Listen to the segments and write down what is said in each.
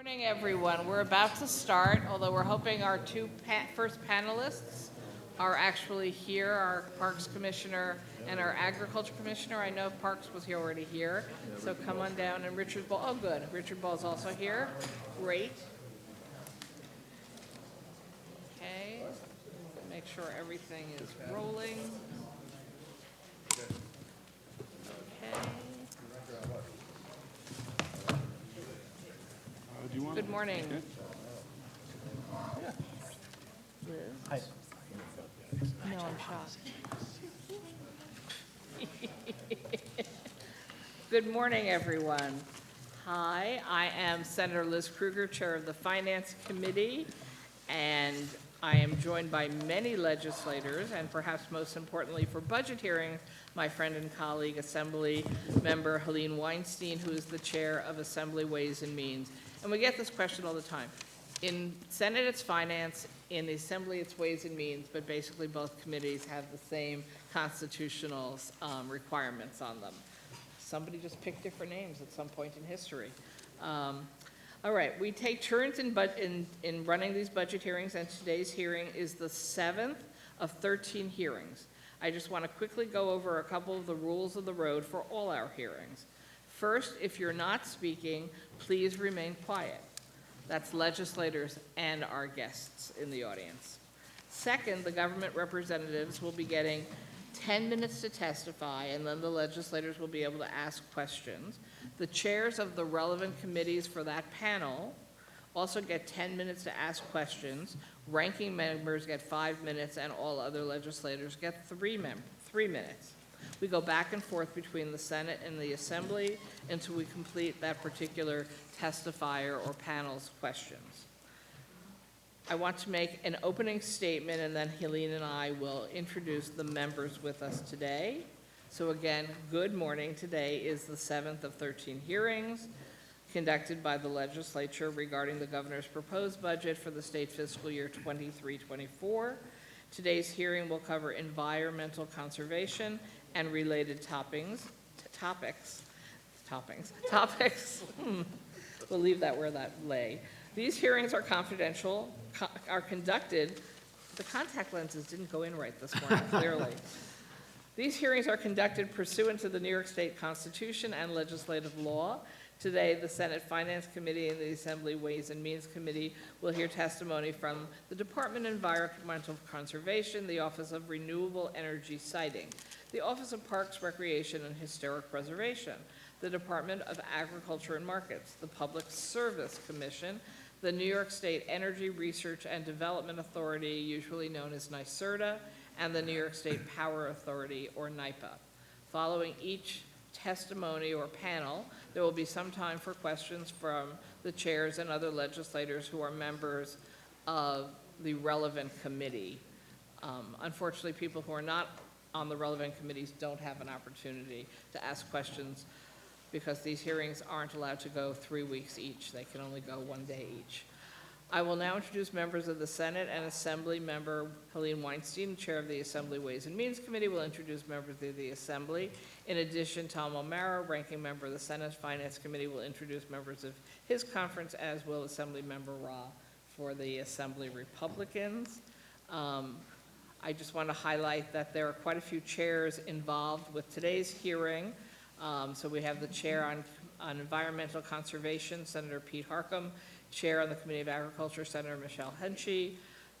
Morning, everyone. We're about to start, although we're hoping our two first panelists are actually here, our Parks Commissioner and our Agriculture Commissioner. I know Parks was already here, so come on down. And Richard Ball, oh good, Richard Ball is also here. Great. Okay, make sure everything is rolling. Okay. Good morning. Liz? Hi. No, I'm shocked. Good morning, everyone. Hi, I am Senator Liz Krueger, Chair of the Finance Committee, and I am joined by many legislators, and perhaps most importantly for budget hearings, my friend and colleague, Assembly Member Helene Weinstein, who is the Chair of Assembly Ways and Means. And we get this question all the time. In Senate, it's Finance. In the Assembly, it's Ways and Means, but basically both committees have the same constitutional requirements on them. Somebody just picked different names at some point in history. All right, we take turns in running these budget hearings, and today's hearing is the 7th of 13 hearings. I just want to quickly go over a couple of the rules of the road for all our hearings. First, if you're not speaking, please remain quiet. That's legislators and our guests in the audience. Second, the government representatives will be getting 10 minutes to testify, and then the legislators will be able to ask questions. The chairs of the relevant committees for that panel also get 10 minutes to ask questions. Ranking members get 5 minutes, and all other legislators get 3 minutes. We go back and forth between the Senate and the Assembly until we complete that particular testifier or panel's questions. I want to make an opening statement, and then Helene and I will introduce the members with us today. So again, good morning. Today is the 7th of 13 hearings conducted by the legislature regarding the governor's proposed budget for the state fiscal year 23-24. Today's hearing will cover environmental conservation and related topics. We'll leave that where that lay. These hearings are confidential, are conducted, the contact lenses didn't go in right this morning, clearly. These hearings are conducted pursuant to the New York State Constitution and legislative law. Today, the Senate Finance Committee and the Assembly Ways and Means Committee will hear testimony from the Department of Environmental Conservation, the Office of Renewable Energy Siting, the Office of Parks, Recreation, and Historic Preservation, the Department of Agriculture and Markets, the Public Service Commission, the New York State Energy Research and Development Authority, usually known as NYSERDA, and the New York State Power Authority, or NYPA. Following each testimony or panel, there will be some time for questions from the chairs and other legislators who are members of the relevant committee. Unfortunately, people who are not on the relevant committees don't have an opportunity to ask questions because these hearings aren't allowed to go 3 weeks each. They can only go 1 day each. I will now introduce members of the Senate, and Assembly Member Helene Weinstein, Chair of the Assembly Ways and Means Committee, will introduce members of the Assembly. In addition, Tom O'Mara, Ranking Member of the Senate Finance Committee, will introduce members of his conference, as will Assembly Member Ra for the Assembly Republicans. I just want to highlight that there are quite a few chairs involved with today's hearing. So we have the Chair on Environmental Conservation, Senator Pete Harckham, Chair on the Committee of Agriculture, Senator Michelle Henchy,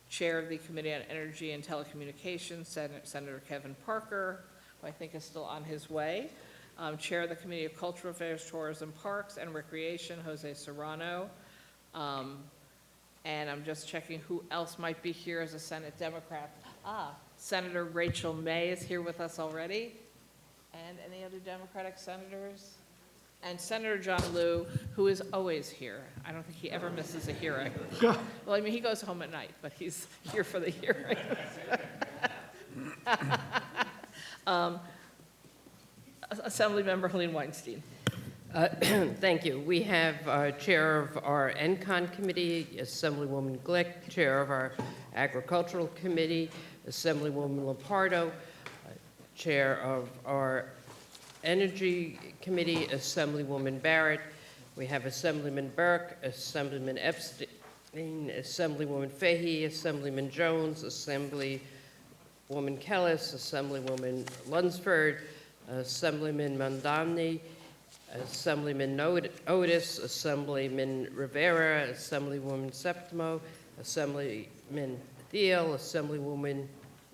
Chair of the Committee on Energy and Telecommunications, Senator Kevin Parker, who I think is still on his way, Chair of the Committee of Cultural Affairs, Tourism, Parks, and Recreation, Jose Serrano, and I'm just checking who else might be here as a Senate Democrat. Senator Rachel May is here with us already, and any other Democratic senators? And Senator John Liu, who is always here. I don't think he ever misses a hearing. Well, I mean, he goes home at night, but he's here for the hearing. Assemblymember Helene Weinstein. Thank you. We have Chair of our ENCON Committee, Assemblywoman Glick, Chair of our Agricultural Committee, Assemblywoman Lombardo, Chair of our Energy Committee, Assemblywoman Barrett, We have Assemblyman Burke, Assemblyman Epstein, Assemblywoman Fahey, Assemblyman Jones, Assemblywoman Kellis, Assemblywoman Lunsford, Assemblyman Mondamni, Assemblyman Otis, Assemblyman Rivera, Assemblywoman Septimo, Assemblyman Thiel, Assemblywoman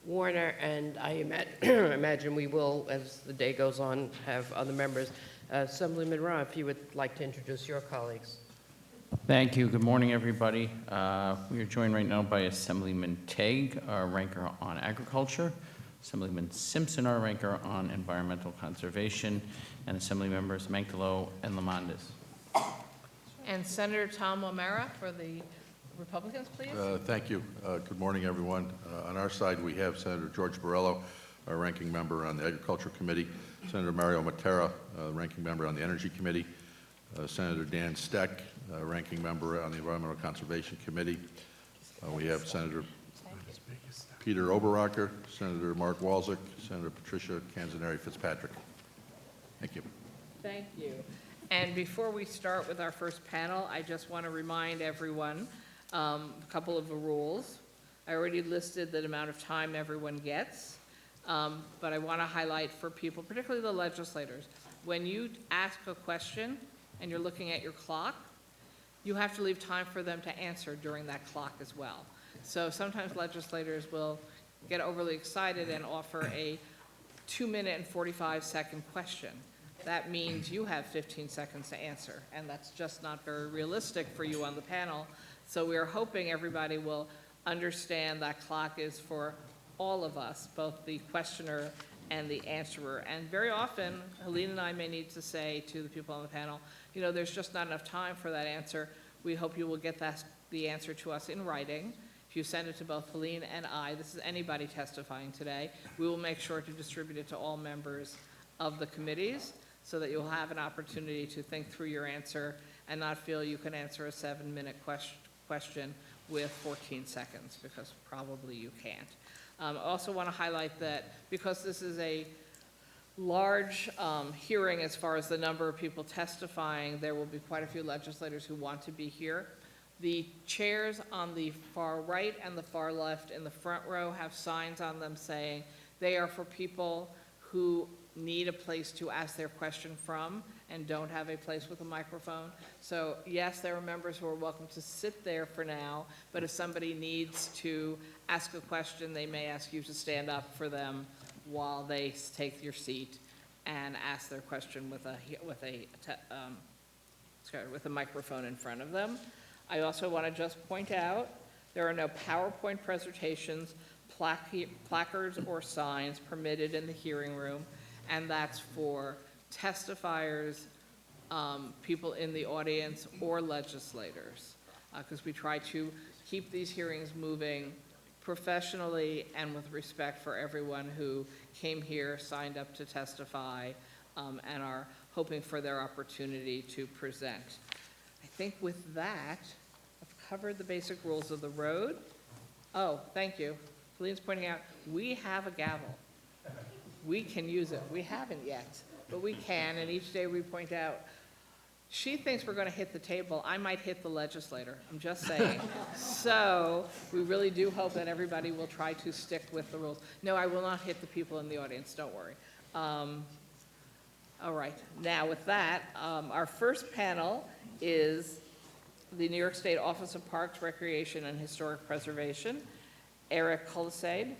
Warner, and I imagine we will, as the day goes on, have other members. Assemblyman Ra, if you would like to introduce your colleagues. Thank you. Good morning, everybody. We are joined right now by Assemblyman Tague, our ranker on agriculture, Assemblyman Simpson, our ranker on environmental conservation, and Assembly members Mankalo and Lamondis. And Senator Tom O'Mara for the Republicans, please. Thank you. Good morning, everyone. On our side, we have Senator George Borrello, our ranking member on the Agriculture Committee, Senator Mario Matera, ranking member on the Energy Committee, Senator Dan Steck, ranking member on the Environmental Conservation Committee. We have Senator Peter Oberacker, Senator Mark Walczyk, Senator Patricia Canzaneri Fitzpatrick. Thank you. Thank you. And before we start with our first panel, I just want to remind everyone a couple of the rules. I already listed the amount of time everyone gets, but I want to highlight for people, particularly the legislators, when you ask a question and you're looking at your clock, you have to leave time for them to answer during that clock as well. So sometimes legislators will get overly excited and offer a 2-minute and 45-second question. That means you have 15 seconds to answer, and that's just not very realistic for you on the panel. So we are hoping everybody will understand that clock is for all of us, both the questioner and the answerer. And very often, Helene and I may need to say to the people on the panel, you know, there's just not enough time for that answer. We hope you will get the answer to us in writing. If you send it to both Helene and I, this is anybody testifying today, we will make sure to distribute it to all members of the committees so that you'll have an opportunity to think through your answer and not feel you can answer a 7-minute question with 14 seconds, because probably you can't. I also want to highlight that because this is a large hearing as far as the number of people testifying, there will be quite a few legislators who want to be here. The chairs on the far right and the far left in the front row have signs on them saying they are for people who need a place to ask their question from and don't have a place with a microphone. So yes, there are members who are welcome to sit there for now, but if somebody needs to ask a question, they may ask you to stand up for them while they take your seat and ask their question with a microphone in front of them. I also want to just point out there are no PowerPoint presentations, placards, or signs permitted in the hearing room, and that's for testifiers, people in the audience, or legislators, because we try to keep these hearings moving professionally and with respect for everyone who came here, signed up to testify, and are hoping for their opportunity to present. I think with that, I've covered the basic rules of the road. Oh, thank you. Helene's pointing out, we have a gavel. We can use it. We haven't yet, but we can, and each day we point out, she thinks we're going to hit the table. I might hit the legislator. I'm just saying. So we really do hope that everybody will try to stick with the rules. No, I will not hit the people in the audience. Don't worry. All right. Now with that, our first panel is the New York State Office of Parks, Recreation, and Historic Preservation, Eric Kulisade,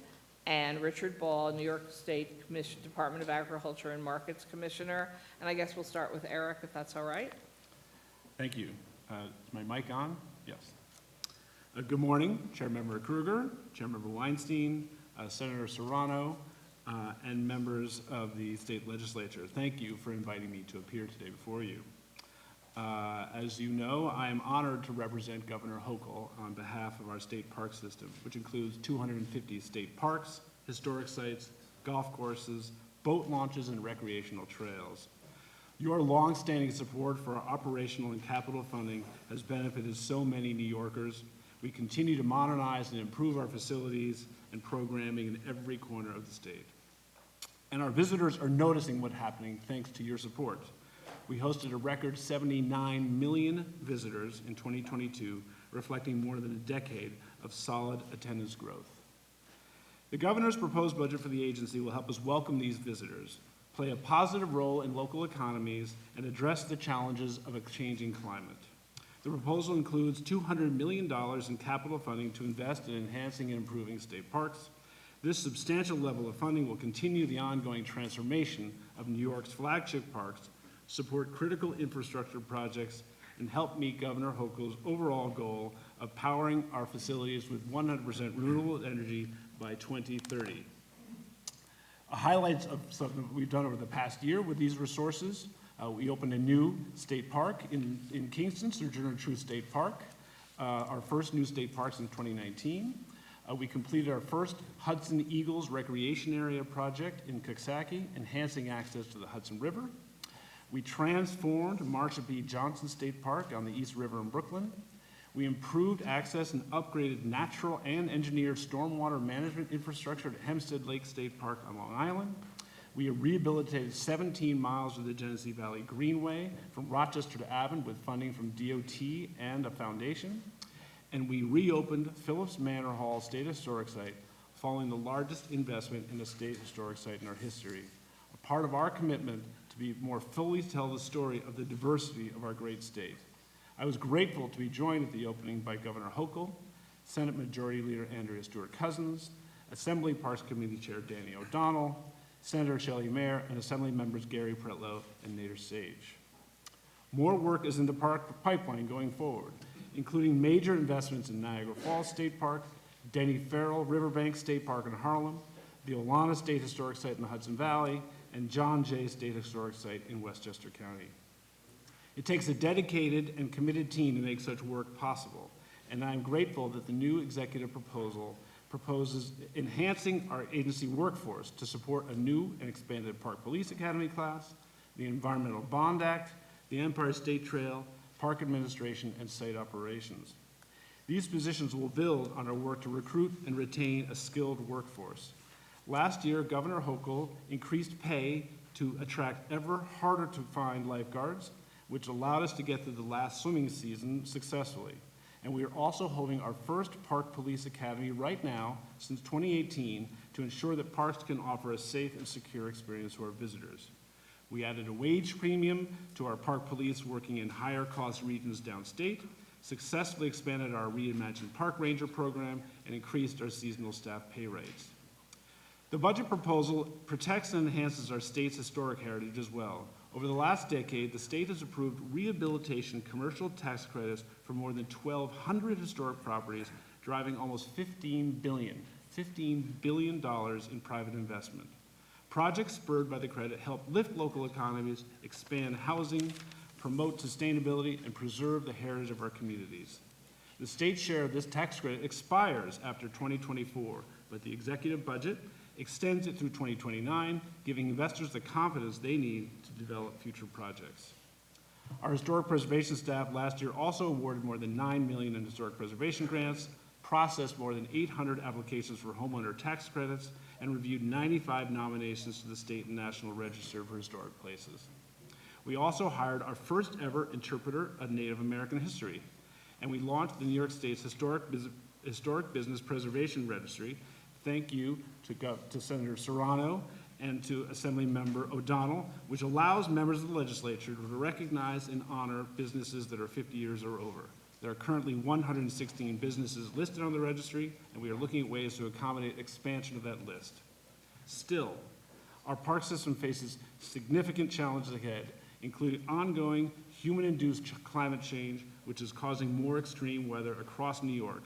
and Richard Ball, New York State Department of Agriculture and Markets Commissioner. And I guess we'll start with Eric, if that's all right. Thank you. Is my mic on? Yes. Good morning, Chairmember Kruger, Chairmember Weinstein, Senator Serrano, and members of the state legislature. Thank you for inviting me to appear today before you. As you know, I am honored to represent Governor Hochul on behalf of our state park system, which includes 250 state parks, historic sites, golf courses, boat launches, and recreational trails. Your longstanding support for our operational and capital funding has benefited so many New Yorkers. We continue to modernize and improve our facilities and programming in every corner of the state. And our visitors are noticing what's happening thanks to your support. We hosted a record 79 million visitors in 2022, reflecting more than a decade of solid attendance growth. The governor's proposed budget for the agency will help us welcome these visitors, play a positive role in local economies, and address the challenges of a changing climate. The proposal includes $200 million in capital funding to invest in enhancing and improving state parks. This substantial level of funding will continue the ongoing transformation of New York's flagship parks, support critical infrastructure projects, and help meet Governor Hochul's overall goal of powering our facilities with 100% renewable energy by 2030. Highlights of something that we've done over the past year with these resources. We opened a new state park in Kingston, Sojourner Truth State Park, our first new state park since 2019. We completed our first Hudson Eagles recreation area project in Coxsackie, enhancing access to the Hudson River. We transformed Marsha B. Johnson State Park on the East River in Brooklyn. We improved access and upgraded natural and engineered stormwater management infrastructure at Hempstead Lake State Park on Long Island. We rehabilitated 17 miles of the Genesee Valley Greenway from Rochester to Avon with funding from DOT and a foundation. And we reopened Phillips Manor Hall State Historic Site following the largest investment in a state historic site in our history. A part of our commitment to be more fully tell the story of the diversity of our great state. I was grateful to be joined at the opening by Governor Hochul, Senate Majority Leader Andrea Stewart-Cousins, Assembly Parks Committee Chair Danny O'Donnell, Senator Shelley Mayer, and Assembly members Gary Pretlow and Nader Sage. More work is in the park pipeline going forward, including major investments in Niagara Falls State Park, Denny Farrell Riverbank State Park in Harlem, the Olana State Historic Site in the Hudson Valley, and John Jay State Historic Site in Westchester County. It takes a dedicated and committed team to make such work possible, and I'm grateful that the new executive proposal proposes enhancing our agency workforce to support a new and expanded Park Police Academy class, the Environmental Bond Act, the Empire State Trail, park administration, and site operations. These positions will build on our work to recruit and retain a skilled workforce. Last year, Governor Hochul increased pay to attract ever harder to find lifeguards, which allowed us to get through the last swimming season successfully. And we are also holding our first Park Police Academy right now since 2018 to ensure that parks can offer a safe and secure experience to our visitors. We added a wage premium to our park police working in higher cost regions downstate, successfully expanded our reimagined park ranger program, and increased our seasonal staff pay rates. The budget proposal protects and enhances our state's historic heritage as well. Over the last decade, the state has approved rehabilitation commercial tax credits for more than 1,200 historic properties, driving almost $15 billion in private investment. Projects spurred by the credit help lift local economies, expand housing, promote sustainability, and preserve the heritage of our communities. The state's share of this tax credit expires after 2024, but the executive budget extends it through 2029, giving investors the confidence they need to develop future projects. Our historic preservation staff last year also awarded more than $9 million in historic preservation grants, processed more than 800 applications for homeowner tax credits, and reviewed 95 nominations to the state and national register for historic places. We also hired our first ever interpreter of Native American history, and we launched the New York State's Historic Business Preservation Registry. Thank you to Senator Serrano and to Assembly Member O'Donnell, which allows members of the legislature to recognize and honor businesses that are 50 years or over. There are currently 116 businesses listed on the registry, and we are looking at ways to accommodate expansion of that list. Still, our park system faces significant challenges ahead, including ongoing human-induced climate change, which is causing more extreme weather across New York.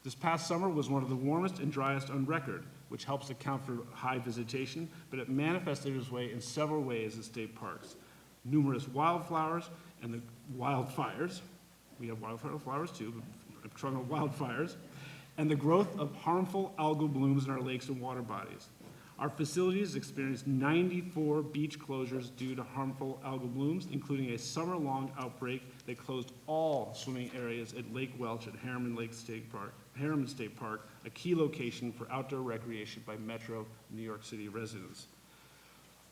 This past summer was one of the warmest and driest on record, which helps account for high visitation, but it manifested its way in several ways at state parks. Numerous wildflowers and the wildfires, we have wildflowers too, but I'm talking about wildfires, and the growth of harmful algal blooms in our lakes and water bodies. Our facilities experienced 94 beach closures due to harmful algal blooms, including a summer-long outbreak that closed all swimming areas at Lake Welch at Harriman State Park, a key location for outdoor recreation by Metro New York City residents.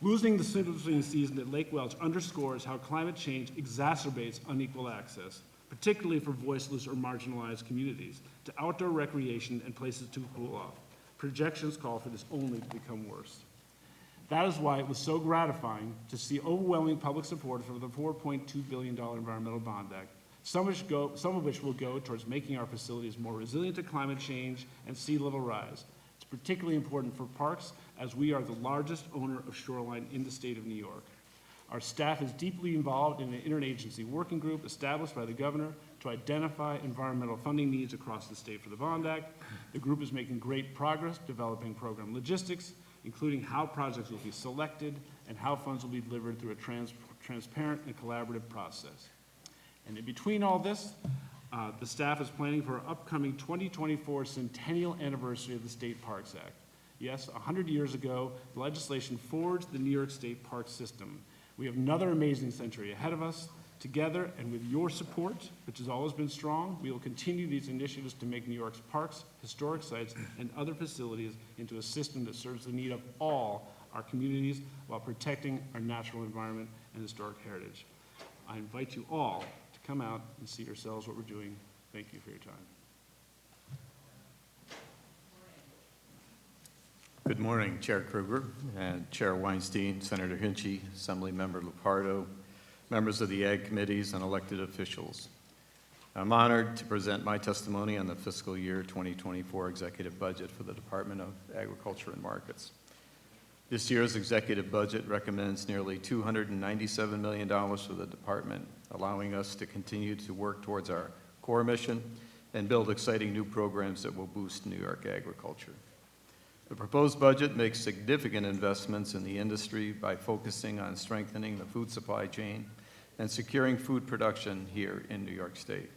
Losing the citrusing season at Lake Welch underscores how climate change exacerbates unequal access, particularly for voiceless or marginalized communities, to outdoor recreation and places to cool off. Projections call for this only to become worse. That is why it was so gratifying to see overwhelming public support for the $4.2 billion Environmental Bond Act, some of which will go towards making our facilities more resilient to climate change and sea level rise. It's particularly important for parks, as we are the largest owner of shoreline in the state of New York. Our staff is deeply involved in an interagency working group established by the governor to identify environmental funding needs across the state for the Bond Act. The group is making great progress developing program logistics, including how projects will be selected and how funds will be delivered through a transparent and collaborative process. And in between all this, the staff is planning for our upcoming 2024 centennial anniversary of the State Parks Act. Yes, 100 years ago, the legislation forged the New York State Park system. We have another amazing century ahead of us. Together, and with your support, which has always been strong, we will continue these initiatives to make New York's parks, historic sites, and other facilities into a system that serves the need of all our communities while protecting our natural environment and historic heritage. I invite you all to come out and see yourselves what we're doing. Thank you for your time. Good morning, Chair Kruger, and Chair Weinstein, Senator Hinchey, Assemblymember Lupardo, members of the Ag Committees, and elected officials. I'm honored to present my testimony on the fiscal year 2024 executive budget for the Department of Agriculture and Markets. This year's executive budget recommends nearly $297 million for the department, allowing us to continue to work towards our core mission and build exciting new programs that will boost New York agriculture. The proposed budget makes significant investments in the industry by focusing on strengthening the food supply chain and securing food production here in New York State.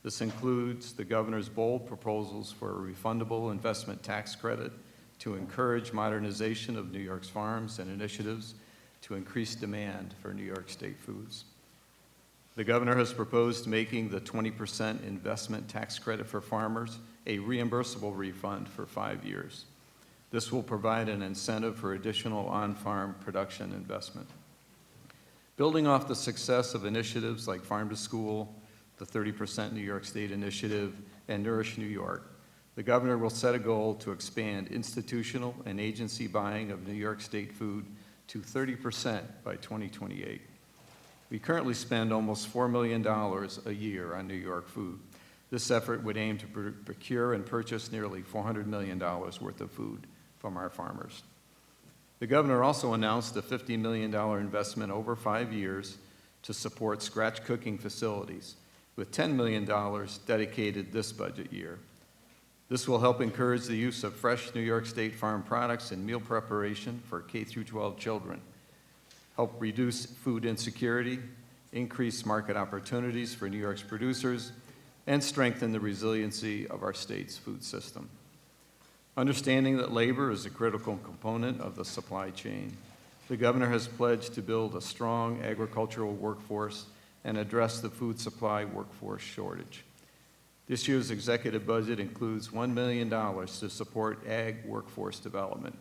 This includes the governor's bold proposals for a refundable investment tax credit to encourage modernization of New York's farms and initiatives to increase demand for New York State foods. The governor has proposed making the 20% investment tax credit for farmers a reimbursable refund for 5 years. This will provide an incentive for additional on-farm production investment. Building off the success of initiatives like Farm to School, the 30% New York State Initiative, and Nourish New York, the governor will set a goal to expand institutional and agency buying of New York State food to 30% by 2028. We currently spend almost $4 million a year on New York food. This effort would aim to procure and purchase nearly $400 million worth of food from our farmers. The governor also announced a $50 million investment over 5 years to support scratch cooking facilities, with $10 million dedicated this budget year. This will help encourage the use of fresh New York State farm products in meal preparation for K-12 children, help reduce food insecurity, increase market opportunities for New York's producers, and strengthen the resiliency of our state's food system. Understanding that labor is a critical component of the supply chain, the governor has pledged to build a strong agricultural workforce and address the food supply workforce shortage. This year's executive budget includes $1 million to support ag workforce development.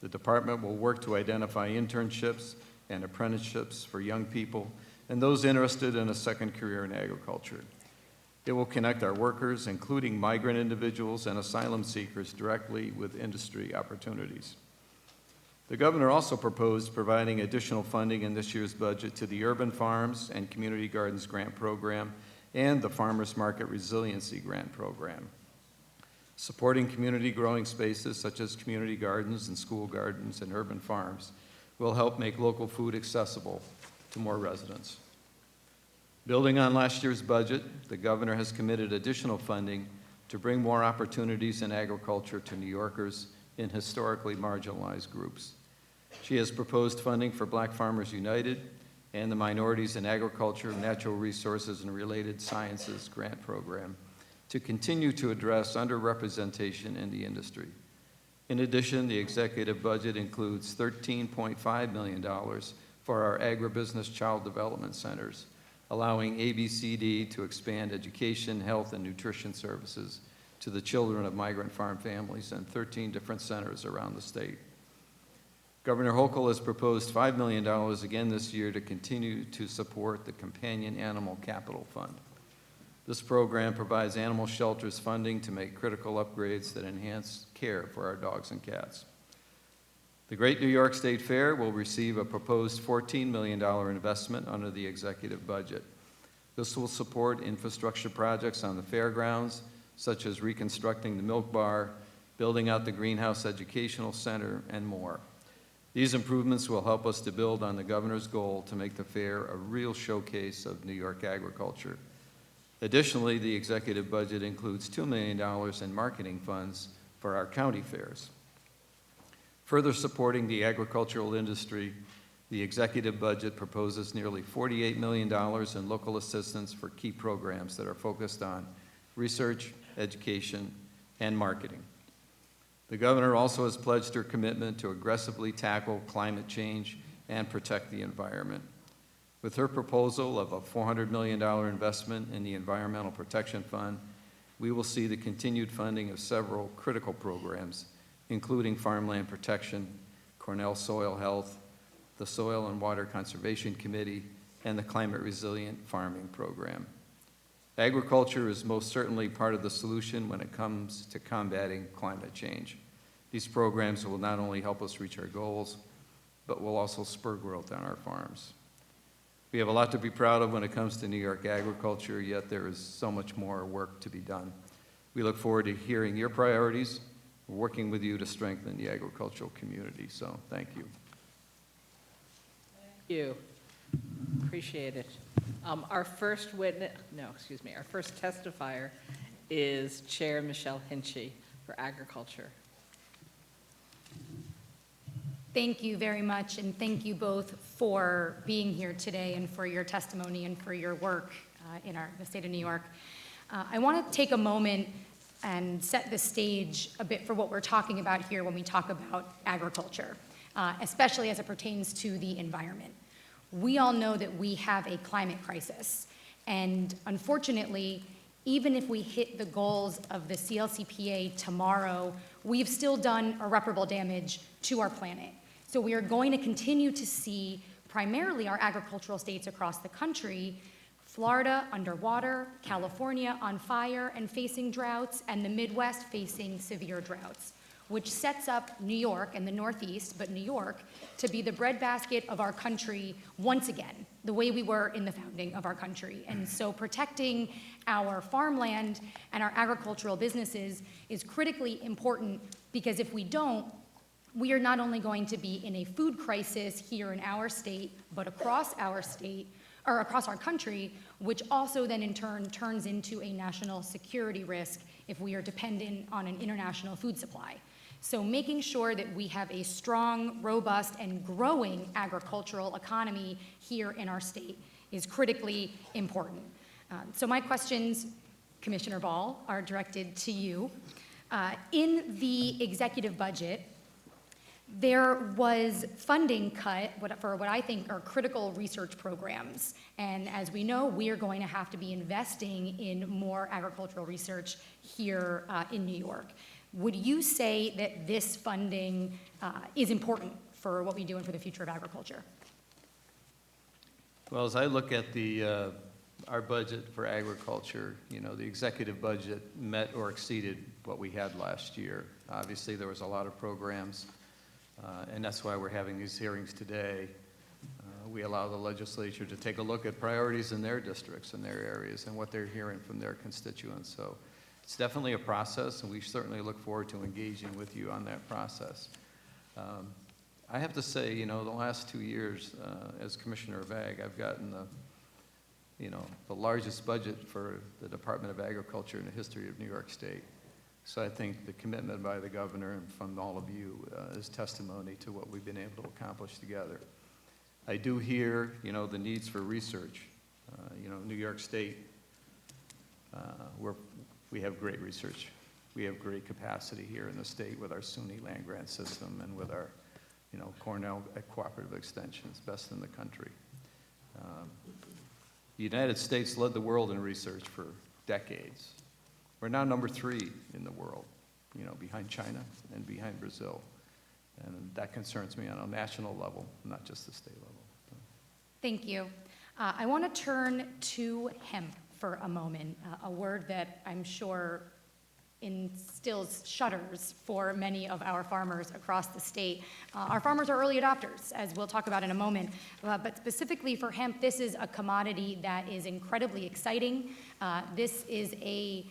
The department will work to identify internships and apprenticeships for young people and those interested in a second career in agriculture. It will connect our workers, including migrant individuals and asylum seekers, directly with industry opportunities. The governor also proposed providing additional funding in this year's budget to the Urban Farms and Community Gardens Grant Program and the Farmers Market Resiliency Grant Program. Supporting community growing spaces such as community gardens and school gardens and urban farms will help make local food accessible to more residents. Building on last year's budget, the governor has committed additional funding to bring more opportunities in agriculture to New Yorkers in historically marginalized groups. She has proposed funding for Black Farmers United and the Minorities in Agriculture, Natural Resources, and Related Sciences Grant Program to continue to address underrepresentation in the industry. In addition, the executive budget includes $13.5 million for our agribusiness child development centers, allowing ABCD to expand education, health, and nutrition services to the children of migrant farm families in 13 different centers around the state. Governor Hochul has proposed $5 million again this year to continue to support the Companion Animal Capital Fund. This program provides animal shelters funding to make critical upgrades that enhance care for our dogs and cats. The Great New York State Fair will receive a proposed $14 million investment under the executive budget. This will support infrastructure projects on the fairgrounds, such as reconstructing the milk bar, building out the Greenhouse Educational Center, and more. These improvements will help us to build on the governor's goal to make the fair a real showcase of New York agriculture. Additionally, the executive budget includes $2 million in marketing funds for our county fairs. Further supporting the agricultural industry, the executive budget proposes nearly $48 million in local assistance for key programs that are focused on research, education, and marketing. The governor also has pledged her commitment to aggressively tackle climate change and protect the environment. With her proposal of a $400 million investment in the Environmental Protection Fund, we will see the continued funding of several critical programs, including farmland protection, Cornell Soil Health, the Soil and Water Conservation Committee, and the Climate Resilient Farming Program. Agriculture is most certainly part of the solution when it comes to combating climate change. These programs will not only help us reach our goals, but will also spur growth on our farms. We have a lot to be proud of when it comes to New York agriculture, yet there is so much more work to be done. We look forward to hearing your priorities, working with you to strengthen the agricultural community. So thank you. Thank you. Appreciate it. Our first testifier is Chair Michelle Hinchy for Agriculture. Thank you very much, and thank you both for being here today and for your testimony and for your work in the state of New York. I want to take a moment and set the stage a bit for what we're talking about here when we talk about agriculture, especially as it pertains to the environment. We all know that we have a climate crisis, and unfortunately, even if we hit the goals of the CLCPA tomorrow, we've still done irreparable damage to our planet. So we are going to continue to see primarily our agricultural states across the country, Florida underwater, California on fire and facing droughts, and the Midwest facing severe droughts, which sets up New York and the Northeast, but New York, to be the breadbasket of our country once again, the way we were in the founding of our country. And so protecting our farmland and our agricultural businesses is critically important, because if we don't, we are not only going to be in a food crisis here in our state, but across our state, or across our country, which also then in turn turns into a national security risk if we are dependent on an international food supply. So making sure that we have a strong, robust, and growing agricultural economy here in our state is critically important. So my questions, Commissioner Ball, are directed to you. In the executive budget, there was funding cut for what I think are critical research programs. And as we know, we are going to have to be investing in more agricultural research here in New York. Would you say that this funding is important for what we do and for the future of agriculture? Well, as I look at our budget for agriculture, the executive budget met or exceeded what we had last year. Obviously, there was a lot of programs, and that's why we're having these hearings today. We allow the legislature to take a look at priorities in their districts and their areas and what they're hearing from their constituents. So it's definitely a process, and we certainly look forward to engaging with you on that process. I have to say, the last 2 years as Commissioner of Ag, I've gotten the largest budget for the Department of Agriculture in the history of New York State. So I think the commitment by the governor and from all of you is testimony to what we've been able to accomplish together. I do hear, the needs for research. New York State, we have great research. We have great capacity here in the state with our SUNY land grant system and with our, Cornell Cooperative Extensions, best in the country. The United States led the world in research for decades. We're now number 3 in the world, behind China and behind Brazil. And that concerns me on a national level, not just the state level. Thank you. I want to turn to hemp for a moment, a word that I'm sure instills shudders for many of our farmers across the state. Our farmers are early adopters, as we'll talk about in a moment, but specifically for hemp, this is a commodity that is incredibly exciting. This is a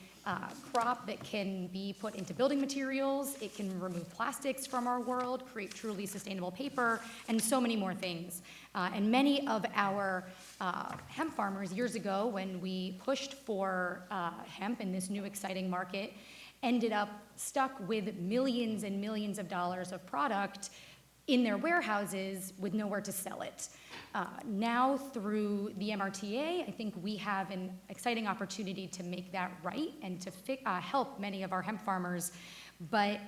crop that can be put into building materials. It can remove plastics from our world, create truly sustainable paper, and so many more things. And many of our hemp farmers years ago, when we pushed for hemp in this new exciting market, ended up stuck with millions and millions of dollars of product in their warehouses with nowhere to sell it. Now, through the MRTA, I think we have an exciting opportunity to make that right and to help many of our hemp farmers. But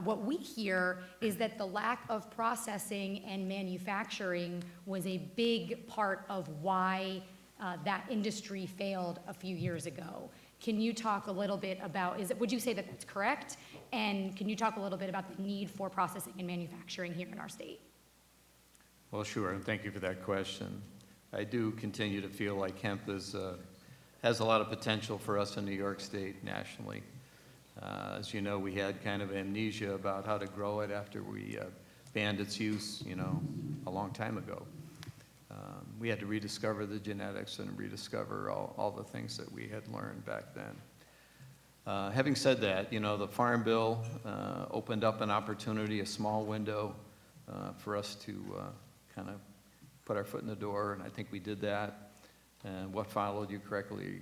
what we hear is that the lack of processing and manufacturing was a big part of why that industry failed a few years ago. Can you talk a little bit about, would you say that that's correct? And can you talk a little bit about the need for processing and manufacturing here in our state? Well, sure, and thank you for that question. I do continue to feel like hemp has a lot of potential for us in New York State nationally. As you know, we had kind of amnesia about how to grow it after we banned its use, a long time ago. We had to rediscover the genetics and rediscover all the things that we had learned back then. Having said that, the Farm Bill opened up an opportunity, a small window for us to kind of put our foot in the door, and I think we did that. And what followed, you correctly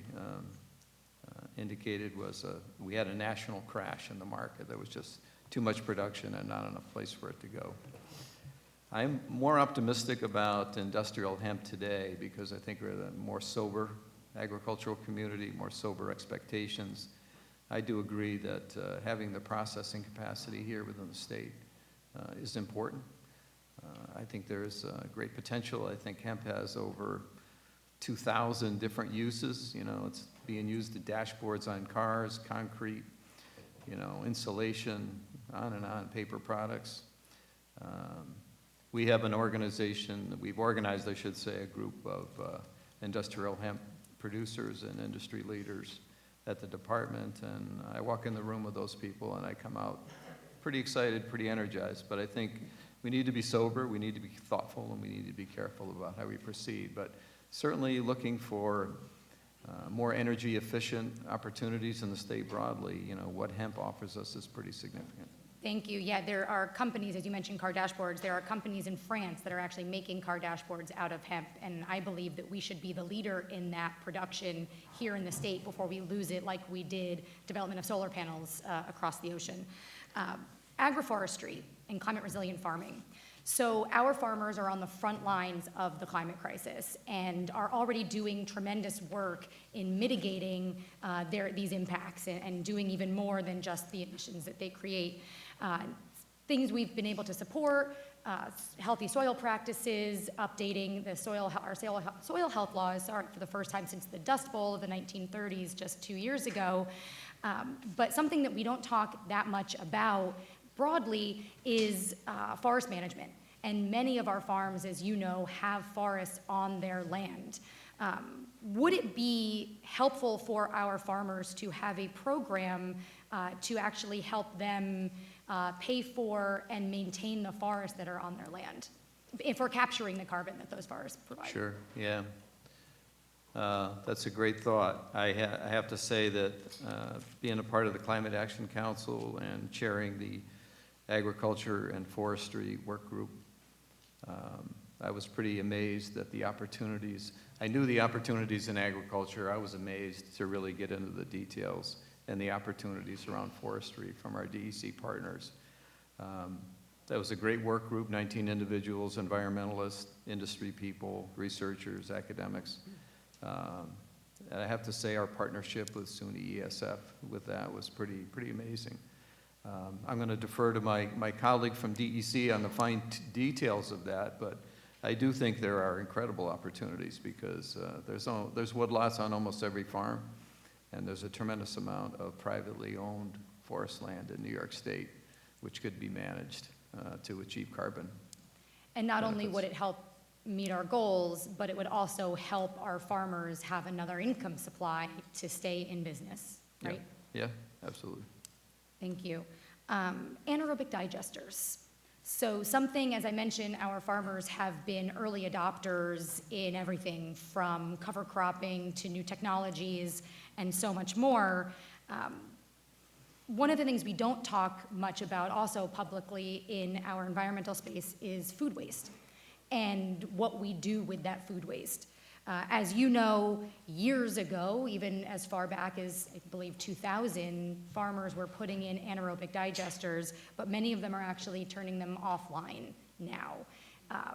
indicated, was we had a national crash in the market. There was just too much production and not enough place for it to go. I'm more optimistic about industrial hemp today because I think we're a more sober agricultural community, more sober expectations. I do agree that having the processing capacity here within the state is important. I think there's great potential. I think hemp has over 2,000 different uses. It's being used in dashboards on cars, concrete, insulation, on, paper products. We have an organization, we've organized, I should say, a group of industrial hemp producers and industry leaders at the department, and I walk in the room with those people and I come out pretty excited, pretty energized, but I think we need to be sober, we need to be thoughtful, and we need to be careful about how we proceed. But certainly looking for more energy efficient opportunities in the state broadly, what hemp offers us is pretty significant. Thank you. Yeah, there are companies, as you mentioned, car dashboards. There are companies in France that are actually making car dashboards out of hemp, and I believe that we should be the leader in that production here in the state before we lose it like we did development of solar panels across the ocean. Agroforestry and climate resilient farming. So our farmers are on the front lines of the climate crisis and are already doing tremendous work in mitigating these impacts and doing even more than just the emissions that they create. Things we've been able to support, healthy soil practices, updating our soil health laws for the first time since the Dust Bowl of the 1930s, just 2 years ago. But something that we don't talk that much about broadly is forest management. And many of our farms, as you know, have forests on their land. Would it be helpful for our farmers to have a program to actually help them pay for and maintain the forests that are on their land, if we're capturing the carbon that those forests provide? Sure, yeah. That's a great thought. I have to say that being a part of the Climate Action Council and chairing the Agriculture and Forestry Work Group, I was pretty amazed at the opportunities. I knew the opportunities in agriculture. I was amazed to really get into the details and the opportunities around forestry from our DEC partners. That was a great work group, 19 individuals, environmentalists, industry people, researchers, academics. And I have to say our partnership with SUNY ESF with that was pretty amazing. I'm going to defer to my colleague from DEC on the fine details of that, but I do think there are incredible opportunities because there's woodlots on almost every farm, and there's a tremendous amount of privately owned forest land in New York State which could be managed. to achieve carbon. And not only benefits. would it help meet our goals, but it would also help our farmers have another income supply to stay in business, Yeah. right? Yeah, absolutely. Thank you. Anaerobic digesters. So something, as I mentioned, our farmers have been early adopters in everything from cover cropping to new technologies and so much more. One of the things we don't talk much about also publicly in our environmental space is food waste and what we do with that food waste. As you know, years ago, even as far back as, I believe, 2000, farmers were putting in anaerobic digesters, but many of them are actually turning them offline now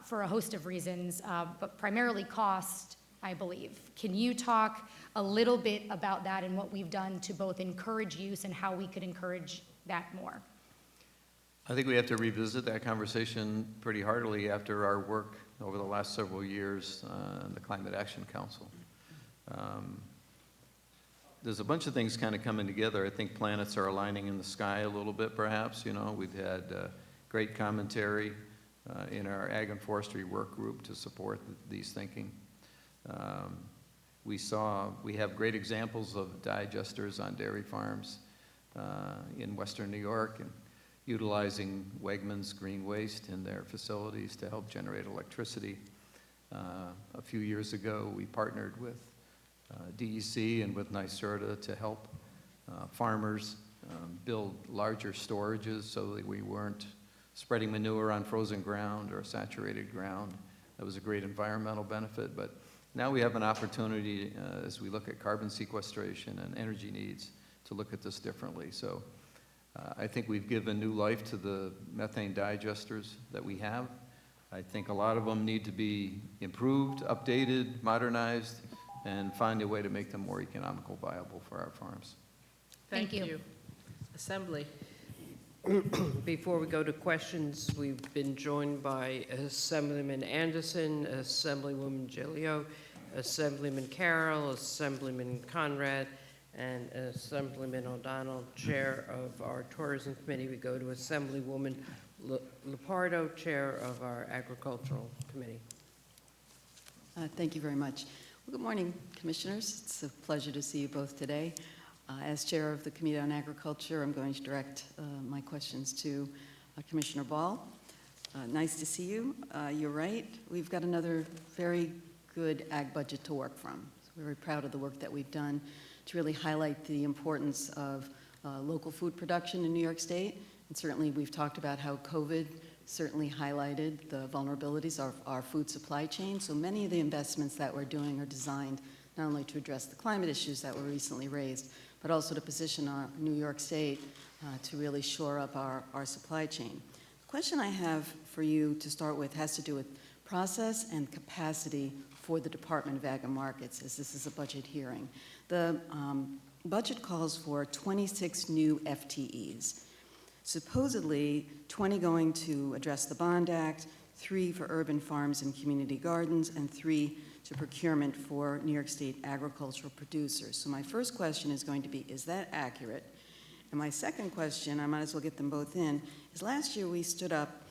for a host of reasons, but primarily cost, I believe. Can you talk a little bit about that and what we've done to both encourage use and how we could encourage that more? I think we have to revisit that conversation pretty heartily after our work over the last several years on the Climate Action Council. There's a bunch of things kind of coming together. I think planets are aligning in the sky a little bit, perhaps. You know, we've had great commentary in our Ag and Forestry work group to support these thinking. We have great examples of digesters on dairy farms in Western New York, and utilizing Wegmans green waste in their facilities to help generate electricity. A few years ago, we partnered with DEC and with NYSERDA to help farmers build larger storages so that we weren't spreading manure on frozen ground or saturated ground. That was a great environmental benefit, but now we have an opportunity as we look at carbon sequestration and energy needs to look at this differently. So I think we've given new life to the methane digesters that we have. I think a lot of them need to be improved, updated, modernized, and find a way to make them more economical viable for our farms. Thank you. Assembly. Before we go to questions, we've been joined by Assemblyman Anderson, Assemblywoman Gilio, Assemblyman Carroll, Assemblyman Conrad, and Assemblyman O'Donnell, Chair of our Tourism Committee. We go to Assemblywoman Lupardo, Chair of our Agricultural Committee. Thank you very much. Well, good morning, Commissioners. It's a pleasure to see you both today. As Chair of the Committee on Agriculture, I'm going to direct my questions to Commissioner Ball. Nice to see you. You're right. We've got another very good ag budget to work from. So we're very proud of the work that we've done to really highlight the importance of local food production in New York State. And certainly we've talked about how COVID certainly highlighted the vulnerabilities of our food supply chain. So many of the investments that we're doing are designed not only to address the climate issues that were recently raised, but also to position our New York State to really shore up our supply chain. The question I have for you to start with has to do with process and capacity for the Department of Ag and Markets, as this is a budget hearing. The budget calls for 26 new FTEs. Supposedly, 20 going to address the Bond Act, 3 for urban farms and community gardens, and 3 to procurement for New York State agricultural producers. So my first question is going to be, is that accurate? And my second question, I might as well get them both in, is last year we stood up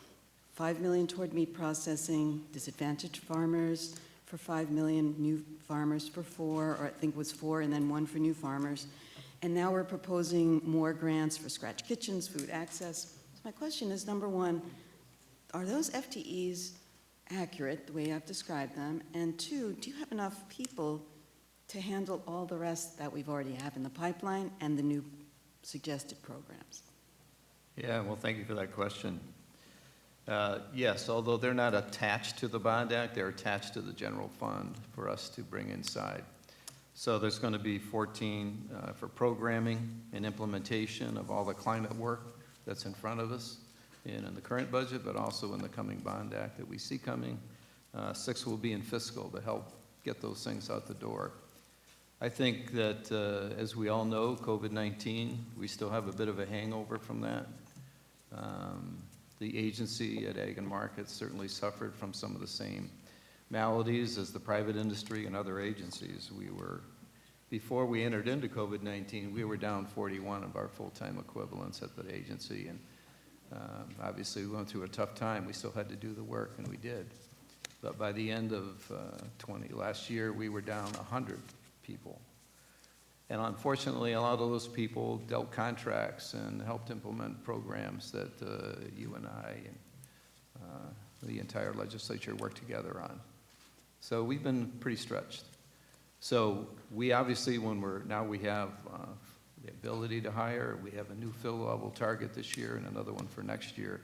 $5 million toward meat processing, disadvantaged farmers for $5 million, new farmers for 4, or I think it was 4, and then 1 for new farmers. And now we're proposing more grants for scratch kitchens, food access. So my question is, number one, are those FTEs accurate, the way I've described them? And 2, do you have enough people to handle all the rest that we've already have in the pipeline and the new suggested programs? Yeah, well, thank you for that question. Yes, although they're not attached to the Bond Act, they're attached to the general fund for us to bring inside. So there's going to be 14 for programming and implementation of all the climate work that's in front of us in the current budget, but also in the coming Bond Act that we see coming. 6 will be in fiscal to help get those things out the door. I think that, as we all know, COVID-19, we still have a bit of a hangover from that. The agency at Ag and Markets certainly suffered from some of the same maladies as the private industry and other agencies. Before we entered into COVID-19, we were down 41 of our full-time equivalents at the agency, and Obviously, we went through a tough time. We still had to do the work, and we did. But by the end of last year, we were down 100 people. And unfortunately, a lot of those people dealt contracts and helped implement programs that you and I and the entire legislature worked together on. So we've been pretty stretched. So we obviously, now we have the ability to hire, we have a new fill level target this year and another one for next year.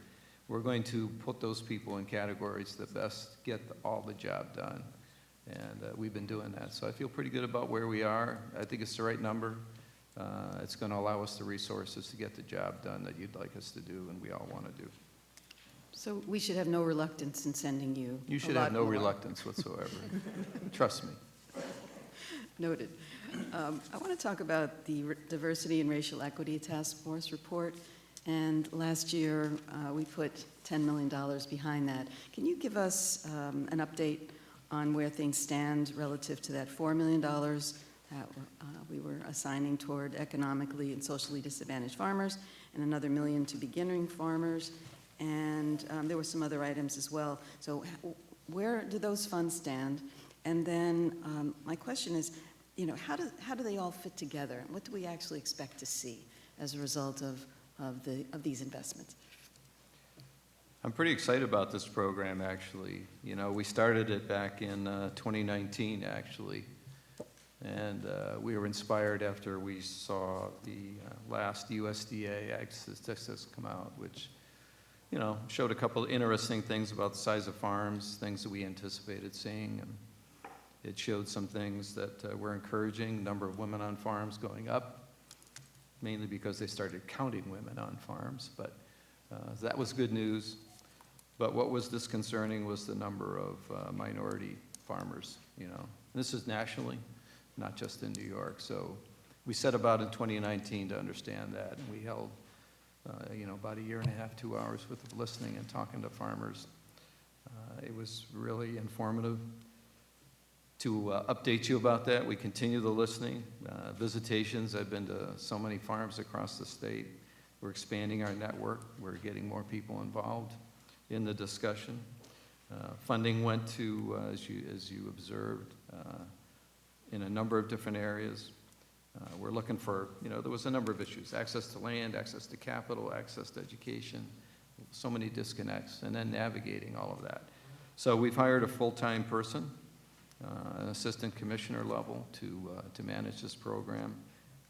We're going to put those people in categories that best get all the job done. And we've been doing that. So I feel pretty good about where we are. I think it's the right number. It's going to allow us the resources to get the job done that you'd like us to do and we all want to do. So we should have no reluctance in sending you You a should lot have no more. reluctance whatsoever. Trust me. Noted. I want to talk about the Diversity and Racial Equity Task Force report. And last year, we put $10 million behind that. Can you give us an update on where things stand relative to that $4 million that we were assigning toward economically and socially disadvantaged farmers, and another $1 million to beginning farmers? And there were some other items as well. So where do those funds stand? And then my question is, you know, how do they all fit together? And what do we actually expect to see as a result of these investments? I'm pretty excited about this program, actually. You know, we started it back in 2019, actually. And we were inspired after we saw the last USDA Ag Statistics come out, which, you know, showed a couple of interesting things about the size of farms, things that we anticipated seeing. And it showed some things that were encouraging, number of women on farms going up, mainly because they started counting women on farms. But that was good news. But what was disconcerting was the number of minority farmers, you know. And this is nationally, not just in New York. So we set about in 2019 to understand that, and we held, you know, about a year and a half, 2 hours worth of listening and talking to farmers. It was really informative. To update you about that, we continue the listening, visitations. I've been to so many farms across the state. We're expanding our network. We're getting more people involved in the discussion. Funding went to, as you observed, in a number of different areas. We're looking for, you know, there was a number of issues: access to land, access to capital, access to education, so many disconnects, and then navigating all of that. So we've hired a full-time person, an assistant commissioner level, to manage this program.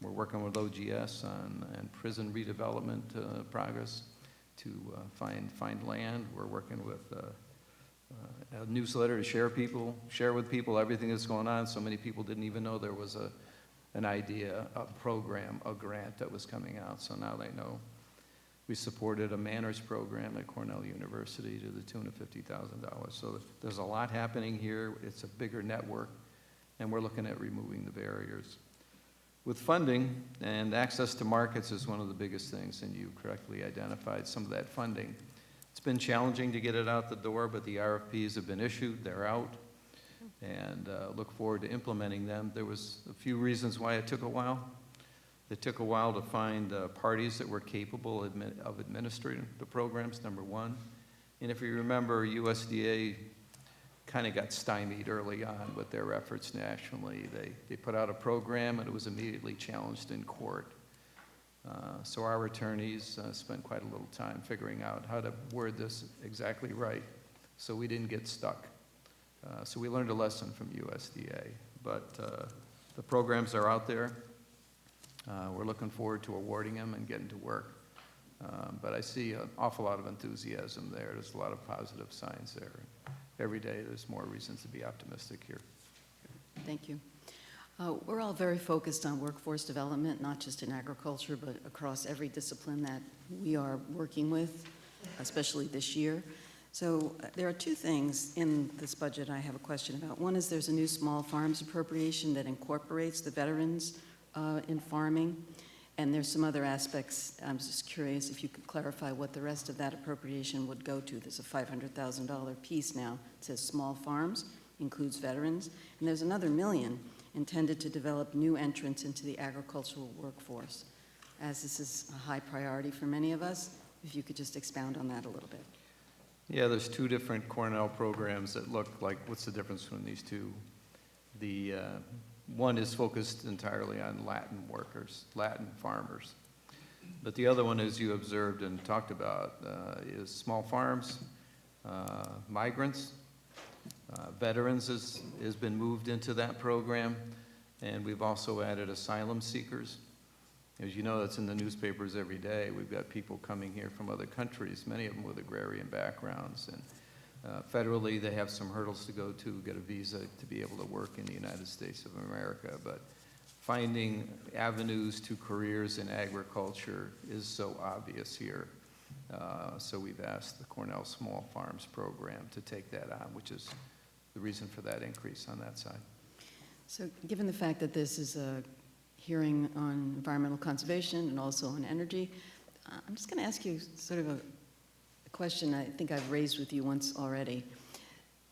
We're working with OGS on prison redevelopment progress to find land. We're working with a newsletter to share with people everything that's going on. So many people didn't even know there was an idea, a program, a grant that was coming out. So now they know. We supported a manners program at Cornell University to the tune of $50,000. So there's a lot happening here. It's a bigger network, and we're looking at removing the barriers. With funding, and access to markets is one of the biggest things, and you correctly identified some of that funding. It's been challenging to get it out the door, but the RFPs have been issued, they're out, and look forward to implementing them. There was a few reasons why it took a while. It took a while to find parties that were capable of administering the programs, number one. And if you remember, USDA kind of got stymied early on with their efforts nationally. They put out a program and it was immediately challenged in court. So our attorneys spent quite a little time figuring out how to word this exactly right so we didn't get stuck. So we learned a lesson from USDA. But the programs are out there. We're looking forward to awarding them and getting to work. But I see an awful lot of enthusiasm there. There's a lot of positive signs there. Every day there's more reasons to be optimistic here. Thank you. We're all very focused on workforce development, not just in agriculture, but across every discipline that we are working with, especially this year. So there are two things in this budget I have a question about. One is there's a new small farms appropriation that incorporates the veterans in farming, and there's some other aspects. I'm just curious if you could clarify what the rest of that appropriation would go to. There's a $500,000 piece now. It says small farms, includes veterans, and there's another $1 million intended to develop new entrants into the agricultural workforce. As this is a high priority for many of us, if you could just expound on that a little bit. Yeah, there's two different Cornell programs that look like, what's the difference between these two? The one is focused entirely on Latin workers, Latin farmers. But the other one, as you observed and talked about, is small farms, migrants, veterans has been moved into that program, and we've also added asylum seekers. As you know, that's in the newspapers every day. We've got people coming here from other countries, many of them with agrarian backgrounds. And federally, they have some hurdles to go to get a visa to be able to work in the United States of America. But finding avenues to careers in agriculture is so obvious here. So we've asked the Cornell Small Farms Program to take that on, which is the reason for that increase on that side. So given the fact that this is a hearing on environmental conservation and also on energy, I'm just going to ask you sort of a question I think I've raised with you once already.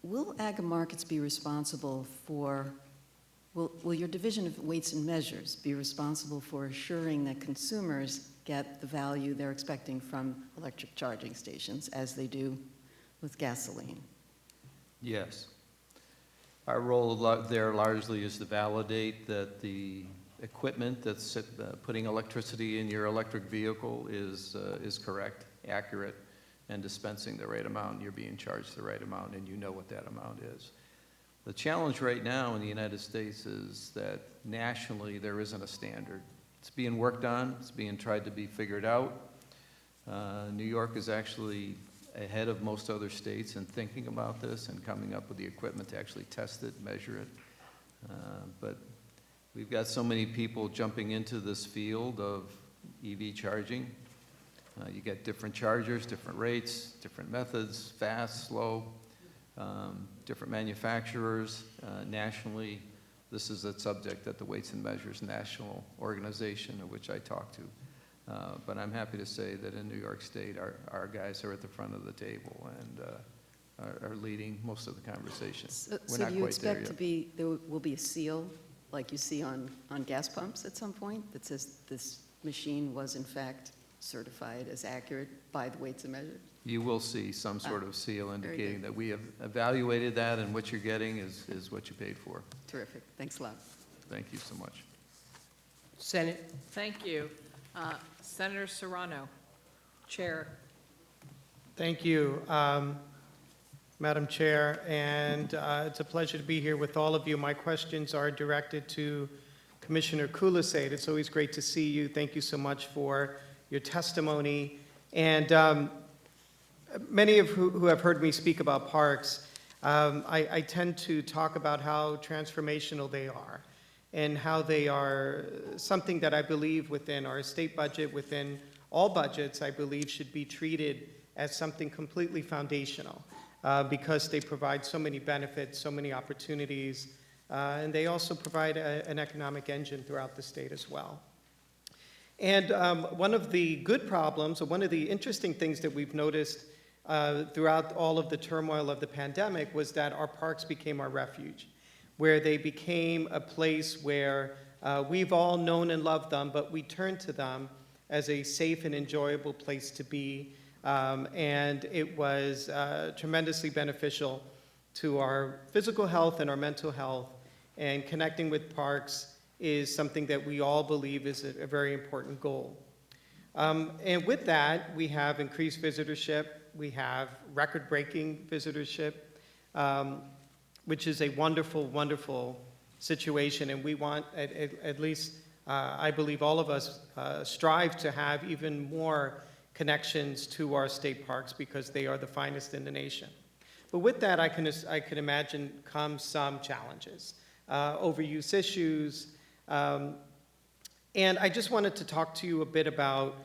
Will Ag-Markets be responsible for, will your division of weights and measures be responsible for assuring that consumers get the value they're expecting from electric charging stations as they do with gasoline? Yes. Our role there largely is to validate that the equipment that's putting electricity in your electric vehicle is correct, accurate, and dispensing the right amount, and you're being charged the right amount, and you know what that amount is. The challenge right now in the United States is that nationally there isn't a standard. It's being worked on, it's being tried to be figured out. New York is actually ahead of most other states in thinking about this and coming up with the equipment to actually test it, measure it. But we've got so many people jumping into this field of EV charging. You get different chargers, different rates, different methods, fast, slow, different manufacturers. Nationally, this is a subject at the Weights and Measures National Organization, of which I talk to. But I'm happy to say that in New York State, our guys are at the front of the table and are leading most of the conversations. So do you expect there will be a seal like you see on gas pumps at some point that says this machine was in fact certified as accurate by the Weights and Measures? You will see some sort of seal very indicating good. that we have evaluated that and what you're getting is what you paid for. Terrific. Thanks a lot. Thank you so much. Senate, Thank you. Senator Serrano, Chair. Thank you, Madam Chair, and it's a pleasure to be here with all of you. My questions are directed to Commissioner Kulisade. It's always great to see you. Thank you so much for your testimony. And many of who have heard me speak about parks, I tend to talk about how transformational they are and how they are something that I believe within our state budget, within all budgets, I believe should be treated as something completely foundational because they provide so many benefits, so many opportunities, and they also provide an economic engine throughout the state as well. And one of the good problems, or one of the interesting things that we've noticed throughout all of the turmoil of the pandemic was that our parks became our refuge, where they became a place where we've all known and loved them, but we turned to them as a safe and enjoyable place to be. And it was tremendously beneficial to our physical health and our mental health. And connecting with parks is something that we all believe is a very important goal. And with that, we have increased visitorship. We have record-breaking visitorship, which is a wonderful, wonderful situation. And we want, at least, I believe all of us strive to have even more connections to our state parks because they are the finest in the nation. But with that, I can imagine come some challenges, overuse issues. And I just wanted to talk to you a bit about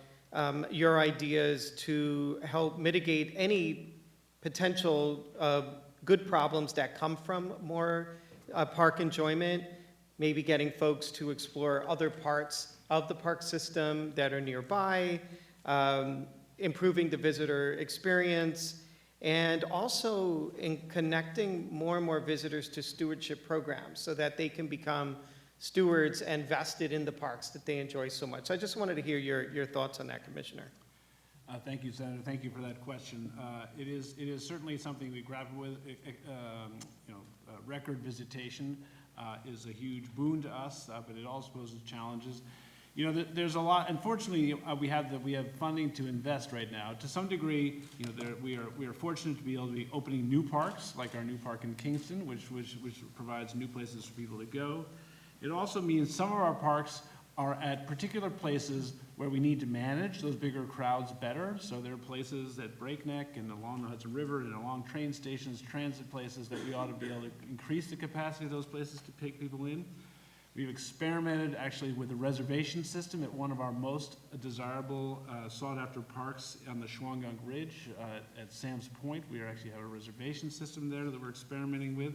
your ideas to help mitigate any potential good problems that come from more park enjoyment, maybe getting folks to explore other parts of the park system that are nearby, improving the visitor experience, and also in connecting more and more visitors to stewardship programs so that they can become stewards and vested in the parks that they enjoy so much. So I just wanted to hear your thoughts on that, Commissioner. Thank you, Senator. Thank you for that question. It is certainly something we grapple with. Record visitation is a huge boon to us, but it also poses challenges. There's a lot. Unfortunately, we have funding to invest right now. To some degree, we are fortunate to be able to be opening new parks, like our new park in Kingston, which provides new places for people to go. It also means some of our parks are at particular places where we need to manage those bigger crowds better. So there are places at Breakneck and along the Hudson River and along train stations, transit places that we ought to be able to increase the capacity of those places to take people in. We've experimented actually with a reservation system at one of our most desirable sought-after parks on the Shawangunk Ridge at Sam's Point. We actually have a reservation system there that we're experimenting with.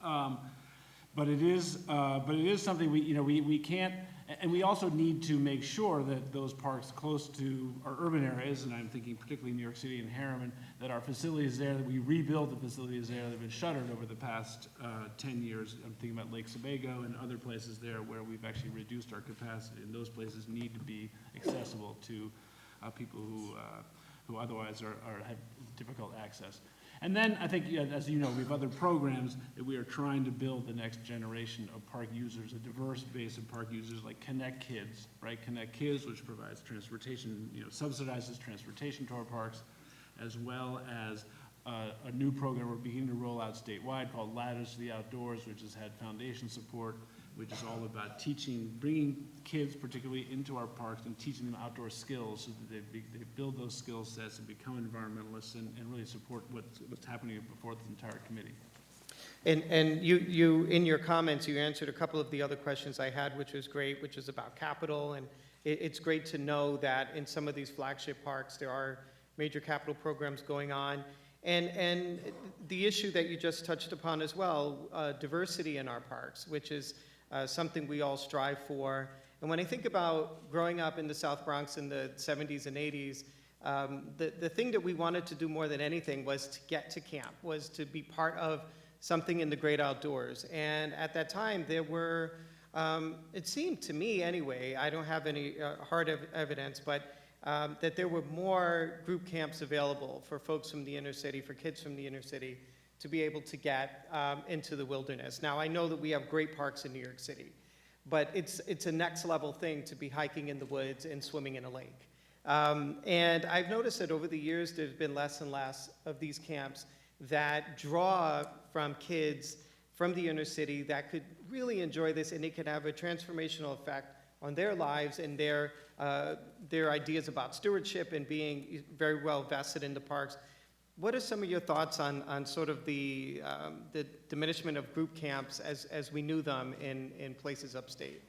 But it is something we can't, and we also need to make sure that those parks close to our urban areas, and I'm thinking particularly New York City and Harriman, that our facilities there, that we rebuild the facilities there that have been shuttered over the past 10 years. I'm thinking about Lake Sebago and other places there where we've actually reduced our capacity, and those places need to be accessible to people who otherwise have difficult access. And then I think, as you know, we have other programs that we are trying to build the next generation of park users, a diverse base of park users like Connect Kids, right? Connect Kids, which provides transportation, subsidizes transportation to our parks, as well as a new program we're beginning to roll out statewide called Ladders to the Outdoors, which has had foundation support, which is all about bringing kids particularly into our parks and teaching them outdoor skills so that they build those skill sets and become environmentalists and really support what's happening before the entire committee. And you, in your comments, you answered a couple of the other questions I had, which was great, which is about capital. And it's great to know that in some of these flagship parks, there are major capital programs going on. And the issue that you just touched upon as well, diversity in our parks, which is something we all strive for. And when I think about growing up in the South Bronx in the 70s and 80s, the thing that we wanted to do more than anything was to get to camp, was to be part of something in the great outdoors. And at that time, there were, it seemed to me anyway, I don't have any hard evidence, but that there were more group camps available for folks from the inner city, for kids from the inner city, to be able to get into the wilderness. Now, I know that we have great parks in New York City, but it's a next level thing to be hiking in the woods and swimming in a lake. And I've noticed that over the years, there's been less and less of these camps that draw from kids from the inner city that could really enjoy this, and it could have a transformational effect on their lives and their ideas about stewardship and being very well vested in the parks. What are some of your thoughts on sort of the diminishment of group camps as we knew them in places upstate?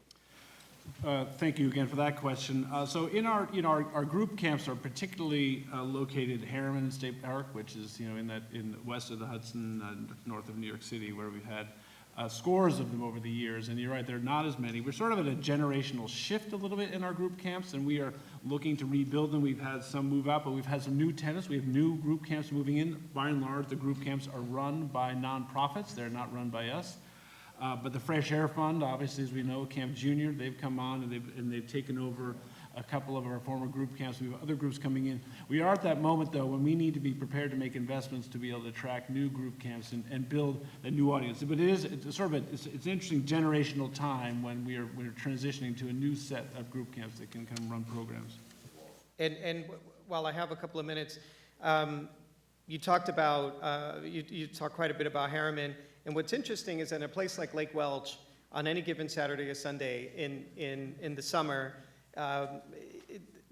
Thank you again for that question. So in our group camps are particularly located at Harriman State Park, which is in west of the Hudson, north of New York City, where we've had scores of them over the years. And you're right, there are not as many. We're sort of at a generational shift a little bit in our group camps, and we are looking to rebuild them. We've had some move out, but we've had some new tenants. We have new group camps moving in. By and large, the group camps are run by nonprofits. They're not run by us. But the Fresh Air Fund, obviously, as we know, Camp Junior, they've come on and they've taken over a couple of our former group camps. We have other groups coming in. We are at that moment, though, when we need to be prepared to make investments to be able to attract new group camps and build a new audience. But it's an interesting generational time when we're transitioning to a new set of group camps that can come run programs. And while I have a couple of minutes, you talked about, you talked quite a bit about Harriman. And what's interesting is that in a place like Lake Welch, on any given Saturday or Sunday in the summer,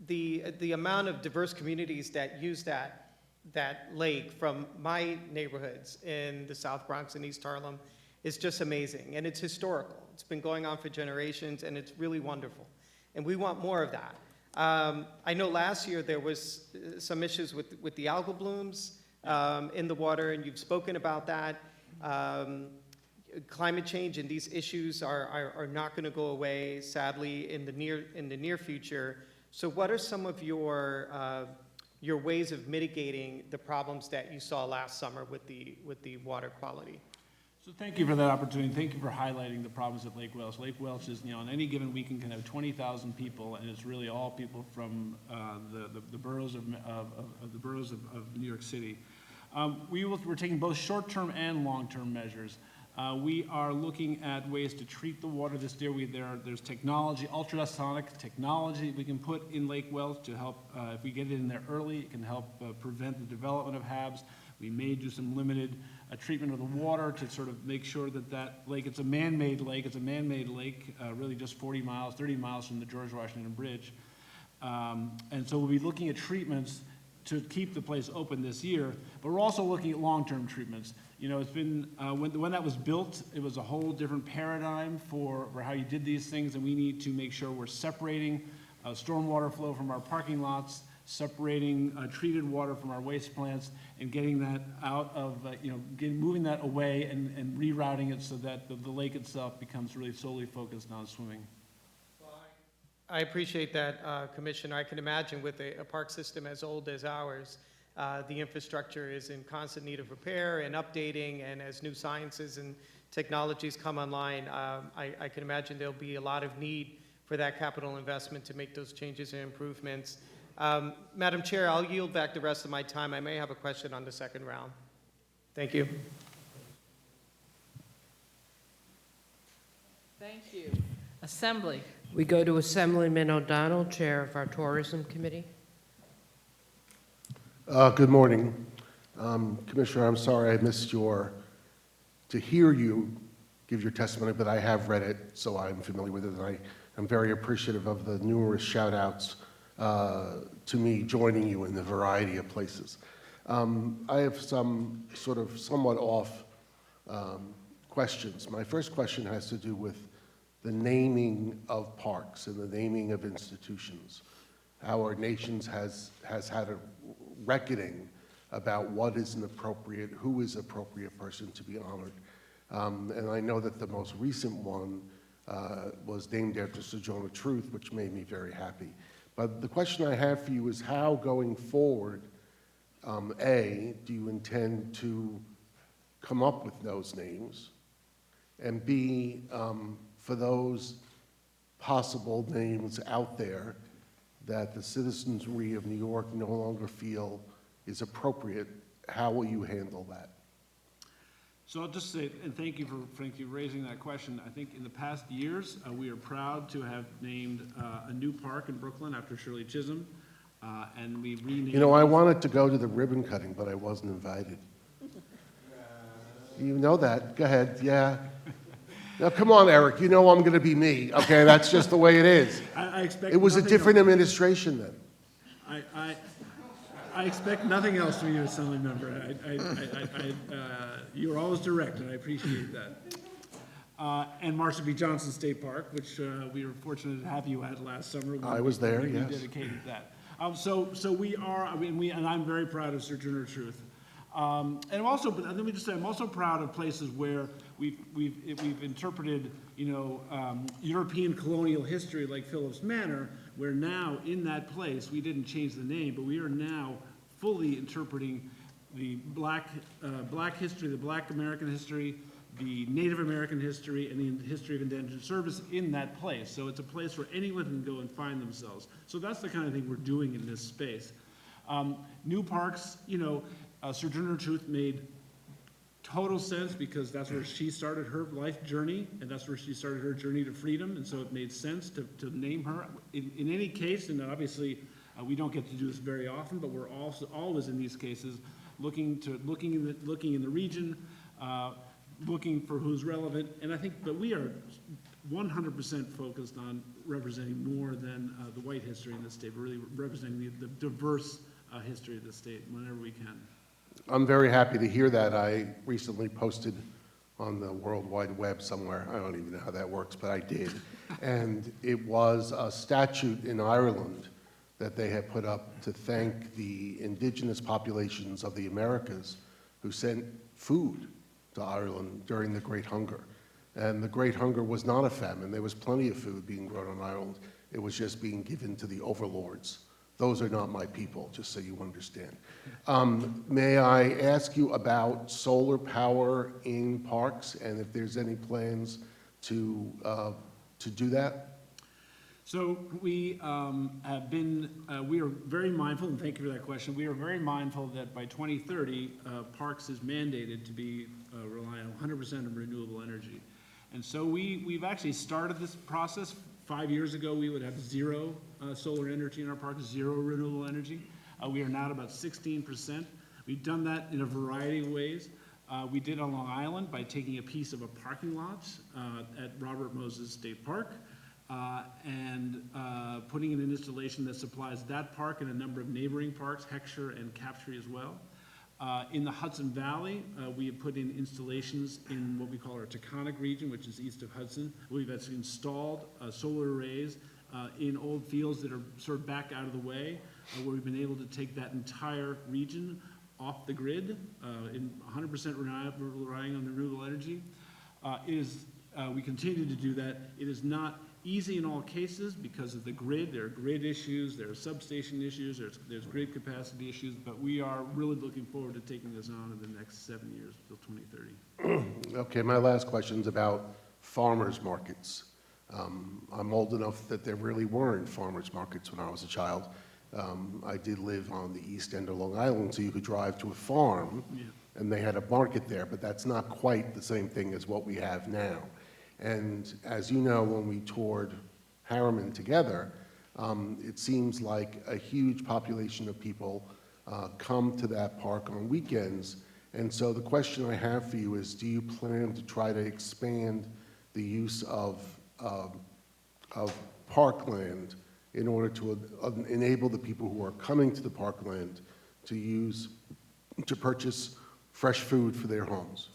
the amount of diverse communities that use that lake from my neighborhoods in the South Bronx and East Harlem is just amazing. And it's historical. It's been going on for generations, and it's really wonderful. And we want more of that. I know last year there was some issues with the algal blooms in the water, and you've spoken about that. Climate change and these issues are not going to go away, sadly, in the near future. So what are some of your ways of mitigating the problems that you saw last summer with the water quality? So thank you for that opportunity. Thank you for highlighting the problems at Lake Welch. Lake Welch is, on any given weekend can have 20,000 people, and it's really all people from the boroughs of New York City. We're taking both short-term and long-term measures. We are looking at ways to treat the water this year. There's technology, ultrasonic technology we can put in Lake Welch to help, if we get it in there early, it can help prevent the development of HABs. We may do some limited treatment of the water to sort of make sure that that lake, it's a man-made lake, really just 30 miles from the George Washington Bridge. And so we'll be looking at treatments to keep the place open this year, but we're also looking at long-term treatments. It's been, when that was built, it was a whole different paradigm for how you did these things, and we need to make sure we're separating stormwater flow from our parking lots, separating treated water from our waste plants, and getting that out of, moving that away and rerouting it so that the lake itself becomes really solely focused on swimming. I appreciate that, Commissioner. I can imagine with a park system as old as ours, the infrastructure is in constant need of repair and updating, and as new sciences and technologies come online, I can imagine there'll be a lot of need for that capital investment to make those changes and improvements. Madam Chair, I'll yield back the rest of my time. I may have a question on the second round. Thank you. Thank you. Assembly. We go to Assemblyman O'Donnell, Chair of our Tourism Committee. Good morning. Commissioner, I'm sorry I missed to hear you give your testimony, but I have read it, so I'm familiar with it, and I'm very appreciative of the numerous shout-outs to me joining you in the variety of places. I have some sort of somewhat off questions. My first question has to do with the naming of parks and the naming of institutions. Our nation has had a reckoning about what is an appropriate, who is appropriate person to be honored. And I know that the most recent one was named after Sojourner Truth, which made me very happy. But the question I have for you is how, going forward, A, do you intend to come up with those names? And B, for those possible names out there that the citizenry of New York no longer feel is appropriate, how will you handle that? So I'll just say, and thank you for raising that question. I think in the past years, we are proud to have named a new park in Brooklyn after Shirley Chisholm, and we renamed. You know, I wanted to go to the ribbon cutting, but I wasn't invited. You know that. Go ahead. Yeah. Now, come on, Eric. You know I'm going to be me. Okay, that's just the way it is. I expect it was a nothing different else. administration then. I expect nothing else from you, Assembly Member. You're always direct, and I appreciate that. And Marshall B. Johnson State Park, which we were fortunate to have you at last summer. I was there, We yes. dedicated that. So we are, and I'm very proud of Sojourner Truth. And I'm also, but let me just say, I'm also proud of places where we've interpreted, European colonial history like Phillips Manor, where now in that place, we didn't change the name, but we are now fully interpreting the black history, the Black American history, the Native American history, and the history of indentured service in that place. So it's a place where anyone can go and find themselves. So that's the kind of thing we're doing in this space. New parks, Sojourner Truth made total sense because that's where she started her life journey, and that's where she started her journey to freedom, and so it made sense to name her. In any case, and obviously we don't get to do this very often, but we're also always in these cases looking in the region, looking for who's relevant, and I think, but we are 100% focused on representing more than the white history in this state. We're really representing the diverse history of the state whenever we can. I'm very happy to hear that. I recently posted on the World Wide Web somewhere. I don't even know how that works, but I did. And it was a statute in Ireland that they had put up to thank the indigenous populations of the Americas who sent food to Ireland during the Great Hunger. And the Great Hunger was not a famine. There was plenty of food being grown on Ireland. It was just being given to the overlords those are not my people, just so you understand. May I ask you about solar power in parks and if there's any plans to do that? So we have been, we are very mindful, and thank you for that question, we are very mindful that by 2030, Parks is mandated to be relying 100% on renewable energy. And so we've actually started this process. 5 years ago, we would have zero solar energy in our parks, zero renewable energy. We are now at about 16%. We've done that in a variety of ways. We did on Long Island by taking a piece of a parking lot at Robert Moses State Park and putting in an installation that supplies that park and a number of neighboring parks, Heckscher and Captree as well. In the Hudson Valley, we have put in installations in what we call our Taconic region, which is east of Hudson. We've actually installed solar arrays in old fields that are sort of back out of the way, where we've been able to take that entire region off the grid in 100% relying on renewable energy. We continue to do that. It is not easy in all cases because of the grid. There are grid issues, there are substation issues, there's grid capacity issues, but we are really looking forward to taking this on in the next 7 years, till 2030. Okay, my last question is about farmers markets. I'm old enough that there really weren't farmers markets when I was a child. I did live on the east end of Long Island, so you could drive to a farm, and they had a market there, but that's not quite the same thing as what we have now. And as you know, when we toured Harriman together, it seems like a huge population of people come to that park on weekends. And so the question I have for you is, do you plan to try to expand the use of parkland in order to enable the people who are coming to the parkland to purchase fresh food for their homes?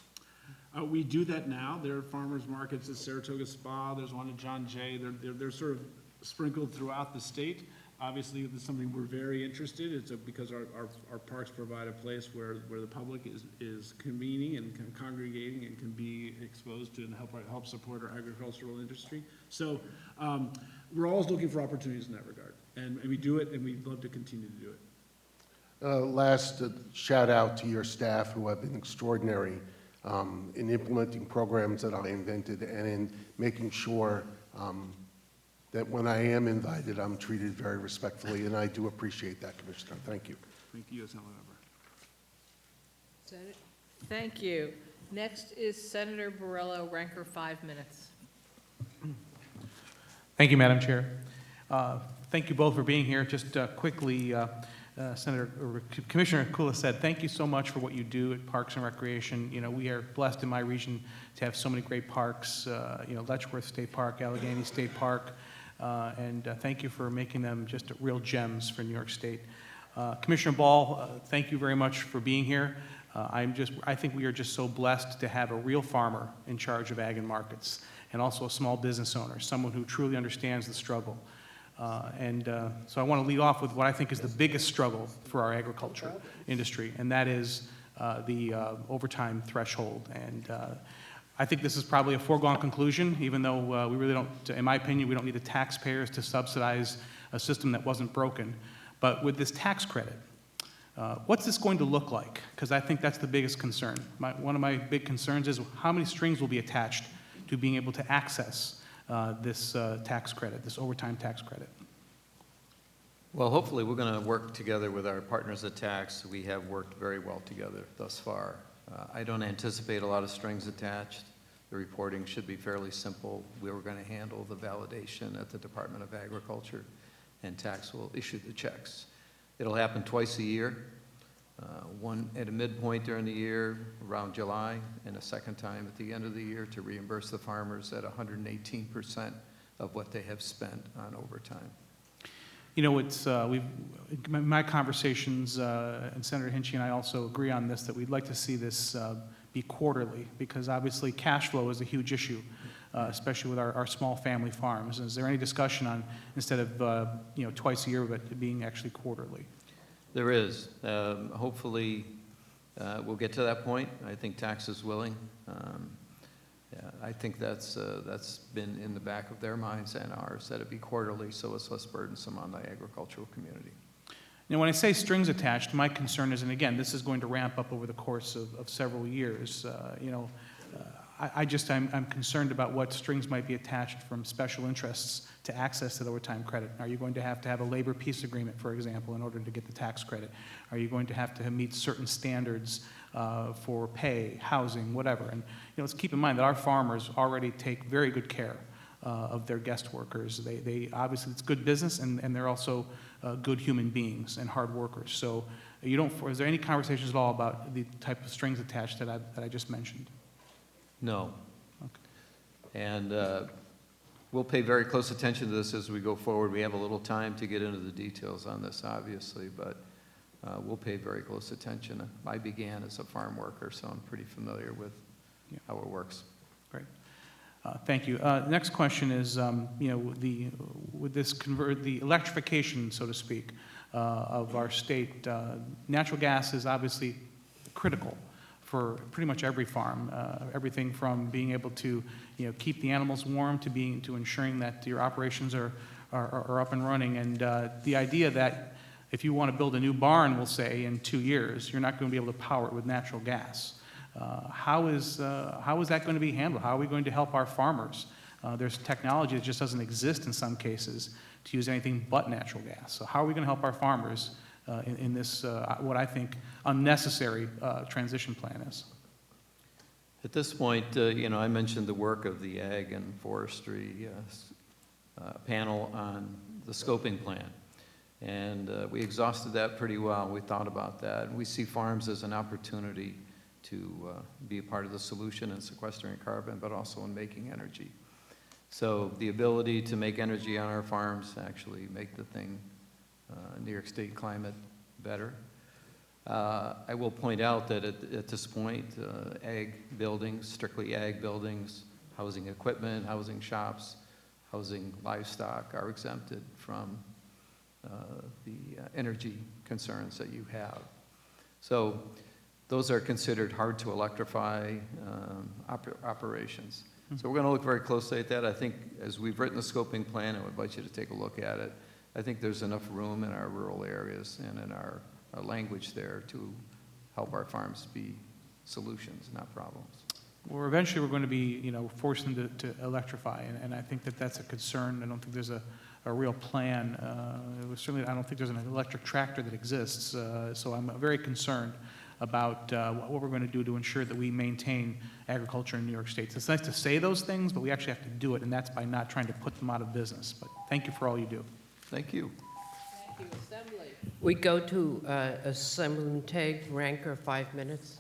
We do that now. There are farmers markets at Saratoga Spa. There's one at John Jay. They're sort of sprinkled throughout the state. Obviously, this is something we're very interested in. It's because our parks provide a place where the public is convening and congregating and can be exposed to and help support our agricultural industry. So we're always looking for opportunities in that regard. And we do it, and we'd love to continue to do it. Last, shout out to your staff who have been extraordinary in implementing programs that I invented and in making sure that when I am invited, I'm treated very respectfully, and I do appreciate that, Commissioner. Thank you. Thank you, Assembly Member. Senate? Thank you. Next is Senator Borrello, Ranker, 5 minutes. Thank you, Madam Chair. Thank you both for being here. Just quickly, Commissioner Kula said, thank you so much for what you do at Parks and Recreation. You know, we are blessed in my region to have so many great parks, Letchworth State Park, Allegheny State Park, and thank you for making them just real gems for New York State. Commissioner Ball, thank you very much for being here. I think we are just so blessed to have a real farmer in charge of ag and markets, and also a small business owner, someone who truly understands the struggle. So I want to lead off with what I think is the biggest struggle for our agriculture industry, and that is the overtime threshold. And I think this is probably a foregone conclusion, even though we really don't, in my opinion, we don't need the taxpayers to subsidize a system that wasn't broken. But with this tax credit, what's this going to look like? Because I think that's the biggest concern. One of my big concerns is how many strings will be attached to being able to access this tax credit, this overtime tax credit. Well, hopefully, we're going to work together with our partners at Tax. We have worked very well together thus far. I don't anticipate a lot of strings attached. The reporting should be fairly simple. We're going to handle the validation at the Department of Agriculture, and Tax will issue the checks. It'll happen twice a year, one at a midpoint during the year, around July, and a second time at the end of the year to reimburse the farmers at 118% of what they have spent on overtime. You know, it's my conversations, and Senator Hinchey and I also agree on this, that we'd like to see this be quarterly, because obviously cash flow is a huge issue, especially with our small family farms. Is there any discussion on, instead of twice a year, but it being actually quarterly? There is. Hopefully, we'll get to that point. I think Tax is willing. I think that's been in the back of their minds and ours, that it be quarterly, so it's less burdensome on the agricultural community. You know, when I say strings attached, my concern is, and again, this is going to ramp up over the course of several years, I'm concerned about what strings might be attached from special interests to access to the overtime credit. Are you going to have a labor peace agreement, for example, in order to get the tax credit? Are you going to have to meet certain standards for pay, housing, whatever? And let's keep in mind that our farmers already take very good care of their guest workers. They obviously, it's good business, and they're also good human beings and hard workers. So is there any conversations at all about the type of strings attached that I just mentioned? No. Okay. And we'll pay very close attention to this as we go forward. We have a little time to get into the details on this, obviously, but we'll pay very close attention. I began as a farm worker, so I'm pretty familiar with how it works. Great. Thank you. Next question is, with the electrification, so to speak, of our state, natural gas is obviously critical for pretty much every farm. Everything from being able to, keep the animals warm to ensuring that your operations are up and running. And the idea that if you want to build a new barn, we'll say in 2 years, you're not going to be able to power it with natural gas. How is that going to be handled? How are we going to help our farmers? There's technology that just doesn't exist in some cases to use anything but natural gas. So how are we going to help our farmers in this, what I think, unnecessary transition plan is? At this point, I mentioned the work of the Ag and Forestry panel on the scoping plan. And we exhausted that pretty well. We thought about that. And we see farms as an opportunity to be a part of the solution in sequestering carbon, but also in making energy. So the ability to make energy on our farms, actually make the thing, New York State climate better. I will point out that at this point, ag buildings, strictly ag buildings, housing equipment, housing shops, housing livestock are exempted from the energy concerns that you have. So those are considered hard to electrify operations. So we're going to look very closely at that. I think as we've written the scoping plan, I would invite you to take a look at it. I think there's enough room in our rural areas and in our language there to help our farms be solutions, not problems. Well, eventually we're going to be, forced them to electrify, and I think that that's a concern. I don't think there's a real plan. Certainly, I don't think there's an electric tractor that exists, so I'm very concerned about what we're going to do to ensure that we maintain agriculture in New York State. So it's nice to say those things, but we actually have to do it, and that's by not trying to put them out of business. But thank you for all you do. Thank you. Thank you, Assembly. We go to Assemblyman Tague, Ranker, 5 minutes.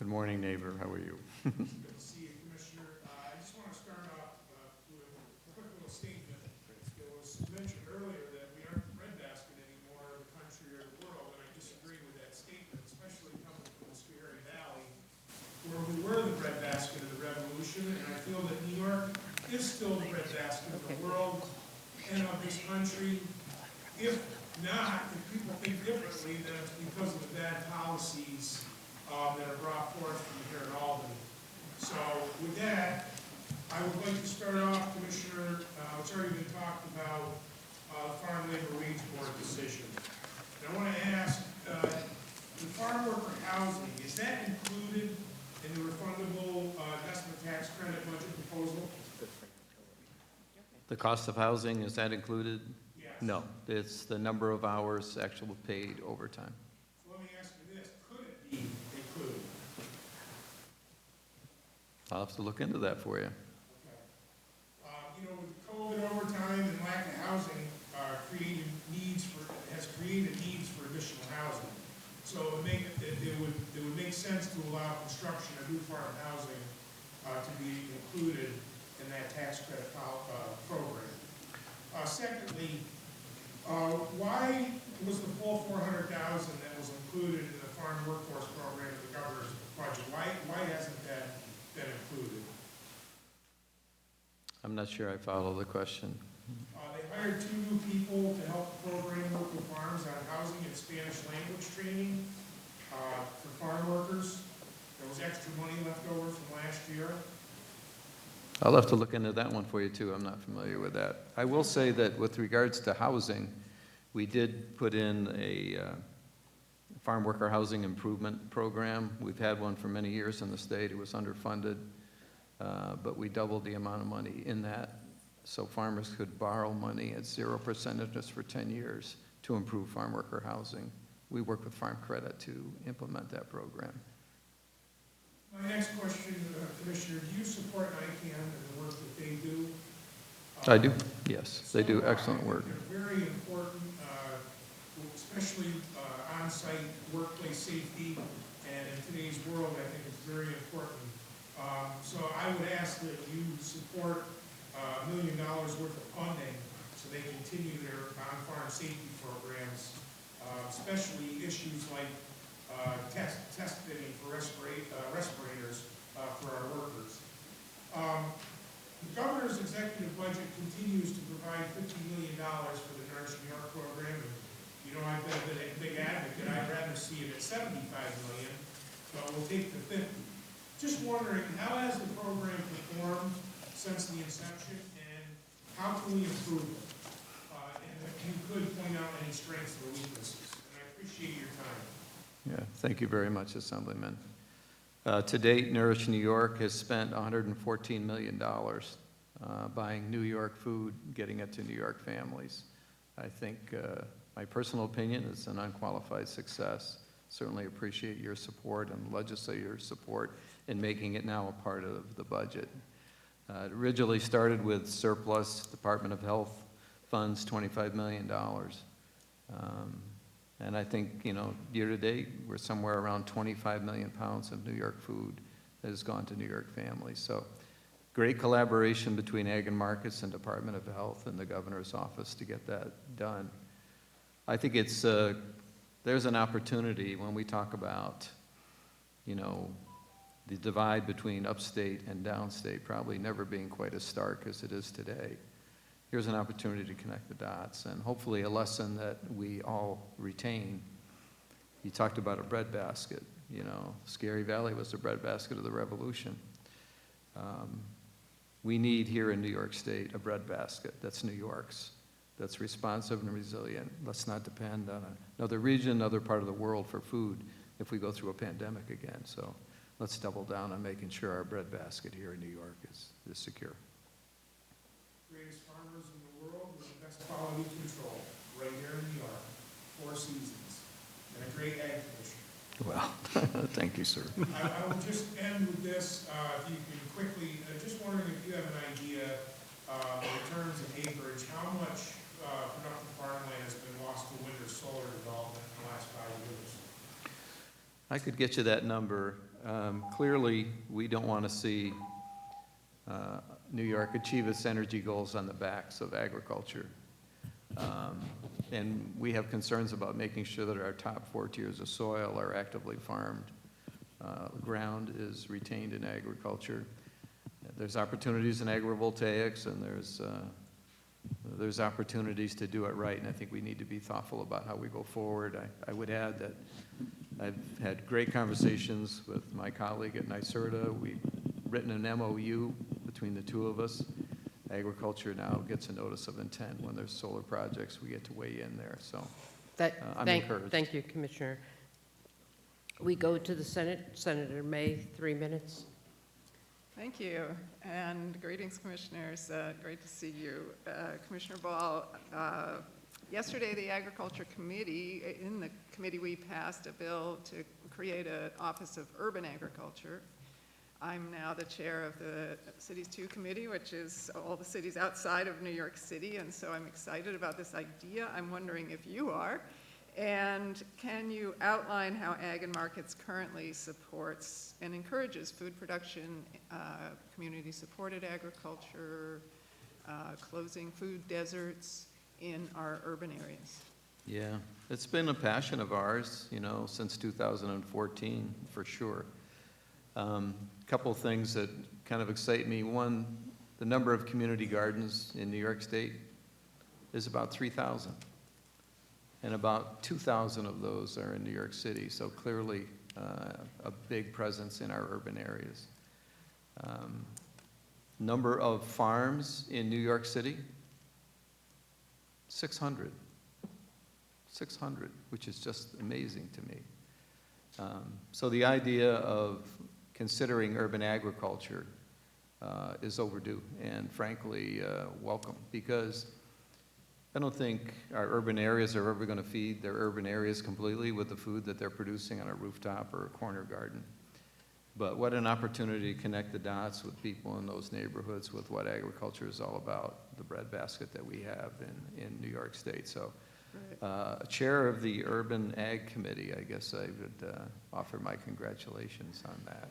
Good morning, neighbor. How are you? Good to see you, Commissioner. I just want to start off with a quick little statement. It was mentioned earlier that we aren't the breadbasket anymore of the country or the world, and I disagree with that statement, especially coming from the Schoharie Valley, where we were the breadbasket of the revolution, and I feel that New York is still the breadbasket of the world and of this country. If not, if people think differently, then it's because of the bad policies that are brought forth from here in Albany. So with that, I would like to start off, Commissioner, it's already been talked about, the Farm Labor Wage Board decision. And I want to ask, the farm worker housing, is that included in the refundable investment tax credit budget proposal? The cost of housing, is that included? Yes. No, it's the number of hours actual paid overtime. So let me ask you this, could it be included? I'll have to look into that for you. Okay. With COVID overtime and lack of housing, has created needs for additional housing. So it would make sense to allow construction of new farm housing to be included in that tax credit program. Secondly, why was the full $400,000 that was included in the farm workforce program in the governor's budget? Why hasn't that been included? I'm not sure I follow the question. They hired 2 new people to help the program work with farms on housing and Spanish language training for farm workers. I'll have to look into that one for you, too. I'm not familiar with that. I will say that with regards to housing, we did put in a farm worker housing improvement program. We've had one for many years in the state. It was underfunded, but we doubled the amount of money in that so farmers could borrow money at 0% interest for 10 years to improve farm worker housing. We work with Farm Credit to implement that program. My next question, Commissioner, do you support ICANN and the work that they do? I do, yes. They do excellent work. They're very important, especially on-site workplace safety, and in today's world, I think it's very important. So I would ask that you support $1 million worth of funding so they continue their on-farm safety programs, especially issues like testing for respirators for our workers. The governor's executive budget continues to provide $50 million for the Nourish New York program. And, you know, I've been a big advocate. I'd rather see it at $75 million, but we'll take the 50. Just wondering, how has the program performed since the inception, and how can we improve it? And if you could point out any strengths or weaknesses. And I appreciate your time. Yeah, thank you very much, Assemblyman. To date, Nourish New York has spent $114 million buying New York food, getting it to New York families. I think my personal opinion is an unqualified success. Certainly appreciate your support and legislator's support in making it now a part of the budget. It originally started with surplus Department of Health funds, $25 million. And I think, you know, year to date, we're somewhere around 25 million pounds of New York food that has gone to New York families. So great collaboration between Ag and Markets and Department of Health and the governor's office to get that done. I think it's, there's an opportunity when we talk about, you know, the divide between upstate and downstate probably never being quite as stark as it is today. Here's an opportunity to connect the dots, and hopefully a lesson that we all retain. You talked about a breadbasket. You know, Scary Valley was the breadbasket of the Revolution. We need here in New York State a breadbasket that's New York's, that's responsive and resilient. Let's not depend on another region, another part of the world for food if we go through a pandemic again. So let's double down on making sure our breadbasket here in New York is secure. Greatest farmers in the world with the best quality control, right here in New York, 4 seasons, and a great ag commission. Well, thank you, sir. I will just end with this, if you can quickly, just wondering if you have an idea, in terms of acreage, how much productive farmland has been lost to winter solar development in the last 5 years? I could get you that number. Clearly, we don't want to see New York achieve its energy goals on the backs of agriculture. And we have concerns about making sure that our top 4 tiers of soil are actively farmed. Ground is retained in agriculture. There's opportunities in agrivoltaics, and there's opportunities to do it right, and I think we need to be thoughtful about how we go forward. I would add that I've had great conversations with my colleague at NYSERDA. We've written an MOU between the two of us. Agriculture now gets a notice of intent. When there's solar projects, we get to weigh in there, so I'm encouraged. Thank you, Commissioner. We go to the Senate. Senator May, 3 minutes. Thank you, and greetings, Commissioners. Great to see you. Commissioner Ball, yesterday the Agriculture Committee, in the committee we passed a bill to create an Office of Urban Agriculture. I'm now the chair of the Cities 2 Committee, which is all the cities outside of New York City, and so I'm excited about this idea. I'm wondering if you are. And can you outline how Ag and Markets currently supports and encourages food production, community-supported agriculture, closing food deserts in our urban areas? Yeah, it's been a passion of ours, you know, since 2014, for sure. Couple of things that kind of excite me. One, the number of community gardens in New York State is about 3,000. And about 2,000 of those are in New York City, so clearly a big presence in our urban areas. Number of farms in New York City? 600. 600, which is just amazing to me. So the idea of considering urban agriculture is overdue and frankly welcome, because I don't think our urban areas are ever going to feed their urban areas completely with the food that they're producing on a rooftop or a corner garden. But what an opportunity to connect the dots with people in those neighborhoods with what agriculture is all about, the breadbasket that we have in New York State. So, Chair of the Urban Ag Committee, I guess I would offer my congratulations on that.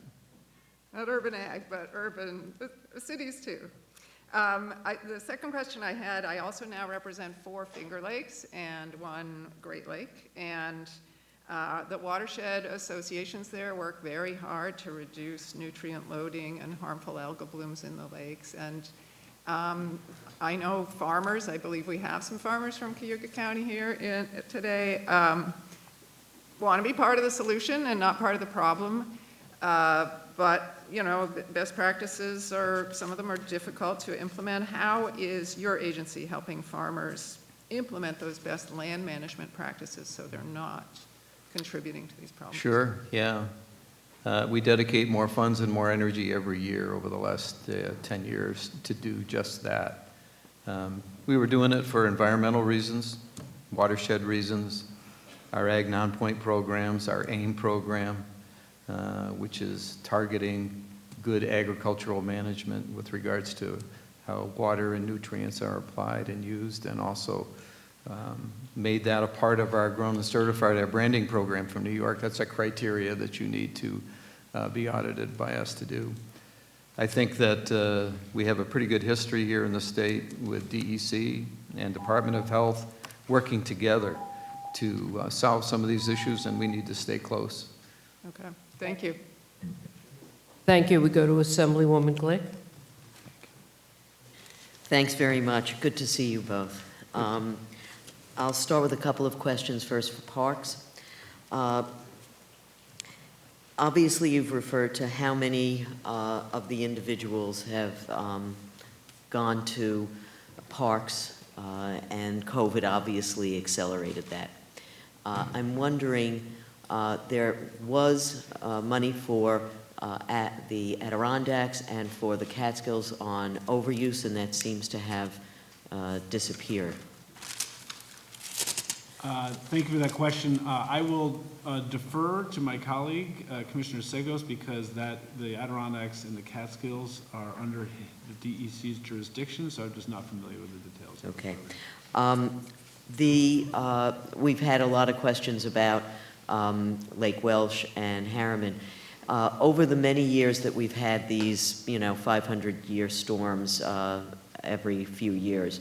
Not urban ag, but urban cities too. The second question I had, I also now represent 4 Finger Lakes and 1 Great Lake. And the watershed associations there work very hard to reduce nutrient loading and harmful algal blooms in the lakes. And I know farmers, I believe we have some farmers from Cayuga County here today, want to be part of the solution and not part of the problem. But, you know, best practices are, some of them are difficult to implement. How is your agency helping farmers implement those best land management practices so they're not contributing to these problems? Sure, yeah. We dedicate more funds and more energy every year over the last 10 years to do just that. We were doing it for environmental reasons, watershed reasons, our Ag Non-Point programs, our AIM program, which is targeting good agricultural management with regards to how water and nutrients are applied and used, and also made that a part of our Grown and Certified, our branding program from New York. That's a criteria that you need to be audited by us to do. I think that we have a pretty good history here in the state with DEC and Department of Health working together to solve some of these issues, and we need to stay close. Okay, thank you. Thank you. We go to Assemblywoman Glick. Thanks very much. Good to see you both. I'll start with a couple of questions first for Parks. Obviously, you've referred to how many of the individuals have gone to parks, and COVID obviously accelerated that. I'm wondering, there was money for at the Adirondacks and for the Catskills on overuse, and that seems to have disappeared. Thank you for that question. I will defer to my colleague, Commissioner Segos, because the Adirondacks and the Catskills are under the DEC's jurisdiction, so I'm just not familiar with the details. Okay. We've had a lot of questions about Lake Welsh and Harriman. Over the many years that we've had these, 500-year storms every few years,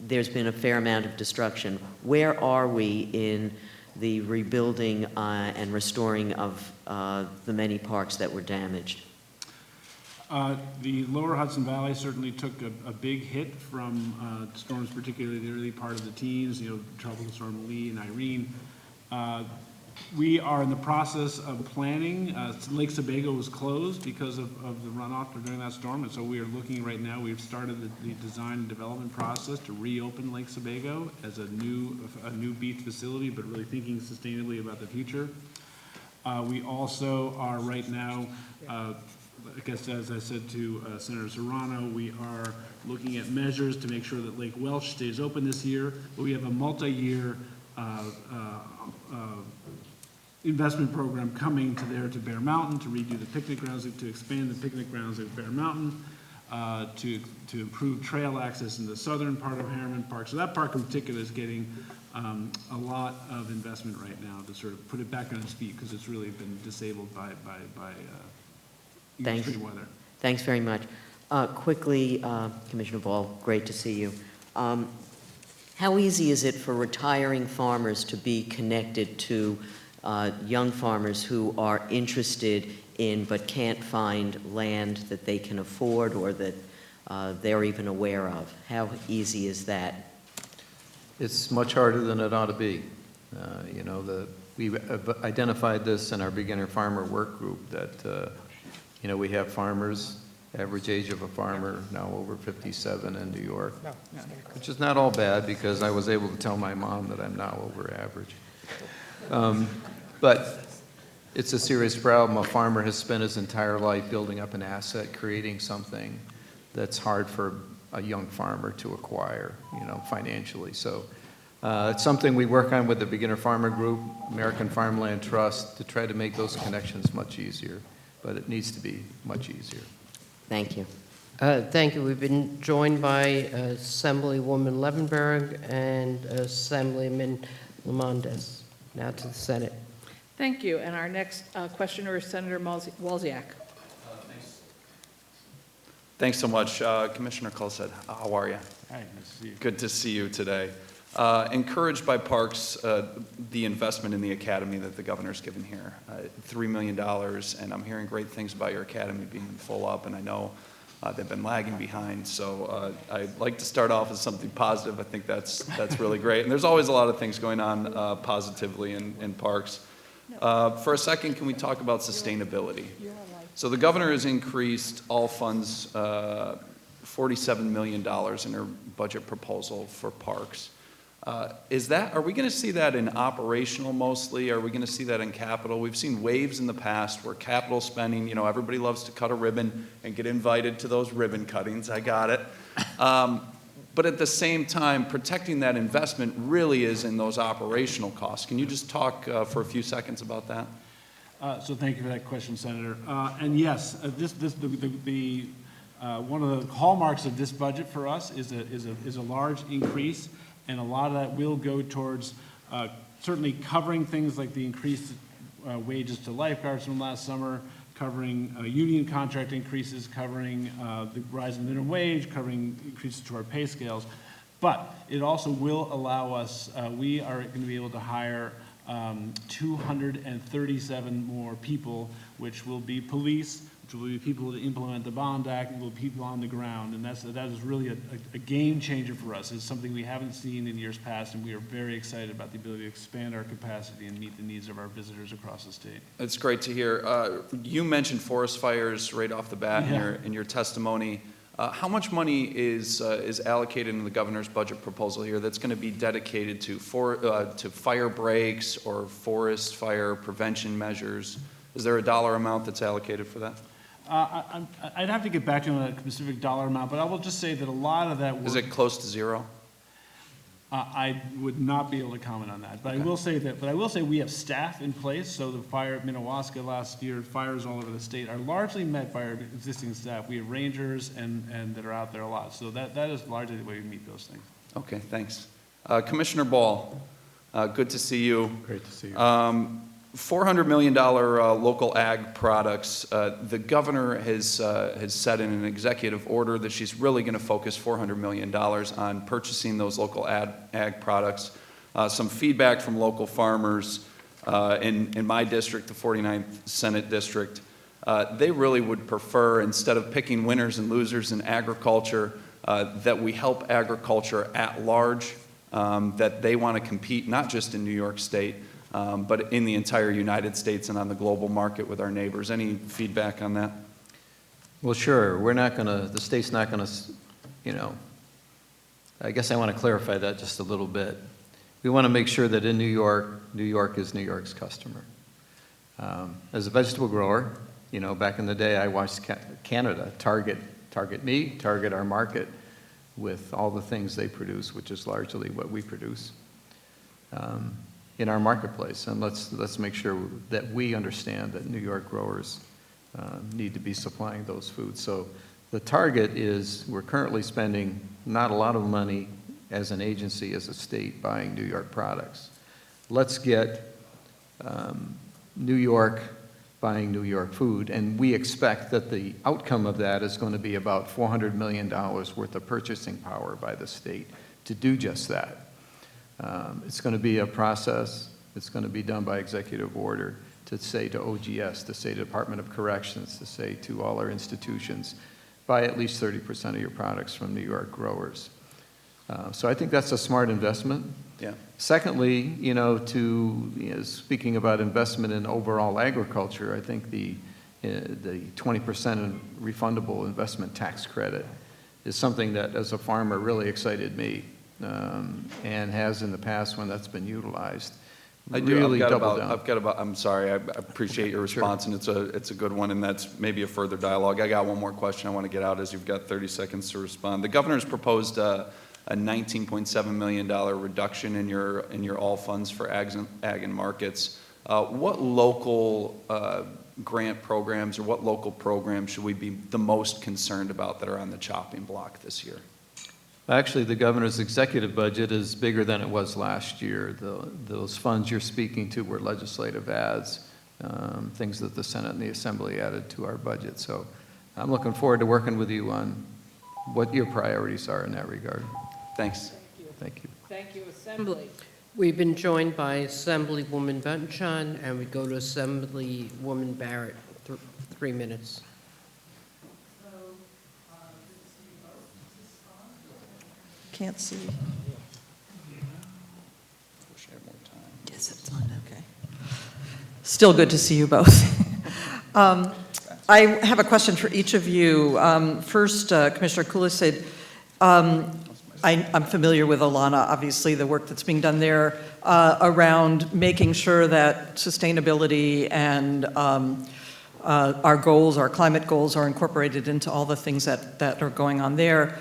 there's been a fair amount of destruction. Where are we in the rebuilding and restoring of the many parks that were damaged? The lower Hudson Valley certainly took a big hit from storms, particularly the early part of the teens, Tropical Storm Lee and Irene. We are in the process of planning. Lake Sebago was closed because of the runoff during that storm, and so we are looking right now. We've started the design and development process to reopen Lake Sebago as a new beach facility, but really thinking sustainably about the future. We also are right now, I guess as I said to Senator Serrano, we are looking at measures to make sure that Lake Welsh stays open this year, but we have a multi-year investment program coming to Bear Mountain to redo the picnic grounds, to expand the picnic grounds at Bear Mountain, to improve trail access in the southern part of Harriman Park. So that park in particular is getting a lot of investment right now to sort of put it back on its feet, because it's really been disabled by extreme weather. Thanks very much. Quickly, Commissioner Ball, great to see you. How easy is it for retiring farmers to be connected to young farmers who are interested in but can't find land that they can afford or that they're even aware of? How easy is that? It's much harder than it ought to be. We've identified this in our beginner farmer work group that, we have farmers Average age of a farmer now over 57 in New York, No. which is not all bad because I was able to tell my mom that I'm now over average. But it's a serious problem. A farmer has spent his entire life building up an asset, creating something that's hard for a young farmer to acquire, financially. So it's something we work on with the Beginner Farmer Group, American Farmland Trust, to try to make those connections much easier, but it needs to be much easier. Thank you. Thank you. We've been joined by Assemblywoman Levenberg and Assemblyman Lamondes. Now to the Senate. Thank you. And our next questioner is Senator Walziak. Thanks so much. Commissioner Kulcedt, how are you? Hi, nice to see you. Good to see you today. Encouraged by Parks, the investment in the academy that the governor's given here, $3 million, and I'm hearing great things about your academy being full up, and I know they've been lagging behind, so I'd like to start off with something positive. I think that's really great, and there's always a lot of things going on positively in Parks. For a second, can we talk about sustainability? So the governor has increased all funds, $47 million in her budget proposal for Parks. Are we going to see that in operational mostly? Are we going to see that in capital? We've seen waves in the past where capital spending, everybody loves to cut a ribbon and get invited to those ribbon cuttings. I got it. But at the same time, protecting that investment really is in those operational costs. Can you just talk for a few seconds about that? So thank you for that question, Senator. And yes, one of the hallmarks of this budget for us is a large increase, and a lot of that will go towards certainly covering things like the increased wages to lifeguards from last summer, covering union contract increases, covering the rise in minimum wage, covering increases to our pay scales. But it also will allow us, we are going to be able to hire 237 more people, which will be police, which will be people to implement the Bond Act, will be people on the ground, and that is really a game changer for us. It's something we haven't seen in years past, and we are very excited about the ability to expand our capacity and meet the needs of our visitors across the state. It's great to hear. You mentioned forest fires right off the bat Yeah. in your testimony. How much money is allocated in the governor's budget proposal here that's going to be dedicated to fire breaks or forest fire prevention measures? Is there a dollar amount that's allocated for that? I'd have to get back to you on a specific dollar amount, but I will just say that a lot of that work... Is it close to zero? I would not be able to comment on that, but I will say we have staff in place. So the fire at Minnewaska last year, fires all over the state are largely met by our existing staff. We have rangers and that are out there a lot. So that is largely the way we meet those things. Okay, thanks. Commissioner Ball, good to see you. Great to see you. $400 million local ag products. The governor has said in an executive order that she's really going to focus $400 million on purchasing those local ag products. Some feedback from local farmers in my district, the 49th Senate District, they really would prefer, instead of picking winners and losers in agriculture, that we help agriculture at large, that they want to compete not just in New York State, but in the entire United States and on the global market with our neighbors. Any feedback on that? Well, sure. The state's not going to, I guess I want to clarify that just a little bit. We want to make sure that in New York is New York's customer. As a vegetable grower, back in the day, I watched Canada target me, target our market with all the things they produce, which is largely what we produce. In our marketplace, and let's make sure that we understand that New York growers need to be supplying those foods. So the target is, we're currently spending not a lot of money as an agency, as a state, buying New York products. Let's get New York buying New York food, and we expect that the outcome of that is going to be about $400 million worth of purchasing power by the state to do just that. It's going to be a process. It's going to be done by executive order to say to OGS, to say to Department of Corrections, to say to all our institutions, buy at least 30% of your products from New York growers. So I think that's a smart investment. Yeah. Secondly, speaking about investment in overall agriculture, I think the the 20% refundable investment tax credit is something that, as a farmer, really excited me, and has in the past when that's been utilized. I do, Really double down. I've got about, I'm sorry, I appreciate your response, and it's a good one, and that's maybe a further dialogue. I got one more question I want to get out as you've got 30 seconds to respond. The governor's proposed a $19.7 million reduction in your all funds for ag and markets. What local grant programs or what local programs should we be the most concerned about that are on the chopping block this year? Actually, the governor's executive budget is bigger than it was last year. Those funds you're speaking to were legislative ads, things that the Senate and the Assembly added to our budget. So I'm looking forward to working with you on what your priorities are in that regard. Thanks. Thank you. Thank you, Assembly. We've been joined by Assemblywoman Bunchon, and we go to Assemblywoman Barrett, 3 minutes. Can't see. Wish I had more time. Yes, it's on, okay. Still good to see you both. I have a question for each of you. First, Commissioner Kulisek, I'm familiar with Alana, obviously, the work that's being done there around making sure that sustainability and our goals, our climate goals, are incorporated into all the things that are going on there.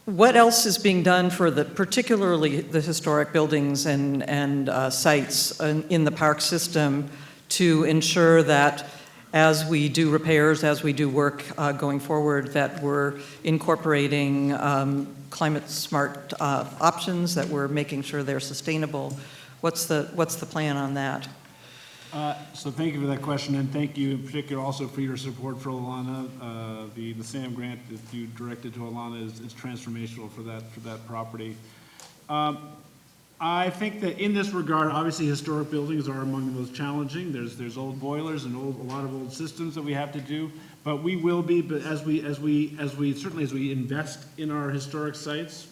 What else is being done for particularly the historic buildings and sites in the park system to ensure that as we do repairs, as we do work going forward, that we're incorporating climate smart options, that we're making sure they're sustainable? What's the plan on that? So thank you for that question, and thank you in particular also for your support for Alana. The SAM grant that you directed to Alana is transformational for that property. I think that in this regard, obviously historic buildings are among the most challenging. There's old boilers and a lot of old systems that we have to do, but we will be. But as we certainly as we invest in our historic sites,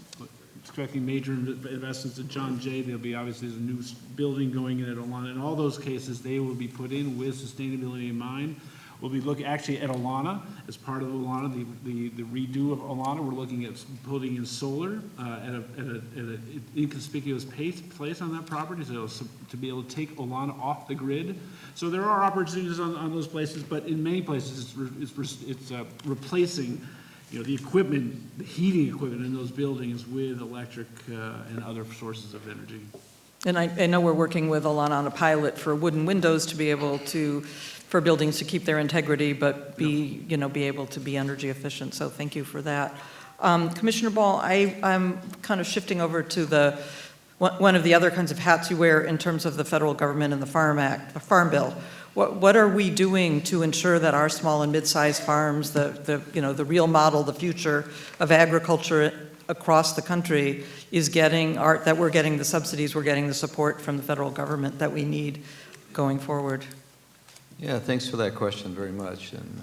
expecting major investments at John Jay. There'll be obviously there's a new building going in at Alana. In all those cases, they will be put in with sustainability in mind. We'll be looking actually at Alana as part of Alana, the redo of Alana. We're looking at putting in solar at an inconspicuous place on that property, so to be able to take Alana off the grid. So there are opportunities on those places, but in many places it's replacing, the equipment, the heating equipment in those buildings with electric and other sources of energy. And I know we're working with Alana on a pilot for wooden windows to be able for buildings to keep their integrity, but be able to be energy efficient. So thank you for that. Commissioner Ball, I'm kind of shifting over to one of the other kinds of hats you wear in terms of the federal government and the Farm Bill. What are we doing to ensure that our small and mid-sized farms, the real model, the future of agriculture across the country, is getting that we're getting the subsidies, we're getting the support from the federal government that we need going forward? Yeah, thanks for that question very much. And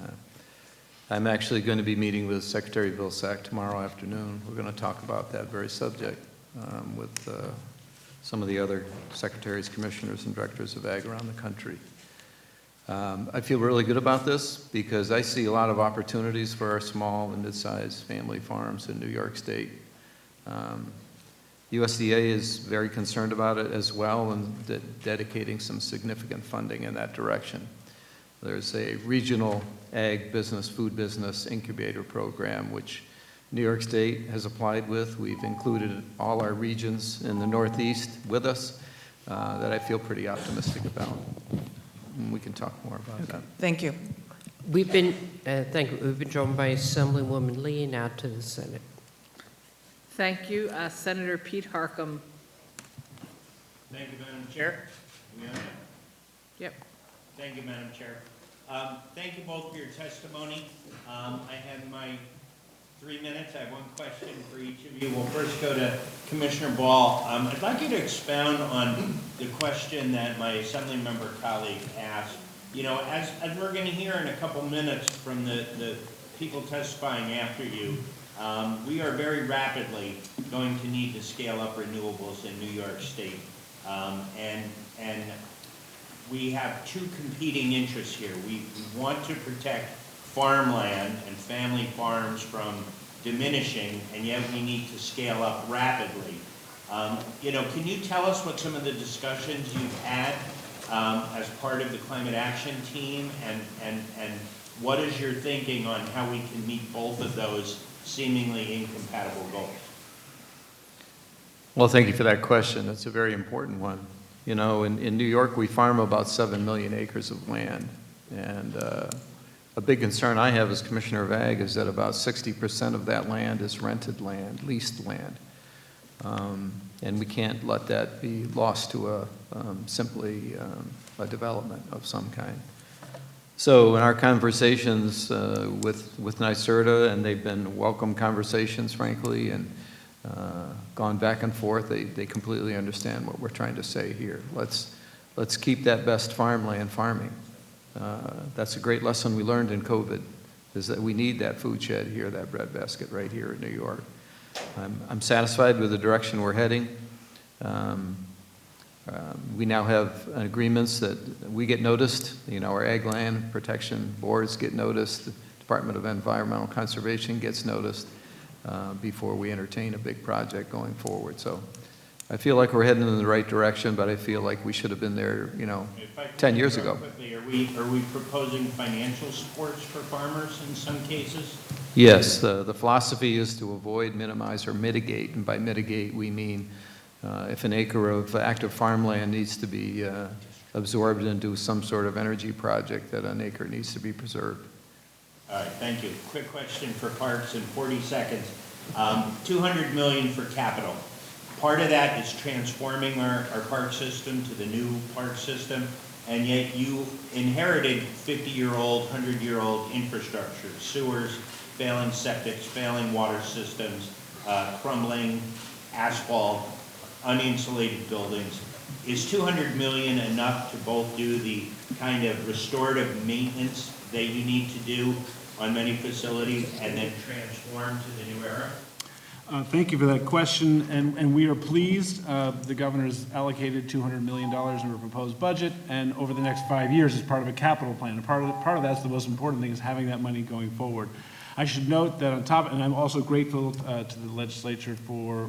I'm actually going to be meeting with Secretary Vilsack tomorrow afternoon. We're going to talk about that very subject with some of the other secretaries, commissioners, and directors of ag around the country. I feel really good about this because I see a lot of opportunities for our small and mid-sized family farms in New York State. USDA is very concerned about it as well and dedicating some significant funding in that direction. There's a regional ag business, food business incubator program, which New York State has applied with. We've included all our regions in the Northeast with us that I feel pretty optimistic about. And we can talk more about that. Thank you. We've been joined by Assemblywoman Lee, now to the Senate. Thank you. Senator Pete Harcum. Thank you, Madam Chair. Yep. Thank you, Madam Chair. Thank you both for your testimony. I have my 3 minutes. I have one question for each of you. We'll first go to Commissioner Ball. I'd like you to expound on the question that my Assembly member colleague asked. As we're going to hear in a couple minutes from the people testifying after you, we are very rapidly going to need to scale up renewables in New York State. And we have two competing interests here. We want to protect farmland and family farms from diminishing, and yet we need to scale up rapidly. Can you tell us what some of the discussions you've had as part of the climate action team, and what is your thinking on how we can meet both of those seemingly incompatible goals? Well, thank you for that question. It's a very important one. You know, in New York, we farm about 7 million acres of land. And a big concern I have as Commissioner of Ag is that about 60% of that land is rented land, leased land. And we can't let that be lost to simply a development of some kind. So in our conversations with NYSERDA, and they've been welcome conversations, frankly, and gone back and forth, they completely understand what we're trying to say here. Let's keep that best farmland farming. That's a great lesson we learned in COVID, is that we need that food shed here, that breadbasket right here in New York. I'm satisfied with the direction we're heading. We now have agreements that we get noticed. You know, our ag land protection boards get noticed. The Department of Environmental Conservation gets noticed before we entertain a big project going forward. So I feel like we're heading in the right direction, but I feel like we should have been there, 10 years ago. Quickly, are we proposing financial supports for farmers in some cases? Yes, the philosophy is to avoid, minimize, or mitigate. And by mitigate, we mean if an acre of active farmland needs to be absorbed into some sort of energy project, that an acre needs to be preserved. All right, thank you. Quick question for parks in 40 seconds. $200 million for capital. Part of that is transforming our park system to the new park system, and yet you inherited 50-year-old, 100-year-old infrastructure, sewers, failing septics, failing water systems, crumbling asphalt, uninsulated buildings. Is $200 million enough to both do the kind of restorative maintenance that you need to do on many facilities and then transform to the new era? Thank you for that question, and we are pleased. The governor's allocated $200 million in our proposed budget, and over the next 5 years as part of a capital plan. And part of that's the most important thing, is having that money going forward. I should note that on top, and I'm also grateful to the legislature for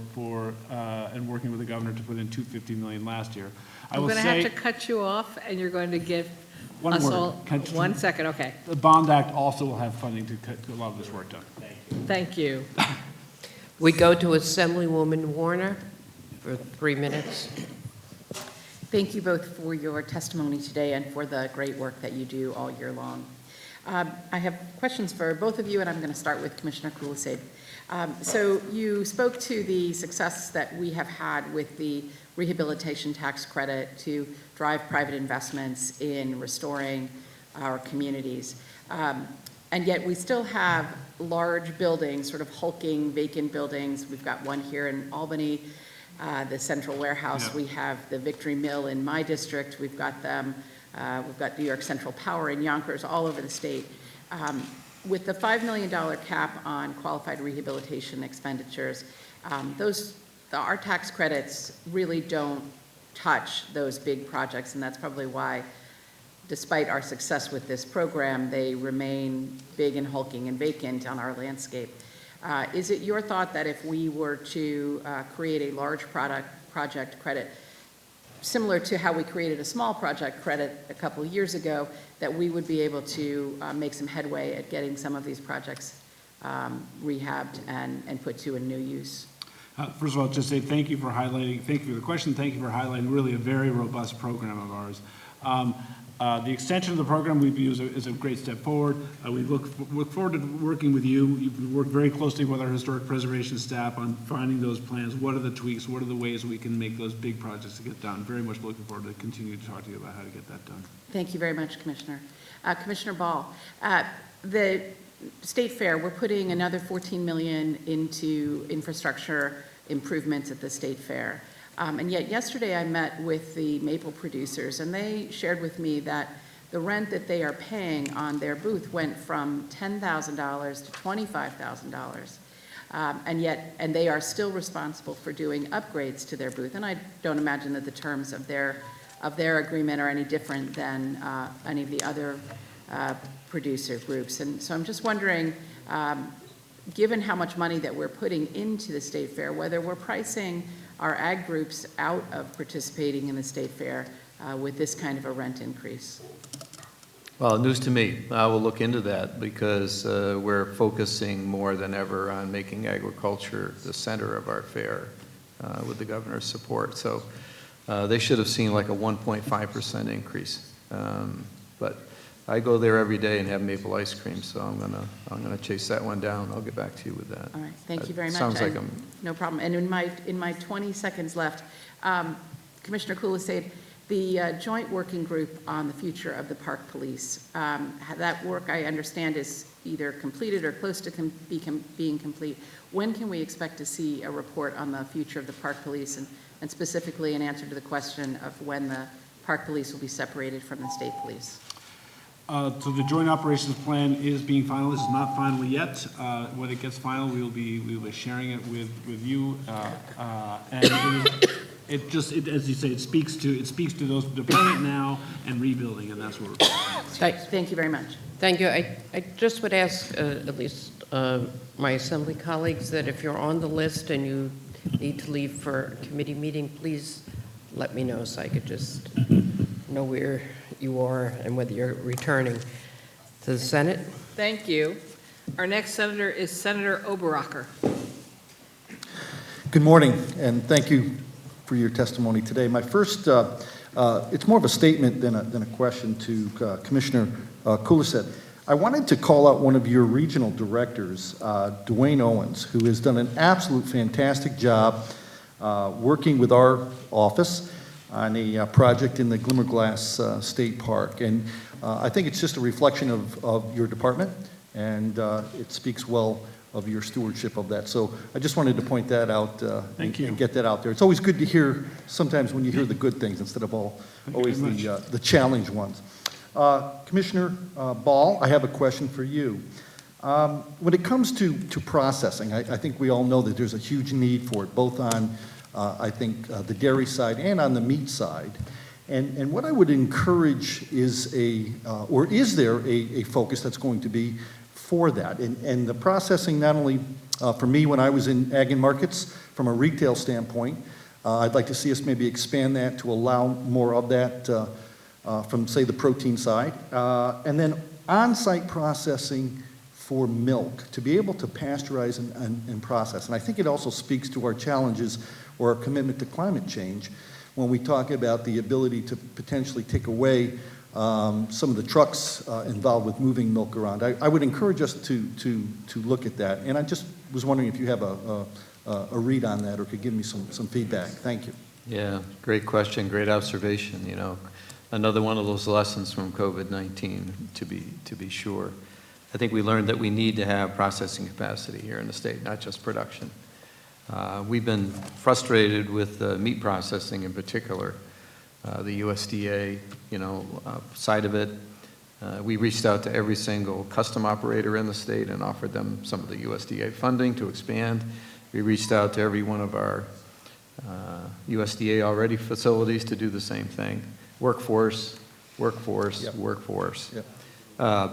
and working with the governor to put in $250 million last year. I'm going to have to cut you off, and you're going to give One us word. all, Can- 1 second, okay. The Bond Act also will have funding to get a lot of this work done. Thank you. We go to Assemblywoman Warner for 3 minutes. Thank you both for your testimony today and for the great work that you do all year long. I have questions for both of you, and I'm going to start with Commissioner Kulisek. So you spoke to the success that we have had with the rehabilitation tax credit to drive private investments in restoring our communities. And yet we still have large buildings, sort of hulking vacant buildings. We've got one here in Albany, the Central Warehouse. Yeah. We have the Victory Mill in my district. We've got them. We've got New York Central Power in Yonkers, all over the state. With the $5 million cap on qualified rehabilitation expenditures, our tax credits really don't touch those big projects, and that's probably why, despite our success with this program, they remain big and hulking and vacant on our landscape. Is it your thought that if we were to create a large project credit, similar to how we created a small project credit a couple of years ago, that we would be able to make some headway at getting some of these projects rehabbed and put to a new use? First of all, just say thank you for highlighting, thank you for the question, thank you for highlighting really a very robust program of ours. The extension of the program we view is a great step forward. We look forward to working with you. You've worked very closely with our historic preservation staff on finding those plans. What are the tweaks? What are the ways we can make those big projects to get done? Very much looking forward to continue to talk to you about how to get that done. Thank you very much, Commissioner. Commissioner Ball, the State Fair, we're putting another $14 million into infrastructure improvements at the State Fair. And yet yesterday I met with the maple producers, and they shared with me that the rent that they are paying on their booth went from $10,000 to $25,000. And they are still responsible for doing upgrades to their booth. And I don't imagine that the terms of their of their agreement are any different than any of the other producer groups. And so I'm just wondering, given how much money that we're putting into the state fair, whether we're pricing our ag groups out of participating in the state fair with this kind of a rent increase. Well, news to me. I will look into that because we're focusing more than ever on making agriculture the center of our fair with the governor's support. So they should have seen like a 1.5% increase. But I go there every day and have maple ice cream, so I'm gonna chase that one down. I'll get back to you with that. All right, thank you very much. Sounds like No problem. And in my 20 seconds left, Commissioner Kulisade, the joint working group on the future of the park police, that work, I understand, is either completed or close to being complete. When can we expect to see a report on the future of the park police, and specifically an answer to the question of when the park police will be separated from the state police? So the joint operations plan is being finalized. It's not final yet. When it gets final, we will be sharing it with you. And as you say, it speaks to those deployment now and rebuilding, and that's what we're. Thank you very much. Thank you. I just would ask, at least my assembly colleagues, that if you're on the list and you need to leave for a committee meeting, please let me know so I could just know where you are and whether you're returning to the Senate. Thank you. Our next senator is Senator Oberacher. Good morning, and thank you for your testimony today. My first, it's more of a statement than a question to Commissioner Kulisade. I wanted to call out one of your regional directors, Dwayne Owens, who has done an absolute fantastic job working with our office on a project in the Glimmerglass State Park. And I think it's just a reflection of your department, and it speaks well of your stewardship of that. So I just wanted to point that out and get that out there. It's always good to hear sometimes when you hear the good things instead of always the challenged ones. Commissioner Ball, I have a question for you. When it comes to processing, I think we all know that there's a huge need for it, both on I think the dairy side and on the meat side. And what I would encourage is or is there a focus that's going to be for that? And the processing, not only for me when I was in ag and markets, from a retail standpoint, I'd like to see us maybe expand that to allow more of that from, say, the protein side. And then on-site processing for milk, to be able to pasteurize and process. And I think it also speaks to our challenges or our commitment to climate change when we talk about the ability to potentially take away some of the trucks involved with moving milk around. I would encourage us to look at that. And I just was wondering if you have a read on that or could give me some feedback. Thank you. Yeah, great question, great observation. You know, another one of those lessons from COVID-19, to be sure. I think we learned that we need to have processing capacity here in the state, not just production. We've been frustrated with meat processing in particular, the USDA, side of it. We reached out to every single custom operator in the state and offered them some of the USDA funding to expand. We reached out to every one of our USDA already facilities to do the same thing. Workforce, workforce, Yep. workforce. Yep.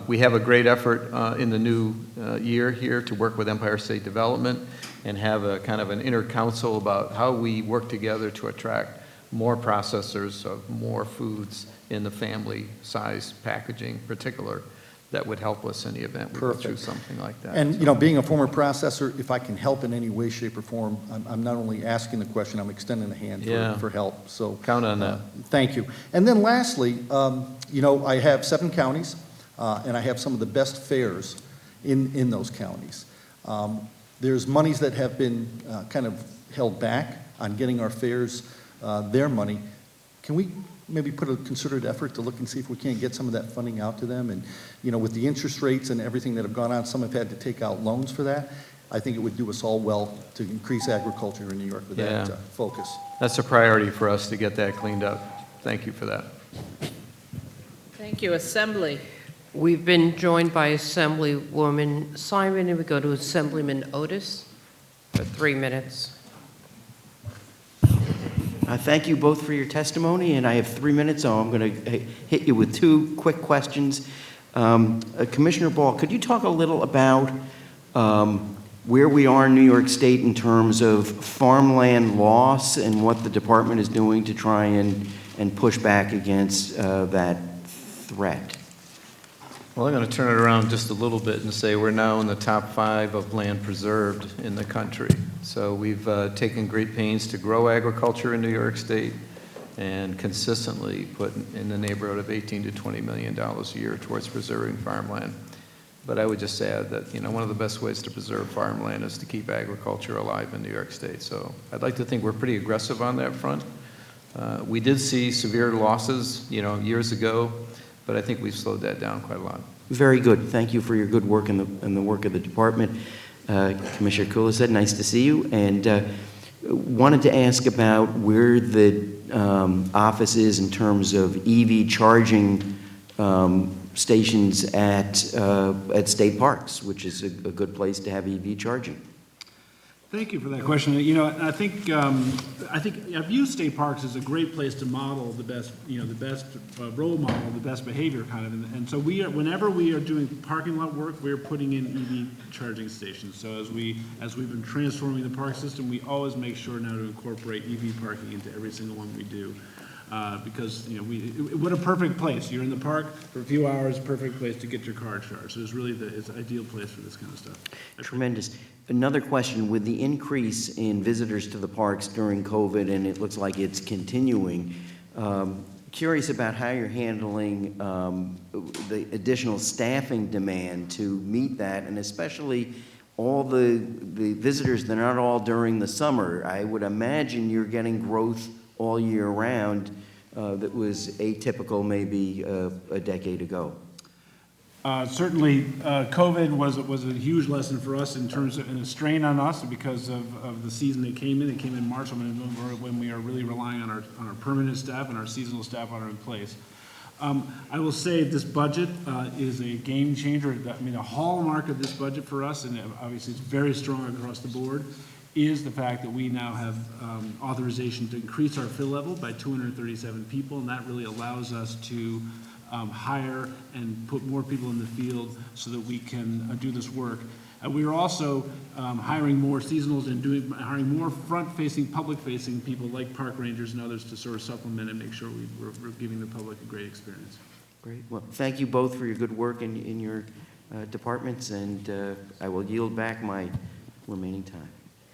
We have a great effort in the new year here to work with Empire State Development and have a kind of an inter-council about how we work together to attract more processors of more foods in the family size packaging in particular that would help us in the event we go through Perfect. something like that. And, being a former processor, if I can help in any way, shape, or form, I'm not only asking the question, I'm extending a hand for help. So count on that. Thank you. And then lastly, I have 7 counties, and I have some of the best fairs in those counties. There's monies that have been kind of held back on getting our fairs their money. Can we maybe put a concerted effort to look and see if we can't get some of that funding out to them? And, with the interest rates and everything that have gone on, some have had to take out loans for that. I think it would do us all well to increase agriculture in New York with that focus. That's a priority for us to get that cleaned up. Thank you for that. Thank you. Assembly. We've been joined by Assemblywoman Simon, and we go to Assemblyman Otis for 3 minutes. Thank you both for your testimony, and I have 3 minutes, so I'm going to hit you with 2 quick questions. Commissioner Ball, could you talk a little about where we are in New York State in terms of farmland loss and what the department is doing to try and push back against that threat? Well, I'm going to turn it around just a little bit and say we're now in the top 5 of land preserved in the country. So we've taken great pains to grow agriculture in New York State and consistently put in the neighborhood of $18 to $20 million a year towards preserving farmland. But I would just add that, one of the best ways to preserve farmland is to keep agriculture alive in New York State. So I'd like to think we're pretty aggressive on that front. We did see severe losses, years ago, but I think we've slowed that down quite a lot. Very good. Thank you for your good work and the work of the department. Commissioner Kulisek, nice to see you. And wanted to ask about where the office is in terms of EV charging stations at state parks, which is a good place to have EV charging. Thank you for that question. I think I've used state parks as a great place to model the best, the best role model, the best behavior kind of. And so whenever we are doing parking lot work, we're putting in EV charging stations. So as we've been transforming the park system, we always make sure now to incorporate EV parking into every single one we do. Because, what a perfect place. You're in the park for a few hours, perfect place to get your car charged. So it's really it's an ideal place for this kind of stuff. Tremendous. Another question, with the increase in visitors to the parks during COVID, and it looks like it's continuing, curious about how you're handling the additional staffing demand to meet that, and especially all the visitors, they're not all during the summer. I would imagine you're getting growth all year round that was atypical maybe a decade ago. Certainly, COVID was a huge lesson for us in terms of, and a strain on us because of the season it came in. It came in March when we are really relying on our permanent staff, and our seasonal staff are in place. I will say this budget is a game changer. A hallmark of this budget for us, and obviously it's very strong across the board, is the fact that we now have authorization to increase our fill level by 237 people, and that really allows us to hire and put more people in the field so that we can do this work. We are also hiring more seasonals and hiring more front-facing, public-facing people like park rangers and others to sort of supplement and make sure we're giving the public a great experience. Great. Well, thank you both for your good work in your departments, and I will yield back my remaining time.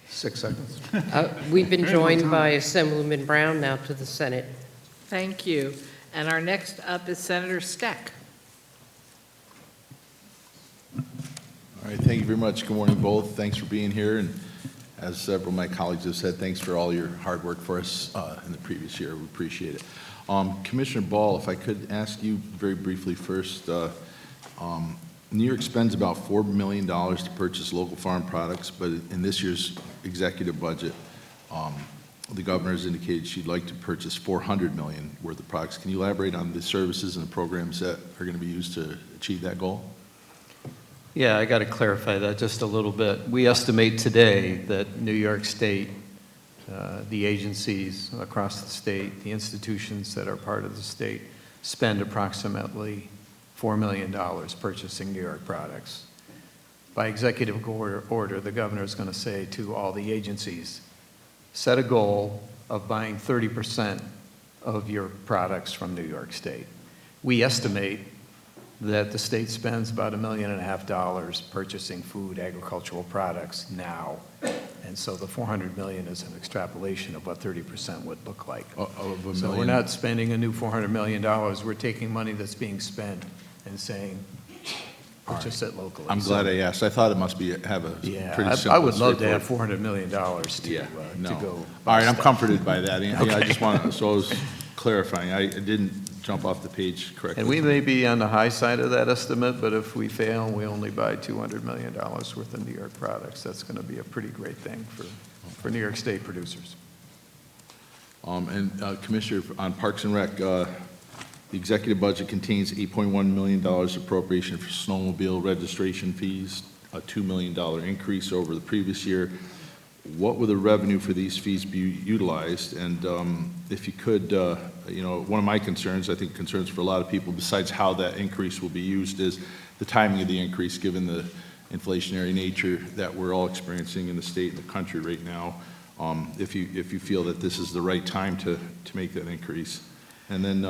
6 seconds. We've been joined by Assemblyman Brown now to the Senate. Thank you. And our next up is Senator Steck. All right, thank you very much. Good morning, both. Thanks for being here. And as several of my colleagues have said, thanks for all your hard work for us in the previous year. We appreciate it. Commissioner Ball, if I could ask you very briefly first, New York spends about $4 million to purchase local farm products, but in this year's executive budget, the governor has indicated she'd like to purchase $400 million worth of products. Can you elaborate on the services and the programs that are going to be used to achieve that goal? Yeah, I got to clarify that just a little bit. We estimate today that New York State, the agencies across the state, the institutions that are part of the state, spend approximately $4 million purchasing New York products. By executive order, the governor is going to say to all the agencies, set a goal of buying 30% of your products from New York State. We estimate that the state spends about $1.5 million purchasing food, agricultural products now. And so the $400 million is an extrapolation of what 30% would look like. So we're not spending a new $400 million. We're taking money that's being spent and saying, purchase it locally. I'm glad I asked. I thought it must have a pretty simple. I would love to have $400 million to go. All right, I'm comforted by that. Yeah, I just want to, so I was clarifying. I didn't jump off the page correctly. And we may be on the high side of that estimate, but if we fail and we only buy $200 million worth of New York products, that's going to be a pretty great thing for New York State producers. Commissioner, on Parks and Rec, the executive budget contains $8.1 million appropriation for snowmobile registration fees, a $2 million increase over the previous year. what would the revenue for these fees be utilized? And if you could, one of my concerns, I think concerns for a lot of people, besides how that increase will be used, is the timing of the increase, given the inflationary nature that we're all experiencing in the state and the country right now. If you feel that this is the right time to make that increase. And then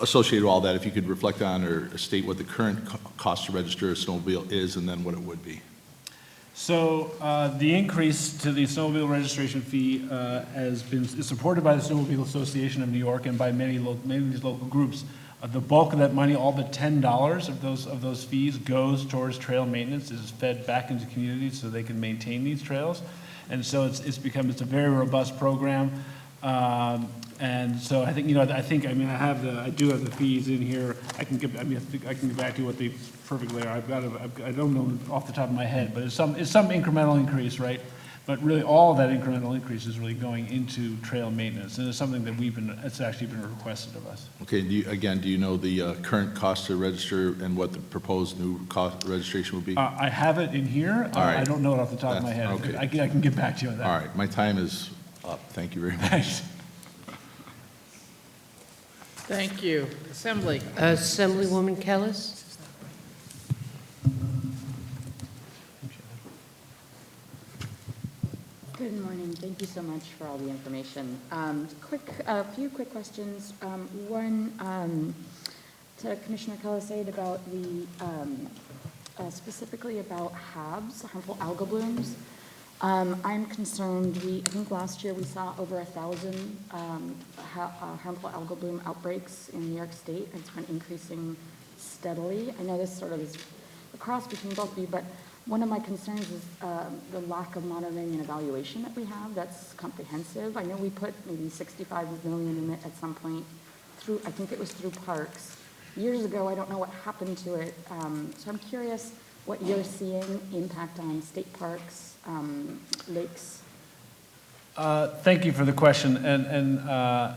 associated with all that, if you could reflect on or state what the current cost to register a snowmobile is and then what it would be. So the increase to the snowmobile registration fee is supported by the Snowmobile Association of New York and by many of these local groups. The bulk of that money, all but $10 of those fees, goes towards trail maintenance, is fed back into communities so they can maintain these trails. And so it's a very robust program. And so I think, I do have the fees in here. I can get back to you what they perfectly are. I don't know off the top of my head, but it's some incremental increase, right? But really, all of that incremental increase is really going into trail maintenance, and it's something that it's actually been requested of us. Okay, do you know the current cost to register and what the proposed new cost registration would be? I have it in here. All right. I don't know it off the top of my head. Okay. I can get back to you on that. All right, my time is up. Thank you very much. Thanks. Thank you. Assembly. Assemblywoman Kellis? Good morning. Thank you so much for all the information. A few quick questions. One to Commissioner Kalisade about specifically about HABs, harmful algal blooms. I'm concerned. I think last year we saw over 1,000 harmful algal bloom outbreaks in New York State. It's been increasing steadily. I know this sort of is a cross between both of you, but one of my concerns is the lack of monitoring and evaluation that we have that's comprehensive. I know we put maybe $65 million in it at some point through, I think it was through parks. Years ago, I don't know what happened to it. So I'm curious what you're seeing impact on state parks, lakes. Thank you for the question. And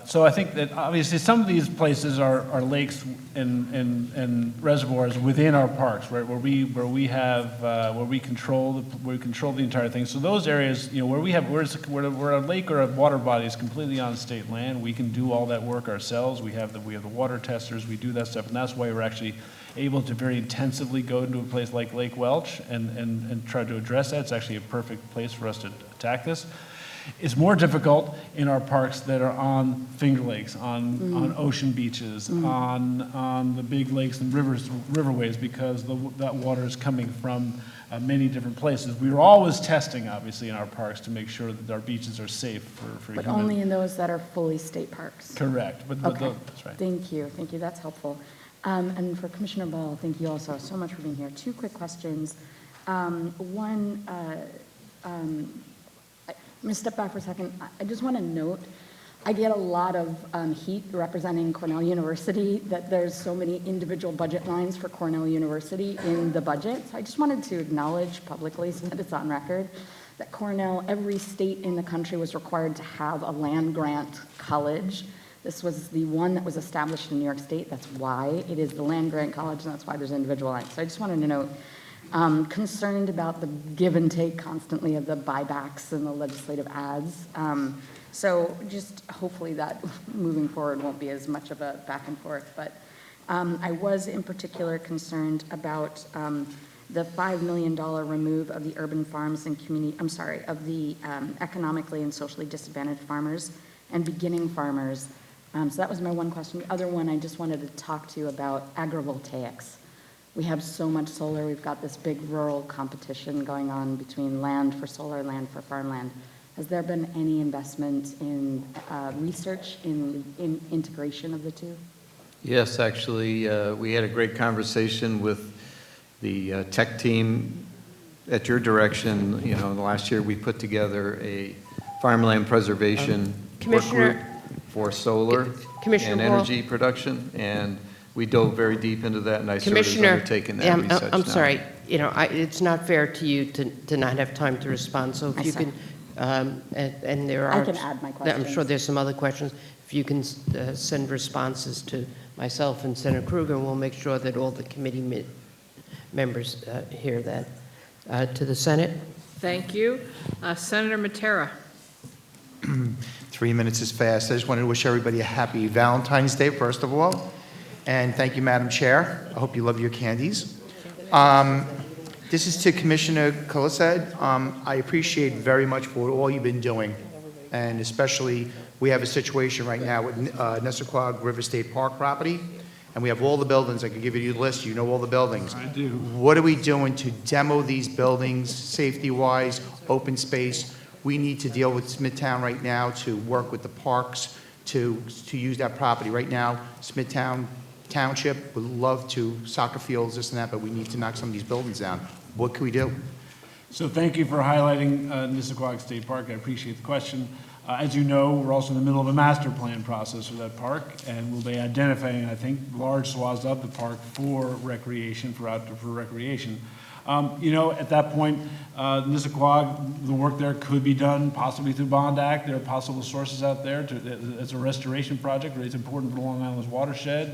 so I think that obviously some of these places are lakes and reservoirs within our parks, right? Where we control the entire thing. So those areas, where a lake or a water body is completely on state land, we can do all that work ourselves. We have the water testers. We do that stuff, and that's why we're actually able to very intensively go into a place like Lake Welch and try to address that. It's actually a perfect place for us to attack this. It's more difficult in our parks that are on Finger Lakes, on ocean beaches, on the big lakes and riverways, because that water is coming from many different places. We are always testing, obviously, in our parks to make sure that our beaches are safe for But humans. only in those that are fully state parks. Correct. Okay. That's right. Thank you. That's helpful. And for Commissioner Ball, thank you also so much for being here. Two quick questions. One, I'm going to step back for a second. I just want to note, I get a lot of heat representing Cornell University that there's so many individual budget lines for Cornell University in the budget. So I just wanted to acknowledge publicly so that it's on record that Cornell, every state in the country was required to have a land grant college. This was the one that was established in New York State. That's why it is the land grant college, and that's why there's individual lines. So I just wanted to note, concerned about the give and take constantly of the buybacks and the legislative ads. So just hopefully that moving forward won't be as much of a back and forth. But I was in particular concerned about the $5 million remove of the urban farms and of the economically and socially disadvantaged farmers and beginning farmers. So that was my one question. The other one, I just wanted to talk to you about agrivoltaics. We have so much solar. We've got this big rural competition going on between land for solar, land for farmland. Has there been any investment in research in integration of the two? Yes, actually, we had a great conversation with the tech team at your direction. In the last year, we put together a farmland preservation work group for solar and energy production, and we dove very deep into that, and NYSERDA is undertaking that research I'm now. sorry, it's not fair to you to not have time to respond, so if you can, and there are... I can add my questions. I'm sure there's some other questions. If you can send responses to myself and Senator Krueger, we'll make sure that all the committee members hear that. To the Senate? Thank you. Senator Matera. 3 minutes is fast. I just wanted to wish everybody a happy Valentine's Day, first of all. And thank you, Madam Chair. I hope you love your candies. This is to Commissioner Kulised. I appreciate very much for all you've been doing. And especially, we have a situation right now with Nessaquag River State Park property. And we have all the buildings. I could give you the list. You know all the buildings. I do. What are we doing to demo these buildings, safety-wise, open space? We need to deal with Smithtown right now to work with the parks to use that property. Right now, Smithtown Township would love to, soccer fields, this and that, but we need to knock some of these buildings down. What can we do? So thank you for highlighting Nissaquag State Park. I appreciate the question. As you know, we're also in the middle of a master plan process for that park, and we'll be identifying, I think, large swaths of the park for recreation, for recreation. At that point, Nissaquag, the work there could be done possibly through Bond Act. There are possible sources out there as a restoration project. It's important for Long Island's watershed,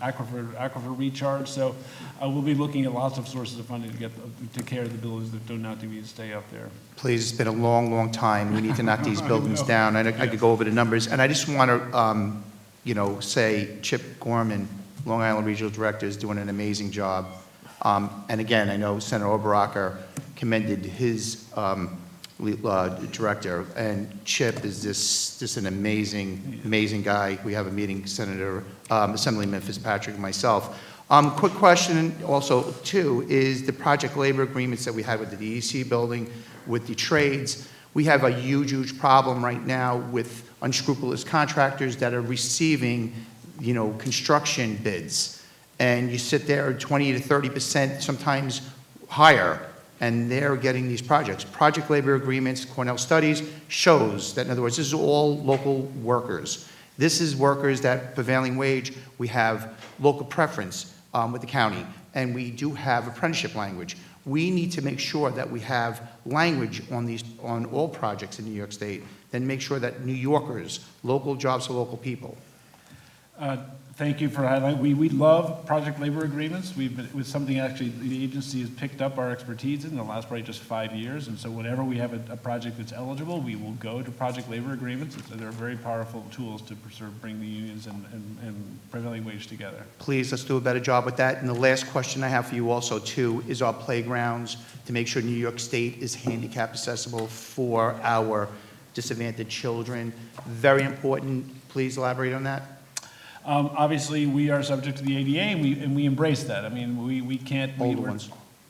aquifer recharge. So we'll be looking at lots of sources of funding to take care of the buildings that do not need to stay up there. Please, it's been a long, long time. We need to knock these buildings down. I could go over the numbers. And I just want to, say Chip Gorman, Long Island Regional Director, is doing an amazing job. And again, I know Senator Oberacher commended his director, and Chip is just an amazing guy. We have a meeting, Assemblyman Fitzpatrick and myself. Quick question also, too, is the project labor agreements that we had with the DEC building, with the trades. We have a huge problem right now with unscrupulous contractors that are receiving, construction bids. And you sit there 20 to 30%, sometimes higher, and they're getting these projects. Project labor agreements, Cornell Studies shows that, in other words, this is all local workers. This is workers that prevailing wage, we have local preference with the county, and we do have apprenticeship language. We need to make sure that we have language on all projects in New York State, then make sure that New Yorkers, local jobs for local people. Thank you for highlighting. We love project labor agreements. It was something actually the agency has picked up our expertise in the last probably just 5 years. And so whenever we have a project that's eligible, we will go to project labor agreements. They're very powerful tools to sort of bring the unions and prevailing wage together. Please, let's do a better job with that. And the last question I have for you also, too, is our playgrounds to make sure New York State is handicap accessible for our disadvantaged children. Very important. Please elaborate on that. Obviously, we are subject to the ADA, and we embrace that. I mean, we can't. Older ones.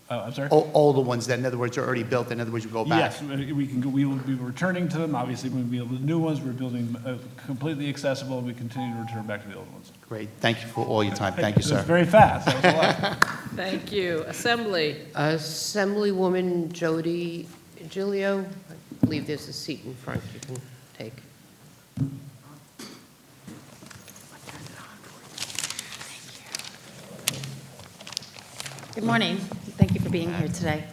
I'm sorry? Older ones that, in other words, are already built. In other words, we go back. Yes, we will be returning to them. Obviously, when we build the new ones, we're building completely accessible, and we continue to return back to the old ones. Great. Thank you for all your time. Thank you, sir. It was very fast. That was a lot. Thank you. Assembly. Assemblywoman Jody Giglio, I believe there's a seat in front you can take. Good morning. Thank you for being here today.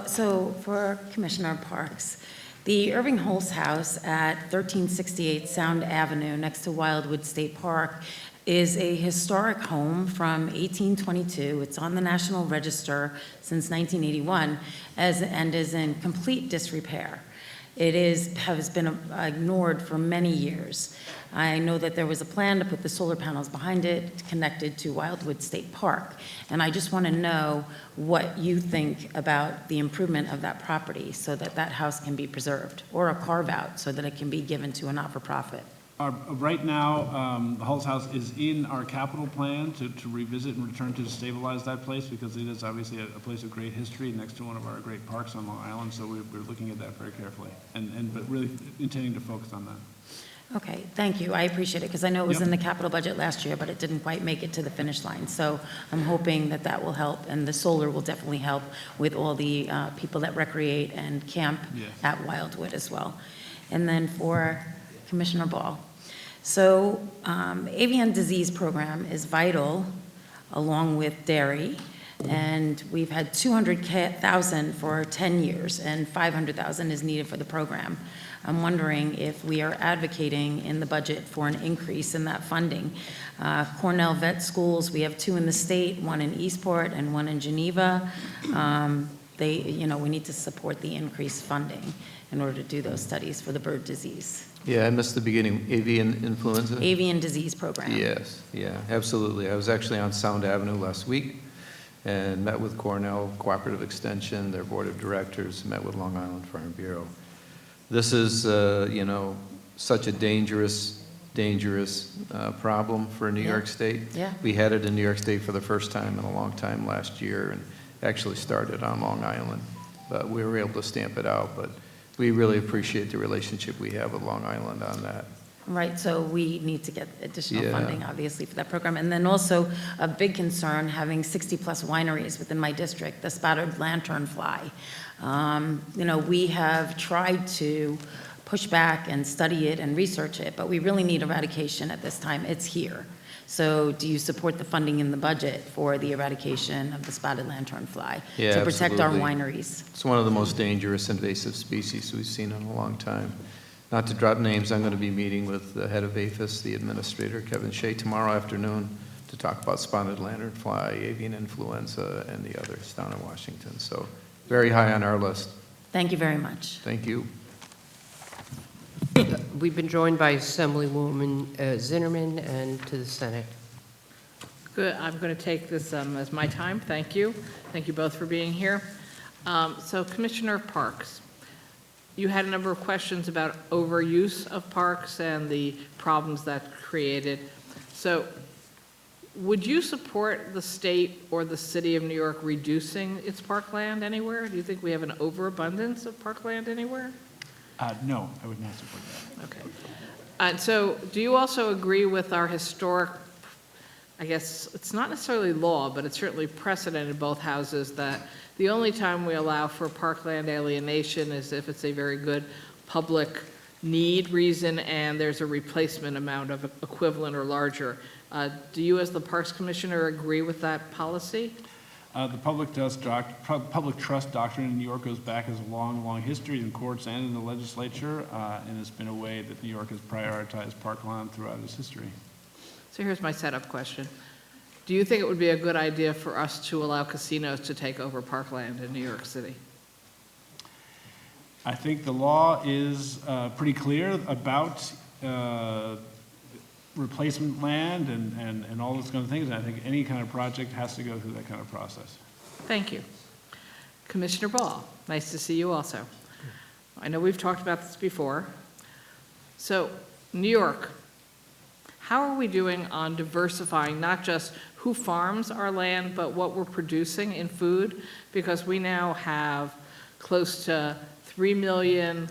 So for Commissioner Parks, the Irving Holtz House at 1368 Sound Avenue next to Wildwood State Park is a historic home from 1822. It's on the National Register since 1981 and is in complete disrepair. It has been ignored for many years. I know that there was a plan to put the solar panels behind it, connected to Wildwood State Park. And I just want to know what you think about the improvement of that property so that that house can be preserved, or a carve-out so that it can be given to a not-for-profit. Right now, the Hulse House is in our capital plan to revisit and return to stabilize that place, because it is obviously a place of great history next to one of our great parks on Long Island. So we're looking at that very carefully, but really intending to focus on that. Okay, thank you. I appreciate it, because I know it was in the capital budget last year, but it didn't quite make it to the finish line. So I'm hoping that that will help, and the solar will definitely help with all the people that recreate and camp at Wildwood as well. And then for Commissioner Ball. So avian disease program is vital, along with dairy, and we've had $200,000 for 10 years, and $500,000 is needed for the program. I'm wondering if we are advocating in the budget for an increase in that funding. Cornell Vet Schools, we have 2 in the state, 1 in Eastport and 1 in Geneva. we need to support the increased funding in order to do those studies for the bird disease, Yeah, I missed the beginning. Avian influenza? avian disease program. Yes, yeah, absolutely. I was actually on Sound Avenue last week and met with Cornell Cooperative Extension, their board of directors, met with Long Island Farm Bureau. This is, such a dangerous problem for New York State. Yeah. We had it in New York State for the first time in a long time last year, and actually started on Long Island. But we were able to stamp it out, but we really appreciate the relationship we have with Long Island on that. Right, so we need to get additional Yeah. funding, obviously, for that program. And then also, a big concern, having 60-plus wineries within my district, the spotted lanternfly. We have tried to push back and study it and research it, but we really need eradication at this time. It's here. So do you support the funding in the budget for the eradication of the spotted lanternfly Yeah, to protect our absolutely. wineries? It's one of the most dangerous invasive species we've seen in a long time. Not to drop names, I'm going to be meeting with the head of APHIS, the administrator, Kevin Shea, tomorrow afternoon to talk about spotted lanternfly, avian influenza, and the others down in Washington. So very high on our list. Thank you very much. Thank you. We've been joined by Assemblywoman Zinnerman and to the Senate. Good, I'm going to take this as my time. Thank you. Thank you both for being here. So Commissioner Parks, you had a number of questions about overuse of parks and the problems that created. So would you support the state or the city of New York reducing its parkland anywhere? Do you think we have an overabundance of parkland anywhere? No, I would not support that. Okay. And so do you also agree with our historic, I guess, it's not necessarily law, but it's certainly precedent in both houses that the only time we allow for parkland alienation is if it's a very good public need reason and there's a replacement amount of equivalent or larger. Do you, as the Parks Commissioner, agree with that policy? The public trust doctrine in New York goes back as a long, long history in courts and in the legislature, and it's been a way that New York has prioritized parkland throughout its history. So here's my setup question. Do you think it would be a good idea for us to allow casinos to take over parkland in New York City? I think the law is pretty clear about replacement land and all those kind of things. And I think any kind of project has to go through that kind of process. Thank you. Commissioner Ball, nice to see you also. I know we've talked about this before. So, New York, how are we doing on diversifying not just who farms our land, but what we're producing in food? Because we now have close to 3 million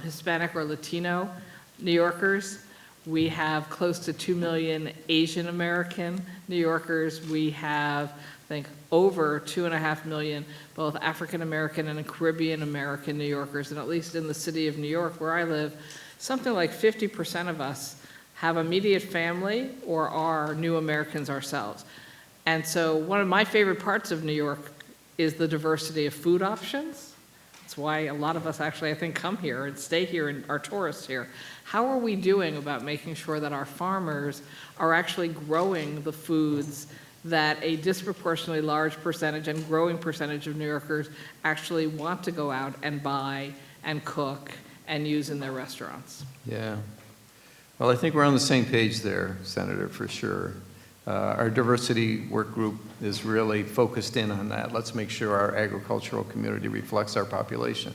Hispanic or Latino New Yorkers. We have close to 2 million Asian American New Yorkers. We have, I think, over 2.5 million both African American and Caribbean American New Yorkers. And at least in the city of New York, where I live, something like 50% of us have immediate family or are new Americans ourselves. And so one of my favorite parts of New York is the diversity of food options. That's why a lot of us actually, I think, come here and stay here and are tourists here. How are we doing about making sure that our farmers are actually growing the foods that a disproportionately large percentage and growing percentage of New Yorkers actually want to go out and buy and cook and use in their restaurants? Yeah. Well, I think we're on the same page there, Senator, for sure. Our diversity work group is really focused in on that. Let's make sure our agricultural community reflects our population.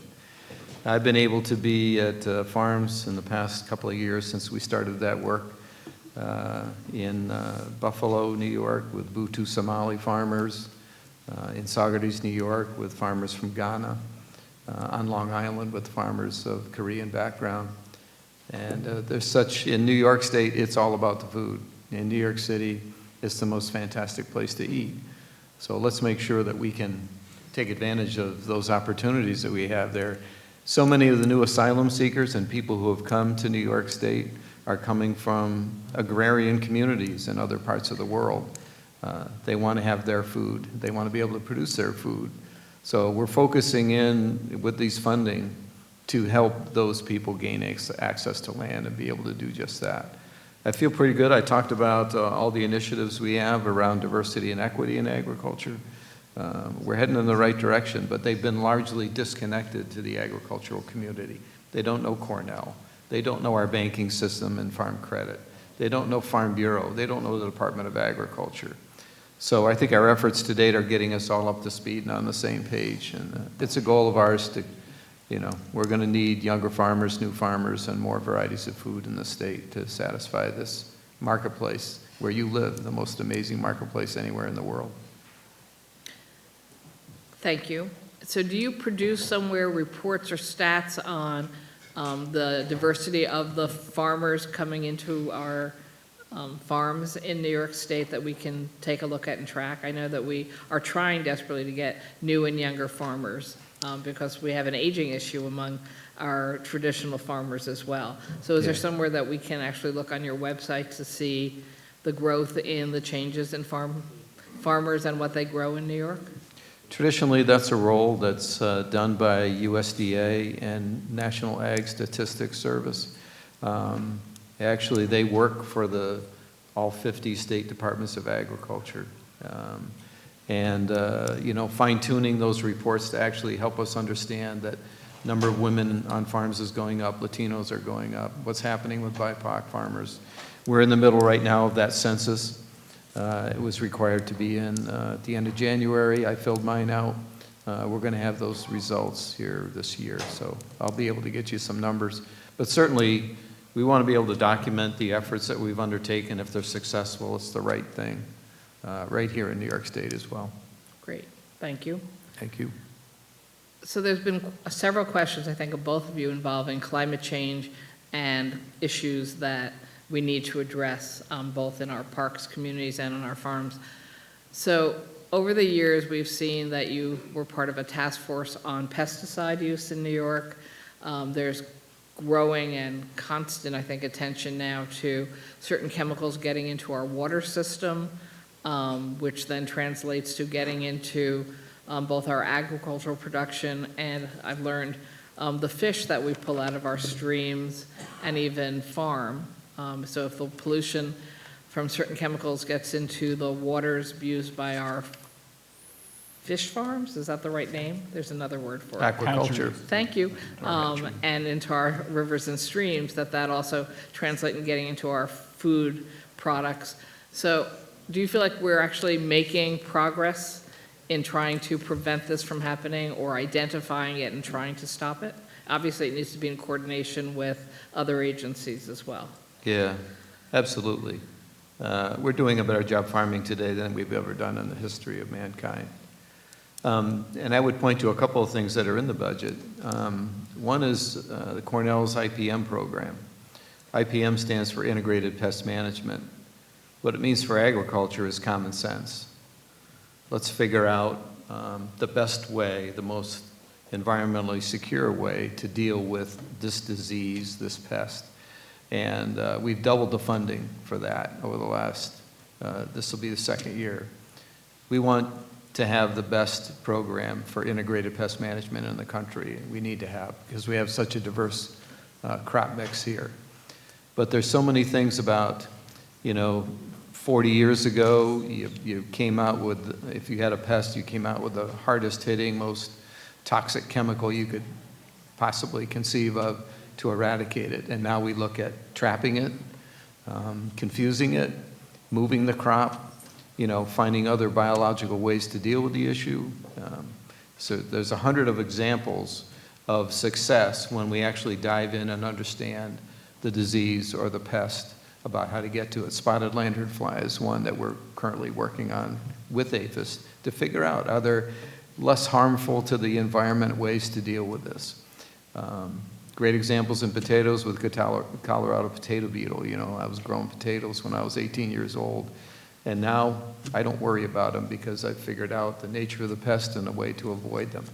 I've been able to be at farms in the past couple of years since we started that work in Buffalo, New York, with Butu Somali farmers, in Saugerties, New York, with farmers from Ghana, on Long Island with farmers of Korean background. And there's such, in New York State, it's all about the food. In New York City, it's the most fantastic place to eat. So let's make sure that we can take advantage of those opportunities that we have there. So many of the new asylum seekers and people who have come to New York State are coming from agrarian communities in other parts of the world. They want to have their food. They want to be able to produce their food. So we're focusing in with these funding to help those people gain access to land and be able to do just that. I feel pretty good. I talked about all the initiatives we have around diversity and equity in agriculture. We're heading in the right direction, but they've been largely disconnected to the agricultural community. They don't know Cornell. They don't know our banking system and farm credit. They don't know Farm Bureau. They don't know the Department of Agriculture. So I think our efforts to date are getting us all up to speed and on the same page. And it's a goal of ours to, we're going to need younger farmers, new farmers, and more varieties of food in the state to satisfy this marketplace where you live, the most amazing marketplace anywhere in the world. Thank you. So do you produce somewhere reports or stats on the diversity of the farmers coming into our farms in New York State that we can take a look at and track? I know that we are trying desperately to get new and younger farmers because we have an aging issue among our traditional farmers as well. So is there somewhere that we can actually look on your website to see the growth in the changes in farmers and what they grow in New York? Traditionally, that's a role that's done by USDA and National Ag Statistics Service. Actually, they work for all 50 state departments of agriculture. Fine-tuning those reports to actually help us understand that number of women on farms is going up, Latinos are going up, what's happening with BIPOC farmers. We're in the middle right now of that census. It was required to be in at the end of January. I filled mine out. We're going to have those results here this year, so I'll be able to get you some numbers. But certainly, we want to be able to document the efforts that we've undertaken. If they're successful, it's the right thing, right here in New York State as well. Great, thank you. Thank you. So there's been several questions, I think, of both of you involving climate change and issues that we need to address both in our parks, communities, and on our farms. So over the years, we've seen that you were part of a task force on pesticide use in New York. There's growing and constant, I think, attention now to certain chemicals getting into our water system, which then translates to getting into both our agricultural production and, I've learned, the fish that we pull out of our streams and even farm. So if the pollution from certain chemicals gets into the waters used by our fish farms, is that the right name? There's another word for it. Aquaculture. Thank you. And into our rivers and streams, that also translates in getting into our food products. So do you feel like we're actually making progress in trying to prevent this from happening or identifying it and trying to stop it? Obviously, it needs to be in coordination with other agencies as well. Yeah, absolutely. We're doing a better job farming today than we've ever done in the history of mankind. And I would point to a couple of things that are in the budget. One is the Cornell's IPM program. IPM stands for Integrated Pest Management. What it means for agriculture is common sense. Let's figure out the best way, the most environmentally secure way to deal with this disease, this pest. And we've doubled the funding for that over the last, this will be the second year. We want to have the best program for integrated pest management in the country. We need to have, because we have such a diverse crop mix here. But there's so many things about, 40 years ago, you came out with, if you had a pest, you came out with the hardest hitting, most toxic chemical you could possibly conceive of to eradicate it. And now we look at trapping it, confusing it, moving the crop, finding other biological ways to deal with the issue. So there's 100 of examples of success when we actually dive in and understand the disease or the pest, about how to get to it. Spotted lanternfly is one that we're currently working on with APHIS to figure out, are there less harmful to the environment ways to deal with this? Great examples in potatoes with Colorado potato beetle. I was growing potatoes when I was 18 years old, and now I don't worry about them because I figured out the nature of the pest and a way to avoid them.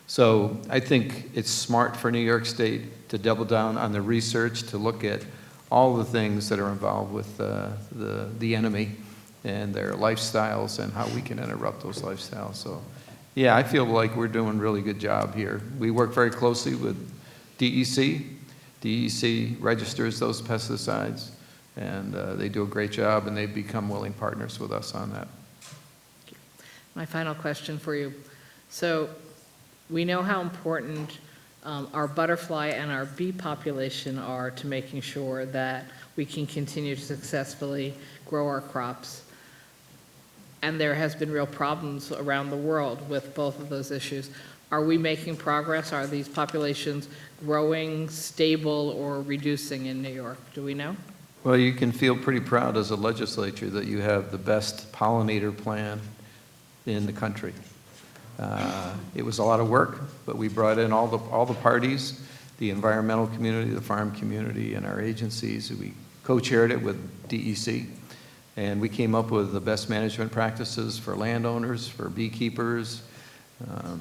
So I think it's smart for New York State to double down on the research, to look at all the things that are involved with the enemy and their lifestyles and how we can interrupt those lifestyles. So yeah, I feel like we're doing a really good job here. We work very closely with DEC. DEC registers those pesticides, and they do a great job, and they've become willing partners with us on that. My final question for you. So we know how important our butterfly and our bee population are to making sure that we can continue to successfully grow our crops. And there has been real problems around the world with both of those issues. Are we making progress? Are these populations growing, stable, or reducing in New York? Do we know? Well, you can feel pretty proud as a legislature that you have the best pollinator plan in the country. It was a lot of work, but we brought in all the parties, the environmental community, the farm community, and our agencies. We co-chaired it with DEC, and we came up with the best management practices for landowners, for beekeepers,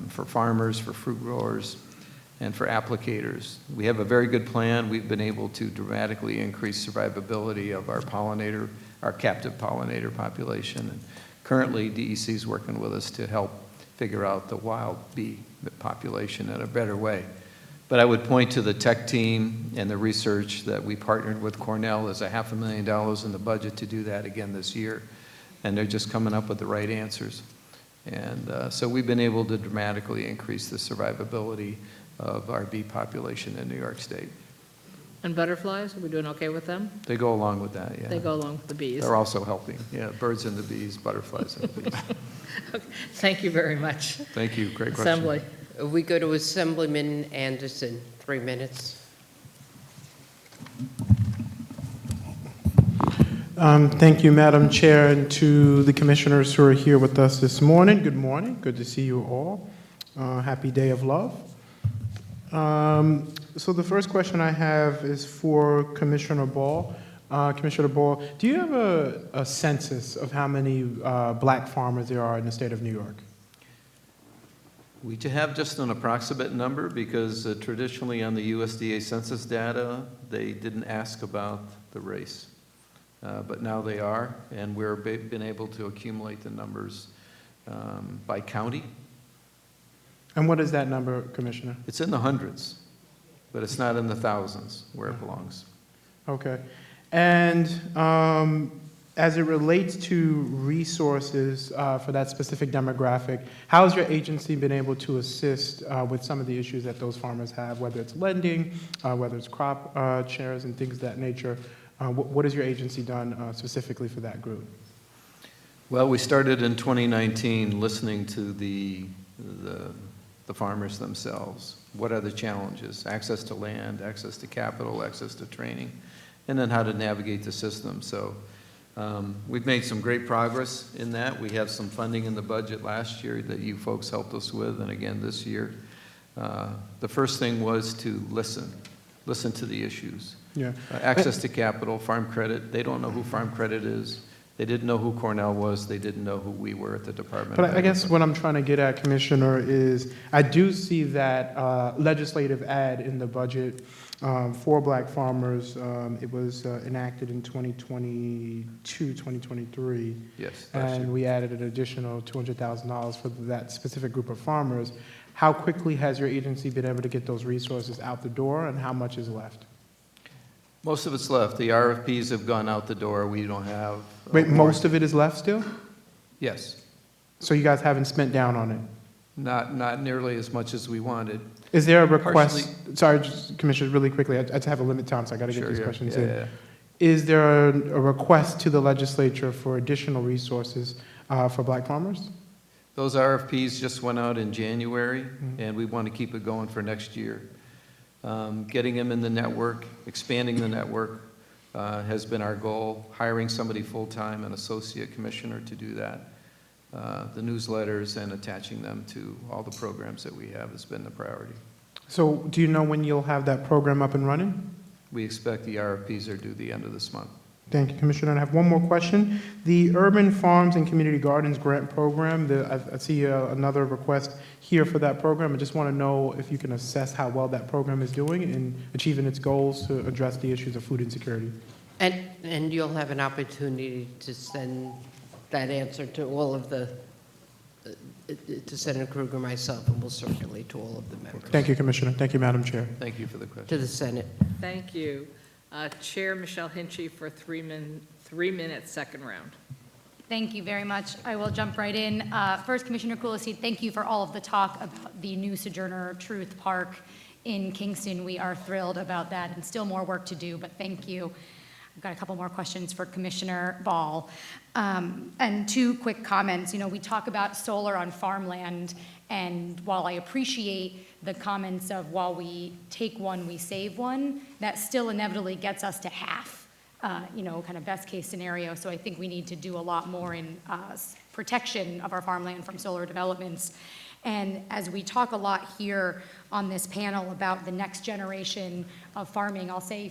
for farmers, for fruit growers, and for applicators. We have a very good plan. We've been able to dramatically increase survivability of our pollinator, our captive pollinator population. And currently, DEC is working with us to help figure out the wild bee population in a better way. But I would point to the tech team and the research that we partnered with Cornell. There's $500,000 in the budget to do that again this year. And they're just coming up with the right answers. And so we've been able to dramatically increase the survivability of our bee population in New York State. And butterflies, are we doing okay with them? They go along with that, yeah. They go along with the bees. They're also helping, yeah, birds and the bees, butterflies and the bees. Okay. Thank you very much. Thank you, great question. Assembly. We go to Assemblyman Anderson, 3 minutes. Thank you, Madam Chair, and to the commissioners who are here with us this morning. Good morning. Good to see you all. Happy Day of Love. So the first question I have is for Commissioner Ball. Commissioner Ball, do you have a census of how many black farmers there are in the state of New York? We have just an approximate number because traditionally on the USDA census data, they didn't ask about the race. But now they are, and we've been able to accumulate the numbers by county. And what is that number, Commissioner? It's in the hundreds, but it's not in the thousands where it belongs. Okay. And as it relates to resources for that specific demographic, how has your agency been able to assist with some of the issues that those farmers have, whether it's lending, whether it's crop shares and things of that nature? What has your agency done specifically for that group? Well, we started in 2019 listening to the farmers themselves. What are the challenges? Access to land, access to capital, access to training, and then how to navigate the system. So we've made some great progress in that. We have some funding in the budget last year that you folks helped us with, and again this year. The first thing was to listen to the issues. Yeah. Access to capital, farm credit. They don't know who farm credit is. They didn't know who Cornell was. They didn't know who we were at the Department of But I guess what I'm trying to get at, Commissioner, is I do see that legislative ad in the budget for black farmers. It was enacted in 2022, 2023. Yes. And we added an additional $200,000 for that specific group of farmers. How quickly has your agency been able to get those resources out the door, and how much is left? Most of it's left. The RFPs have gone out the door. We don't have. Wait, most of it is left still? Yes. So you guys haven't spent down on it? Not nearly as much as we wanted. Is there a request? Partially- Sorry, Commissioner, really quickly. I just have a limited time, so I got to get Sure, these yeah, questions yeah, in. yeah. Is there a request to the legislature for additional resources for black farmers? Those RFPs just went out in January, and we want to keep it going for next year. Getting them in the network, expanding the network has been our goal. Hiring somebody full-time, an associate commissioner to do that. The newsletters and attaching them to all the programs that we have has been the priority. So do you know when you'll have that program up and running? We expect the RFPs are due the end of this month. Thank you, Commissioner. And I have one more question. The Urban Farms and Community Gardens Grant Program, I see another request here for that program. I just want to know if you can assess how well that program is doing in achieving its goals to address the issues of food insecurity. And you'll have an opportunity to send that answer to all of the, to Senator Krueger, myself, and we'll circulate to all of the members. Thank you, Commissioner. Thank you, Madam Chair. Thank you for the question. To the Senate. Thank you. Chair Michelle Hinchy for 3 minute second round. Thank you very much. I will jump right in. First, Commissioner Kulisek, thank you for all of the talk about the new Sojourner Truth Park in Kingston. We are thrilled about that and still more work to do, but thank you. I've got a couple more questions for Commissioner Ball. And two quick comments. You know, we talk about solar on farmland, and while I appreciate the comments of while we take one, we save one, that still inevitably gets us to half, you know, kind of best case scenario. So I think we need to do a lot more in protection of our farmland from solar developments. And as we talk a lot here on this panel about the next generation of farming, I'll say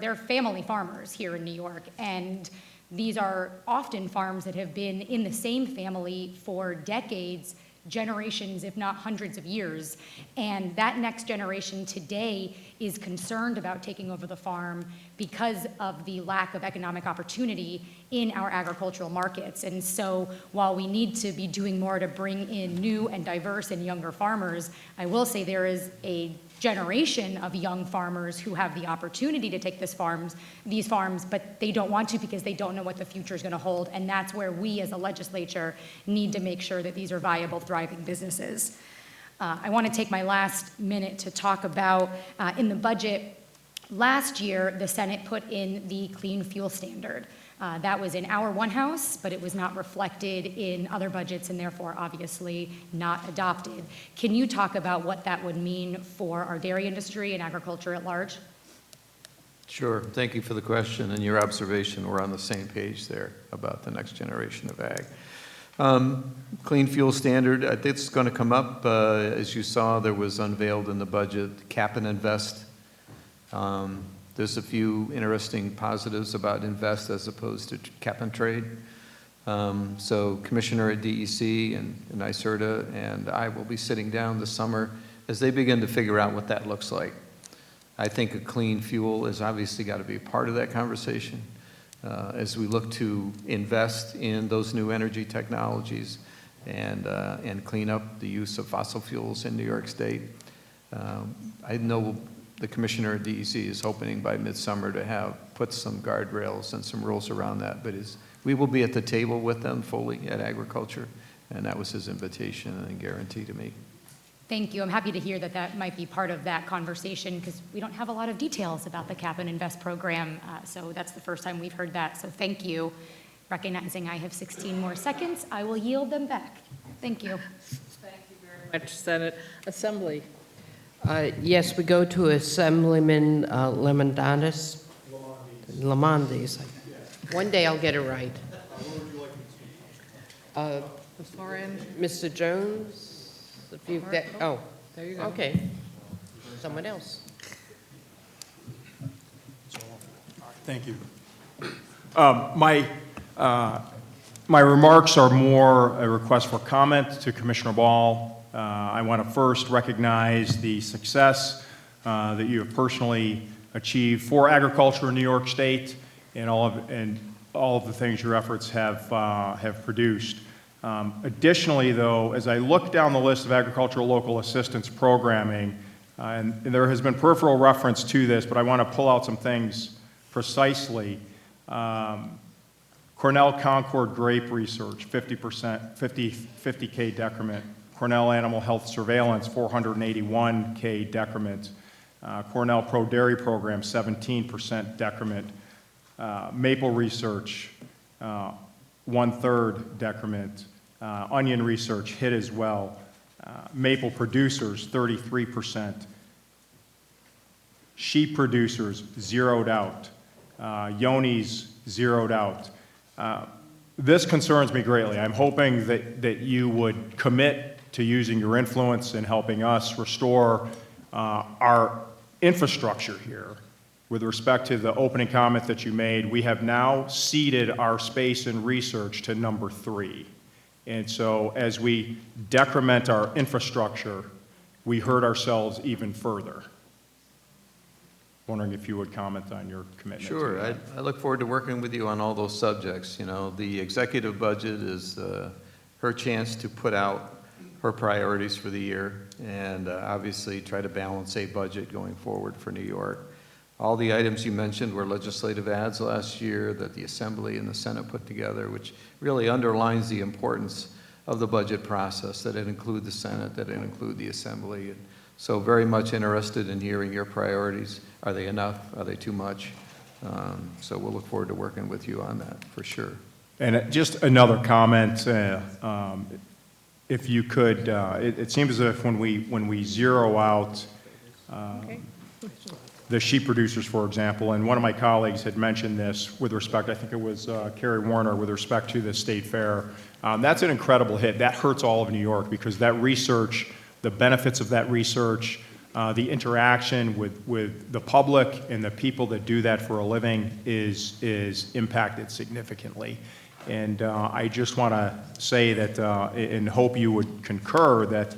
they're family farmers here in New York. And these are often farms that have been in the same family for decades, generations, if not hundreds of years. And that next generation today is concerned about taking over the farm because of the lack of economic opportunity in our agricultural markets. And so while we need to be doing more to bring in new and diverse and younger farmers, I will say there is a generation of young farmers who have the opportunity to take these farms, but they don't want to because they don't know what the future is going to hold. And that's where we as a legislature need to make sure that these are viable, thriving businesses. I want to take my last minute to talk about, in the budget, last year, the Senate put in the clean fuel standard. That was in our one house, but it was not reflected in other budgets and therefore obviously not adopted. Can you talk about what that would mean for our dairy industry and agriculture at large? Sure. Thank you for the question and your observation. We're on the same page there about the next generation of ag. Clean fuel standard, I think it's going to come up. As you saw, there was unveiled in the budget, cap and invest. There's a few interesting positives about invest as opposed to cap and trade. So Commissioner at DEC and NYSERDA and I will be sitting down this summer as they begin to figure out what that looks like. I think a clean fuel has obviously got to be part of that conversation as we look to invest in those new energy technologies and clean up the use of fossil fuels in New York State. I know the Commissioner at DEC is hoping by midsummer to put some guardrails and some rules around that, but we will be at the table with them fully at Agriculture, and that was his invitation and guarantee to me. Thank you. I'm happy to hear that that might be part of that conversation because we don't have a lot of details about the Cap and Invest program, so that's the first time we've heard that, so thank you. Recognizing I have 16 more seconds, I will yield them back. Thank you. Thank you very much, Senate. Assembly. Yes, we go to Assemblyman Lamondis. One day I'll get it right. The far end. Mr. Jones? If you get, oh, there you go. Okay. Someone else. Thank you. My remarks are more a request for comment to Commissioner Ball. I want to first recognize the success that you have personally achieved for agriculture in New York State and all of the things your efforts have produced. Additionally, though, as I look down the list of agricultural local assistance programming, and there has been peripheral reference to this, but I want to pull out some things precisely. Cornell Concord Grape Research, 50K decrement. Cornell Animal Health Surveillance, 481K decrement. Cornell Pro Dairy Program, 17% decrement. Maple Research, 1/3 decrement. Onion Research hit as well. Maple Producers, 33%. Sheep Producers, zeroed out. Yonis, zeroed out. This concerns me greatly. I'm hoping that you would commit to using your influence in helping us restore our infrastructure here. With respect to the opening comment that you made, we have now ceded our space in research to number 3. And so as we decrement our infrastructure, we hurt ourselves even further. Wondering if you would comment on your commitment. Sure. I look forward to working with you on all those subjects. You know, the executive budget is her chance to put out her priorities for the year and obviously try to balance a budget going forward for New York. All the items you mentioned were legislative ads last year that the Assembly and the Senate put together, which really underlines the importance of the budget process, that it include the Senate, that it include the Assembly. And so very much interested in hearing your priorities. Are they enough? Are they too much? So we'll look forward to working with you on that, for sure. And just another comment, if you could, it seems as if when we zero out the sheep producers, for example, and one of my colleagues had mentioned this with respect, I think it was Carrie Warner, with respect to the state fair, that's an incredible hit. That hurts all of New York because that research, the benefits of that research, the interaction with the public and the people that do that for a living is impacted significantly. And I just want to say that, and hope you would concur, that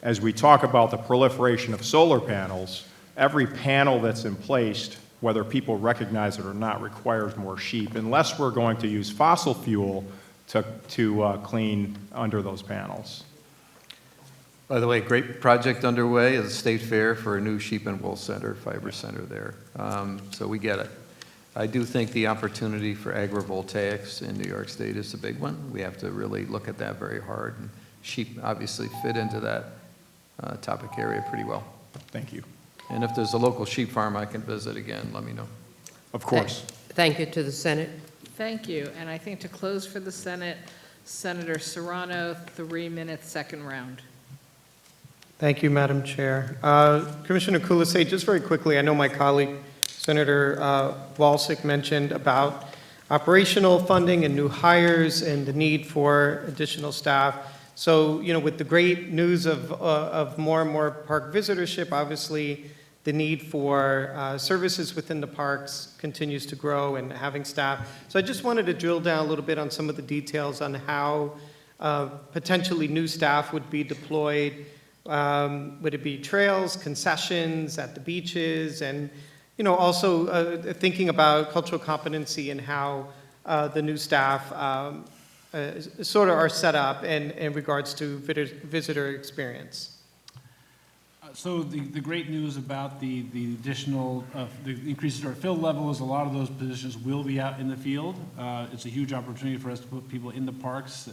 as we talk about the proliferation of solar panels, every panel that's in place, whether people recognize it or not, requires more sheep, unless we're going to use fossil fuel to clean under those panels. By the way, great project underway at the State Fair for a new sheep and wool center, fiber center there. So we get it. I do think the opportunity for agrivoltaics in New York State is a big one. We have to really look at that very hard. And sheep obviously fit into that topic area pretty well. Thank you. And if there's a local sheep farm I can visit again, let me know. Of course. Thank you to the Senate. Thank you. And I think to close for the Senate, Senator Serrano, 3 minutes, second round. Thank you, Madam Chair. Commissioner Kulisek, just very quickly, I know my colleague, Senator Walczyk, mentioned about operational funding and new hires and the need for additional staff. So, you know, with the great news of more and more park visitorship, obviously the need for services within the parks continues to grow and having staff. So I just wanted to drill down a little bit on some of the details on how potentially new staff would be deployed. Would it be trails, concessions at the beaches, and, you know, also thinking about cultural competency and how the new staff sort of are set up in regards to visitor experience? So the great news about the additional, the increases to our field level is a lot of those positions will be out in the field. It's a huge opportunity for us to put people in the parks,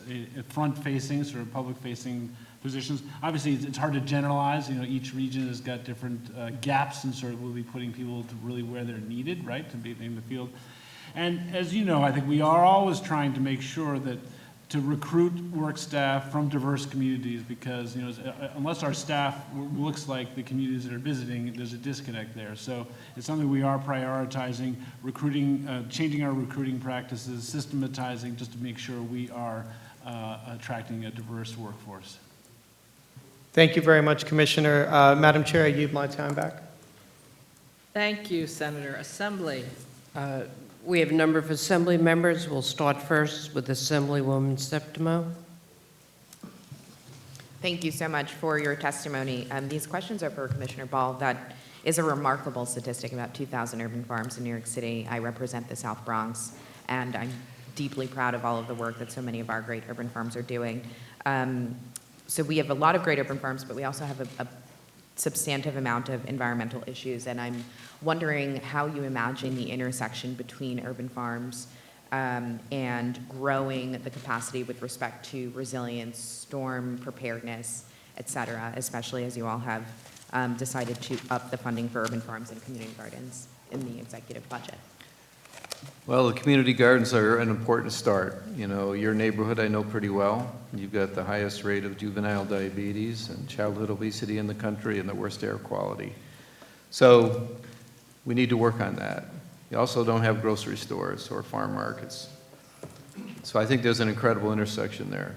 front-facing, sort of public-facing positions. Obviously, it's hard to generalize. You know, each region has got different gaps, and sort of we'll be putting people to really where they're needed, right, to be in the field. And as you know, I think we are always trying to make sure that to recruit work staff from diverse communities, because, you know, unless our staff looks like the communities that are visiting, there's a disconnect there. So it's something we are prioritizing, recruiting, changing our recruiting practices, systematizing, just to make sure we are attracting a diverse workforce. Thank you very much, Commissioner. Madam Chair, I yield my time back. Thank you, Senator. Assembly. We have a number of Assembly members. We'll start first with Assemblywoman Septimo. Thank you so much for your testimony. These questions are for Commissioner Ball. That is a remarkable statistic, about 2,000 urban farms in New York City. I represent the South Bronx, and I'm deeply proud of all of the work that so many of our great urban farms are doing. So we have a lot of great urban farms, but we also have a substantive amount of environmental issues, and I'm wondering how you imagine the intersection between urban farms and growing the capacity with respect to resilience, storm preparedness, et cetera, especially as you all have decided to up the funding for urban farms and community gardens in the executive budget. Well, the community gardens are an important start. You know, your neighborhood I know pretty well. You've got the highest rate of juvenile diabetes and childhood obesity in the country and the worst air quality. So we need to work on that. You also don't have grocery stores or farm markets. So I think there's an incredible intersection there.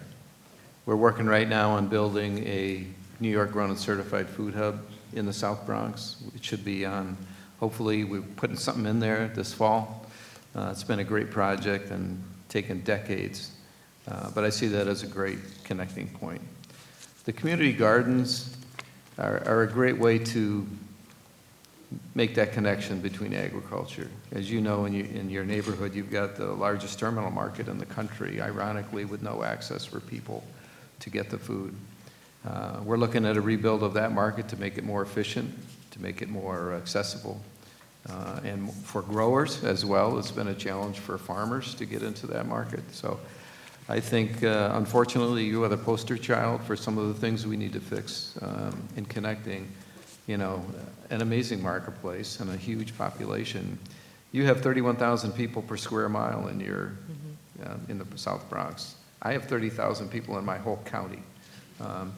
We're working right now on building a New York Grown and Certified Food Hub in the South Bronx. It should be on, hopefully we're putting something in there this fall. It's been a great project and taken decades, but I see that as a great connecting point. The community gardens are a great way to make that connection between agriculture. As you know, in your neighborhood, you've got the largest terminal market in the country, ironically, with no access for people to get the food. We're looking at a rebuild of that market to make it more efficient, to make it more accessible. And for growers as well, it's been a challenge for farmers to get into that market. So I think, unfortunately, you are the poster child for some of the things we need to fix in connecting, an amazing marketplace and a huge population. You have 31,000 people per square mile in your, in the South Bronx. I have 30,000 people in my whole county.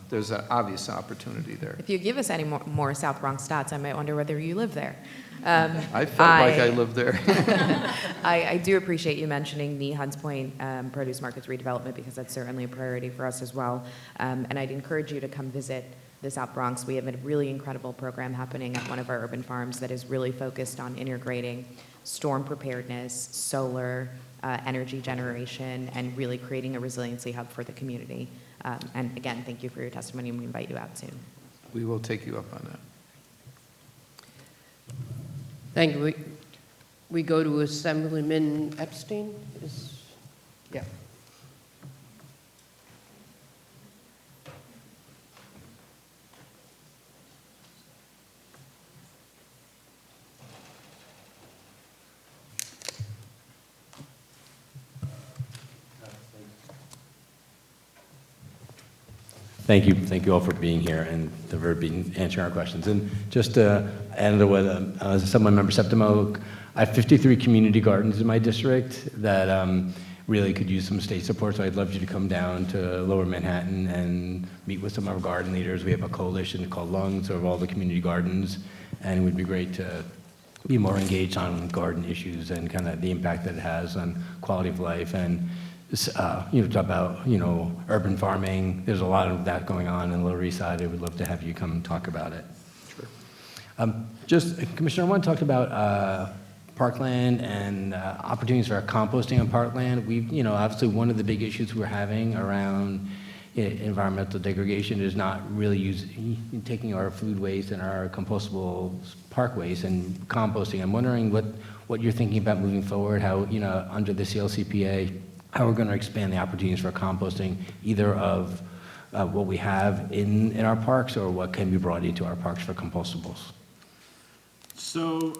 There's an obvious opportunity there. If you give us any more South Bronx stats, I might wonder whether you live there. I felt like I lived there. I do appreciate you mentioning the Hunts Point produce markets redevelopment, because that's certainly a priority for us as well. And I'd encourage you to come visit the South Bronx. We have a really incredible program happening at one of our urban farms that is really focused on integrating storm preparedness, solar, energy generation, and really creating a resiliency hub for the community. And again, thank you for your testimony, and we invite you out soon. We will take you up on that. Thank you. We go to Assemblyman Epstein? Yeah. Thank you. Thank you all for being here and for answering our questions. And just to add to what Assemblymember Septimo, I have 53 community gardens in my district that really could use some state support, so I'd love you to come down to Lower Manhattan and meet with some of our garden leaders. We have a coalition called Lungs of all the community gardens, and it would be great to be more engaged on garden issues and kind of the impact that it has on quality of life. And talk about, urban farming. There's a lot of that going on in Lower East Side. I would love to have you come talk about it. Sure. Commissioner, I want to talk about parkland and opportunities for composting on parkland. Obviously one of the big issues we're having around environmental degradation is not really taking our food waste and our compostable park waste and composting. I'm wondering what you're thinking about moving forward, how, under the CLCPA, how we're going to expand the opportunities for composting, either of what we have in our parks or what can be brought into our parks for compostables. So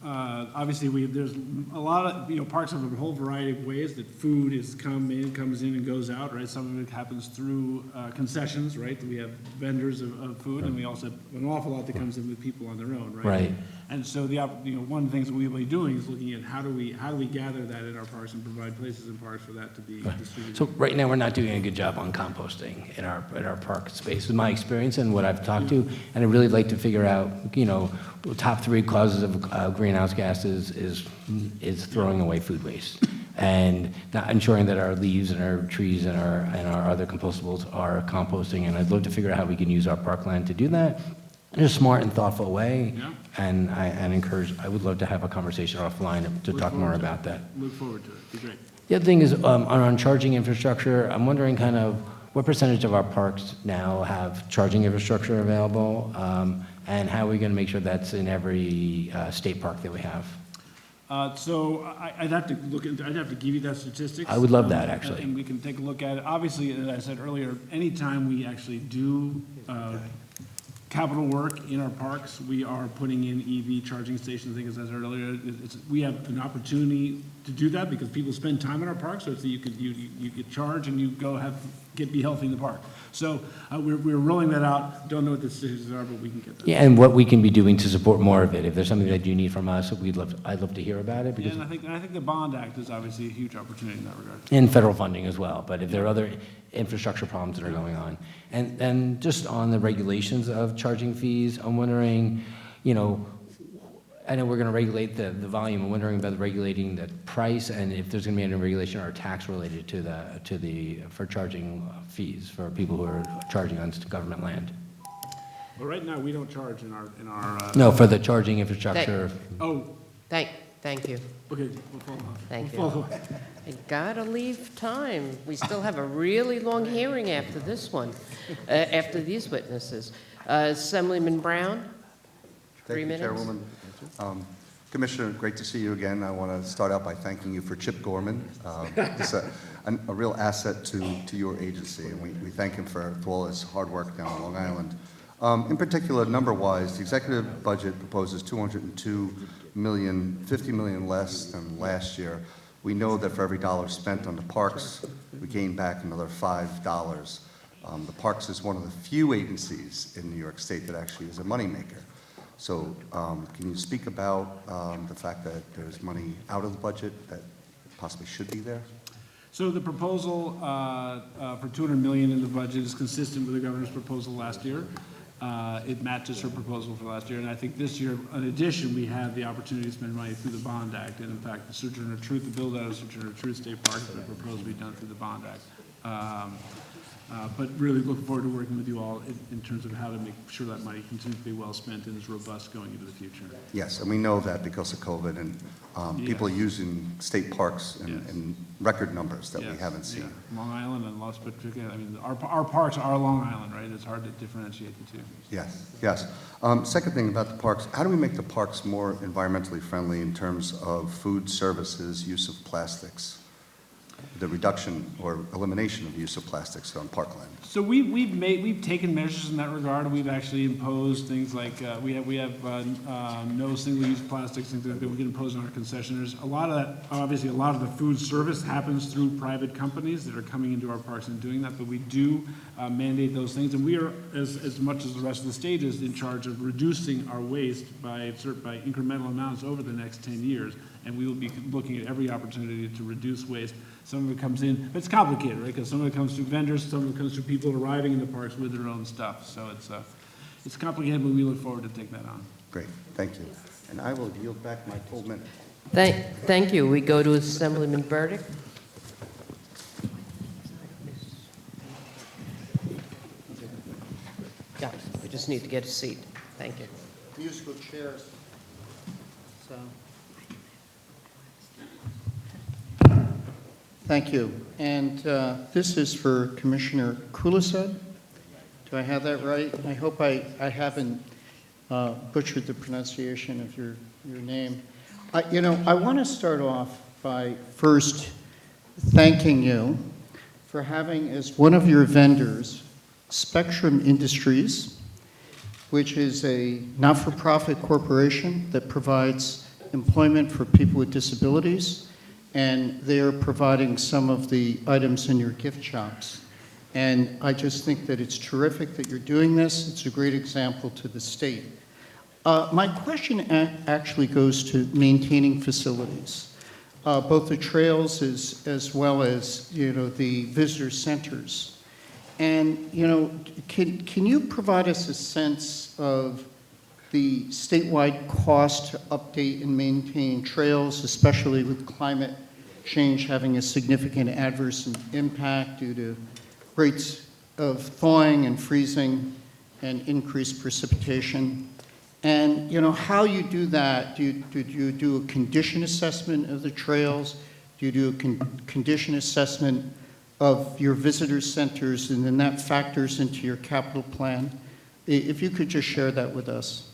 obviously there's a lot of, parks have a whole variety of ways that food comes in and goes out, right? Some of it happens through concessions, right? We have vendors of food, and we also have an awful lot that comes in with people on their own, right? Right. And so one of the things that we'll be doing is looking at how do we gather that in our parks and provide places in parks for that to be distributed. So right now, we're not doing a good job on composting in our park space, in my experience and what I've talked to. And I'd really like to figure out, top 3 causes of greenhouse gases is throwing away food waste and not ensuring that our leaves and our trees and our other compostables are composting. And I'd love to figure out how we can use our parkland to do that in a smart and thoughtful way. Yeah. And I would love to have a conversation offline to talk more about that. Look forward to it. Be great. The other thing is on charging infrastructure. I'm wondering kind of what percentage of our parks now have charging infrastructure available, and how are we going to make sure that's in every state park that we have? So I'd have to give you that statistics. I would love that, actually. And we can take a look at it. Obviously, as I said earlier, anytime we actually do capital work in our parks, we are putting in EV charging stations. I think, as I said earlier, we have an opportunity to do that because people spend time in our parks, so you get charged and you go be healthy in the park. So we're rolling that out. Don't know what the statistics are, but we can get that. Yeah, and what we can be doing to support more of it. If there's something that you need from us, I'd love to hear about it. Because And I think the Bond Act is obviously a huge opportunity in that regard. in federal funding as well, but if there are other infrastructure problems that are going on. And just on the regulations of charging fees, I'm wondering, I know we're going to regulate the volume. I'm wondering about regulating the price and if there's going to be any regulation or tax related for charging fees for people who are charging on government land. Well, right now, we don't charge in our. No, for the charging infrastructure. Thank you. Okay, we'll follow up. Thank We'll you. follow up. I gotta leave time. We still have a really long hearing after this one, after these witnesses. Assemblyman Brown, 3 minutes. Thank you, Chairwoman. Commissioner, great to see you again. I want to start out by thanking you for Chip Gorman. It's a real asset to your agency, and we thank him for all his hard work down on Long Island. In particular, number-wise, the executive budget proposes $202 million, $50 million less than last year. We know that for every dollar spent on the parks, we gain back another $5. The parks is one of the few agencies in New York State that actually is a moneymaker. So can you speak about the fact that there's money out of the budget that possibly should be there? So the proposal for $200 million in the budget is consistent with the governor's proposal last year. It matches her proposal for last year, and I think this year, in addition, we have the opportunity to spend money through the Bond Act, and in fact, the Sojourner Truth, the build-out of Sojourner Truth State Park has been proposed to be done through the Bond Act. But really look forward to working with you all in terms of how to make sure that money continues to be well spent and is robust going into the future. Yes, and we know that because of COVID and people are using state parks in record numbers that we haven't seen. Yeah. Long Island and Los Patricia, I mean, our parks are Long Island, right? It's hard to differentiate the two. Yes, yes. Second thing about the parks, how do we make the parks more environmentally friendly in terms of food services, use of plastics, the reduction or elimination of use of plastics on parkland? So we've taken measures in that regard. We've actually imposed things like we have no single-use plastics, things that we can impose on our concessionaires. A lot of that, obviously, a lot of the food service happens through private companies that are coming into our parks and doing that. But we do mandate those things, and we are, as much as the rest of the state is, in charge of reducing our waste by incremental amounts over the next 10 years. And we will be looking at every opportunity to reduce waste. Some of it comes in, but it's complicated, right? Because some of it comes through vendors, some of it comes through people arriving in the parks with their own stuff. So it's complicated, but we look forward to taking that on. Great, thank you. And I will yield back my full minute. Thank you. We go to Assemblyman Burdick. Yeah, we just need to get a seat. Thank you. Musical chairs. So. Thank you. And this is for Commissioner Kulised. Do I have that right? I hope I haven't butchered the pronunciation of your name. I want to start off by first thanking you for having as one of your vendors Spectrum Industries, which is a not-for-profit corporation that provides employment for people with disabilities, and they're providing some of the items in your gift shops. And I just think that it's terrific that you're doing this. It's a great example to the state. My question actually goes to maintaining facilities, both the trails as well as the visitor centers. And can you provide us a sense of the statewide cost to update and maintain trails, especially with climate change having a significant adverse impact due to rates of thawing and freezing and increased precipitation? And how you do that? Do you do a condition assessment of the trails? Do you do a condition assessment of your visitor centers, and then that factors into your capital plan? If you could just share that with us.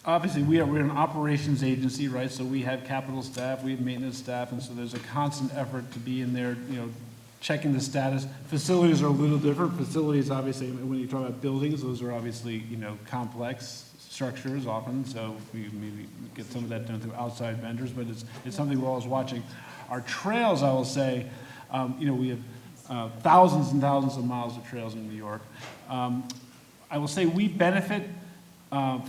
Obviously, we're an operations agency, right? So we have capital staff, we have maintenance staff, and so there's a constant effort to be in there, checking the status. Facilities are a little different. Facilities, obviously, when you talk about buildings, those are obviously, complex structures often, so we maybe get some of that done through outside vendors, but it's something we're always watching. Our trails, I will say, we have thousands and thousands of miles of trails in New York. I will say we benefit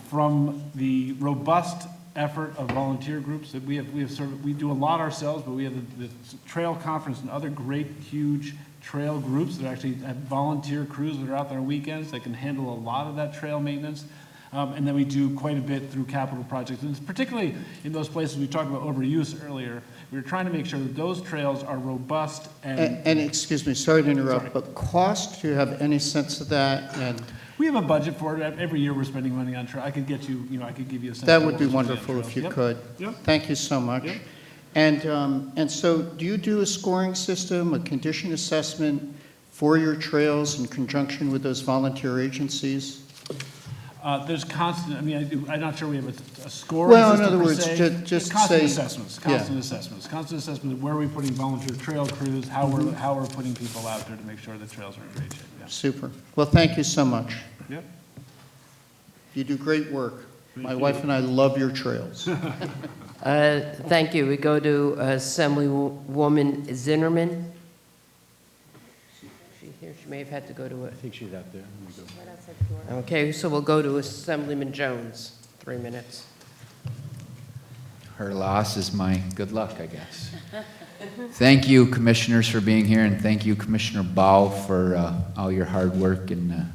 from the robust effort of volunteer groups. That we do a lot ourselves, but we have the Trail Conference and other great, huge trail groups that actually have volunteer crews that are out there on weekends that can handle a lot of that trail maintenance. And then we do quite a bit through capital projects. And particularly in those places we talked about overuse earlier, we're trying to make sure that those trails are robust And excuse me, sorry to interrupt, but cost, do you have any sense of that? And we have a budget for it. Every year we're spending money on trail. I could get you, I could give you a sense. that of would what be we're spending on wonderful if trails. you Yep. could. Yep. Thank you so much. Yep. And so do you do a scoring system, a condition assessment for your trails in conjunction with those volunteer agencies? There's constant, I'm not sure we have a scoring Well, in system other per words, se. just constant say- assessments, constant assessment of where are we putting volunteer trail crews, how we're putting people out there to make sure the trails are in great shape. Yeah. Super. Well, thank you so much. Yep. You do great work. My wife and I love your trails. Thank you. We go to Assemblywoman Zinnerman. She here? She may have had to go to a... I think she's out there. Okay, so we'll go to Assemblyman Jones, 3 minutes. Her loss is my good luck, I guess. Thank you, commissioners, for being here, and thank you, Commissioner Ball, for all your hard work in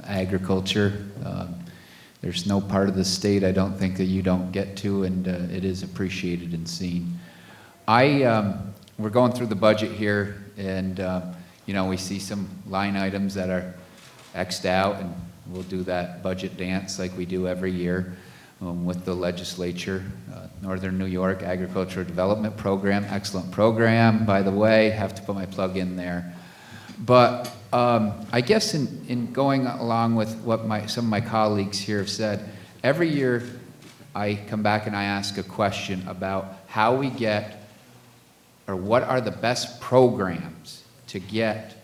agriculture. There's no part of the state I don't think that you don't get to, and it is appreciated and seen. We're going through the budget here, and you know, we see some line items that are X'd out, and we'll do that budget dance like we do every year with the legislature. Northern New York Agricultural Development Program, excellent program, by the way, have to put my plug in there. But I guess in going along with what some of my colleagues here have said, every year I come back and I ask a question about how we get, or what are the best programs to get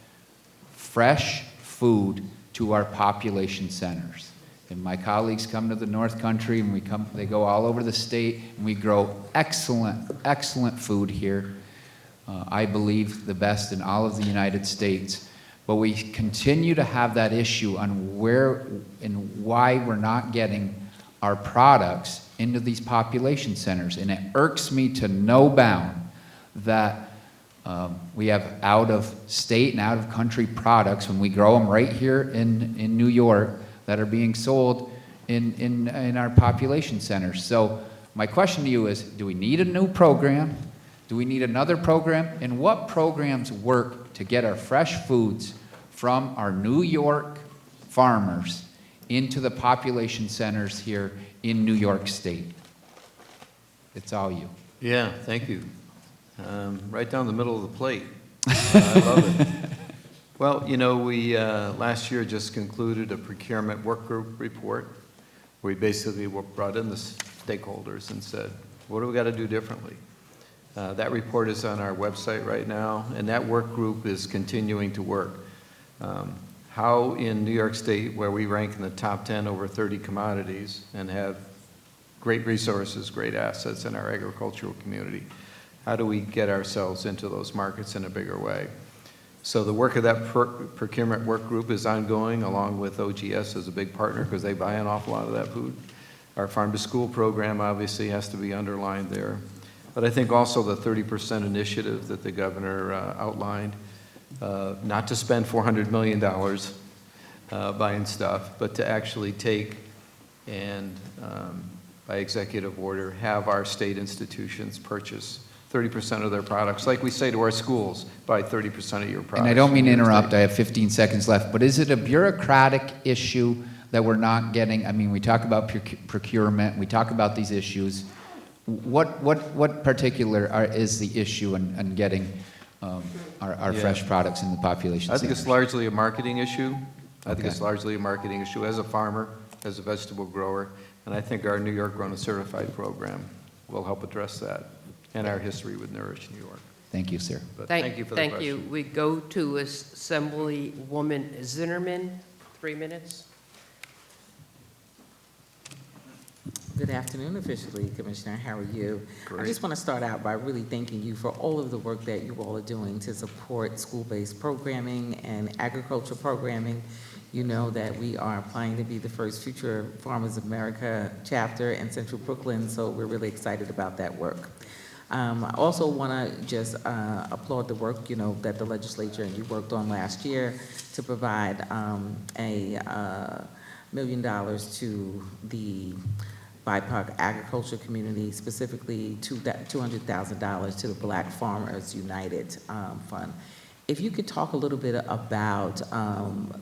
fresh food to our population centers. And my colleagues come to the North Country, and they go all over the state, and we grow excellent, excellent food here. I believe the best in all of the United States. But we continue to have that issue on where and why we're not getting our products into these population centers. And it irks me to no bound that we have out-of-state and out-of-country products when we grow them right here in New York that are being sold in our population centers. So my question to you is, do we need a new program? Do we need another program? And what programs work to get our fresh foods from our New York farmers into the population centers here in New York State? It's all you. Yeah, thank you. Right down the middle of the plate. I love it. Well, you know, we last year just concluded a procurement work group report. We basically brought in the stakeholders and said, what do we got to do differently? That report is on our website right now, and that work group is continuing to work. How in New York State, where we rank in the top 10 over 30 commodities and have great resources, great assets in our agricultural community, how do we get ourselves into those markets in a bigger way? So the work of that procurement work group is ongoing, along with OGS as a big partner, because they buy an awful lot of that food. Our farm to school program obviously has to be underlined there. But I think also the 30% initiative that the governor outlined, not to spend $400 million buying stuff, but to actually take and, by executive order, have our state institutions purchase 30% of their products. Like we say to our schools, buy 30% of your products. And I don't mean to interrupt, I have 15 seconds left, but is it a bureaucratic issue that we're not getting? I mean, we talk about procurement, we talk about these issues. What particular is the issue in getting our fresh products in the population? I think it's largely a marketing issue. I think Okay. it's largely a marketing issue as a farmer, as a vegetable grower, and I think our New York Grown and Certified program will help address that, and our history with Nourish New York. Thank you, sir. But thank you for the question. Thank you. We go to Assemblywoman Zinnerman, 3 minutes. Good afternoon, officially, Commissioner. How are you? Great. I just want to start out by really thanking you for all of the work that you all are doing to support school-based programming and agriculture programming. You know that we are applying to be the first Future Farmers of America chapter in Central Brooklyn, so we're really excited about that work. I also want to just applaud the work, you know, that the legislature and you worked on last year to provide $1 million to the BIPOC agriculture community, specifically $200,000 to the Black Farmers United Fund. If you could talk a little bit about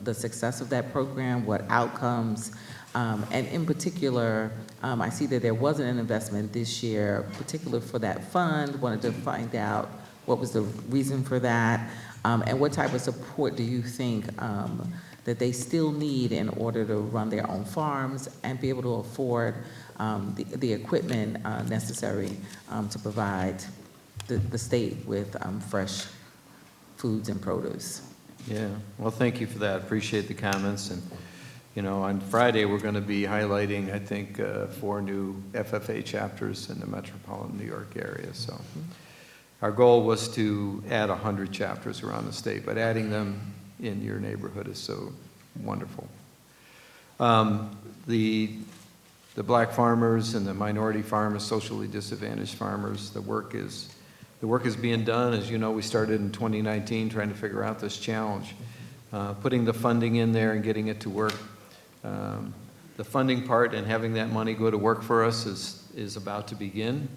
the success of that program, what outcomes, and in particular, I see that there wasn't an investment this year, particular for that fund. Wanted to find out what was the reason for that, and what type of support do you think that they still need in order to run their own farms and be able to afford the equipment necessary to provide the state with fresh foods and produce. Yeah, well, thank you for that. Appreciate the comments. And, You know, on Friday, we're going to be highlighting, I think, 4 new FFA chapters in the metropolitan New York area. So our goal was to add 100 chapters around the state, but adding them in your neighborhood is so wonderful. The black farmers and the minority farmers, socially disadvantaged farmers, the work is being done. As you know, we started in 2019 trying to figure out this challenge. Putting the funding in there and getting it to work. The funding part and having that money go to work for us is about to begin.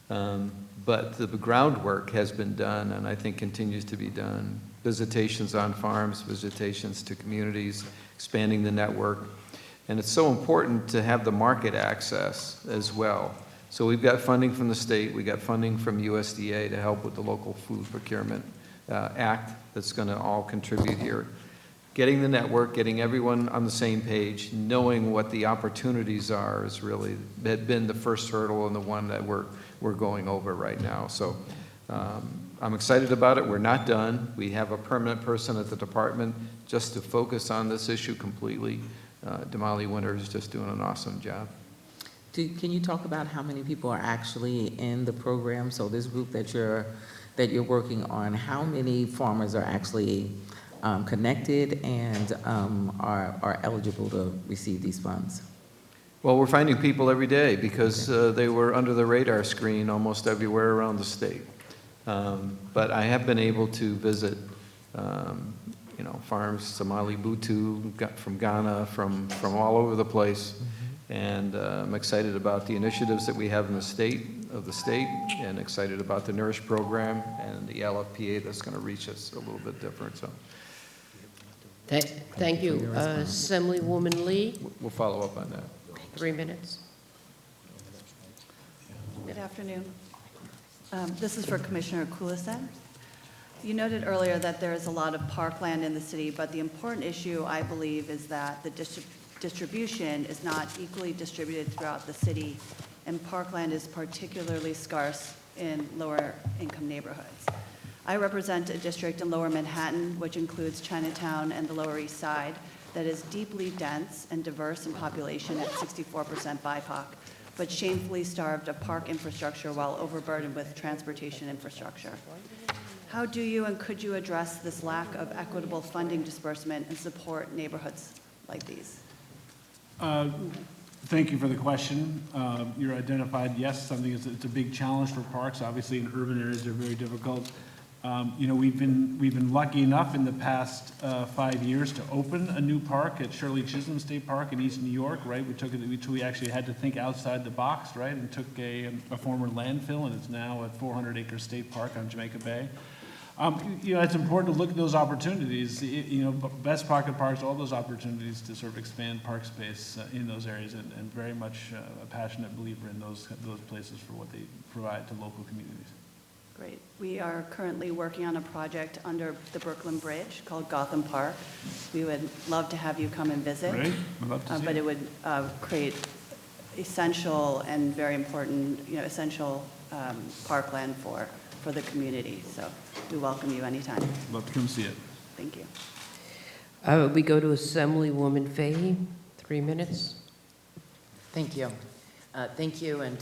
But the groundwork has been done and I think continues to be done. Visitations on farms, visitations to communities, expanding the network. And it's so important to have the market access as well. So we've got funding from the state, we got funding from USDA to help with the Local Food Procurement Act that's going to all contribute here. Getting the network, getting everyone on the same page, knowing what the opportunities are has really been the first hurdle and the one that we're going over right now. So I'm excited about it. We're not done. We have a permanent person at the department just to focus on this issue completely. Damali Winter is just doing an awesome job. Can you talk about how many people are actually in the program? So this group that you're working on, how many farmers are actually connected and are eligible to receive these funds? Well, we're finding people every day because they were under the radar screen almost everywhere around the state. But I have been able to visit farms, Somali Butu from Ghana, from all over the place. And I'm excited about the initiatives that we have in the state, and excited about the Nourish program and the LFPA that's going to reach us a little bit different. So, Thank you. Assemblywoman Lee, we'll follow up on that. 3 minutes. Good afternoon. This is for Commissioner Kulisek. You noted earlier that there is a lot of parkland in the city, but the important issue, I believe, is that the distribution is not equally distributed throughout the city, and parkland is particularly scarce in lower income neighborhoods. I represent a district in Lower Manhattan, which includes Chinatown and the Lower East Side, that is deeply dense and diverse in population at 64% BIPOC, but shamefully starved of park infrastructure while overburdened with transportation infrastructure. How do you and could you address this lack of equitable funding disbursement and support neighborhoods like these? Thank you for the question. You're identified, yes, it's a big challenge for parks. Obviously, in urban areas, they're very difficult. We've been lucky enough in the past 5 years to open a new park at Shirley Chisholm State Park in East New York, right? We actually had to think outside the box, right? And took a former landfill, and it's now a 400-acre state park on Jamaica Bay. It's important to look at those opportunities, best pocket parks, all those opportunities to sort of expand park space in those areas, and very much a passionate believer in those places for what they provide to local communities. Great. We are currently working on a project under the Brooklyn Bridge called Gotham Park. We would love to have you come and visit. Great. I'd love to see but it would create essential and very important, essential parkland for the community. So we welcome you anytime. Love to come see it. Thank you. We go to Assemblywoman Fahey, 3 minutes. Thank you. Thank you, and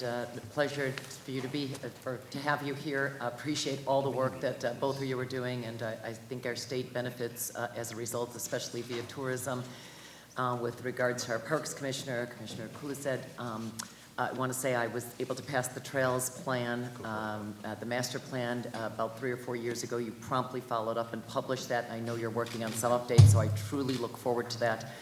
pleasure for you to have you here. Appreciate all the work that both of you are doing, and I think our state benefits as a result, especially via tourism. With regard to our Parks Commissioner, Commissioner Kulisek, I want to say I was able to pass the Trails Plan, the master plan, about 3 or 4 years ago. You promptly followed up and published that. I know you're working on some updates, so I truly look forward to that.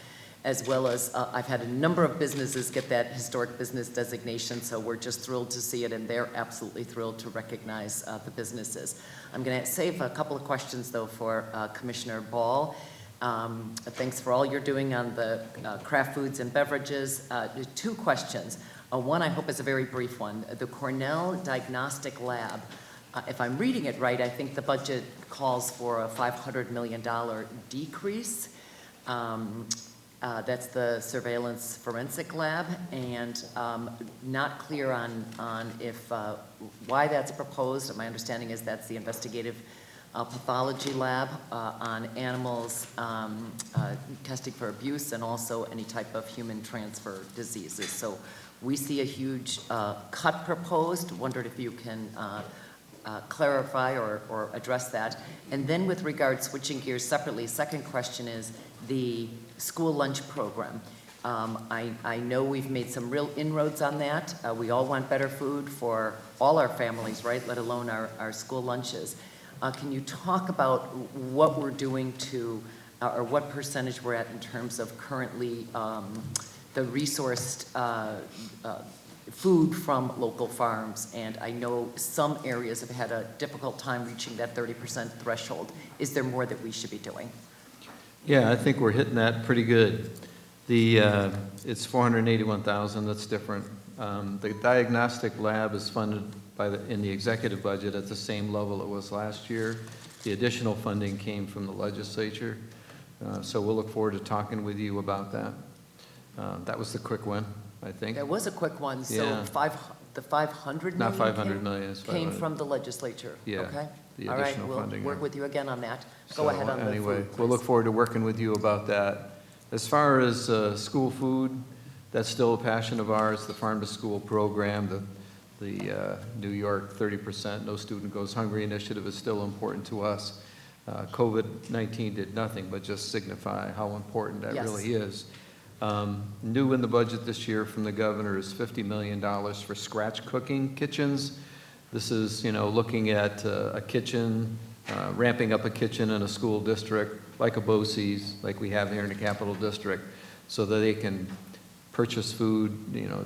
As well as I've had a number of businesses get that historic business designation, so we're just thrilled to see it, and they're absolutely thrilled to recognize the businesses. I'm going to save a couple of questions, though, for Commissioner Ball. Thanks for all you're doing on the craft foods and beverages. 2 questions. One, I hope, is a very brief one. The Cornell Diagnostic Lab, if I'm reading it right, I think the budget calls for a $500 million decrease. That's the surveillance forensic lab, and not clear on if why that's proposed. My understanding is that's the investigative pathology lab on animals testing for abuse and also any type of human transfer diseases. So we see a huge cut proposed. Wondered if you can clarify or address that. And then with regard, switching gears separately, second question is the school lunch program. I know we've made some real inroads on that. We all want better food for all our families, right, let alone our school lunches. Can you talk about what we're doing to, or what percentage we're at in terms of currently the resourced food from local farms? And I know some areas have had a difficult time reaching that 30% threshold. Is there more that we should be doing? Yeah, I think we're hitting that pretty good. It's $481,000, that's different. The diagnostic lab is funded in the executive budget at the same level it was last year. The additional funding came from the legislature. So we'll look forward to talking with you about that. That was the quick one, I think. There was a quick one, so Yeah. the 500 million Not 500 million, it's came 500. from the legislature. Yeah, Okay. the All right, additional funding, we'll work yeah. with you again on that. Go So, ahead on the anyway, food, we'll please. look forward to working with you about that. As far as school food, that's still a passion of ours. The Farm to School program, the New York 30% No Student Goes Hungry initiative is still important to us. COVID-19 did nothing but just signify how important that Yes. really is. New in the budget this year from the governor is $50 million for scratch cooking kitchens. This is, looking at a kitchen, ramping up a kitchen in a school district like a BOCES, like we have here in the Capital District, so that they can purchase food,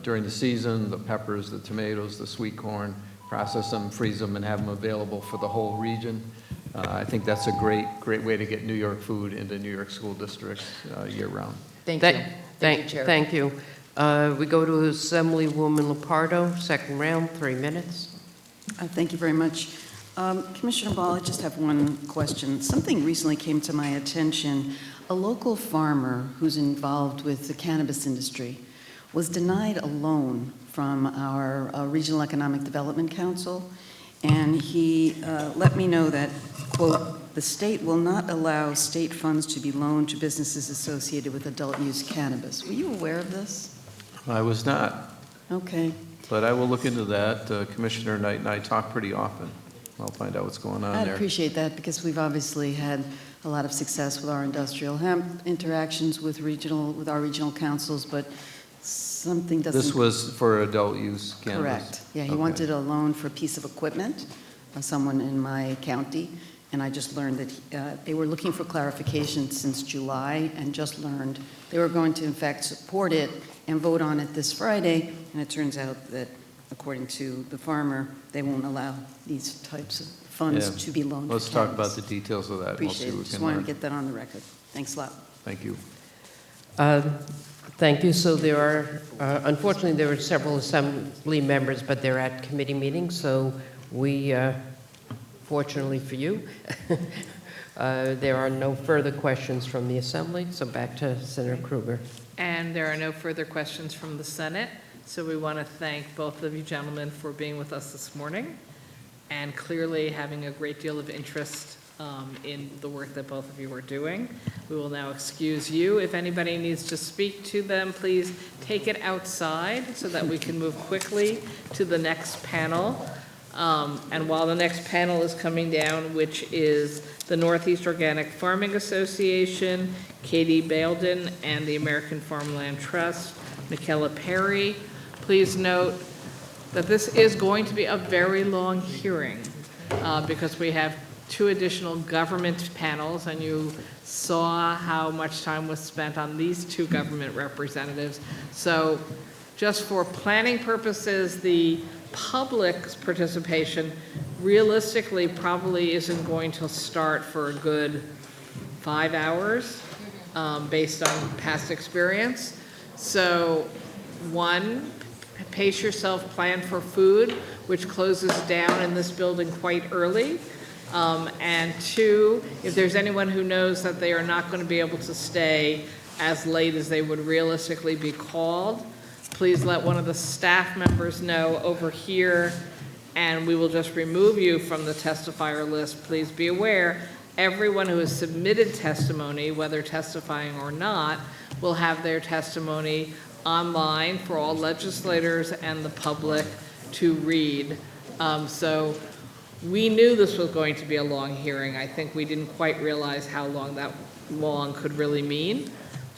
during the season, the peppers, the tomatoes, the sweet corn, process them, freeze them, and have them available for the whole region. I think that's a great way to get New York food into New York school districts year-round. Thank you. Thank you, Chair. Thank you. We go to Assemblywoman Lupardo, second round, 3 minutes. Thank you very much. Commissioner Ball, I just have one question. Something recently came to my attention. A local farmer who's involved with the cannabis industry was denied a loan from our Regional Economic Development Council, and he let me know that, quote, the state will not allow state funds to be loaned to businesses associated with adult use cannabis. Were you aware of this? I was not, Okay. but I will look into that. Commissioner Knight and I talk pretty often. I'll find out what's going on I'd there. appreciate that because we've obviously had a lot of success with our industrial hemp interactions with our regional councils, but something doesn't. This was for adult use cannabis? Correct. Yeah, he Okay. wanted a loan for a piece of equipment, someone in my county, and I just learned that they were looking for clarification since July and just learned they were going to in fact support it and vote on it this Friday, and it turns out that according to the farmer, they won't allow these types of funds Yeah. to be loaned. Let's to talk cannabis. about the details of that. and we'll see Appreciate what it. we Just can wanted to learn. get that on the record. Thanks a lot. Thank you. Thank you. So there are, unfortunately, there are several assembly members, but they're at committee meetings, so we, fortunately for you, there are no further questions from the assembly, so back to Senator Krueger. And there are no further questions from the Senate, so we want to thank both of you gentlemen for being with us this morning and clearly having a great deal of interest in the work that both of you are doing. We will now excuse you. If anybody needs to speak to them, please take it outside so that we can move quickly to the next panel. And while the next panel is coming down, which is the Northeast Organic Farming Association, Katie Bailden, and the American Farmland Trust, Michaela Perry, please note that this is going to be a very long hearing because we have 2 additional government panels, and you saw how much time was spent on these 2 government representatives. So just for planning purposes, the public's participation realistically probably isn't going to start for a good 5 hours based on past experience. So 1, pace yourself, plan for food, which closes down in this building quite early. And 2, if there's anyone who knows that they are not going to be able to stay as late as they would realistically be called, please let one of the staff members know over here and we will just remove you from the testifier list. Please be aware, everyone who has submitted testimony, whether testifying or not, will have their testimony online for all legislators and the public to read. So we knew this was going to be a long hearing. I think we didn't quite realize how long that long could really mean.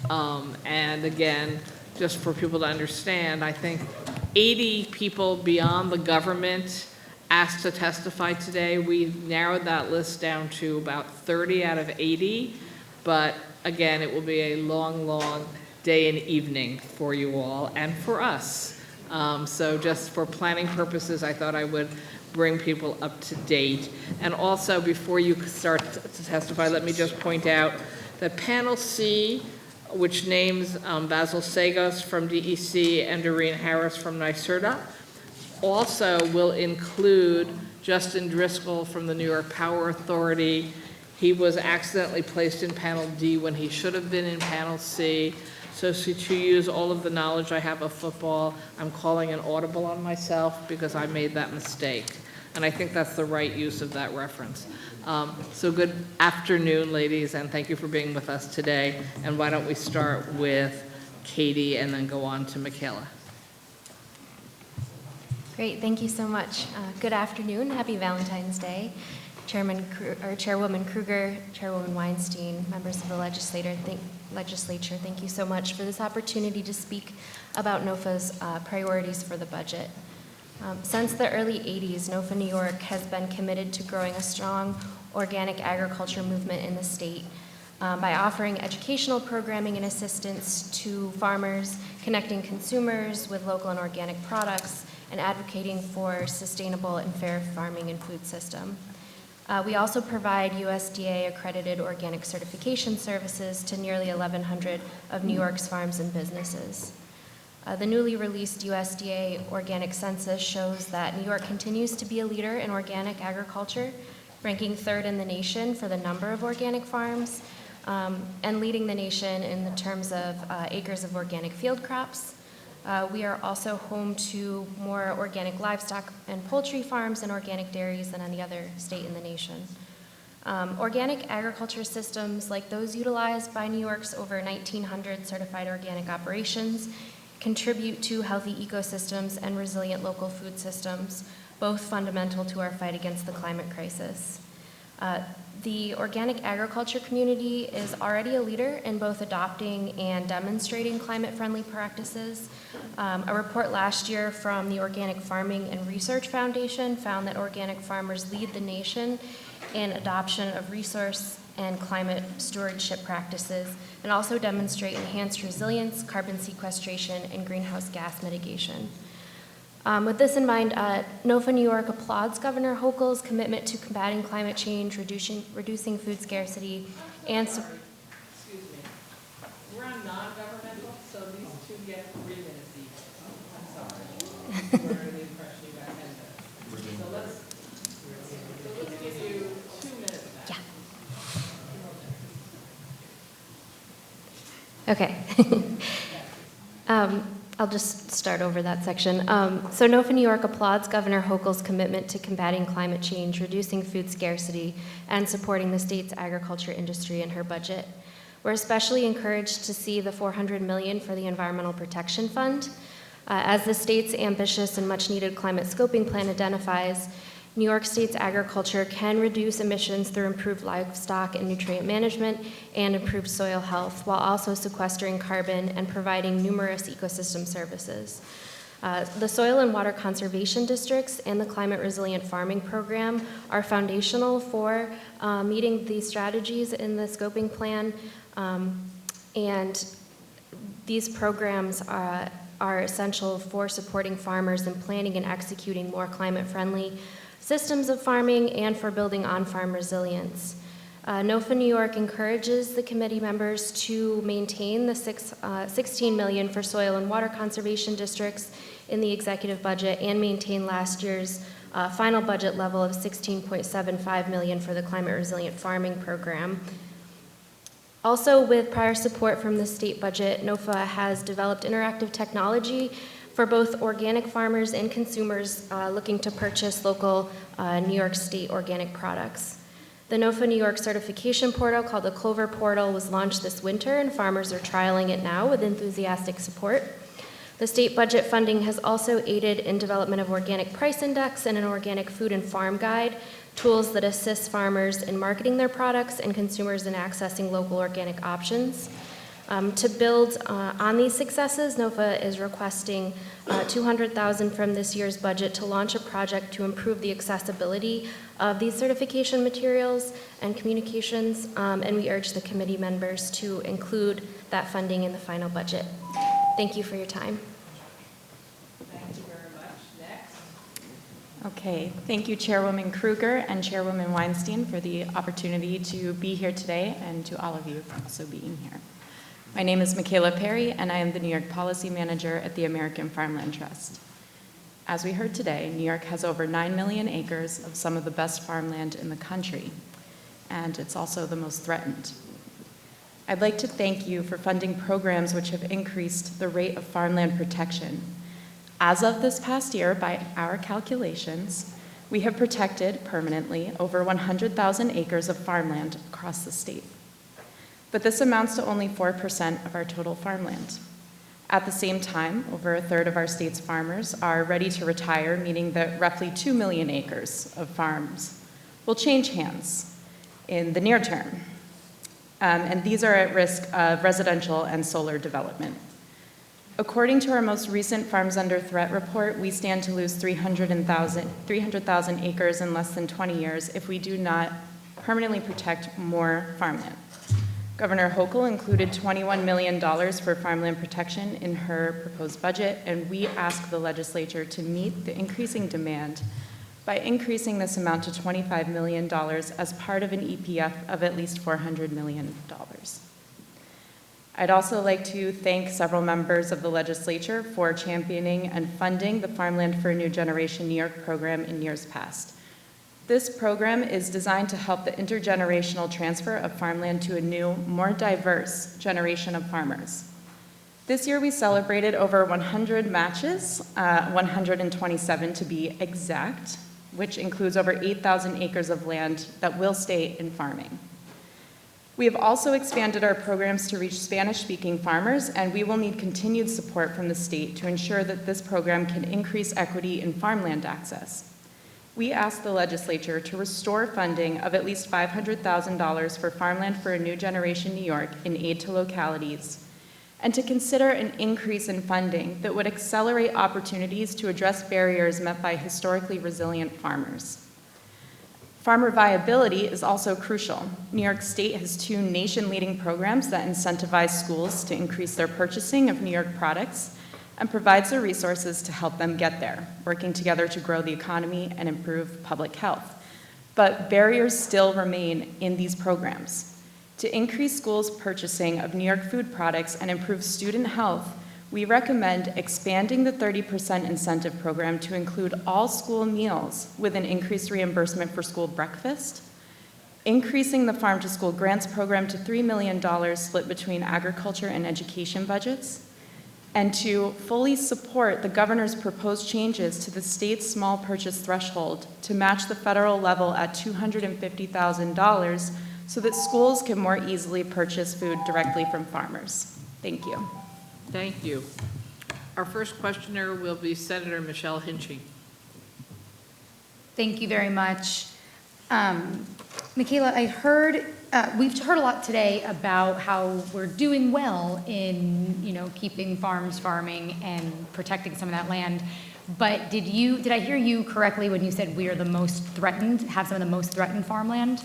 And again, just for people to understand, I think 80 people beyond the government asked to testify today. We narrowed that list down to about 30 out of 80, but again, it will be a long, long day and evening for you all and for us. So just for planning purposes, I thought I would bring people up to date. And also, before you start to testify, let me just point out that Panel C, which names Basil Sagos from DEC and Doreen Harris from NYSERDA, also will include Justin Driscoll from the New York Power Authority. He was accidentally placed in Panel D when he should have been in Panel C. So to use all of the knowledge I have of football, I'm calling an audible on myself because I made that mistake. And I think that's the right use of that reference. So good afternoon, ladies, and thank you for being with us today. And why don't we start with Katie and then go on to Michaela. Great, thank you so much. Good afternoon, happy Valentine's Day. Chairwoman Krueger, Chairwoman Weinstein, members of the legislature, thank you so much for this opportunity to speak about NOFA's priorities for the budget. Since the early 80s, NOFA New York has been committed to growing a strong organic agriculture movement in the state by offering educational programming and assistance to farmers, connecting consumers with local and organic products, and advocating for sustainable and fair farming and food system. We also provide USDA-accredited organic certification services to nearly 1,100 of New York's farms and businesses. The newly released USDA Organic Census shows that New York continues to be a leader in organic agriculture, ranking third in the nation for the number of organic farms, and leading the nation in the terms of acres of organic field crops. We are also home to more organic livestock and poultry farms and organic dairies than any other state in the nation. Organic agriculture systems like those utilized by New York's over 1,900 certified organic operations contribute to healthy ecosystems and resilient local food systems, both fundamental to our fight against the climate crisis. The organic agriculture community is already a leader in both adopting and demonstrating climate-friendly practices. A report last year from the Organic Farming and Research Foundation found that organic farmers lead the nation in adoption of resource and climate stewardship practices, and also demonstrate enhanced resilience, carbon sequestration, and greenhouse gas mitigation. With this in mind, NOFA New York applauds Governor Hochul's commitment to combating climate change, reducing food scarcity, and Excuse me. We're on non-governmental, so these two get 3 minutes each. I'm sorry. We're under the impression you got 10 minutes. So let's give you 2 minutes now. Yeah. Okay. I'll just start over that section. So NOFA New York applauds Governor Hochul's commitment to combating climate change, reducing food scarcity, and supporting the state's agriculture industry in her budget. We're especially encouraged to see the $400 million for the Environmental Protection Fund. As the state's ambitious and much-needed climate scoping plan identifies, New York State's agriculture can reduce emissions through improved livestock and nutrient management and improved soil health, while also sequestering carbon and providing numerous ecosystem services. The soil and water conservation districts and the climate resilient farming program are foundational for meeting these strategies in the scoping plan, and these programs are essential for supporting farmers in planning and executing more climate-friendly systems of farming and for building on-farm resilience. NOFA New York encourages the committee members to maintain the $16 million for soil and water conservation districts in the executive budget and maintain last year's final budget level of $16.75 million for the climate resilient farming program. Also, with prior support from the state budget, NOFA has developed interactive technology for both organic farmers and consumers looking to purchase local New York State organic products. The NOFA New York certification portal, called the Clover Portal, was launched this winter, and farmers are trialing it now with enthusiastic support. The state budget funding has also aided in development of Organic Price Index and an Organic Food and Farm Guide, tools that assist farmers in marketing their products and consumers in accessing local organic options. To build on these successes, NOFA is requesting $200,000 from this year's budget to launch a project to improve the accessibility of these certification materials and communications, and we urge the committee members to include that funding in the final budget. Thank you for your time. Thank you very much. Next. Okay, thank you Chairwoman Kruger and Chairwoman Weinstein for the opportunity to be here today, and to all of you for also being here. My name is Michaela Perry, and I am the New York Policy Manager at the American Farmland Trust. As we heard today, New York has over 9 million acres of some of the best farmland in the country, and it's also the most threatened. I'd like to thank you for funding programs which have increased the rate of farmland protection. As of this past year, by our calculations, we have protected permanently over 100,000 acres of farmland across the state. But this amounts to only 4% of our total farmland. At the same time, over a third of our state's farmers are ready to retire, meaning that roughly 2 million acres of farms will change hands in the near term. And these are at risk of residential and solar development. According to our most recent Farms Under Threat report, we stand to lose 300,000 acres in less than 20 years if we do not permanently protect more farmland. Governor Hochul included $21 million for farmland protection in her proposed budget, and we ask the legislature to meet the increasing demand by increasing this amount to $25 million as part of an EPF of at least $400 million. I'd also like to thank several members of the legislature for championing and funding the Farmland for a New Generation New York program in years past. This program is designed to help the intergenerational transfer of farmland to a new, more diverse generation of farmers. This year we celebrated over 100 matches, 127 to be exact, which includes over 8,000 acres of land that will stay in farming. We have also expanded our programs to reach Spanish-speaking farmers, and we will need continued support from the state to ensure that this program can increase equity in farmland access. We ask the legislature to restore funding of at least $500,000 for Farmland for a New Generation New York in aid to localities, and to consider an increase in funding that would accelerate opportunities to address barriers met by historically resilient farmers. Farmer viability is also crucial. New York State has 2 nation-leading programs that incentivize schools to increase their purchasing of New York products and provides the resources to help them get there, working together to grow the economy and improve public health. But barriers still remain in these programs. To increase schools' purchasing of New York food products and improve student health, we recommend expanding the 30% incentive program to include all school meals with an increased reimbursement for school breakfast, increasing the Farm to School Grants program to $3 million split between agriculture and education budgets, and to fully support the governor's proposed changes to the state's small purchase threshold to match the federal level at $250,000 so that schools can more easily purchase food directly from farmers. Thank you. Thank you. Our first questioner will be Senator Michelle Hinchey. Thank you very much. Michaela, we've heard a lot today about how we're doing well in, keeping farms farming and protecting some of that land. But did I hear you correctly when you said we are the most threatened, have some of the most threatened farmland?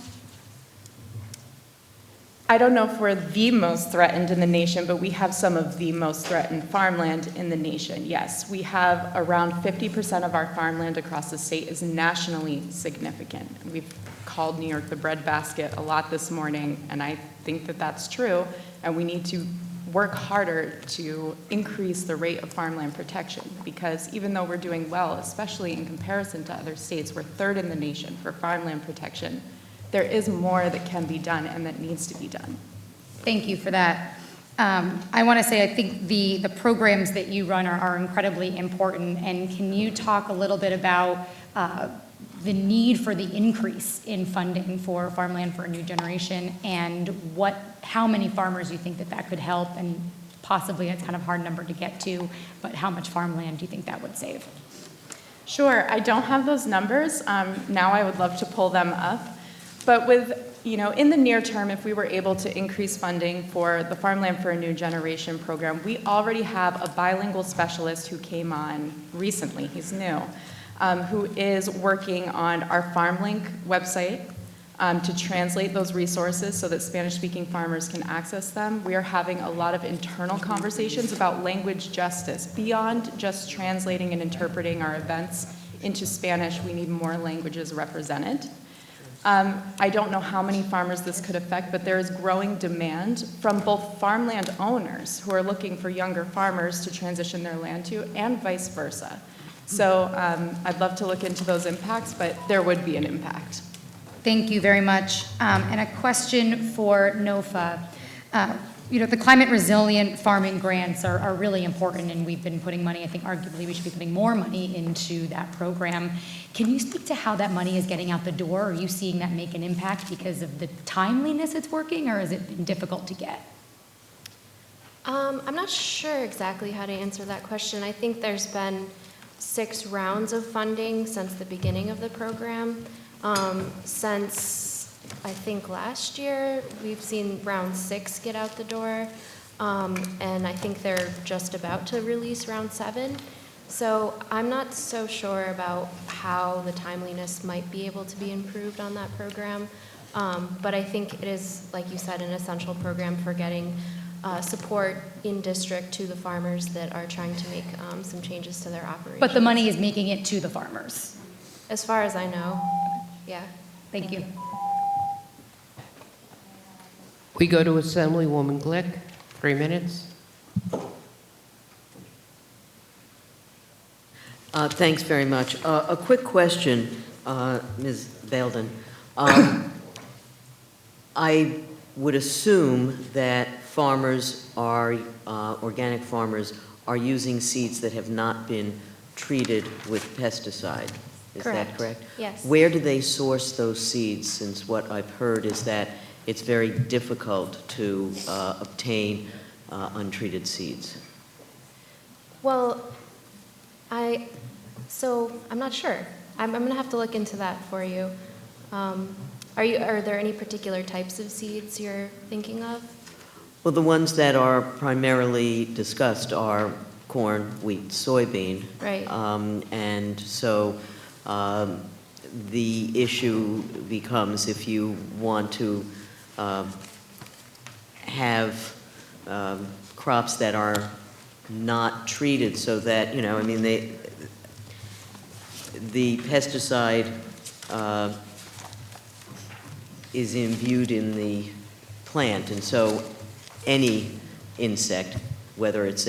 I don't know if we're the most threatened in the nation, but we have some of the most threatened farmland in the nation, yes. We have around 50% of our farmland across the state is nationally significant. We've called New York the breadbasket a lot this morning, and I think that that's true, and we need to work harder to increase the rate of farmland protection, because even though we're doing well, especially in comparison to other states, we're third in the nation for farmland protection. There is more that can be done and that needs to be done. Thank you for that. I want to say, I think the programs that you run are incredibly important, and can you talk a little bit about the need for the increase in funding for Farmland for a New Generation, and how many farmers you think that could help, and possibly it's kind of a hard number to get to, but how much farmland do you think that would save? Sure, I don't have those numbers. Now I would love to pull them up. But in the near term, if we were able to increase funding for the Farmland for a New Generation program, we already have a bilingual specialist who came on recently, he's new, who is working on our FarmLink website to translate those resources so that Spanish-speaking farmers can access them. We are having a lot of internal conversations about language justice. Beyond just translating and interpreting our events into Spanish, we need more languages represented. I don't know how many farmers this could affect, but there is growing demand from both farmland owners who are looking for younger farmers to transition their land to, and vice versa. So I'd love to look into those impacts, but there would be an impact. Thank you very much. And a question for NOFA. The climate resilient farming grants are really important, and we've been putting money, I think arguably we should be putting more money into that program. Can you speak to how that money is getting out the door? Are you seeing that make an impact because of the timeliness it's working, or has it been difficult to get? I'm not sure exactly how to answer that question. I think there's been 6 rounds of funding since the beginning of the program. Since I think last year, we've seen round 6 get out the door, and I think they're just about to release round 7. So I'm not so sure about how the timeliness might be able to be improved on that program, but I think it is, like you said, an essential program for getting support in district to the farmers that are trying to make some changes to their operations. But the money is making it to the farmers? As far as I know, yeah. Thank you. We go to Assemblywoman Glick, 3 minutes. Thanks very much. A quick question, Ms. Belden. I would assume that organic farmers are using seeds that have not been treated with pesticide. Is that correct? Yes. Where do they source those seeds, since what I've heard is that it's very difficult to obtain untreated seeds? Well, I'm not sure. I'm going to have to look into that for you. Are there any particular types of seeds you're thinking of? Well, the ones that are primarily discussed are corn, wheat, soybean. Right. And so the issue becomes, if you want to have crops that are not treated so that, the pesticide is imbued in the plant, and so any insect, whether it's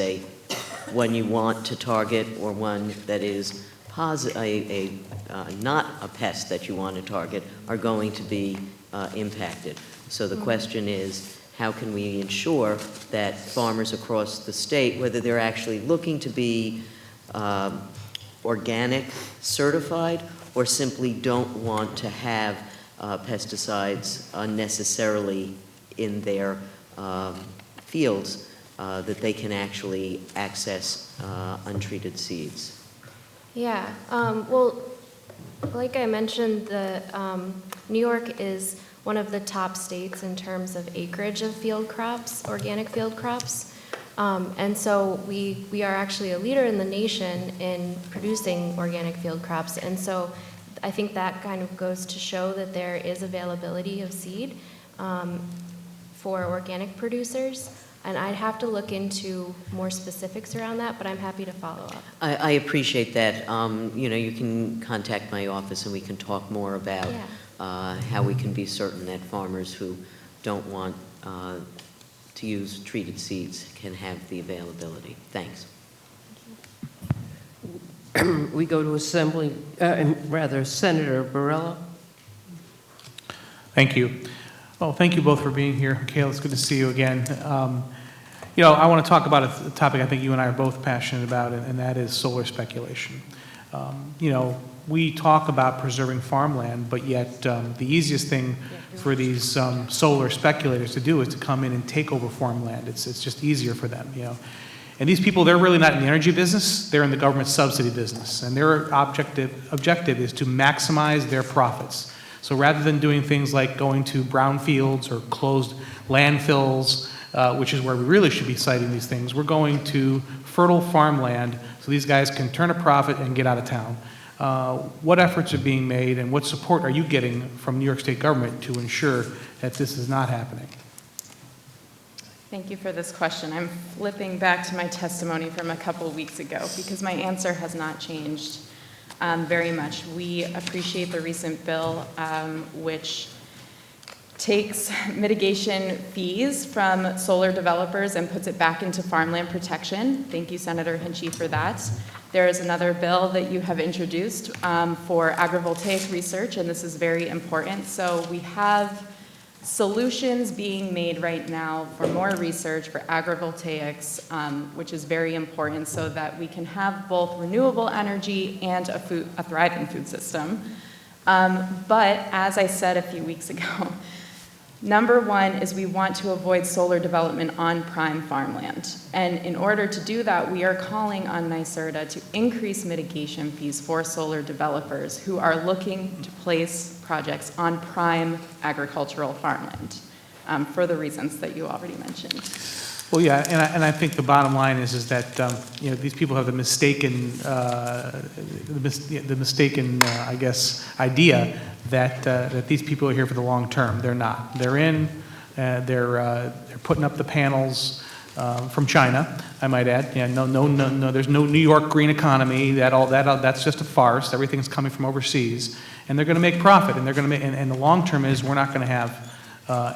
one you want to target or one that is not a pest that you want to target, are going to be impacted. So the question is, how can we ensure that farmers across the state, whether they're actually looking to be organic certified or simply don't want to have pesticides unnecessarily in their fields, that they can actually access untreated seeds? Yeah. Well, like I mentioned, New York is one of the top states in terms of acreage of field crops, organic field crops. And so we are actually a leader in the nation in producing organic field crops. And so I think that kind of goes to show that there is availability of seed for organic producers. And I'd have to look into more specifics around that, but I'm happy to follow up. I appreciate that. You can contact my office and we can talk more about how we can be certain that farmers who don't want to use treated seeds can have the availability. Thanks. We go to Senator Barela. Thank you. Well, thank you both for being here. Kayla, it's good to see you again. I want to talk about a topic I think you and I are both passionate about, and that is solar speculation. We talk about preserving farmland, but yet the easiest thing for these solar speculators to do is to come in and take over farmland. It's just easier for them, And these people, they're really not in the energy business, they're in the government subsidy business. And their objective is to maximize their profits. So rather than doing things like going to brownfields or closed landfills, which is where we really should be citing these things, we're going to fertile farmland so these guys can turn a profit and get out of town. What efforts are being made and what support are you getting from New York State government to ensure that this is not happening? Thank you for this question. I'm flipping back to my testimony from a couple weeks ago because my answer has not changed very much. We appreciate the recent bill which takes mitigation fees from solar developers and puts it back into farmland protection. Thank you, Senator Hinchey, for that. There is another bill that you have introduced for agrivoltaic research, and this is very important. So we have solutions being made right now for more research for agrivoltaics, which is very important so that we can have both renewable energy and a thriving food system. But as I said a few weeks ago, number one is we want to avoid solar development on prime farmland. And in order to do that, we are calling on NYSERDA to increase mitigation fees for solar developers who are looking to place projects on prime agricultural farmland for the reasons that you already mentioned. Well, yeah, and I think the bottom line is that these people have the mistaken, I guess, idea that these people are here for the long term. They're not. They're in. They're putting up the panels from China, I might add. Yeah, no. There's no New York green economy. That's just a farce. Everything's coming from overseas, and they're going to make profit. And they're going to make. And the long term is we're not going to have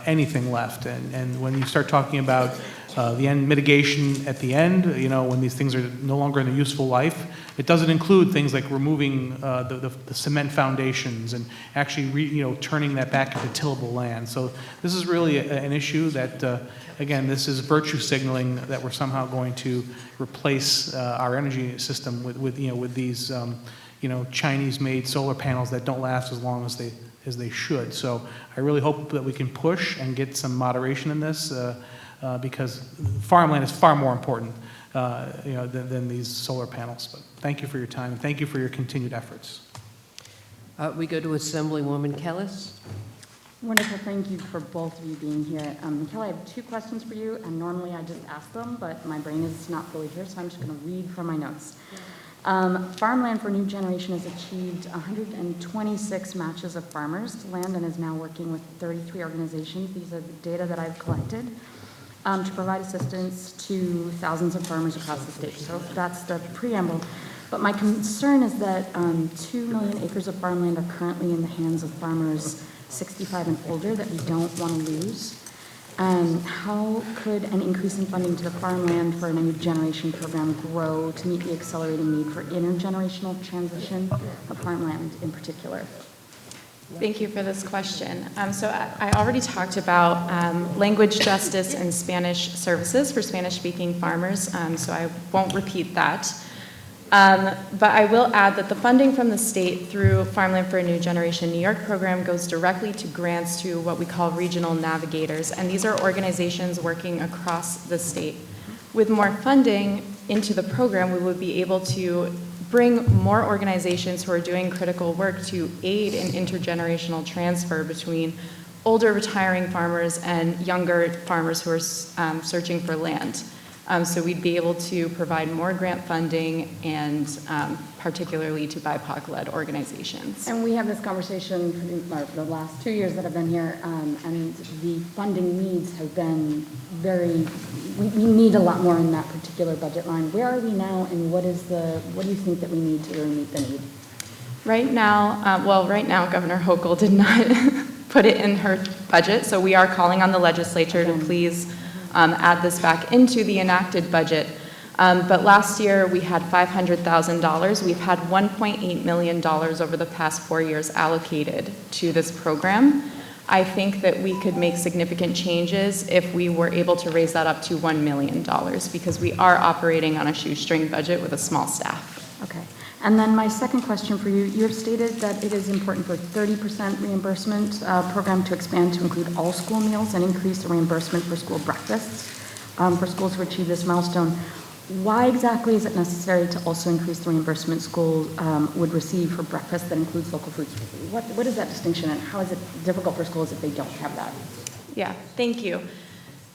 anything left. And when you start talking about the end mitigation at the end, when these things are no longer in their useful life, it doesn't include things like removing the cement foundations and actually turning that back into tillable land. So this is really an issue that, again, this is virtue signaling that we're somehow going to replace our energy system with these Chinese-made solar panels that don't last as long as they should. So I really hope that we can push and get some moderation in this. Because farmland is far more important, than these solar panels. But thank you for your time, and thank you for your continued efforts. We go to Assemblywoman Kellis. Wonderful. Thank you for both of you being here. Kelly, I have two questions for you, and normally I just ask them, but my brain is not fully here, so I'm just going to read from my notes. Farmland for New Generation has achieved 126 matches of farmers to land and is now working with 33 organizations. These are the data that I've collected. To provide assistance to thousands of farmers across the state. So that's the preamble. But my concern is that 2 million acres of farmland are currently in the hands of farmers 65 and older that we don't want to lose. How could an increase in funding to the farmland for a New Generation program grow to meet the accelerating need for intergenerational transition of farmland in particular? Thank you for this question. So I already talked about language justice and Spanish services for Spanish-speaking farmers, so I won't repeat that. But I will add that the funding from the state through Farmland for a New Generation New York program goes directly to grants to what we call regional navigators, and these are organizations working across the state. With more funding into the program, we would be able to bring more organizations who are doing critical work to aid in intergenerational transfer between older retiring farmers and younger farmers who are searching for land. So we'd be able to provide more grant funding and particularly to BIPOC-led organizations. And we have this conversation for the last 2 years that I've been here, and the funding needs have been we need a lot more in that particular budget line. Where are we now, and what do you think that we need to really meet the need? Right now, Governor Hochul did not put it in her budget, so we are calling on the legislature to please add this back into the enacted budget. But last year we had $500,000. We've had $1.8 million over the past 4 years allocated to this program. I think that we could make significant changes if we were able to raise that up to $1 million, because we are operating on a shoestring budget with a small staff. Okay. And then my second question for you, you have stated that it is important for 30% reimbursement program to expand to include all school meals and increase the reimbursement for school breakfasts for schools to achieve this milestone. Why exactly is it necessary to also increase the reimbursement schools would receive for breakfast that includes local foods? What is that distinction, and how is it difficult for schools if they don't have that? Yeah, thank you.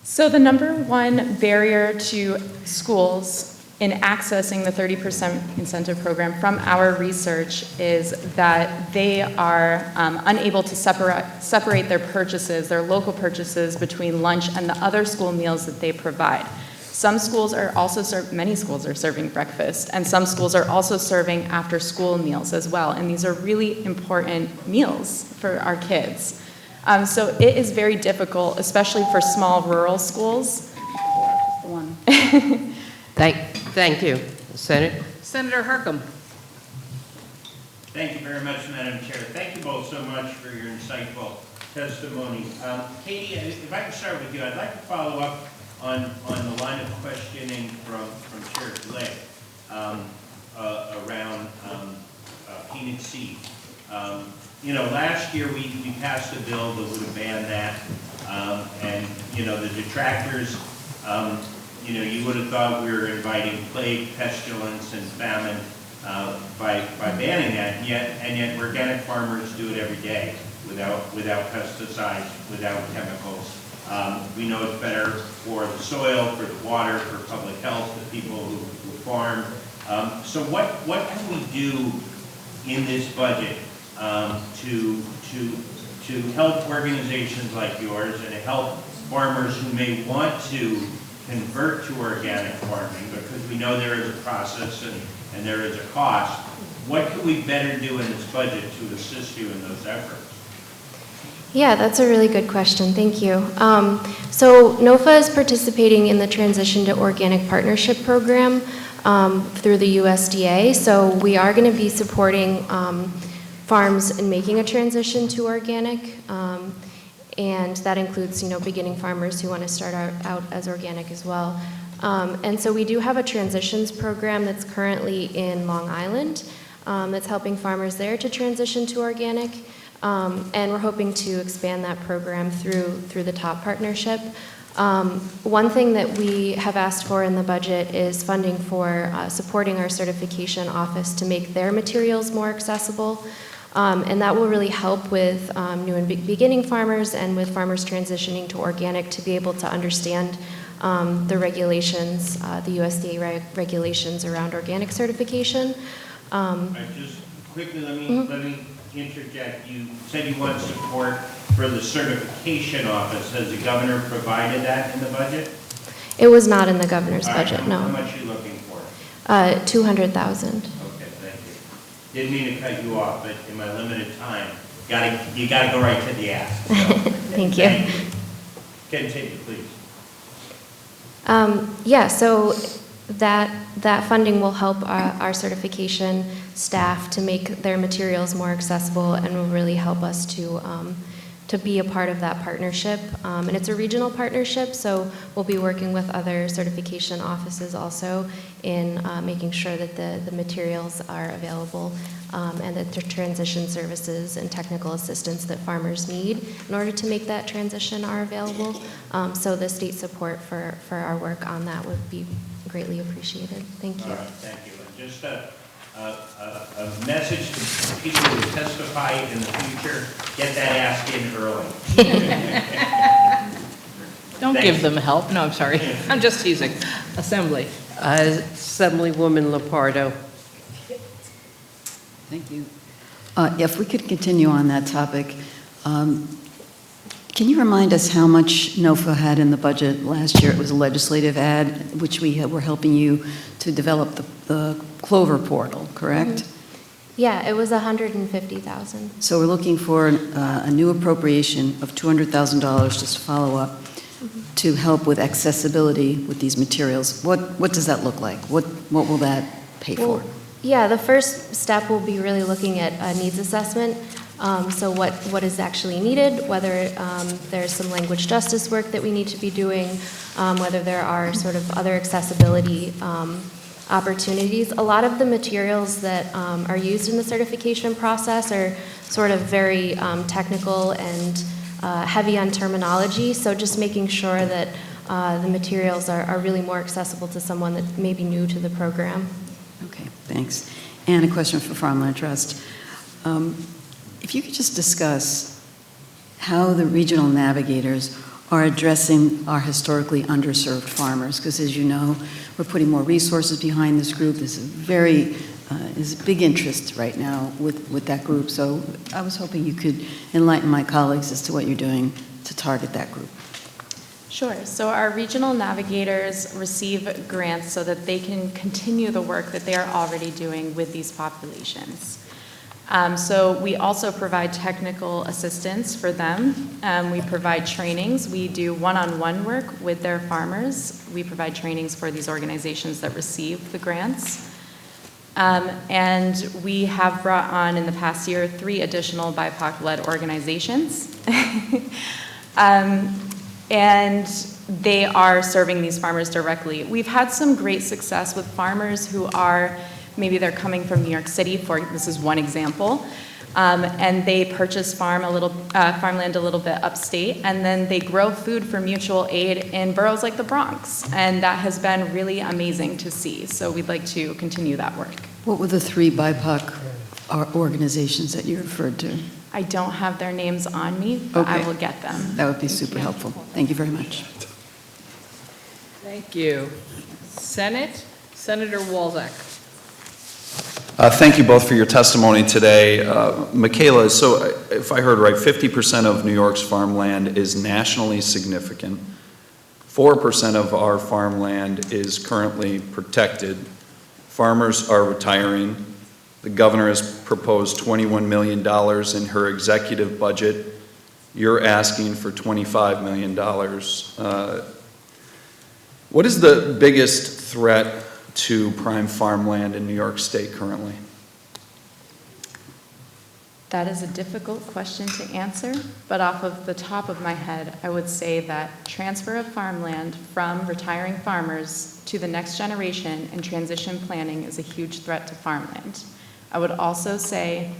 So the number one barrier to schools in accessing the 30% incentive program from our research is that they are unable to separate their purchases, their local purchases, between lunch and the other school meals that they provide. Some schools are also many schools are serving breakfast, and some schools are also serving after-school meals as well, and these are really important meals for our kids. So it is very difficult, especially for small rural schools. Thank you. Senator Harkam. Thank you very much, Madam Chair. Thank you both so much for your insightful testimony. Katie, if I can start with you, I'd like to follow up on the line of questioning from Chair Gillette around peanut seed. You know, last year we passed a bill that would have banned that, and, you know, the detractors, you know, you would have thought we were inviting plague, pestilence, and famine by banning that, and yet organic farmers do it every day without pesticides, without chemicals. We know it's better for the soil, for the water, for public health, the people who farm. So what can we do in this budget to help organizations like yours and to help farmers who may want to convert to organic farming, because we know there is a process and there is a cost? What can we better do in this budget to assist you in those efforts? Yeah, that's a really good question. Thank you. So NOFA is participating in the Transition to Organic Partnership Program through the USDA. So we are going to be supporting farms in making a transition to organic. And that includes, you know, beginning farmers who want to start out as organic as well. And so we do have a transitions program that's currently in Long Island that's helping farmers there to transition to organic. And we're hoping to expand that program through the TOP partnership. One thing that we have asked for in the budget is funding for supporting our certification office to make their materials more accessible. And that will really help with new and beginning farmers and with farmers transitioning to organic to be able to understand the regulations, the USDA regulations around organic certification. Just quickly, let me interject. You said you want support for the certification office. Has the governor provided that in the budget? It was not in the governor's All right, budget, no. How much are you looking for? 200,000. Okay, thank you. Didn't mean to cut you off, but in my limited time, you gotta go right to the ask. So, Thank you. Continue, please. Yeah, so that funding will help our certification staff to make their materials more accessible and will really help us to be a part of that partnership. And it's a regional partnership, so we'll be working with other certification offices also in making sure that the materials are available and that the transition services and technical assistance that farmers need in order to make that transition are available. So the state support for our work on that would be greatly appreciated. Thank you. All right, thank you. And just a message to people who testify in the future: get that ask in early. Don't give them help. No, I'm sorry. I'm just teasing. Assembly. Assemblywoman Lepardo. Thank you. If we could continue on that topic, can you remind us how much NOFA had in the budget last year? It was a legislative ad, which we were helping you to develop the Clover portal, correct? Mm-hmm. Yeah, it was 150,000. So we're looking for a new appropriation of $200,000 just to follow up to help with accessibility with these materials. What does that look like? What will that pay for? Yeah, the first step will be really looking at a needs assessment So what is actually needed, whether there's some language justice work that we need to be doing, whether there are sort of other accessibility opportunities. A lot of the materials that are used in the certification process are sort of very technical and heavy on terminology, so just making sure that the materials are really more accessible to someone that may be new to the program. Okay, thanks. And a question for Farmland Trust. If you could just discuss how the regional navigators are addressing our historically underserved farmers, because as you know, we're putting more resources behind this group. There's a big interest right now with that group. So I was hoping you could enlighten my colleagues as to what you're doing to target that group. Sure. So our regional navigators receive grants so that they can continue the work that they are already doing with these populations. So we also provide technical assistance for them. We provide trainings. We do one-on-one work with their farmers. We provide trainings for these organizations that receive the grants. And we have brought on in the past year 3 additional BIPOC-led organizations. And they are serving these farmers directly. We've had some great success with farmers who are, maybe they're coming from New York City, this is one example, and they purchase farmland a little bit upstate, and then they grow food for mutual aid in boroughs like the Bronx, and that has been really amazing to see, so we'd like to continue that work. What were the 3 BIPOC organizations that you referred to? I don't have their names on me, but I will get them. That would be super helpful. Thank you very much. Thank you. Senate, Senator Walczak. Thank you both for your testimony today. Michaela, so if I heard right, 50% of New York's farmland is nationally significant. 4% of our farmland is currently protected. Farmers are retiring. The governor has proposed $21 million in her executive budget. You're asking for $25 million. What is the biggest threat to prime farmland in New York State currently? That is a difficult question to answer, but off of the top of my head, I would say that transfer of farmland from retiring farmers to the next generation and transition planning is a huge threat to farmland. I would also say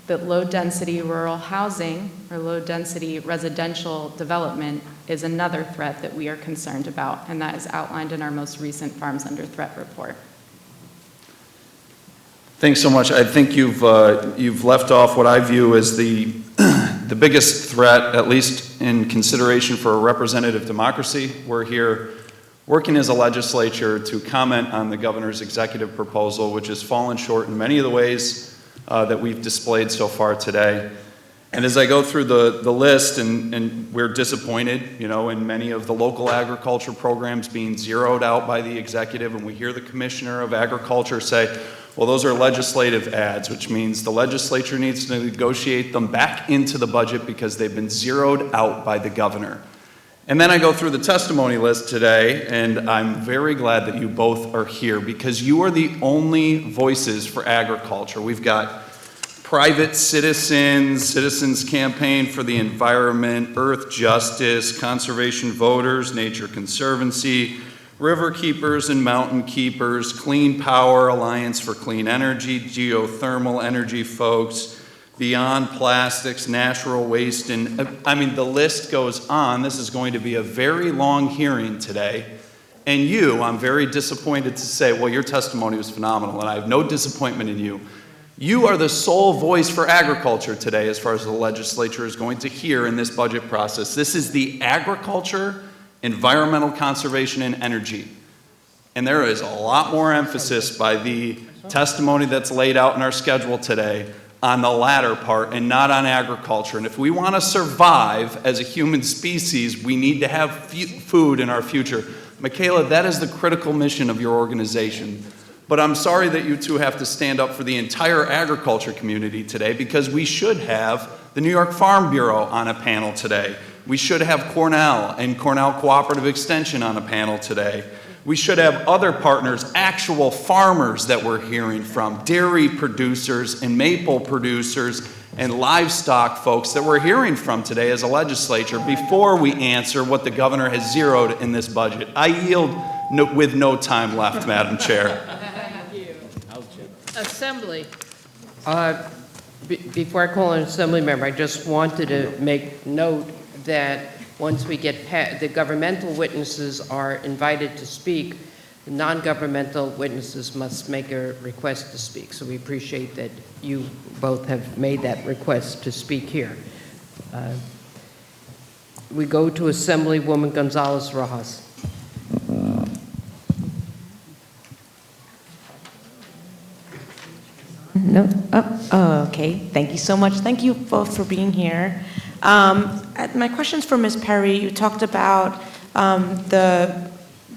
that low-density rural housing or low-density residential development is another threat that we are concerned about, and that is outlined in our most recent Farms Under Threat report. Thanks so much. I think you've left off what I view as the biggest threat, at least in consideration for a representative democracy. We're here working as a legislature to comment on the governor's executive proposal, which has fallen short in many of the ways that we've displayed so far today. And as I go through the list, and we're disappointed, in many of the local agriculture programs being zeroed out by the executive, and we hear the Commissioner of Agriculture say, well, those are legislative ads, which means the legislature needs to negotiate them back into the budget because they've been zeroed out by the governor. And then I go through the testimony list today, and I'm very glad that you both are here because you are the only voices for agriculture. We've got private Citizens Campaign for the Environment, Earth Justice, Conservation Voters, Nature Conservancy, River Keepers and Mountain Keepers, Clean Power, Alliance for Clean Energy, Geothermal Energy folks, Beyond Plastics, Natural Waste, and the list goes on. This is going to be a very long hearing today. And you, I'm very disappointed to say, well, your testimony was phenomenal, and I have no disappointment in you. You are the sole voice for agriculture today as far as the legislature is going to hear in this budget process. This is the agriculture, environmental conservation, and energy. And there is a lot more emphasis by the testimony that's laid out in our schedule today on the latter part and not on agriculture. And if we want to survive as a human species, we need to have food in our future. Michaela, that is the critical mission of your organization. But I'm sorry that you two have to stand up for the entire agriculture community today because we should have the New York Farm Bureau on a panel today. We should have Cornell and Cornell Cooperative Extension on a panel today. We should have other partners, actual farmers that we're hearing from, dairy producers and maple producers and livestock folks that we're hearing from today as a legislature before we answer what the governor has zeroed in this budget. I yield with no time left, Madam Chair. Assembly. Before I call an assembly member, I just wanted to make note that once we get past, the governmental witnesses are invited to speak, the non-governmental witnesses must make a request to speak. So we appreciate that you both have made that request to speak here. We go to Assemblywoman Gonzalez Rojas. No, okay, thank you so much. Thank you both for being here. My question's for Ms. Perry. You talked about the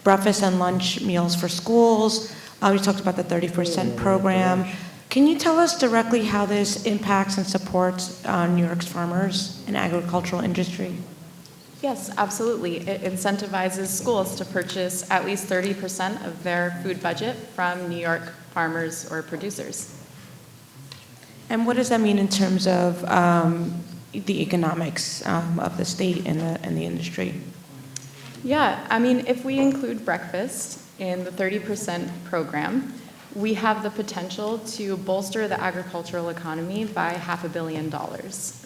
breakfast and lunch meals for schools. You talked about the 30% program. Can you tell us directly how this impacts and supports New York's farmers and agricultural industry? Yes, absolutely. It incentivizes schools to purchase at least 30% of their food budget from New York farmers or producers. And what does that mean in terms of the economics of the state and the industry? Yeah, I mean, if we include breakfast in the 30% program, we have the potential to bolster the agricultural economy by $500 million.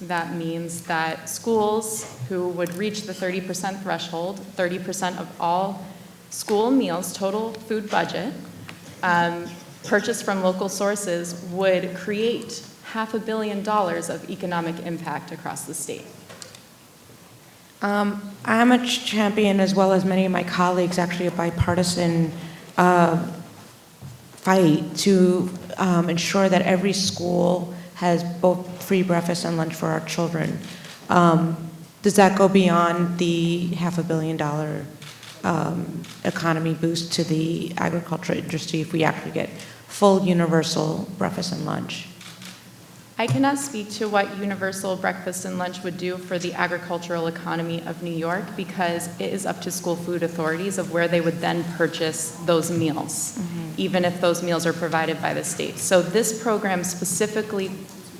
That means that schools who would reach the 30% threshold, 30% of all school meals, total food budget, purchased from local sources, would create $500 million of economic impact across the state. I'm a champion, as well as many of my colleagues, actually a bipartisan fight to ensure that every school has both free breakfast and lunch for our children. Does that go beyond the $500 million economy boost to the agricultural industry if we actually get full universal breakfast and lunch? I cannot speak to what universal breakfast and lunch would do for the agricultural economy of New York, because it is up to school food authorities of where they would then purchase those meals, even if those meals are provided by the state. So this program specifically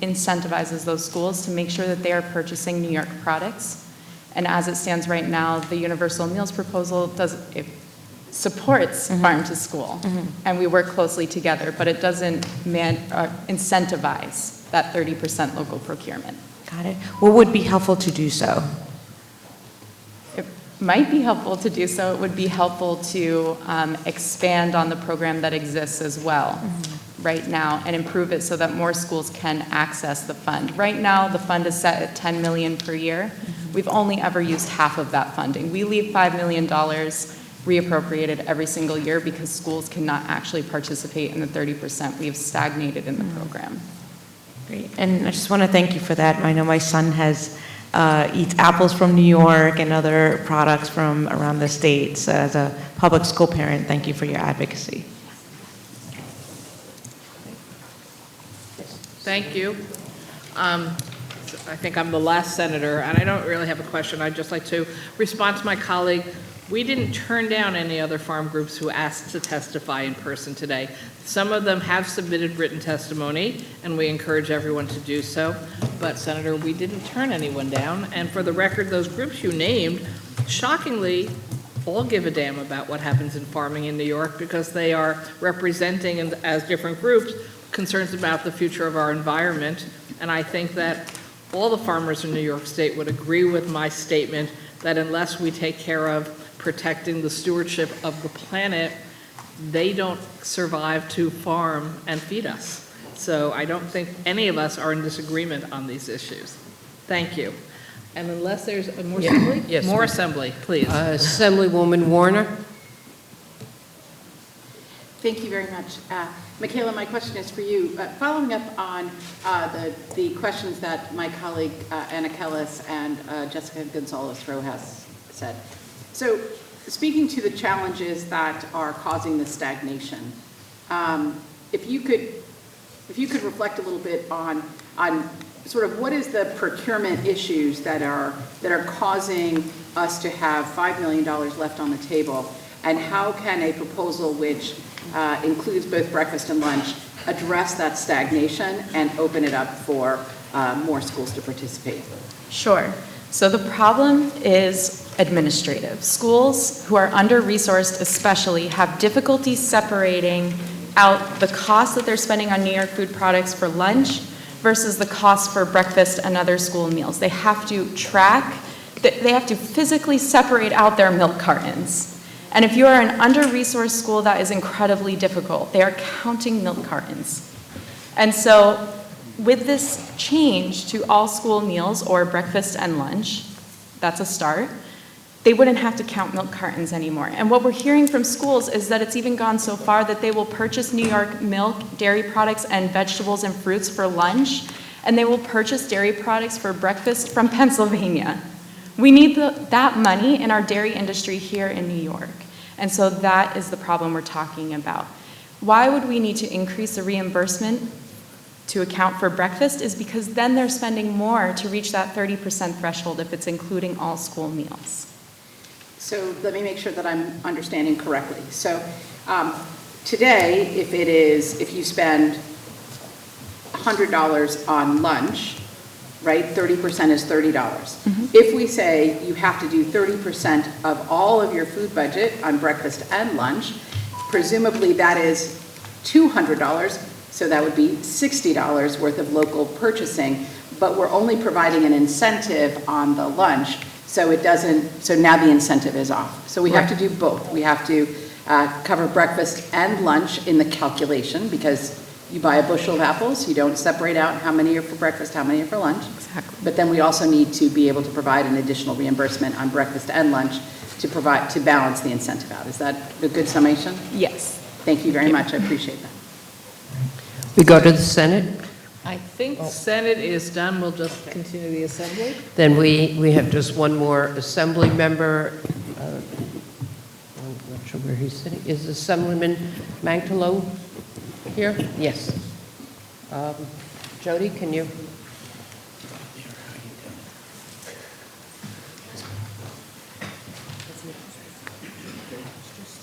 incentivizes those schools to make sure that they are purchasing New York products. And as it stands right now, the universal meals proposal supports farm to school, and we work closely together, but it doesn't incentivize that 30% local procurement. Got it. What would be helpful to do so? It might be helpful to do so. It would be helpful to expand on the program that exists as well right now and improve it so that more schools can access the fund. Right now, the fund is set at $10 million per year. We've only ever used half of that funding. We leave $5 million reappropriated every single year because schools cannot actually participate in the 30%. We have stagnated in the program. Great, and I just want to thank you for that. I know my son eats apples from New York and other products from around the states. As a public school parent, thank you for your advocacy. Thank you. I think I'm the last senator, and I don't really have a question. I'd just like to respond to my colleague. We didn't turn down any other farm groups who asked to testify in person today. Some of them have submitted written testimony, and we encourage everyone to do so. But Senator, we didn't turn anyone down. And for the record, those groups you named, shockingly, all give a damn about what happens in farming in New York, because they are representing, as different groups, concerns about the future of our environment. And I think that all the farmers in New York State would agree with my statement that unless we take care of protecting the stewardship of the planet, they don't survive to farm and feed us. So I don't think any of us are in disagreement on these issues. Thank you. And unless there's a more assembly? Yes, more assembly, please. Assemblywoman Warner. Thank you very much. Michaela, my question is for you. Following up on the questions that my colleague Anna Kellis and Jessica Gonzalez-Rojas said. So speaking to the challenges that are causing the stagnation, if you could reflect a little bit on sort of what is the procurement issues that are causing us to have $5 million left on the table, and how can a proposal which includes both breakfast and lunch address that stagnation and open it up for more schools to participate? Sure. So the problem is administrative. Schools who are under-resourced especially have difficulty separating out the cost that they're spending on New York food products for lunch versus the cost for breakfast and other school meals. They have to they have to physically separate out their milk cartons. And if you are an under-resourced school, that is incredibly difficult. They are counting milk cartons. And so with this change to all school meals or breakfast and lunch, that's a start, they wouldn't have to count milk cartons anymore. And what we're hearing from schools is that it's even gone so far that they will purchase New York milk, dairy products, and vegetables and fruits for lunch, and they will purchase dairy products for breakfast from Pennsylvania. We need that money in our dairy industry here in New York. And so that is the problem we're talking about. Why would we need to increase the reimbursement to account for breakfast is because then they're spending more to reach that 30% threshold if it's including all school meals. So let me make sure that I'm understanding correctly. So today, if you spend $100 on lunch, right, 30% is $30. If we say you have to do 30% of all of your food budget on breakfast and lunch, presumably that is $200, so that would be $60 worth of local purchasing, but we're only providing an incentive on the lunch, so now the incentive is off. So we have to do both. We have to cover breakfast and lunch in the calculation, because you buy a bushel of apples, you don't separate out how many are for breakfast, how many are for lunch. Exactly. But then we also need to be able to provide an additional reimbursement on breakfast and lunch to balance the incentive out. Is that a good summation? Yes. Thank you very much. I appreciate that. We go to the Senate. I think Senate is done. We'll just continue the Assembly. Then we have just one more Assembly member. I'm not sure where he's sitting. Is Assemblyman Mantalo here? Yes. Jody, can you?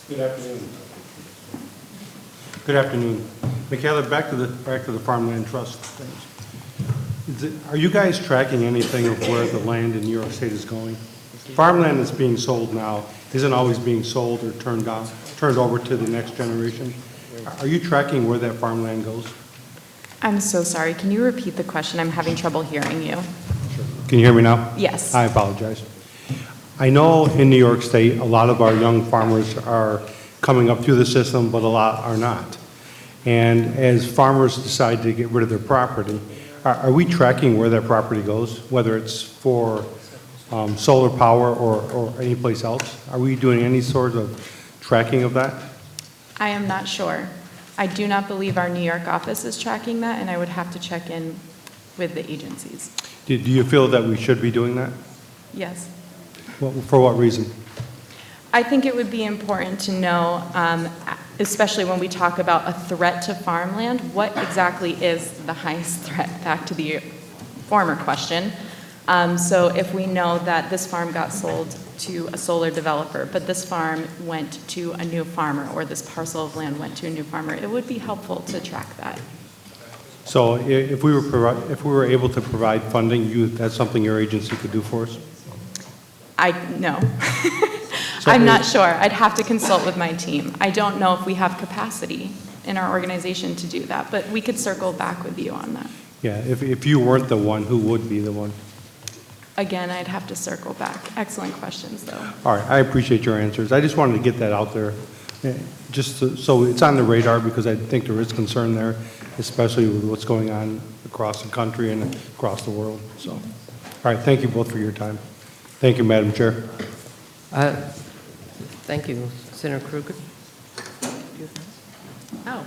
Good afternoon. Good afternoon. Michaela, back to the Farmland Trust things. Are you guys tracking anything of where the land in New York State is going? Farmland that's being sold now isn't always being sold or turned over to the next generation. Are you tracking where that farmland goes? I'm so sorry. Can you repeat the question? I'm having trouble hearing you. Can you hear me now? Yes. I apologize. I know in New York State, a lot of our young farmers are coming up through the system, but a lot are not. And as farmers decide to get rid of their property, are we tracking where that property goes, whether it's for solar power or any place else? Are we doing any sort of tracking of that? I am not sure. I do not believe our New York office is tracking that, and I would have to check in with the agencies. Do you feel that we should be doing that? Yes. Well, for what reason? I think it would be important to know, especially when we talk about a threat to farmland, what exactly is the highest threat, back to the former question. So if we know that this farm got sold to a solar developer, but this farm went to a new farmer, or this parcel of land went to a new farmer, it would be helpful to track that. So if we were able to provide funding, that's something your agency could do for us? No. I'm not sure. I'd have to consult with my team. I don't know if we have capacity in our organization to do that, but we could circle back with you on that. Yeah, if you weren't the one, who would be the one? Again, I'd have to circle back. Excellent questions, though. All right, I appreciate your answers. I just wanted to get that out there, just so it's on the radar, because I think there is concern there, especially with what's going on across the country and across the world. So, all right, thank you both for your time. Thank you, Madam Chair. Thank you. Senator Krueger? Oh.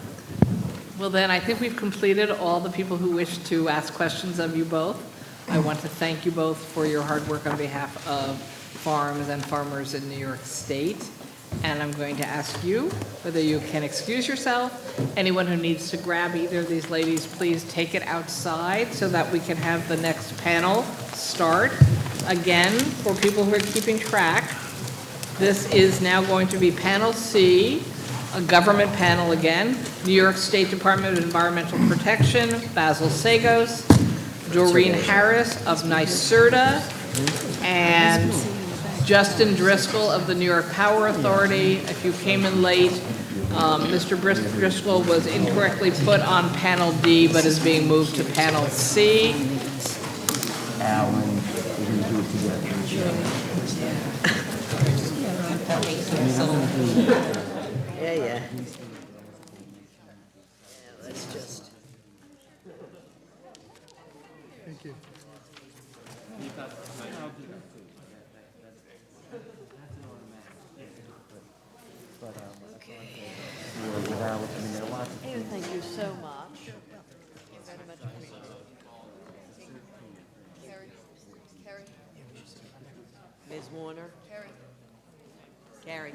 Well, then, I think we've completed all the people who wish to ask questions of you both. I want to thank you both for your hard work on behalf of farms and farmers in New York State. And I'm going to ask you whether you can excuse yourself. Anyone who needs to grab either of these ladies, please take it outside so that we can have the next panel start. Again, for people who are keeping track, this is now going to be Panel C, a government panel again. New York State Department of Environmental Protection, Basil Sagos, Doreen Harris of NYSERDA, and Justin Driscoll of the New York Power Authority. If you came in late, Mr. Driscoll was incorrectly put on panel D, but is being moved to panel C. Yeah. Let's just. Thank you. Thank you so much. Ms. Warner? Carrie.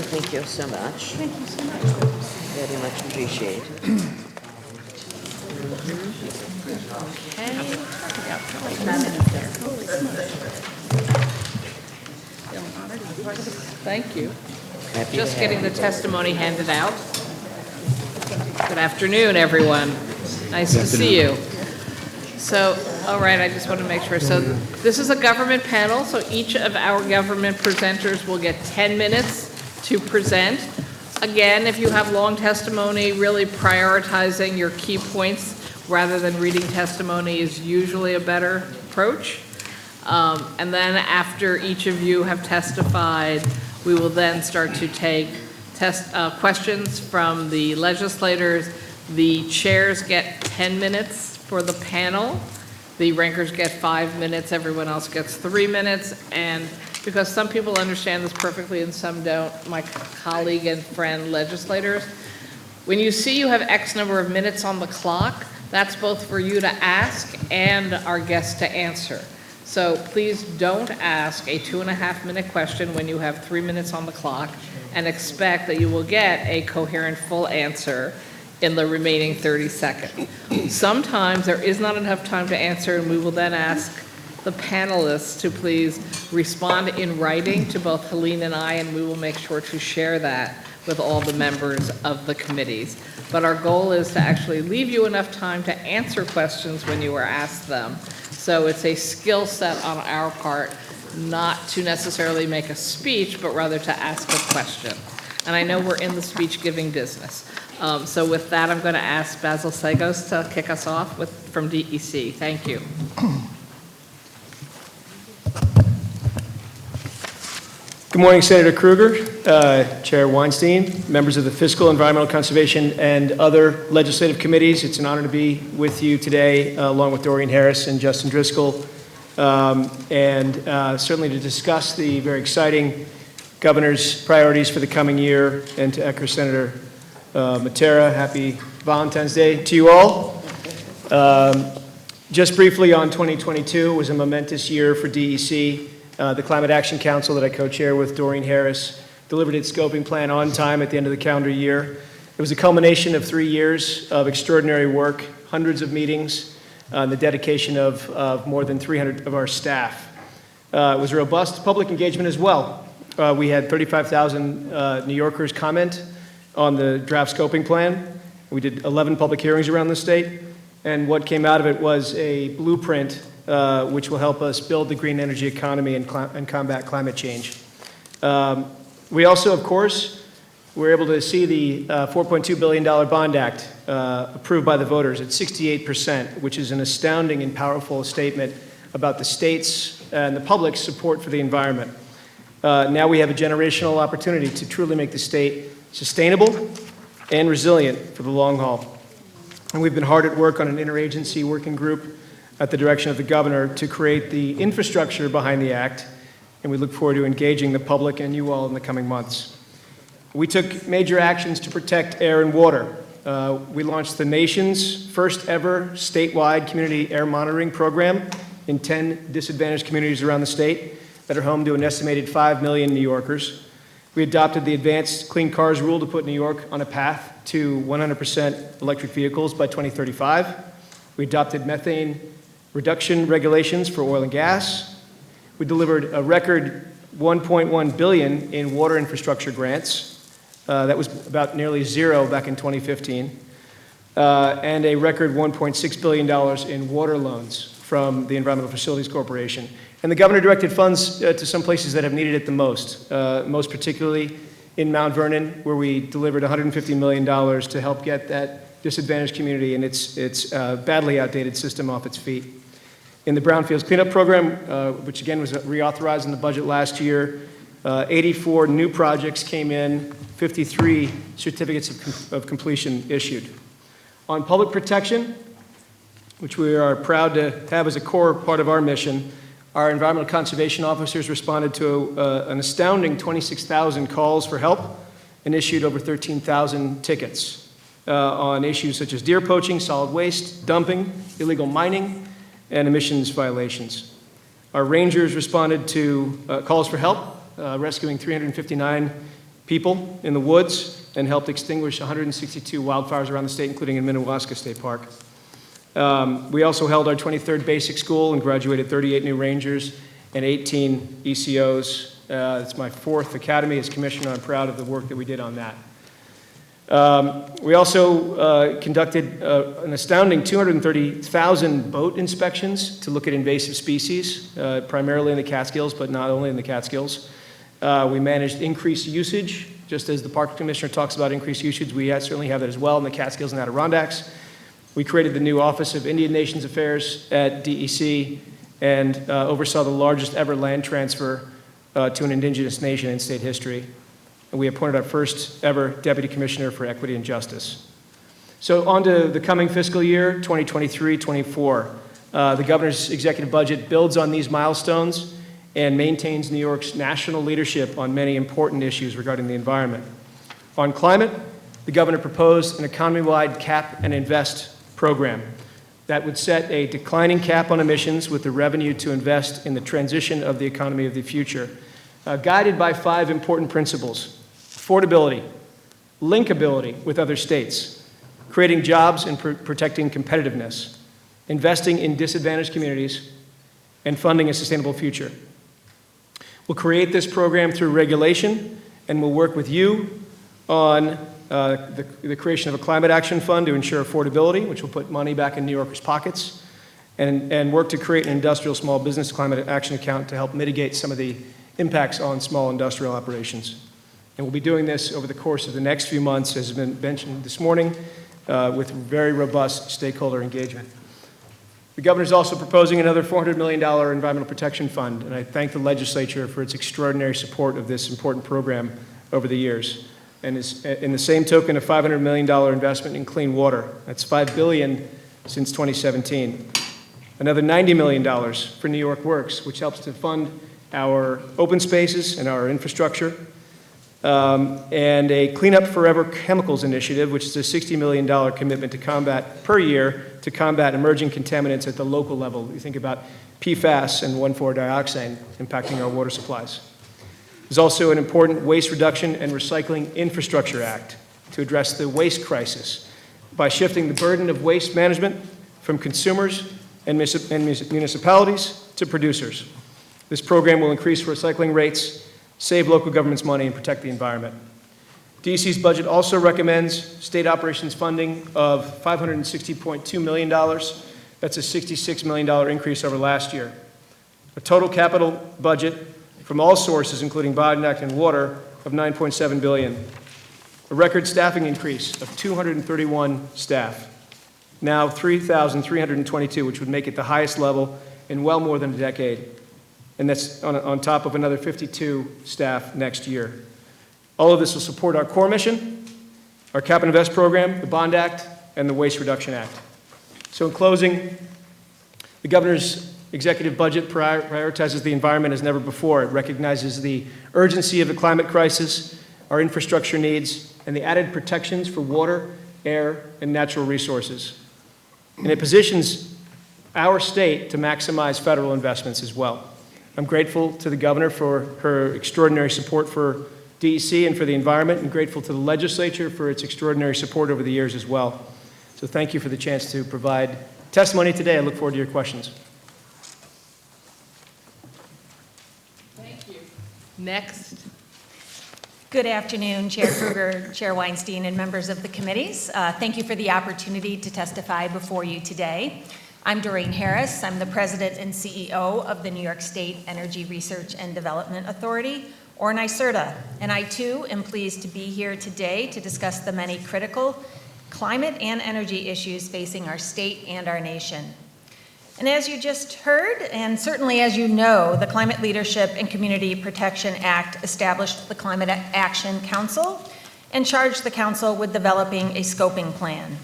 Thank you so much. Thank you so much. Very much appreciated. Thank you. Happy Just to getting have the you. testimony handed out. Good afternoon, everyone. Nice to see you. So, all right, I just want to make sure. So this is a government panel, so each of our government presenters will get 10 minutes to present. Again, if you have long testimony, really prioritizing your key points rather than reading testimony is usually a better approach. And then after each of you have testified, we will then start to take questions from the legislators. The chairs get 10 minutes for the panel. The rankers get 5 minutes, everyone else gets 3 minutes. And because some people understand this perfectly and some don't, my colleague and friend legislators, when you see you have X number of minutes on the clock, that's both for you to ask and our guests to answer. So please don't ask a 2.5-minute question when you have 3 minutes on the clock and expect that you will get a coherent full answer in the remaining 30 seconds. Sometimes there is not enough time to answer, and we will then ask the panelists to please respond in writing to both Helene and I, and we will make sure to share that with all the members of the committees. But our goal is to actually leave you enough time to answer questions when you are asked them. So it's a skill set on our part not to necessarily make a speech, but rather to ask a question. And I know we're in the speech-giving business. So with that, I'm going to ask Basil Sagos to kick us off from DEC. Thank you. Good morning, Senator Krueger, Chair Weinstein, members of the Fiscal, Environmental Conservation, and other legislative committees. It's an honor to be with you today, along with Doreen Harris and Justin Driscoll, and certainly to discuss the very exciting governor's priorities for the coming year, and to echo Senator Matera, happy Valentine's Day to you all. Just briefly on 2022, it was a momentous year for DEC. The Climate Action Council that I co-chair with Doreen Harris delivered its scoping plan on time at the end of the calendar year. It was a culmination of 3 years of extraordinary work, hundreds of meetings, and the dedication of more than 300 of our staff. It was robust public engagement as well. We had 35,000 New Yorkers comment on the draft scoping plan. We did 11 public hearings around the state, and what came out of it was a blueprint which will help us build the green energy economy and combat climate change. We also, of course, were able to see the $4.2 billion Bond Act approved by the voters at 68%, which is an astounding and powerful statement about the state's and the public's support for the environment. Now we have a generational opportunity to truly make the state sustainable and resilient for the long haul. And we've been hard at work on an interagency working group at the direction of the governor to create the infrastructure behind the act, and we look forward to engaging the public and you all in the coming months. We took major actions to protect air and water. We launched the nation's first ever statewide community air monitoring program in 10 disadvantaged communities around the state that are home to an estimated 5 million New Yorkers. We adopted the Advanced Clean Cars rule to put New York on a path to 100% electric vehicles by 2035. We adopted methane reduction regulations for oil and gas. We delivered a record $1.1 billion in water infrastructure grants. That was about nearly zero back in 2015. And a record $1.6 billion in water loans from the Environmental Facilities Corporation. And the governor directed funds to some places that have needed it the most particularly in Mount Vernon, where we delivered $150 million to help get that disadvantaged community and its badly outdated system off its feet. In the Brownfields Cleanup Program, which again was reauthorized in the budget last year, 84 new projects came in, 53 certificates of completion issued. On public protection, which we are proud to have as a core part of our mission, our environmental conservation officers responded to an astounding 26,000 calls for help and issued over 13,000 tickets on issues such as deer poaching, solid waste, dumping, illegal mining, and emissions violations. Our rangers responded to calls for help, rescuing 359 people in the woods and helped extinguish 162 wildfires around the state, including in Minnewaska State Park. We also held our 23rd basic school and graduated 38 new rangers and 18 ECOs. It's my 4th academy as commissioner. I'm proud of the work that we did on that. We also conducted an astounding 230,000 boat inspections to look at invasive species, primarily in the Catskills, but not only in the Catskills. We managed increased usage, just as the park commissioner talks about increased usage. We certainly have that as well in the Catskills and Adirondacks. We created the new Office of Indian Nations Affairs at DEC and oversaw the largest ever land transfer to an indigenous nation in state history. And we appointed our first ever Deputy Commissioner for Equity and Justice. So on to the coming fiscal year, 2023-24. The governor's executive budget builds on these milestones and maintains New York's national leadership on many important issues regarding the environment. On climate, the governor proposed an economy-wide cap and invest program that would set a declining cap on emissions with the revenue to invest in the transition of the economy of the future, guided by 5 important principles: affordability, linkability with other states, creating jobs and protecting competitiveness, investing in disadvantaged communities, and funding a sustainable future. We'll create this program through regulation, and we'll work with you on the creation of a climate action fund to ensure affordability, which will put money back in New Yorkers' pockets, and work to create an industrial small business climate action account to help mitigate some of the impacts on small industrial operations. And we'll be doing this over the course of the next few months, as has been mentioned this morning, with very robust stakeholder engagement. The governor is also proposing another $400 million environmental protection fund, and I thank the legislature for its extraordinary support of this important program over the years. And in the same token, a $500 million investment in clean water. That's $5 billion since 2017. Another $90 million for New York Works, which helps to fund our open spaces and our infrastructure. And a Clean Up Forever Chemicals Initiative, which is a $60 million commitment to combat, per year, to combat emerging contaminants at the local level. You think about PFAS and 1,4-dioxane impacting our water supplies. There's also an important Waste Reduction and Recycling Infrastructure Act to address the waste crisis by shifting the burden of waste management from consumers and municipalities to producers. This program will increase recycling rates, save local governments money, and protect the environment. DEC's budget also recommends state operations funding of $560.2 million. That's a $66 million increase over last year. A total capital budget from all sources, including Biden Act and water, of $9.7 billion. A record staffing increase of 231 staff, now 3,322, which would make it the highest level in well more than a decade. And that's on top of another 52 staff next year. All of this will support our core mission, our Cap and Invest program, the Bond Act, and the Waste Reduction Act. So in closing, the governor's executive budget prioritizes the environment as never before. It recognizes the urgency of the climate crisis, our infrastructure needs, and the added protections for water, air, and natural resources. And it positions our state to maximize federal investments as well. I'm grateful to the governor for her extraordinary support for DEC and for the environment, and grateful to the legislature for its extraordinary support over the years as well. So thank you for the chance to provide testimony today. I look forward to your questions. Thank you. Next. Good afternoon, Chair Kruger, Chair Weinstein, and members of the committees. Thank you for the opportunity to testify before you today. I'm Doreen Harris. I'm the President and CEO of the New York State Energy Research and Development Authority, or NYSERDA, and I too am pleased to be here today to discuss the many critical climate and energy issues facing our state and our nation. And as you just heard, and certainly as you know, the Climate Leadership and Community Protection Act established the Climate Action Council and charged the council with developing a scoping plan.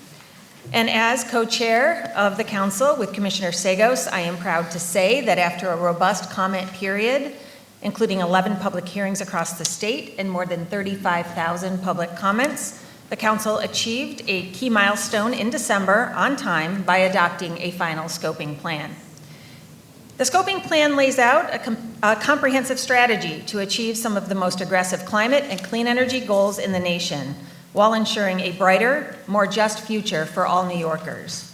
And as co-chair of the council with Commissioner Sagos, I am proud to say that after a robust comment period, including 11 public hearings across the state and more than 35,000 public comments, the council achieved a key milestone in December on time by adopting a final scoping plan. The scoping plan lays out a comprehensive strategy to achieve some of the most aggressive climate and clean energy goals in the nation, while ensuring a brighter, more just future for all New Yorkers.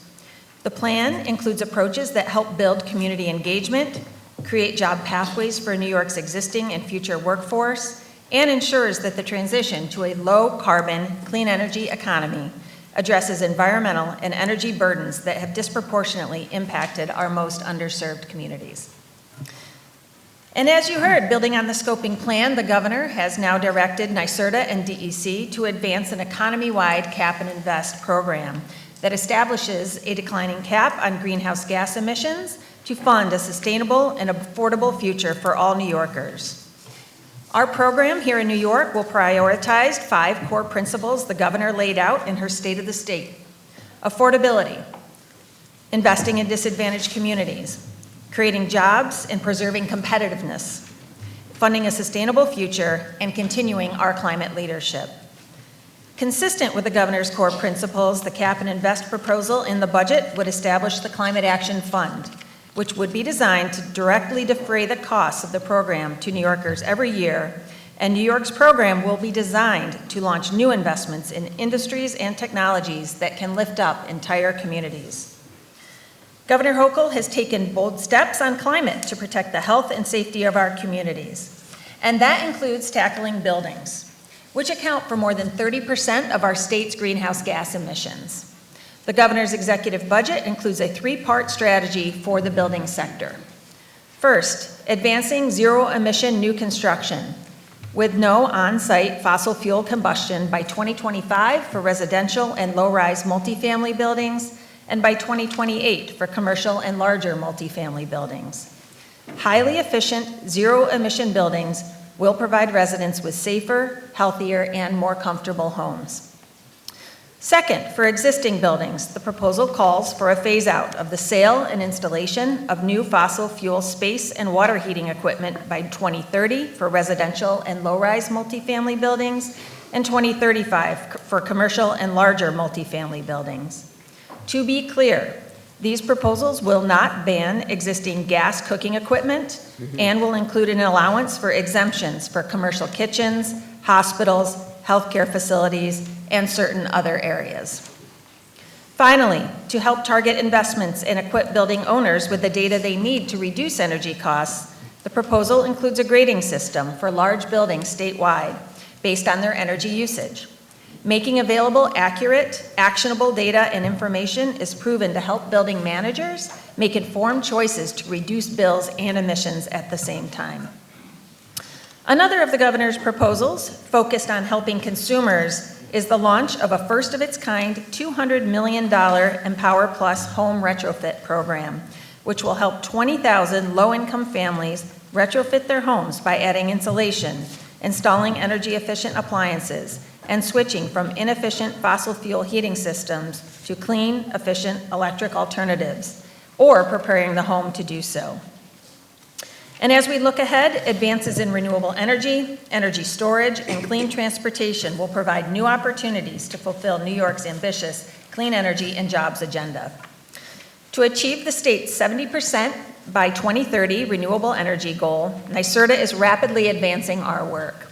The plan includes approaches that help build community engagement, create job pathways for New York's existing and future workforce, and ensures that the transition to a low-carbon, clean energy economy addresses environmental and energy burdens that have disproportionately impacted our most underserved communities. And as you heard, building on the scoping plan, the governor has now directed NYSERDA and DEC to advance an economy-wide Cap and Invest program that establishes a declining cap on greenhouse gas emissions to fund a sustainable and affordable future for all New Yorkers. Our program here in New York will prioritize 5 core principles the governor laid out in her State of the State: affordability, investing in disadvantaged communities, creating jobs and preserving competitiveness, funding a sustainable future, and continuing our climate leadership. Consistent with the governor's core principles, the Cap and Invest proposal in the budget would establish the Climate Action Fund, which would be designed to directly defray the costs of the program to New Yorkers every year, and New York's program will be designed to launch new investments in industries and technologies that can lift up entire communities. Governor Hochul has taken bold steps on climate to protect the health and safety of our communities, and that includes tackling buildings, which account for more than 30% of our state's greenhouse gas emissions. The governor's executive budget includes a 3-part strategy for the building sector. First, advancing zero-emission new construction with no on-site fossil fuel combustion by 2025 for residential and low-rise multifamily buildings, and by 2028 for commercial and larger multifamily buildings. Highly efficient, zero-emission buildings will provide residents with safer, healthier, and more comfortable homes. Second, for existing buildings, the proposal calls for a phase-out of the sale and installation of new fossil fuel space and water heating equipment by 2030 for residential and low-rise multifamily buildings, and 2035 for commercial and larger multifamily buildings. To be clear, these proposals will not ban existing gas cooking equipment and will include an allowance for exemptions for commercial kitchens, hospitals, healthcare facilities, and certain other areas. Finally, to help target investments and equip building owners with the data they need to reduce energy costs, the proposal includes a grading system for large buildings statewide based on their energy usage. Making available accurate, actionable data and information is proven to help building managers make informed choices to reduce bills and emissions at the same time. Another of the governor's proposals, focused on helping consumers, is the launch of a first-of-its-kind $200 million Empower Plus home retrofit program which will help 20,000 low-income families retrofit their homes by adding insulation, installing energy-efficient appliances, and switching from inefficient fossil fuel heating systems to clean, efficient electric alternatives, or preparing the home to do so. And as we look ahead, advances in renewable energy, energy storage, and clean transportation will provide new opportunities to fulfill New York's ambitious clean energy and jobs agenda. To achieve the state's 70% by 2030 renewable energy goal, NYSERDA is rapidly advancing our work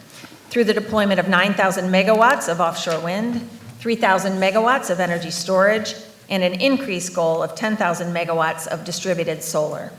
through the deployment of 9,000 megawatts of offshore wind, 3,000 megawatts of energy storage, and an increased goal of 10,000 megawatts of distributed solar.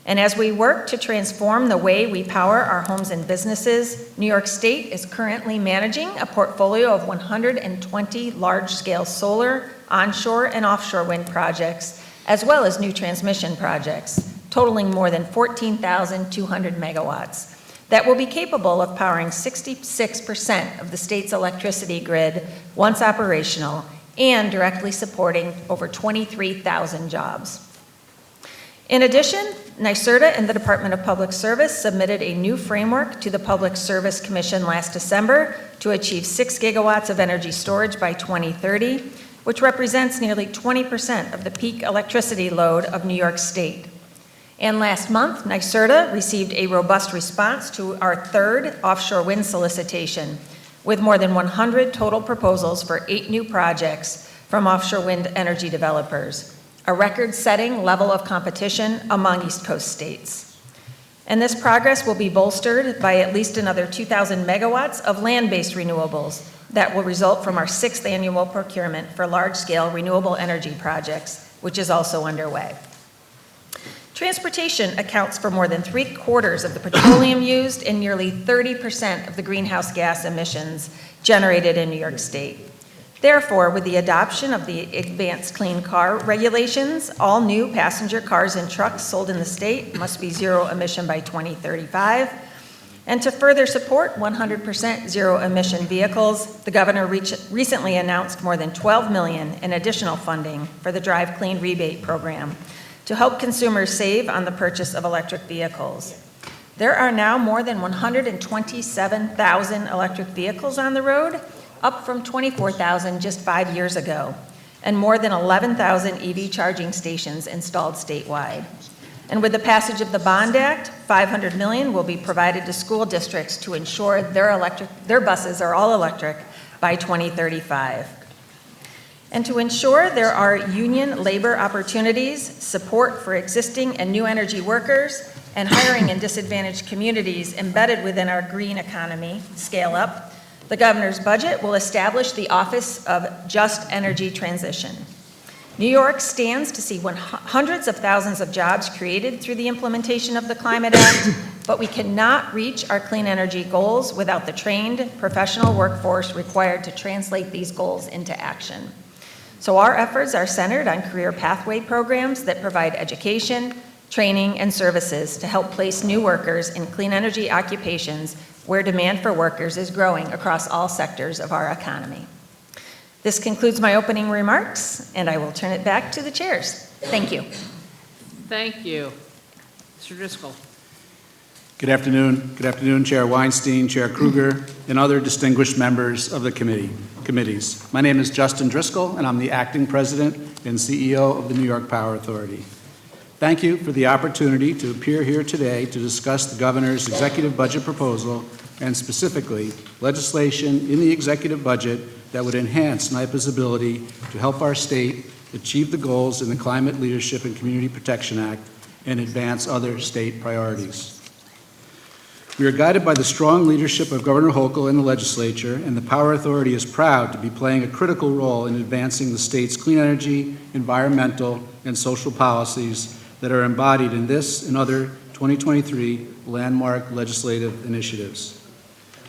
And as we work to transform the way we power our homes and businesses, New York State is currently managing a portfolio of 120 large-scale solar, onshore, and offshore wind projects, as well as new transmission projects, totaling more than 14,200 megawatts, that will be capable of powering 66% of the state's electricity grid once operational and directly supporting over 23,000 jobs. In addition, NYSERDA and the Department of Public Service submitted a new framework to the Public Service Commission last December to achieve 6 gigawatts of energy storage by 2030, which represents nearly 20% of the peak electricity load of New York State. And last month, NYSERDA received a robust response to our third offshore wind solicitation, with more than 100 total proposals for 8 new projects from offshore wind energy developers, a record-setting level of competition among East Coast states. And this progress will be bolstered by at least another 2,000 megawatts of land-based renewables that will result from our 6th annual procurement for large-scale renewable energy projects, which is also underway. Transportation accounts for more than 3/4 of the petroleum used and nearly 30% of the greenhouse gas emissions generated in New York State. Therefore, with the adoption of the advanced clean car regulations, all new passenger cars and trucks sold in the state must be zero emission by 2035. And to further support 100% zero emission vehicles, the governor recently announced more than $12 million in additional funding for the Drive Clean rebate program to help consumers save on the purchase of electric vehicles. There are now more than 127,000 electric vehicles on the road, up from 24,000 just 5 years ago, and more than 11,000 EV charging stations installed statewide. And with the passage of the Bond Act, $500 million will be provided to school districts to ensure their buses are all electric by 2035. And to ensure there are union labor opportunities, support for existing and new energy workers, and hiring in disadvantaged communities embedded within our green economy scale up, the governor's budget will establish the Office of Just Energy Transition. New York stands to see hundreds of thousands of jobs created through the implementation of the Climate Act, but we cannot reach our clean energy goals without the trained professional workforce required to translate these goals into action. So our efforts are centered on career pathway programs that provide education, training, and services to help place new workers in clean energy occupations where demand for workers is growing across all sectors of our economy. This concludes my opening remarks, and I will turn it back to the chairs. Thank you. Thank you. Mr. Driscoll. Good afternoon. Good afternoon, Chair Weinstein, Chair Kruger, and other distinguished members of the committees. My name is Justin Driscoll, and I'm the acting president and CEO of the New York Power Authority. Thank you for the opportunity to appear here today to discuss the governor's executive budget proposal and specifically legislation in the executive budget that would enhance NYPA's ability to help our state achieve the goals in the Climate Leadership and Community Protection Act and advance other state priorities. We are guided by the strong leadership of Governor Hochul and the legislature, and the Power Authority is proud to be playing a critical role in advancing the state's clean energy, environmental, and social policies that are embodied in this and other 2023 landmark legislative initiatives.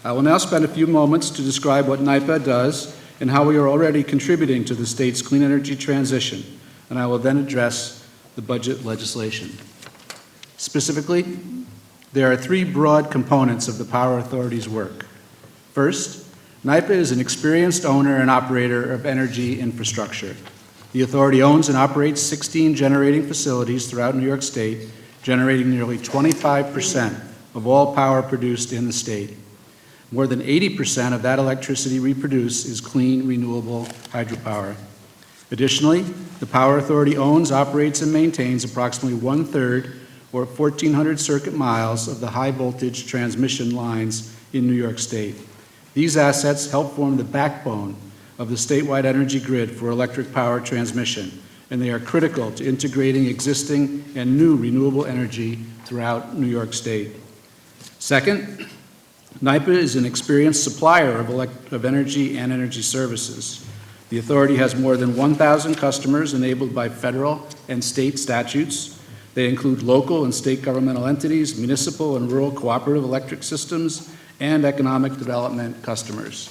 I will now spend a few moments to describe what NYPA does and how we are already contributing to the state's clean energy transition, and I will then address the budget legislation. Specifically, there are 3 broad components of the Power Authority's work. First, NYPA is an experienced owner and operator of energy infrastructure. The authority owns and operates 16 generating facilities throughout New York State, generating nearly 25% of all power produced in the state. More than 80% of that electricity we produce is clean, renewable hydropower. Additionally, the Power Authority owns, operates, and maintains approximately 1/3, or 1,400 circuit miles, of the high-voltage transmission lines in New York State. These assets help form the backbone of the statewide energy grid for electric power transmission, and they are critical to integrating existing and new renewable energy throughout New York State. Second, NYPA is an experienced supplier of energy and energy services. The authority has more than 1,000 customers enabled by federal and state statutes. They include local and state governmental entities, municipal and rural cooperative electric systems, and economic development customers.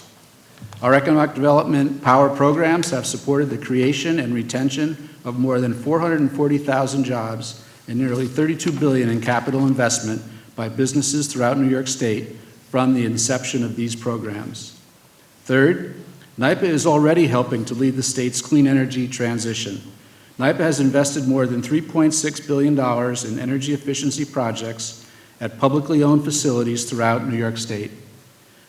Our economic development power programs have supported the creation and retention of more than 440,000 jobs and nearly $32 billion in capital investment by businesses throughout New York State from the inception of these programs. Third, NYPA is already helping to lead the state's clean energy transition. NYPA has invested more than $3.6 billion in energy efficiency projects at publicly owned facilities throughout New York State.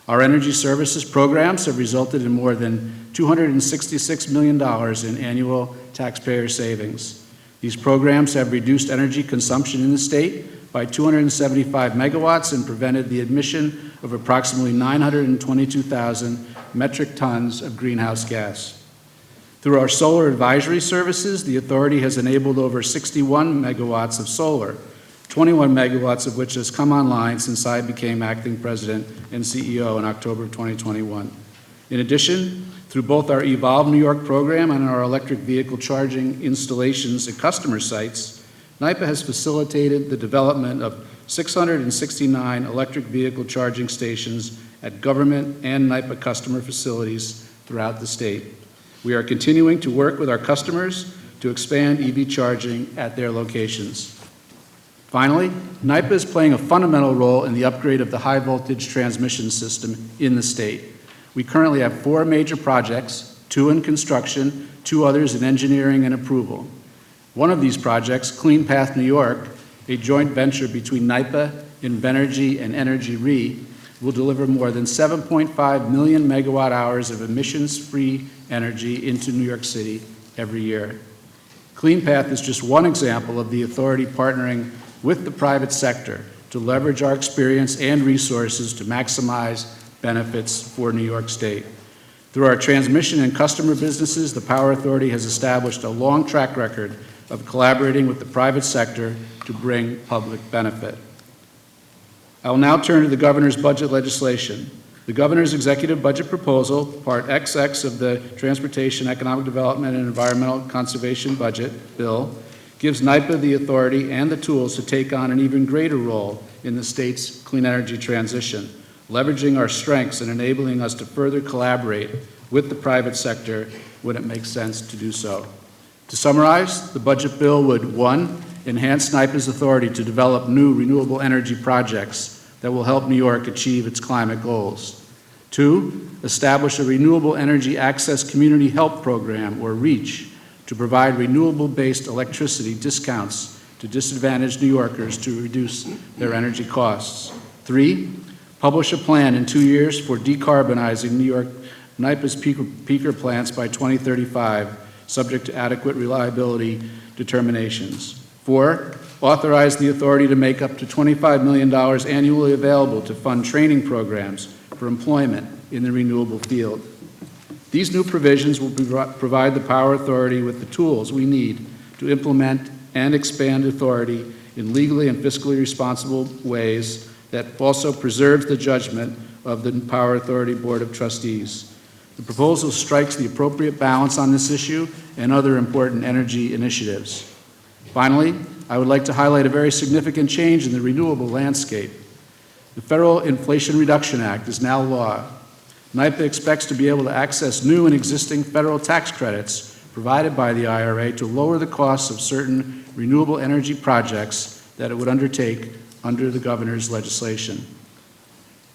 Our energy services programs have resulted in more than $266 million in annual taxpayer savings. These programs have reduced energy consumption in the state by 275 megawatts and prevented the emission of approximately 922,000 metric tons of greenhouse gas. Through our solar advisory services, the authority has enabled over 61 megawatts of solar, 21 megawatts of which has come online since I became acting president and CEO in October of 2021. In addition, through both our Evolve New York program and our electric vehicle charging installations at customer sites, NYPA has facilitated the development of 669 electric vehicle charging stations at government and NYPA customer facilities throughout the state. We are continuing to work with our customers to expand EV charging at their locations. Finally, NYPA is playing a fundamental role in the upgrade of the high-voltage transmission system in the state. We currently have 4 major projects, 2 in construction, 2 others in engineering and approval. One of these projects, Clean Path New York, a joint venture between NYPA, Invenergy, and Energy RE, will deliver more than 7.5 million megawatt hours of emissions-free energy into New York City every year. Clean Path is just one example of the authority partnering with the private sector to leverage our experience and resources to maximize benefits for New York State. Through our transmission and customer businesses, the Power Authority has established a long track record of collaborating with the private sector to bring public benefit. I will now turn to the governor's budget legislation. The governor's executive budget proposal, Part XX of the Transportation, Economic Development, and Environmental Conservation Budget Bill, gives NYPA the authority and the tools to take on an even greater role in the state's clean energy transition, leveraging our strengths and enabling us to further collaborate with the private sector when it makes sense to do so. To summarize, the budget bill would, 1, enhance NYPA's authority to develop new renewable energy projects that will help New York achieve its climate goals. 2, establish a Renewable Energy Access Community Help Program, or REACH, to provide renewable-based electricity discounts to disadvantaged New Yorkers to reduce their energy costs. 3, publish a plan in 2 years for decarbonizing New York NYPA's peaker plants by 2035, subject to adequate reliability determinations. 4, authorize the authority to make up to $25 million annually available to fund training programs for employment in the renewable field. These new provisions will provide the Power Authority with the tools we need to implement and expand authority in legally and fiscally responsible ways that also preserves the judgment of the Power Authority Board of Trustees. The proposal strikes the appropriate balance on this issue and other important energy initiatives. Finally, I would like to highlight a very significant change in the renewable landscape. The Federal Inflation Reduction Act is now law. NYPA expects to be able to access new and existing federal tax credits provided by the IRA to lower the costs of certain renewable energy projects that it would undertake under the governor's legislation.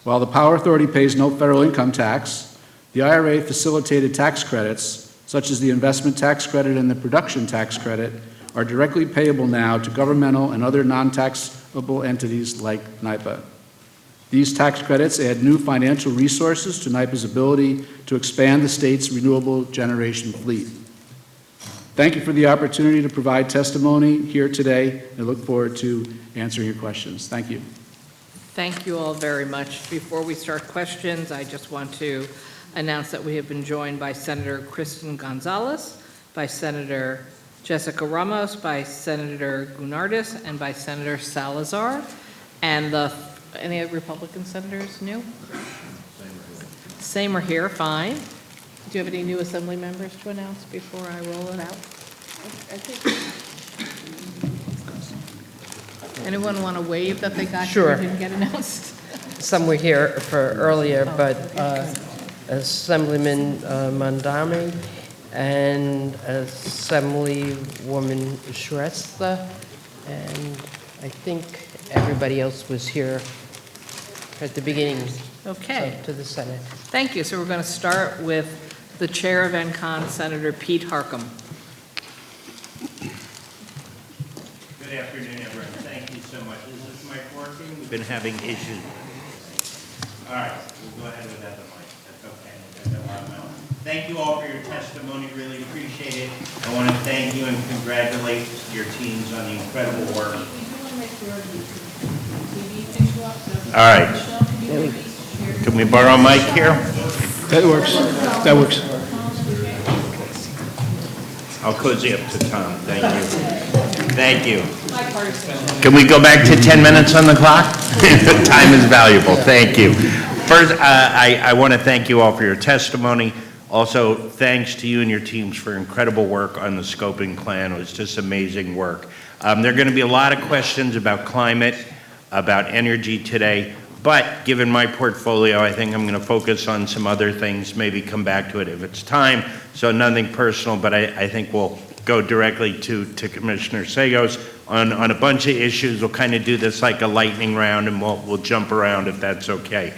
While the Power Authority pays no federal income tax, the IRA facilitated tax credits such as the investment tax credit and the production tax credit, are directly payable now to governmental and other non-taxable entities like NYPA. These tax credits add new financial resources to NYPA's ability to expand the state's renewable generation fleet. Thank you for the opportunity to provide testimony here today, and I look forward to answering your questions. Thank you. Thank you all very much. Before we start questions, I just want to announce that we have been joined by Senator Kristen Gonzalez, by Senator Jessica Ramos, by Senator Gunardis, and by Senator Salazar. And any Republican senators new? Same are here, fine. Do you have any new Assembly members to announce before I roll it out? Anyone want to wave that they got Sure. here, didn't get announced? Some were here for earlier, but Assemblyman Mandami and Assemblywoman Shrestha, and I think everybody else was here at the beginning. Okay. To the Senate. Thank you. So we're going to start with the Chair of NCON, Senator Pete Harckham. Good afternoon, everyone. Thank you so much. Is this mic working? We've been having issues. All right, we'll go ahead without the mic. That's okay. That's a lot of mouth. Thank you all for your testimony. Really appreciate it. I want to thank you and congratulate your teams on the incredible work. All right. Can we borrow a mic here? That works. That works. I'll cozy up to Tom. Thank you. Thank you. Can we go back to 10 minutes on the clock? Time is valuable. Thank you. First, I want to thank you all for your testimony. Also, thanks to you and your teams for incredible work on the scoping plan. It was just amazing work. There are going to be a lot of questions about climate, about energy today, but given my portfolio, I think I'm going to focus on some other things, maybe come back to it if it's time. So nothing personal, but I think we'll go directly to Commissioner Sagos on a bunch of issues. We'll kind of do this like a lightning round, and we'll jump around if that's okay.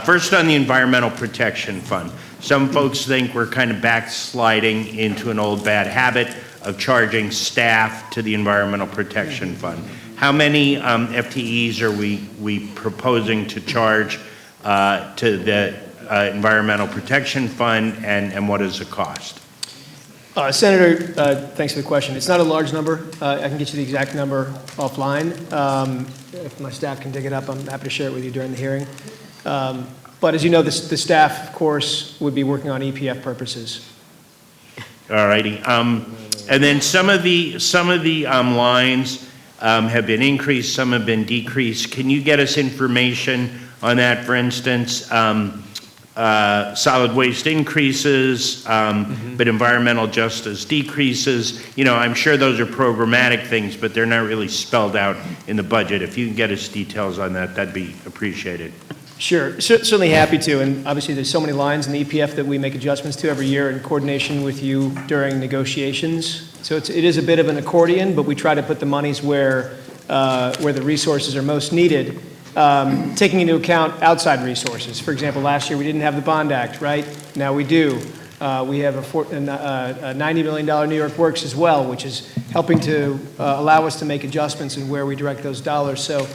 First, on the Environmental Protection Fund. Some folks think we're kind of backsliding into an old bad habit of charging staff to the Environmental Protection Fund. How many FTEs are we proposing to charge to the Environmental Protection Fund, and what is the cost? Senator, thanks for the question. It's not a large number. I can get you the exact number offline. If my staff can dig it up, I'm happy to share it with you during the hearing. But as you know, the staff, of course, would be working on EPF purposes. All righty. And then some of the lines have been increased, some have been decreased. Can you get us information on that? For instance, solid waste increases, but environmental justice decreases. You know, I'm sure those are programmatic things, but they're not really spelled out in the budget. If you can get us details on that, that'd be appreciated. Sure, certainly happy to. And obviously, there's so many lines in the EPF that we make adjustments to every year in coordination with you during negotiations. So it is a bit of an accordion, but we try to put the monies where the resources are most needed, taking into account outside resources. For example, last year we didn't have the Bond Act, right? Now we do. We have a $90 million New York Works as well, which is helping to allow us to make adjustments in where we direct those dollars. So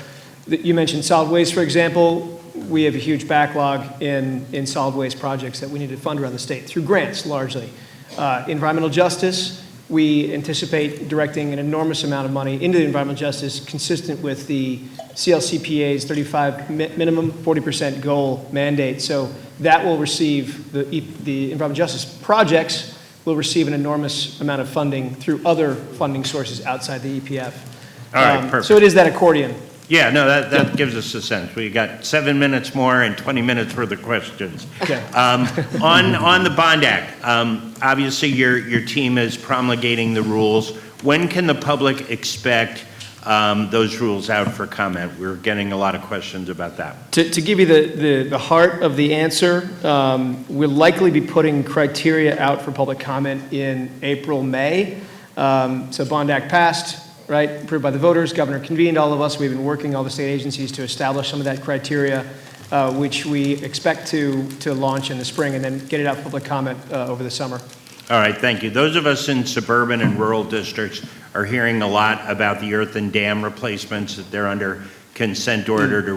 you mentioned solid waste, for example. We have a huge backlog in solid waste projects that we need to fund around the state through grants, largely. Environmental justice, we anticipate directing an enormous amount of money into environmental justice consistent with the CLCPA's 35 minimum 40% goal mandate. So that will receive, the environmental justice projects will receive an enormous amount of funding through other funding sources outside the EPF. All right, perfect. So it is that accordion. Yeah, no, that gives us a sense. We got 7 minutes more and 20 minutes worth of questions. Okay. On the Bond Act, obviously your team is promulgating the rules. When can the public expect those rules out for comment? We're getting a lot of questions about that. To give you the heart of the answer, we'll likely be putting criteria out for public comment in April, May. So Bond Act passed, right, approved by the voters, governor convened all of us. We've been working all the state agencies to establish some of that criteria, which we expect to launch in the spring and then get it out for public comment over the summer. All right, thank you. Those of us in suburban and rural districts are hearing a lot about the earthen dam replacements, that they're under consent order to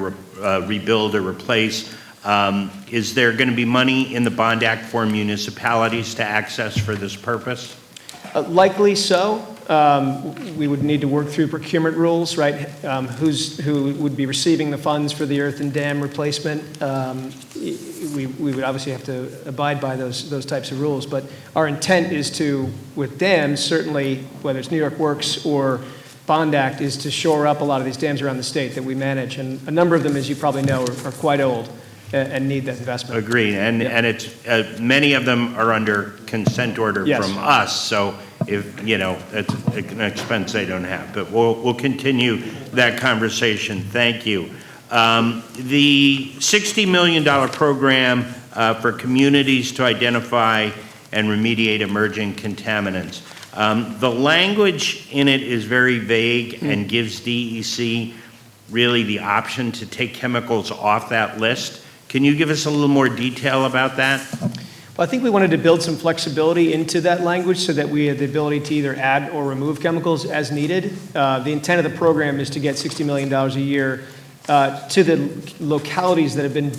rebuild or replace. Is there going to be money in the Bond Act for municipalities to access for this purpose? Likely so. We would need to work through procurement rules, right? Who would be receiving the funds for the earthen dam replacement? We would obviously have to abide by those types of rules. But our intent is to, with dams, certainly, whether it's New York Works or Bond Act, is to shore up a lot of these dams around the state that we manage. And a number of them, as you probably know, are quite old and need that investment. Agreed. And it's many of them are under consent order Yes. from us. So if, you know, it's an expense they don't have. But we'll continue that conversation. Thank you. The $60 million program for communities to identify and remediate emerging contaminants. The language in it is very vague and gives DEC really the option to take chemicals off that list. Can you give us a little more detail about that? Well, I think we wanted to build some flexibility into that language so that we had the ability to either add or remove chemicals as needed. The intent of the program is to get $60 million a year to the localities that have been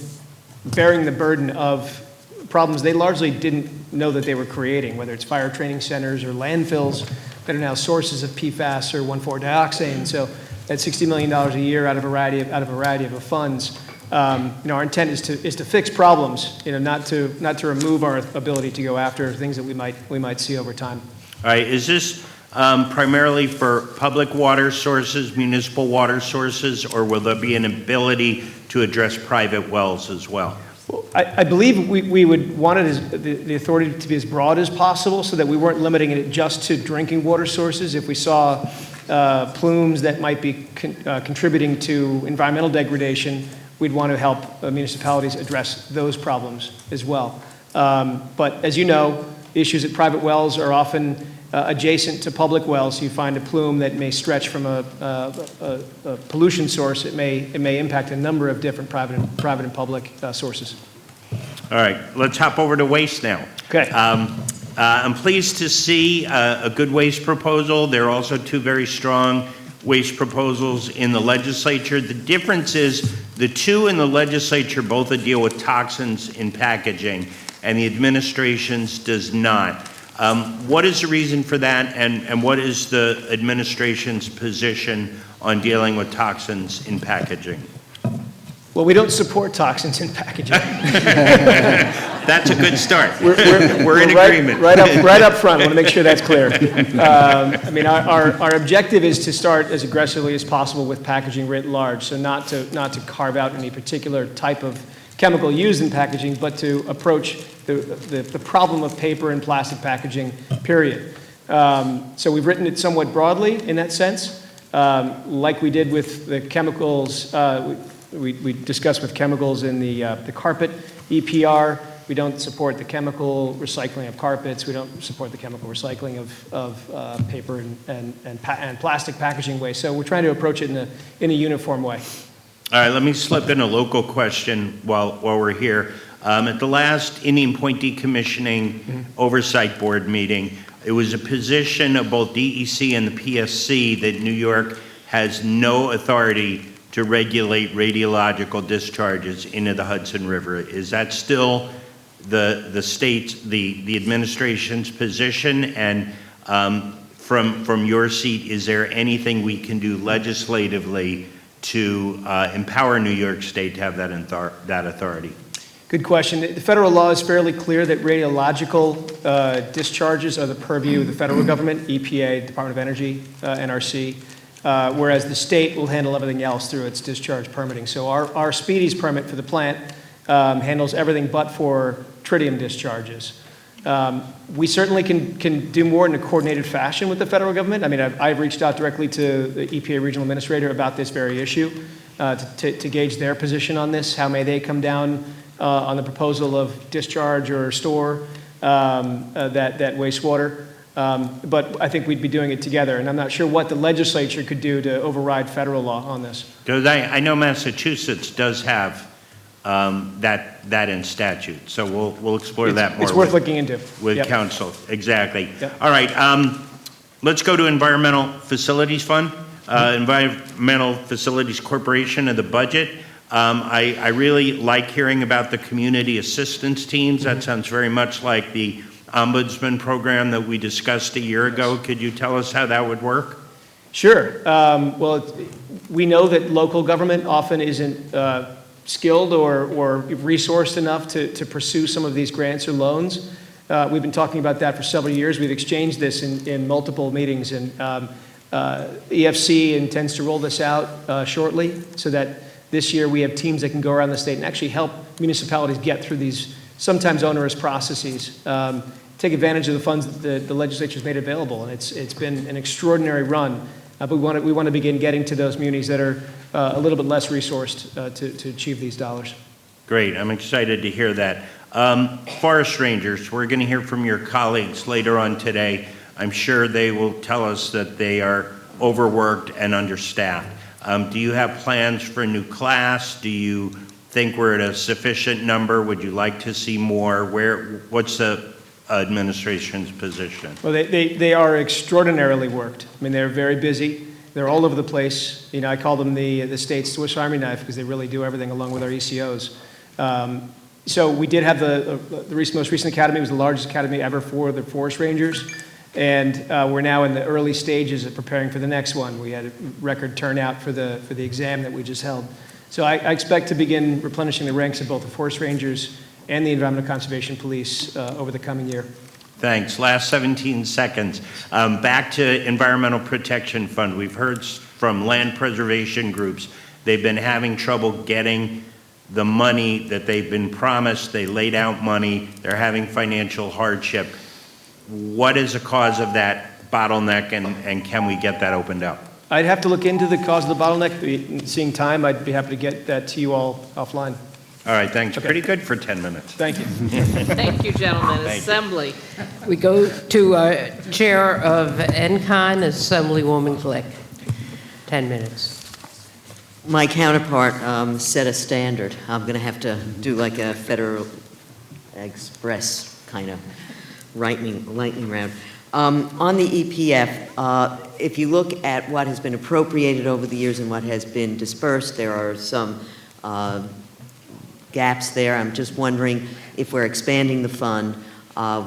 bearing the burden of problems they largely didn't know that they were creating, whether it's fire training centers or landfills that are now sources of PFAS or 1,4-dioxane. So at $60 million a year out of a variety of funds, our intent is to fix problems, not to remove our ability to go after things that we might see over time. All right, is this primarily for public water sources, municipal water sources, or will there be an ability to address private wells as well? I believe we would want the authority to be as broad as possible so that we weren't limiting it just to drinking water sources. If we saw plumes that might be contributing to environmental degradation, we'd want to help municipalities address those problems as well. But as you know, issues at private wells are often adjacent to public wells. So you find a plume that may stretch from a pollution source. It may impact a number of different private and public sources. All right, let's hop over to waste now. Okay. I'm pleased to see a good waste proposal. There are also two very strong waste proposals in the legislature. The difference is the two in the legislature both deal with toxins in packaging, and the administration's does not. What is the reason for that, and what is the administration's position on dealing with toxins in packaging? Well, we don't support toxins in packaging. That's a good start. We're in agreement. Right up front, I want to make sure that's clear. Our objective is to start as aggressively as possible with packaging writ large, so not to carve out any particular type of chemical used in packaging, but to approach the problem of paper and plastic packaging, period. So we've written it somewhat broadly in that sense, like we did with the chemicals. We discussed with chemicals in the carpet EPR. We don't support the chemical recycling of carpets. We don't support the chemical recycling of paper and plastic packaging waste. So we're trying to approach it in a uniform way. All right, let me slip in a local question while we're here. At the last Indian Point Decommissioning Oversight Board meeting, it was a position of both DEC and the PSC that New York has no authority to regulate radiological discharges into the Hudson River. Is that still the state's, the administration's position? And from your seat, is there anything we can do legislatively to empower New York State to have that authority? Good question. The federal law is fairly clear that radiological discharges are the purview of the federal government, EPA, Department of Energy, NRC. Whereas the state will handle everything else through its discharge permitting. So our Speedies permit for the plant handles everything but for tritium discharges. We certainly can do more in a coordinated fashion with the federal government. I mean, I've reached out directly to the EPA regional administrator about this very issue to gauge their position on this. How may they come down on the proposal of discharge or store that wastewater? But I think we'd be doing it together, and I'm not sure what the legislature could do to override federal law on this. Because I know Massachusetts does have that in statute. So we'll explore that more. It's worth looking into. With Yep. council, exactly. Yep. All right, let's go to Environmental Facilities Fund, Environmental Facilities Corporation of the budget. I really like hearing about the community assistance teams. That sounds very much like the ombudsman program that we discussed a year ago. Could you tell us how that would work? Sure. Well, we know that local government often isn't skilled or resourced enough to pursue some of these grants or loans. We've been talking about that for several years. We've exchanged this in multiple meetings, and EFC intends to roll this out shortly so that this year we have teams that can go around the state and actually help municipalities get through these sometimes onerous processes. Take advantage of the funds that the legislature's made available, and it's been an extraordinary run. But we want to begin getting to those communities that are a little bit less resourced to achieve these dollars. Great, I'm excited to hear that. Forest rangers, we're going to hear from your colleagues later on today. I'm sure they will tell us that they are overworked and understaffed. Do you have plans for a new class? Do you think we're at a sufficient number? Would you like to see more? What's the administration's position? Well, they are extraordinarily worked. I mean, they're very busy. They're all over the place. You know, I call them the state's Swiss Army knife because they really do everything along with our ECOs. So we did have the most recent academy. It was the largest academy ever for the Forest Rangers. And we're now in the early stages of preparing for the next one. We had a record turnout for the exam that we just held. So I expect to begin replenishing the ranks of both the Forest Rangers and the Environmental Conservation Police over the coming year. Thanks. Last 17 seconds. Back to Environmental Protection Fund. We've heard from land preservation groups. They've been having trouble getting the money that they've been promised. They laid out money. They're having financial hardship. What is the cause of that bottleneck, and can we get that opened up? I'd have to look into the cause of the bottleneck. Seeing time, I'd be happy to get that to you all offline. All right, thanks. Okay. Pretty good for 10 minutes. Thank you. Thank you, gentlemen. Thank you. Assembly. We go to Chair of NCON, Assemblywoman Glick. 10 minutes. My counterpart set a standard. I'm going to have to do like a Federal Express kind of lightning round. On the EPF, if you look at what has been appropriated over the years and what has been dispersed, there are some gaps there. I'm just wondering if we're expanding the fund,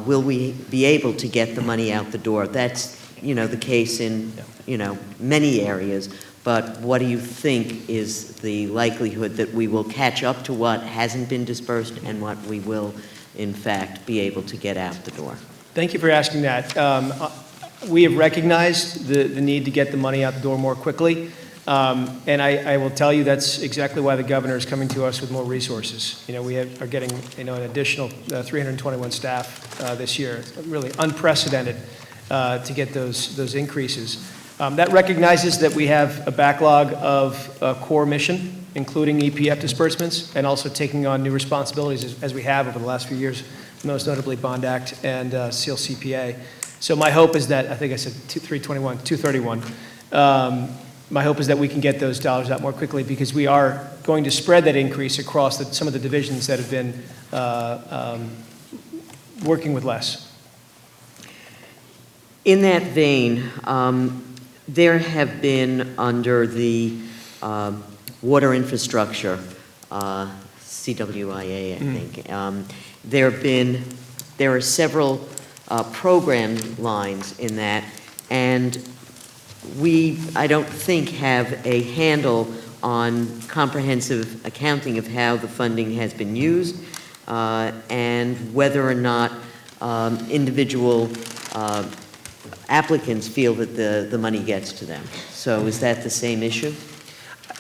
will we be able to get the money out the door? That's, the case in, many areas. But what do you think is the likelihood that we will catch up to what hasn't been dispersed and what we will, in fact, be able to get out the door? Thank you for asking that. We have recognized the need to get the money out the door more quickly. And I will tell you that's exactly why the governor is coming to us with more resources. We are getting an additional 321 staff this year. It's really unprecedented to get those increases. That recognizes that we have a backlog of core mission, including EPF disbursements, and also taking on new responsibilities as we have over the last few years, most notably Bond Act and SEAL CPA. So my hope is that, I think I said 231. My hope is that we can get those dollars out more quickly because we are going to spread that increase across some of the divisions that have been working with less. In that vein, there have been under the water infrastructure, CWIA, I think, there are several program lines in that, and I don't think, have a handle on comprehensive accounting of how the funding has been used and whether or not individual applicants feel that the money gets to them. So is that the same issue?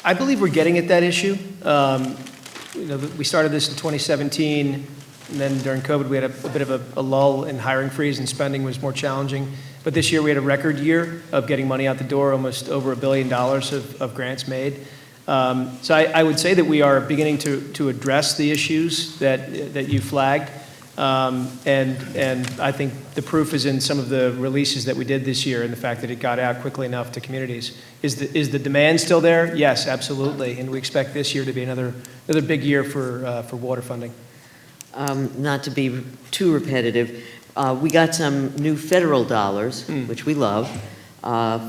I believe we're getting at that issue. We started this in 2017, and then during COVID we had a bit of a lull in hiring freeze and spending was more challenging. But this year we had a record year of getting money out the door, almost over $1 billion of grants made. So I would say that we are beginning to address the issues that you flagged. And I think the proof is in some of the releases that we did this year and the fact that it got out quickly enough to communities. Is the demand still there? Yes, absolutely. And we expect this year to be another big year for water funding. Not to be too repetitive, we got some new federal dollars, which we love,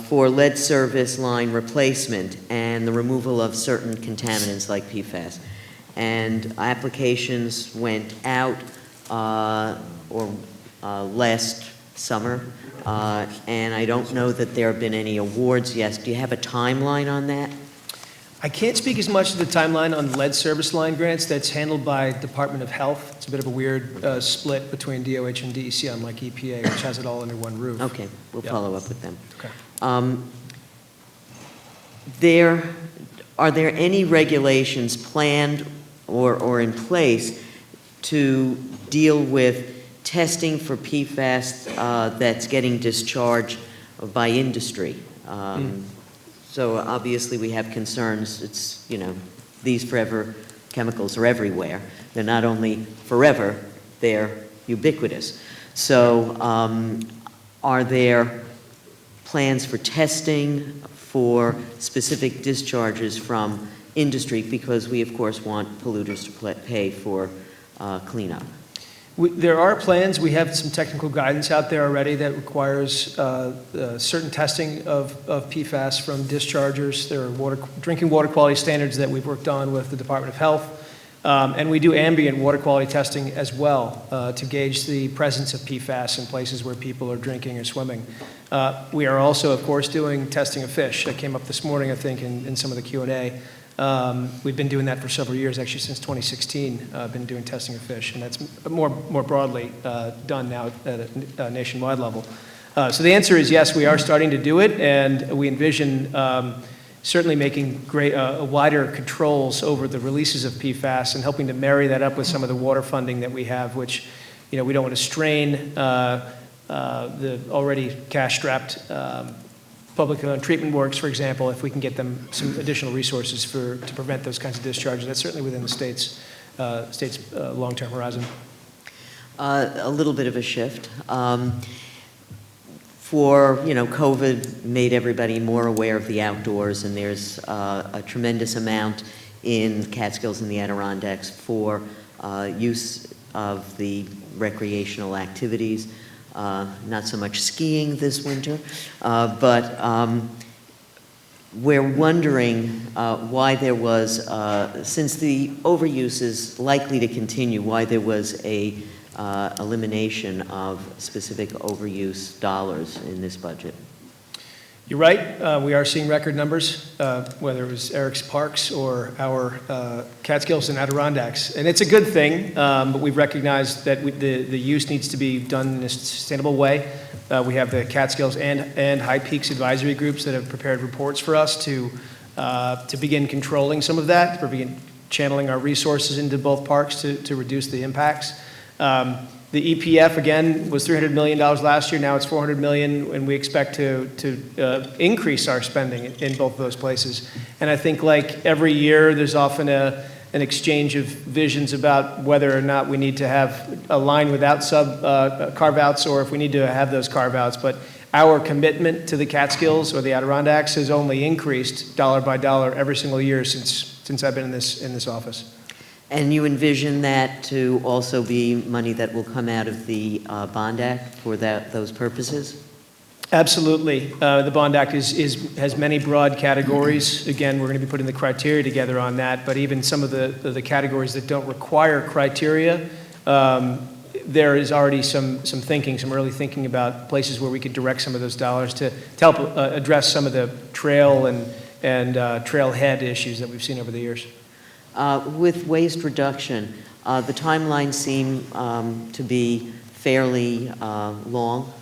for lead service line replacement and the removal of certain contaminants like PFAS. And applications went out last summer, and I don't know that there have been any awards yet. Do you have a timeline on that? I can't speak as much to the timeline on lead service line grants. That's handled by Department of Health. It's a bit of a weird split between DOH and DEC, unlike EPA, which has it all under one roof. Okay, we'll follow up with them. Okay. Are there any regulations planned or in place to deal with testing for PFAS that's getting discharged by industry? So obviously we have concerns. It's, these forever chemicals are everywhere. They're not only forever, they're ubiquitous. So are there plans for testing for specific discharges from industry? Because we, of course, want polluters to pay for cleanup. There are plans. We have some technical guidance out there already that requires certain testing of PFAS from dischargers. There are drinking water quality standards that we've worked on with the Department of Health. And we do ambient water quality testing as well to gauge the presence of PFAS in places where people are drinking or swimming. We are also, of course, doing testing of fish. That came up this morning, I think, in some of the Q&A. We've been doing that for several years, actually since 2016, been doing testing of fish, and that's more broadly done now at a nationwide level. So the answer is yes, we are starting to do it, and we envision certainly making wider controls over the releases of PFAS and helping to marry that up with some of the water funding that we have, which we don't want to strain the already cash-strapped public treatment works, for example. If we can get them some additional resources to prevent those kinds of discharges, that's certainly within the state's long-term horizon. A little bit of a shift. COVID made everybody more aware of the outdoors, and there's a tremendous amount in Catskills and the Adirondacks for use of the recreational activities. Not so much skiing this winter, but we're wondering why there was, since the overuse is likely to continue, why there was a elimination of specific overuse dollars in this budget. You're right. We are seeing record numbers, whether it was Eric's Parks or our Catskills and Adirondacks. And it's a good thing, but we've recognized that the use needs to be done in a sustainable way. We have the Catskills and High Peaks advisory groups that have prepared reports for us to begin controlling some of that, to begin channeling our resources into both parks to reduce the impacts. The EPF, again, was $300 million last year. Now it's $400 million, and we expect to increase our spending in both of those places. And I think, like every year, there's often an exchange of visions about whether or not we need to have a line without carve-outs or if we need to have those carve-outs. But our commitment to the Catskills or the Adirondacks has only increased dollar by dollar every single year since I've been in this office. And you envision that to also be money that will come out of the Bond Act for those purposes? Absolutely. The Bond Act has many broad categories. Again, we're going to be putting the criteria together on that, but even some of the categories that don't require criteria, there is already some early thinking about places where we could direct some of those dollars to help address some of the trail and trailhead issues that we've seen over the years. With waste reduction, the timelines seem to be fairly long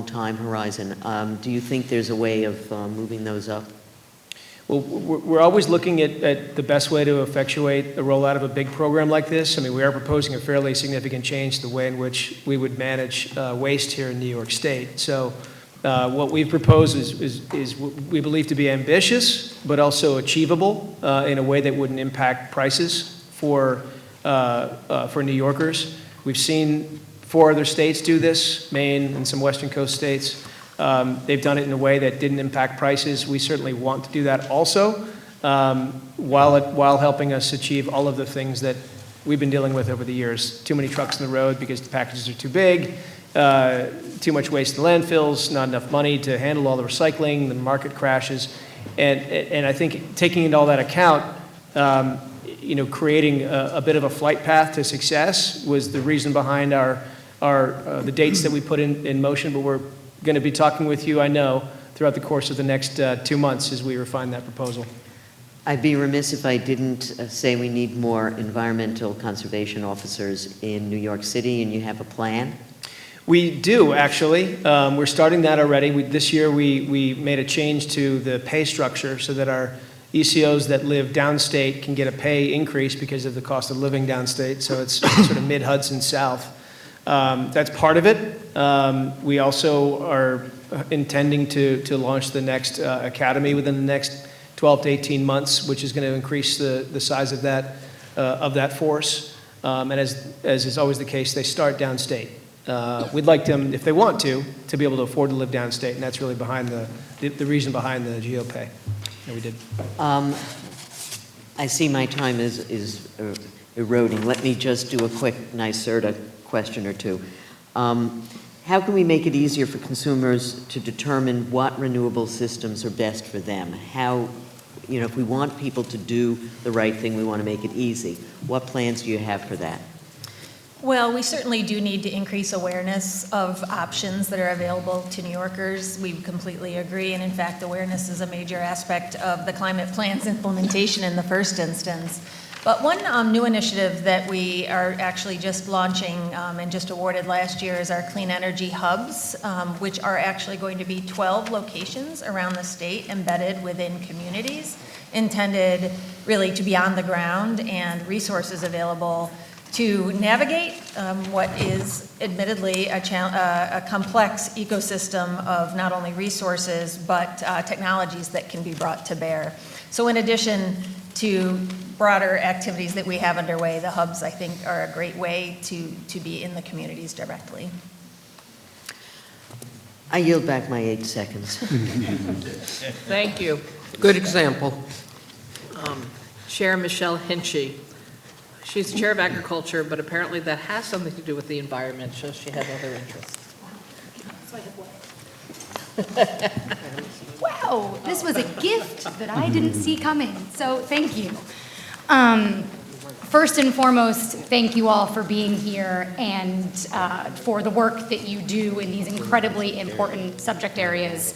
time horizon. Do you think there's a way of moving those up? Well, we're always looking at the best way to effectuate the rollout of a big program like this. I mean, we are proposing a fairly significant change to the way in which we would manage waste here in New York State. So what we've proposed is we believe to be ambitious, but also achievable in a way that wouldn't impact prices for for New Yorkers. We've seen 4 other states do this, Maine and some Western Coast states. They've done it in a way that didn't impact prices. We certainly want to do that also, while helping us achieve all of the things that we've been dealing with over the years. Too many trucks on the road because the packages are too big, too much waste in landfills, not enough money to handle all the recycling, the market crashes. And I think taking into all that account, creating a bit of a flight path to success was the reason behind the dates that we put in motion. But we're going to be talking with you, I know, throughout the course of the next 2 months as we refine that proposal. I'd be remiss if I didn't say we need more environmental conservation officers in New York City, and you have a plan? We do, actually. We're starting that already. This year, we made a change to the pay structure so that our ECOs that live downstate can get a pay increase because of the cost of living downstate, so it's sort of mid-Hudson South. That's part of it. We also are intending to launch the next academy within the next 12 to 18 months, which is going to increase the size of that force. And as is always the case, they start downstate. We'd like them, if they want to be able to afford to live downstate, and that's really behind the reason behind the GeoPay that we did. I see my time is eroding. Let me just do a quick NYSERDA question or two. How can we make it easier for consumers to determine what renewable systems are best for them? How, if we want people to do the right thing, we want to make it easy. What plans do you have for that? Well, we certainly do need to increase awareness of options that are available to New Yorkers. We completely agree, and in fact, awareness is a major aspect of the climate plan's implementation in the first instance. But one new initiative that we are actually just launching and just awarded last year is our Clean Energy Hubs, which are actually going to be 12 locations around the state embedded within communities, intended really to be on the ground and resources available to navigate what is admittedly a complex ecosystem of not only resources, but technologies that can be brought to bear. So in addition to broader activities that we have underway, the hubs, I think, are a great way to be in the communities directly. I yield back my 8 seconds. Thank you. Good example. Chair Michelle Hinchy. She's Chair of Agriculture, but apparently that has something to do with the environment, so she has other interests. Wow, this was a gift that I didn't see coming, so thank you. First and foremost, thank you all for being here and for the work that you do in these incredibly important subject areas.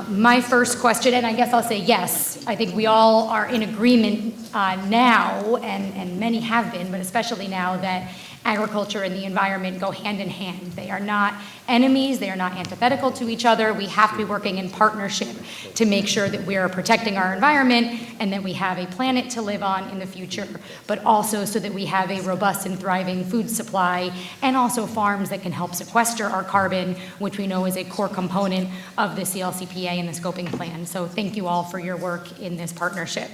My first question, and I guess I'll say yes, I think we all are in agreement now, and many have been, but especially now, that agriculture and the environment go hand in hand. They are not enemies, they are not antithetical to each other. We have to be working in partnership to make sure that we are protecting our environment and that we have a planet to live on in the future, but also so that we have a robust and thriving food supply and also farms that can help sequester our carbon, which we know is a core component of the CLCPA and the scoping plan. So thank you all for your work in this partnership.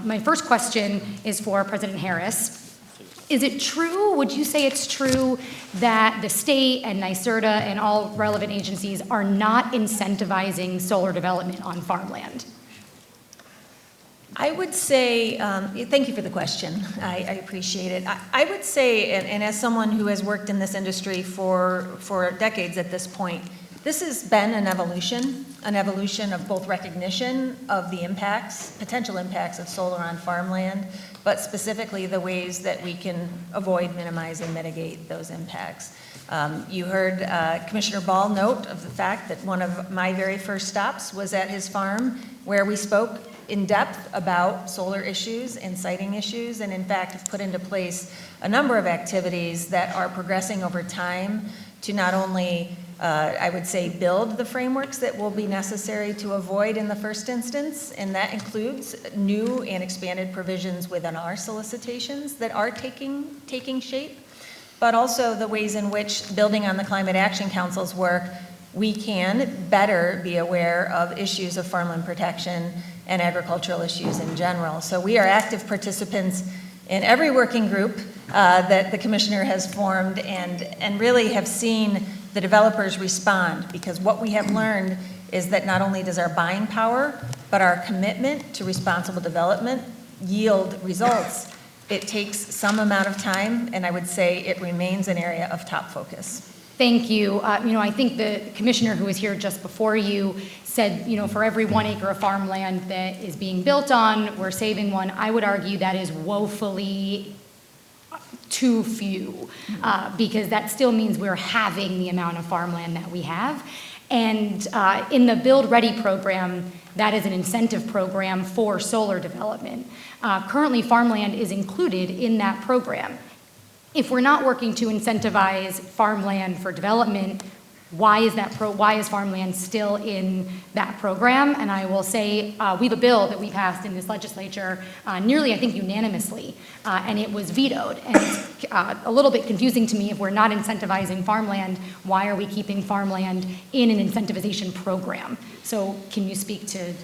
My first question is for President Harris. Is it true, would you say it's true, that the state and NYSERDA and all relevant agencies are not incentivizing solar development on farmland? I would say, thank you for the question. I appreciate it. I would say, and as someone who has worked in this industry for decades at this point, this has been an evolution of both recognition of the impacts, potential impacts of solar on farmland, but specifically the ways that we can avoid, minimize, and mitigate those impacts. You heard Commissioner Ball note of the fact that one of my very first stops was at his farm, where we spoke in depth about solar issues and siting issues, and in fact have put into place a number of activities that are progressing over time to not only I would say build the frameworks that will be necessary to avoid in the first instance, and that includes new and expanded provisions within our solicitations that are taking shape, but also the ways in which, building on the Climate Action Council's work, we can better be aware of issues of farmland protection and agricultural issues in general. So we are active participants in every working group that the commissioner has formed, and really have seen the developers respond, because what we have learned is that not only does our buying power, but our commitment to responsible development yield results. It takes some amount of time, and I would say it remains an area of top focus. Thank you. I think the commissioner who was here just before you said, for every 1 acre of farmland that is being built on, we're saving one. I would argue that is woefully too few, because that still means we're halving the amount of farmland that we have. And in the Build Ready program, that is an incentive program for solar development. Currently, farmland is included in that program. If we're not working to incentivize farmland for development, why is farmland still in that program? And I will say we have a bill that we passed in this legislature nearly, I think, unanimously, and it was vetoed. And it's a little bit confusing to me. If we're not incentivizing farmland, why are we keeping farmland in an incentivization program? So can you speak to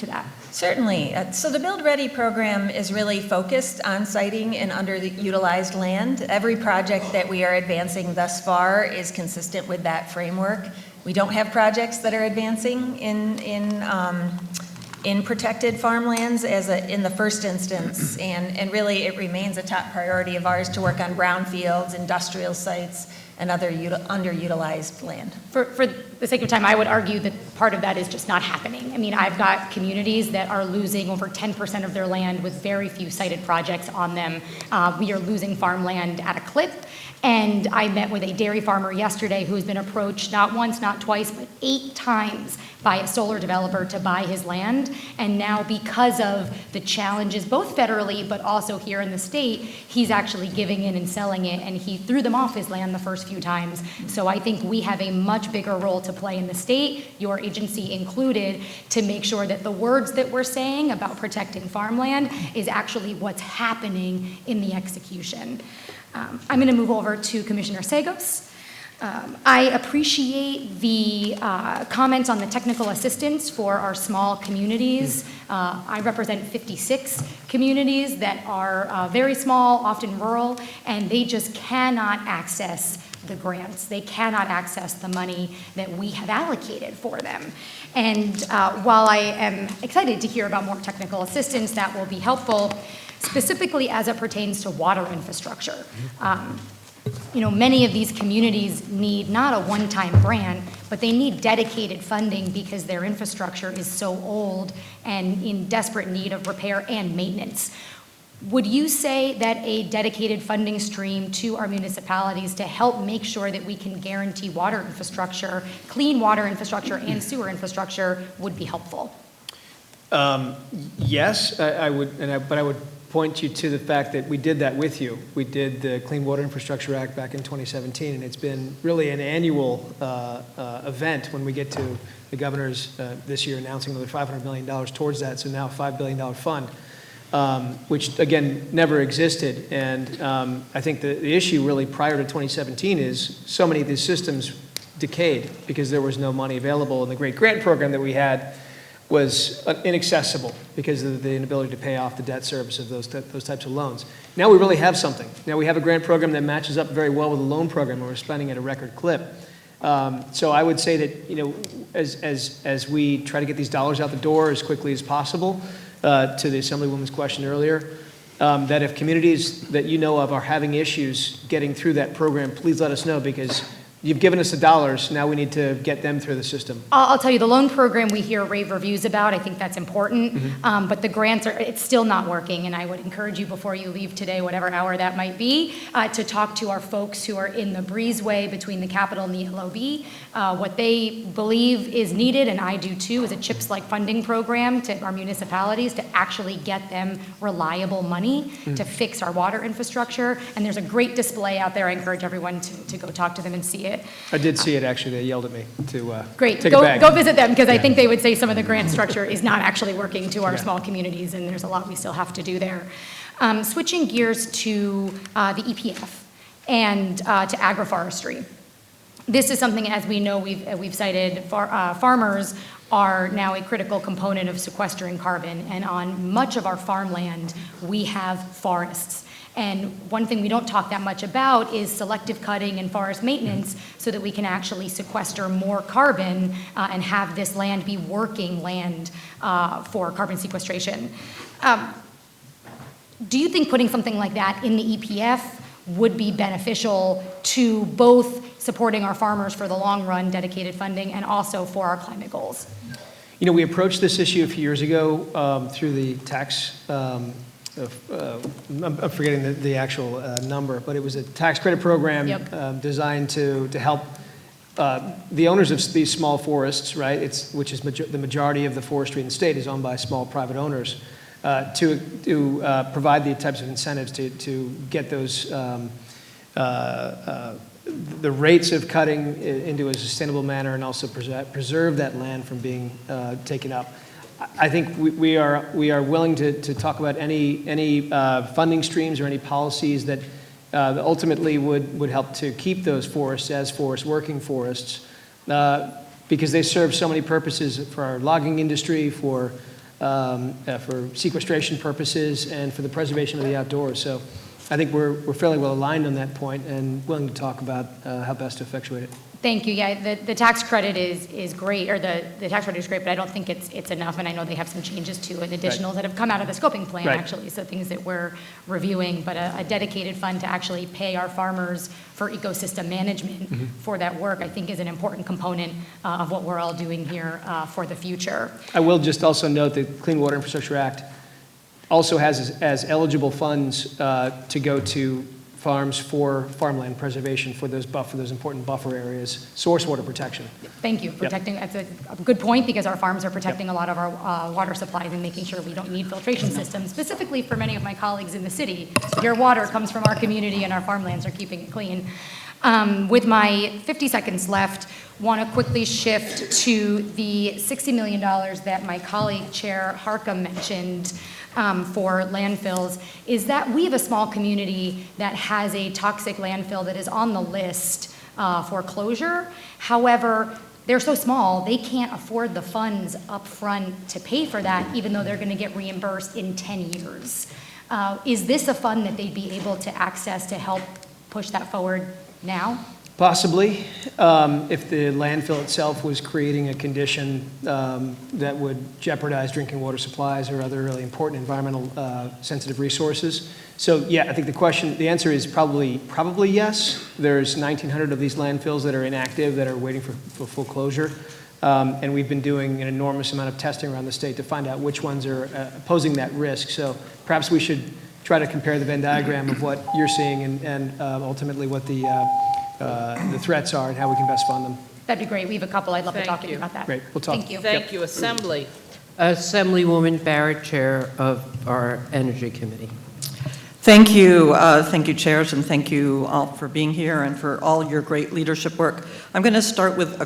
that? Certainly. So the Build Ready program is really focused on siting and underutilized land. Every project that we are advancing thus far is consistent with that framework. We don't have projects that are advancing in protected farmlands in the first instance, and really it remains a top priority of ours to work on brownfields, industrial sites, and other underutilized land. For the sake of time, I would argue that part of that is just not happening. I mean, I've got communities that are losing over 10% of their land with very few sited projects on them. We are losing farmland at a clip. And I met with a dairy farmer yesterday who's been approached not once, not twice, but 8 times by a solar developer to buy his land. And now, because of the challenges, both federally but also here in the state, he's actually giving in and selling it, and he threw them off his land the first few times. So I think we have a much bigger role to play in the state, your agency included, to make sure that the words that we're saying about protecting farmland is actually what's happening in the execution. I'm going to move over to Commissioner Sagos. I appreciate the comments on the technical assistance for our small communities. I represent 56 communities that are very small, often rural, and they just cannot access the grants. They cannot access the money that we have allocated for them. And while I am excited to hear about more technical assistance, that will be helpful, specifically as it pertains to water infrastructure. Many of these communities need not a one-time grant, but they need dedicated funding because their infrastructure is so old and in desperate need of repair and maintenance. Would you say that a dedicated funding stream to our municipalities to help make sure that we can guarantee water infrastructure, clean water infrastructure and sewer infrastructure would be helpful? Yes, I would, but I would point you to the fact that we did that with you. We did the Clean Water Infrastructure Act back in 2017, and it's been really an annual event when we get to the governor's this year announcing another $500 million towards that, so now a $5 billion fund, which again never existed. And I think the issue really prior to 2017 is so many of these systems decayed because there was no money available, and the great grant program that we had was inaccessible because of the inability to pay off the debt service of those types of loans. Now we really have something. Now we have a grant program that matches up very well with a loan program, and we're spending at a record clip. So I would say that, as we try to get these dollars out the door as quickly as possible, to the Assemblywoman's question earlier, that if communities that you know of are having issues getting through that program, please let us know, because you've given us the dollars, now we need to get them through the system. I'll tell you, the loan program we hear rave reviews about. I think that's important, but the grants it's still not working, and I would encourage you before you leave today, whatever hour that might be, to talk to our folks who are in the breezeway between the Capitol and the LOB. What they believe is needed, and I do too, is a CHIPS-like funding program to our municipalities to actually get them reliable money to fix our water infrastructure. And there's a great display out there. I encourage everyone to go talk to them and see it. I did see it, actually. They yelled at me to Great. take it back. Go visit them, because I think they would say some of the grant structure is not actually working to our small communities, and there's a lot we still have to do there. Switching gears to the EPF and to agroforestry. This is something, as we know, we've cited, farmers are now a critical component of sequestering carbon, and on much of our farmland, we have forests. And one thing we don't talk that much about is selective cutting and forest maintenance so that we can actually sequester more carbon and have this land be working land for carbon sequestration. Do you think putting something like that in the EPF would be beneficial to both supporting our farmers for the long run, dedicated funding, and also for our climate goals? You know, we approached this issue a few years ago through the tax, I'm forgetting the actual number, but it was a tax credit program designed to help the owners of these small forests, right, which is the majority of the forestry in the state is owned by small private owners, to provide the types of incentives to get those the rates of cutting into a sustainable manner and also preserve that land from being taken up. I think we are willing to talk about any funding streams or any policies that ultimately would help to keep those forests as working forests, because they serve so many purposes for our logging industry, for sequestration purposes, and for the preservation of the outdoors. So I think we're fairly well aligned on that point and willing to talk about how best to effectuate it. Thank you. Yeah, the tax credit is great, or the tax credit is great, but I don't think it's enough, and I know they have some changes to and additionals that have come out of the scoping plan, actually, so things that we're reviewing, but a dedicated fund to actually pay our farmers for ecosystem management for that work, I think is an important component of what we're all doing here for the future. I will just also note the Clean Water Infrastructure Act also has as eligible funds to go to farms for farmland preservation for those important buffer areas, source water protection. Thank you. Protecting, that's a good point, because our farms are protecting a lot of our water supplies and making sure we don't need filtration systems. Specifically for many of my colleagues in the city, your water comes from our community and our farmlands are keeping it clean. With my 50 seconds left, want to quickly shift to the $60 million that my colleague Chair Harcum mentioned for landfills. Is that we have a small community that has a toxic landfill that is on the list for closure. However, they're so small, they can't afford the funds up front to pay for that, even though they're going to get reimbursed in 10 years. Is this a fund that they'd be able to access to help push that forward now? Possibly, if the landfill itself was creating a condition that would jeopardize drinking water supplies or other really important environmental sensitive resources. So yeah, I think the answer is probably yes. There's 1,900 of these landfills that are inactive that are waiting for full closure. And we've been doing an enormous amount of testing around the state to find out which ones are posing that risk. So perhaps we should try to compare the Venn diagram of what you're seeing and ultimately what the threats are and how we can best fund them. That'd be great. We have a couple. I'd love to talk to you about that. Great. We'll talk. Thank you. Thank you. Assembly. Assemblywoman Barrett, Chair of our Energy Committee. Thank you. Thank you, chairs, and thank you all for being here and for all your great leadership work. I'm going to start with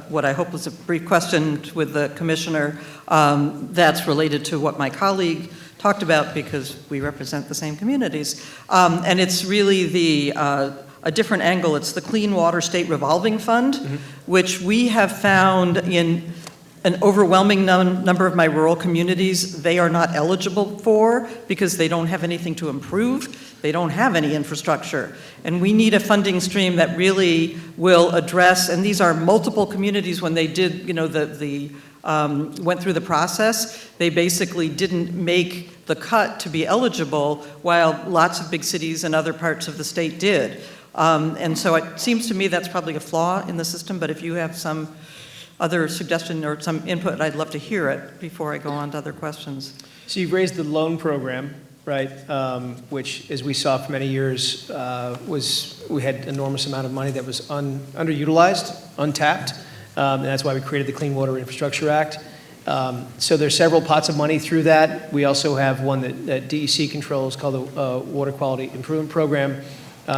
what I hope was a brief question with the commissioner that's related to what my colleague talked about, because we represent the same communities. And it's really a different angle. It's the Clean Water State Revolving Fund, which we have found in an overwhelming number of my rural communities they are not eligible for because they don't have anything to improve. They don't have any infrastructure. And we need a funding stream that really will address, and these are multiple communities when they did, went through the process, they basically didn't make the cut to be eligible while lots of big cities and other parts of the state did. And so it seems to me that's probably a flaw in the system, but if you have some other suggestion or some input, I'd love to hear it before I go on to other questions. So you've raised the loan program, right, which, as we saw for many years, we had an enormous amount of money that was underutilized, untapped, and that's why we created the Clean Water Infrastructure Act. So there's several pots of money through that. We also have one that DEC controls called the Water Quality Improvement Program,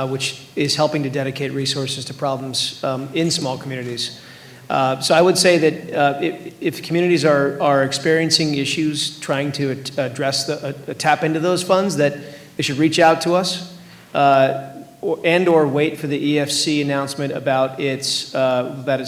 which is helping to dedicate resources to problems in small communities. So I would say that if communities are experiencing issues trying to address tap into those funds, that they should reach out to us or wait for the EFC announcement about its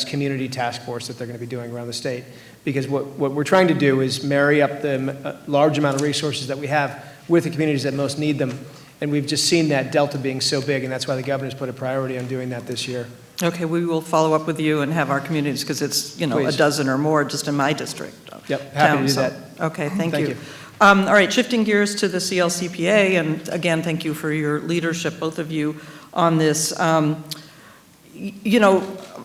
community task force that they're going to be doing around the state. Because what we're trying to do is marry up the large amount of resources that we have with the communities that most need them And we've just seen that delta being so big, and that's why the governor's put a priority on doing that this year. Okay, we will follow up with you and have our communities, because it's, a Please. dozen or more just in my district. Yep, happy to do So- that. Okay, thank Thank you. you. All right, shifting gears to the CLCPA, and again, thank you for your leadership, both of you, on this.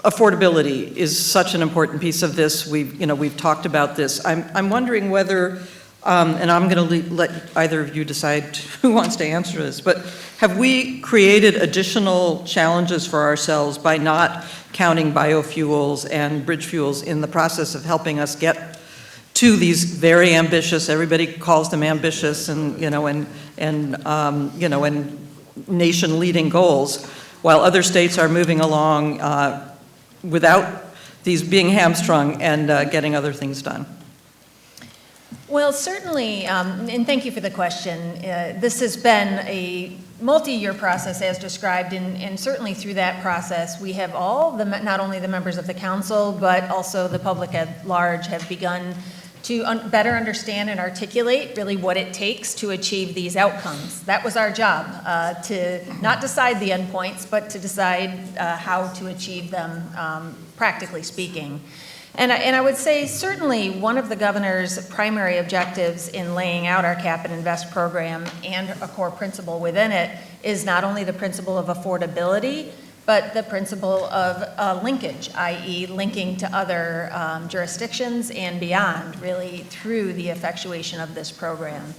Affordability is such an important piece of this. We've talked about this. I'm wondering whether, and I'm going to let either of you decide who wants to answer this, but have we created additional challenges for ourselves by not counting biofuels and bridge fuels in the process of helping us get to these very ambitious, everybody calls them ambitious and nation-leading goals, while other states are moving along without these being hamstrung and getting other things done? Well, certainly, and thank you for the question. This has been a multi-year process as described, and certainly through that process, we have not only the members of the council, but also the public at large have begun to better understand and articulate really what it takes to achieve these outcomes. That was our job, to not decide the endpoints, but to decide how to achieve them, practically speaking. And I would say certainly one of the governor's primary objectives in laying out our Cap and Invest program, and a core principle within it, is not only the principle of affordability, but the principle of linkage, i.e. linking to other jurisdictions and beyond, really through the effectuation of this program.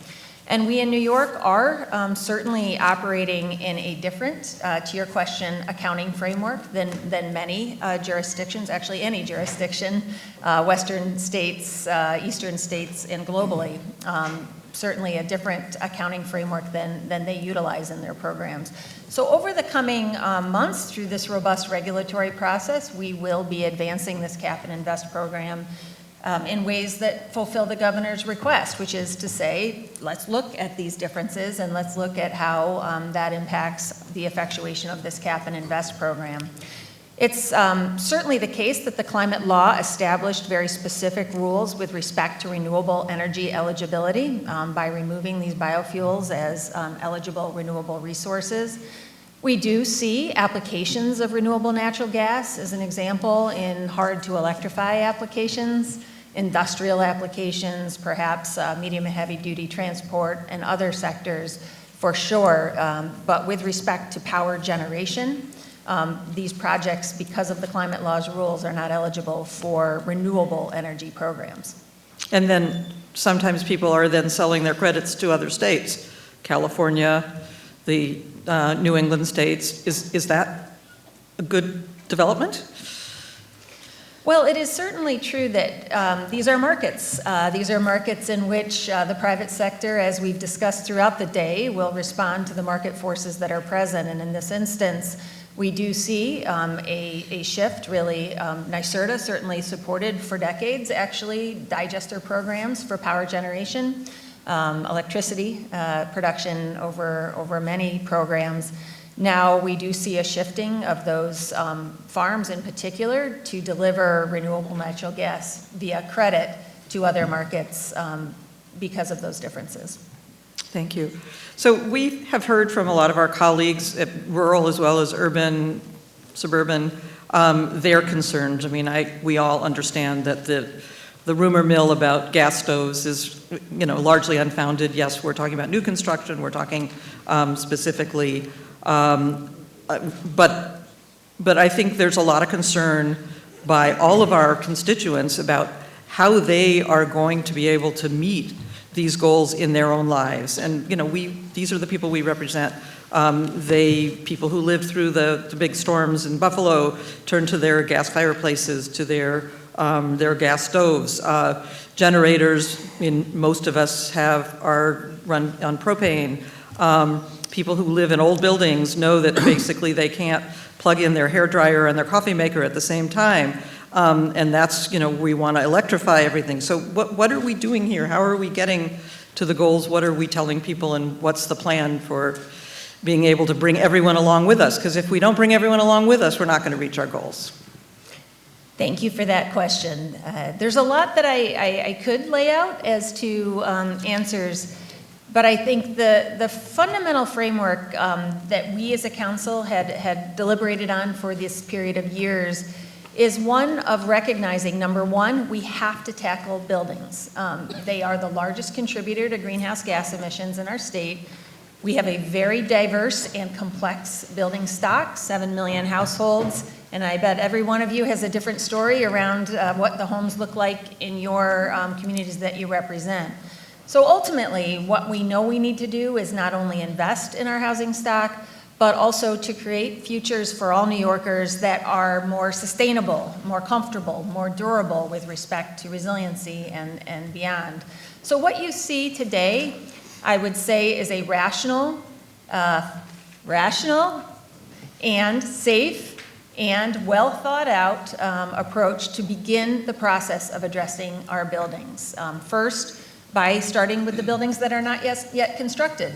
And we in New York are certainly operating in a different, to your question, accounting framework than many jurisdictions, actually any jurisdiction, Western states, Eastern states, and globally. Certainly a different accounting framework than they utilize in their programs. So over the coming months, through this robust regulatory process, we will be advancing this Cap and Invest program in ways that fulfill the governor's request, which is to say, let's look at these differences and let's look at how that impacts the effectuation of this Cap and Invest program. It's certainly the case that the climate law established very specific rules with respect to renewable energy eligibility by removing these biofuels as eligible renewable resources. We do see applications of renewable natural gas, as an example, in hard-to-electrify applications, industrial applications, perhaps medium and heavy-duty transport, and other sectors for sure. But with respect to power generation, these projects, because of the climate law's rules, are not eligible for renewable energy programs. And then sometimes people are then selling their credits to other states, California, the New England states. Is that a good development? Well, it is certainly true that these are markets. These are markets in which the private sector, as we've discussed throughout the day, will respond to the market forces that are present. And in this instance, we do see a shift, really. NYSERDA certainly supported for decades, actually, digester programs for power generation, electricity production over many programs. Now we do see a shifting of those farms in particular to deliver renewable natural gas via credit to other markets because of those differences. Thank you. So we have heard from a lot of our colleagues, rural as well as urban, suburban, their concerns. I mean, we all understand that the rumor mill about gas stoves is, largely unfounded. Yes, we're talking about new construction. We're talking specifically, but I think there's a lot of concern by all of our constituents about how they are going to be able to meet these goals in their own lives. And these are the people we represent. People who lived through the big storms in Buffalo turn to their gas fireplaces, to their gas stoves. Generators, most of us are run on propane. People who live in old buildings know that basically they can't plug in their hairdryer and their coffee maker at the same time. And that's, we want to electrify everything. So what are we doing here? How are we getting to the goals? What are we telling people? And what's the plan for being able to bring everyone along with us? Because if we don't bring everyone along with us, we're not going to reach our goals. Thank you for that question. There's a lot that I could lay out as to answers. But I think the fundamental framework that we as a council had deliberated on for this period of years is one of recognizing, number one, we have to tackle buildings. They are the largest contributor to greenhouse gas emissions in our state. We have a very diverse and complex building stock, 7 million households, and I bet every one of you has a different story around what the homes look like in your communities that you represent. So ultimately, what we know we need to do is not only invest in our housing stock, but also to create futures for all New Yorkers that are more sustainable, more comfortable, more durable with respect to resiliency and beyond. So what you see today, I would say, is a rational and safe and well thought out approach to begin the process of addressing our buildings. First, by starting with the buildings that are not yet constructed.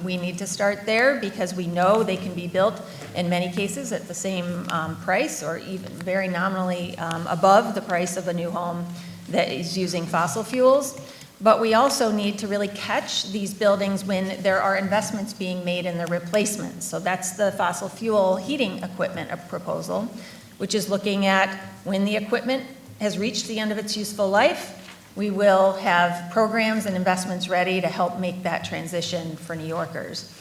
We need to start there because we know they can be built in many cases at the same price or even very nominally above the price of a new home that is using fossil fuels. But we also need to really catch these buildings when there are investments being made in the replacement. So that's the fossil fuel heating equipment proposal, which is looking at when the equipment has reached the end of its useful life, we will have programs and investments ready to help make that transition for New Yorkers.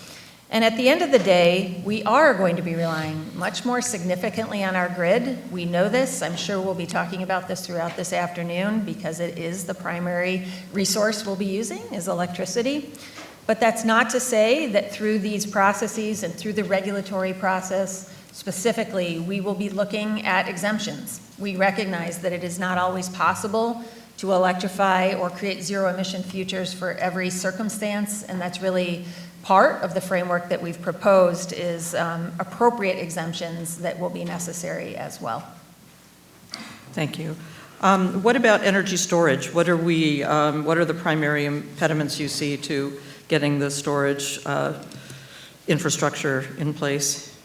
And at the end of the day, we are going to be relying much more significantly on our grid. We know this. I'm sure we'll be talking about this throughout this afternoon because it is the primary resource we'll be using is electricity. But that's not to say that through these processes and through the regulatory process specifically, we will be looking at exemptions. We recognize that it is not always possible to electrify or create zero-emission futures for every circumstance, and that's really part of the framework that we've proposed is appropriate exemptions that will be necessary as well. Thank you. What about energy storage? What are the primary impediments you see to getting the storage infrastructure in place?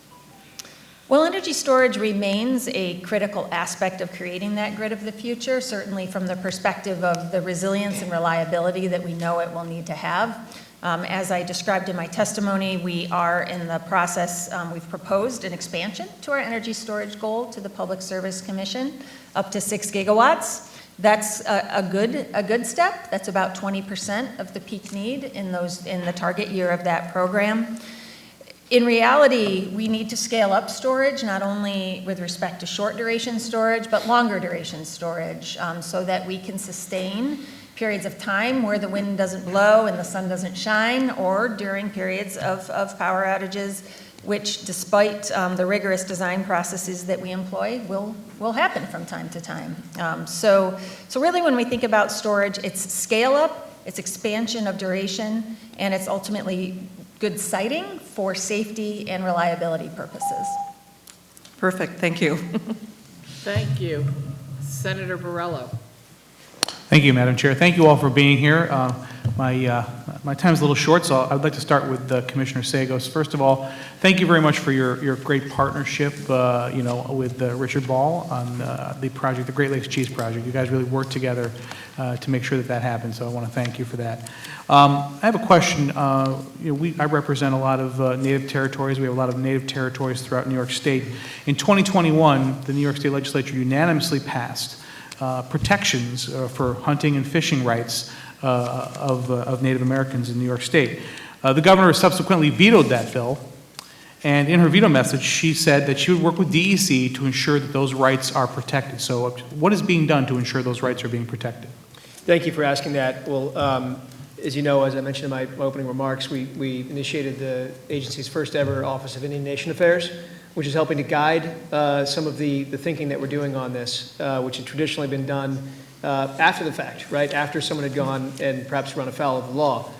Well, energy storage remains a critical aspect of creating that grid of the future, certainly from the perspective of the resilience and reliability that we know it will need to have. As I described in my testimony, we are in the process, we've proposed an expansion to our energy storage goal to the Public Service Commission, up to 6 gigawatts. That's a good step. That's about 20% of the peak need in the target year of that program. In reality, we need to scale up storage, not only with respect to short duration storage, but longer duration storage, so that we can sustain periods of time where the wind doesn't blow and the sun doesn't shine, or during periods of power outages, which despite the rigorous design processes that we employ will happen from time to time. So really when we think about storage, it's scale up, it's expansion of duration, and it's ultimately good siting for safety and reliability purposes. Perfect, thank you. Thank you. Senator Borrello. Thank you, Madam Chair. Thank you all for being here. My time's a little short, so I'd like to start with Commissioner Sagos. First of all, thank you very much for your great partnership, with Richard Ball on the project, the Great Lakes Cheese Project. You guys really worked together to make sure that happened, so I want to thank you for that. I have a question. I represent a lot of Native territories. We have a lot of Native territories throughout New York State. In 2021, the New York State Legislature unanimously passed protections for hunting and fishing rights of Native Americans in New York State. The governor subsequently vetoed that bill, and in her veto message, she said that she would work with DEC to ensure that those rights are protected. So what is being done to ensure those rights are being protected? Thank you for asking that. Well, as you know, as I mentioned in my opening remarks, we initiated the agency's first ever Office of Indian Nation Affairs, which is helping to guide some of the thinking that we're doing on this, which had traditionally been done after the fact, right? After someone had gone and perhaps run afoul of the law.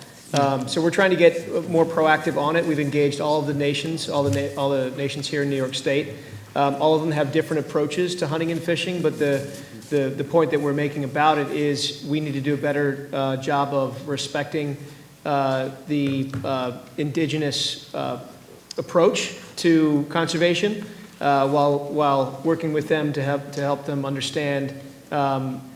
So we're trying to get more proactive on it. We've engaged all of the nations, all the nations here in New York State. All of them have different approaches to hunting and fishing, but the point that we're making about it is we need to do a better job of respecting the indigenous approach to conservation while working with them to help them understand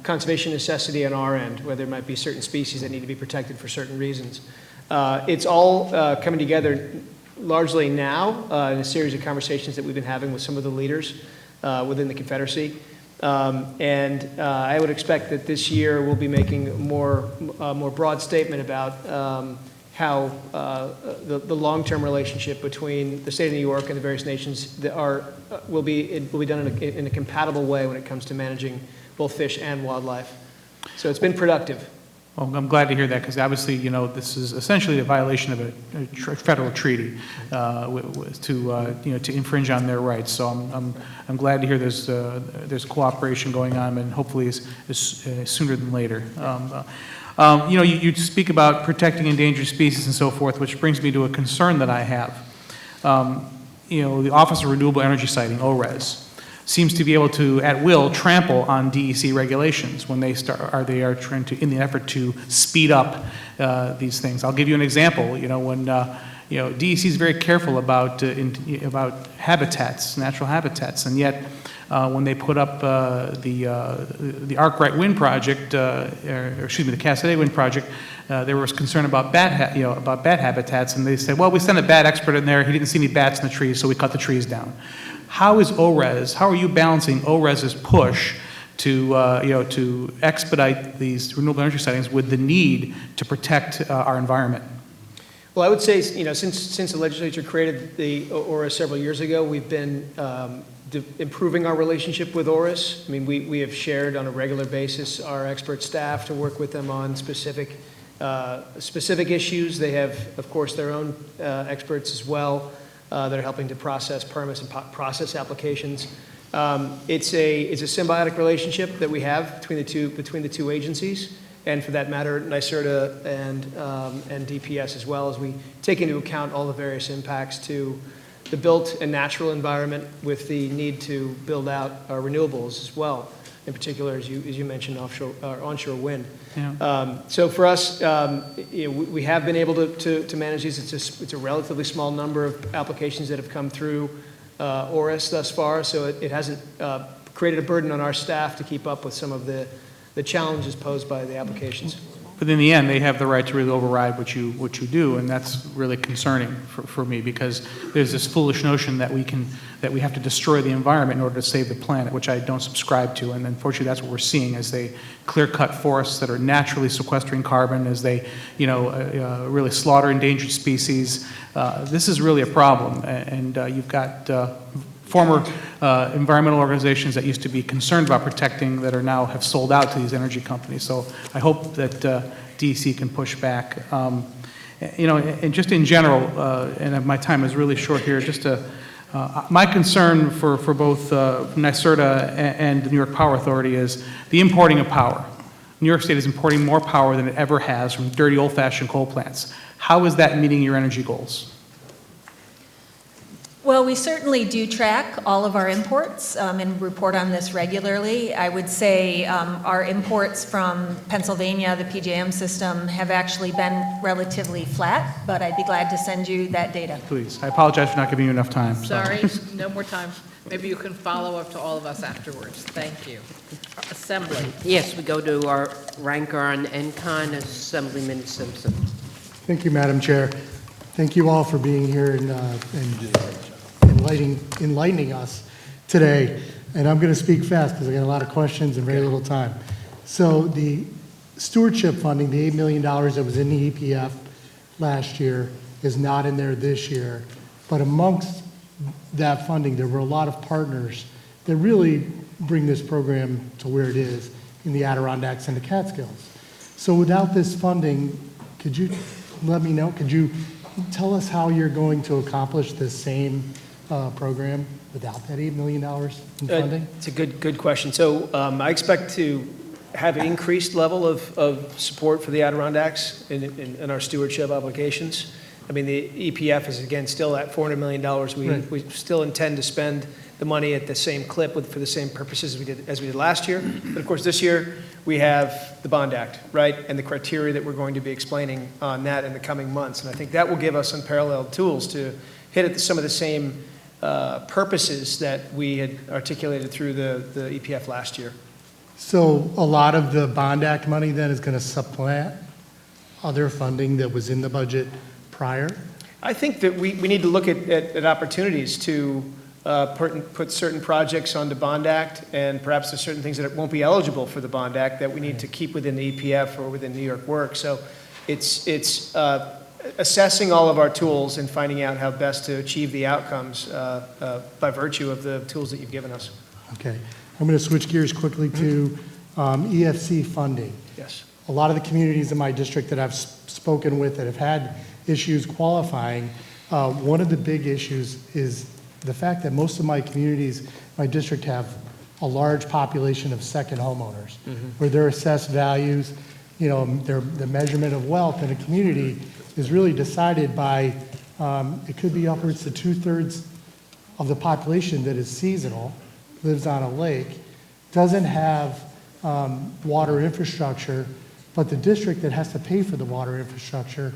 conservation necessity on our end, where there might be certain species that need to be protected for certain reasons. It's all coming together largely now in a series of conversations that we've been having with some of the leaders within the Confederacy. I would expect that this year we'll be making a more broad statement about how the long-term relationship between the state of New York and the various nations that will be done in a compatible way when it comes to managing both fish and wildlife. So it's been productive. Well, I'm glad to hear that, because obviously, you know, this is essentially a violation of a federal treaty to infringe on their rights. So I'm glad to hear there's cooperation going on, and hopefully sooner than later. You know, you speak about protecting endangered species and so forth, which brings me to a concern that I have. You know, the Office of Renewable Energy Siting, ORES, seems to be able to, at will, trample on DEC regulations when they are trying to, in the effort to speed up these things. I'll give you an example. You know, when you know, DEC is very careful about habitats, natural habitats, and yet when they put up the Arkwright Wind Project, the Cassidy Wind Project, there was concern about bat habitats, and they said, well, we sent a bat expert in there. He didn't see any bats in the trees, so we cut the trees down. How are you balancing ORES's push to, to expedite these renewable energy sightings with the need to protect our environment? Well, I would say, you know, since the legislature created the ORES several years ago, we've been improving our relationship with ORES. I mean, we have shared on a regular basis our expert staff to work with them on specific issues. They have, of course, their own experts as well that are helping to process permits and process applications. It's a symbiotic relationship that we have between the two agencies, and for that matter, NYSERDA and DPS as well, as we take into account all the various impacts to the built and natural environment with the need to build out our renewables as well, in particular, as you mentioned, offshore or onshore wind. Yeah. So for us, we have been able to manage these. It's a relatively small number of applications that have come through ORES thus far, so it hasn't created a burden on our staff to keep up with some of the challenges posed by the applications. But in the end, they have the right to really override what you do, and that's really concerning for me, because there's this foolish notion that we have to destroy the environment in order to save the planet, which I don't subscribe to. And unfortunately, that's what we're seeing as they clear-cut forests that are naturally sequestering carbon, as they, really slaughter endangered species. This is really a problem, and you've got former environmental organizations that used to be concerned about protecting that are now have sold out to these energy companies. So I hope that DEC can push back. And just in general, and my time is really short here, just my concern for both NYSERDA and the New York Power Authority is the importing of power. New York State is importing more power than it ever has from dirty old-fashioned coal plants. How is that meeting your energy goals? Well, we certainly do track all of our imports and report on this regularly. I would say our imports from Pennsylvania, the PJM system, have actually been relatively flat, but I'd be glad to send you that data. Please. I apologize for not giving you enough time. Sorry, no more time. Maybe you can follow up to all of us afterwards. Thank you. Assembly. Yes, we go to our ranker on NCON, Assemblyman Simpson. Thank you, Madam Chair. Thank you all for being here and enlightening us today. And I'm going to speak fast because I got a lot of questions and very little time. So the stewardship funding, the $8 million that was in the EPF last year, is not in there this year. But amongst that funding, there were a lot of partners that really bring this program to where it is in the Adirondacks and the Catskills. So without this funding, could you let me know, could you tell us how you're going to accomplish this same program without that $8 million in funding? It's a good question. So I expect to have an increased level of support for the Adirondacks in our stewardship obligations. I mean, the EPF is, again, still at $400 million. We still intend to spend the money at the same clip for the same purposes as we did last year. But of course, this year we have the Bond Act, right, and the criteria that we're going to be explaining on that in the coming months. And I think that will give us unparalleled tools to hit at some of the same purposes that we had articulated through the EPF last year. So a lot of the Bond Act money then is going to supplant other funding that was in the budget prior? I think that we need to look at opportunities to put certain projects on the Bond Act, and perhaps there's certain things that won't be eligible for the Bond Act that we need to keep within the EPF or within New York Work. So it's assessing all of our tools and finding out how best to achieve the outcomes by virtue of the tools that you've given us. Okay. I'm going to switch gears quickly to EFC funding. Yes. A lot of the communities in my district that I've spoken with that have had issues qualifying, one of the big issues is the fact that most of my communities, my district, have a large population of second homeowners, where their assessed values, you know, the measurement of wealth in a community is really decided by, it could be upwards to 2/3 of the population that is seasonal, lives on a lake, doesn't have water infrastructure, but the district that has to pay for the water infrastructure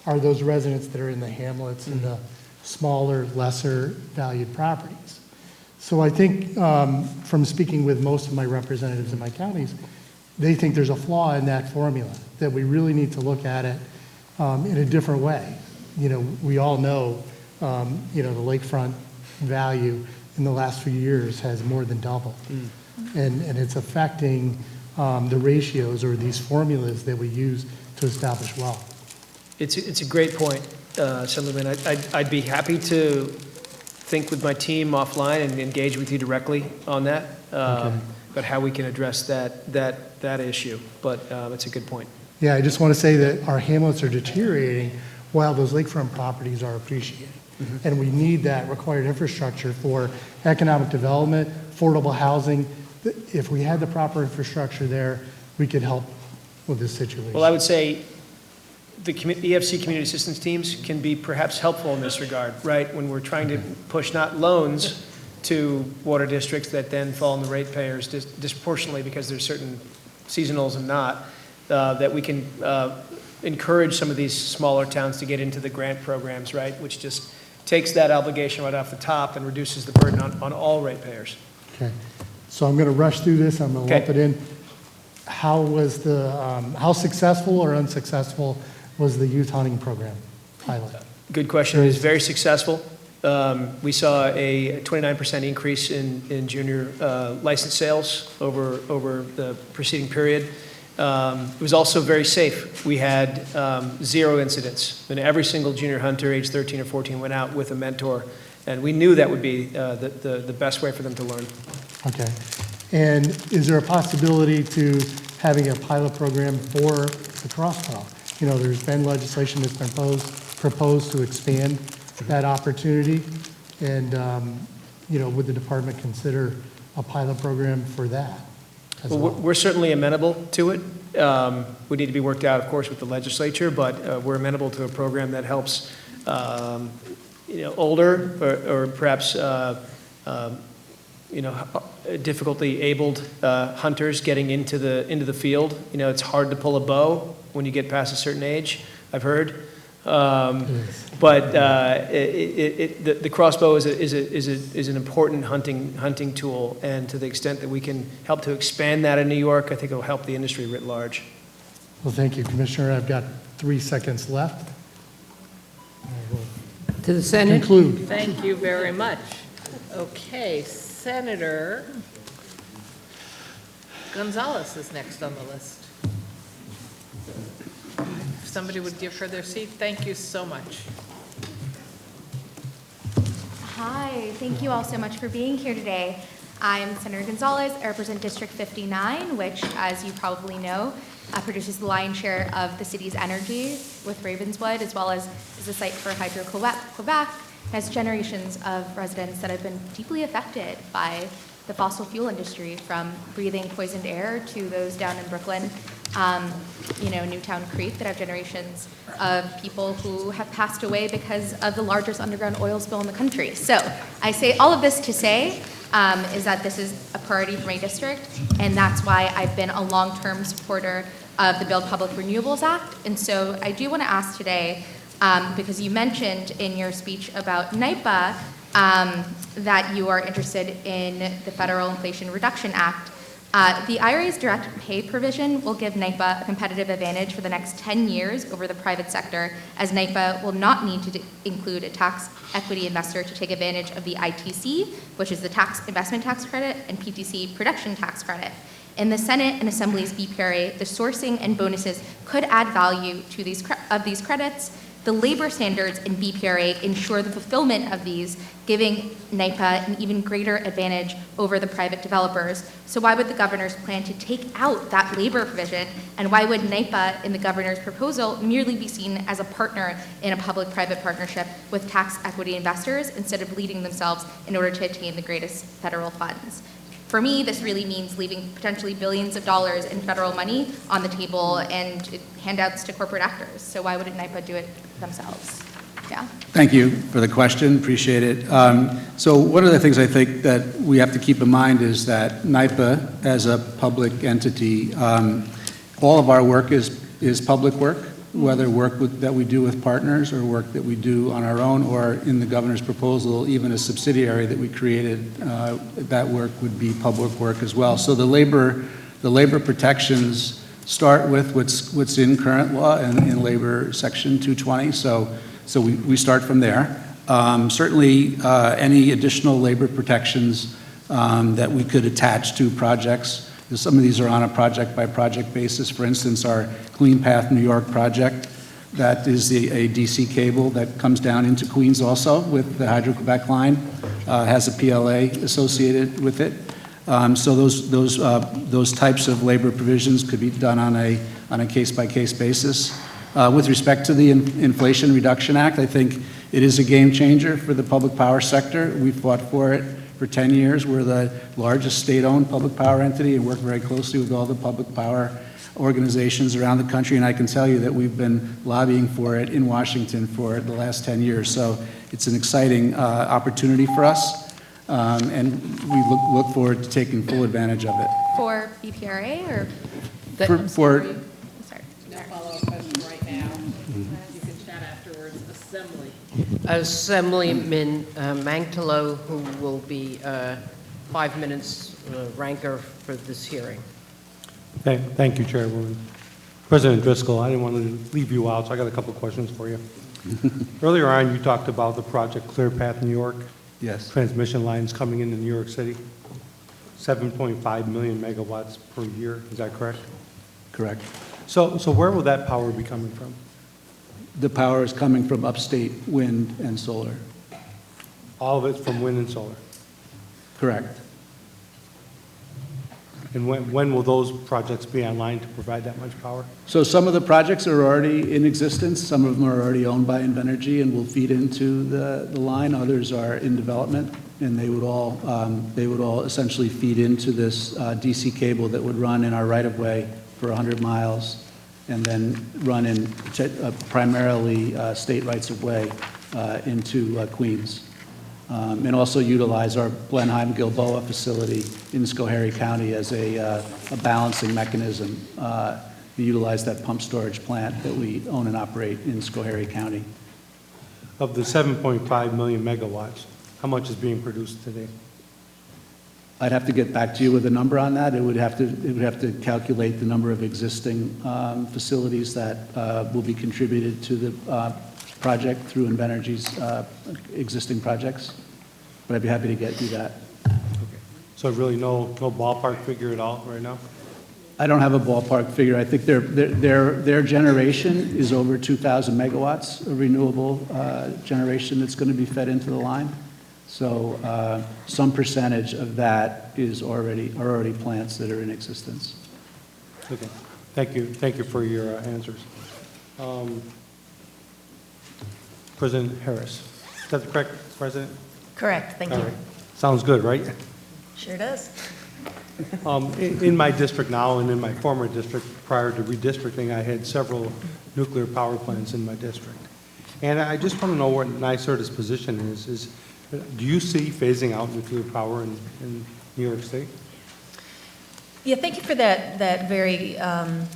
are those residents that are in the hamlets and the smaller, lesser valued properties. So I think from speaking with most of my representatives in my counties, they think there's a flaw in that formula, that we really need to look at it in a different way. You know, we all know, you know, the lakefront value in the last few years has more than doubled. And it's affecting the ratios or these formulas that we use to establish wealth. It's a great point, Assemblyman. I'd be happy to think with my team offline and engage with you directly on that, but how we can address that issue. But it's a good point. Yeah, I just want to say that our hamlets are deteriorating while those lakefront properties are appreciating. And we need that required infrastructure for economic development, affordable housing. If we had the proper infrastructure there, we could help with this situation. Well, I would say the EFC community assistance teams can be perhaps helpful in this regard, right? When we're trying to push not loans to water districts that then fall on the ratepayers disproportionately because there's certain seasonals and not, that we can encourage some of these smaller towns to get into the grant programs, right? Which just takes that obligation right off the top and reduces the burden on all ratepayers. Okay. So I'm going to rush through this. I'm going to lump it in. How was the, how successful or unsuccessful was the youth hunting program pilot? Good question. It was very successful. We saw a 29% increase in junior license sales over the preceding period. It was also very safe. We had 0 incidents. And every single junior hunter age 13 or 14 went out with a mentor. And we knew that would be the best way for them to learn. Okay. And is there a possibility to having a pilot program for the crossbow? You know, there's been legislation that's been proposed to expand that opportunity. And, you know, would the department consider a pilot program for that as well? We're certainly amenable to it. We need to be worked out, of course, with the legislature, but we're amenable to a program that helps, you know, older or perhaps, you know, difficultly abled hunters getting into the field. You know, it's hard to pull a bow when you get past a certain age, I've heard. But the crossbow is an important hunting tool, and to the extent that we can help to expand that in New York, I think it will help the industry writ large. Well, thank you, Commissioner. I've got 3 seconds left. To the Senate. Conclude. Thank you very much. Okay, Senator Gonzalez is next on the list. If somebody would give her their seat, thank you so much. Hi, thank you all so much for being here today. I'm Senator Gonzalez. I represent District 59, which, as you probably know, produces the lion's share of the city's energy with Ravenswood, as well as is a site for Hydro-Quebec, has generations of residents that have been deeply affected by the fossil fuel industry, from breathing poisoned air to those down in Brooklyn, you know, Newtown Creek, that have generations of people who have passed away because of the largest underground oil spill in the country. So I say all of this to say is that this is a priority for my district, and that's why I've been a long-term supporter of the Build Public Renewables Act. And so I do want to ask today, because you mentioned in your speech about NYPA that you are interested in the Federal Inflation Reduction Act. The IRA's direct pay provision will give NYPA a competitive advantage for the next 10 years over the private sector, as NYPA will not need to include a tax equity investor to take advantage of the ITC, which is the investment tax credit, and PTC production tax credit. In the Senate and Assembly's BPRA, the sourcing and bonuses could add value to these credits. The labor standards in BPRA ensure the fulfillment of these, giving NYPA an even greater advantage over the private developers. So why would the governors plan to take out that labor provision? And why would NYPA, in the governor's proposal, merely be seen as a partner in a public-private partnership with tax equity investors instead of leading themselves in order to attain the greatest federal funds? For me, this really means leaving potentially billions of dollars in federal money on the table and handouts to corporate actors. So why wouldn't NYPA do it themselves? Yeah. Thank you for the question, appreciate it. So one of the things I think that we have to keep in mind is that NYPA, as a public entity, all of our work is public work, whether that we do with partners or work that we do on our own, or in the governor's proposal, even a subsidiary that we created, that work would be public work as well. So the labor protections start with what's in current law and in Labor Section 220. So we start from there. Certainly, any additional labor protections that we could attach to projects. Some of these are on a project-by-project basis. For instance, our Clean Path New York project, that is a DC cable that comes down into Queens also with the Hydro-Quebec line, has a PLA associated with it. So those types of labor provisions could be done on a case-by-case basis. With respect to the Inflation Reduction Act, I think it is a game changer for the public power sector. We fought for it for 10 years. We're the largest state-owned public power entity and work very closely with all the public power organizations around the country, and I can tell you that we've been lobbying for it in Washington for the last 10 years. So it's an exciting opportunity for us, and we look forward to taking full advantage of it. For BPRA or? For Sorry. Follow-up question right now. You can chat afterwards. Assemblyman Mantalo, who will be 5 minutes ranker for this hearing. Thank you, Chairwoman. President Driscoll, I didn't want to leave you out, so I got a couple of questions for you. Earlier on, you talked about the project Clear Path New York. Yes. Transmission lines coming into New York City. 7.5 million megawatts per year, is that correct? Correct. So where will that power be coming from? The power is coming from upstate wind and solar. All of it's from wind and solar? Correct. And when will those projects be online to provide that much power? So some of the projects are already in existence. Some of them are already owned by Invenergy and will feed into the line. Others are in development, and they would all essentially feed into this DC cable that would run in our right-of-way for 100 miles and then run in primarily state rights-of-way into Queens. And also utilize our Blenheim-Gilboa facility in Schoharie County as a balancing mechanism. We utilize that pump storage plant that we own and operate in Schoharie County. Of the 7.5 million megawatts, how much is being produced today? I'd have to get back to you with a number on that. It would have to calculate the number of existing facilities that will be contributed to the project through Invenergy's existing projects, but I'd be happy to get you that. Okay. So really no ballpark figure at all right now? I don't have a ballpark figure. I think their generation is over 2,000 megawatts of renewable generation that's going to be fed into the line. So some percentage of that are already plants that are in existence. Okay. Thank you for your answers. President Harris. Is that the correct president? Correct, thank you. All right. Sounds good, right? Sure does. In my district now and in my former district prior to redistricting, I had several nuclear power plants in my district. And I just want to know what NYSERDA's position is do you see phasing out nuclear power in New York State? Yeah, thank you for that very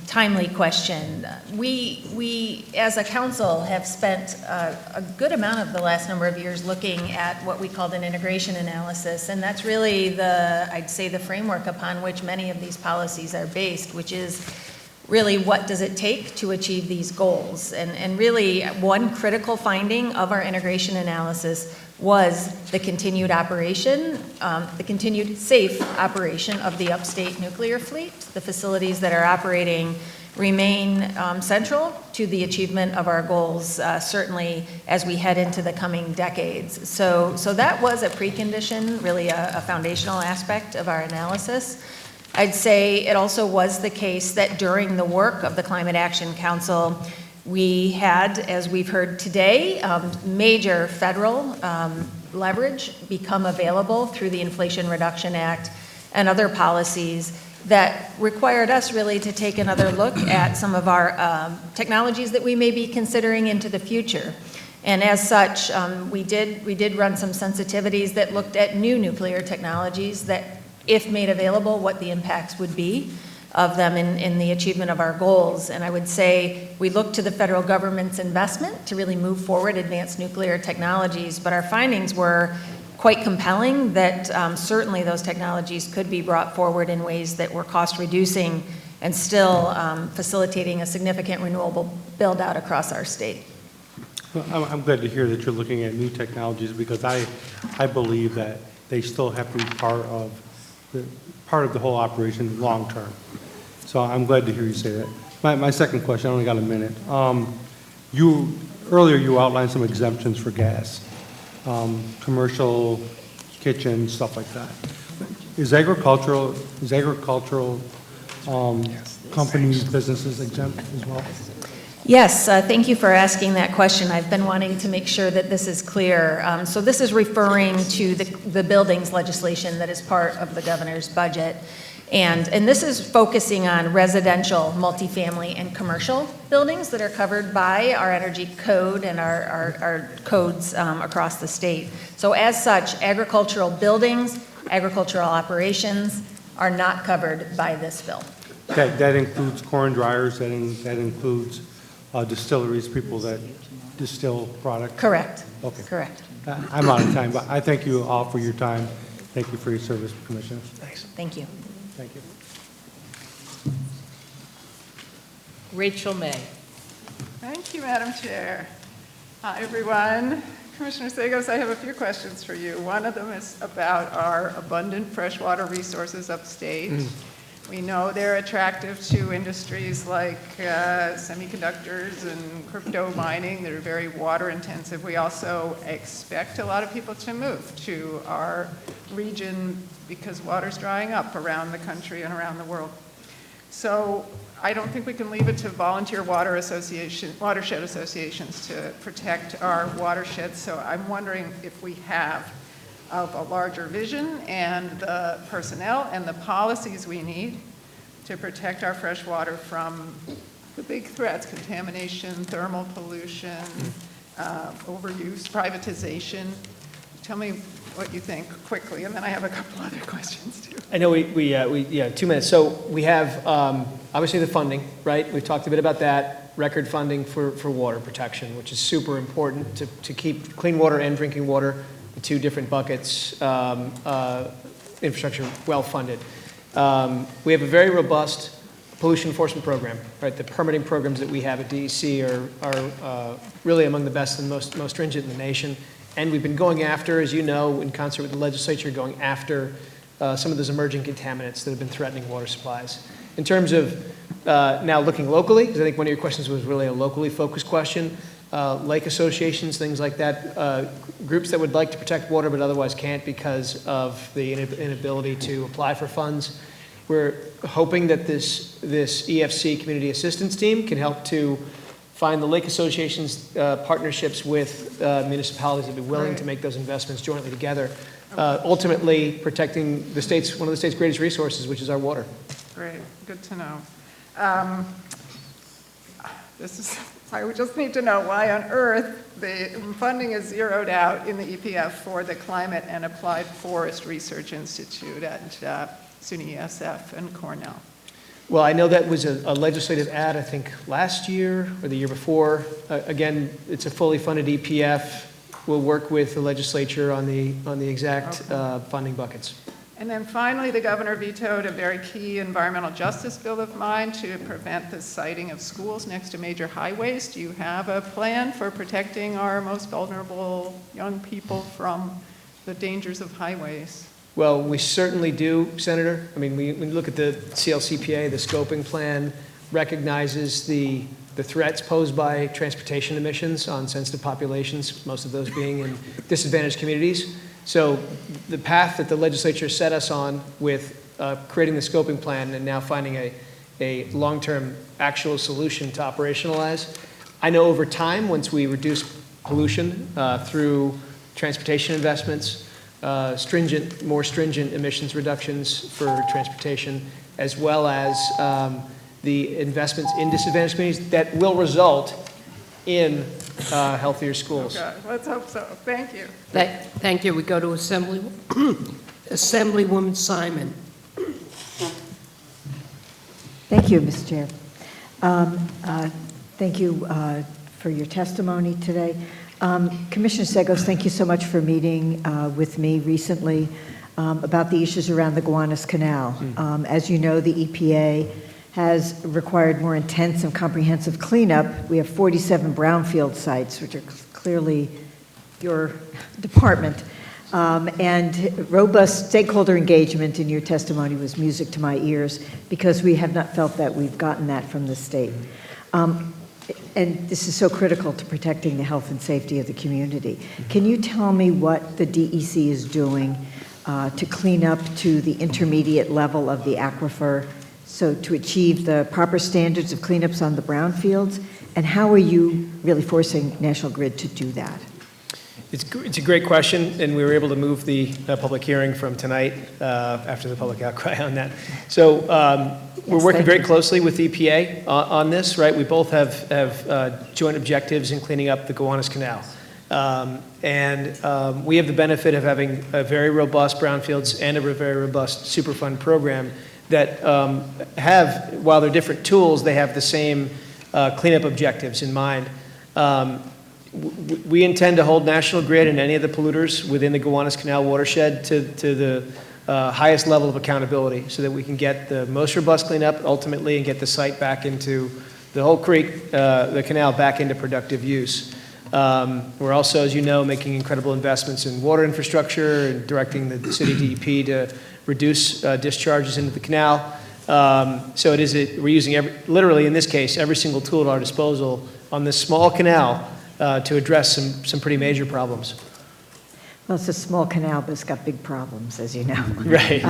timely question. We, as a council, have spent a good amount of the last number of years looking at what we called an integration analysis, and that's really I'd say the framework upon which many of these policies are based, which is really what does it take to achieve these goals. And really, one critical finding of our integration analysis was the continued operation, the continued safe operation of the upstate nuclear fleet. The facilities that are operating remain central to the achievement of our goals, certainly as we head into the coming decades. So that was a precondition, really a foundational aspect of our analysis. I'd say it also was the case that during the work of the Climate Action Council, we had, as we've heard today, major federal leverage become available through the Inflation Reduction Act and other policies that required us really to take another look at some of our technologies that we may be considering into the future. And as such, we did run some sensitivities that looked at new nuclear technologies that, if made available, what the impacts would be of them in the achievement of our goals. And I would say we look to the federal government's investment to really move forward advanced nuclear technologies, but our findings were quite compelling that certainly those technologies could be brought forward in ways that were cost reducing and still facilitating a significant renewable build out across our state. Well, I'm glad to hear that you're looking at new technologies, because I believe that they still have to be part of the whole operation long term. So I'm glad to hear you say that. My second question, I only got a minute. Earlier you outlined some exemptions for gas, commercial kitchens, stuff like that. Is agricultural companies, businesses exempt as well? Yes, thank you for asking that question. I've been wanting to make sure that this is clear. So this is referring to the buildings legislation that is part of the governor's budget. And this is focusing on residential, multifamily, and commercial buildings that are covered by our energy code and our codes across the state. So as such, agricultural buildings, agricultural operations are not covered by this bill. That includes corn dryers, that includes distilleries, people that distill product? Correct. Okay. Correct. I'm out of time, but I thank you all for your time. Thank you for your service, Commissioner. Thanks. Thank you. Thank you. Rachel May. Thank you, Madam Chair. Hi, everyone. Commissioner Sagos, I have a few questions for you. One of them is about our abundant freshwater resources upstate. We know they're attractive to industries like semiconductors and crypto mining that are very water intensive. We also expect a lot of people to move to our region because water's drying up around the country and around the world. So I don't think we can leave it to volunteer watershed associations to protect our watersheds. So I'm wondering if we have a larger vision and the personnel and the policies we need to protect our fresh water from the big threats: contamination, thermal pollution, overuse, privatization. Tell me what you think quickly, and then I have a couple other questions too. I know we 2 minutes. So we have obviously the funding, right? We've talked a bit about that. Record funding for water protection, which is super important to keep clean water and drinking water, the two different buckets, infrastructure well-funded. We have a very robust pollution enforcement program, right? The permitting programs that we have at DEC are really among the best and most stringent in the nation. And we've been going after, as you know, in concert with the legislature, going after some of those emerging contaminants that have been threatening water supplies. In terms of now looking locally, because I think one of your questions was really a locally focused question, lake associations, things like that, groups that would like to protect water but otherwise can't because of the inability to apply for funds. We're hoping that this EFC Community Assistance Team can help to find the lake associations partnerships with municipalities that would be willing to make those investments jointly together, ultimately protecting one of the state's greatest resources, which is our water. Great, good to know. I would just need to know why on earth the funding is zeroed out in the EPF for the Climate and Applied Forest Research Institute at SUNY SF and Cornell? Well, I know that was a legislative ad, I think, last year or the year before. Again, it's a fully funded EPF. We'll work with the legislature on the exact funding buckets. And then finally, the governor vetoed a very key environmental justice bill of mine to prevent the siting of schools next to major highways. Do you have a plan for protecting our most vulnerable young people from the dangers of highways? Well, we certainly do, Senator. I mean, when you look at the CLCPA, the scoping plan recognizes the threats posed by transportation emissions on sensitive populations, most of those being in disadvantaged communities. So the path that the legislature set us on with creating the scoping plan and now finding a long-term actual solution to operationalize, I know over time, once we reduce pollution through transportation investments, more stringent emissions reductions for transportation, as well as the investments in disadvantaged communities that will result in healthier schools. Okay, let's hope so. Thank you. Thank you. We go to Assemblywoman Simon. Thank you, Mr. Chair. Thank you for your testimony today. Commissioner Segos, thank you so much for meeting with me recently about the issues around the Gowanus Canal. As you know, the EPA has required more intense and comprehensive cleanup. We have 47 brownfield sites, which are clearly your department. And robust stakeholder engagement in your testimony was music to my ears, because we have not felt that we've gotten that from the state. And this is so critical to protecting the health and safety of the community. Can you tell me what the DEC is doing to clean up to the intermediate level of the aquifer, so to achieve the proper standards of cleanups on the brownfields? And how are you really forcing National Grid to do that? It's a great question, and we were able to move the public hearing from tonight after the public outcry on that. So we're working very closely with EPA on this, right? We both have joint objectives in cleaning up the Gowanus Canal. And we have the benefit of having a very robust brownfields and a very robust Superfund program that have, while they're different tools, they have the same cleanup objectives in mind. We intend to hold National Grid and any of the polluters within the Gowanus Canal watershed to the highest level of accountability, so that we can get the most robust cleanup ultimately and get the site back into the whole creek, the canal back into productive use. We're also, as you know, making incredible investments in water infrastructure and directing the city DEP to reduce discharges into the canal. So we're using literally in this case, every single tool at our disposal on this small canal to address some pretty major problems. Well, it's a small canal, but it's got big problems, as you know. Right.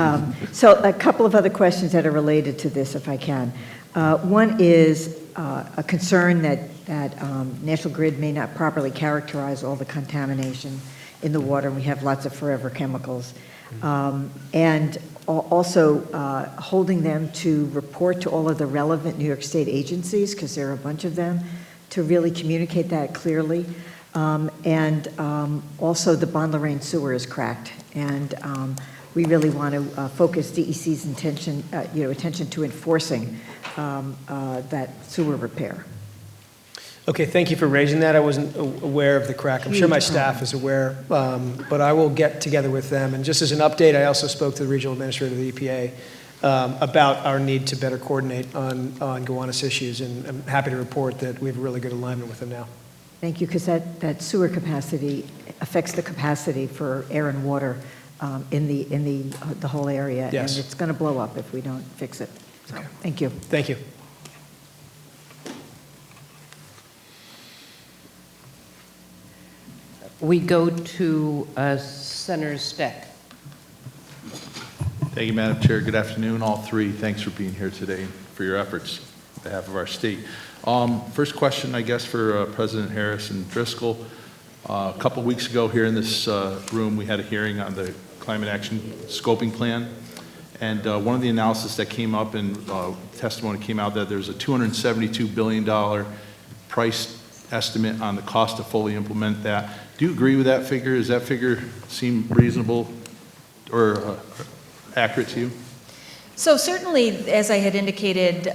So a couple of other questions that are related to this, if I can. One is a concern that National Grid may not properly characterize all the contamination in the water. We have lots of forever chemicals. And also holding them to report to all of the relevant New York State agencies, because there are a bunch of them, to really communicate that clearly. And also the Bon Lorraine sewer is cracked. And we really want to focus DEC's attention to enforcing that sewer repair. Okay, thank you for raising that. I wasn't aware of the crack. I'm sure my staff is aware, but I will get together with them. And just as an update, I also spoke to the regional administrator of the EPA about our need to better coordinate on Gowanus issues, and I'm happy to report that we have a really good alignment with them now. Thank you, because that sewer capacity affects the capacity for air and water in the whole area. Yes. And it's going to blow up if we don't fix it. So, Okay. Thank you. Thank you. We go to Senator Steck. Thank you, Madam Chair. Good afternoon, all three. Thanks for being here today, for your efforts on behalf of our state. First question, I guess, for President Harris and Driscoll. A couple weeks ago here in this room, we had a hearing on the Climate Action Scoping Plan. And one of the analysis that came up and testimony came out that there's a $272 billion price estimate on the cost to fully implement that. Do you agree with that figure? Does that figure seem reasonable or accurate to you? So certainly, as I had indicated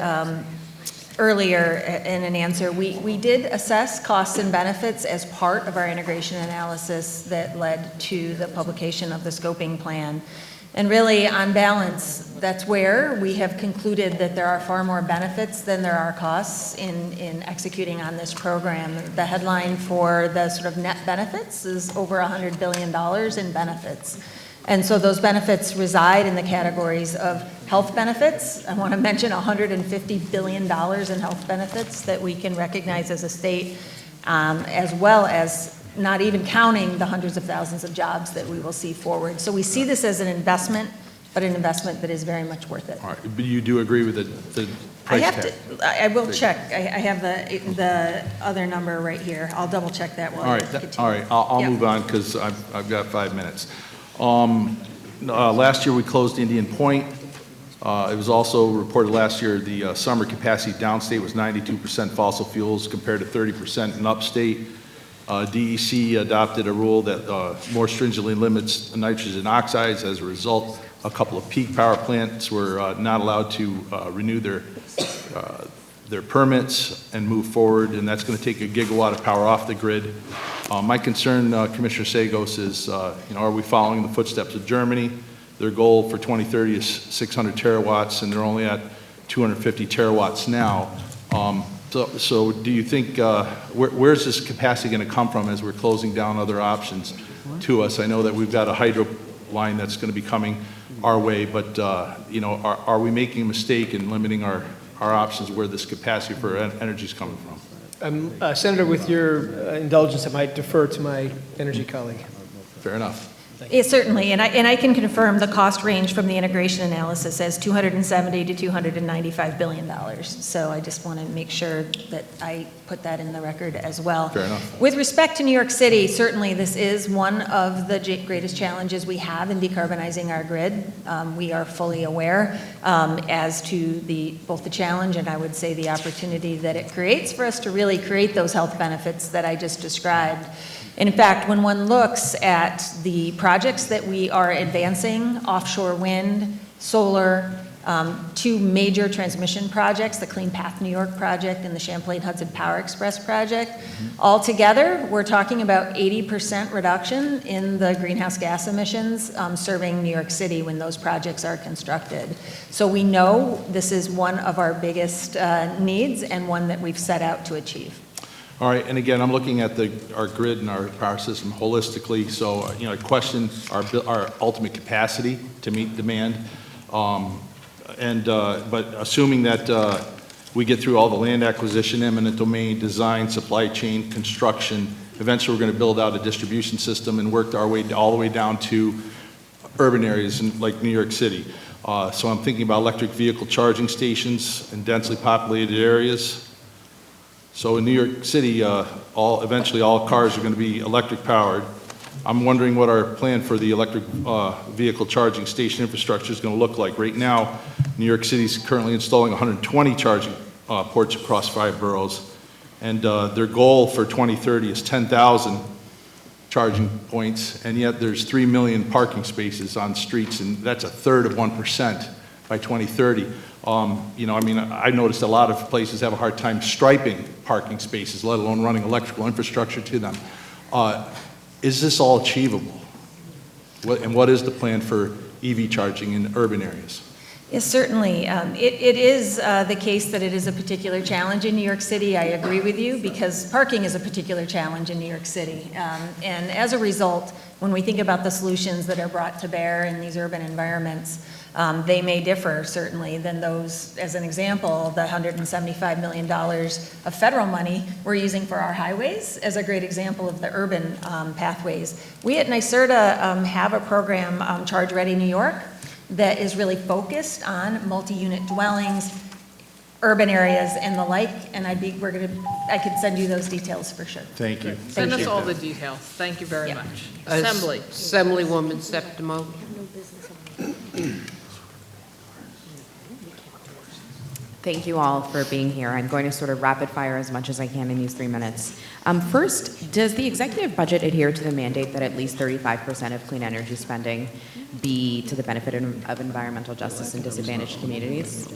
earlier in an answer, we did assess costs and benefits as part of our integration analysis that led to the publication of the scoping plan. And really, on balance, that's where we have concluded that there are far more benefits than there are costs in executing on this program. The headline for the sort of net benefits is over $100 billion in benefits. And so those benefits reside in the categories of health benefits. I want to mention $150 billion in health benefits that we can recognize as a state, as well as not even counting the hundreds of thousands of jobs that we will see forward. So we see this as an investment, but an investment that is very much worth it. All right, but you do agree with the price tag? I will check. I have the other number right here. I'll double check that while you continue. All right, I'll Yep. move on because I've got 5 minutes. Last year, we closed Indian Point. It was also reported last year the summer capacity downstate was 92% fossil fuels compared to 30% in upstate. DEC adopted a rule that more stringently limits nitrogen oxides. As a result, a couple of peak power plants were not allowed to renew their permits and move forward, and that's going to take a gigawatt of power off the grid. My concern, Commissioner Sagos, is are we following the footsteps of Germany? Their goal for 2030 is 600 terawatts, and they're only at 250 terawatts now. So do you think, where's this capacity going to come from as we're closing down other options to us? I know that we've got a hydro line that's going to be coming our way, but are we making a mistake in limiting our options where this capacity for energy is coming from? Senator, with your indulgence, I might defer to my energy colleague. Fair enough. Yes, certainly, and I can confirm the cost range from the integration analysis as $270 to $295 billion. So I just want to make sure that I put that in the record as well. Fair enough. With respect to New York City, certainly this is one of the greatest challenges we have in decarbonizing our grid. We are fully aware as to both the challenge and I would say the opportunity that it creates for us to really create those health benefits that I just described. In fact, when one looks at the projects that we are advancing, offshore wind, solar, two major transmission projects, the Clean Path New York project and the Champlain Hudson Power Express project, altogether, we're talking about 80% reduction in the greenhouse gas emissions serving New York City when those projects are constructed. So we know this is one of our biggest needs and one that we've set out to achieve. All right, and again, I'm looking at our grid and our power system holistically. So, I question our ultimate capacity to meet demand. But assuming that we get through all the land acquisition, eminent domain, design, supply chain, construction, eventually we're going to build out a distribution system and work our way all the way down to urban areas like New York City. So I'm thinking about electric vehicle charging stations in densely populated areas. So in New York City, eventually all cars are going to be electric powered. I'm wondering what our plan for the electric vehicle charging station infrastructure is going to look like. Right now, New York City is currently installing 120 charging ports across 5 boroughs, and their goal for 2030 is 10,000 charging points, and yet there's 3 million parking spaces on streets, and that's a third of 1% by 2030. I noticed a lot of places have a hard time striping parking spaces, let alone running electrical infrastructure to them. Is this all achievable? And what is the plan for EV charging in urban areas? Yes, certainly. It is the case that it is a particular challenge in New York City. I agree with you because parking is a particular challenge in New York City. And as a result, when we think about the solutions that are brought to bear in these urban environments, they may differ, certainly, than those, as an example, the $175 million of federal money we're using for our highways as a great example of the urban pathways. We at NYSERDA have a program, Charge Ready New York, that is really focused on multi-unit dwellings, urban areas, and the like, and I could send you those details for sure. Thank you. Send us all the details. Thank you very much. Assembly. Assemblywoman Septimo. Thank you all for being here. I'm going to sort of rapid fire as much as I can in these 3 minutes. First, does the executive budget adhere to the mandate that at least 35% of clean energy spending be to the benefit of environmental justice in disadvantaged communities?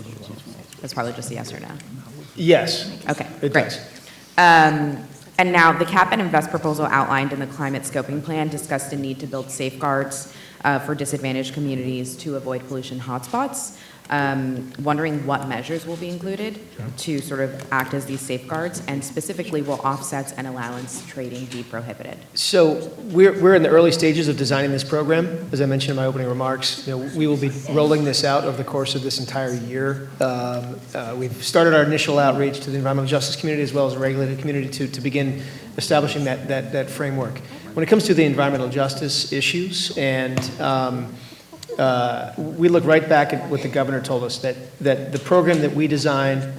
That's probably just a yes or no. Yes. Okay, It great. does. And now, the cap and invest proposal outlined in the climate scoping plan discussed the need to build safeguards for disadvantaged communities to avoid pollution hotspots. Wondering what measures will be included to sort of act as these safeguards, and specifically, will offsets and allowance trading be prohibited? So we're in the early stages of designing this program. As I mentioned in my opening remarks, we will be rolling this out over the course of this entire year. We've started our initial outreach to the environmental justice community as well as the regulated community to begin establishing that framework. When it comes to the environmental justice issues, and we look right back at what the governor told us, that the program that we designed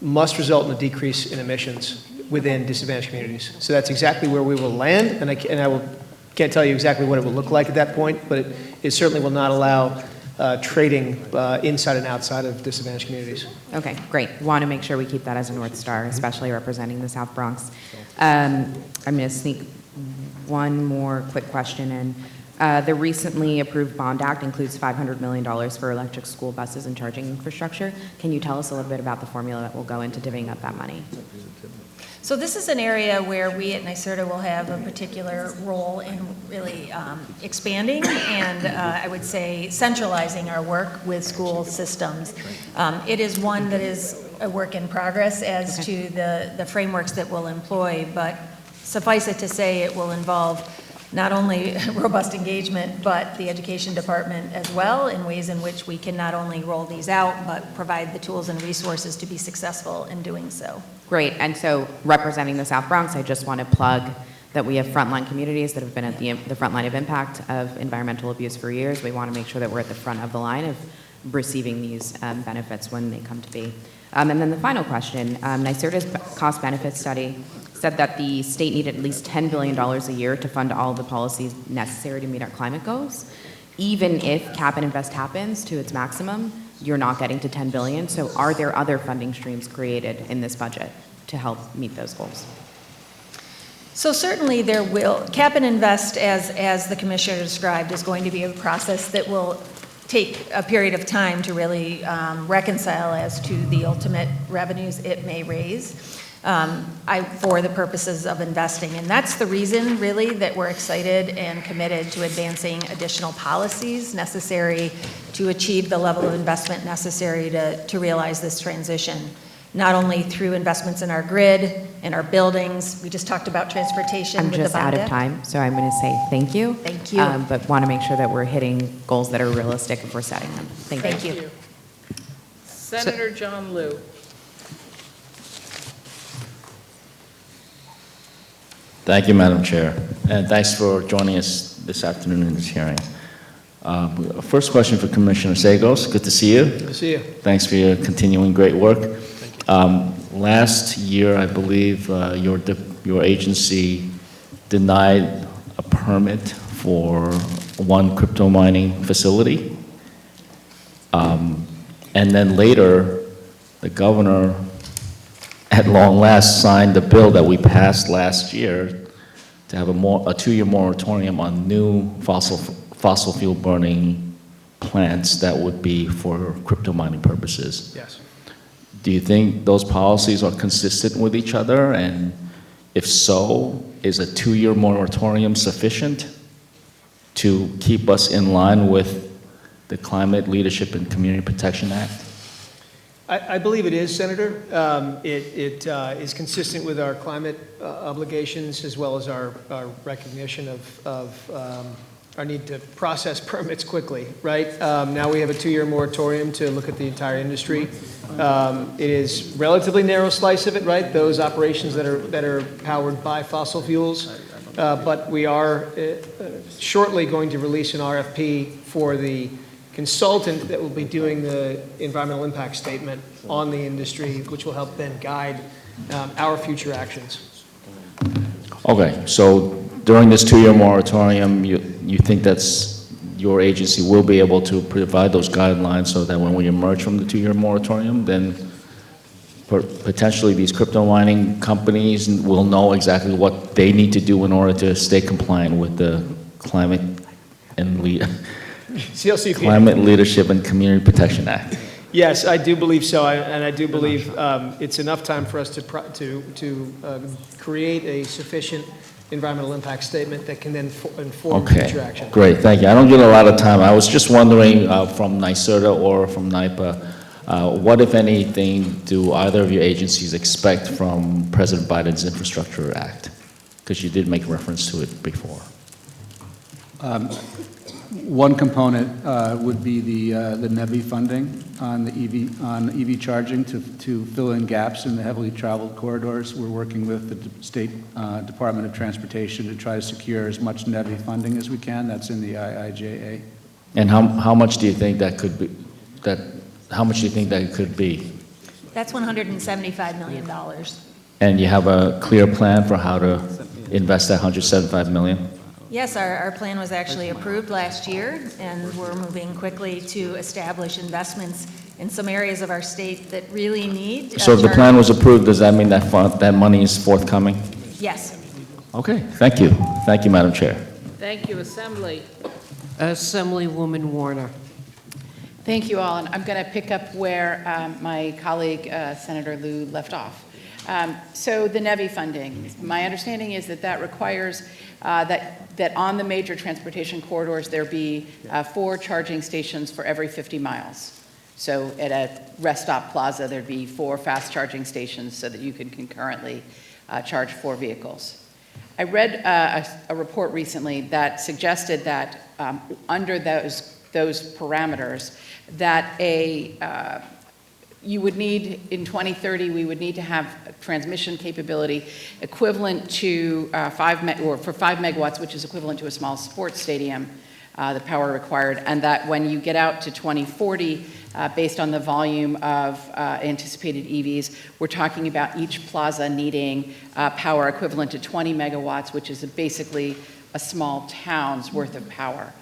must result in a decrease in emissions within disadvantaged communities. So that's exactly where we will land, and can't tell you exactly what it will look like at that point, but it certainly will not allow trading inside and outside of disadvantaged communities. Okay, great. Want to make sure we keep that as a North Star, especially representing the South Bronx. I'm going to sneak one more quick question in. The recently approved Bond Act includes $500 million for electric school buses and charging infrastructure. Can you tell us a little bit about the formula that will go into divvying up that money? So this is an area where we at NYSERDA will have a particular role in really expanding and I would say centralizing our work with school systems. It is one that is a work in progress as to the frameworks that we'll employ, but suffice it to say it will involve not only robust engagement, but the education department as well, in ways in which we can not only roll these out, but provide the tools and resources to be successful in doing so. Great. And so, representing the South Bronx, I just want to plug that we have frontline communities that have been at the front line of impact of environmental abuse for years. We want to make sure that we're at the front of the line of receiving these benefits when they come to be. And then the final question, NYSERDA's cost-benefit study said that the state needed at least $10 billion a year to fund all the policies necessary to meet our climate goals. Even if cap and invest happens to its maximum, you're not getting to $10 billion. So are there other funding streams created in this budget to help meet those goals? So certainly there will, cap and invest, as the commissioner described, is going to be a process that will take a period of time to really reconcile as to the ultimate revenues it may raise. For the purposes of investing. And that's the reason, really, that we're excited and committed to advancing additional policies necessary to achieve the level of investment necessary to realize this transition, not only through investments in our grid, in our buildings. We just talked about transportation. I'm just out of time, so I'm going to say thank you. Thank you. But want to make sure that we're hitting goals that are realistic if we're setting them. Thank you. Senator John Liu. Thank you, Madam Chair, and thanks for joining us this afternoon in this hearing. First question for Commissioner Sagos. Good to see you. Good to see you. Thanks for your continuing great work. Last year, I believe your agency denied a permit for one crypto mining facility. And then later, the governor at long last signed the bill that we passed last year to have a 2-year moratorium on new fossil fuel burning plants that would be for crypto mining purposes. Yes. Do you think those policies are consistent with each other? And if so, is a 2-year moratorium sufficient to keep us in line with the Climate Leadership and Community Protection Act? I believe it is, Senator. It is consistent with our climate obligations as well as our recognition of our need to process permits quickly, right? Now we have a 2-year moratorium to look at the entire industry. It is relatively narrow slice of it, right? Those operations that are powered by fossil fuels. But we are shortly going to release an RFP for the consultant that will be doing the environmental impact statement on the industry, which will help then guide our future actions. Okay, so during this 2-year moratorium, you think that's your agency will be able to provide those guidelines so that when we emerge from the 2-year moratorium, then potentially these crypto mining companies will know exactly what they need to do in order to stay compliant with the Climate CLCPA. Climate Leadership and Community Protection Act. Yes, I do believe so, and I do believe it's enough time for us to create a sufficient environmental impact statement that can then inform future action. Great, thank you. I don't get a lot of time. I was just wondering from NYSERDA or from NYPA, what, if anything, do either of your agencies expect from President Biden's Infrastructure Act? Because you did make reference to it before. One component would be the NEVI funding on the EV charging to fill in gaps in the heavily traveled corridors. We're working with the State Department of Transportation to try to secure as much NEVI funding as we can. That's in the IIJA. And how much do you think that could be? How much do you think that could be? That's $175 million. And you have a clear plan for how to invest that $175 million? Yes, our plan was actually approved last year, and we're moving quickly to establish investments in some areas of our state that really need. So if the plan was approved, does that mean that money is forthcoming? Yes. Okay, thank you. Thank you, Madam Chair. Thank you, Assembly. Assemblywoman Warner. Thank you all, and I'm going to pick up where my colleague, Senator Liu, left off. So the NEVI funding, my understanding is that requires that on the major transportation corridors, there be 4 charging stations for every 50 miles. So at a rest stop plaza, there'd be 4 fast charging stations so that you can concurrently charge 4 vehicles. I read a report recently that suggested that under those parameters, that you would need, in 2030, we would need to have a transmission capability equivalent to 5 megawatts, which is equivalent to a small sports stadium, the power required, and that when you get out to 2040, based on the volume of anticipated EVs, we're talking about each plaza needing power equivalent to 20 megawatts, which is basically a small town's worth of power.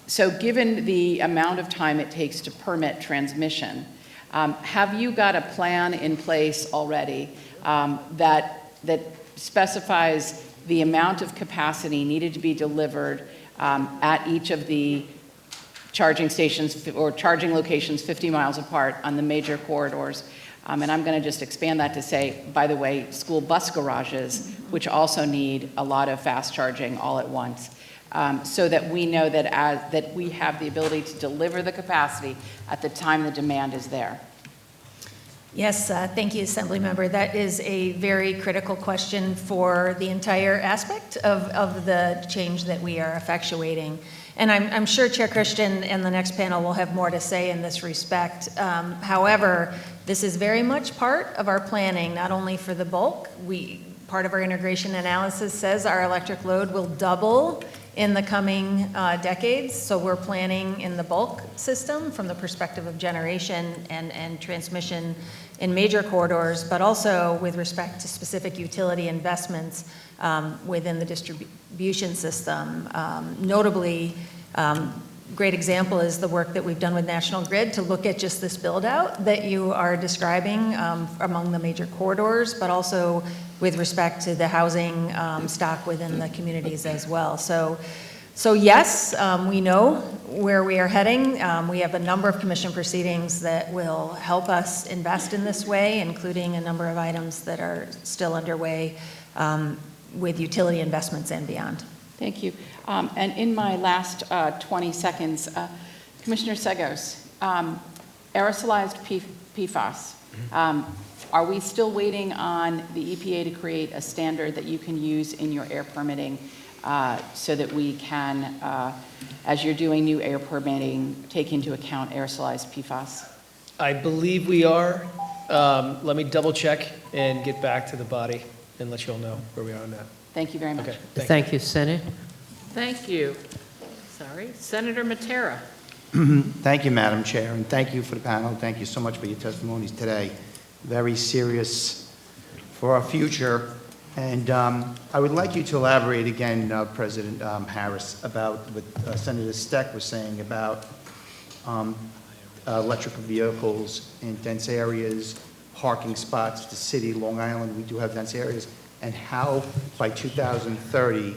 So given the amount of time it takes to permit transmission, have you got a plan in place already that specifies the amount of capacity needed to be delivered at each of the charging stations or charging locations 50 miles apart on the major corridors? And I'm going to just expand that to say, by the way, school bus garages, which also need a lot of fast charging all at once. So that we know that we have the ability to deliver the capacity at the time the demand is there. Yes, thank you, Assemblymember. That is a very critical question for the entire aspect of the change that we are effectuating. And I'm sure Chair Christian and the next panel will have more to say in this respect. However, this is very much part of our planning, not only for the bulk. Part of our integration analysis says our electric load will double in the coming decades. So we're planning in the bulk system from the perspective of generation and transmission in major corridors, but also with respect to specific utility investments within the distribution system. Notably, great example is the work that we've done with National Grid to look at just this build out that you are describing among the major corridors, but also with respect to the housing stock within the communities as well. So yes, we know where we are heading. We have a number of commission proceedings that will help us invest in this way, including a number of items that are still underway with utility investments and beyond. Thank you. And in my last 20 seconds, Commissioner Segos, aerosolized PFAS. Are we still waiting on the EPA to create a standard that you can use in your air permitting so that we can, as you're doing new air permitting, take into account aerosolized PFAS? I believe we are. Let me double check and get back to the body and let you all know where we are on that. Thank you very much. Okay, Thank you, Senate. Thank you. Sorry, Senator Matera. Thank you, Madam Chair, and thank you for the panel. Thank you so much for your testimonies today. Very serious for our future. And I would like you to elaborate again, President Harris, about what Senator Steck was saying about electrical vehicles in dense areas, parking spots, the city, Long Island, we do have dense areas, and how by 2030,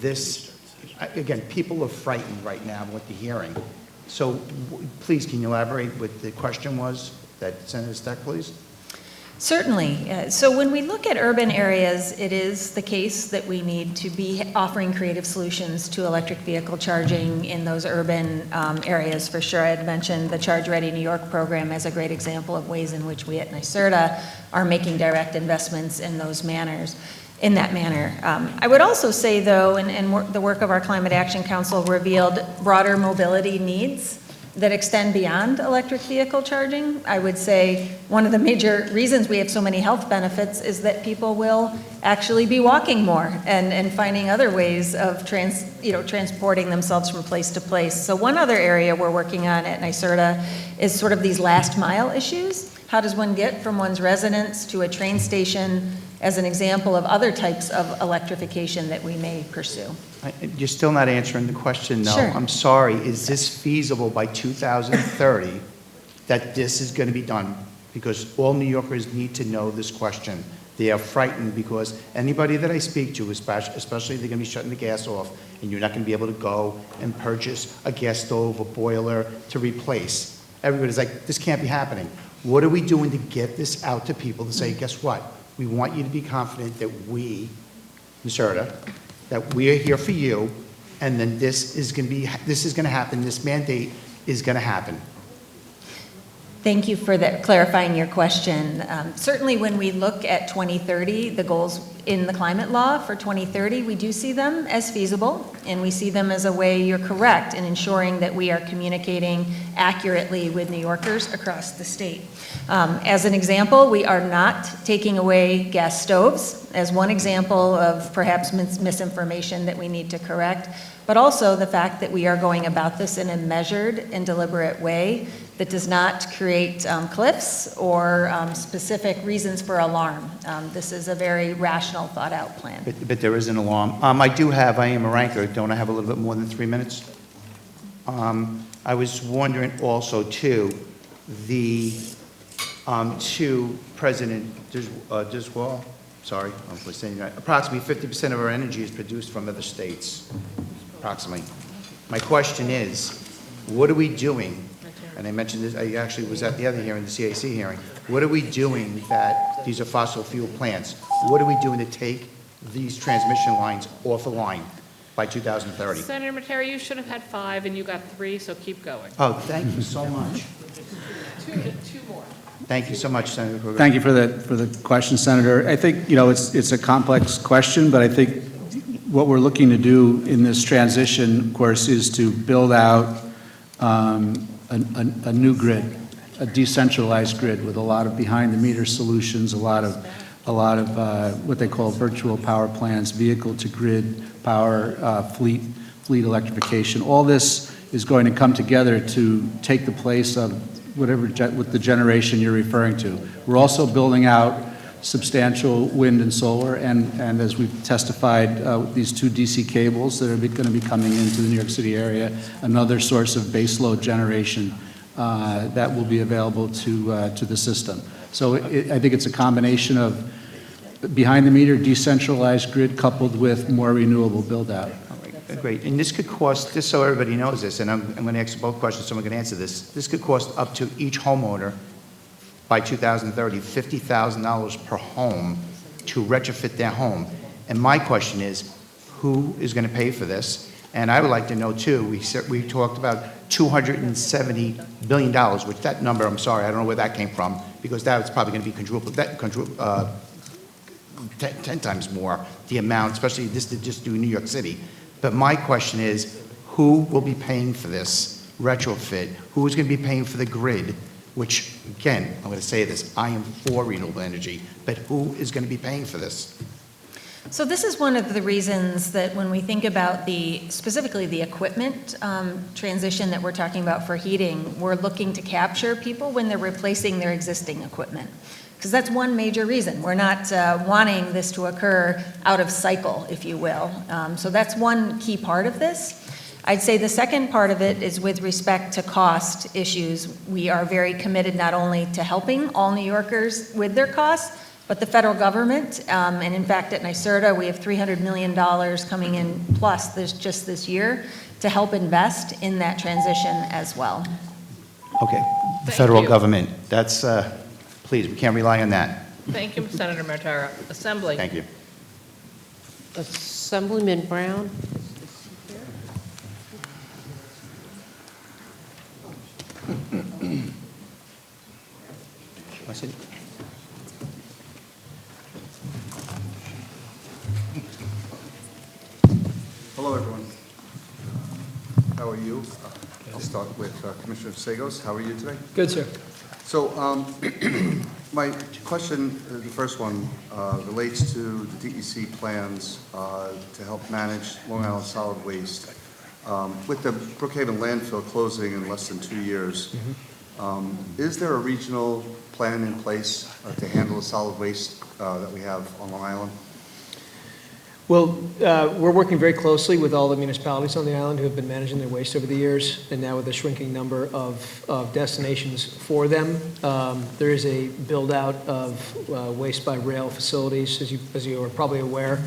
this, again, people are frightened right now what they're hearing. So please, can you elaborate what the question was that Senator Steck, please? Certainly. So when we look at urban areas, it is the case that we need to be offering creative solutions to electric vehicle charging in those urban areas for sure. I had mentioned the Charge Ready New York program as a great example of ways in which we at NYSERDA are making direct investments in those manners. In that manner. I would also say, though, and the work of our Climate Action Council revealed broader mobility needs that extend beyond electric vehicle charging. I would say one of the major reasons we have so many health benefits is that people will actually be walking more and finding other ways of transporting themselves from place to place. So one other area we're working on at NYSERDA is sort of these last mile issues. How does one get from one's residence to a train station, as an example of other types of electrification that we may pursue? You're still not answering the question, though. Sure. I'm sorry. Is this feasible by 2030 that this is going to be done? Because all New Yorkers need to know this question. They are frightened because anybody that I speak to, especially they're going to be shutting the gas off, and you're not going to be able to go and purchase a gas stove, a boiler to replace. Everybody's like, this can't be happening. What are we doing to get this out to people to say, guess what? We want you to be confident that we, NYSERDA, that we are here for you, and then this is going to happen, this mandate is going to happen. Thank you for clarifying your question. Certainly when we look at 2030, the goals in the climate law for 2030, we do see them as feasible, and we see them as a way, you're correct, in ensuring that we are communicating accurately with New Yorkers across the state. As an example, we are not taking away gas stoves as one example of perhaps misinformation that we need to correct, but also the fact that we are going about this in a measured and deliberate way that does not create cliffs or specific reasons for alarm. This is a very rational, thought-out plan. But there is an alarm. I am a ranker. Don't I have a little bit more than 3 minutes? I was wondering also, too, to President Diswell, sorry, I'm saying that, approximately 50% of our energy is produced from other states, approximately. My question is, what are we doing? And I mentioned this, I actually was at the other hearing, the CAC hearing. What are we doing that these are fossil fuel plants? What are we doing to take these transmission lines off the line by 2030? Senator Matera, you should have had 5 and you got 3, so keep going. Oh, thank you so much. Two more. Thank you so much, Senator Krueger. Thank you for the question, Senator. I think, it's a complex question, but I think what we're looking to do in this transition, of course, is to build out a new grid, a decentralized grid with a lot of behind-the-meter solutions, a lot of what they call virtual power plants, vehicle-to-grid power, fleet electrification. All this is going to come together to take the place of with the generation you're referring to. We're also building out substantial wind and solar, and as we've testified, these 2 DC cables that are going to be coming into the New York City area, another source of baseload generation that will be available to the system. So I think it's a combination of behind-the-meter decentralized grid coupled with more renewable build-out. Great, and this could cost, just so everybody knows this, and I'm going to ask both questions, someone can answer this. This could cost up to each homeowner by 2030, $50,000 per home to retrofit their home. And my question is, who is going to pay for this? And I would like to know, too, we talked about $270 billion, which that number, I'm sorry, I don't know where that came from, because that's probably going to be 10 times more the amount, especially this to just do New York City. But my question is, who will be paying for this retrofit? Who is going to be paying for the grid? Which, again, I'm going to say this, I am for renewable energy, but who is going to be paying for this? So this is one of the reasons that when we think about specifically the equipment transition that we're talking about for heating, we're looking to capture people when they're replacing their existing equipment. Because that's one major reason. We're not wanting this to occur out of cycle, if you will. So that's one key part of this. I'd say the second part of it is with respect to cost issues. We are very committed not only to helping all New Yorkers with their costs, but the federal government. And in fact, at NYSERDA, we have $300 million coming in plus just this year to help invest in that transition as well. Okay, the Thank federal you. government, that's, please, we can't rely on that. Thank you, Senator Matera. Assembly. Thank you. Assemblyman Brown? Hello, everyone. How are you? I'll start with Commissioner Sagos. How are you today? Good, sir. So my question, the first one, relates to the DEC plans to help manage Long Island solid waste. With the Brookhaven landfill closing in less than 2 years, is there a regional plan in place to handle the solid waste that we have on Long Island? Well, we're working very closely with all the municipalities on the island who have been managing their waste over the years, and now with a shrinking number of destinations for them. There is a build-out of waste by rail facilities, as you are probably aware,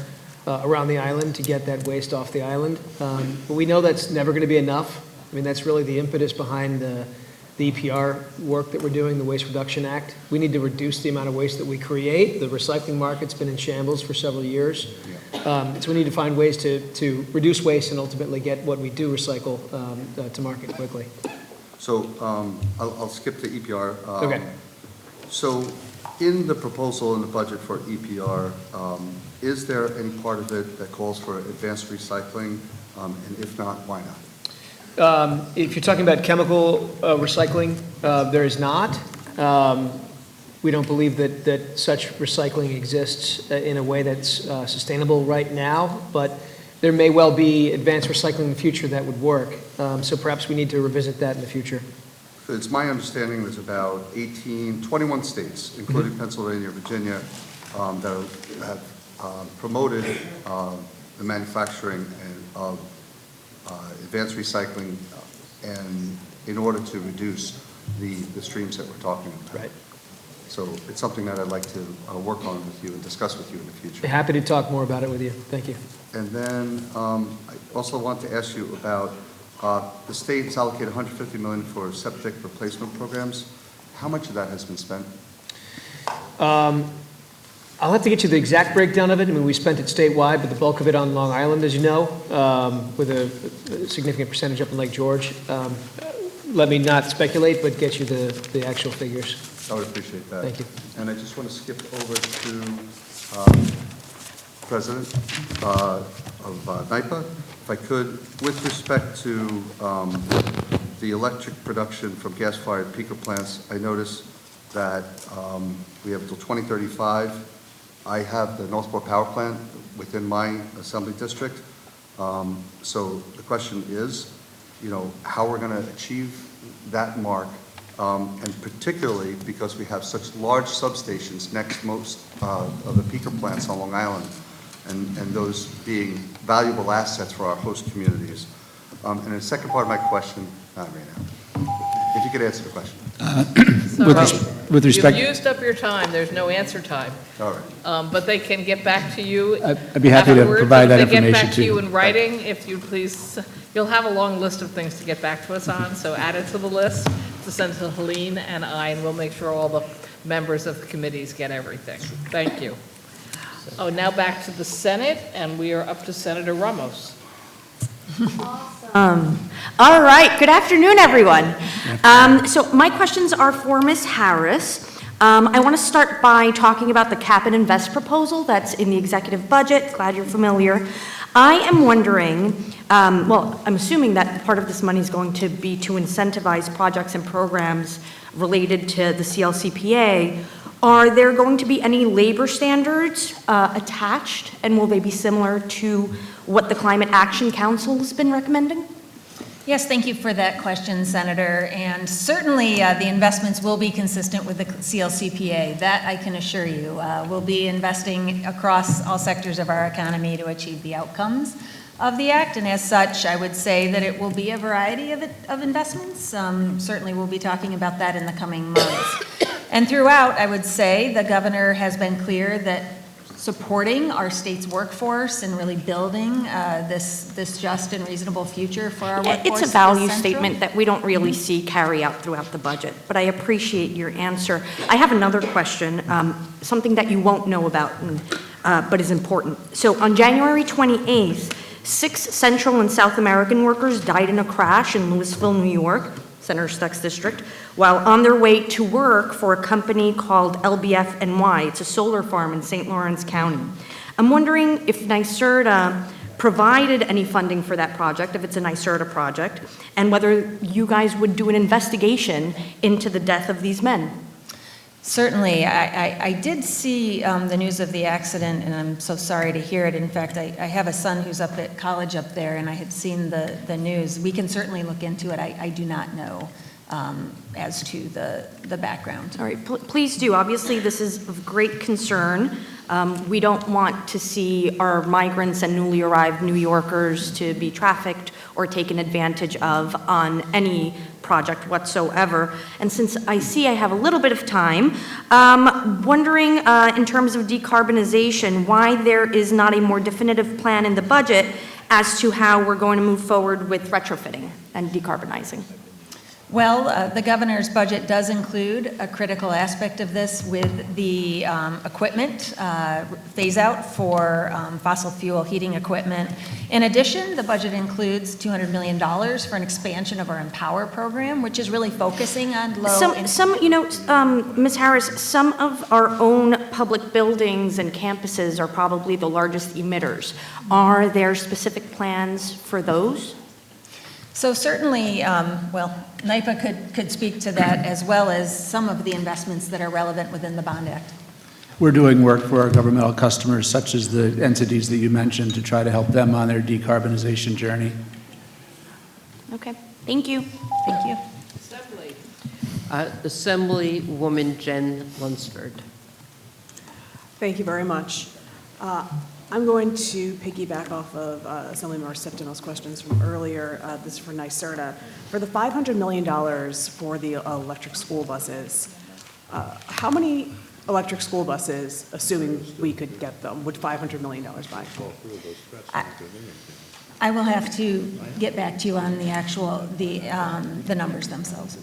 around the island to get that waste off the island. But we know that's never going to be enough. I mean, that's really the impetus behind the EPR work that we're doing, the Waste Reduction Act. We need to reduce the amount of waste that we create. The recycling market's been in shambles for several years. So we need to find ways to reduce waste and ultimately get what we do recycle to market quickly. So I'll skip the EPR. Okay. So in the proposal in the budget for EPR, is there any part of it that calls for advanced recycling? And if not, why not? If you're talking about chemical recycling, there is not. We don't believe that such recycling exists in a way that's sustainable right now, but there may well be advanced recycling in the future that would work. So perhaps we need to revisit that in the future. It's my understanding there's about 21 states, including Pennsylvania, Virginia, that have promoted the manufacturing of advanced recycling and in order to reduce the streams that we're talking about. Right. So it's something that I'd like to work on with you and discuss with you in the future. Happy to talk more about it with you. Thank you. And then I also want to ask you about the state has allocated $150 million for septic replacement programs. How much of that has been spent? I'll have to get you the exact breakdown of it. I mean, we spent it statewide, but the bulk of it on Long Island, as you know, with a significant percentage up in Lake George. Let me not speculate, but get you the actual figures. I would appreciate that. Thank you. And I just want to skip over to President of NYPA, if I could, with respect to the electric production from gas-fired peaker plants. I noticed that we have until 2035. I have the Northport Power Plant within my assembly district. So the question is, you know, how we're going to achieve that mark, and particularly because we have such large substations next to most of the peaker plants on Long Island, and those being valuable assets for our host communities. And the second part of my question, not right now, if you could answer the question. With respect, You've used up your time, there's no answer time. All right. But they can get back to you. I'd be happy to afterwards. provide that If they get information back to to you. you in writing, if you please, you'll have a long list of things to get back to us on, so add it to the list to send to Helene and I, and we'll make sure all the members of the committees get everything. Thank you. Oh, now back to the Senate, and we are up to Senator Ramos. All right, good afternoon, everyone. So my questions are for Ms. Harris. I want to start by talking about the cap and invest proposal that's in the executive budget. Glad you're familiar. I am wondering, well, I'm assuming that part of this money is going to be to incentivize projects and programs related to the CLCPA. Are there going to be any labor standards attached, and will they be similar to what the Climate Action Council has been recommending? Yes, thank you for that question, Senator. And certainly the investments will be consistent with the CLCPA. That I can assure you. We'll be investing across all sectors of our economy to achieve the outcomes of the act, and as such, I would say that it will be a variety of investments. Certainly, we'll be talking about that in the coming months. And throughout, I would say the governor has been clear that supporting our state's workforce and really building this just and reasonable future for our workforce It's a is value central. statement that we don't really see carry out throughout the budget, but I appreciate your answer. I have another question, something that you won't know about, but is important. So on January 28th, 6 Central and South American workers died in a crash in Louisville, New York, Senator Stuck's district, while on their way to work for a company called LBF-NY. It's a solar farm in St. Lawrence County. I'm wondering if NYSERDA provided any funding for that project, if it's a NYSERDA project, and whether you guys would do an investigation into the death of these men. Certainly. I did see the news of the accident, and I'm so sorry to hear it. In fact, I have a son who's up at college up there, and I had seen the news. We can certainly look into it. I do not know as to the background. All right, please do. Obviously, this is of great concern. We don't want to see our migrants and newly arrived New Yorkers to be trafficked or taken advantage of on any project whatsoever. And since I see I have a little bit of time, wondering in terms of decarbonization, why there is not a more definitive plan in the budget as to how we're going to move forward with retrofitting and decarbonizing. Well, the governor's budget does include a critical aspect of this with the equipment phase out for fossil fuel heating equipment. In addition, the budget includes $200 million for an expansion of our Empower program, which is really focusing on low. Ms. Harris, some of our own public buildings and campuses are probably the largest emitters. Are there specific plans for those? So certainly, well, NYPA could speak to that as well as some of the investments that are relevant within the Bond Act. We're doing work for our governmental customers, such as the entities that you mentioned, to try to help them on their decarbonization journey. Okay, thank you. Thank you. Assemblywoman Jen Lunsford. Thank you very much. I'm going to piggyback off of Assemblymember Septimo's questions from earlier. This is for NYSERDA. For the $500 million for the electric school buses, how many electric school buses, assuming we could get them, would $500 million buy? I will have to get back to you on the actual, the numbers themselves.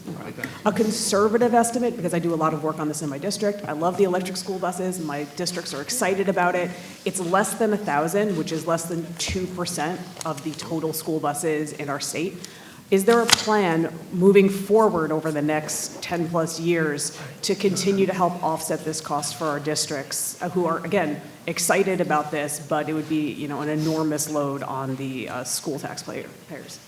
A conservative estimate, because I do a lot of work on this in my district. I love the electric school buses. My districts are excited about it. It's less than 1,000, which is less than 2% of the total school buses in our state. Is there a plan moving forward over the next 10 plus years to continue to help offset this cost for our districts who are, again, excited about this, but it would be, an enormous load on the school taxpayers?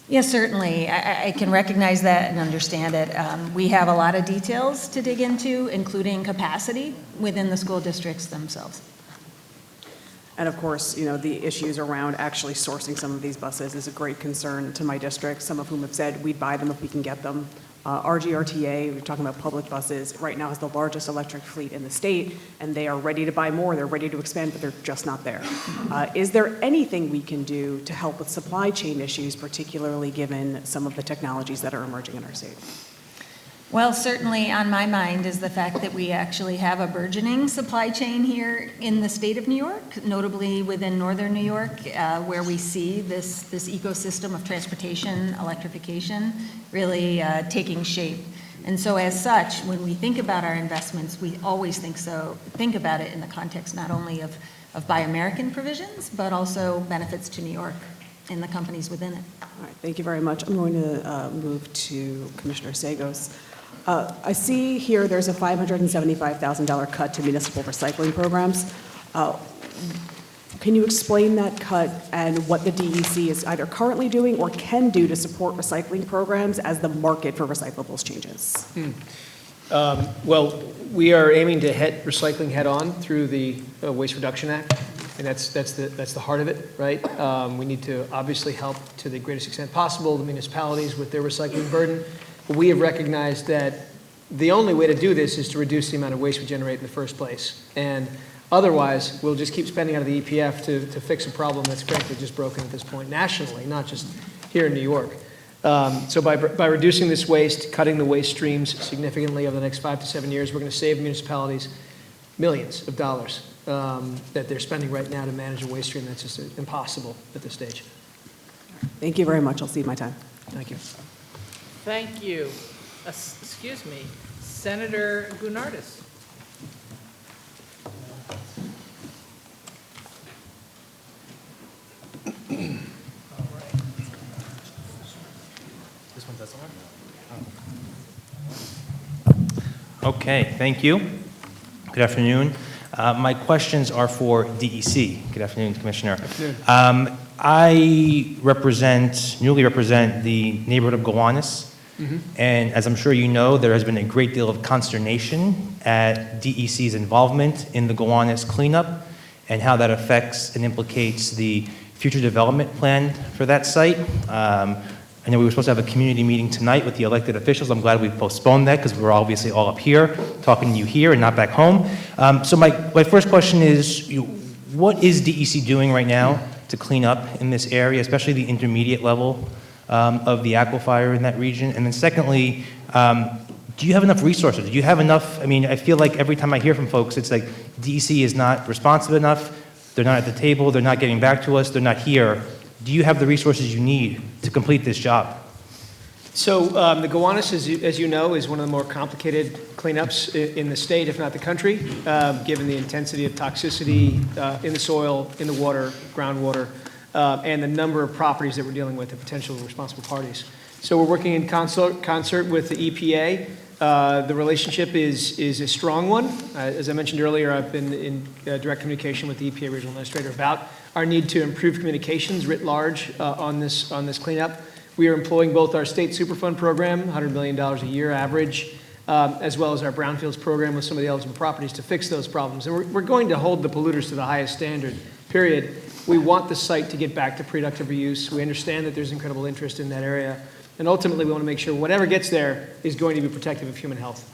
Yes, certainly. I can recognize that and understand it. We have a lot of details to dig into, including capacity within the school districts themselves. And of course, the issues around actually sourcing some of these buses is a great concern to my district, some of whom have said we'd buy them if we can get them. RGRTA, we're talking about public buses, right now has the largest electric fleet in the state, and they are ready to buy more, they're ready to expand, but they're just not there. Is there anything we can do to help with supply chain issues, particularly given some of the technologies that are emerging in our state? Well, certainly on my mind is the fact that we actually have a burgeoning supply chain here in the state of New York, notably within northern New York, where we see this ecosystem of transportation, electrification, really taking shape. And so as such, when we think about our investments, we always think about it in the context not only of Buy American provisions, but also benefits to New York and the companies within it. All right, thank you very much. I'm going to move to Commissioner Sagos. I see here there's a $575,000 cut to municipal recycling programs. Can you explain that cut and what the DEC is either currently doing or can do to support recycling programs as the market for recyclables changes? Well, we are aiming to hit recycling head-on through the Waste Reduction Act, and that's the heart of it, right? We need to obviously help to the greatest extent possible the municipalities with their recycling burden. But we have recognized that the only way to do this is to reduce the amount of waste we generate in the first place. And Otherwise, we'll just keep spending out of the EPF to fix a problem that's frankly just broken at this point nationally, not just here in New York. So by reducing this waste, cutting the waste streams significantly over the next 5 to 7 years, we're going to save municipalities millions of dollars that they're spending right now to manage a waste stream that's just impossible at this stage. Thank you very much. I'll cede my time. Thank you. Thank you. Excuse me, Senator Gounardes. This one doesn't work? Okay, thank you. Good afternoon. My questions are for DEC. Good afternoon, Commissioner. I newly represent the neighborhood of Gowanus. And as I'm sure you know, there has been a great deal of consternation at DEC's involvement in the Gowanus cleanup and how that affects and implicates the future development plan for that site. I know we were supposed to have a community meeting tonight with the elected officials. I'm glad we postponed that because we're obviously all up here talking to you here and not back home. So my first question is, what is DEC doing right now to clean up in this area, especially the intermediate level of the aquifer in that region? And then secondly, do you have enough resources? Do you have enough? I mean, I feel like every time I hear from folks, it's like DEC is not responsive enough, they're not at the table, they're not getting back to us, they're not here. Do you have the resources you need to complete this job? So the Gowanus, as you know, is one of the more complicated cleanups in the state, if not the country, given the intensity of toxicity in the soil, in the water, groundwater, and the number of properties that we're dealing with, the potential responsible parties. So we're working in concert with the EPA. The relationship is a strong one. As I mentioned earlier, I've been in direct communication with the EPA Regional Administrator about our need to improve communications writ large on this cleanup. We are employing both our state Superfund program, $100 million a year average, as well as our brownfields program with some of the eligible properties to fix those problems. And we're going to hold the polluters to the highest standard, period. We want the site to get back to productive reuse. We understand that there's incredible interest in that area. And ultimately, we want to make sure whatever gets there is going to be protective of human health.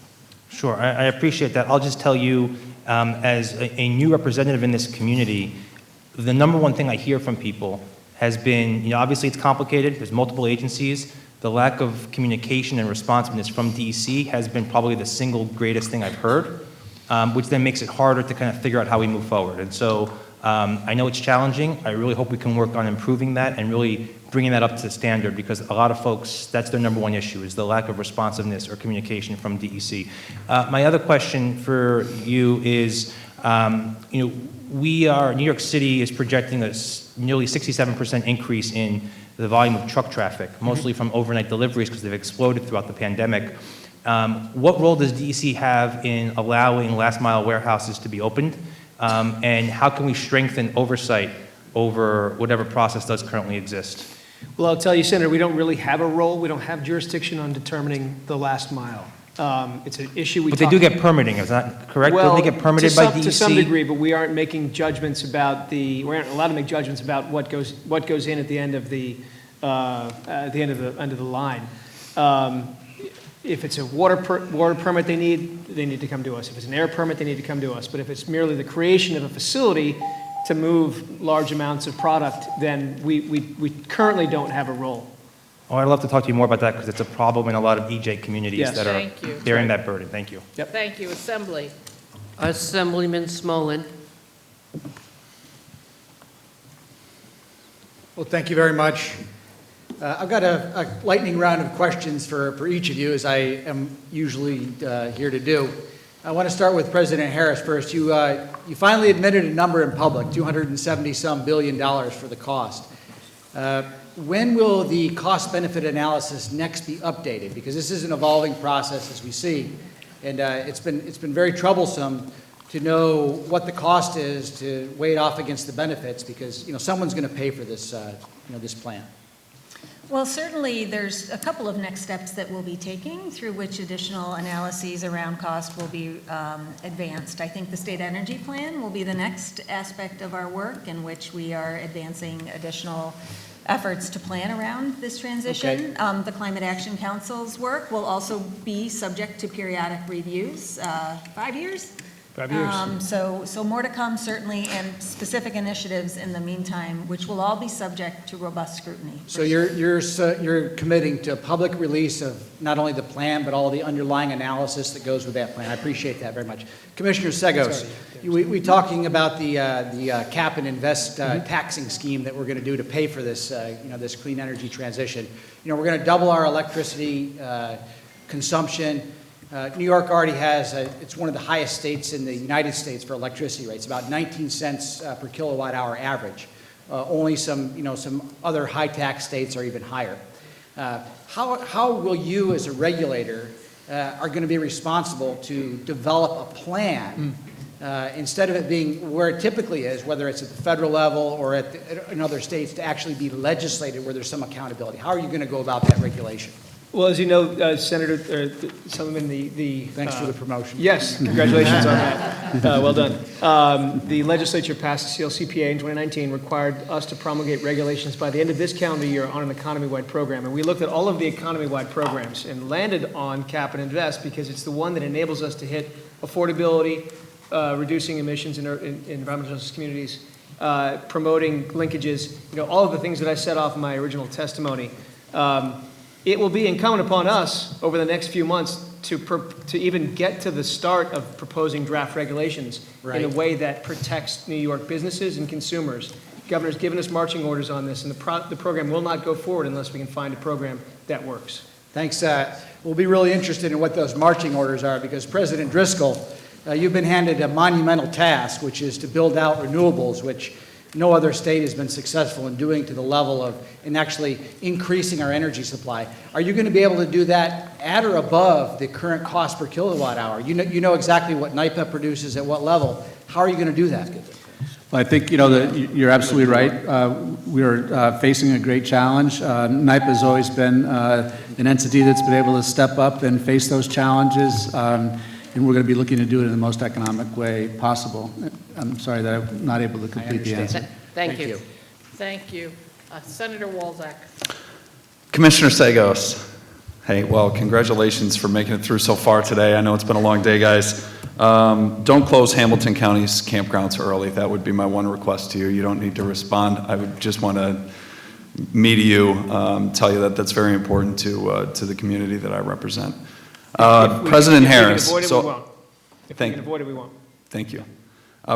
Sure, I appreciate that. I'll just tell you, as a new representative in this community, the number one thing I hear from people has been, obviously it's complicated, there's multiple agencies. The lack of communication and responsiveness from DEC has been probably the single greatest thing I've heard, which then makes it harder to kind of figure out how we move forward. And so I know it's challenging. I really hope we can work on improving that and really bringing that up to the standard, because a lot of folks, that's their number one issue, is the lack of responsiveness or communication from DEC. My other question for you is, New York City is projecting a nearly 67% increase in the volume of truck traffic, mostly from overnight deliveries because they've exploded throughout the pandemic. What role does DEC have in allowing last mile warehouses to be opened? And how can we strengthen oversight over whatever process does currently exist? Well, I'll tell you, Senator, we don't really have a role. We don't have jurisdiction on determining the last mile. It's an issue But they do get permitting, is that correct? Well, Don't they get permitted by DEC? To some degree, but we aren't making judgments about we aren't allowed to make judgments about what goes in at the end of the end of the line. If it's a water permit they need to come to us. If it's an air permit, they need to come to us. But if it's merely the creation of a facility to move large amounts of product, then we currently don't have a role. Oh, I'd love to talk to you more about that because it's a problem in a lot of EJ communities Yes. that are Thank you. bearing that burden. Thank you. Yep. Thank you, Assembly. Assemblyman Smolin. Well, thank you very much. I've got a lightning round of questions for each of you, as I am usually here to do. I want to start with President Harris first. You finally admitted a number in public, $270-some billion for the cost. When will the cost-benefit analysis next be updated? Because this is an evolving process, as we see, and it's been very troublesome to know what the cost is, to weigh it off against the benefits, because someone's going to pay for this this plan. Well, certainly, there's a couple of next steps that we'll be taking through which additional analyses around cost will be advanced. I think the state energy plan will be the next aspect of our work in which we are advancing additional efforts to plan around this transition. Okay. The Climate Action Council's work will also be subject to periodic reviews, 5 years, 5 years. So more to come, certainly, and specific initiatives in the meantime, which will all be subject to robust scrutiny. So you're committing to a public release of not only the plan, but all the underlying analysis that goes with that plan. I appreciate that very much. Commissioner Segos, we talking about the cap and invest taxing scheme that we're going to do to pay for this, this clean energy transition. We're going to double our electricity consumption. New York already has, it's one of the highest states in the United States for electricity rates, about 19 cents per kilowatt hour average. Only some other high tax states are even higher. How will you as a regulator are going to be responsible to develop a plan instead of it being where it typically is, whether it's at the federal level or in other states, to actually be legislated where there's some accountability? How are you going to go about that regulation? Well, as you know, Senator Sullivan, the Thanks for the promotion. Yes, congratulations on that. Well done. The legislature passed the CLCPA in 2019, required us to promulgate regulations by the end of this calendar year on an economy-wide program. And we looked at all of the economy-wide programs and landed on Cap and Invest because it's the one that enables us to hit affordability, reducing emissions in environmental justice communities, promoting linkages, all of the things that I set off in my original testimony. It will be incumbent upon us over the next few months to even get to the start of proposing draft regulations in a way that protects New York businesses and consumers. The governor's given us marching orders on this, and the program will not go forward unless we can find a program that works. Thanks. We'll be really interested in what those marching orders are, because President Driscoll, you've been handed a monumental task, which is to build out renewables, which no other state has been successful in doing to the level of, in actually increasing our energy supply. Are you going to be able to do that at or above the current cost per kilowatt hour? You know exactly what NYPA produces at what level. How are you going to do that? Well, I think, you're absolutely right. We're facing a great challenge. NYPA has always been an entity that's been able to step up and face those challenges. And we're going to be looking to do it in the most economic way possible. I'm sorry that I'm not able to complete the answer. Thank you. Thank you. Senator Walczak. Commissioner Segos, hey, well, congratulations for making it through so far today. I know it's been a long day, guys. Don't close Hamilton County's campgrounds early. That would be my one request to you. You don't need to respond. I would just want to me to you, tell you that that's very important to the community that I represent. President Harris. If we can avoid it, we won't. If we can avoid it, we won't. Thank you.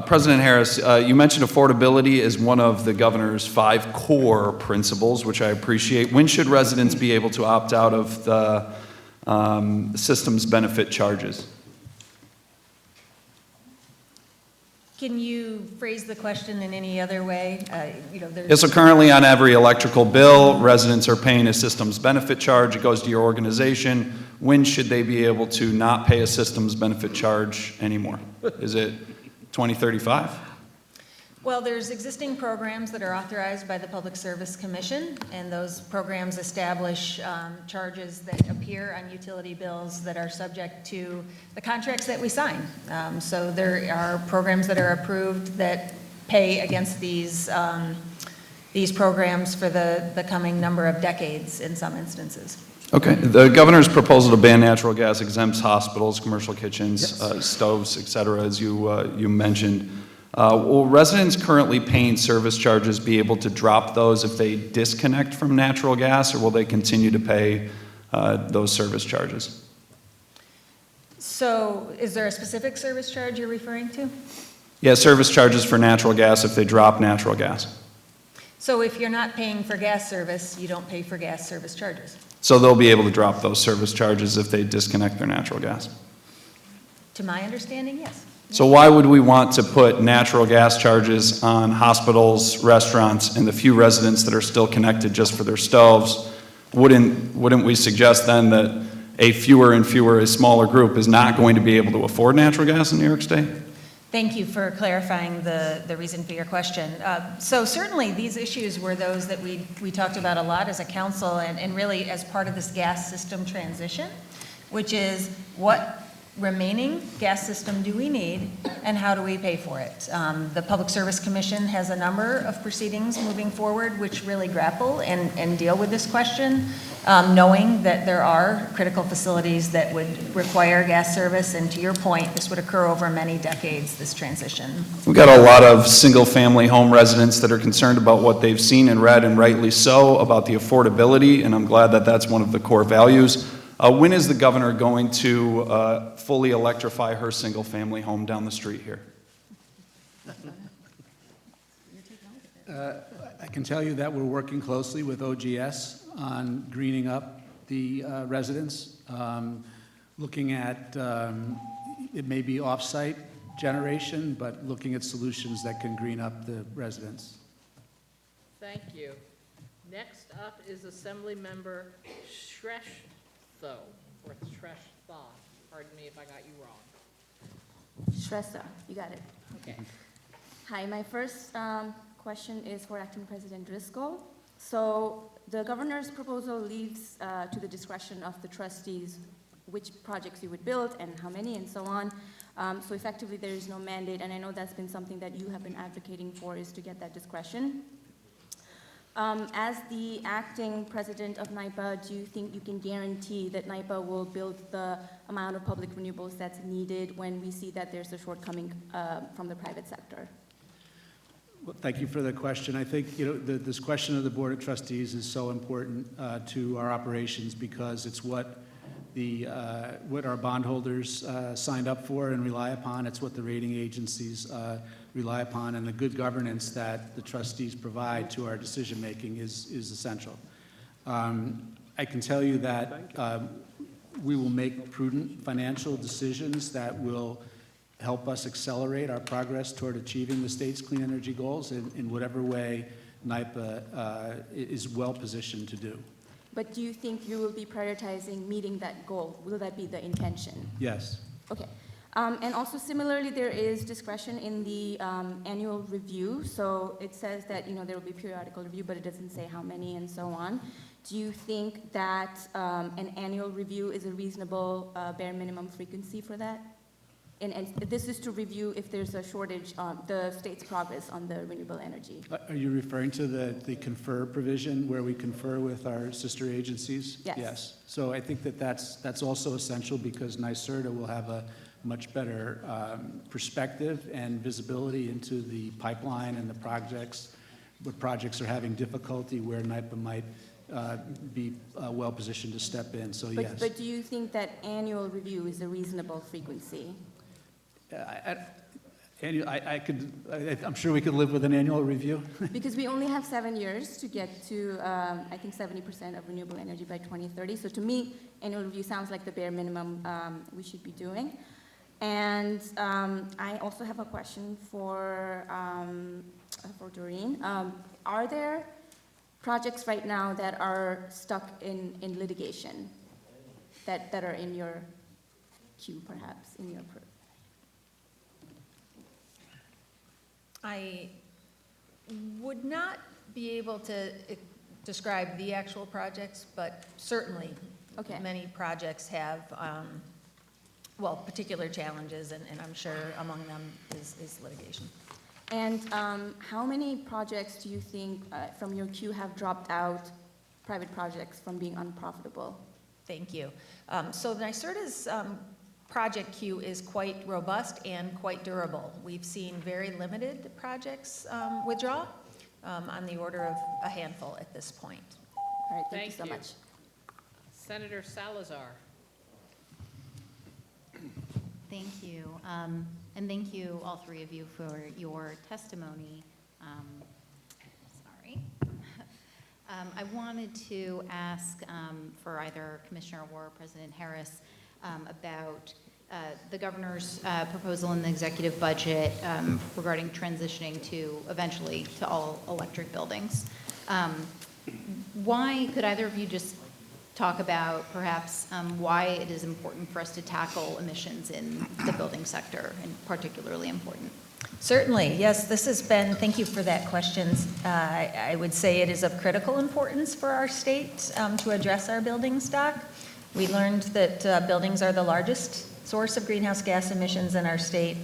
President Harris, you mentioned affordability as one of the governor's 5 core principles, which I appreciate. When should residents be able to opt out of the system's benefit charges? Can you phrase the question in any other way? Yeah, so currently on every electrical bill, residents are paying a systems benefit charge. It goes to your organization. When should they be able to not pay a systems benefit charge anymore? Is it 2035? Well, there's existing programs that are authorized by the Public Service Commission, and those programs establish charges that appear on utility bills that are subject to the contracts that we sign. So there are programs that are approved that pay against these programs for the coming number of decades in some instances. Okay. The governor's proposal to ban natural gas exempts hospitals, commercial kitchens, stoves, et cetera, as you mentioned. Will residents currently paying service charges be able to drop those if they disconnect from natural gas, or will they continue to pay those service charges? So is there a specific service charge you're referring to? Yeah, service charges for natural gas if they drop natural gas. So if you're not paying for gas service, you don't pay for gas service charges? So they'll be able to drop those service charges if they disconnect their natural gas. To my understanding, yes. So why would we want to put natural gas charges on hospitals, restaurants, and the few residents that are still connected just for their stoves? Wouldn't we suggest then that a smaller group is not going to be able to afford natural gas in New York State? Thank you for clarifying the reason for your question. So certainly these issues were those that we talked about a lot as a council and really as part of this gas system transition, which is what remaining gas system do we need, and how do we pay for it? The Public Service Commission has a number of proceedings moving forward which really grapple and deal with this question, knowing that there are critical facilities that would require gas service, and to your point, this would occur over many decades, this transition. We've got a lot of single-family home residents that are concerned about what they've seen and read, and rightly so, about the affordability, and I'm glad that that's one of the core values. When is the governor going to fully electrify her single-family home down the street here? I can tell you that we're working closely with OGS on greening up the residents, looking at, it may be off-site generation, but looking at solutions that can green up the residents. Thank you. Next up is Assembly Member Shrestha, or Shrestha. Pardon me if I got you wrong. Shrestha, you got it. Okay. Hi, my first question is for Acting President Driscoll. So the governor's proposal leaves to the discretion of the trustees which projects you would build and how many and so on. So effectively there is no mandate, and I know that's been something that you have been advocating for, is to get that discretion. As the acting president of NYPA, do you think you can guarantee that NYPA will build the amount of public renewables that's needed when we see that there's a shortcoming from the private sector? Well, thank you for the question. I think this question of the Board of Trustees is so important to our operations because it's what our bondholders signed up for and rely upon. It's what the rating agencies rely upon, and the good governance that the trustees provide to our decision-making is essential. I can tell you that we will make prudent financial decisions that will help us accelerate our progress toward achieving the state's clean energy goals in whatever way NYPA is well-positioned to do. But do you think you will be prioritizing meeting that goal? Will that be the intention? Yes. Okay. And also similarly, there is discretion in the annual review. So it says that there will be periodical review, but it doesn't say how many and so on. Do you think that an annual review is a reasonable bare minimum frequency for that? And this is to review if there's a shortage on the state's progress on the renewable energy. Are you referring to the confer provision where we confer with our sister agencies? Yes. Yes. So I think that's also essential because NYSERDA will have a much better perspective and visibility into the pipeline and the projects, what projects are having difficulty, where NYPA might be well-positioned to step in, so yes. But do you think that annual review is a reasonable frequency? I'm sure we could live with an annual review. Because we only have 7 years to get to, I think, 70% of renewable energy by 2030. So to me, annual review sounds like the bare minimum we should be doing. And I also have a question for Doreen. Are there projects right now that are stuck in litigation that are in your queue, perhaps, in your I would not be able to describe the actual projects, but certainly many projects have, particular challenges, and I'm sure among them is litigation. And how many projects do you think from your queue have dropped out, private projects, from being unprofitable? Thank you. So NYSERDA's project queue is quite robust and quite durable. We've seen very limited projects withdraw, on the order of a handful at this point. All right, thank you so much. Senator Salazar. Thank you. And thank you, all three of you, for your testimony. I wanted to ask for either Commissioner or President Harris about the governor's proposal in the executive budget regarding transitioning eventually to all electric buildings. Why could either of you just talk about perhaps why it is important for us to tackle emissions in the building sector, and particularly important? Certainly, yes, this has been, thank you for that question. I would say it is of critical importance for our state to address our building stock. We learned that buildings are the largest source of greenhouse gas emissions in our state.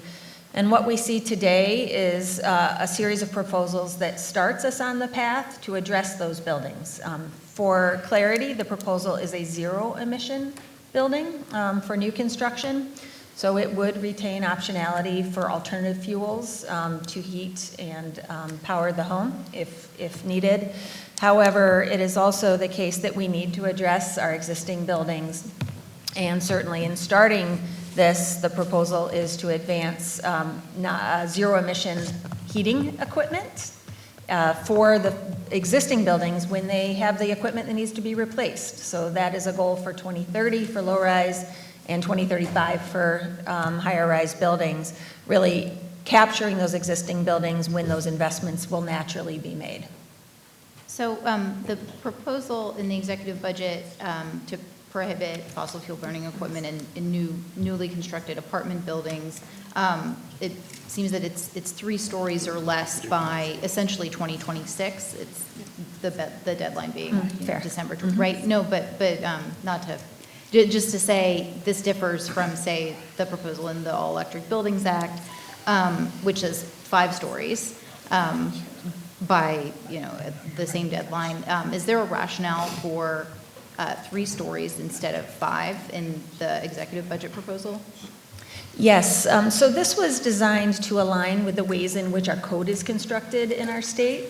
And what we see today is a series of proposals that starts us on the path to address those buildings. For clarity, the proposal is a zero-emission building for new construction. So it would retain optionality for alternative fuels to heat and power the home if needed. However, it is also the case that we need to address our existing buildings. And certainly in starting this, the proposal is to advance zero-emission heating equipment for the existing buildings when they have the equipment that needs to be replaced. So that is a goal for 2030 for low-rise and 2035 for higher-rise buildings, really capturing those existing buildings when those investments will naturally be made. So the proposal in the executive budget to prohibit fossil fuel burning equipment in newly constructed apartment buildings, it seems that it's 3 stories or less by essentially 2026. It's the deadline being December, right? No, but not to, just to say this differs from, say, the proposal in the All Electric Buildings Act, which is 5 stories. By the same deadline. Is there a rationale for 3 stories instead of 5 in the executive budget proposal? Yes, so this was designed to align with the ways in which our code is constructed in our state.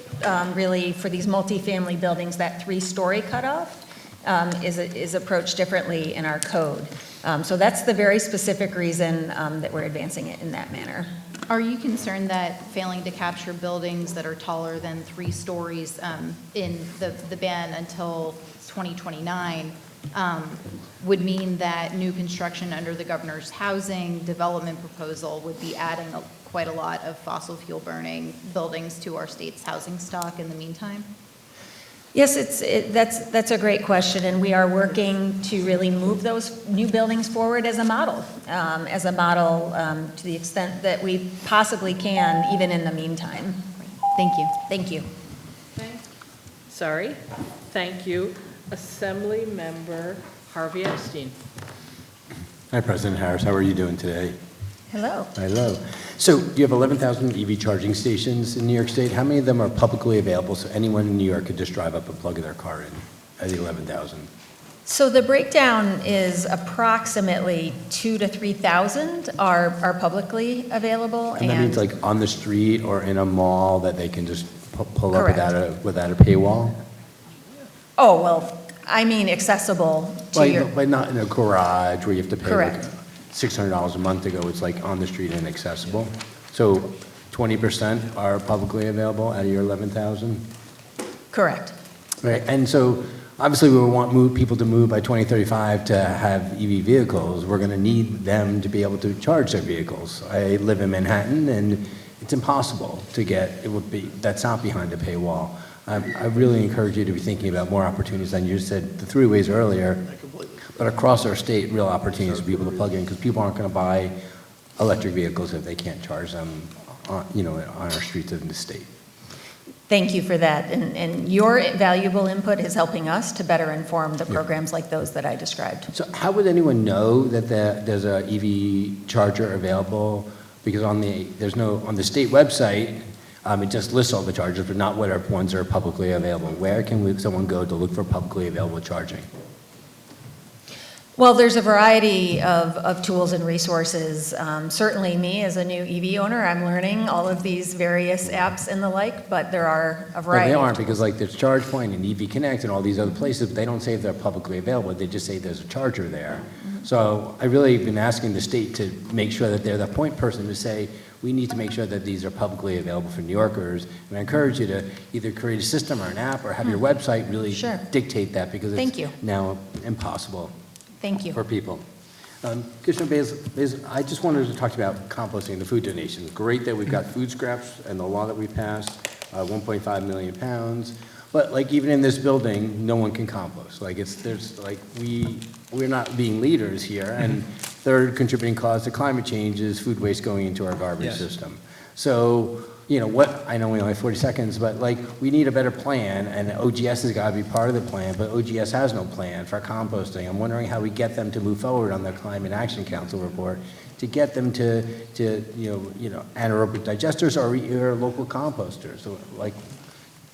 Really, for these multifamily buildings, that 3-story cutoff is approached differently in our code. So that's the very specific reason that we're advancing it in that manner. Are you concerned that failing to capture buildings that are taller than 3 stories in the ban until 2029 would mean that new construction under the governor's housing development proposal would be adding quite a lot of fossil fuel burning buildings to our state's housing stock in the meantime? Yes, that's a great question, and we are working to really move those new buildings forward as a model to the extent that we possibly can, even in the meantime. Thank you. Thank you. Sorry. Thank you. Assembly Member Harvey Epstein. Hi, President Harris. How are you doing today? Hello. Hello. So you have 11,000 EV charging stations in New York State. How many of them are publicly available so anyone in New York could just drive up and plug their car in at the 11,000? So the breakdown is approximately 2,000 to 3,000 are publicly available. And that means like on the street or in a mall that they can just pull up Correct. without a paywall? Oh, well, I mean accessible to your... But not in a garage where you have to pay like Correct. $600 a month to go. It's like on the street and accessible. So 20% are publicly available out of your 11,000? Correct. Right, and so obviously we want people to move by 2035 to have EV vehicles. We're going to need them to be able to charge their vehicles. I live in Manhattan, and it's impossible to get. That's not behind a paywall. I really encourage you to be thinking about more opportunities than you said the throughways earlier, but across our state, real opportunities for people to plug in because people aren't going to buy electric vehicles if they can't charge them, on our streets in the state. Thank you for that. And your valuable input is helping us to better inform the programs like those that I described. So how would anyone know that there's a EV charger available? Because on the state website, it just lists all the chargers, but not what ones are publicly available. Where can someone go to look for publicly available charging? Well, there's a variety of tools and resources. Certainly me, as a new EV owner, I'm learning all of these various apps and the like, but there are a Well, variety. they aren't, because like there's ChargePoint and EV Connect and all these other places, but they don't say if they're publicly available, they just say there's a charger there. So I really have been asking the state to make sure that they're the point person to say, we need to make sure that these are publicly available for New Yorkers. And I encourage you to either create a system or an app or have your website really dictate that, because Thank it's you. now impossible Thank you. for people. Commissioner Bays, I just wanted to talk about composting, the food donations. Great that we've got food scraps and the law that we passed, 1.5 million pounds. But like even in this building, no one can compost. Like we're not being leaders here. And third contributing cause to climate change is food waste going into our garbage system. So, what, I know we only have 40 seconds, but like, we need a better plan, and OGS has got to be part of the plan, but OGS has no plan for composting. I'm wondering how we get them to move forward on their Climate Action Council report, to get them to anaerobic digesters or local composters. So, like,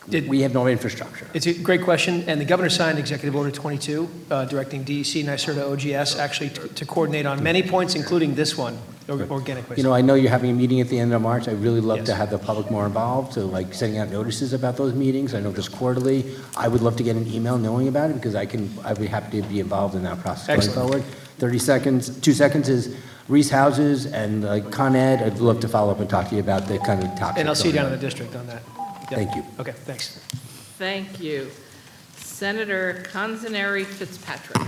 we have no infrastructure. It's a great question, and the governor signed Executive Order 22, directing DEC, NYSERDA, OGS, actually to coordinate on many points, including this one, organic waste. I know you're having a meeting at the end of March. I'd really love to have the public more involved, so like sending out notices about those meetings. I know there's quarterly. I would love to get an email knowing about it, because I'd be happy to be involved in that process going forward. 30 seconds, 2 seconds is Reese Houses and Con Ed. I'd love to follow up and talk to you about the kind of topics. And I'll see you down in the district on that. Yep. Thank you. Okay, thanks. Thank you. Senator Konzenary Fitzpatrick.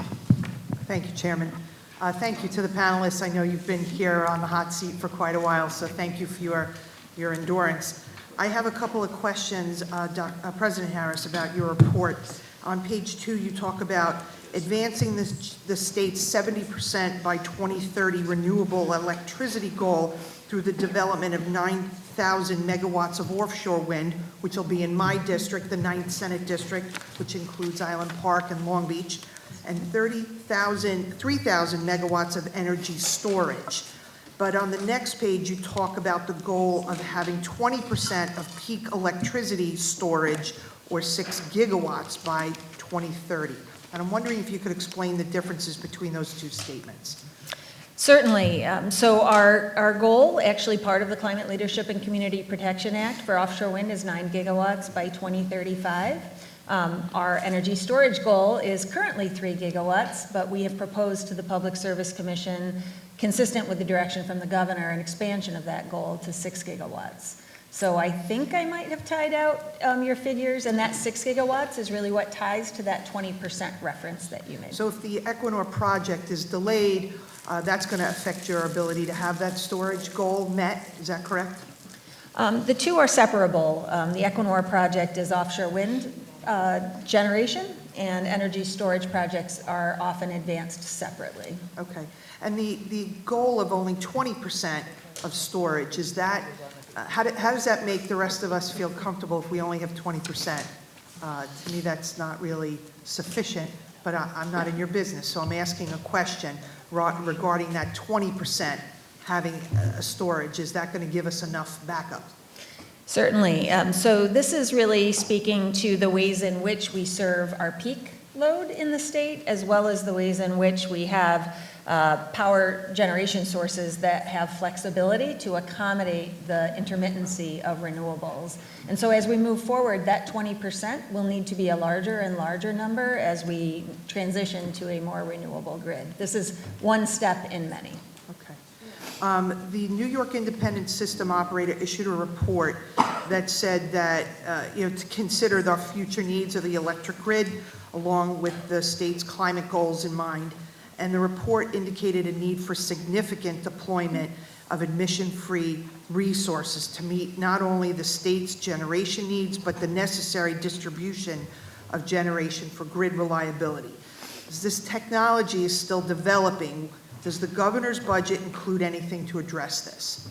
Thank you, Chairman. Thank you to the panelists. I know you've been here on the hot seat for quite a while, so thank you for your endurance. I have a couple of questions, President Harris, about your report. On page 2, you talk about advancing the state's 70% by 2030 renewable electricity goal through the development of 9,000 megawatts of offshore wind, which will be in my district, the 9th Senate District, which includes Island Park and Long Beach, and 3,000 megawatts of energy storage. But on the next page, you talk about the goal of having 20% of peak electricity storage, or 6 gigawatts, by 2030. And I'm wondering if you could explain the differences between those two statements. Certainly. So our goal, actually part of the Climate Leadership and Community Protection Act for offshore wind, is 9 gigawatts by 2035. Our energy storage goal is currently 3 gigawatts, but we have proposed to the Public Service Commission, consistent with the direction from the governor, an expansion of that goal to 6 gigawatts. So I think I might have tied out your figures, and that 6 gigawatts is really what ties to that 20% reference that you made. So if the Equinor project is delayed, that's going to affect your ability to have that storage goal met, is that correct? The two are separable. The Equinor project is offshore wind generation, and energy storage projects are often advanced separately. Okay. And the goal of only 20% of storage, is that, how does that make the rest of us feel comfortable if we only have 20%? To me, that's not really sufficient, but I'm not in your business, so I'm asking a question regarding that 20% having a storage. Is that going to give us enough backup? Certainly. So this is really speaking to the ways in which we serve our peak load in the state, as well as the ways in which we have power generation sources that have flexibility to accommodate the intermittency of renewables. And so as we move forward, that 20% will need to be a larger and larger number as we transition to a more renewable grid. This is one step in many. Okay. The New York Independent System Operator issued a report that said that, to consider the future needs of the electric grid along with the state's climate goals in mind. And the report indicated a need for significant deployment of emission-free resources to meet not only the state's generation needs, but the necessary distribution of generation for grid reliability. As this technology is still developing, does the governor's budget include anything to address this?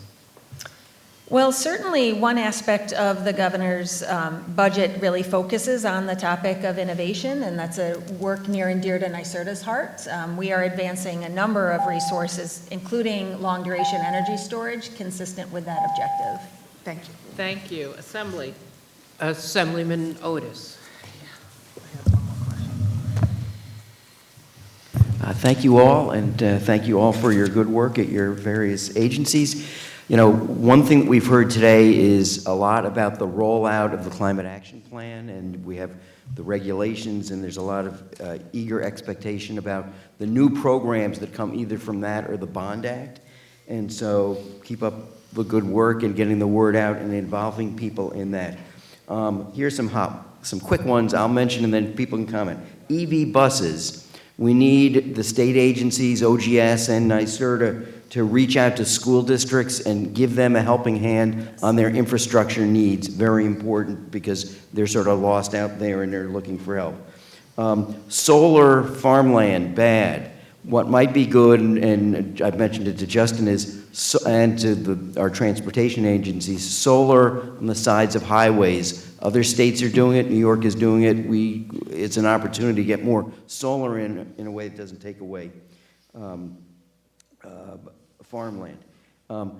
Well, certainly one aspect of the governor's budget really focuses on the topic of innovation, and that's a work near and dear to NYSERDA's heart. We are advancing a number of resources, including long-duration energy storage, consistent with that objective. Thank you. Thank you. Assembly. Assemblyman Otis. Thank you all, and thank you all for your good work at your various agencies. One thing that we've heard today is a lot about the rollout of the Climate Action Plan, and we have the regulations, and there's a lot of eager expectation about the new programs that come either from that or the Bond Act. And so keep up the good work and getting the word out and involving people in that. Here's some quick ones I'll mention, and then people can comment. EV buses. We need the state agencies, OGS and NYSERDA, to reach out to school districts and give them a helping hand on their infrastructure needs. Very important, because they're sort of lost out there and they're looking for help. Solar farmland, bad. What might be good, and I've mentioned it to Justin, is and to our transportation agencies, solar on the sides of highways. Other states are doing it. New York is doing it. It's an opportunity to get more solar in a way that doesn't take away farmland.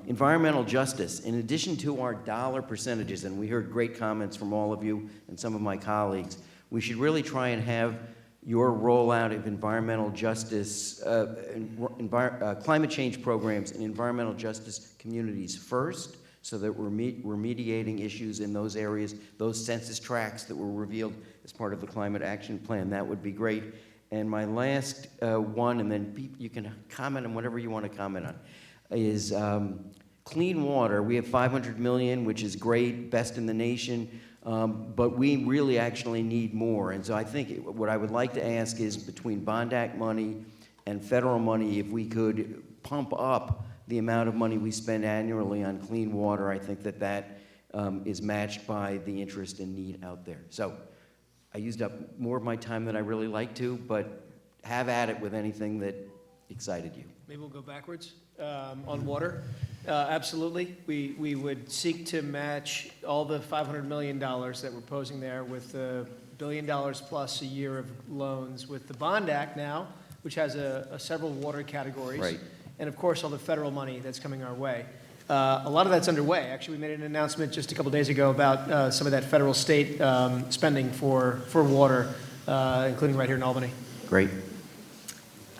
Environmental justice, in addition to our dollar percentages, and we heard great comments from all of you and some of my colleagues, we should really try and have your rollout of environmental justice, climate change programs and environmental justice communities first, so that we're mediating issues in those areas, those census tracts that were revealed as part of the Climate Action Plan. That would be great. And my last one, and then you can comment on whatever you want to comment on, is clean water. We have $500 million, which is great, best in the nation, but we really actually need more. And so I think what I would like to ask is, between Bond Act money and federal money, if we could pump up the amount of money we spend annually on clean water. I think that is matched by the interest and need out there. So I used up more of my time than I really like to, but have at it with anything that excited you. Maybe we'll go backwards on water. Absolutely. We would seek to match all the $500 million that we're posing there with $1 billion plus a year of loans with the Bond Act now, which has several water categories. Right. And of course, all the federal money that's coming our way. A lot of that's underway. Actually, we made an announcement just a couple days ago about some of that federal state spending for water, including right here in Albany. Great.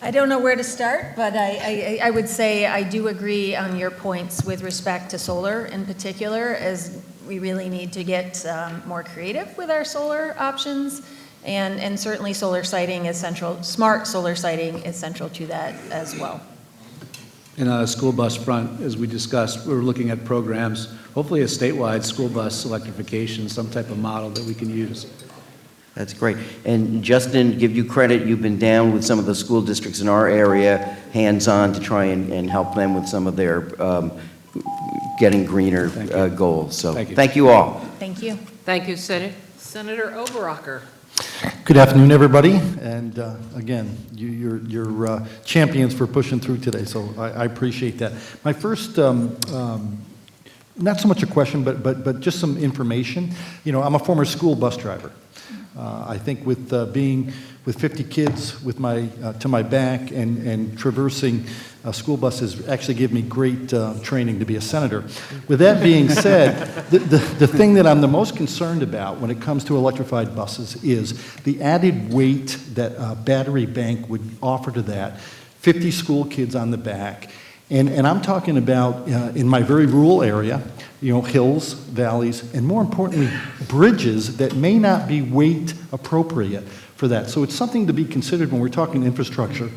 I don't know where to start, but I would say I do agree on your points with respect to solar in particular, as we really need to get more creative with our solar options. And certainly solar siting is central, smart solar siting is central to that as well. In a school bus front, as we discussed, we're looking at programs, hopefully a statewide school bus electrification, some type of model that we can use. That's great. And Justin, give you credit, you've been down with some of the school districts in our area, hands-on, to try and help them with some of their getting greener goals. So thank you all. Thank you. Thank you, Senator. Senator Oberacher. Good afternoon, everybody. And again, you're champions for pushing through today, so I appreciate that. My first, not so much a question, but just some information. You know, I'm a former school bus driver. I think with being with 50 kids with to my back and traversing school buses actually gave me great training to be a senator. With that being said, the thing that I'm the most concerned about when it comes to electrified buses is the added weight that a battery bank would offer to that. 50 school kids on the back. And I'm talking about in my very rural area, you know, hills, valleys, and more importantly, bridges that may not be weight appropriate for that. So it's something to be considered when we're talking infrastructure.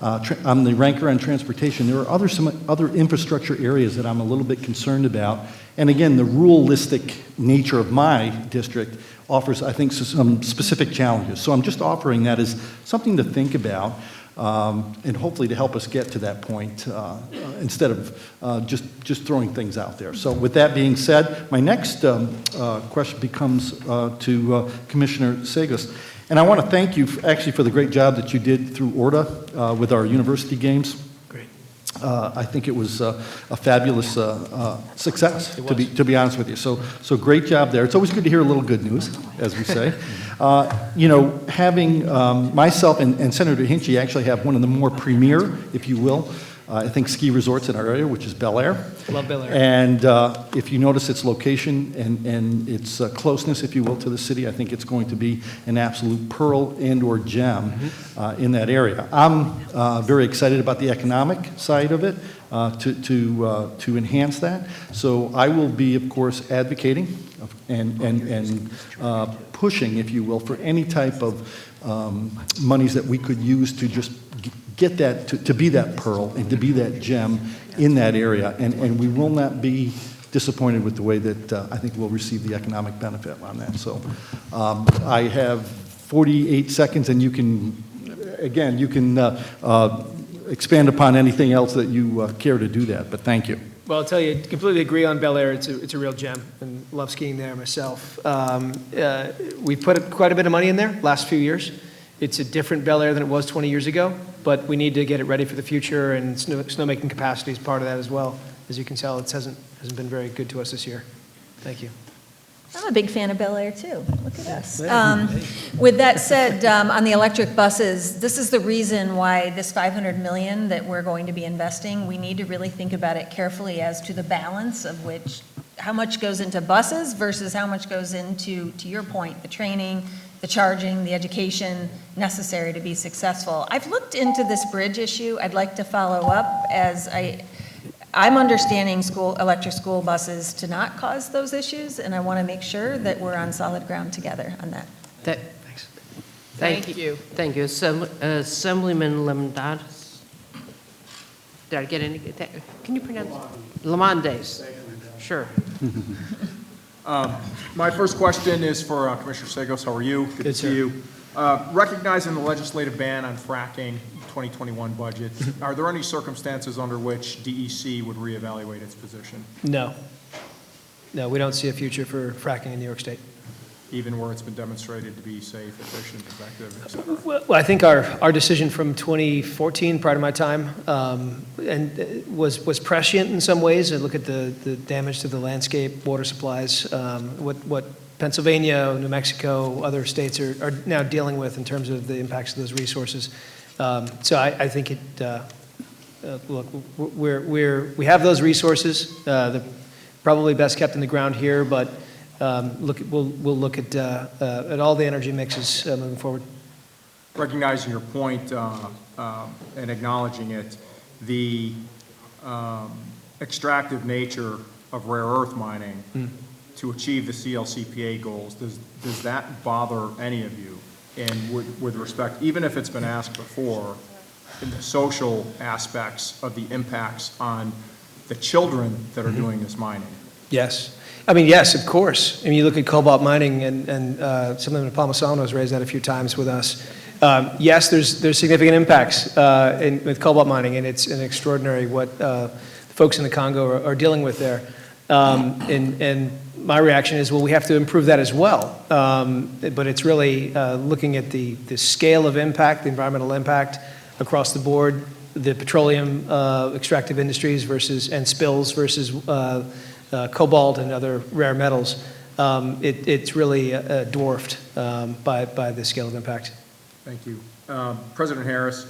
I'm the ranker on transportation. There are some other infrastructure areas that I'm a little bit concerned about. And again, the ruralistic nature of my district offers, I think, some specific challenges. So I'm just offering that as something to think about. And hopefully to help us get to that point instead of just throwing things out there. So with that being said, my next question becomes to Commissioner Sagos. And I want to thank you actually for the great job that you did through ORTA with our university games. Great. I think it was a fabulous success, to be honest with you. So great job there. It's always good to hear a little good news, as we say. You know, having myself and Senator Hinchey actually have one of the more premier, if you will, I think ski resorts in our area, which is Bel Air. Love Bel Air. And if you notice its location and its closeness, if you will, to the city, I think it's going to be an absolute pearl and/or gem in that area. I'm very excited about the economic side of it to enhance that. So I will be, of course, advocating and pushing, if you will, for any type of monies that we could use to just get that, to be that pearl and to be that gem in that area. And we will not be disappointed with the way that I think we'll receive the economic benefit on that. So I have 48 seconds, and you can, again, you can expand upon anything else that you care to do that, but thank you. Well, I'll tell you, I completely agree on Bel Air. It's a real gem, and love skiing there myself. We put quite a bit of money in there last few years, It's a different Bel Air than it was 20 years ago, but we need to get it ready for the future, and snowmaking capacity is part of that as well. As you can tell, it hasn't been very good to us this year. Thank you. I'm a big fan of Bel Air, too. Look at us. With that said, on the electric buses, this is the reason why this $500 million that we're going to be investing, we need to really think about it carefully as to the balance of which, how much goes into buses versus how much goes into, to your point, the training, the charging, the education necessary to be successful. I've looked into this bridge issue. I'd like to follow up, as I'm understanding electric school buses to not cause those issues, and I want to make sure that we're on solid ground together on that. Thanks. Thank you. Thank you. Assemblyman Lamdatis. Did I get any? Can you pronounce? Lamondes. Sure. My first question is for Commissioner Sagos. How are you? Good to see you. Recognizing the legislative ban on fracking 2021 budget, are there any circumstances under which DEC would reevaluate its position? No. No, we don't see a future for fracking in New York State. Even where it's been demonstrated to be safe, efficient, effective, et cetera? Well, I think our decision from 2014, prior to my time, was prescient in some ways. I look at the damage to the landscape, water supplies, what Pennsylvania, New Mexico, other states are now dealing with in terms of the impacts of those resources. So I think look, we have those resources. They're probably best kept in the ground here, but we'll look at all the energy mixes moving forward. Recognizing your point and acknowledging it, the extractive nature of rare earth mining to achieve the CLCPA goals, does that bother any of you? And with respect, even if it's been asked before, in the social aspects of the impacts on the children that are doing this mining? Yes. I mean, yes, of course. I mean, you look at cobalt mining, and something that Palmisano has raised that a few times with us. Yes, there's significant impacts with cobalt mining, and it's an extraordinary what folks in the Congo are dealing with there. And my reaction is, well, we have to improve that as well. But it's really looking at the scale of impact, the environmental impact across the board, the petroleum extractive industries and spills versus cobalt and other rare metals. It's really dwarfed by the scale of impact. Thank you. President Harris,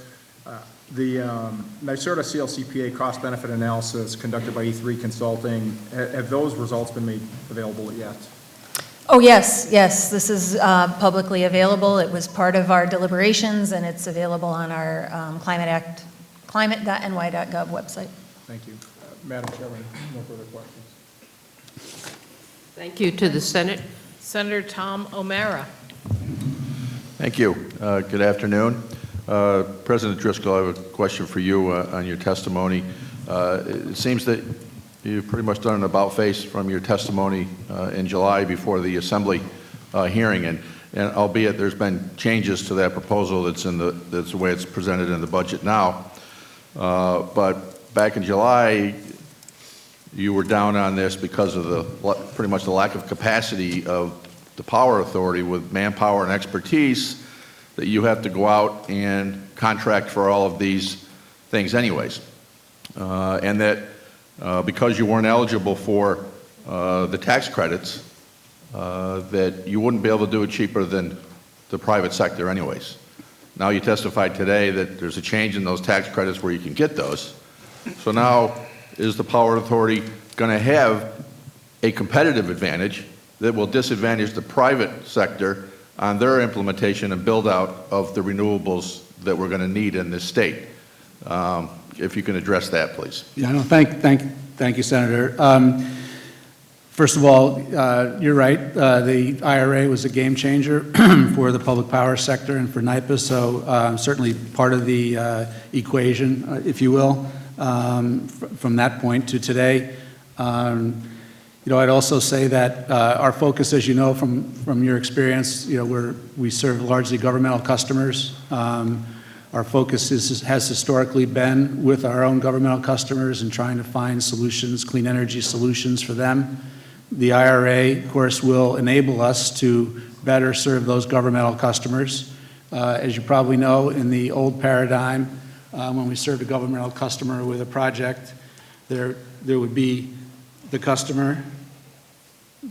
the NYSERDA CLCPA cost-benefit analysis conducted by E3 Consulting, have those results been made available yet? Oh, yes, yes. This is publicly available. It was part of our deliberations, and it's available on our climate.ny.gov website. Thank you. Madam Chairman, no further questions. Thank you. To the Senate. Senator Tom O'Mara. Thank you. Good afternoon. President Driscoll, I have a question for you on your testimony. It seems that you've pretty much done an about-face from your testimony in July before the Assembly hearing, and albeit there's been changes to that proposal that's the way it's presented in the budget now. But back in July, you were down on this because of pretty much the lack of capacity of the Power Authority with manpower and expertise, that you have to go out and contract for all of these things anyways. And that because you weren't eligible for the tax credits, that you wouldn't be able to do it cheaper than the private sector anyways. Now you testified today that there's a change in those tax credits where you can get those. So now, is the Power Authority going to have a competitive advantage that will disadvantage the private sector on their implementation and build out of the renewables that we're going to need in this state? If you can address that, please. Yeah, no, thank you, Senator. First of all, you're right. The IRA was a game changer for the public power sector and for NYPA, so certainly part of the equation, if you will, from that point to today. I'd also say that our focus, as you know from your experience, we serve largely governmental customers. Our focus has historically been with our own governmental customers and trying to find solutions, clean energy solutions for them. The IRA, of course, will enable us to better serve those governmental customers. As you probably know, in the old paradigm, when we served a governmental customer with a project, there would be the customer,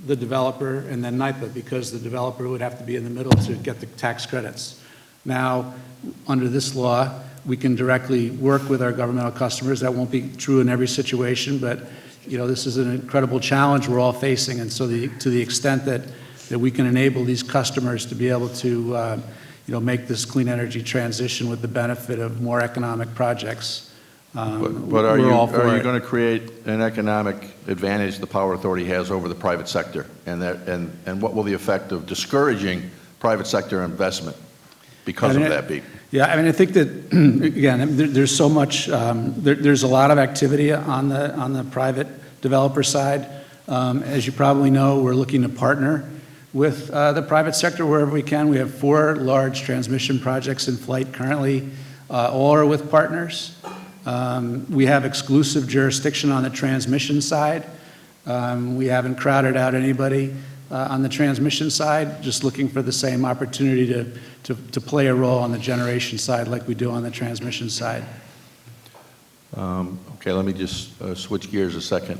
the developer, and then NYPA, because the developer would have to be in the middle to get the tax credits. Now, under this law, we can directly work with our governmental customers. That won't be true in every situation, but this is an incredible challenge we're all facing, and so to the extent that we can enable these customers to be able to make this clean energy transition with the benefit of more economic projects, But are we're you all for it. going to create an economic advantage the Power Authority has over the private sector? And what will the effect of discouraging private sector investment because of that be? Yeah, I mean, I think that, again, there's so much, there's a lot of activity on the private developer side. As you probably know, we're looking to partner with the private sector wherever we can. We have 4 large transmission projects in flight currently. All are with partners. We have exclusive jurisdiction on the transmission side. We haven't crowded out anybody on the transmission side, just looking for the same opportunity to play a role on the generation side like we do on the transmission side. Okay, let me just switch gears a second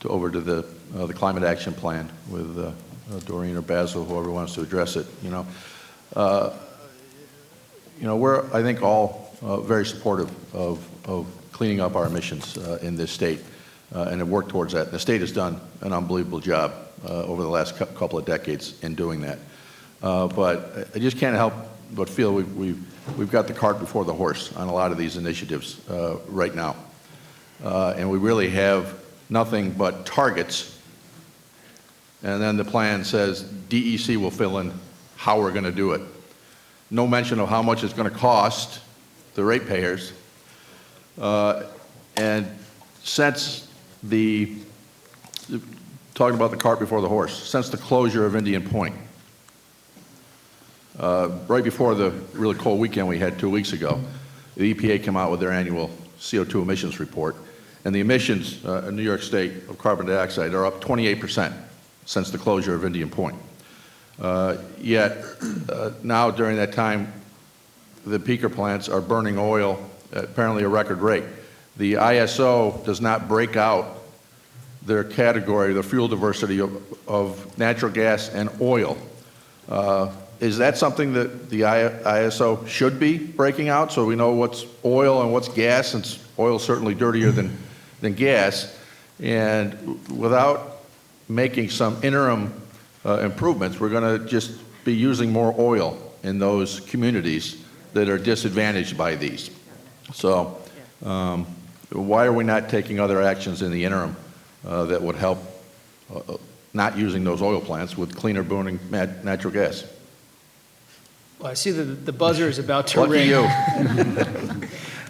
over to the Climate Action Plan with Doreen or Basil, whoever wants to address it. We're, I think, all very supportive of cleaning up our emissions in this state and have worked towards that. The state has done an unbelievable job over the last couple of decades in doing that. But I just can't help but feel we've got the cart before the horse on a lot of these initiatives right now. And we really have nothing but targets. And then the plan says DEC will fill in how we're going to do it. No mention of how much it's going to cost the ratepayers. And since talking about the cart before the horse, since the closure of Indian Point, right before the really cold weekend we had 2 weeks ago, the EPA came out with their annual CO2 emissions report, and the emissions in New York State of carbon dioxide are up 28% since the closure of Indian Point. Yet now during that time, the peaker plants are burning oil at apparently a record rate. The ISO does not break out their category, the fuel diversity of natural gas and oil. Is that something that the ISO should be breaking out so we know what's oil and what's gas, since oil is certainly dirtier than gas? And without making some interim improvements, we're going to just be using more oil in those communities that are disadvantaged by these. So why are we not taking other actions in the interim that would help not using those oil plants with cleaner burning natural gas? Well, I see the buzzer is about to Lucky ring. you.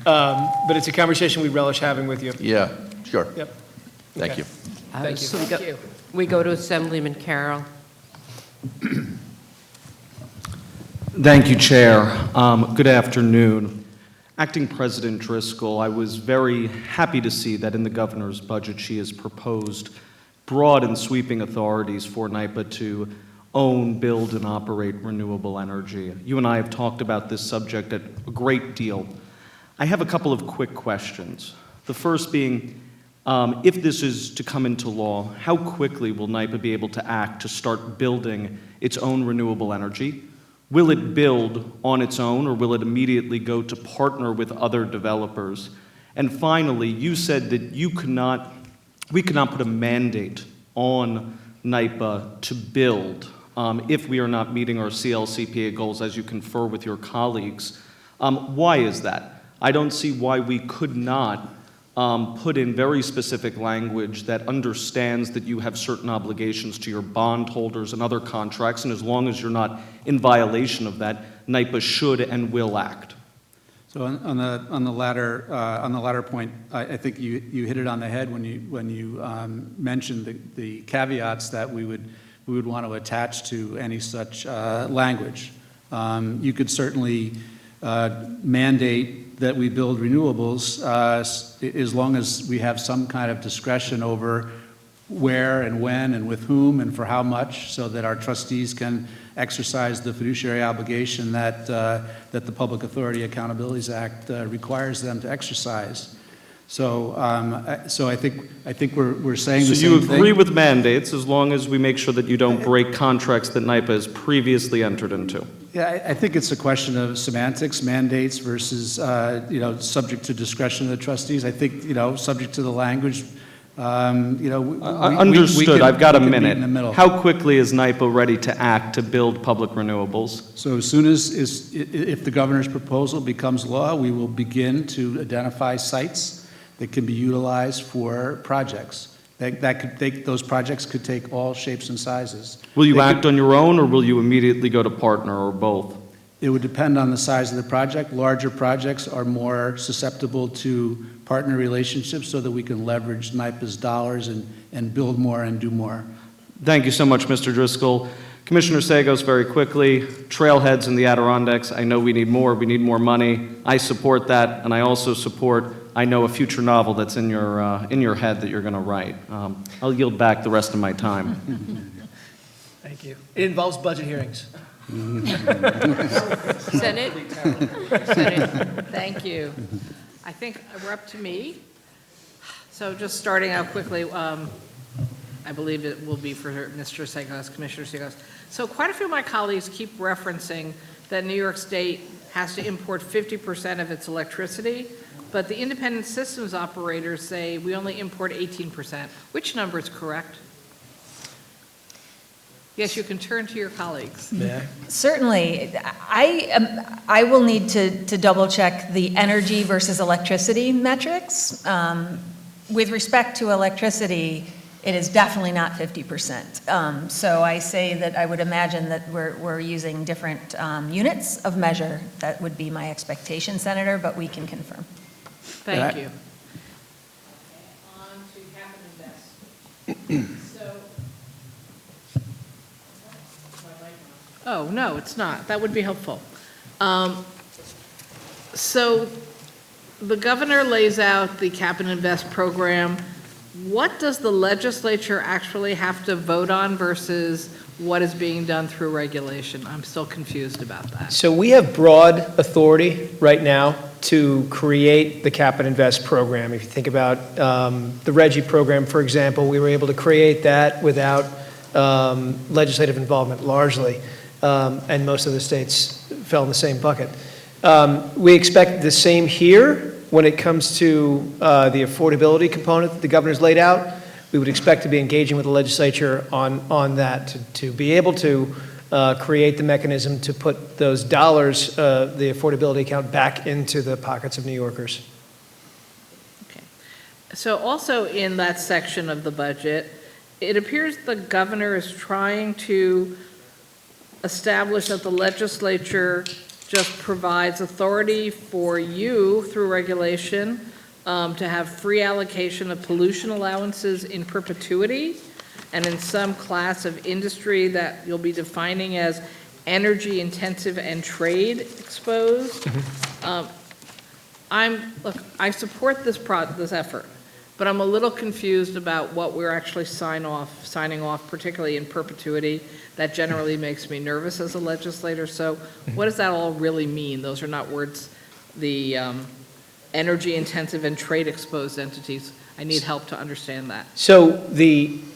But it's a conversation we relish having with you. Yeah, sure. Yep. Thank Okay. you. Thank you. Thank you. We go to Assemblyman Carroll. Thank you, Chair. Good afternoon. Acting President Driscoll, I was very happy to see that in the governor's budget she has proposed broad and sweeping authorities for NYPA to own, build, and operate renewable energy. You and I have talked about this subject a great deal. I have a couple of quick questions. The first being, if this is to come into law, how quickly will NYPA be able to act to start building its own renewable energy? Will it build on its own, or will it immediately go to partner with other developers? And finally, you said that we could not put a mandate on NYPA to build if we are not meeting our CLCPA goals, as you confer with your colleagues. Why is that? I don't see why we could not put in very specific language that understands that you have certain obligations to your bondholders and other contracts, and as long as you're not in violation of that, NYPA should and will act. So on the latter point, I think you hit it on the head when you mentioned the caveats that we would want to attach to any such language. You could certainly mandate that we build renewables as long as we have some kind of discretion over where and when and with whom and for how much, so that our trustees can exercise the fiduciary obligation that the Public Authority Accountabilities Act requires them to exercise. So, so I think we're saying the So same you thing. agree with mandates as long as we make sure that you don't break contracts that NYPA has previously entered into? Yeah, I think it's a question of semantics, mandates versus, subject to discretion of the trustees. I think, subject to the language, Understood, I've got a minute. How quickly is NYPA ready to act to build public renewables? So as soon as, if the governor's proposal becomes law, we will begin to identify sites that can be utilized for projects. Those projects could take all shapes and sizes. Will you act on your own, or will you immediately go to partner, or both? It would depend on the size of the project. Larger projects are more susceptible to partner relationships so that we can leverage NYPA's dollars and build more and do more. Thank you so much, Mr. Driscoll. Commissioner Sagos, very quickly, trailheads in the Adirondacks, I know we need more money. I support that, and I also support, I know, a future novel that's in your head that you're going to write. I'll yield back the rest of my time. Thank you. It involves budget hearings. Senate, thank you. I think we're up to me. So just starting out quickly, I believe it will be for Mr. Sagos, Commissioner Sagos. So quite a few of my colleagues keep referencing that New York State has to import 50% of its electricity, but the independent systems operators say we only import 18%. Which number is correct? Yes, you can turn to your colleagues. Certainly. I will need to double check the energy versus electricity metrics. With respect to electricity, it is definitely not 50%. So I say that I would imagine that we're using different units of measure. That would be my expectation, Senator, but we can confirm. Thank you. On to Cap and Invest. Oh, no, it's not. That would be helpful. So the governor lays out the Cap and Invest program. What does the legislature actually have to vote on versus what is being done through regulation? I'm still confused about that. So we have broad authority right now to create the Cap and Invest program. If you think about the RGGI program, for example, we were able to create that without legislative involvement largely, and most of the states fell in the same bucket. We expect the same here when it comes to the affordability component that the governor's laid out. We would expect to be engaging with the legislature on that to be able to create the mechanism to put those dollars, the affordability account, back into the pockets of New Yorkers. Okay. So also in that section of the budget, it appears the governor is trying to establish that the legislature just provides authority for you through regulation to have free allocation of pollution allowances in perpetuity and in some class of industry that you'll be defining as energy intensive and trade exposed. Look, I support this effort, but I'm a little confused about what we're actually signing off, particularly in perpetuity. That generally makes me nervous as a legislator. So what does that all really mean? Those are not words, the energy intensive and trade exposed entities. I need help to understand that. So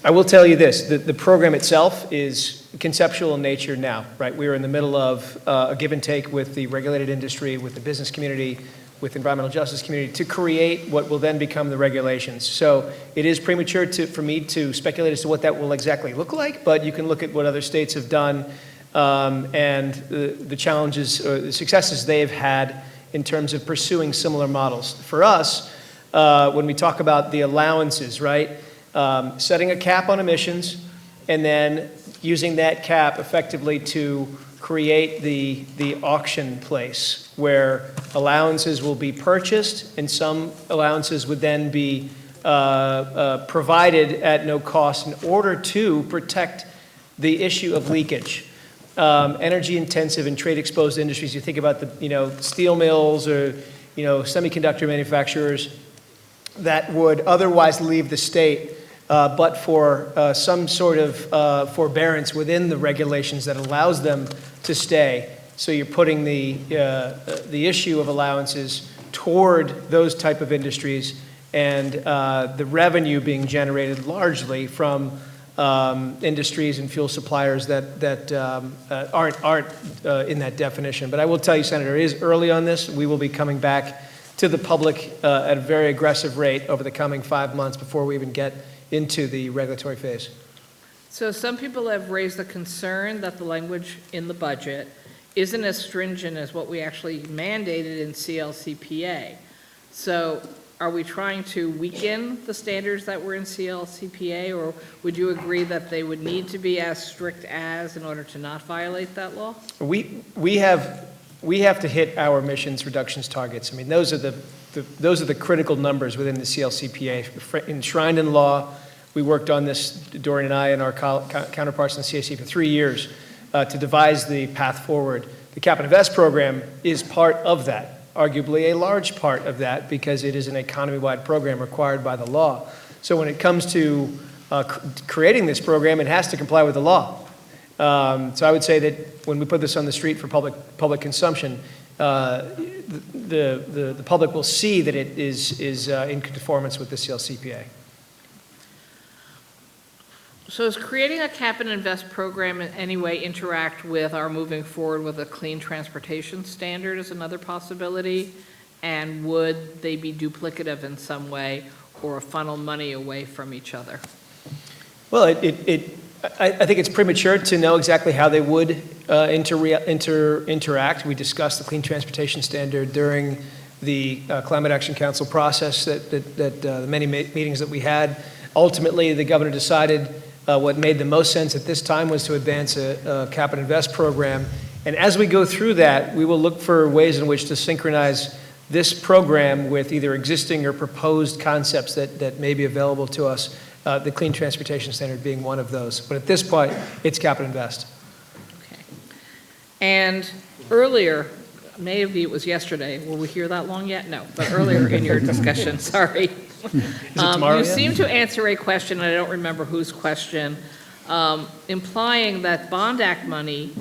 I will tell you this, the program itself is conceptual in nature now, right? We're in the middle of a give and take with the regulated industry, with the business community, with the environmental justice community to create what will then become the regulations. So it is premature for me to speculate as to what that will exactly look like, but you can look at what other states have done and the challenges or the successes they've had in terms of pursuing similar models. For us, when we talk about the allowances, right, setting a cap on emissions and then using that cap effectively to create the auction place where allowances will be purchased and some allowances would then be provided at no cost in order to protect the issue of leakage. Energy intensive and trade exposed industries, you think about the steel mills or semiconductor manufacturers that would otherwise leave the state but for some sort of forbearance within the regulations that allows them to stay. So you're putting the issue of allowances toward those type of industries, and the revenue being generated largely from industries and fuel suppliers that aren't in that definition. But I will tell you, Senator, it is early on this. We will be coming back to the public at a very aggressive rate over the coming 5 months before we even get into the regulatory phase. So some people have raised the concern that the language in the budget isn't as stringent as what we actually mandated in CLCPA. So are we trying to weaken the standards that were in CLCPA, or would you agree that they would need to be as strict as in order to not violate that law? We have to hit our emissions reductions targets. I mean, those are the critical numbers within the CLCPA enshrined in law. We worked on this, Dorian and I and our counterparts in the CAC for 3 years to devise the path forward. The Cap and Invest program is part of that, arguably a large part of that, because it is an economy-wide program required by the law. So when it comes to creating this program, it has to comply with the law. So I would say that when we put this on the street for public consumption, the public will see that it is in conformance with the CLCPA. So is creating a Cap and Invest program in any way interact with our moving forward with a clean transportation standard is another possibility? And would they be duplicative in some way or funnel money away from each other? Well, I think it's premature to know exactly how they would interact. We discussed the Clean Transportation Standard during the Climate Action Council process, the many meetings that we had. Ultimately, the governor decided what made the most sense at this time was to advance a Cap and Invest program. And as we go through that, we will look for ways in which to synchronize this program with either existing or proposed concepts that may be available to us, the Clean Transportation Standard being one of those. But at this point, it's Cap and Invest. Okay. And earlier, maybe it was yesterday, will we hear that long yet? No, but earlier in your discussion, sorry. You seem to answer a question, and I don't remember whose question, implying that Bond Act money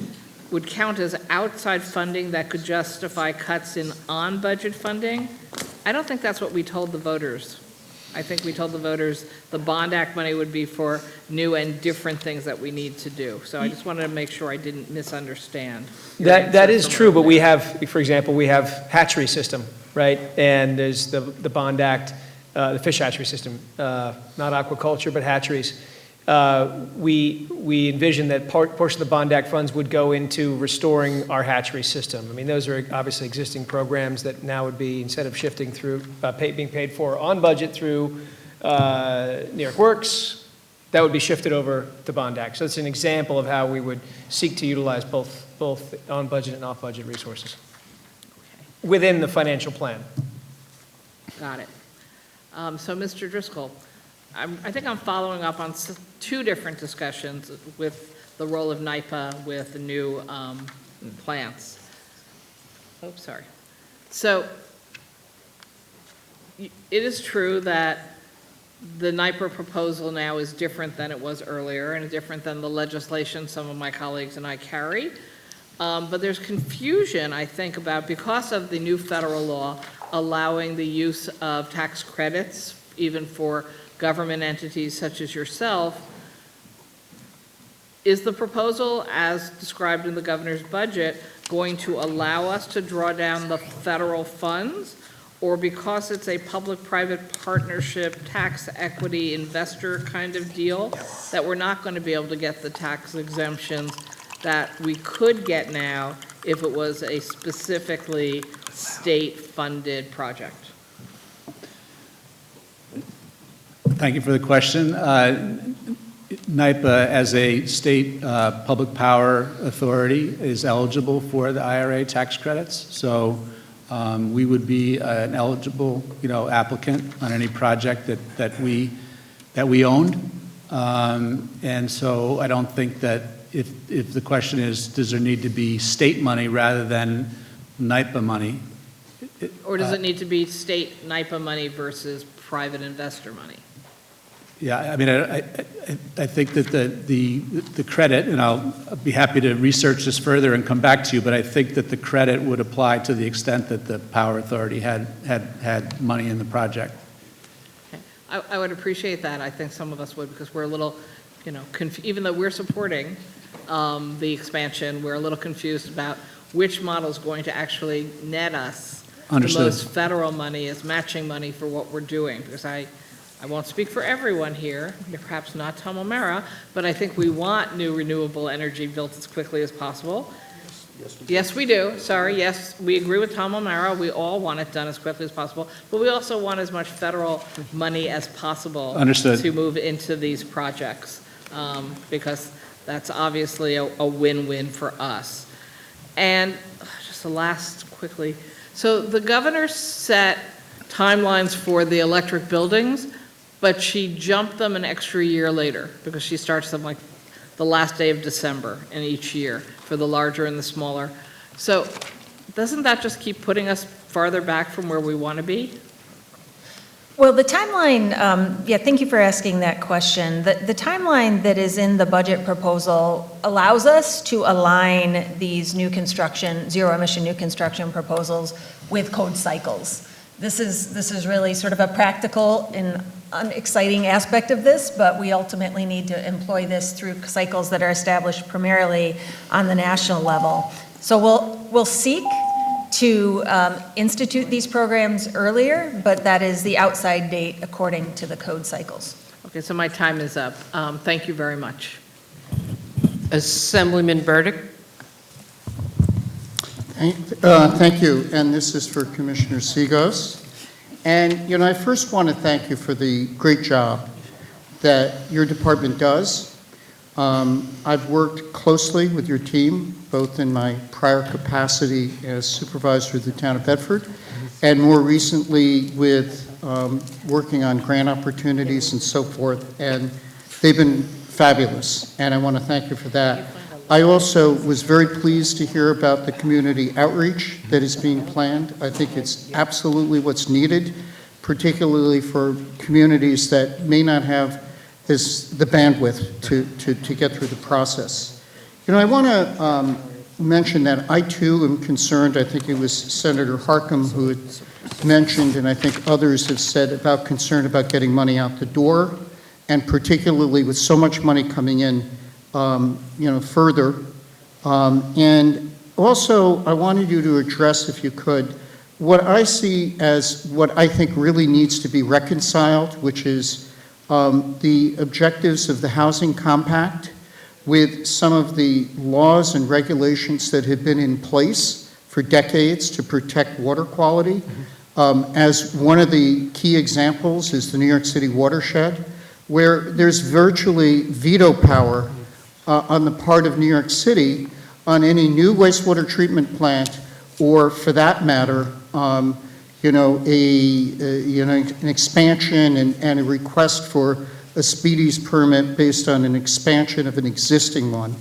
would count as outside funding that could justify cuts in on-budget funding. I don't think that's what we told the voters. I think we told the voters the Bond Act money would be for new and different things that we need to do. So I just wanted to make sure I didn't misunderstand. That is true, but we have, for example, we have hatchery system, right? And there's the Bond Act, the fish hatchery system, not aquaculture, but hatcheries. We envision that portion of the Bond Act funds would go into restoring our hatchery system. I mean, those are obviously existing programs that now would be, instead of shifting through, being paid for on budget through New York Works, that would be shifted over to Bond Act. So it's an example of how we would seek to utilize both on budget and off budget resources within the financial plan. Got it. So Mr. Driscoll, I think I'm following up on two different discussions with the role of NYPA with the new plants. Oh, sorry. So it is true that the NYPA proposal now is different than it was earlier and different than the legislation some of my colleagues and I carried. But there's confusion, I think, about, because of the new federal law allowing the use of tax credits, even for government entities such as yourself, is the proposal as described in the governor's budget going to allow us to draw down the federal funds? Or because it's a public-private partnership, tax equity investor kind of deal, that we're not going to be able to get the tax exemptions that we could get now if it was a specifically state-funded project? Thank you for the question. NYPA, as a state public power authority, is eligible for the IRA tax credits. So we would be an eligible, applicant on any project that we owned. And so I don't think that if the question is, does there need to be state money rather than NYPA money? Or does it need to be state NYPA money versus private investor money? Yeah, I mean, I think that the credit, and I'll be happy to research this further and come back to you, but I think that the credit would apply to the extent that the Power Authority had money in the project. I would appreciate that. I think some of us would, because we're a little, even though we're supporting the expansion, we're a little confused about which model is going to actually net us Understood. the most federal money as matching money for what we're doing. Because I won't speak for everyone here, perhaps not Tom O'Mara, but I think we want new renewable energy built as quickly as possible. Yes, we do. Sorry, yes, we agree with Tom O'Mara. We all want it done as quickly as possible, but we also want as much federal money as possible Understood. to move into these projects, because that's obviously a win-win for us. And just the last quickly, so the governor set timelines for the electric buildings, but she jumped them an extra year later because she starts them like the last day of December in each year for the larger and the smaller. So doesn't that just keep putting us farther back from where we want to be? Well, the timeline, thank you for asking that question. The timeline that is in the budget proposal allows us to align these new construction, zero-emission new construction proposals with code cycles. This is really sort of a practical and exciting aspect of this, but we ultimately need to employ this through cycles that are established primarily on the national level. So we'll seek to institute these programs earlier, but that is the outside date according to the code cycles. Okay, so my time is up. Thank you very much. Assemblyman Burdick. Thank you, and this is for Commissioner Seagos. And, I first want to thank you for the great job that your department does. I've worked closely with your team, both in my prior capacity as supervisor of the town of Bedford, and more recently with working on grant opportunities and so forth, and they've been fabulous, and I want to thank you for that. I also was very pleased to hear about the community outreach that is being planned. I think it's absolutely what's needed, particularly for communities that may not have the bandwidth to get through the process. I want to mention that I too am concerned. I think it was Senator Harckham who had mentioned, and I think others have said about concern about getting money out the door, and particularly with so much money coming in further. And also, I wanted you to address, if you could, what I see as what I think really needs to be reconciled, which is the objectives of the Housing Compact with some of the laws and regulations that have been in place for decades to protect water quality. As one of the key examples is the New York City watershed, where there's virtually veto power on the part of New York City on any new wastewater treatment plant, or for that matter, an expansion and a request for a speedies permit based on an expansion of an existing one.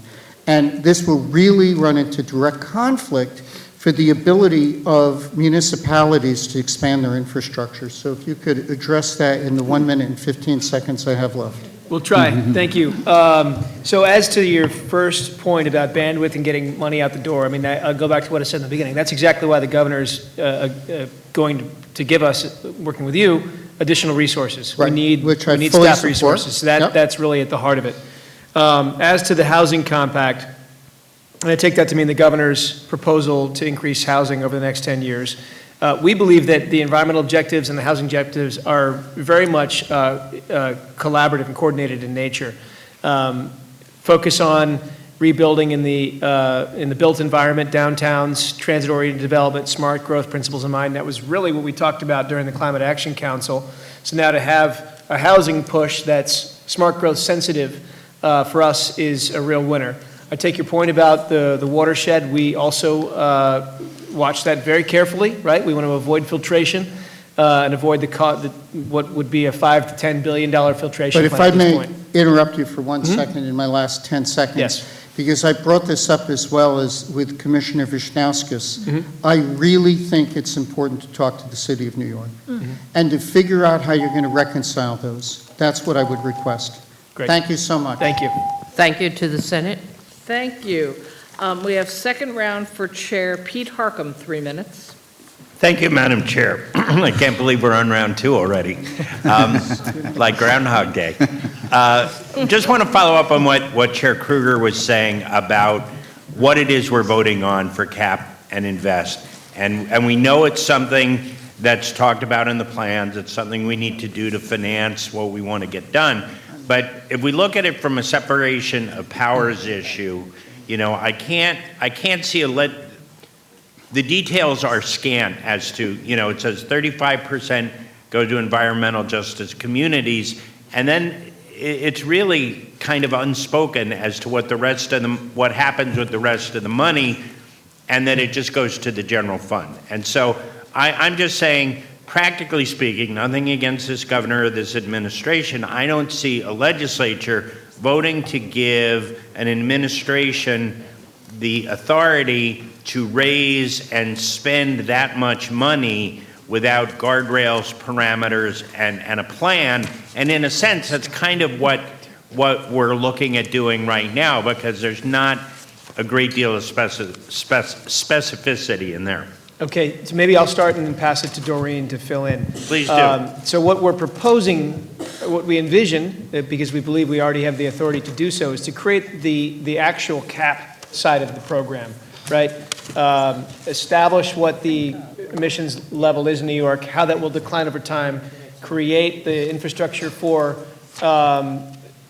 And this will really run into direct conflict for the ability of municipalities to expand their infrastructure. So if you could address that in the 1 minute and 15 seconds I have left. We'll try. Thank you. So as to your first point about bandwidth and getting money out the door, I mean, I'll go back to what I said in the beginning. That's exactly why the governor's going to give us, working with you, additional resources. Right. We need fully staff support. resources. So Yep. that's really at the heart of it. As to the housing compact, and I take that to mean the governor's proposal to increase housing over the next 10 years. We believe that the environmental objectives and the housing objectives are very much collaborative and coordinated in nature. Focus on rebuilding in the built environment, downtowns, transit-oriented development, smart growth principles in mind. That was really what we talked about during the Climate Action Council. So now to have a housing push that's smart growth sensitive for us is a real winner. I take your point about the watershed. We also watch that very carefully, right? We want to avoid filtration and avoid what would be a $5 to $10 billion filtration But if plant I at this may point. interrupt you for 1 second in my last 10 seconds. Yes. because I brought this up as well as with Commissioner Wisniewskis. I really think it's important to talk to the city of New York and to figure out how you're going to reconcile those. That's what I would request. Great. Thank you so much. Thank you. Thank you to the Senate. Thank you. We have second round for Chair Pete Harkam, 3 minutes. Thank you, Madam Chair. I can't believe we're on round 2 already, like Groundhog Day. Just want to follow up on what Chair Kruger was saying about what it is we're voting on for cap and invest. And we know it's something that's talked about in the plans. It's something we need to do to finance what we want to get done. But if we look at it from a separation of powers issue, you know, I can't see the details are scant as to, you know, it says 35% go to environmental justice communities, and then it's really kind of unspoken as to what what happens with the rest of the money, and that it just goes to the general fund. And so I'm just saying, practically speaking, nothing against this governor or this administration, I don't see a legislature voting to give an administration the authority to raise and spend that much money without guardrails, parameters, and a plan. And in a sense, that's kind of what we're looking at doing right now, because there's not a great deal of specificity in there. Okay, so maybe I'll start and then pass it to Doreen to fill in. Please do. So what we're proposing, what we envision, because we believe we already have the authority to do so, is to create the actual cap side of the program, right? Establish what the emissions level is in New York, how that will decline over time, create the infrastructure for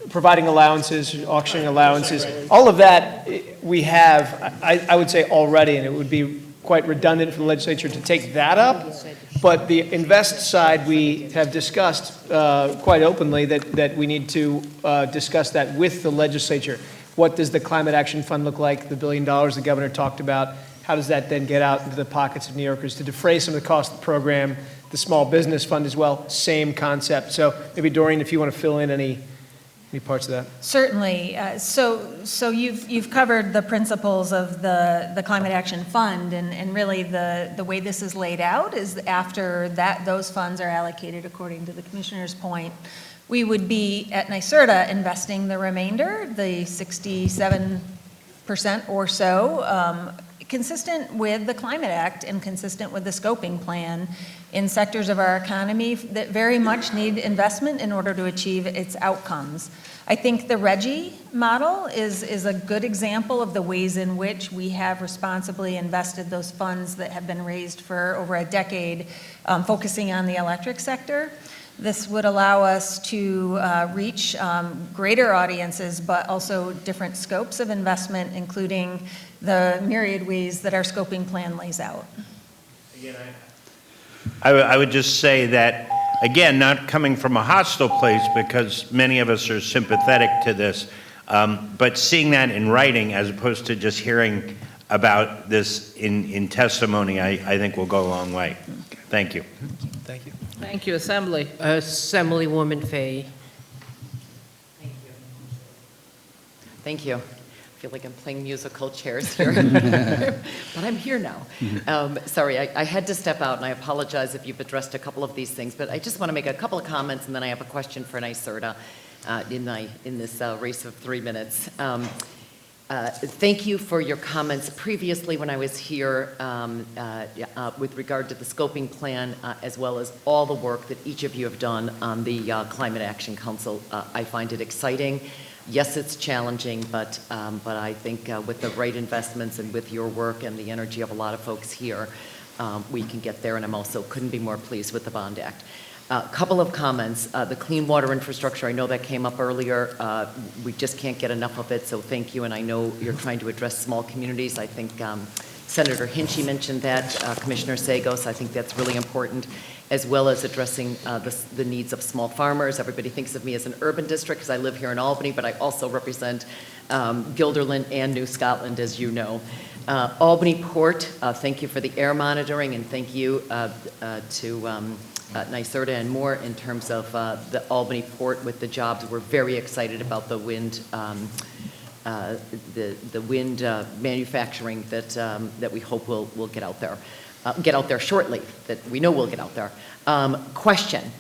providing allowances, auctioning allowances. All of that we have, I would say, already, and it would be quite redundant for the legislature to take that up. But the invest side, we have discussed quite openly that we need to discuss that with the legislature. What does the Climate Action Fund look like? The $1 billion the governor talked about. How does that then get out into the pockets of New Yorkers to defray some of the cost of the program? The small business fund as well, same concept. So maybe Doreen, if you want to fill in any parts of that. Certainly. So you've covered the principles of the Climate Action Fund, and really the way this is laid out is after those funds are allocated according to the commissioner's point, we would be at NYSERDA investing the remainder, the 67% or so, consistent with the Climate Act and consistent with the scoping plan in sectors of our economy that very much need investment in order to achieve its outcomes. I think the RGGI model is a good example of the ways in which we have responsibly invested those funds that have been raised for over a decade, focusing on the electric sector. This would allow us to reach greater audiences, but also different scopes of investment, including the myriad ways that our scoping plan lays out. Again, I would just say that, again, not coming from a hostile place, because many of us are sympathetic to this, but seeing that in writing as opposed to just hearing about this in testimony, I think will go a long way. Thank you. Thank you. Thank you, Assembly. Assemblywoman Fahey. Thank you. I feel like I'm playing musical chairs here, but I'm here now. Sorry, I had to step out, and I apologize if you've addressed a couple of these things, but I just want to make a couple of comments, and then I have a question for NYSERDA in this race of 3 minutes. Thank you for your comments previously when I was here with regard to the scoping plan, as well as all the work that each of you have done on the Climate Action Council. I find it exciting. Yes, it's challenging, but I think with the right investments and with your work and the energy of a lot of folks here, we can get there, and I'm also couldn't be more pleased with the Bond Act. A couple of comments. The clean water infrastructure, I know that came up earlier. We just can't get enough of it, so thank you, and I know you're trying to address small communities. I think Senator Hinchey mentioned that, Commissioner Sagos, I think that's really important, as well as addressing the needs of small farmers. Everybody thinks of me as an urban district because I live here in Albany, but I also represent Guilderland and New Scotland, as you know. Albany Port, thank you for the air monitoring, and thank you to NYSERDA and more in terms of the Albany Port with the jobs. We're very excited about the wind the wind manufacturing that we hope will get out there shortly, that we know will get out there. Question,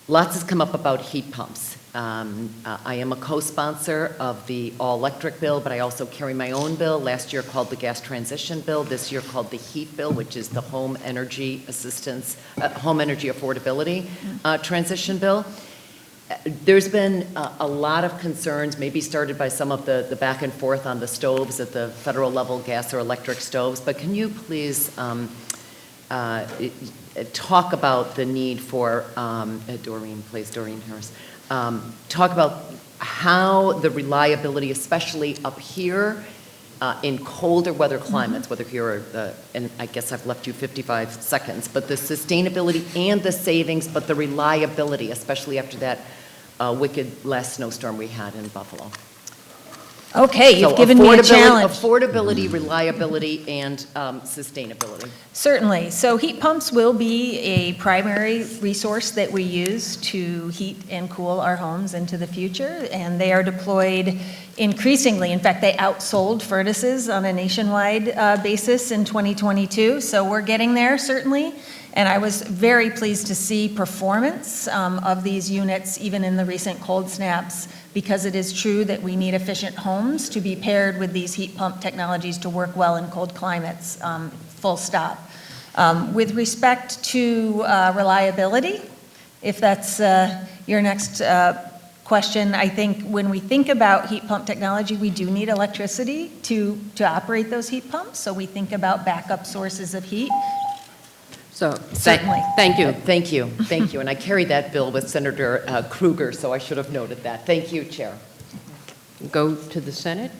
lots has come up about heat pumps. I am a co-sponsor of the all-electric bill, but I also carry my own bill, last year called the gas transition bill, this year called the heat bill, which is the home energy assistance, home energy affordability transition bill. There's been a lot of concerns, maybe started by some of the back and forth on the stoves at the federal level, gas or electric stoves, but can you please talk about the need for, Doreen Harris, talk about how the reliability, especially up here in colder weather climates, whether here or, and I guess I've left you 55 seconds, but the sustainability and the savings, but the reliability, especially after that wicked last snowstorm we had in Buffalo. Okay, you've So given me a challenge. Affordability, reliability, and sustainability. Certainly. So heat pumps will be a primary resource that we use to heat and cool our homes into the future, and they are deployed increasingly. In fact, they outsold furnaces on a nationwide basis in 2022, so we're getting there, certainly. And I was very pleased to see performance of these units even in the recent cold snaps, because it is true that we need efficient homes to be paired with these heat pump technologies to work well in cold climates, full stop. With respect to reliability, if that's your next question, I think when we think about heat pump technology, we do need electricity to operate those heat pumps, so we think about backup sources of heat. So, Certainly. Thank you. And I carried that bill with Senator Krueger, so I should have noted that. Thank you, Chair. Go to the Senate.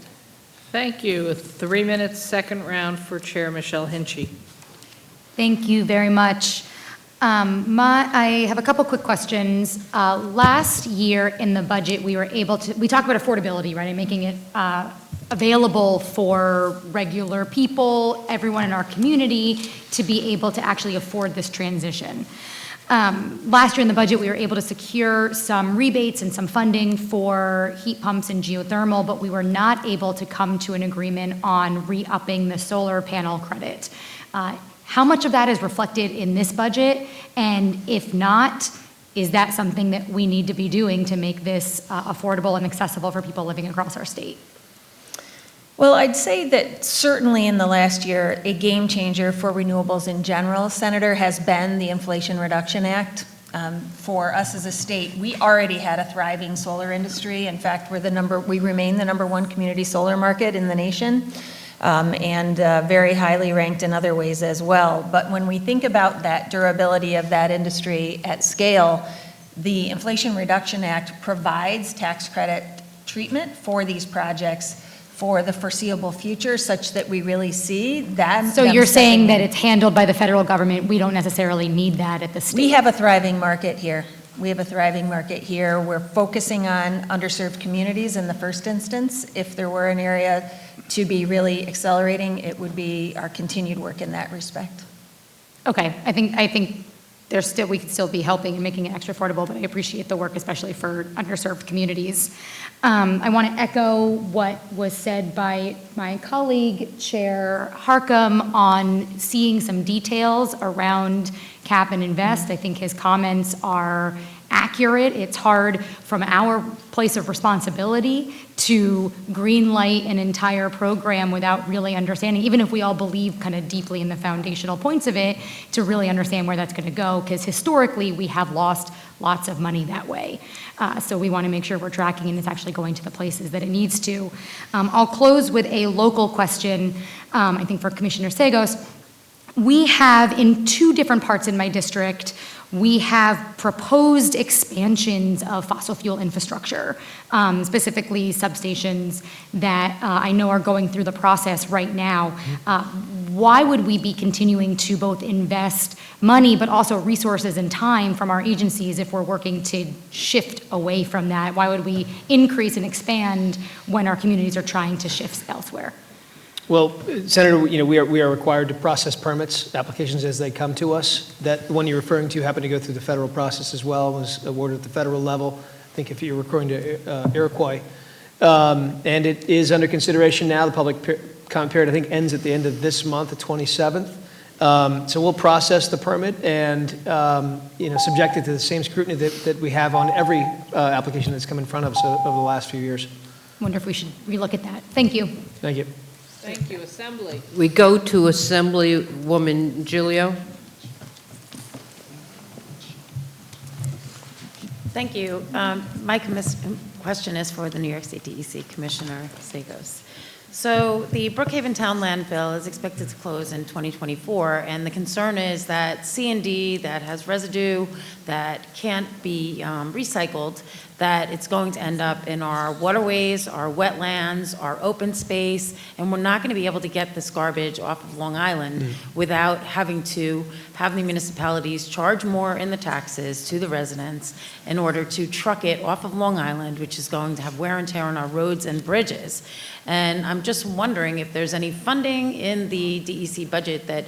Thank you. 3 minutes, second round for Chair Michelle Hinchy. Thank you very much. I have a couple quick questions. Last year in the budget, we talked about affordability, right, and making it available for regular people, everyone in our community, to be able to actually afford this transition. Last year in the budget, we were able to secure some rebates and some funding for heat pumps and geothermal, but we were not able to come to an agreement on re-upping the solar panel credit. How much of that is reflected in this budget? And if not, is that something that we need to be doing to make this affordable and accessible for people living across our state? Well, I'd say that certainly in the last year, a game changer for renewables in general, Senator, has been the Inflation Reduction Act. For us as a state, we already had a thriving solar industry. In fact, we remain the #1 community solar market in the nation, and very highly ranked in other ways as well. But when we think about that durability of that industry at scale, the Inflation Reduction Act provides tax credit treatment for these projects for the foreseeable future, such that we really see that. So you're saying that it's handled by the federal government, we don't necessarily need that at the state? We have a thriving market here. We're focusing on underserved communities in the first instance. If there were an area to be really accelerating, it would be our continued work in that respect. Okay, I think we could still be helping and making it extra affordable, but I appreciate the work, especially for underserved communities. I want to echo what was said by my colleague, Chair Harcum, on seeing some details around cap and invest. I think his comments are accurate. It's hard from our place of responsibility to green light an entire program without really understanding, even if we all believe kind of deeply in the foundational points of it, to really understand where that's going to go, because historically we have lost lots of money that way. So we want to make sure we're tracking and it's actually going to the places that it needs to. I'll close with a local question, I think for Commissioner Sagos. We have, in 2 different parts in my district, we have proposed expansions of fossil fuel infrastructure, specifically substations that I know are going through the process right now. Why would we be continuing to both invest money but also resources and time from our agencies if we're working to shift away from that? Why would we increase and expand when our communities are trying to shift elsewhere? Well, Senator, we are required to process permits, applications as they come to us. That the one you're referring to happened to go through the federal process as well, was awarded at the federal level. I think if you're referring to Iroquois. and it is under consideration now. The public comment period, I think, ends at the end of this month, the 27th. So we'll process the permit and, subject it to the same scrutiny that we have on every application that's come in front of us over the last few years. Wonder if we should relook at that. Thank you. Thank you. Thank you. Assembly. We go to Assemblywoman Gilio. Thank you. My question is for the New York State DEC Commissioner Sagos. So the Brookhaven Town landfill is expected to close in 2024, and the concern is that C&D that has residue that can't be recycled, that it's going to end up in our waterways, our wetlands, our open space, and we're not going to be able to get this garbage off of Long Island without having to have the municipalities charge more in the taxes to the residents in order to truck it off of Long Island, which is going to have wear and tear on our roads and bridges. And I'm just wondering if there's any funding in the DEC budget that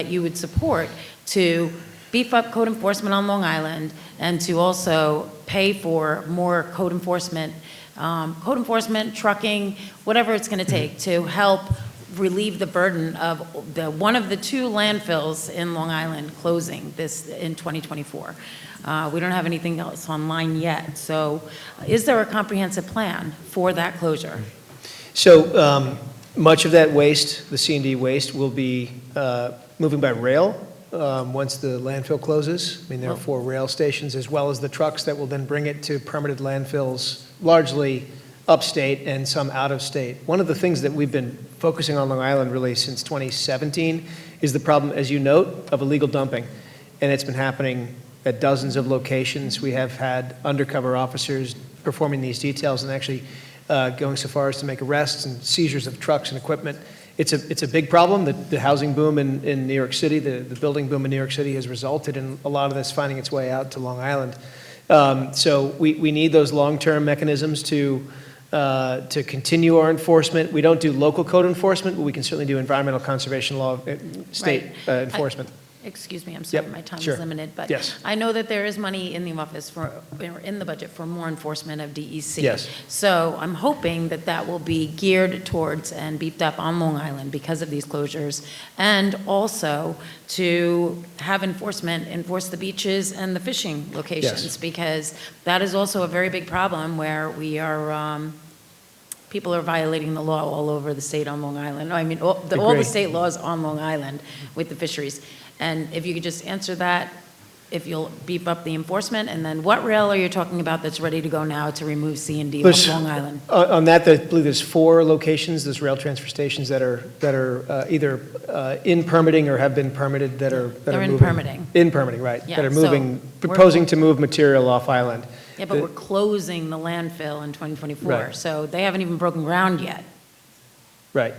you would support to beef up code enforcement on Long Island and to also pay for more code enforcement, trucking, whatever it's going to take to help relieve the burden of one of the two landfills in Long Island closing this in 2024. We don't have anything else online yet. So is there a comprehensive plan for that closure? So much of that waste, the C&D waste, will be moving by rail once the landfill closes. I mean, there are 4 rail stations, as well as the trucks that will then bring it to permitted landfills, largely upstate and some out of state. One of the things that we've been focusing on Long Island really since 2017 is the problem, as you note, of illegal dumping. And it's been happening at dozens of locations. We have had undercover officers performing these details and actually going so far as to make arrests and seizures of trucks and equipment. It's a big problem. The housing boom in New York City, the building boom in New York City has resulted in a lot of this finding its way out to Long Island. So we need those long-term mechanisms to continue our enforcement. We don't do local code enforcement, but we can certainly do environmental conservation law, state enforcement. Excuse me, I'm sorry, my time is limited, but yes. I know that there is money in the office in the budget for more enforcement of DEC. Yes. So I'm hoping that will be geared towards and beefed up on Long Island because of these closures, and also to have enforce the beaches and the fishing locations, because that is also a very big problem where we are, people are violating the law all over the state on Long Island. I mean, all the state laws on Long Island with the fisheries. And if you could just answer that, if you'll beef up the enforcement, and then what rail are you talking about that's ready to go now to remove C&D off Long Island? On that, I believe there's 4 locations, there's rail transfer stations that are either in permitting or have been permitted that are They're in moving. permitting. In permitting, right. Yeah, that are so moving, proposing to move material off island. Yeah, but we're closing the landfill in 2024, Right. so they haven't even broken ground yet. Right.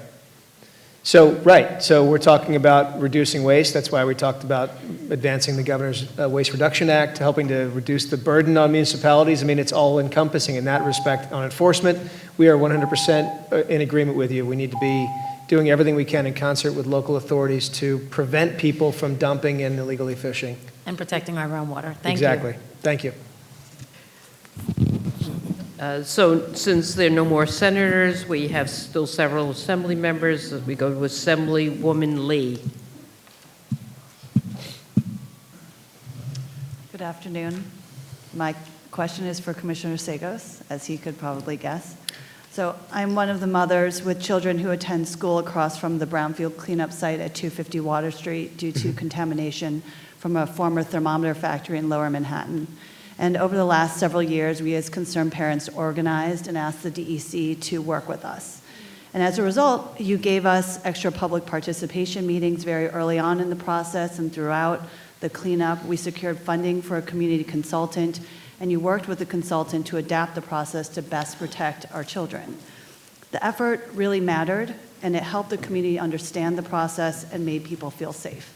So we're talking about reducing waste. That's why we talked about advancing the Governor's Waste Reduction Act, helping to reduce the burden on municipalities. I mean, it's all encompassing in that respect. On enforcement, we are 100% in agreement with you. We need to be doing everything we can in concert with local authorities to prevent people from dumping and illegally fishing. And protecting our groundwater. Thank you. Exactly. Thank you. So since there are no more senators, we have still several assembly members. We go to Assemblywoman Lee. Good afternoon. My question is for Commissioner Sagos, as he could probably guess. So I'm one of the mothers with children who attend school across from the brownfield cleanup site at 250 Water Street due to contamination from a former thermometer factory in Lower Manhattan. And over the last several years, we as concerned parents organized and asked the DEC to work with us. And as a result, you gave us extra public participation meetings very early on in the process, and throughout the cleanup, we secured funding for a community consultant, and you worked with the consultant to adapt the process to best protect our children. The effort really mattered, and it helped the community understand the process and made people feel safe.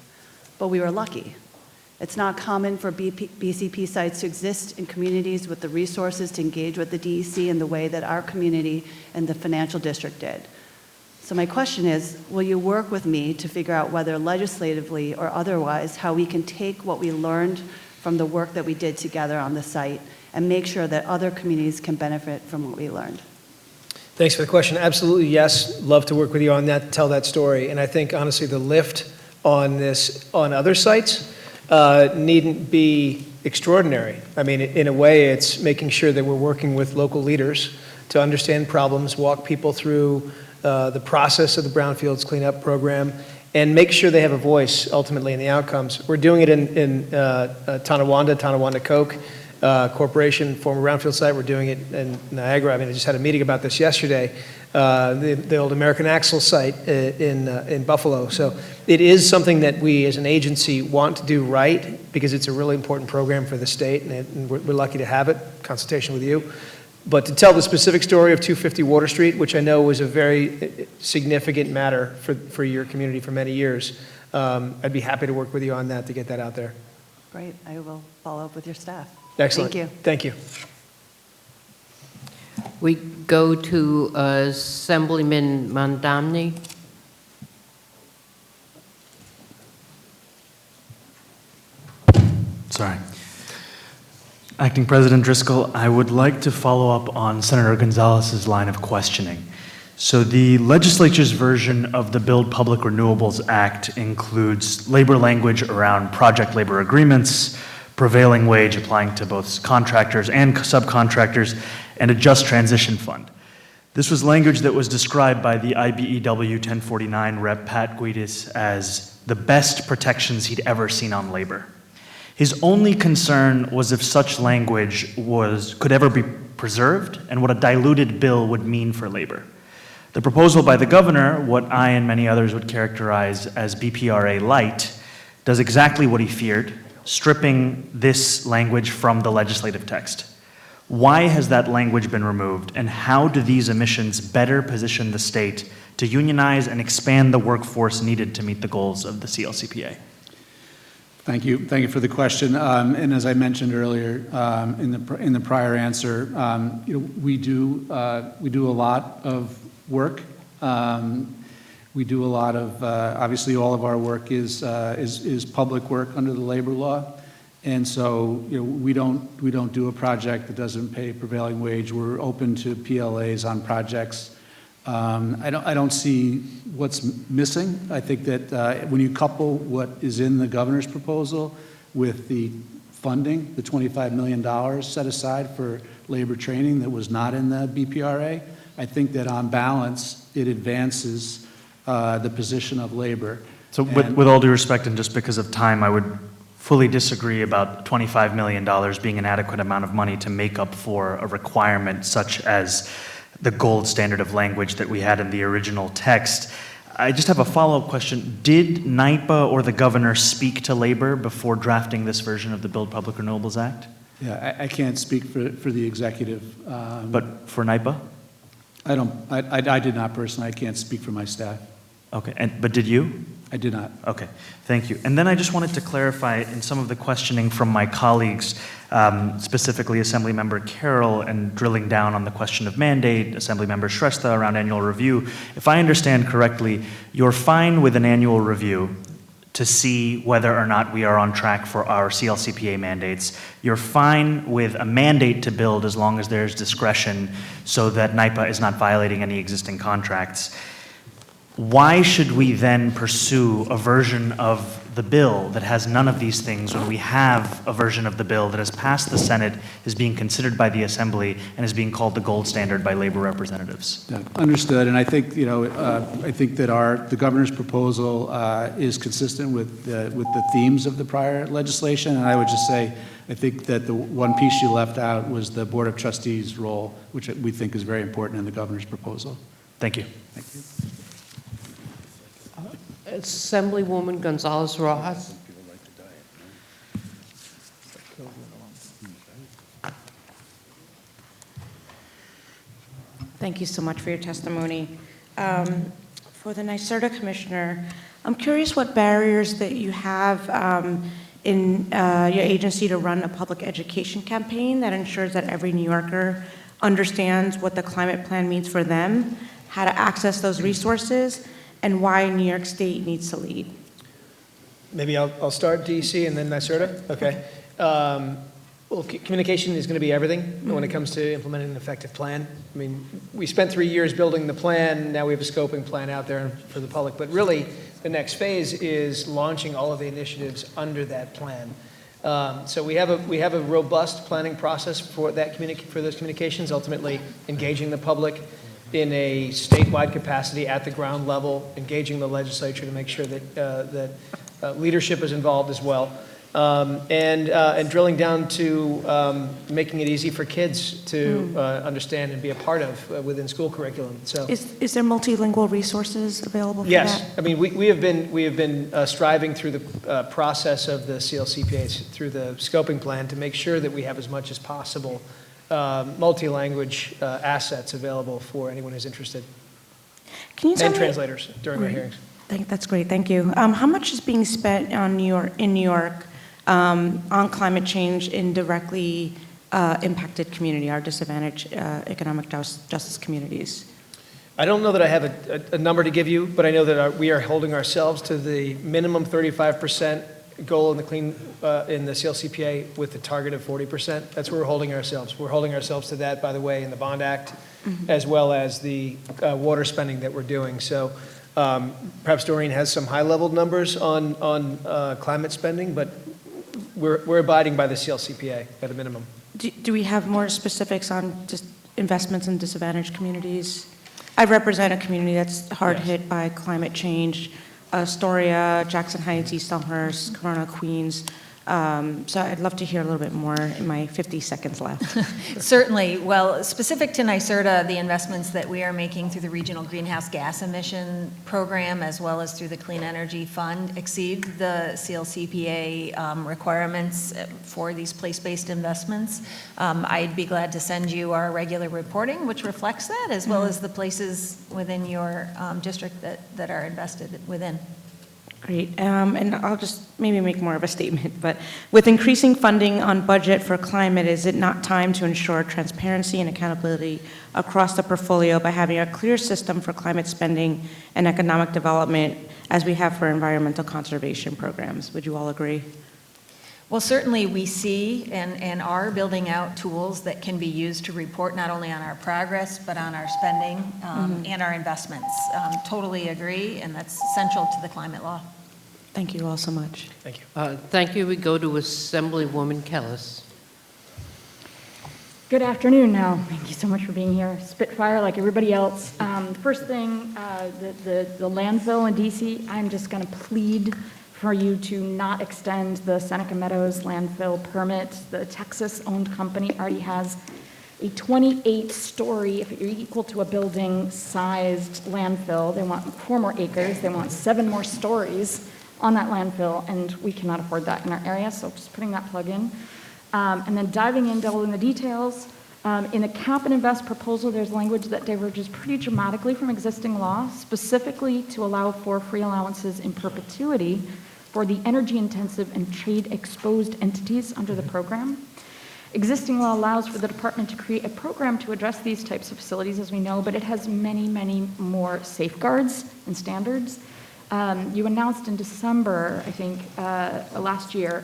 But we were lucky. It's not common for BCP sites to exist in communities with the resources to engage with the DEC in the way that our community and the financial district did. So my question is, will you work with me to figure out whether legislatively or otherwise how we can take what we learned from the work that we did together on the site and make sure that other communities can benefit from what we learned? Thanks for the question. Absolutely, yes. Love to work with you on that, tell that story. And I think, honestly, the lift on this, on other sites, needn't be extraordinary. I mean, in a way, it's making sure that we're working with local leaders to understand problems, walk people through the process of the Brownfields Cleanup Program, and make sure they have a voice ultimately in the outcomes. We're doing it in Tonawanda Coke Corporation, former Brownfield site. We're doing it in Niagara. I mean, I just had a meeting about this yesterday. The old American Axle site in Buffalo. So it is something that we as an agency want to do right because it's a really important program for the state, and we're lucky to have it, consultation with you. But to tell the specific story of 250 Water Street, which I know was a very significant matter for your community for many years, I'd be happy to work with you on that to get that out there. Great. I will follow up with your staff. Excellent. Thank you. Thank you. We go to Assemblyman Mondamny. Sorry. Acting President Driscoll, I would like to follow up on Senator Gonzalez's line of questioning. So the legislature's version of the Build Public Renewables Act includes labor language around project labor agreements, prevailing wage applying to both contractors and subcontractors, and a just transition fund. This was language that was described by the IBEW 1049 Rep. Pat Guidis as the best protections he'd ever seen on labor. His only concern was if such language could ever be preserved and what a diluted bill would mean for labor. The proposal by the governor, what I and many others would characterize as BPRA light, does exactly what he feared, stripping this language from the legislative text. Why has that language been removed, and how do these omissions better position the state to unionize and expand the workforce needed to meet the goals of the CLCPA? Thank you. Thank you for the question. And as I mentioned earlier in the prior answer, we do a lot of work. We do a lot of obviously all of our work is public work under the labor law, and so we don't do a project that doesn't pay prevailing wage. We're open to PLAs on projects. I don't see what's missing. I think that when you couple what is in the governor's proposal with the funding, the $25 million set aside for labor training that was not in the BPRA, I think that on balance, it advances the position of labor. So with all due respect, and just because of time, I would fully disagree about $25 million being an adequate amount of money to make up for a requirement such as the gold standard of language that we had in the original text. I just have a follow-up question. Did NYPA or the governor speak to labor before drafting this version of the Build Public Renewables Act? Yeah, I can't speak for the executive. But for NYPA? I did not personally. I can't speak for my staff. Okay, but did you? I did not. Okay, thank you. And then I just wanted to clarify in some of the questioning from my colleagues, specifically Assemblymember Carroll, and drilling down on the question of mandate, Assemblymember Shrestha around annual review. If I understand correctly, you're fine with an annual review to see whether or not we are on track for our CLCPA mandates. You're fine with a mandate to build as long as there's discretion so that NYPA is not violating any existing contracts. Why should we then pursue a version of the bill that has none of these things when we have a version of the bill that has passed the Senate, is being considered by the Assembly, and is being called the gold standard by labor representatives? Yeah, understood. And I think I think that the governor's proposal is consistent with the themes of the prior legislation. And I would just say, I think that the one piece you left out was the Board of Trustees' role, which we think is very important in the governor's proposal. Thank you. Thank you. Assemblywoman Gonzalez Rojas. Thank you so much for your testimony. For the NYSERDA Commissioner, I'm curious what barriers that you have in your agency to run a public education campaign that ensures that every New Yorker understands what the climate plan means for them, how to access those resources, and why New York State needs to lead. Maybe I'll start DEC and then NYSERDA? Okay. Well, communication is going to be everything when it comes to implementing an effective plan. I mean, we spent 3 years building the plan, now we have a scoping plan out there for the public, but really, the next phase is launching all of the initiatives under that plan. So we have a robust planning process for that for those communications, ultimately engaging the public in a statewide capacity at the ground level, engaging the legislature to make sure that leadership is involved as well. And drilling down to making it easy for kids to understand and be a part of within school curriculum. So, Is there multilingual resources available for yes, that? I mean we have been striving through the process of the CLCPA through the scoping plan to make sure that we have as much as possible multi-language assets available for anyone who's interested. Can you tell and me- translators during our Great. hearings. That's great, thank you. How much is being spent on in New York on climate change in directly impacted community, our disadvantaged economic justice communities? I don't know that I have a number to give you, but I know that we are holding ourselves to the minimum 35% goal in the CLCPA with the target of 40%. That's where we're holding ourselves. We're holding ourselves to that, by the way, in the Bond Act, as well as the water spending that we're doing. So perhaps Doreen has some high-level numbers on climate spending, but we're abiding by the CLCPA at a minimum. Do we have more specifics on just investments in disadvantaged communities? I represent a community that's hard hit by climate change, Astoria, Jackson Heights, East Elmhurst, Corona, Queens. So I'd love to hear a little bit more in my 50 seconds left. Certainly. Well, specific to NYSERDA, the investments that we are making through the Regional Greenhouse Gas Emission Program, as well as through the Clean Energy Fund, exceed the CLCPA requirements for these place-based investments. I'd be glad to send you our regular reporting, which reflects that, as well as the places within your district that are invested within. Great. And I'll just maybe make more of a statement, but with increasing funding on budget for climate, is it not time to ensure transparency and accountability across the portfolio by having a clear system for climate spending and economic development as we have for environmental conservation programs? Would you all agree? Well, certainly we see and are building out tools that can be used to report not only on our progress, but on our spending and our investments. Totally agree, and that's central to the climate law. Thank you all so much. Thank you. Thank you. We go to Assemblywoman Kellis. Good afternoon now. Thank you so much for being here. Spitfire like everybody else. First thing, the landfill in DC, I'm just going to plead for you to not extend the Seneca Meadows landfill permit. The Texas-owned company already has a 28-story, if you're equal to a building-sized landfill. They want 4 more acres. They want 7 more stories on that landfill, and we cannot afford that in our area, so just putting that plug in. And then diving in, delving the details. In the cap and invest proposal, there's language that diverges pretty dramatically from existing law, specifically to allow for free allowances in perpetuity for the energy-intensive and trade-exposed entities under the program. Existing law allows for the department to create a program to address these types of facilities, as we know, but it has many, many more safeguards and standards. You announced in December, I think, last year,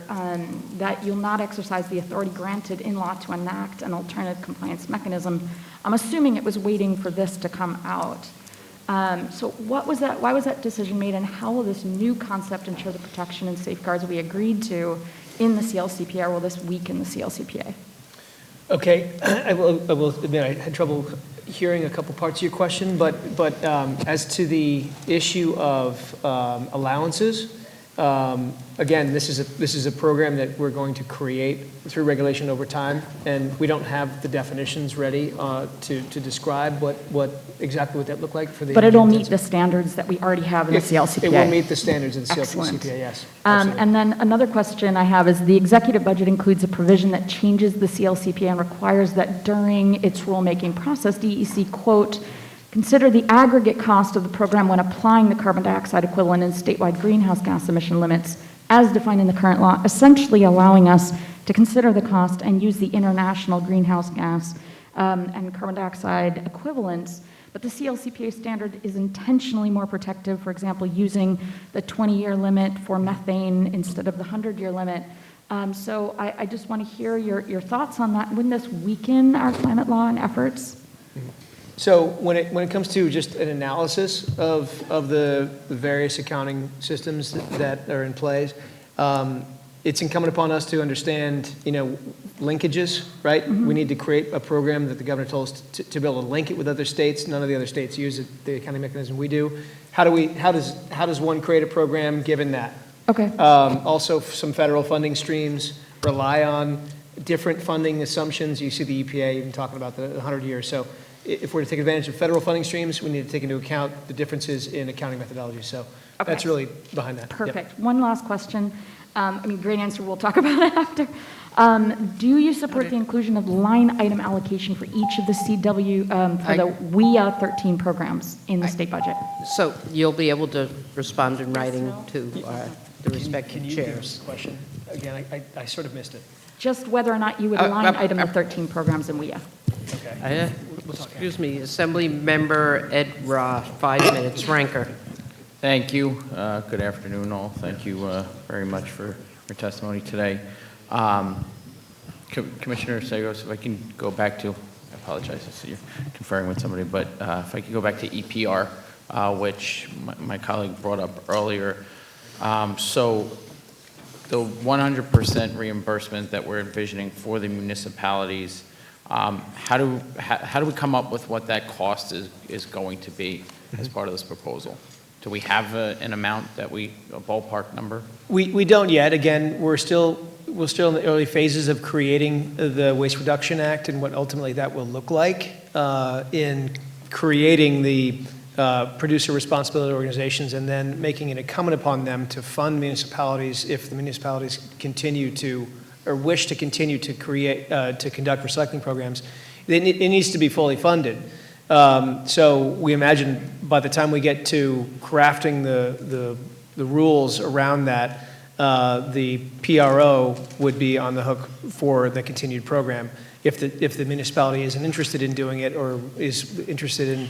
that you'll not exercise the authority granted in law to enact an alternative compliance mechanism. I'm assuming it was waiting for this to come out. So what was that? Why was that decision made, and how will this new concept ensure the protection and safeguards we agreed to in the CLCPA, or will this weaken the CLCPA? Okay, I will admit I had trouble hearing a couple parts of your question, but as to the issue of allowances, again, this is a program that we're going to create through regulation over time, and we don't have the definitions ready to describe exactly what that look like for the. But it'll meet the standards that we already have in the CLCPA. It will meet the standards of the Excellent. CLCPA, yes. And then another question I have is the executive budget includes a provision that changes the CLCPA and requires that during its rulemaking process, DEC, quote, consider the aggregate cost of the program when applying the carbon dioxide equivalent in statewide greenhouse gas emission limits as defined in the current law, essentially allowing us to consider the cost and use the international greenhouse gas and carbon dioxide equivalents. But the CLCPA standard is intentionally more protective, for example, using the 20-year limit for methane instead of the 100-year limit. So I just want to hear your thoughts on that. Wouldn't this weaken our climate law and efforts? So when it comes to just an analysis of the various accounting systems that are in place, it's incumbent upon us to understand, linkages, right? We need to create a program that the governor told us to be able to link it with other states. None of the other states use it, the accounting mechanism we do. How does one create a program given that? Okay. Also, some federal funding streams rely on different funding assumptions. You see the EPA even talking about the 100 years. So if we're to take advantage of federal funding streams, we need to take into account the differences in accounting methodology. So that's really behind that. Perfect. Yep. One last question. Great answer. We'll talk about it after. Do you support the inclusion of line item allocation for each of the CW, for the WIA 13 programs in the state budget? So you'll be able to respond in writing to the respective Can you chairs. give us a question? Again, I sort of missed it. Just whether or not you would line item the 13 programs in WIA. Okay. Excuse me, Assembly Member Ed Ra, 5 minutes, Ranker. Thank you. Good afternoon, all. Thank you very much for your testimony today. Commissioner Sagos, if I can go back to, I apologize, I see you're conferring with somebody, but if I could go back to EPR, which my colleague brought up earlier. So the 100% reimbursement that we're envisioning for the municipalities, how do we come up with what that cost is going to be as part of this proposal? Do we have an amount a ballpark number? We don't yet. Again, we're still in the early phases of creating the Waste Reduction Act and what ultimately that will look like in creating the producer responsibility organizations and then making it incumbent upon them to fund municipalities if the municipalities continue to or wish to continue to conduct recycling programs. It needs to be fully funded. So we imagine by the time we get to crafting the rules around that, the PRO would be on the hook for the continued program. If the municipality isn't interested in doing it or is interested in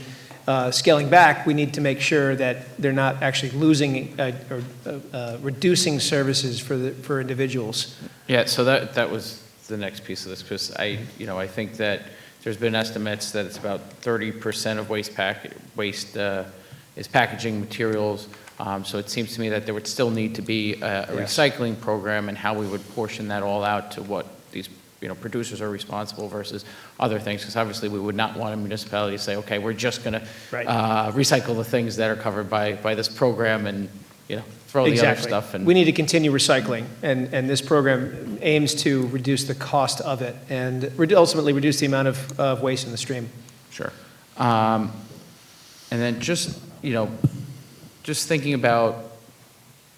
scaling back, we need to make sure that they're not actually losing or reducing services for individuals. Yeah, so that was the next piece of this, because I think that there's been estimates that it's about 30% of waste is packaging materials. So it seems to me that there would still need to be a recycling program and how we would portion that all out to what these producers are responsible versus other things, because obviously we would not want a municipality to say, okay, we're just going to recycle the things that are covered by this program and throw the other stuff. And we need to continue recycling, and this program aims to reduce the cost of it and ultimately reduce the amount of waste in the stream. Sure. And then just thinking about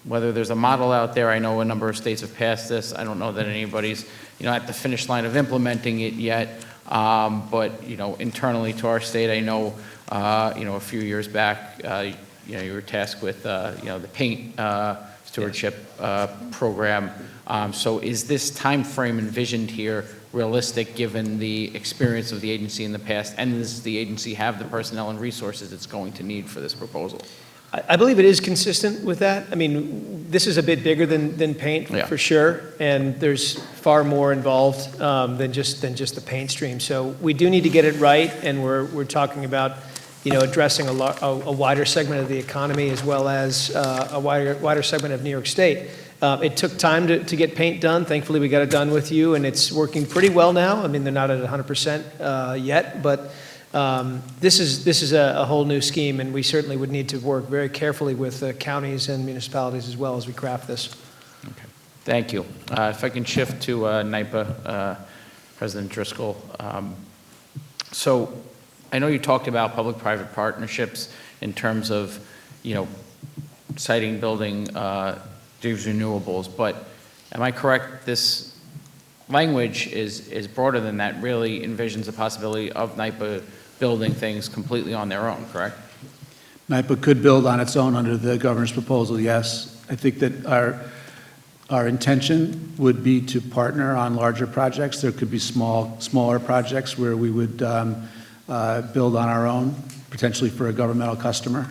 whether there's a model out there. I know a number of states have passed this. I don't know that anybody's at the finish line of implementing it yet. But internally to our state, I know a few years back, you were tasked with the paint stewardship program. So is this time frame envisioned here realistic given the experience of the agency in the past, and does the agency have the personnel and resources it's going to need for this proposal? I believe it is consistent with that. I mean, this is a bit bigger than paint for sure, and there's far more involved than just the paint stream. So we do need to get it right, and we're talking about addressing a wider segment of the economy as well as a wider segment of New York State. It took time to get paint done. Thankfully, we got it done with you, and it's working pretty well now. I mean, they're not at 100% yet, but this is a whole new scheme, and we certainly would need to work very carefully with counties and municipalities as well as we craft this. Okay. Thank you. If I can shift to NYPA, President Driscoll. So I know you talked about public-private partnerships in terms of, siting, building, these renewables, but am I correct? This language is broader than that, really envisions the possibility of NYPA building things completely on their own, correct? NYPA could build on its own under the governor's proposal, yes. I think that our intention would be to partner on larger projects. There could be smaller projects where we would build on our own, potentially for a governmental customer.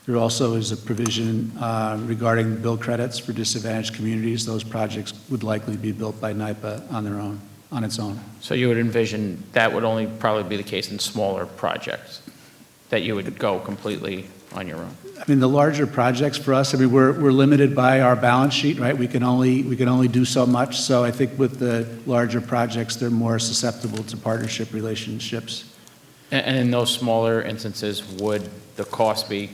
There also is a provision regarding bill credits for disadvantaged communities. Those projects would likely be built by NYPA on their own, on its own. So you would envision that would only probably be the case in smaller projects, that you would go completely on your own? I mean, the larger projects for us, I mean, we're limited by our balance sheet, right? We can only do so much. So I think with the larger projects, they're more susceptible to partnership relationships. And in those smaller instances, would the cost be,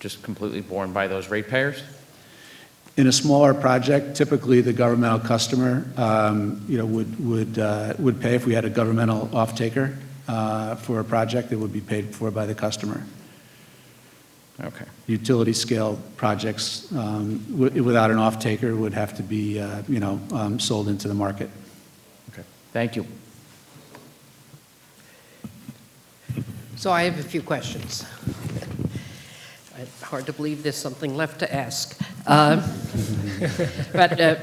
just completely borne by those ratepayers? In a smaller project, typically the governmental customer, would pay. If we had a governmental off-taker for a project, it would be paid for by the customer. Okay. Utility scale projects without an off-taker would have to be, sold into the market. Okay. Thank you. So I have a few questions. It's hard to believe there's something left to ask. But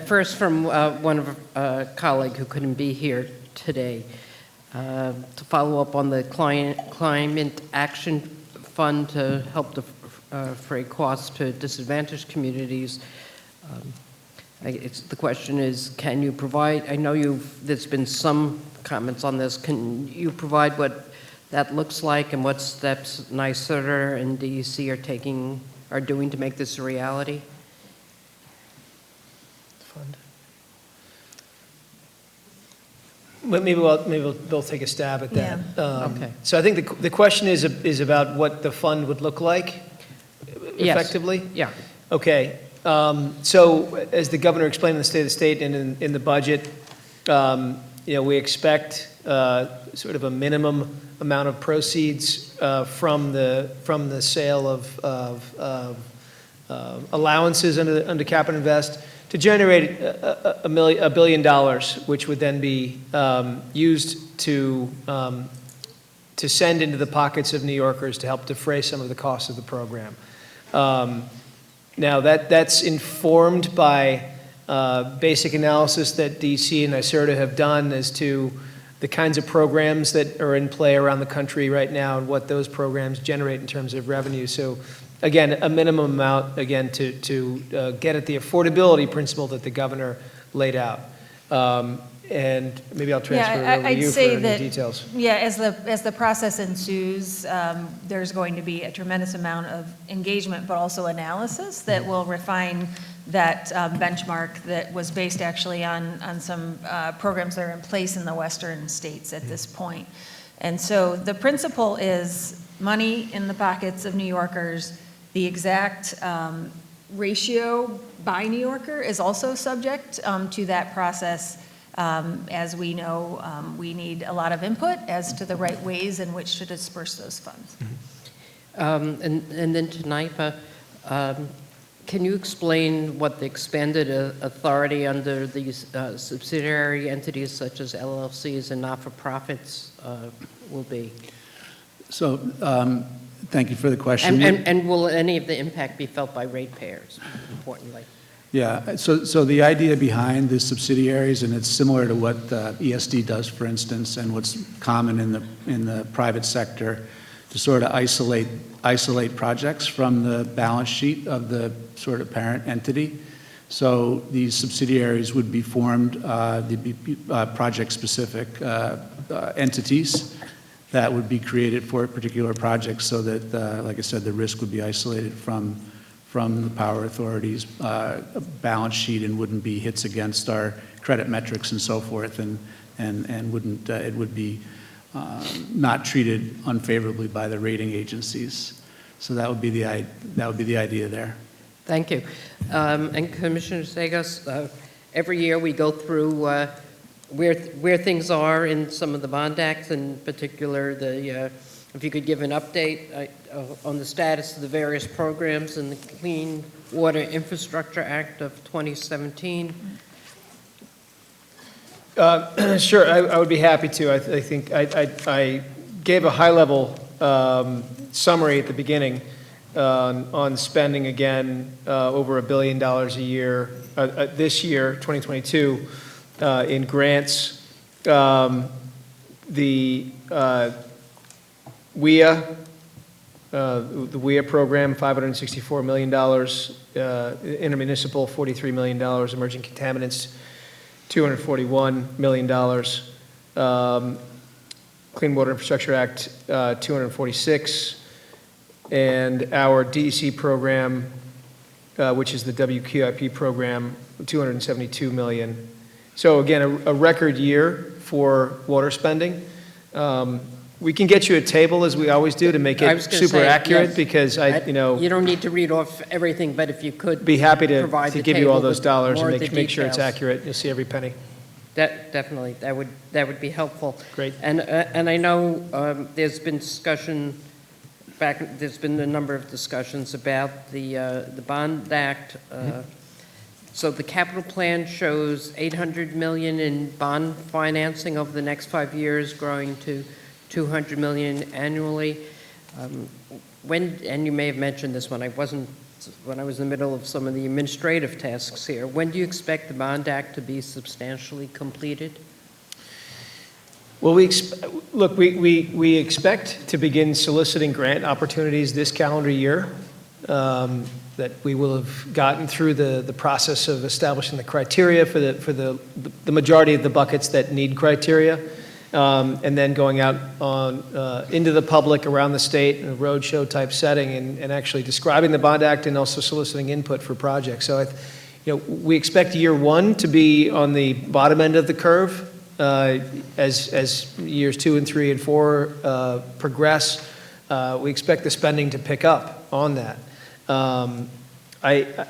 first from one of a colleague who couldn't be here today, to follow up on the Climate Action Fund to help defray costs to disadvantaged communities. The question is, can you provide, I know there's been some comments on this, can you provide what that looks like and what steps NYSERDA and DEC are doing to make this a reality? Maybe we'll take a stab at that. Yeah. Okay. So I think the question is about what the fund would look like effectively? Yes. Yeah. Okay. So as the governor explained in the State of the State and in the budget, we expect sort of a minimum amount of proceeds from the sale of allowances under Cap and Invest to generate $1 billion, which would then be used to send into the pockets of New Yorkers to help defray some of the costs of the program. Now that's informed by basic analysis that DC and NYSERDA have done as to the kinds of programs that are in play around the country right now and what those programs generate in terms of revenue. So again, a minimum amount, again, to get at the affordability principle that the governor laid out. And maybe I'll transfer it over to you for any details. Yeah, as the process ensues, there's going to be a tremendous amount of engagement, but also analysis that will refine that benchmark that was based actually on some programs that are in place in the western states at this point. And so the principle is money in the pockets of New Yorkers. The exact ratio by New Yorker is also subject to that process. As we know, we need a lot of input as to the right ways in which to disperse those funds. And then to NYPA, can you explain what the expanded authority under these subsidiary entities such as LLCs and not-for-profits will be? So thank you for the question. And will any of the impact be felt by ratepayers, importantly? Yeah, so the idea behind the subsidiaries, and it's similar to what ESD does, for instance, and what's common in the private sector, to sort of isolate projects from the balance sheet of the sort of parent entity. So these subsidiaries would be formed, they'd be project-specific entities that would be created for a particular project so that, like I said, the risk would be isolated from the power authorities' balance sheet and wouldn't be hits against our credit metrics and so forth, and wouldn't, it would be not treated unfavorably by the rating agencies. So that would be the idea there. Thank you. And Commissioner Segas, every year we go through where things are in some of the bond acts, in particular if you could give an update on the status of the various programs in the Clean Water Infrastructure Act of 2017. Sure, I would be happy to. I think I gave a high-level summary at the beginning on spending, again, over $1 billion a year this year, 2022, in grants. The WIA The WIA program, $564 million, intermunicipal, $43 million, emerging contaminants, $241 million, Clean Water Infrastructure Act, $246, and our DEC program, which is the WQIP program, $272 million. So again, a record year for water spending. We can get you a table, as we always do, to make I it was gonna super say, accurate, yes. because You don't need to read off everything, but if you could. be happy to provide the give you all table those with dollars more and of the make sure it's details. accurate. You'll see every penny. Definitely, that would be helpful. Great. And I know there's been discussion, there's been a number of discussions about the Bond Act. So the capital plan shows $800 million in bond financing over the next 5 years, growing to $200 million annually. And you may have mentioned this when I was in the middle of some of the administrative tasks here. When do you expect the Bond Act to be substantially completed? Well, we expect to begin soliciting grant opportunities this calendar year, that we will have gotten through the process of establishing the criteria for the majority of the buckets that need criteria, and then going out into the public around the state in a roadshow type setting and actually describing the Bond Act and also soliciting input for projects. So, we expect year one to be on the bottom end of the curve as years 2 and 3 and 4 progress. We expect the spending to pick up on that. I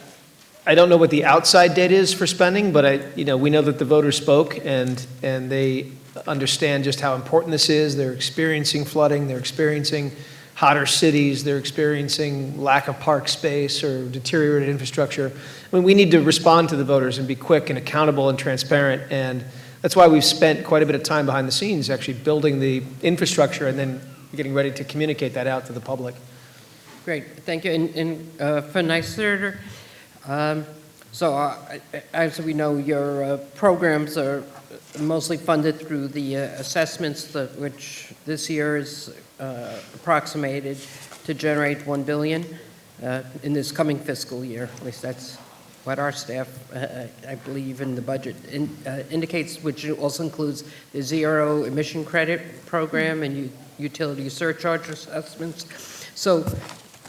don't know what the outside date is for spending, but we know that the voters spoke and they understand just how important this is. They're experiencing flooding, they're experiencing hotter cities, they're experiencing lack of park space or deteriorated infrastructure. I mean, we need to respond to the voters and be quick and accountable and transparent, and that's why we've spent quite a bit of time behind the scenes actually building the infrastructure and then getting ready to communicate that out to the public. Great, thank you. And for NYSERDA, as we know, your programs are mostly funded through the assessments, which this year is approximated to generate $1 billion in this coming fiscal year. At least that's what our staff, I believe, in the budget indicates, which also includes the zero emission credit program and utility surcharge assessments. So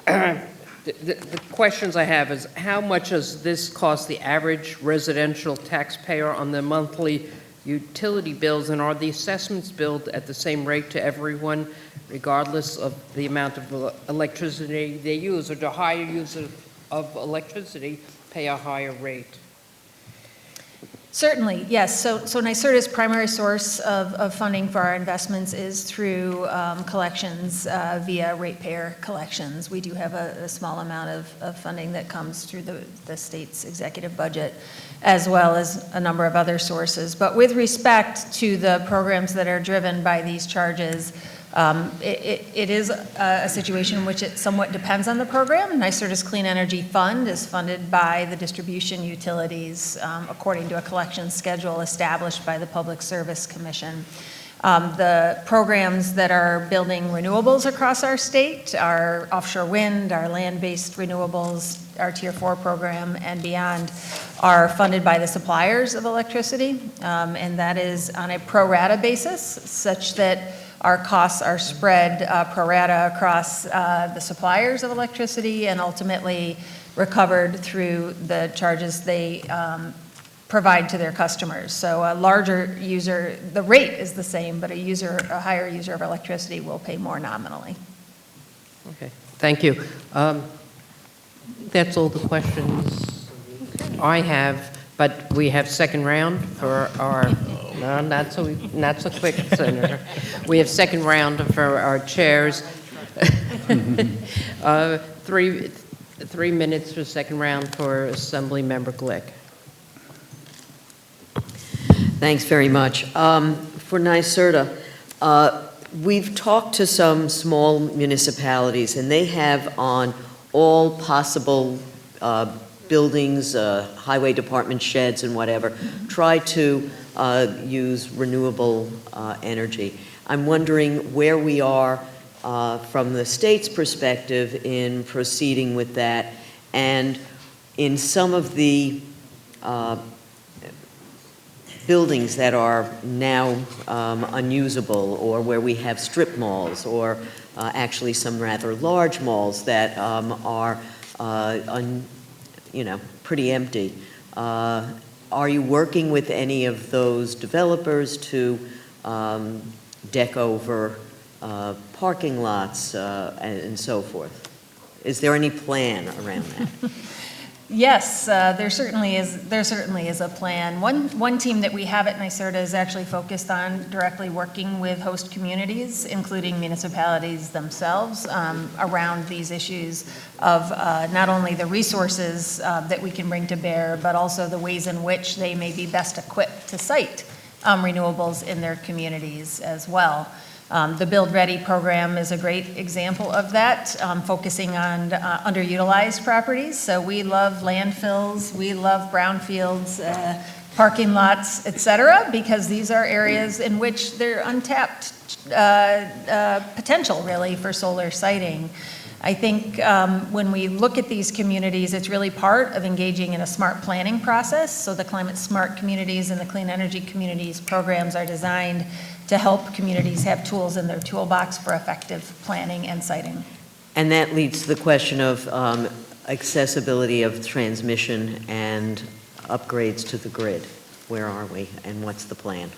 the questions I have is, how much does this cost the average residential taxpayer on the monthly utility bills, and are the assessments billed at the same rate to everyone, regardless of the amount of electricity they use, or do higher users of electricity pay a higher rate? Certainly, yes. So NYSERDA's primary source of funding for our investments is through collections via ratepayer collections. We do have a small amount of funding that comes through the state's executive budget, as well as a number of other sources. But with respect to the programs that are driven by these charges, it is a situation in which it somewhat depends on the program. NYSERDA's Clean Energy Fund is funded by the distribution utilities according to a collection schedule established by the Public Service Commission. The programs that are building renewables across our state, our offshore wind, our land-based renewables, our Tier 4 program, and beyond, are funded by the suppliers of electricity, and that is on a pro rata basis, such that our costs are spread pro rata across the suppliers of electricity and ultimately recovered through the charges they provide to their customers. So a larger user, the rate is the same, but a higher user of electricity will pay more nominally. Okay, thank you. That's all the questions I have, but we have second round for our, no, not so quick, Senator. We have second round for our chairs. 3 minutes for second round for Assembly Member Glick. Thanks very much. For NYSERDA, we've talked to some small municipalities, and they have on all possible buildings, highway department sheds and whatever, try to use renewable energy. I'm wondering where we are from the state's perspective in proceeding with that, and in some of the buildings that are now unusable, or where we have strip malls, or actually some rather large malls that are, pretty empty. Are you working with any of those developers to deck over parking lots and so forth? Is there any plan around that? Yes, there certainly is a plan. One team that we have at NYSERDA is actually focused on directly working with host communities, including municipalities themselves, around these issues of not only the resources that we can bring to bear, but also the ways in which they may be best equipped to site renewables in their communities as well. The Build Ready program is a great example of that, focusing on underutilized properties. So we love landfills, we love brownfields, parking lots, et cetera, because these are areas in which they're untapped potential, really, for solar siting. I think when we look at these communities, it's really part of engaging in a smart planning process. So the Climate Smart Communities and the Clean Energy Communities programs are designed to help communities have tools in their toolbox for effective planning and siting. And that leads to the question of accessibility of transmission and upgrades to the grid. Where are we, and what's the plan?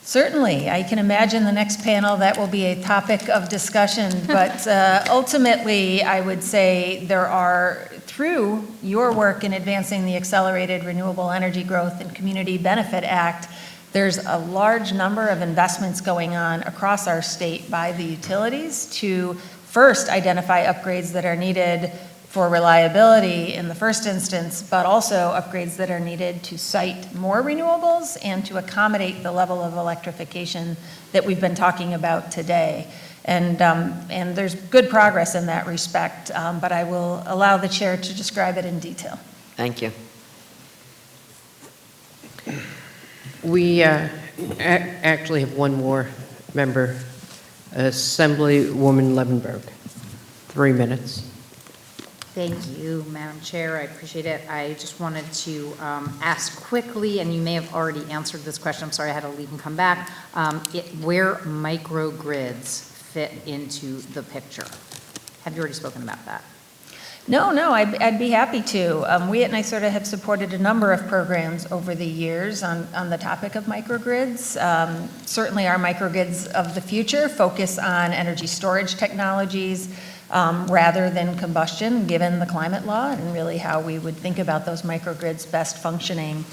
Certainly. I can imagine the next panel that will be a topic of discussion, but ultimately, I would say there are, through your work in advancing the Accelerated Renewable Energy Growth and Community Benefit Act, there's a large number of investments going on across our state by the utilities to first identify upgrades that are needed for reliability in the first instance, but also upgrades that are needed to site more renewables and to accommodate the level of electrification that we've been talking about today. And there's good progress in that respect, but I will allow the chair to describe it in detail. Thank you. We actually have one more member, Assemblywoman Levenberg. 3 minutes. Thank you, Madam Chair. I appreciate it. I just wanted to ask quickly, and you may have already answered this question. I'm sorry, I had to leave and come back. Where microgrids fit into the picture? Have you already spoken about that? No, I'd be happy to. We at NYSERDA have supported a number of programs over the years on the topic of microgrids. Certainly our microgrids of the future focus on energy storage technologies rather than combustion, given the climate law and really how we would think about those microgrids best functioning.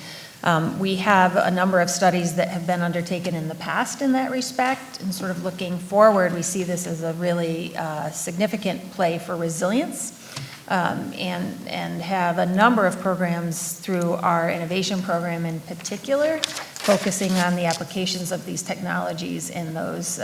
We have a number of studies that have been undertaken in the past in that respect, and sort of looking forward, we see this as a really significant play for resilience. And have a number of programs through our innovation program in particular, focusing on the applications of these technologies in those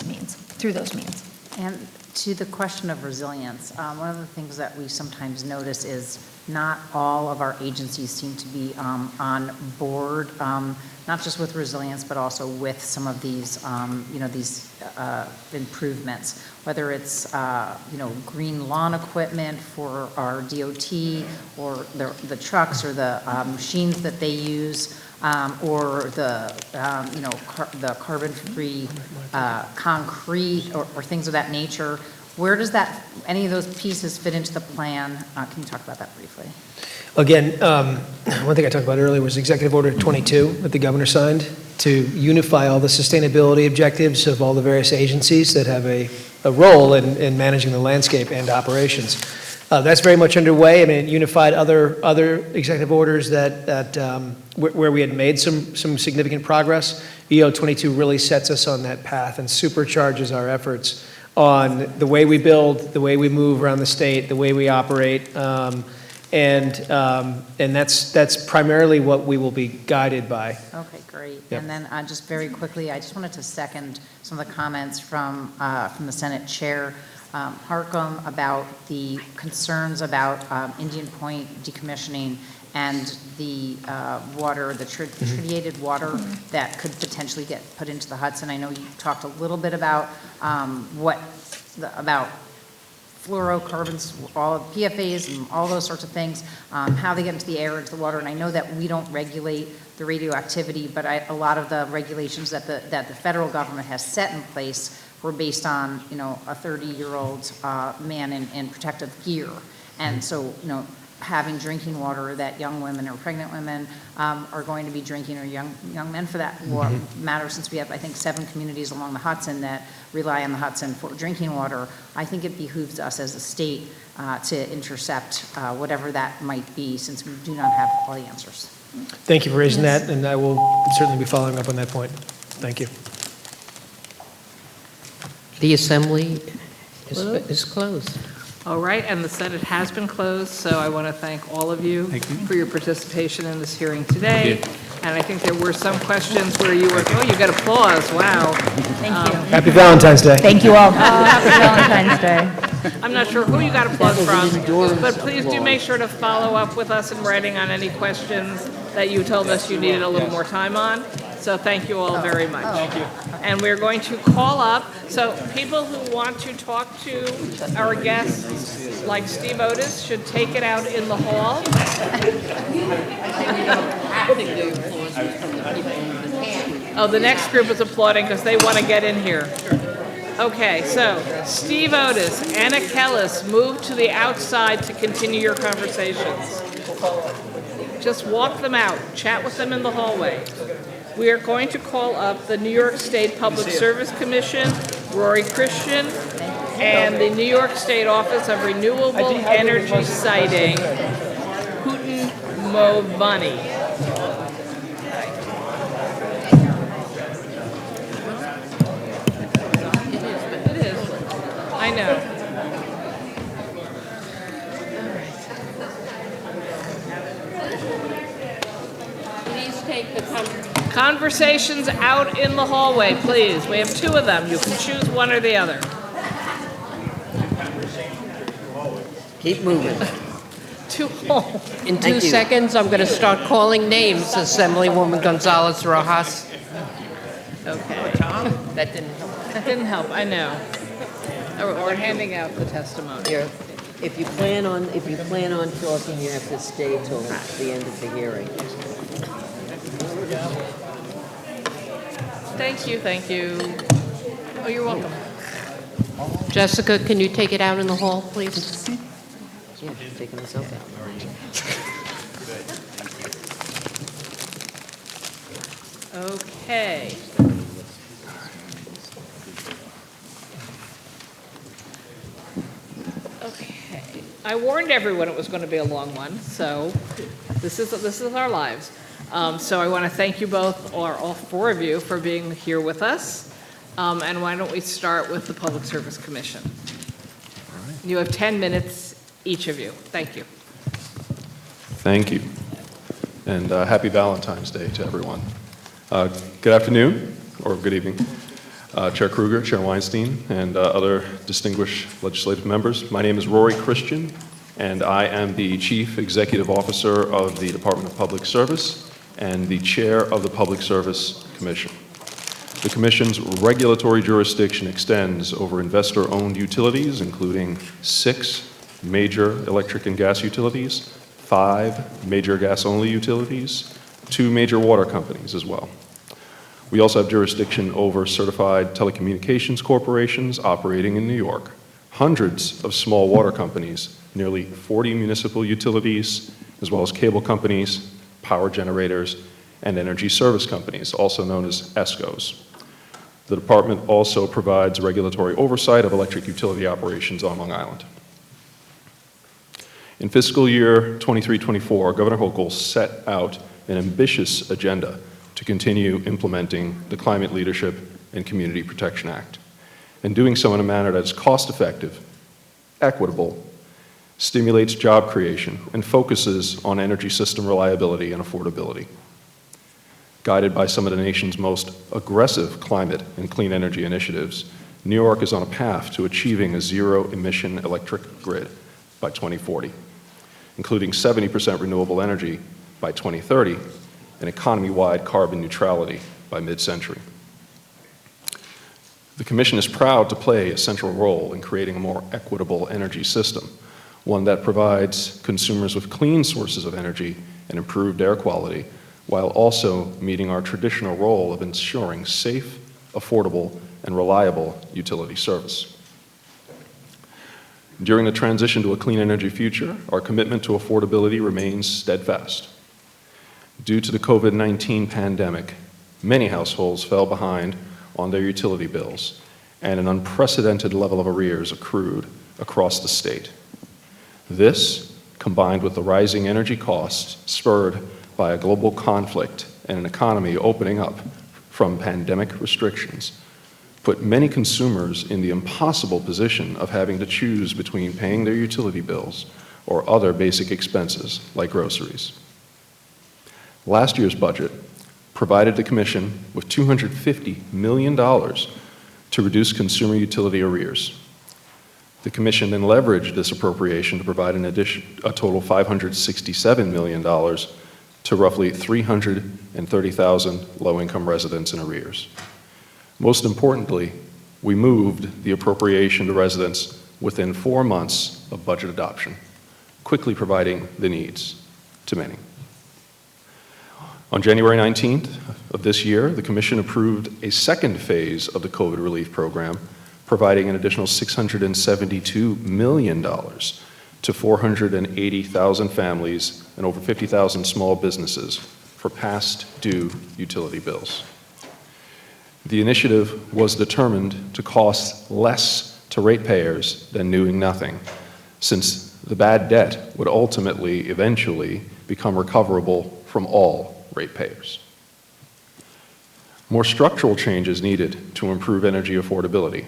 means, through those means. And to the question of resilience, one of the things that we sometimes notice is not all of our agencies seem to be on board, not just with resilience, but also with some of these, these improvements, whether it's, green lawn equipment for our DOT, or the trucks or the machines that they use, or the, the carbon-free concrete or things of that nature. Where does any of those pieces fit into the plan? Can you talk about that briefly? Again, one thing I talked about earlier was Executive Order 22 that the governor signed to unify all the sustainability objectives of all the various agencies that have a role in managing the landscape and operations. That's very much underway. I mean, it unified other executive orders where we had made some significant progress. EO 22 really sets us on that path and supercharges our efforts on the way we build, the way we move around the state, the way we operate, and that's primarily what we will be guided by. Okay, great. Yep. And then just very quickly, I just wanted to second some of the comments from the Senate Chair Harckham about the concerns about Indian Point decommissioning and the water, the treated water that could potentially get put into the Hudson. I know you talked a little bit about about fluorocarbons, all of PFAS and all those sorts of things, how they get into the air, into the water. And I know that we don't regulate the radioactivity, but a lot of the regulations that the federal government has set in place were based on, you know, a 30-year-old man in protective gear. And so, you know, having drinking water that young women or pregnant women are going to be drinking, or young men for that matter, since we have, I think, 7 communities along the Hudson that rely on the Hudson for drinking water, I think it behooves us as a state to intercept whatever that might be, since we do not have all the answers. Thank you for raising that, and I will certainly be following up on that point. Thank you. The assembly is closed. All right, and the Senate has been closed, so I want to thank all of you for your participation in this hearing today. And I think there were some questions where you were, oh, you got applause, wow. Thank you. Happy Valentine's Day. Thank you all. Happy Valentine's Day. I'm not sure who you got applause from, but please do make sure to follow up with us in writing on any questions that you told us you needed a little more time on. So thank you all very much. Thank you. And we're going to call up, so people who want to talk to our guests, like Steve Otis, should take it out in the hall. Oh, the next group is applauding because they want to get in here. Okay, so Steve Otis, Anna Kellis, move to the outside to continue your conversations. Just walk them out, chat with them in the hallway. We are going to call up the New York State Public Service Commission, Rory Christian, and the New York State Office of Renewable Energy Siting, Houghton Movani. It is. I know. Please take the conversations out in the hallway, please. We have 2 of them. You can choose one or the other. Keep moving. 2 hall. In 2 seconds, I'm going to start calling names. Assemblywoman Gonzalez Rojas. Okay. That didn't help. That didn't help, I know. Oh, we're handing out the testimony. Here, if you plan on talking, you have to stay till the end of the hearing. Thank you, thank you. Oh, you're welcome. Jessica, can you take it out in the hall, please? Yeah, taking myself out. Okay. Okay. I warned everyone it was going to be a long one, so this is our lives. So I want to thank you both, or all 4 of you, for being here with us. And why don't we start with the Public Service Commission? You have 10 minutes, each of you. Thank you. Thank you. And happy Valentine's Day to everyone. Good afternoon, or good evening. Chair Kruger, Chair Weinstein, and other distinguished legislative members. My name is Rory Christian, and I am the Chief Executive Officer of the Department of Public Service and the Chair of the Public Service Commission. The Commission's regulatory jurisdiction extends over investor-owned utilities, including 6 major electric and gas utilities, 5 major gas-only utilities, 2 major water companies as well. We also have jurisdiction over certified telecommunications corporations operating in New York, hundreds of small water companies, nearly 40 municipal utilities, as well as cable companies, power generators, and energy service companies, also known as ESCOs. The department also provides regulatory oversight of electric utility operations on Long Island. In fiscal year 23-24, Governor Hochul set out an ambitious agenda to continue implementing the Climate Leadership and Community Protection Act, and doing so in a manner that is cost-effective, equitable, stimulates job creation, and focuses on energy system reliability and affordability. Guided by some of the nation's most aggressive climate and clean energy initiatives, New York is on a path to achieving a zero-emission electric grid by 2040. including 70% renewable energy by 2030 and economy-wide carbon neutrality by mid-century. The Commission is proud to play a central role in creating a more equitable energy system, one that provides consumers with clean sources of energy and improved air quality, while also meeting our traditional role of ensuring safe, affordable, and reliable utility service. During the transition to a clean energy future, our commitment to affordability remains steadfast. Due to the COVID-19 pandemic, many households fell behind on their utility bills, and an unprecedented level of arrears accrued across the state. This, combined with the rising energy costs spurred by a global conflict and an economy opening up from pandemic restrictions, put many consumers in the impossible position of having to choose between paying their utility bills or other basic expenses like groceries. Last year's budget provided the Commission with $250 million to reduce consumer utility arrears. The Commission then leveraged this appropriation to provide a total $567 million to roughly 330,000 low-income residents in arrears. Most importantly, we moved the appropriation to residents within 4 months of budget adoption, quickly providing the needs to many. On January 19th of this year, the Commission approved a second phase of the COVID relief program, providing an additional $672 million to 480,000 families and over 50,000 small businesses for past due utility bills. The initiative was determined to cost less to ratepayers than doing nothing, since the bad debt would ultimately, eventually, become recoverable from all ratepayers. More structural changes needed to improve energy affordability.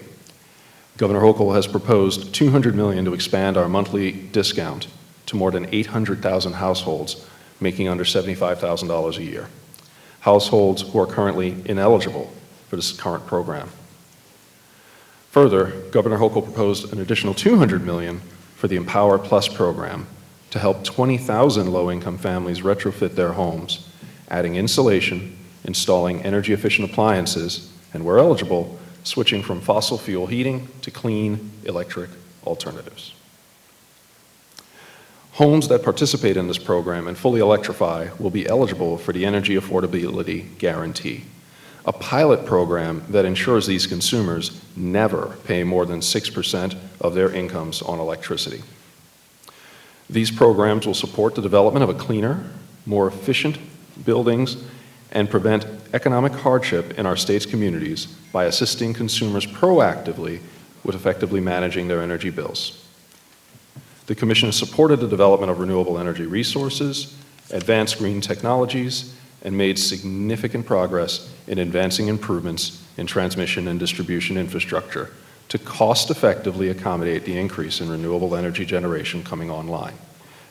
Governor Hochul has proposed $200 million to expand our monthly discount to more than 800,000 households making under $75,000 a year, households who are currently ineligible for this current program. Further, Governor Hochul proposed an additional $200 million for the Empower Plus program to help 20,000 low-income families retrofit their homes, adding insulation, installing energy-efficient appliances, and where eligible, switching from fossil fuel heating to clean electric alternatives. Homes that participate in this program and fully electrify will be eligible for the Energy Affordability Guarantee, a pilot program that ensures these consumers never pay more than 6% of their incomes on electricity. These programs will support the development of a cleaner, more efficient buildings and prevent economic hardship in our state's communities by assisting consumers proactively with effectively managing their energy bills. The Commission has supported the development of renewable energy resources, advanced green technologies, and made significant progress in advancing improvements in transmission and distribution infrastructure to cost-effectively accommodate the increase in renewable energy generation coming online.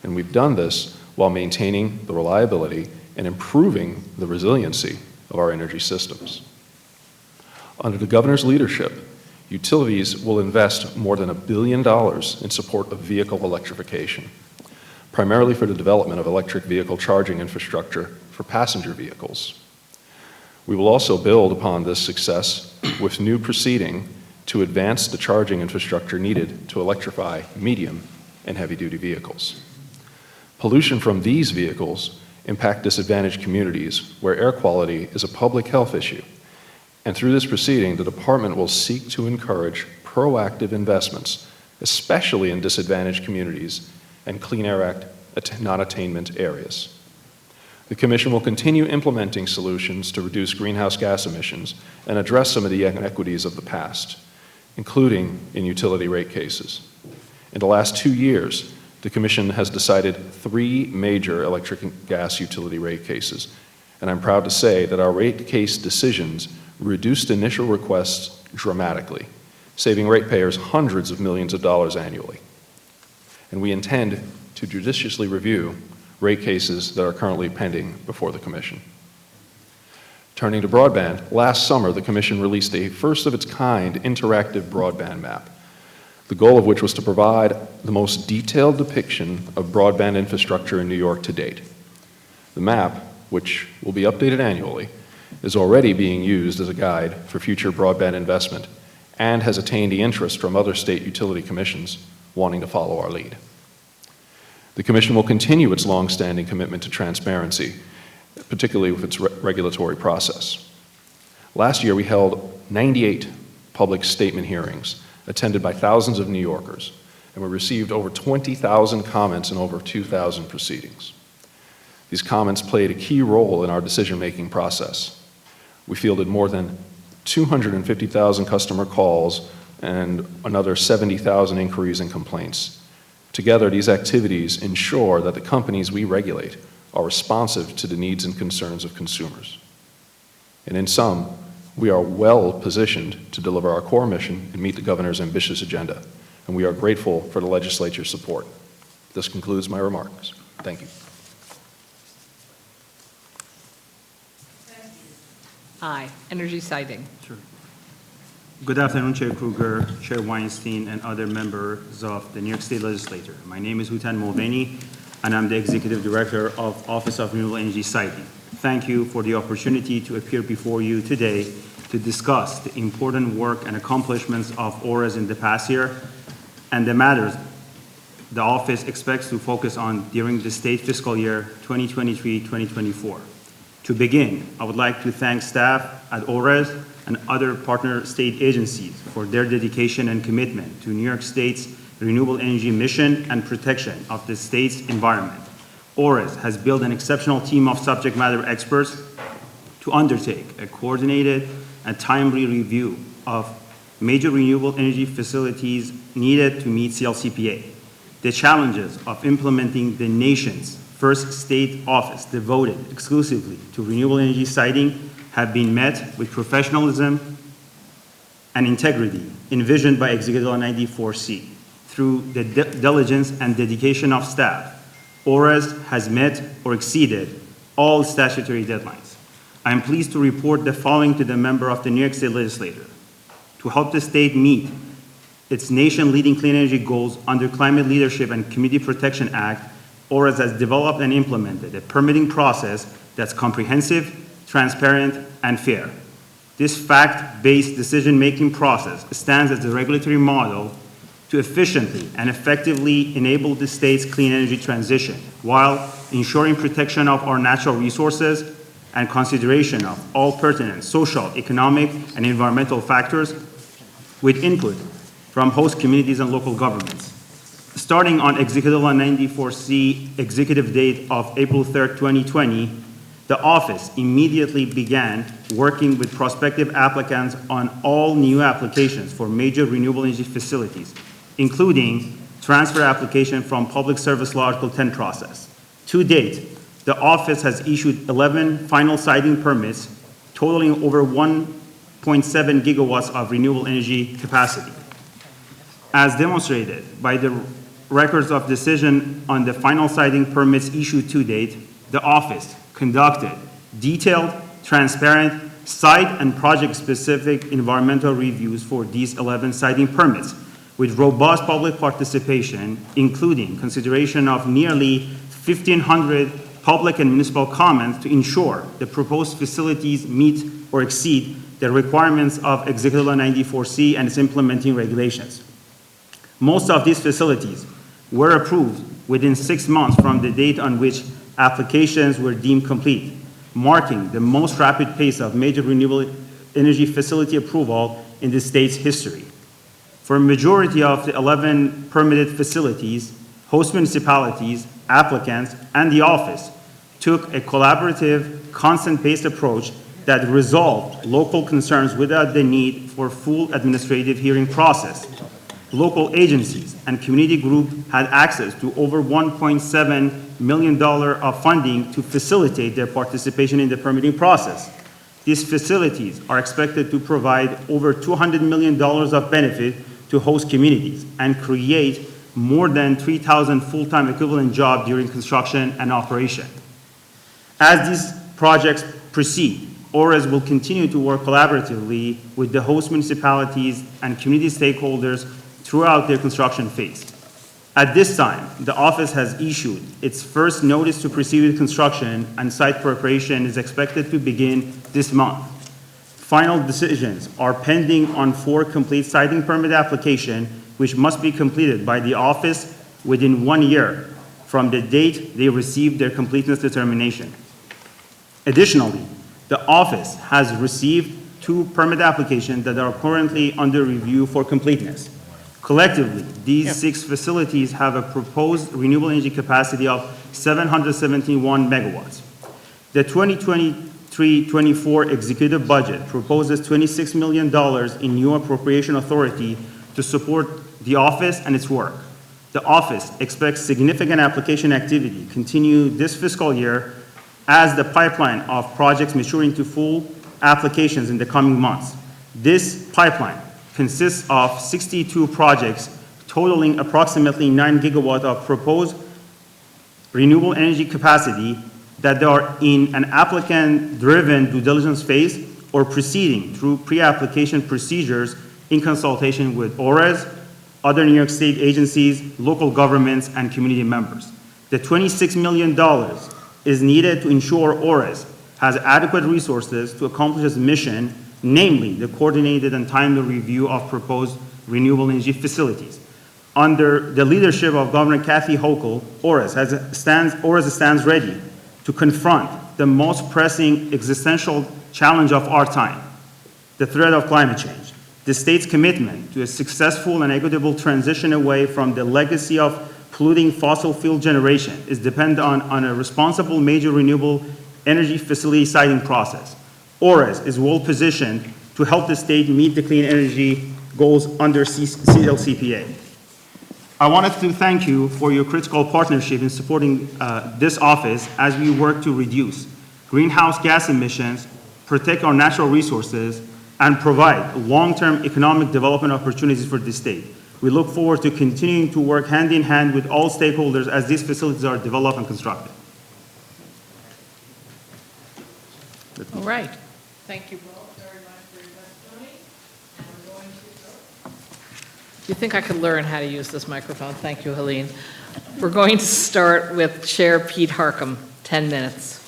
And we've done this while maintaining the reliability and improving the resiliency of our energy systems. Under the Governor's leadership, utilities will invest more than $1 billion in support of vehicle electrification, primarily for the development of electric vehicle charging infrastructure for passenger vehicles. We will also build upon this success with new proceeding to advance the charging infrastructure needed to electrify medium and heavy-duty vehicles. Pollution from these vehicles impact disadvantaged communities where air quality is a public health issue. And through this proceeding, the department will seek to encourage proactive investments, especially in disadvantaged communities and Clean Air Act non-attainment areas. The Commission will continue implementing solutions to reduce greenhouse gas emissions and address some of the inequities of the past, including in utility rate cases. In the last 2 years, the Commission has decided 3 major electric and gas utility rate cases, and I'm proud to say that our rate case decisions reduced initial requests dramatically, saving ratepayers hundreds of millions of dollars annually. And we intend to judiciously review rate cases that are currently pending before the Commission. Turning to broadband, last summer the Commission released a first-of-its-kind interactive broadband map. the goal of which was to provide the most detailed depiction of broadband infrastructure in New York to date. The map, which will be updated annually, is already being used as a guide for future broadband investment and has attained the interest from other state utility commissions wanting to follow our lead. The Commission will continue its long-standing commitment to transparency, particularly with its regulatory process. Last year, we held 98 public statement hearings attended by thousands of New Yorkers, and we received over 20,000 comments in over 2,000 proceedings. These comments played a key role in our decision-making process. We fielded more than 250,000 customer calls and another 70,000 inquiries and complaints. Together, these activities ensure that the companies we regulate are responsive to the needs and concerns of consumers. And in sum, we are well positioned to deliver our core mission and meet the governor's ambitious agenda, and we are grateful for the legislature's support. This concludes my remarks. Thank you. Aye. Energy siting. Sure. Good afternoon, Chair Kruger, Chair Weinstein, and other members of the New York State Legislature. My name is Hutan Mulvaney, and I'm the Executive Director of Office of Renewable Energy Siting. Thank you for the opportunity to appear before you today to discuss the important work and accomplishments of ORES in the past year and the matters the office expects to focus on during the state fiscal year 2023-2024. To begin, I would like to thank staff at ORES and other partner state agencies for their dedication and commitment to New York State's renewable energy mission and protection of the state's environment. ORES has built an exceptional team of subject matter experts to undertake a coordinated and timely review of major renewable energy facilities needed to meet CLCPA. The challenges of implementing the nation's first state office devoted exclusively to renewable energy siting have been met with professionalism and integrity envisioned by Executive Law 94C. Through the diligence and dedication of staff, ORES has met or exceeded all statutory deadlines. I am pleased to report the following to the member of the New York State Legislature. To help the state meet its nation-leading clean energy goals under Climate Leadership and Community Protection Act, ORES has developed and implemented a permitting process that's comprehensive, transparent, and fair. This fact-based decision-making process stands as a regulatory model to efficiently and effectively enable the state's clean energy transition while ensuring protection of our natural resources and consideration of all pertinent social, economic, and environmental factors with input from host communities and local governments. Starting on Executive Law 94C executive date of April 3rd, 2020, the office immediately began working with prospective applicants on all new applications for major renewable energy facilities, including transfer application from Public Service Law Article 10 process. To date, the office has issued 11 final siting permits totaling over 1.7 gigawatts of renewable energy capacity. As demonstrated by the records of decision on the final siting permits issued to date, the office conducted detailed, transparent, site and project-specific environmental reviews for these 11 siting permits, with robust public participation, including consideration of nearly 1,500 public and municipal comments to ensure the proposed facilities meet or exceed the requirements of Executive Law 94C and its implementing regulations. Most of these facilities were approved within 6 months from the date on which applications were deemed complete, marking the most rapid pace of major renewable energy facility approval in the state's history. For a majority of the 11 permitted facilities, host municipalities, applicants, and the office took a collaborative, consent-based approach that resolved local concerns without the need for full administrative hearing process. Local agencies and community groups had access to over $1.7 million of funding to facilitate their participation in the permitting process. These facilities are expected to provide over $200 million of benefit to host communities and create more than 3,000 full-time equivalent jobs during construction and operation. As these projects proceed, ORES will continue to work collaboratively with the host municipalities and community stakeholders throughout their construction phase. At this time, the office has issued its first notice to proceed with construction, and site preparation is expected to begin this month. Final decisions are pending on 4 complete siting permit applications, which must be completed by the office within 1 year from the date they received their completeness determination. Additionally, the office has received 2 permit applications that are currently under review for completeness. Collectively, these 6 facilities have a proposed renewable energy capacity of 771 megawatts. The 2023-24 executive budget proposes $26 million in new appropriation authority to support the office and its work. The office expects significant application activity continue this fiscal year as the pipeline of projects mature into full applications in the coming months. This pipeline consists of 62 projects totaling approximately 9 gigawatts of proposed renewable energy capacity that are in an applicant-driven due diligence phase or proceeding through pre-application procedures in consultation with ORES, other New York State agencies, local governments, and community members. The $26 million is needed to ensure ORES has adequate resources to accomplish its mission, namely the coordinated and timely review of proposed renewable energy facilities. Under the leadership of Governor Kathy Hochul, ORES stands ready to confront the most pressing existential challenge of our time, the threat of climate change. The state's commitment to a successful and equitable transition away from the legacy of polluting fossil fuel generation is dependent on a responsible major renewable energy facility siting process. ORES is well positioned to help the state meet the clean energy goals under CLCPA. I wanted to thank you for your critical partnership in supporting this office as we work to reduce greenhouse gas emissions, protect our natural resources, and provide long-term economic development opportunities for the state. We look forward to continuing to work hand in hand with all stakeholders as these facilities are developed and constructed. All right. Thank you both very much for your testimony. And we're going to go. You think I could learn how to use this microphone? Thank you, Helene. We're going to start with Chair Pete Harcum, 10 minutes.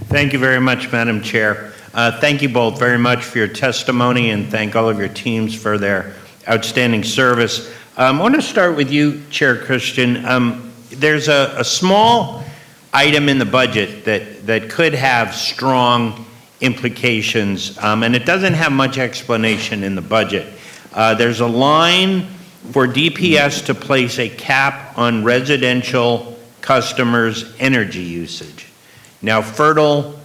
Thank you very much, Madam Chair. Thank you both very much for your testimony, and thank all of your teams for their outstanding service. I want to start with you, Chair Christian. There's a small item in the budget that could have strong implications, and it doesn't have much explanation in the budget. There's a line for DPS to place a cap on residential customers' energy usage. Now, fertile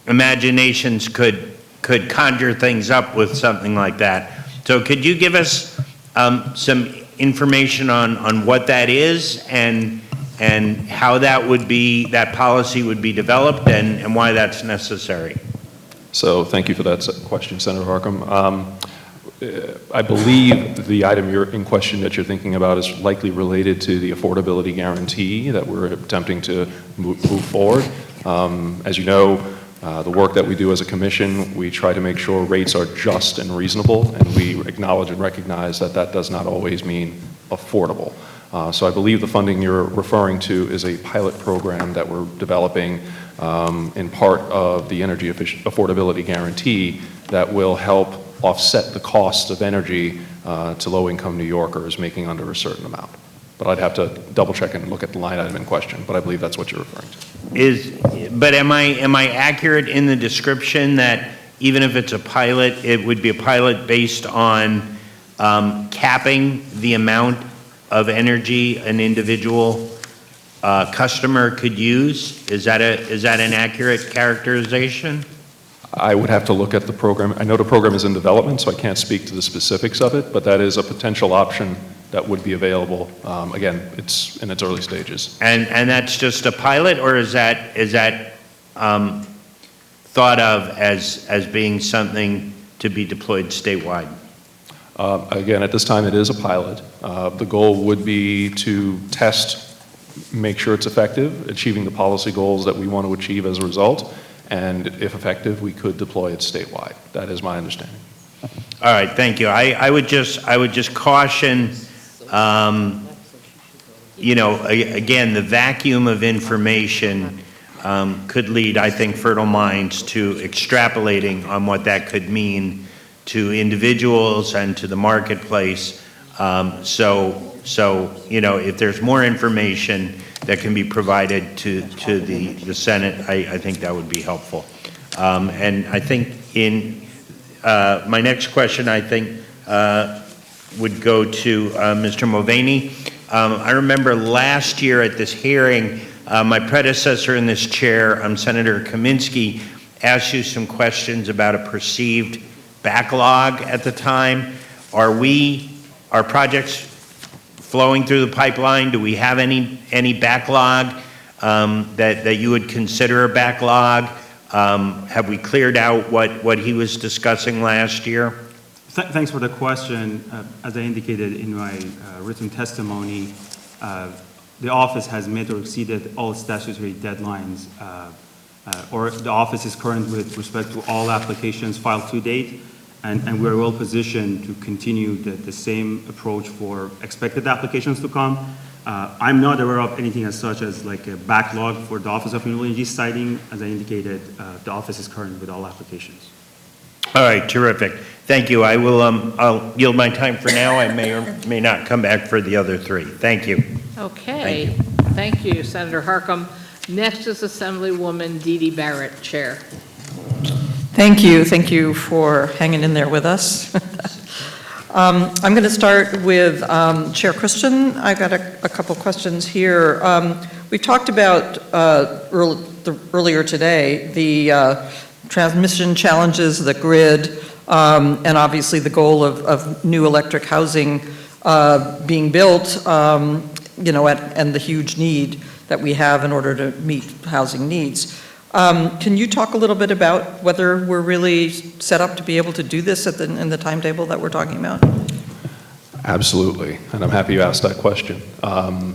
imaginations could conjure things up with something like that. So could you give us some information on what that is and how that policy would be developed and why that's necessary? So thank you for that question, Senator Harcum. I believe the item in question that you're thinking about is likely related to the affordability guarantee that we're attempting to move forward. As you know, the work that we do as a commission, we try to make sure rates are just and reasonable, and we acknowledge and recognize that that does not always mean affordable. So I believe the funding you're referring to is a pilot program that we're developing in part of the energy affordability guarantee that will help offset the cost of energy to low-income New Yorkers making under a certain amount. But I'd have to double-check and look at the line item in question, but I believe that's what you're referring to. But am I accurate in the description that even if it's a pilot, it would be a pilot based on capping the amount of energy an individual customer could use? Is that an accurate characterization? I would have to look at the program. I know the program is in development, so I can't speak to the specifics of it, but that is a potential option that would be available. Again, it's in its early stages. And that's just a pilot, or is that thought of as being something to be deployed statewide? Again, at this time, it is a pilot. The goal would be to test, make sure it's effective, achieving the policy goals that we want to achieve as a result, and if effective, we could deploy it statewide. That is my understanding. All right, thank you. I would just caution, you know, again, the vacuum of information could lead, I think, Fertile Minds to extrapolating on what that could mean to individuals and to the marketplace. So, you know, if there's more information that can be provided to the Senate, I think that would be helpful. And I think my next question, I think, would go to Mr. Mulvaney. I remember last year at this hearing, my predecessor in this chair, Senator Kaminsky, asked you some questions about a perceived backlog at the time. Are projects flowing through the pipeline? Do we have any backlog that you would consider a backlog? Have we cleared out what he was discussing last year? Thanks for the question. As I indicated in my written testimony, the office has met or exceeded all statutory deadlines, or the office is current with respect to all applications filed to date, and we're well positioned to continue the same approach for expected applications to come. I'm not aware of anything as such as like a backlog for the Office of Renewable Energy Siting. As I indicated, the office is current with all applications. All right, terrific. Thank you. I'll yield my time for now. I may or may not come back for the other three. Thank you. Okay. Thank you, Senator Harkam. Next is Assemblywoman Dee Dee Barrett, Chair. Thank you. Thank you for hanging in there with us. I'm going to start with Chair Christian. I got a couple questions here. We talked about earlier today the transmission challenges, the grid, and obviously the goal of new electric housing being built, you know, and the huge need that we have in order to meet housing needs. Can you talk a little bit about whether we're really set up to be able to do this in the timetable that we're talking about? Absolutely, and I'm happy you asked that question.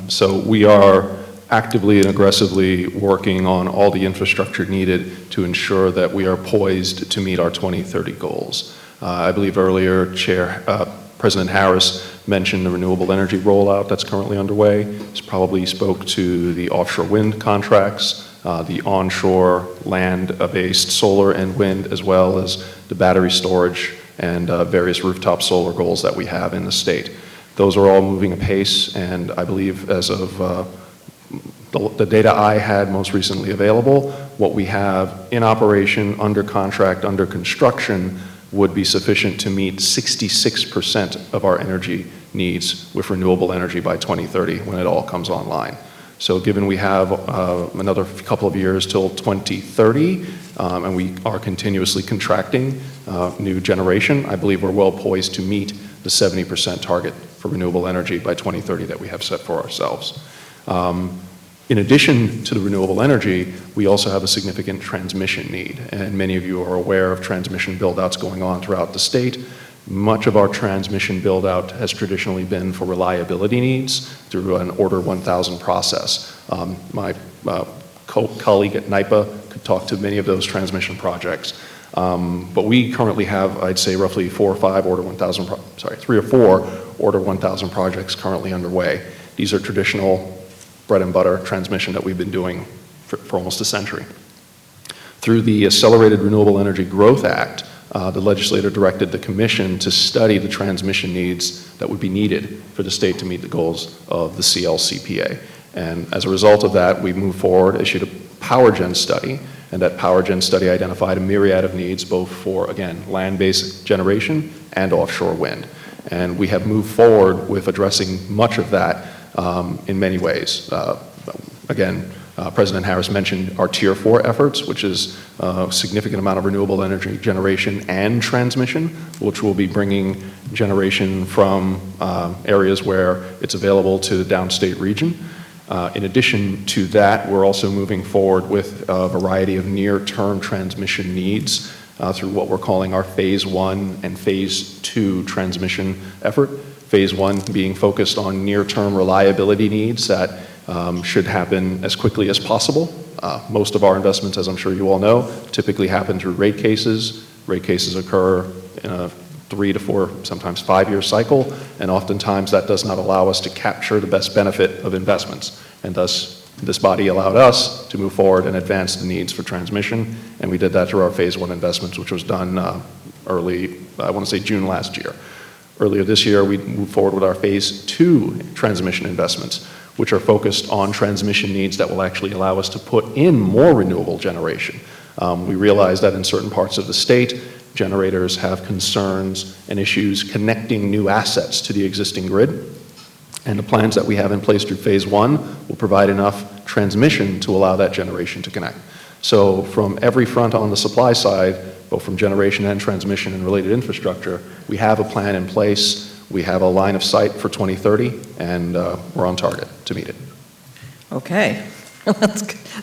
So we are actively and aggressively working on all the infrastructure needed to ensure that we are poised to meet our 2030 goals. I believe earlier President Harris mentioned the renewable energy rollout that's currently underway. He probably spoke to the offshore wind contracts, the onshore land-based solar and wind, as well as the battery storage and various rooftop solar goals that we have in the state. Those are all moving apace, and I believe as of the data I had most recently available, what we have in operation, under contract, under construction, would be sufficient to meet 66% of our energy needs with renewable energy by 2030 when it all comes online. So given we have another couple of years till 2030, and we are continuously contracting new generation, I believe we're well poised to meet the 70% target for renewable energy by 2030 that we have set for ourselves. In addition to the renewable energy, we also have a significant transmission need, and many of you are aware of transmission build-outs going on throughout the state. Much of our transmission build-out has traditionally been for reliability needs through an Order 1000 process. My colleague at NYPA could talk to many of those transmission projects. But we currently have, I'd say, roughly 3 or 4 Order 1000 projects currently underway. These are traditional bread and butter transmission that we've been doing for almost a century. Through the Accelerated Renewable Energy Growth Act, the legislator directed the commission to study the transmission needs that would be needed for the state to meet the goals of the CLCPA. And as a result of that, we moved forward, issued a power gen study, and that power gen study identified a myriad of needs, both for, again, land-based generation and offshore wind. And we have moved forward with addressing much of that in many ways. Again, President Harris mentioned our Tier 4 efforts, which is a significant amount of renewable energy generation and transmission, which will be bringing generation from areas where it's available to the downstate region. In addition to that, we're also moving forward with a variety of near-term transmission needs through what we're calling our Phase 1 and Phase 2 transmission effort. Phase 1 being focused on near-term reliability needs that should happen as quickly as possible. Most of our investments, as I'm sure you all know, typically happen through rate cases. Rate cases occur in a 3 to 4, sometimes 5-year cycle, and oftentimes that does not allow us to capture the best benefit of investments. And thus, this body allowed us to move forward and advance the needs for transmission, and we did that through our Phase 1 investments, which was done early, I want to say June last year. Earlier this year, we moved forward with our Phase 2 transmission investments, which are focused on transmission needs that will actually allow us to put in more renewable generation. We realize that in certain parts of the state, generators have concerns and issues connecting new assets to the existing grid. And the plans that we have in place through Phase 1 will provide enough transmission to allow that generation to connect. So from every front on the supply side, both from generation and transmission and related infrastructure, we have a plan in place. We have a line of sight for 2030, and we're on target to meet it. Okay.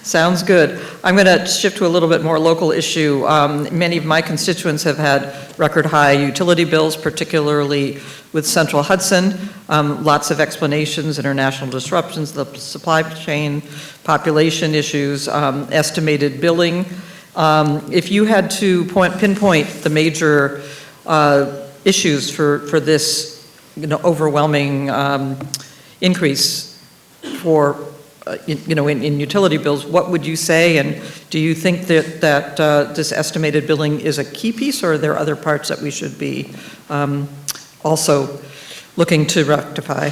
Sounds good. I'm going to shift to a little bit more local issue. Many of my constituents have had record high utility bills, particularly with Central Hudson. Lots of explanations, international disruptions, the supply chain, population issues, estimated billing. If you had to pinpoint the major issues for this overwhelming increase for in utility bills, what would you say? And do you think that this estimated billing is a key piece, or are there other parts that we should be also looking to rectify?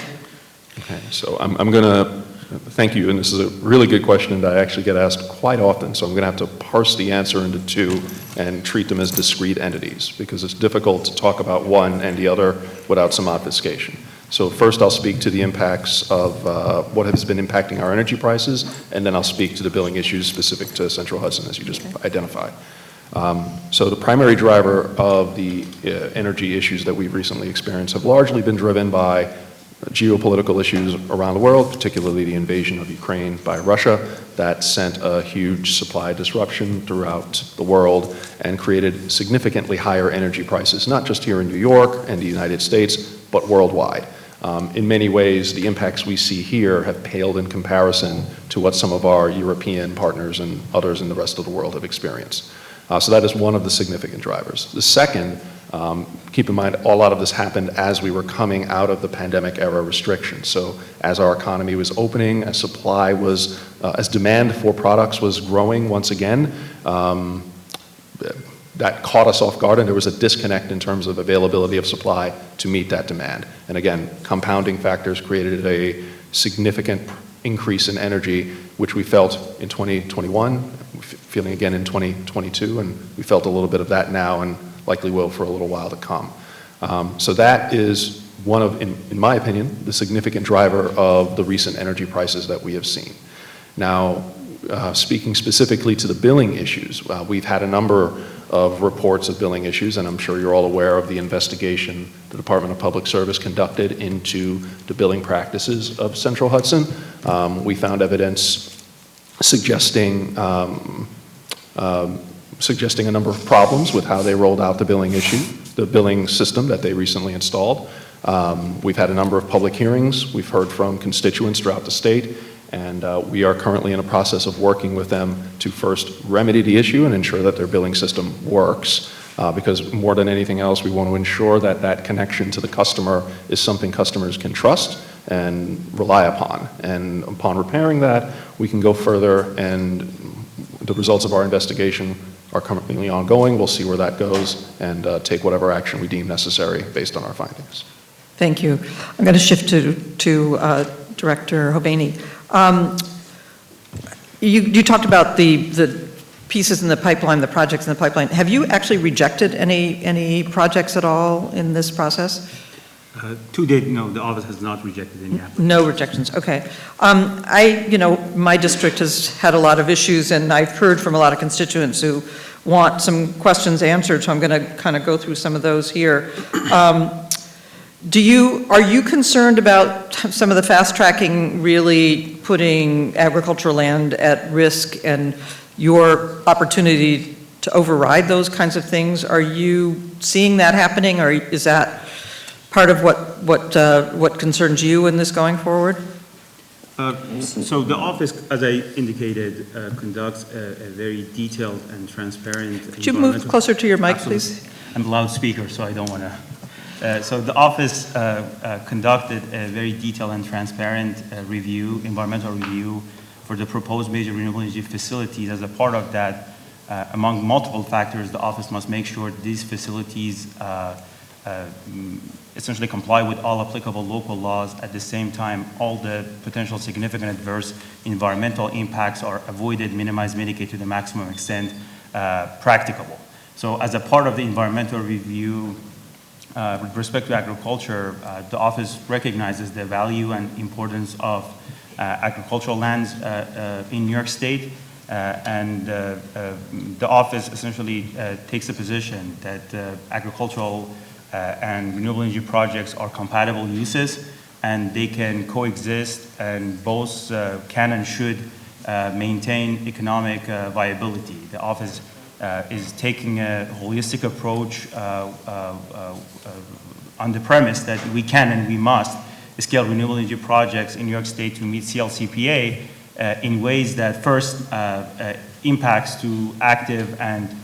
Okay, so I'm going to thank you, and this is a really good question that I actually get asked quite often, so I'm going to have to parse the answer into two and treat them as discrete entities, because it's difficult to talk about one and the other without some obfuscation. So first I'll speak to the impacts of what has been impacting our energy prices, and then I'll speak to the billing issues specific to Central Hudson, as you just identified. So the primary driver of the energy issues that we've recently experienced have largely been driven by geopolitical issues around the world, particularly the invasion of Ukraine by Russia. That sent a huge supply disruption throughout the world and created significantly higher energy prices, not just here in New York and the United States, but worldwide. In many ways, the impacts we see here have paled in comparison to what some of our European partners and others in the rest of the world have experienced. So that is one of the significant drivers. The second, keep in mind, a lot of this happened as we were coming out of the pandemic era restrictions. So as our economy was opening, as supply was, as demand for products was growing once again, that caught us off guard, and there was a disconnect in terms of availability of supply to meet that demand. And again, compounding factors created a significant increase in energy, which we felt in 2021, feeling again in 2022, and we felt a little bit of that now and likely will for a little while to come. So that is one of, in my opinion, the significant driver of the recent energy prices that we have seen. Now, speaking specifically to the billing issues, we've had a number of reports of billing issues, and I'm sure you're all aware of the investigation the Department of Public Service conducted into the billing practices of Central Hudson. We found evidence suggesting a number of problems with how they rolled out the billing system that they recently installed. We've had a number of public hearings. We've heard from constituents throughout the state, and we are currently in a process of working with them to first remedy the issue and ensure that their billing system works. Because more than anything else, we want to ensure that that connection to the customer is something customers can trust and rely upon. And upon repairing that, we can go further, and the results of our investigation are currently ongoing. We'll see where that goes and take whatever action we deem necessary based on our findings. Thank you. I'm going to shift to Director Hovnanian. You talked about the pieces in the pipeline, the projects in the pipeline. Have you actually rejected any projects at all in this process? To date, no, the office has not rejected any applications. No rejections, okay. My district has had a lot of issues, and I've heard from a lot of constituents who want some questions answered, so I'm going to kind of go through some of those here. Are you concerned about some of the fast tracking really putting agricultural land at risk and your opportunity to override those kinds of things? Are you seeing that happening, or is that part of what concerns you in this going forward? So the office, as I indicated, conducts a very detailed and transparent. Could you move closer to your mic, please? I'm a loudspeaker, so I don't want to. So the office conducted a very detailed and transparent review, environmental review, for the proposed major renewable energy facilities. As a part of that, among multiple factors, the office must make sure these facilities essentially comply with all applicable local laws. At the same time, all the potential significant adverse environmental impacts are avoided, minimized, mitigated to the maximum extent practicable. So as a part of the environmental review, with respect to agriculture, the office recognizes the value and importance of agricultural lands in New York State, and the office essentially takes a position that agricultural and renewable energy projects are compatible uses, and they can coexist, and both can and should maintain economic viability. The office is taking a holistic approach on the premise that we can and we must scale renewable energy projects in New York State to meet CLCPA in ways that first impacts to active and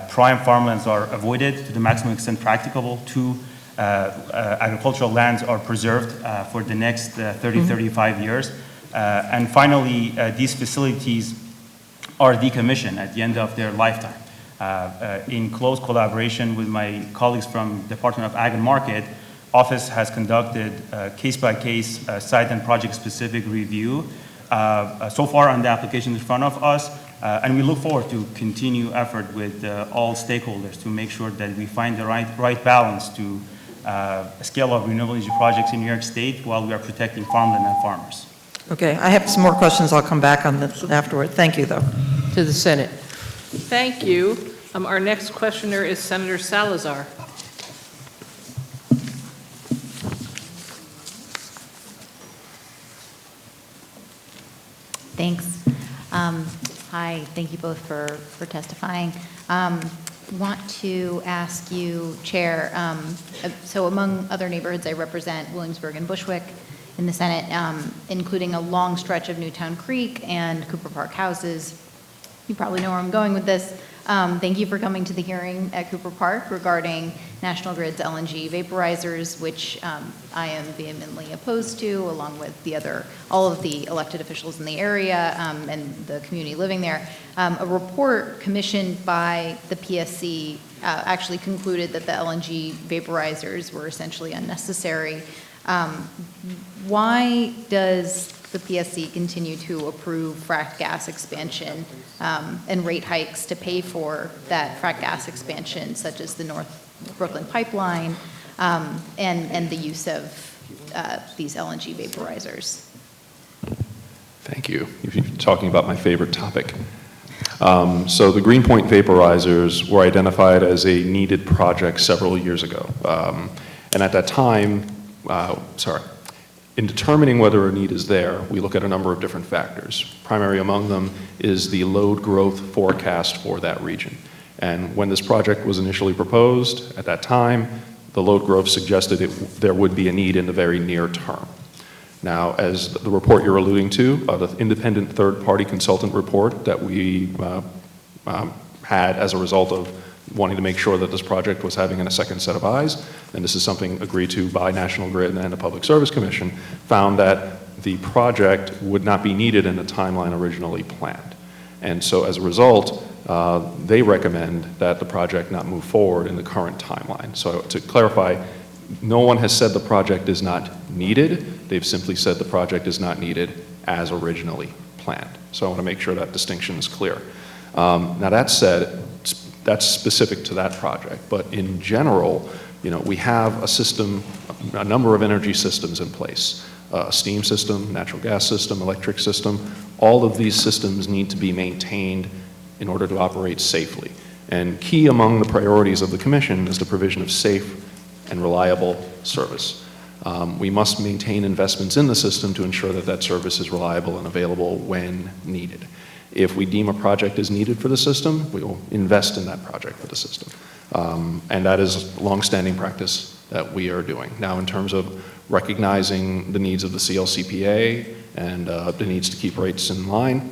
prime farmlands are avoided to the maximum extent practicable. Two, agricultural lands are preserved for the next 30, 35 years. And finally, these facilities are decommissioned at the end of their lifetime. In close collaboration with my colleagues from Department of Ag and Market, Office has conducted case-by-case site and project-specific review so far on the application in front of us, and we look forward to continue effort with all stakeholders to make sure that we find the right balance to scale up renewable energy projects in New York State while we are protecting farmland and farmers. Okay, I have some more questions. I'll come back on this afterward. Thank you, though. To the Senate. Thank you. Our next questioner is Senator Salazar. Thanks. Hi, thank you both for testifying. Want to ask you, Chair, so among other neighborhoods I represent, Williamsburg and Bushwick in the Senate, including a long stretch of Newtown Creek and Cooper Park houses. You probably know where I'm going with this. Thank you for coming to the hearing at Cooper Park regarding National Grid's LNG vaporizers, which I am vehemently opposed to, along with all of the elected officials in the area and the community living there. A report commissioned by the PSC actually concluded that the LNG vaporizers were essentially unnecessary. Why does the PSC continue to approve frack gas expansion and rate hikes to pay for that frack gas expansion, such as the North Brooklyn Pipeline and the use of these LNG vaporizers? Thank you. You're talking about my favorite topic. So the Greenpoint vaporizers were identified as a needed project several years ago. And at that time, in determining whether a need is there, we look at a number of different factors. Primary among them is the load growth forecast for that region. And when this project was initially proposed, at that time, the load growth suggested there would be a need in the very near term. Now, as the report you're alluding to, the independent third-party consultant report that we had as a result of wanting to make sure that this project was having a second set of eyes, and this is something agreed to by National Grid and the Public Service Commission, found that the project would not be needed in the timeline originally planned. And so as a result, they recommend that the project not move forward in the current timeline. So to clarify, no one has said the project is not needed. They've simply said the project is not needed as originally planned. So I want to make sure that distinction is clear. Now that said, that's specific to that project, but in general, we have a system, a number of energy systems in place. A steam system, natural gas system, electric system. All of these systems need to be maintained in order to operate safely. And key among the priorities of the Commission is the provision of safe and reliable service. We must maintain investments in the system to ensure that that service is reliable and available when needed. If we deem a project is needed for the system, we will invest in that project for the system. And that is longstanding practice that we are doing. Now, in terms of recognizing the needs of the CLCPA and the needs to keep rates in line.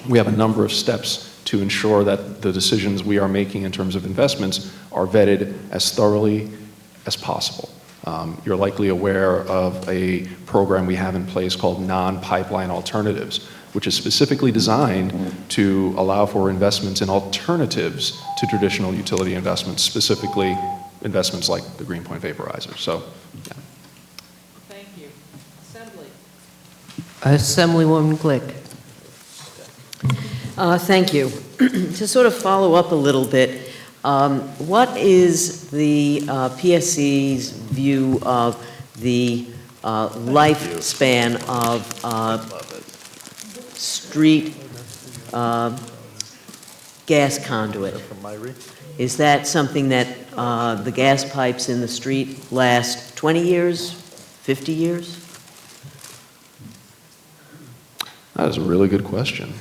We have a number of steps to ensure that the decisions we are making in terms of investments are vetted as thoroughly as possible. You're likely aware of a program we have in place called non-pipeline alternatives, which is specifically designed to allow for investments in alternatives to traditional utility investments, specifically investments like the Greenpoint vaporizer. So, yeah. Thank you. Assembly. Assemblywoman Glick. Thank you. To sort of follow up a little bit, what is the PSC's view of the lifespan of street gas conduit? Is that something that the gas pipes in the street last 20 years, 50 years? That is a really good question.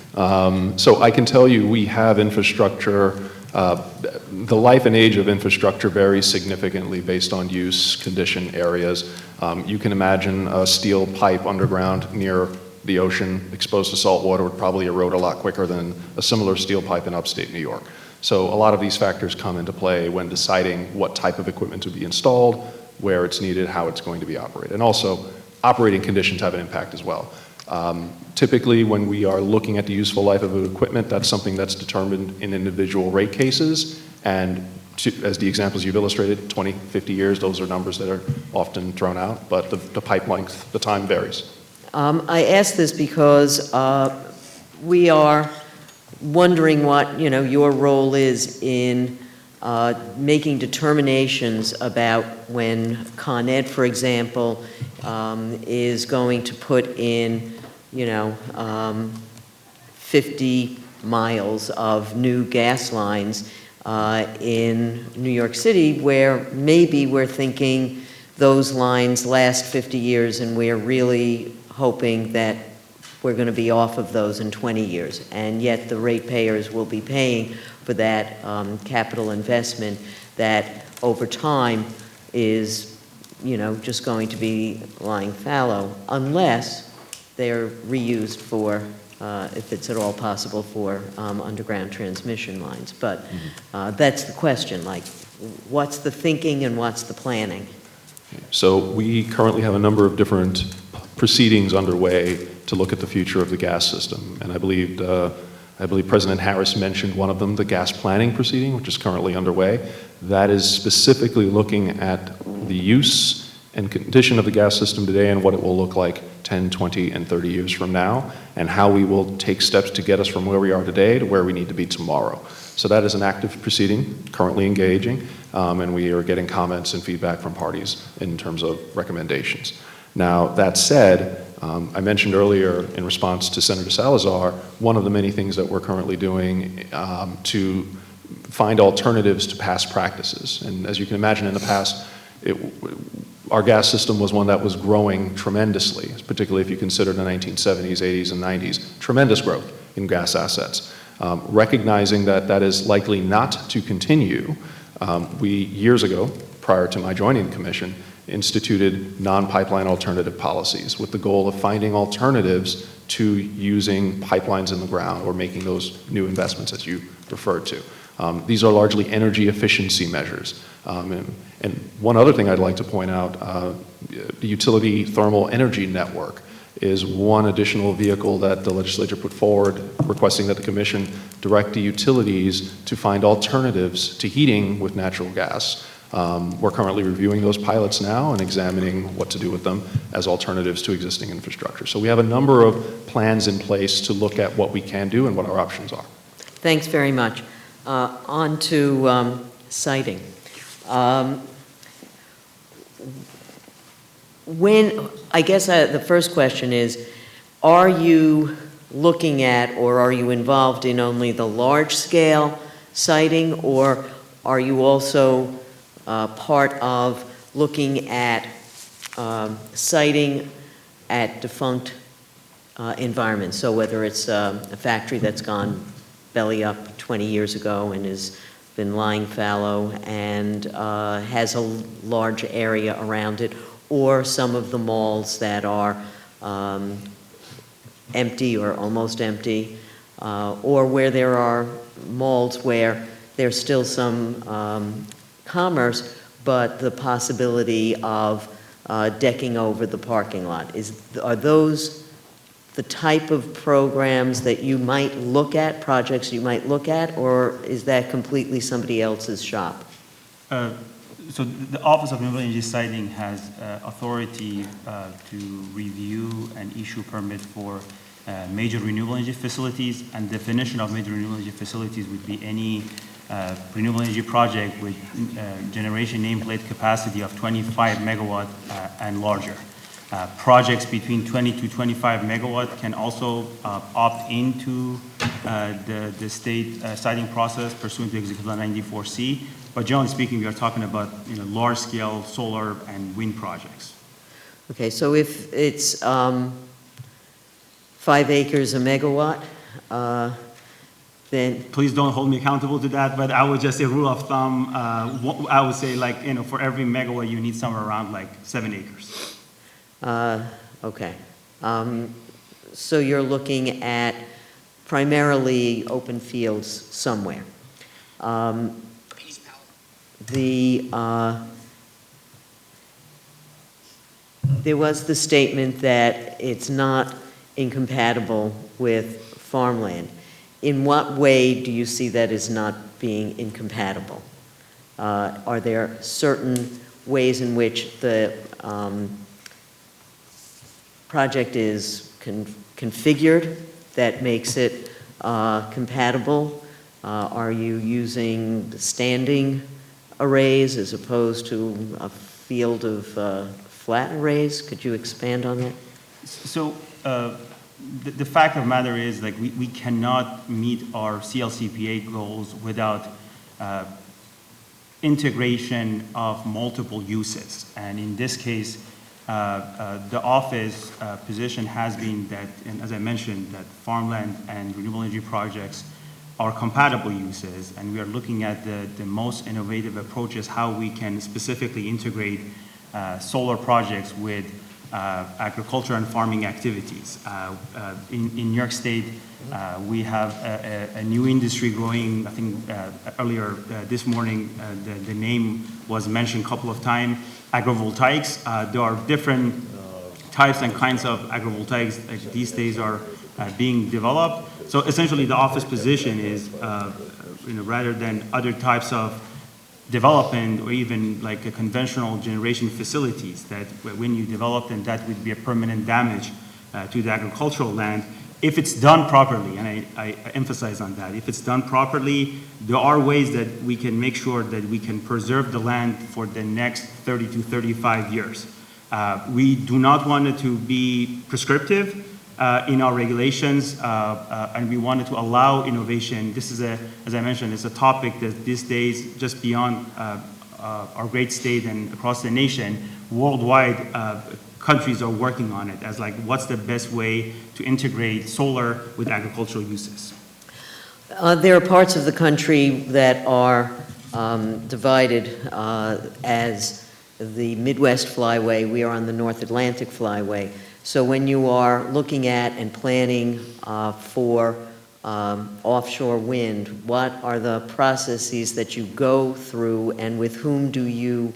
So I can tell you we have infrastructure. The life and age of infrastructure varies significantly based on use, condition, areas. You can imagine a steel pipe underground near the ocean exposed to salt water would probably erode a lot quicker than a similar steel pipe in upstate New York. So a lot of these factors come into play when deciding what type of equipment to be installed, where it's needed, how it's going to be operated. And also, operating conditions have an impact as well. Typically, when we are looking at the useful life of equipment, that's something that's determined in individual rate cases. And as the examples you've illustrated, 20, 50 years, those are numbers that are often thrown out. But the pipe length, the time varies. I ask this because we are wondering what, your role is in making determinations about when Con Ed, for example, is going to put in, 50 miles of new gas lines in New York City, where maybe we're thinking those lines last 50 years and we're really hoping that we're going to be off of those in 20 years. And yet the ratepayers will be paying for that capital investment that over time is, just going to be lying fallow unless they're reused for, if it's at all possible, for underground transmission lines. But that's the question, like, what's the thinking and what's the planning? So we currently have a number of different proceedings underway to look at the future of the gas system. And I believe President Harris mentioned one of them, the gas planning proceeding, which is currently underway. That is specifically looking at the use and condition of the gas system today and what it will look like 10, 20, and 30 years from now, and how we will take steps to get us from where we are today to where we need to be tomorrow. So that is an active proceeding, currently engaging, and we are getting comments and feedback from parties in terms of recommendations. Now, that said, I mentioned earlier in response to Senator Salazar, one of the many things that we're currently doing to find alternatives to past practices. And as you can imagine, in the past, our gas system was one that was growing tremendously, particularly if you consider the 1970s, 80s, and 90s, tremendous growth in gas assets. Recognizing that that is likely not to continue, we, years ago, prior to my joining the commission, instituted non-pipeline alternative policies with the goal of finding alternatives to using pipelines in the ground or making those new investments, as you referred to. These are largely energy efficiency measures. And one other thing I'd like to point out, the Utility Thermal Energy Network is one additional vehicle that the legislature put forward, requesting that the commission direct the utilities to find alternatives to heating with natural gas. We're currently reviewing those pilots now and examining what to do with them as alternatives to existing infrastructure. So we have a number of plans in place to look at what we can do and what our options are. Thanks very much. On to siting. I guess the first question is, are you looking at or are you involved in only the large-scale siting, or are you also part of looking at siting at defunct environments? So whether it's a factory that's gone belly up 20 years ago and has been lying fallow and has a large area around it, or some of the malls that are empty or almost empty, or where there are malls where there's still some commerce, but the possibility of decking over the parking lot. Are those the type of programs that you might look at, projects you might look at, or is that completely somebody else's shop? So the Office of Renewable Energy Siting has authority to review and issue permit for major renewable energy facilities, and definition of major renewable energy facilities would be any renewable energy project with generation nameplate capacity of 25 megawatt and larger. Projects between 20 to 25 megawatt can also opt into the state siting process pursuant to Executive Law 94C. But generally speaking, we are talking about large-scale solar and wind projects. Okay, so if it's 5 acres a megawatt, then... Please don't hold me accountable to that, but I would just say rule of thumb, I would say for every megawatt, you need somewhere around 7 acres. Okay. So you're looking at primarily open fields somewhere. There was the statement that it's not incompatible with farmland. In what way do you see that as not being incompatible? Are there certain ways in which the project is configured that makes it compatible? Are you using standing arrays as opposed to a field of flat arrays? Could you expand on that? So the fact of the matter is, we cannot meet our CLCPA goals without integration of multiple uses. And in this case, the office position has been that, and as I mentioned, that farmland and renewable energy projects are compatible uses, and we are looking at the most innovative approaches, how we can specifically integrate solar projects with agriculture and farming activities. In New York State, we have a new industry growing. I think earlier this morning, the name was mentioned a couple of times, agrivoltaics. There are different types and kinds of agrivoltaics that these days are being developed. So essentially, the office position is, rather than other types of development or even like a conventional generation facilities, that when you develop them, that would be a permanent damage to the agricultural land. If it's done properly, and I emphasize on that, if it's done properly, there are ways that we can make sure that we can preserve the land for the next 30 to 35 years. We do not want it to be prescriptive in our regulations, and we wanted to allow innovation. This is as I mentioned, it's a topic that these days, just beyond our great state and across the nation, worldwide, countries are working on it as what's the best way to integrate solar with agricultural uses. There are parts of the country that are divided as the Midwest Flyway. We are on the North Atlantic Flyway. So when you are looking at and planning for offshore wind, what are the processes that you go through, and with whom do you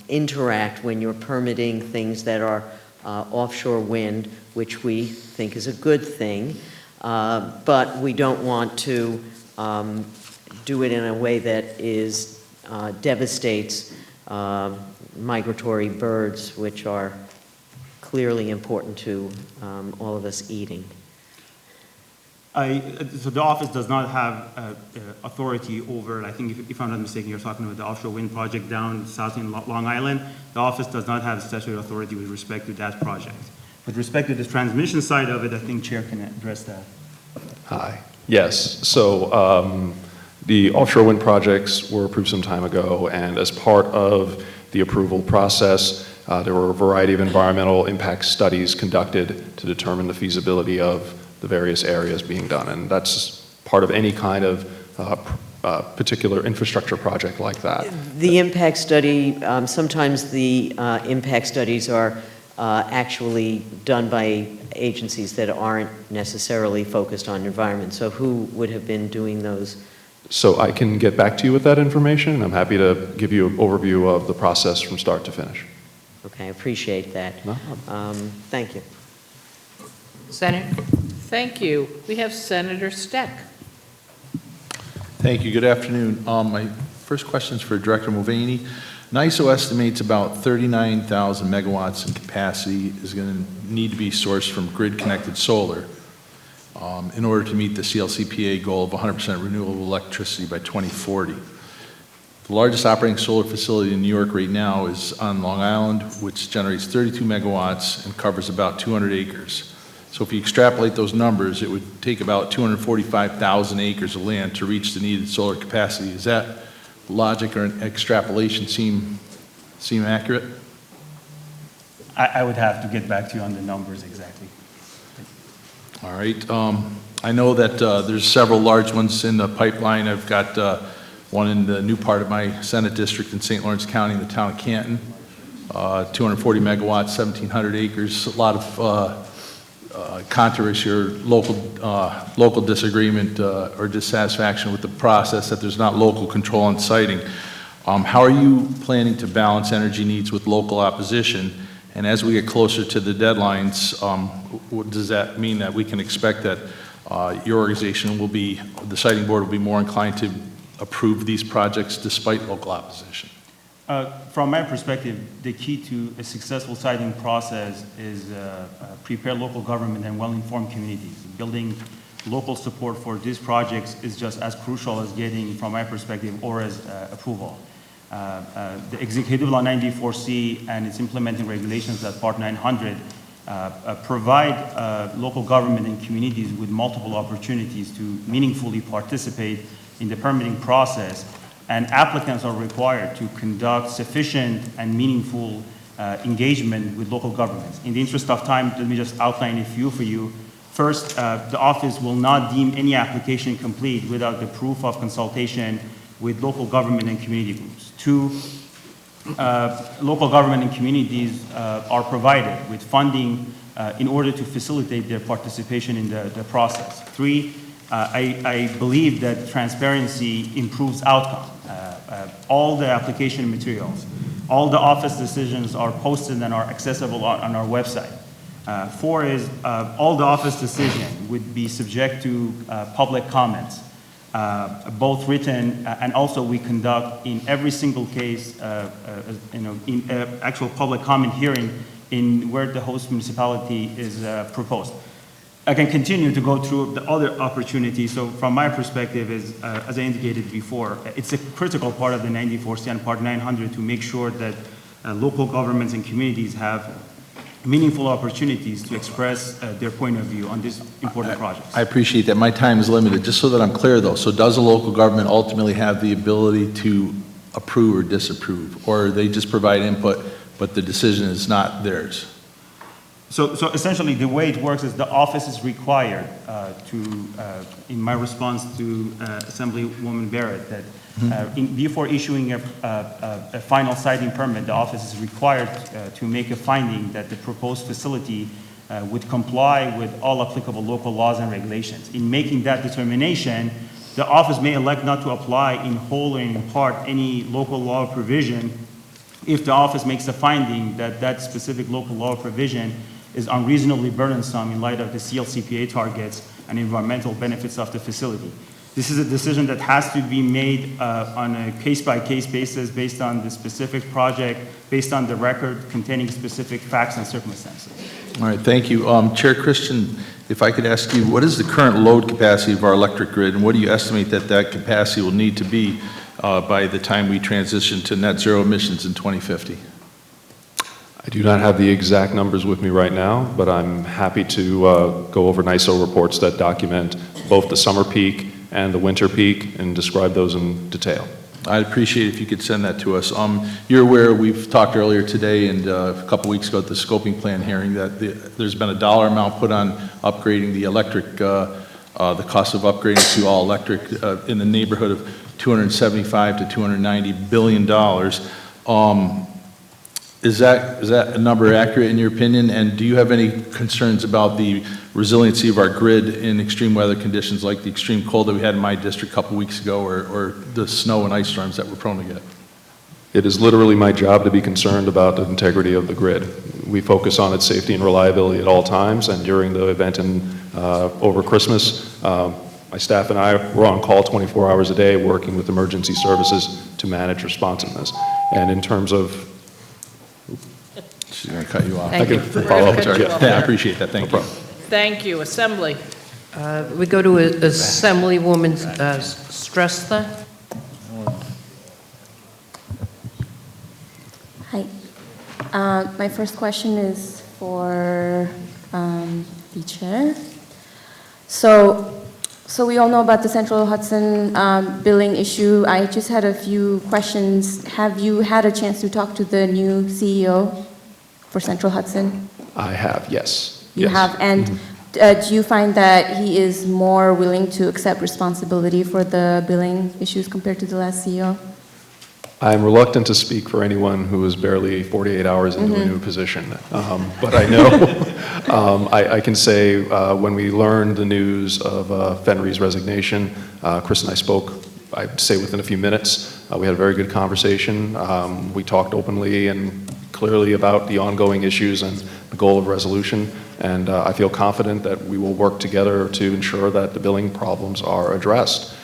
interact when you're permitting things that are offshore wind, which we think is a good thing, but we don't want to do it in a way that devastates migratory birds, which are clearly important to all of us eating. So the office does not have authority over, I think if I'm not mistaken, you're talking about the offshore wind project down south in Long Island. The office does not have statutory authority with respect to that project. With respect to the transmission side of it, I think Chair can address that. Hi. Yes. So the offshore wind projects were approved some time ago, and as part of the approval process, there were a variety of environmental impact studies conducted to determine the feasibility of the various areas being done. And that's part of any kind of particular infrastructure project like that. The impact study, sometimes the impact studies are actually done by agencies that aren't necessarily focused on environment. So who would have been doing those? So I can get back to you with that information, and I'm happy to give you an overview of the process from start to finish. Okay, I appreciate that. No. Thank you. Senator? Thank you. We have Senator Steck. Thank you. Good afternoon. My first question is for Director Mulvaney. NISO estimates about 39,000 megawatts in capacity is going to need to be sourced from grid-connected solar in order to meet the CLCPA goal of 100% renewable electricity by 2040. The largest operating solar facility in New York right now is on Long Island, which generates 32 megawatts and covers about 200 acres. So if you extrapolate those numbers, it would take about 245,000 acres of land to reach the needed solar capacity. Is that logic or an extrapolation seem accurate? I would have to get back to you on the numbers exactly. All right. I know that there's several large ones in the pipeline. I've got one in the new part of my Senate district in St. Lawrence County in the town of Canton, 240 megawatts, 1,700 acres, a lot of controversy or local disagreement or dissatisfaction with the process, that there's not local control on siting. How are you planning to balance energy needs with local opposition? And as we get closer to the deadlines, does that mean that we can expect that your organization will be, the siting board will be more inclined to approve these projects despite local opposition? From my perspective, the key to a successful siting process is prepare local government and well-informed communities. Building local support for these projects is just as crucial as getting, from my perspective, ORA's approval. The Executive Law 94C and its implementing regulations at Part 900 provide local government and communities with multiple opportunities to meaningfully participate in the permitting process, and applicants are required to conduct sufficient and meaningful engagement with local governments. In the interest of time, let me just outline a few for you. First, the office will not deem any application complete without the proof of consultation with local government and community groups. Two, local government and communities are provided with funding in order to facilitate their participation in the process. Three, I believe that transparency improves outcome. All the application materials, all the office decisions are posted and are accessible on our website. Four is all the office decisions would be subject to public comments, both written and also we conduct in every single case, in actual public comment hearing in where the host municipality is proposed. I can continue to go through the other opportunities. So from my perspective, as I indicated before, it's a critical part of the 94C and Part 900 to make sure that local governments and communities have meaningful opportunities to express their point of view on these important projects. I appreciate that. My time is limited. Just so that I'm clear, though, so does a local government ultimately have the ability to approve or disapprove, or they just provide input, but the decision is not theirs? So essentially, the way it works is the office is required in my response to Assemblywoman Barrett, that before issuing a final siting permit, the office is required to make a finding that the proposed facility would comply with all applicable local laws and regulations. In making that determination, the office may elect not to apply in whole or in part any local law provision if the office makes a finding that that specific local law provision is unreasonably burdensome in light of the CLCPA targets and environmental benefits of the facility. This is a decision that has to be made on a case-by-case basis based on the specific project, based on the record containing specific facts and circumstances. All right, thank you. Chair Christian, if I could ask you, what is the current load capacity of our electric grid, and what do you estimate that that capacity will need to be by the time we transition to net zero emissions in 2050? I do not have the exact numbers with me right now, but I'm happy to go over NISO reports that document both the summer peak and the winter peak and describe those in detail. I'd appreciate if you could send that to us. You're aware, we've talked earlier today and a couple weeks ago at the scoping plan hearing that there's been a dollar amount put on upgrading the electric, the cost of upgrading to all electric in the neighborhood of $275 to $290 billion. Is that a number accurate in your opinion? And do you have any concerns about the resiliency of our grid in extreme weather conditions like the extreme cold that we had in my district a couple weeks ago, or the snow and ice storms that we're prone to get? It is literally my job to be concerned about the integrity of the grid. We focus on its safety and reliability at all times, and during the event over Christmas, my staff and I were on call 24 hours a day working with emergency services to manage responsiveness. And in terms of... She's going to cut you off. Thank you. I can follow up with her. Yeah. Yeah, I appreciate that. Thank you. Thank you. Assembly. We go to Assemblywoman Stresta. Hi. My first question is for the chair. So we all know about the Central Hudson billing issue. I just had a few questions. Have you had a chance to talk to the new CEO for Central Hudson? I have, yes. You Yes. have, and do you find that he is more willing to accept responsibility for the billing issues compared to the last CEO? I'm reluctant to speak for anyone who is barely 48 hours into a new position, but I know, I can say when we learned the news of Fenry's resignation, Chris and I spoke, I'd say within a few minutes. We had a very good conversation. We talked openly and clearly about the ongoing issues and the goal of resolution, and I feel confident that we will work together to ensure that the billing problems are addressed.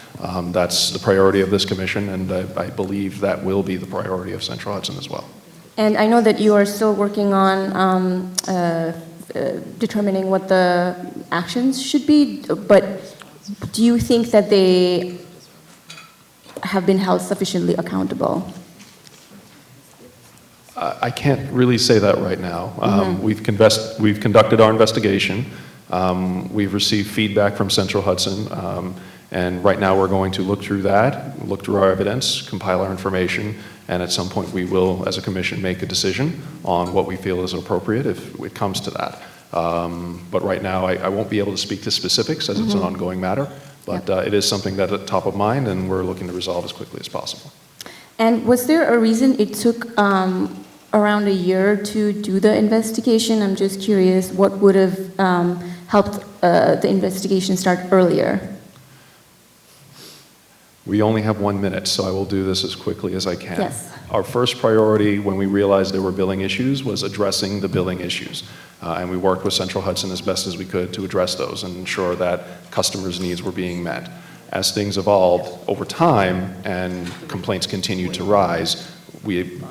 That's the priority of this commission, and I believe that will be the priority of Central Hudson as well. And I know that you are still working on determining what the actions should be, but do you think that they have been held sufficiently accountable? I can't really say that right now. We've conducted our investigation. We've received feedback from Central Hudson. And right now we're going to look through that, look through our evidence, compile our information, and at some point we will, as a commission, make a decision on what we feel is appropriate if it comes to that. But right now I won't be able to speak to specifics as it's an ongoing matter, but it is something that's at the top of mind and we're looking to resolve as quickly as possible. And was there a reason it took around a year to do the investigation? I'm just curious, what would have helped the investigation start earlier? We only have 1 minute, so I will do this as quickly as I can. Yes. Our first priority when we realized there were billing issues was addressing the billing issues. And we worked with Central Hudson as best as we could to address those and ensure that customers' needs were being met. As things evolved over time and complaints continued to rise, we,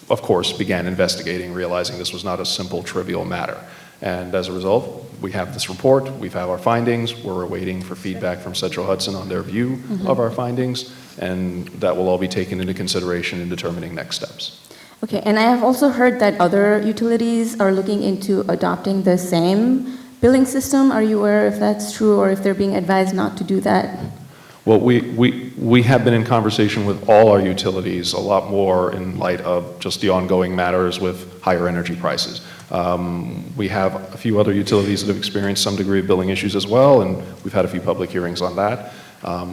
of course, began investigating, realizing this was not a simple, trivial matter. And as a result, we have this report, we have our findings, we're waiting for feedback from Central Hudson on their view of our findings, and that will all be taken into consideration in determining next steps. Okay, and I have also heard that other utilities are looking into adopting the same billing system. Are you aware if that's true or if they're being advised not to do that? Well, we have been in conversation with all our utilities, a lot more in light of just the ongoing matters with higher energy prices. We have a few other utilities that have experienced some degree of billing issues as well, and we've had a few public hearings on that.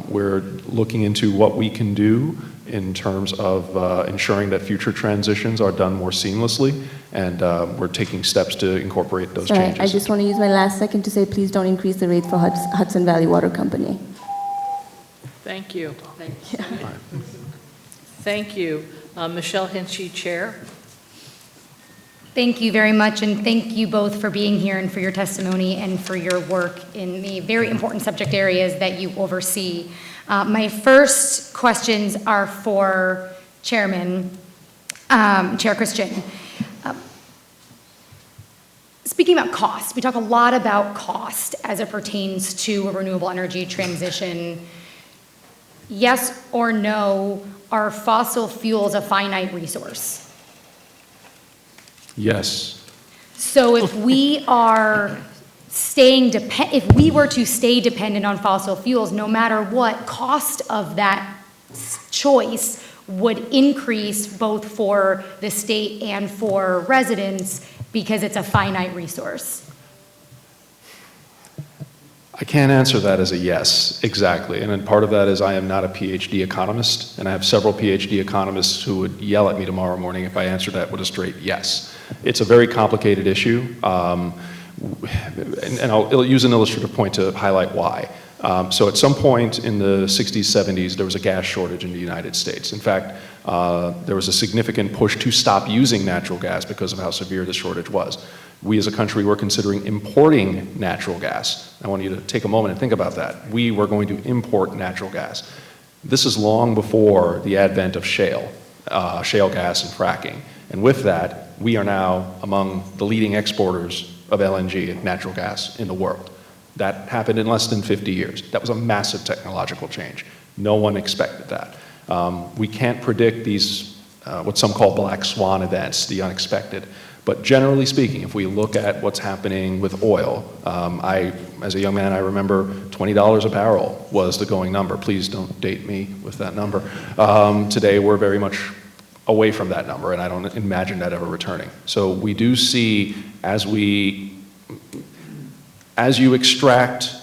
We're looking into what we can do in terms of ensuring that future transitions are done more seamlessly, and we're taking steps to incorporate those changes. I just want to use my last second to say please don't increase the rate for Hudson Valley Water Company. Thank you. Thank you. Michelle Hinchy, Chair. Thank you very much, and thank you both for being here and for your testimony and for your work in the very important subject areas that you oversee. My first questions are for Chairman, Chair Christian. Speaking about cost, we talk a lot about cost as it pertains to a renewable energy transition. Yes or no, are fossil fuels a finite resource? Yes. So if we are if we were to stay dependent on fossil fuels, no matter what, cost of that choice would increase both for the state and for residents because it's a finite resource. I can't answer that as a yes, exactly. And then part of that is I am not a PhD economist, and I have several PhD economists who would yell at me tomorrow morning if I answered that with a straight yes. It's a very complicated issue, and I'll use an illustrative point to highlight why. So at some point in the 60s, 70s, there was a gas shortage in the United States. In fact, there was a significant push to stop using natural gas because of how severe the shortage was. We as a country were considering importing natural gas. I want you to take a moment and think about that. We were going to import natural gas. This is long before the advent of shale gas and fracking. And with that, we are now among the leading exporters of LNG and natural gas in the world. That happened in less than 50 years. That was a massive technological change. No one expected that. We can't predict these, what some call black swan events, the unexpected. But generally speaking, if we look at what's happening with oil, as a young man, I remember $20 a barrel was the going number. Please don't date me with that number. Today, we're very much away from that number, and I don't imagine that ever returning. So we do see, as you extract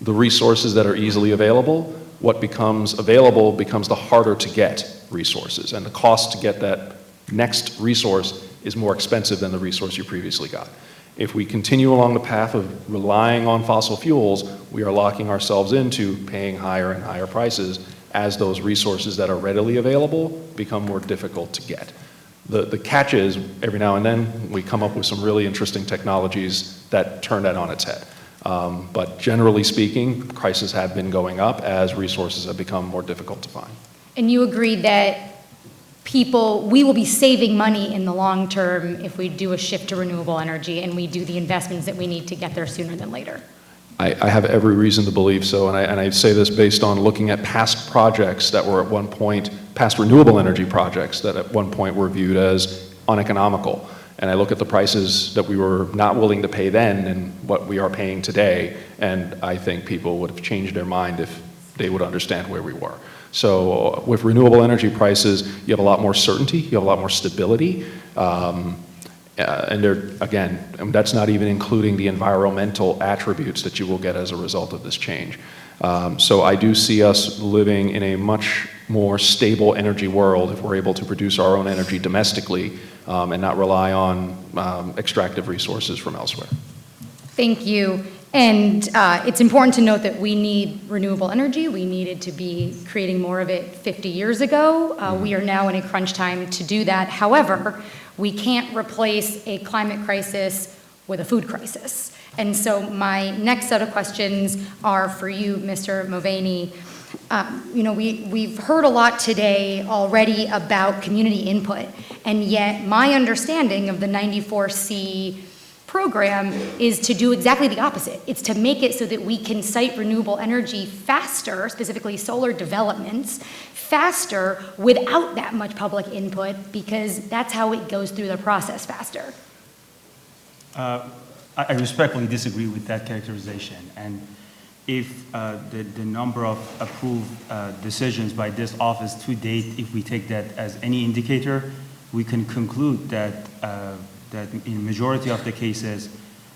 the resources that are easily available, what becomes available becomes the harder to get resources, and the cost to get that next resource is more expensive than the resource you previously got. If we continue along the path of relying on fossil fuels, we are locking ourselves into paying higher and higher prices as those resources that are readily available become more difficult to get. The catch is, every now and then, we come up with some really interesting technologies that turn that on its head. But generally speaking, prices have been going up as resources have become more difficult to find. And you agree that we will be saving money in the long term if we do a shift to renewable energy and we do the investments that we need to get there sooner than later? I have every reason to believe so, and I say this based on looking at past projects that were at one point, past renewable energy projects that at one point were viewed as uneconomical. And I look at the prices that we were not willing to pay then and what we are paying today, and I think people would have changed their mind if they would understand where we were. So with renewable energy prices, you have a lot more certainty, you have a lot more stability, and again, that's not even including the environmental attributes that you will get as a result of this change. So I do see us living in a much more stable energy world if we're able to produce our own energy domestically and not rely on extractive resources from elsewhere. Thank you. And it's important to note that we need renewable energy. We needed to be creating more of it 50 years ago. We are now in a crunch time to do that. However, we can't replace a climate crisis with a food crisis. And so my next set of questions are for you, Mr. Mulvaney. We've heard a lot today already about community input, and yet my understanding of the 94C program is to do exactly the opposite. It's to make it so that we can site renewable energy faster, specifically solar developments, faster without that much public input, because that's how it goes through the process faster. I respectfully disagree with that characterization. And if the number of approved decisions by this office to date, if we take that as any indicator, we can conclude that in majority of the cases,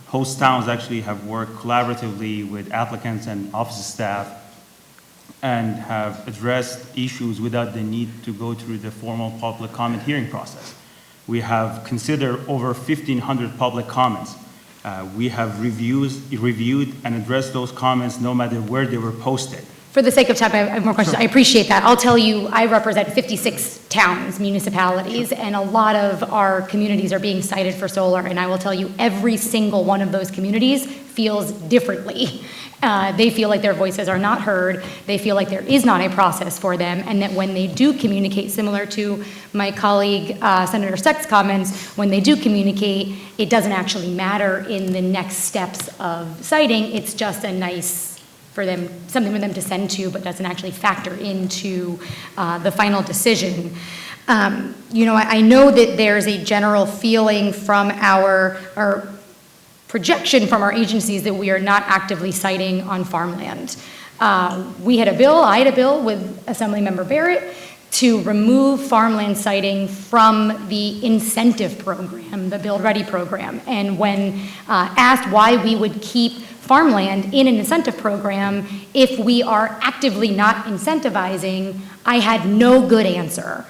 host towns actually have worked collaboratively with applicants and office staff and have addressed issues without the need to go through the formal public comment hearing process. We have considered over 1,500 public comments. We have reviewed and addressed those comments no matter where they were posted. For the sake of time, I have more questions. I appreciate that. I'll tell you, I represent 56 towns, municipalities, and a lot of our communities are being cited for solar, and I will tell you, every single one of those communities feels differently. They feel like their voices are not heard. They feel like there is not a process for them, and that when they do communicate, similar to my colleague Senator Steck's comments, when they do communicate, it doesn't actually matter in the next steps of citing. It's just a nice for them, something for them to send to, but doesn't actually factor into the final decision. I know that there's a general feeling from our projection from our agencies that we are not actively citing on farmland. I had a bill with Assemblymember Barrett to remove farmland citing from the incentive program, the Build Ready program. And when asked why we would keep farmland in an incentive program if we are actively not incentivizing? I had no good answer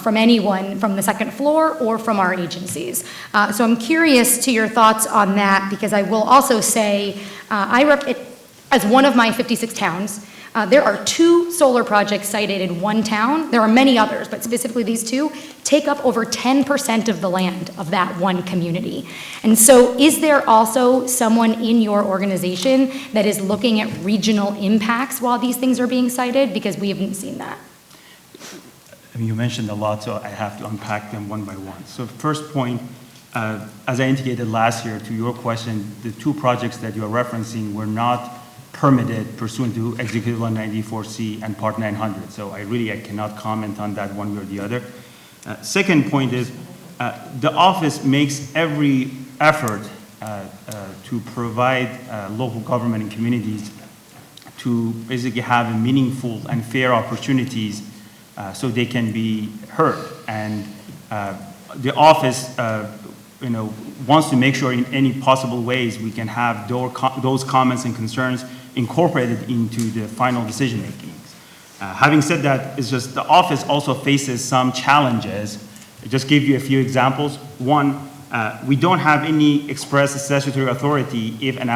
from anyone from the second floor or from our agencies. So I'm curious to your thoughts on that, because I will also say, as one of my 56 towns, there are 2 solar projects sited in one town. There are many others, but specifically these 2 take up over 10% of the land of that one community. And so is there also someone in your organization that is looking at regional impacts while these things are being cited? Because we haven't seen that. I mean, you mentioned a lot, so I have to unpack them one by one. So first point, as I indicated last year to your question, the 2 projects that you are referencing were not permitted pursuant to Executive 194C and Part 900. So I cannot comment on that one way or the other. Second point is, the office makes every effort to provide local government and communities to basically have meaningful and fair opportunities so they can be heard. And the office wants to make sure in any possible ways we can have those comments and concerns incorporated into the final decision making. Having said that, it's just the office also faces some challenges. I'll just give you a few examples. One, we don't have any express statutory authority if an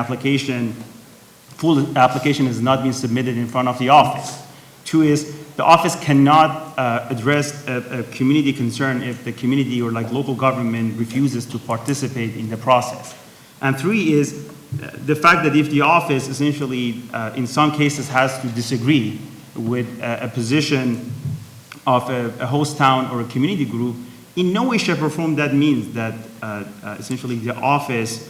full application has not been submitted in front of the office. 2 is, the office cannot address a community concern if the community or local government refuses to participate in the process. And 3 is the fact that if the office essentially, in some cases, has to disagree with a position of a host town or a community group, in no way, shape, or form that means that essentially the office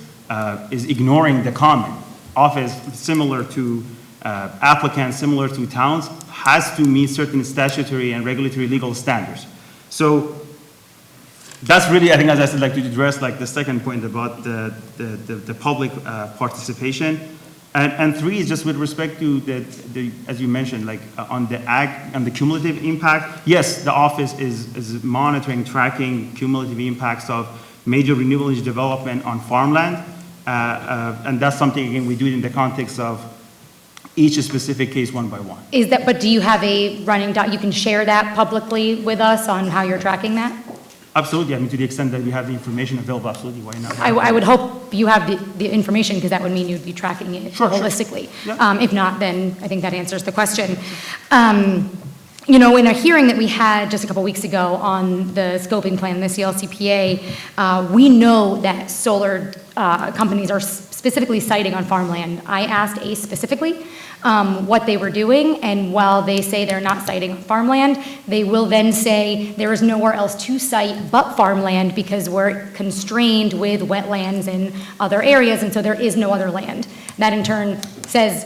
is ignoring the comment. Office, similar to applicants, similar to towns, has to meet certain statutory and regulatory legal standards. So that's really, I think, as I said, to address the second point about the public participation. And 3 is just with respect to the as you mentioned, on the cumulative impact. Yes, the office is monitoring, tracking cumulative impacts of major renewable energy development on farmland. And that's something, again, we do it in the context of each specific case one by one. But do you have a running you can share that publicly with us on how you're tracking that? Absolutely. I mean, to the extent that we have the information available, absolutely. Why not? I would hope you have the information, because that would mean you'd be tracking it holistically. Sure. Yeah. If not, then I think that answers the question. In a hearing that we had just a couple weeks ago on the scoping plan, the CLCPA, we know that solar companies are specifically siting on farmland. I asked ACE specifically what they were doing, and while they say they're not siting on farmland, they will then say there is nowhere else to site but farmland because we're constrained with wetlands and other areas, and so there is no other land. That in turn says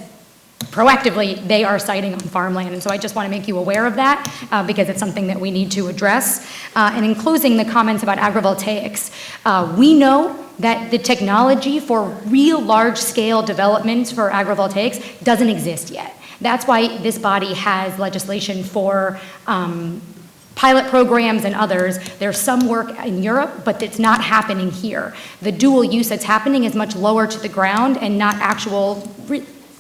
proactively they are siting on farmland, and so I just want to make you aware of that because it's something that we need to address. And in closing, the comments about agrivoltaics, we know that the technology for real large-scale developments for agrivoltaics doesn't exist yet. That's why this body has legislation for pilot programs and others. There's some work in Europe, but it's not happening here. The dual use that's happening is much lower to the ground and not actual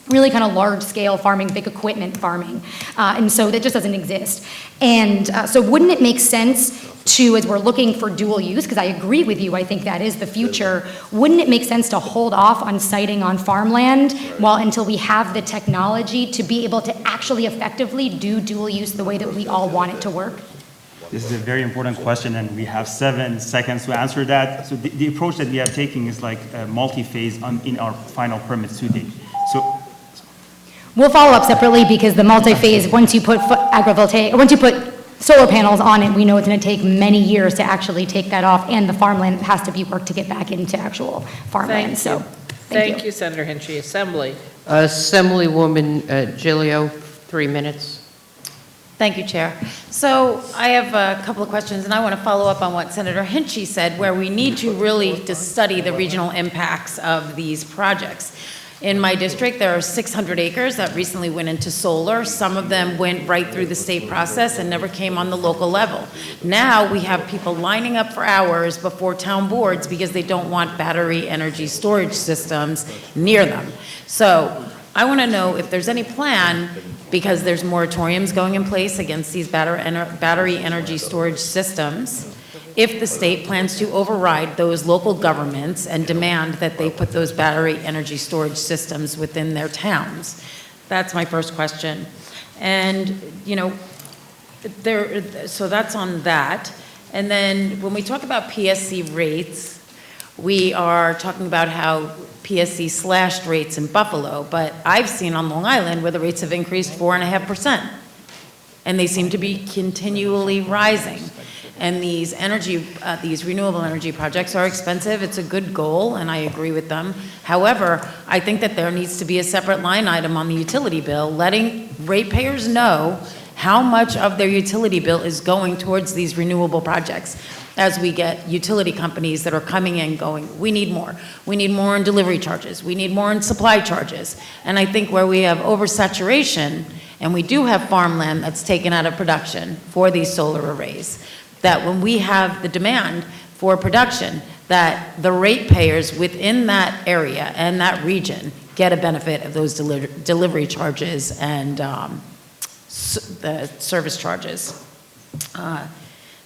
really kind of large-scale farming, big equipment farming. And so that just doesn't exist. And so wouldn't it make sense to, as we're looking for dual use, because I agree with you, I think that is the future, wouldn't it make sense to hold off on siting on farmland until we have the technology to be able to actually effectively do dual use the way that we all want it to work? This is a very important question, and we have 7 seconds to answer that. So the approach that we are taking is multi-phase in our final permits to date. So we'll follow up separately, because the multi-phase, once you put agrivoltaic, or once you put solar panels on it, we know it's going to take many years to actually take that off, and the farmland has to be worked to get back into actual farmland. Thank you, Senator Hinchy. Assembly. Assemblywoman Gilio, 3 minutes. Thank you, Chair. So I have a couple of questions, and I want to follow up on what Senator Hinchy said, where we need to really study the regional impacts of these projects. In my district, there are 600 acres that recently went into solar. Some of them went right through the state process and never came on the local level. Now, we have people lining up for hours before town boards because they don't want battery energy storage systems near them. So I want to know if there's any plan, because there's moratoriums going in place against these battery energy storage systems, if the state plans to override those local governments and demand that they put those battery energy storage systems within their towns. That's my first question. And, you know, so that's on that. And then when we talk about PSC rates, we are talking about how PSC slashed rates in Buffalo, but I've seen on Long Island where the rates have increased 4.5%, and they seem to be continually rising. And these renewable energy projects are expensive. It's a good goal, and I agree with them. However, I think that there needs to be a separate line item on the utility bill, letting ratepayers know how much of their utility bill is going towards these renewable projects. As we get utility companies that are coming in going, we need more. We need more in delivery charges. We need more in supply charges. And I think where we have oversaturation, and we do have farmland that's taken out of production for these solar arrays, that when we have the demand for production, that the ratepayers within that area and that region get a benefit of those delivery charges and the service charges.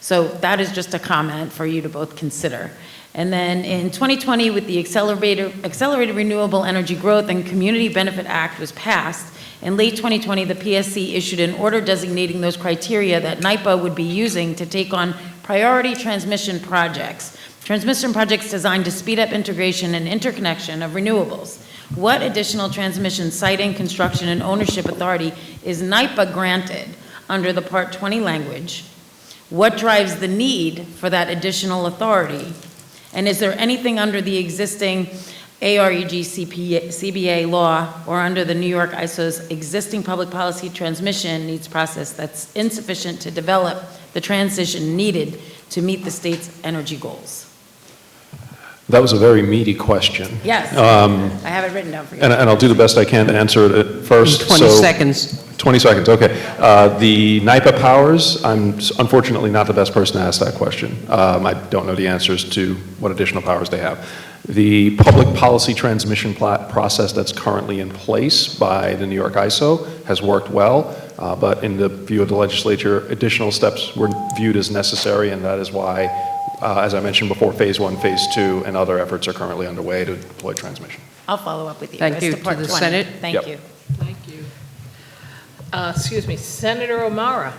So that is just a comment for you to both consider. And then in 2020, with the Accelerated Renewable Energy Growth and Community Benefit Act was passed, in late 2020, the PSC issued an order designating those criteria that NYPA would be using to take on priority transmission projects. Transmission projects designed to speed up integration and interconnection of renewables. What additional transmission siting, construction, and ownership authority is NYPA granted under the Part 20 language? What drives the need for that additional authority? And is there anything under the existing AREG CBA law or under the New York ISO's existing public policy transmission needs process that's insufficient to develop the transition needed to meet the state's energy goals? That was a very meaty question. Yes, I have it written down for you. And I'll do the best I can to answer it first. 20 seconds. 20 seconds, okay. The NYPA powers, I'm unfortunately not the best person to ask that question. I don't know the answers to what additional powers they have. The public policy transmission process that's currently in place by the New York ISO has worked well, but in the view of the legislature, additional steps were viewed as necessary, and that is why, as I mentioned before, phase 1, phase 2, and other efforts are currently underway to deploy transmission. I'll follow up with you. Thank as you. to Part To the 20. Senate. Thank Yep. you. Thank you. Excuse me, Senator O'Mara.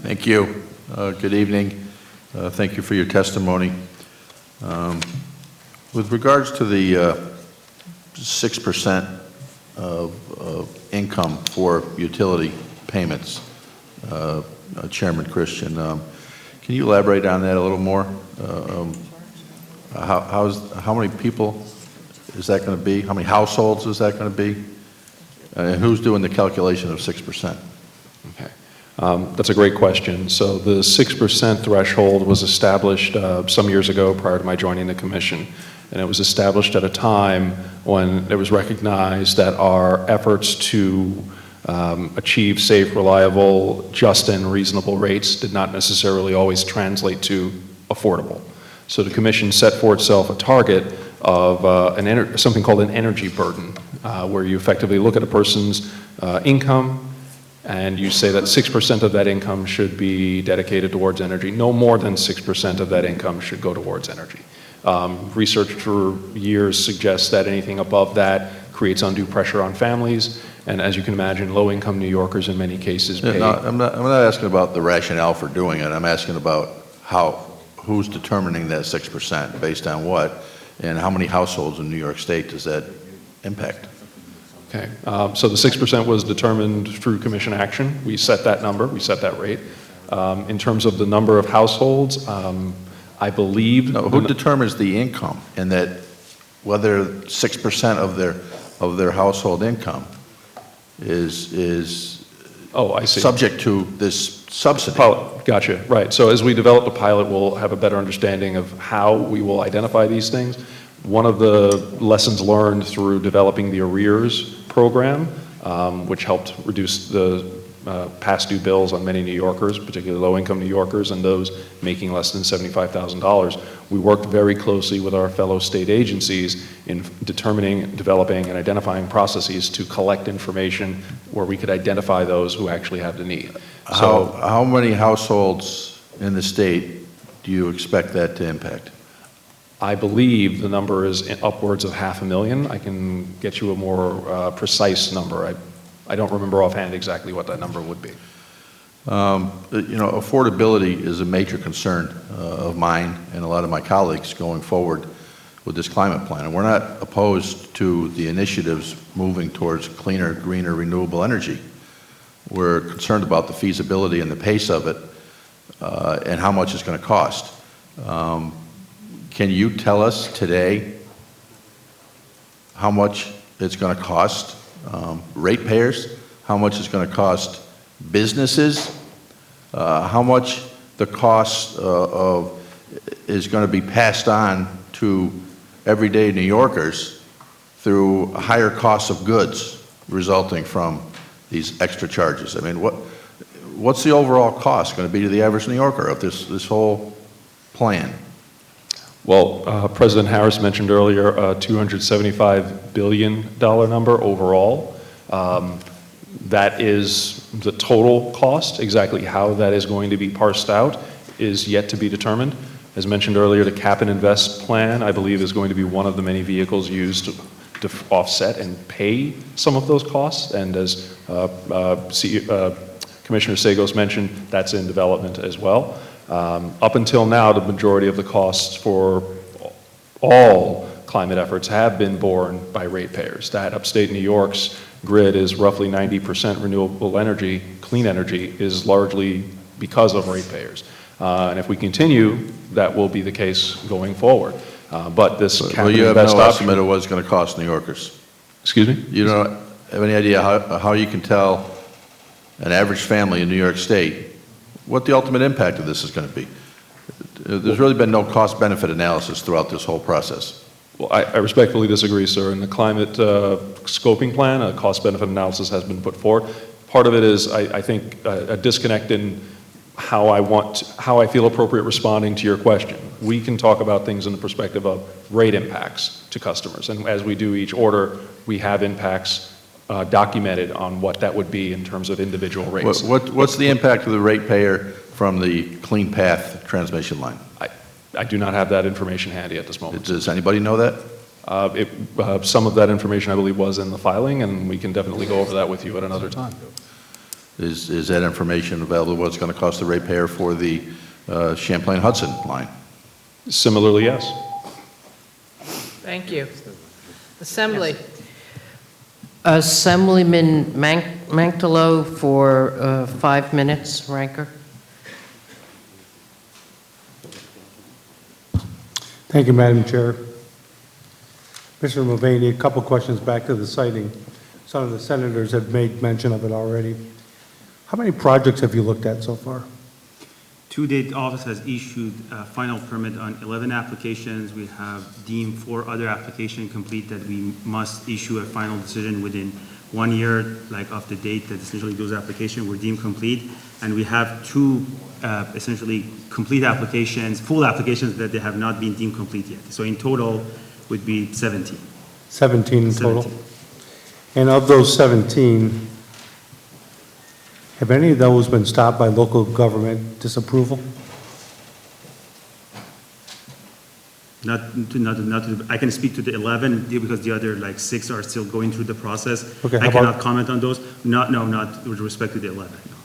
Thank you. Good evening. Thank you for your testimony. With regards to the 6% of income for utility payments, Chairman Christian, can you elaborate on that a little more? How many people is that going to be? How many households is that going to be? And who's doing the calculation of 6%? Okay. That's a great question. So the 6% threshold was established some years ago prior to my joining the commission. And it was established at a time when it was recognized that our efforts to achieve safe, reliable, just, and reasonable rates did not necessarily always translate to affordable. So the commission set for itself a target of something called an energy burden, where you effectively look at a person's income and you say that 6% of that income should be dedicated towards energy. No more than 6% of that income should go towards energy. Research for years suggests that anything above that creates undue pressure on families, and as you can imagine, low-income New Yorkers in many cases pay. No, I'm not asking about the rationale for doing it. I'm asking about who's determining that 6%, based on what, and how many households in New York State does that impact? Okay, so the 6% was determined through commission action. We set that number, we set that rate. In terms of the number of households, I believe... No, who determines the income, and that whether 6% of their household income is oh, I see. subject to this subsidy? Gotcha, right. So as we develop the pilot, we'll have a better understanding of how we will identify these things. One of the lessons learned through developing the arrears program, which helped reduce the past due bills on many New Yorkers, particularly low-income New Yorkers and those making less than $75,000. We worked very closely with our fellow state agencies in determining, developing, and identifying processes to collect information where we could identify those who actually have the need. So, How many households in the state do you expect that to impact? I believe the number is upwards of 500,000. I can get you a more precise number. I don't remember offhand exactly what that number would be. You know, affordability is a major concern of mine and a lot of my colleagues going forward with this climate plan. And we're not opposed to the initiatives moving towards cleaner, greener, renewable energy. We're concerned about the feasibility and the pace of it and how much it's going to cost. Can you tell us today how much it's going to cost ratepayers, how much it's going to cost businesses, how much the cost is going to be passed on to everyday New Yorkers through higher costs of goods resulting from these extra charges? I mean, what's the overall cost going to be to the average New Yorker of this whole plan? Well, President Harris mentioned earlier a $275 billion number overall. That is the total cost. Exactly how that is going to be parsed out is yet to be determined. As mentioned earlier, the Cap and Invest plan, I believe, is going to be one of the many vehicles used to offset and pay some of those costs. And as Commissioner Sagos mentioned, that's in development as well. Up until now, the majority of the costs for all climate efforts have been borne by ratepayers. That upstate New York's grid is roughly 90% renewable energy, clean energy, is largely because of ratepayers. And if we continue, that will be the case going forward. But this Well, you have no estimate of what it's going to cost New Yorkers. Excuse me? You don't have any idea how you can tell an average family in New York State what the ultimate impact of this is going to be? There's really been no cost-benefit analysis throughout this whole process. Well, I respectfully disagree, sir. In the climate scoping plan, a cost-benefit analysis has been put forward. Part of it is, I think, a disconnect in how I feel appropriate responding to your question. We can talk about things in the perspective of rate impacts to customers. And as we do each order, we have impacts documented on what that would be in terms of individual rates. What's the impact of the ratepayer from the Clean Path transmission line? I do not have that information handy at this moment. Does anybody know that? Some of that information, I believe, was in the filing, and we can definitely go over that with you at another time. Is that information available, what it's going to cost the ratepayer for the Champlain-Hudson line? Similarly, yes. Thank you. Assembly. Assemblyman Mantalo for 5 minutes, Ranker. Thank you, Madam Chair. Mr. Mulvaney, a couple questions back to the siting. Some of the senators have made mention of it already. How many projects have you looked at so far? To date, the office has issued a final permit on 11 applications. We have deemed 4 other applications complete that we must issue a final decision within 1 year, like of the date that essentially those applications were deemed complete. And we have 2 essentially complete applications, full applications that they have not been deemed complete yet. So in total would be 17. 17 in total? And of those 17, have any of those been stopped by local government disapproval? I can speak to the 11 because the other like 6 are still going through the process. Okay, I cannot comment on those. No, not with respect to the 11. No.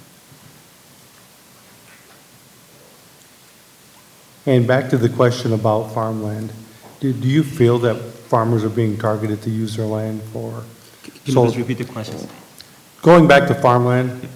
And back to the question about farmland, do you feel that farmers are being targeted to use their land for Can you please repeat the question? Going back to farmland,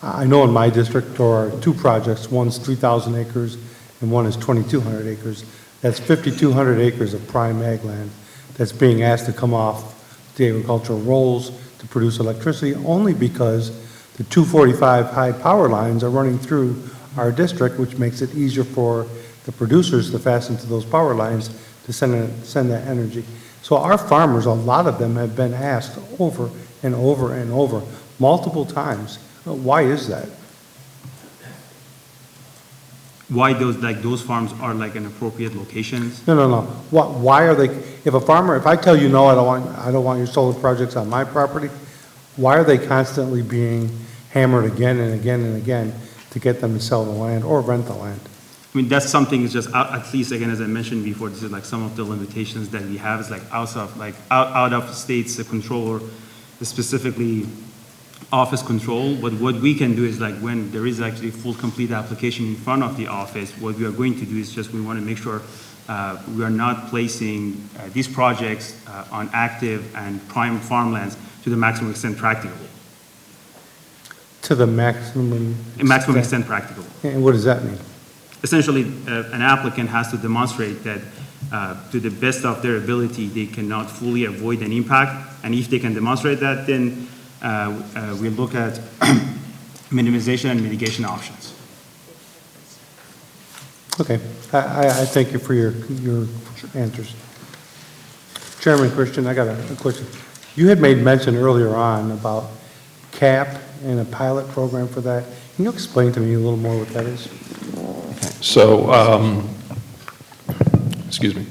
I know in my district there are 2 projects. One's 3,000 acres and one is 2,200 acres. That's 5,200 acres of prime ag land that's being asked to come off the agricultural rolls to produce electricity only because the 245 high power lines are running through our district, which makes it easier for the producers to fasten to those power lines to to send that energy. So our farmers, a lot of them have been asked over and over and over, multiple times, why is that? Why those farms are like in appropriate locations? No. Why are they, if I tell you, no, I don't want your solar projects on my property, why are they constantly being hammered again and again and again to get them to sell the land or rent the land? I mean, that's something, is just, at least, again, as I mentioned before, this is like some of the limitations that we have, is like out of state's control, or specifically office control. But what we can do is, like, when there is actually full, complete application in front of the office, what we are going to do is just, we want to make sure we are not placing these projects on active and prime farmlands to the maximum extent practicable. To the maximum extent practicable. And what does that mean? Essentially, an applicant has to demonstrate that to the best of their ability, they cannot fully avoid an impact. And if they can demonstrate that, then we look at minimization and mitigation options. Okay, I thank you for your answers. Chairman Christian, I got a question. You had made mention earlier on about CAP and a pilot program for that. Can you explain to me a little more what that is? So, excuse me.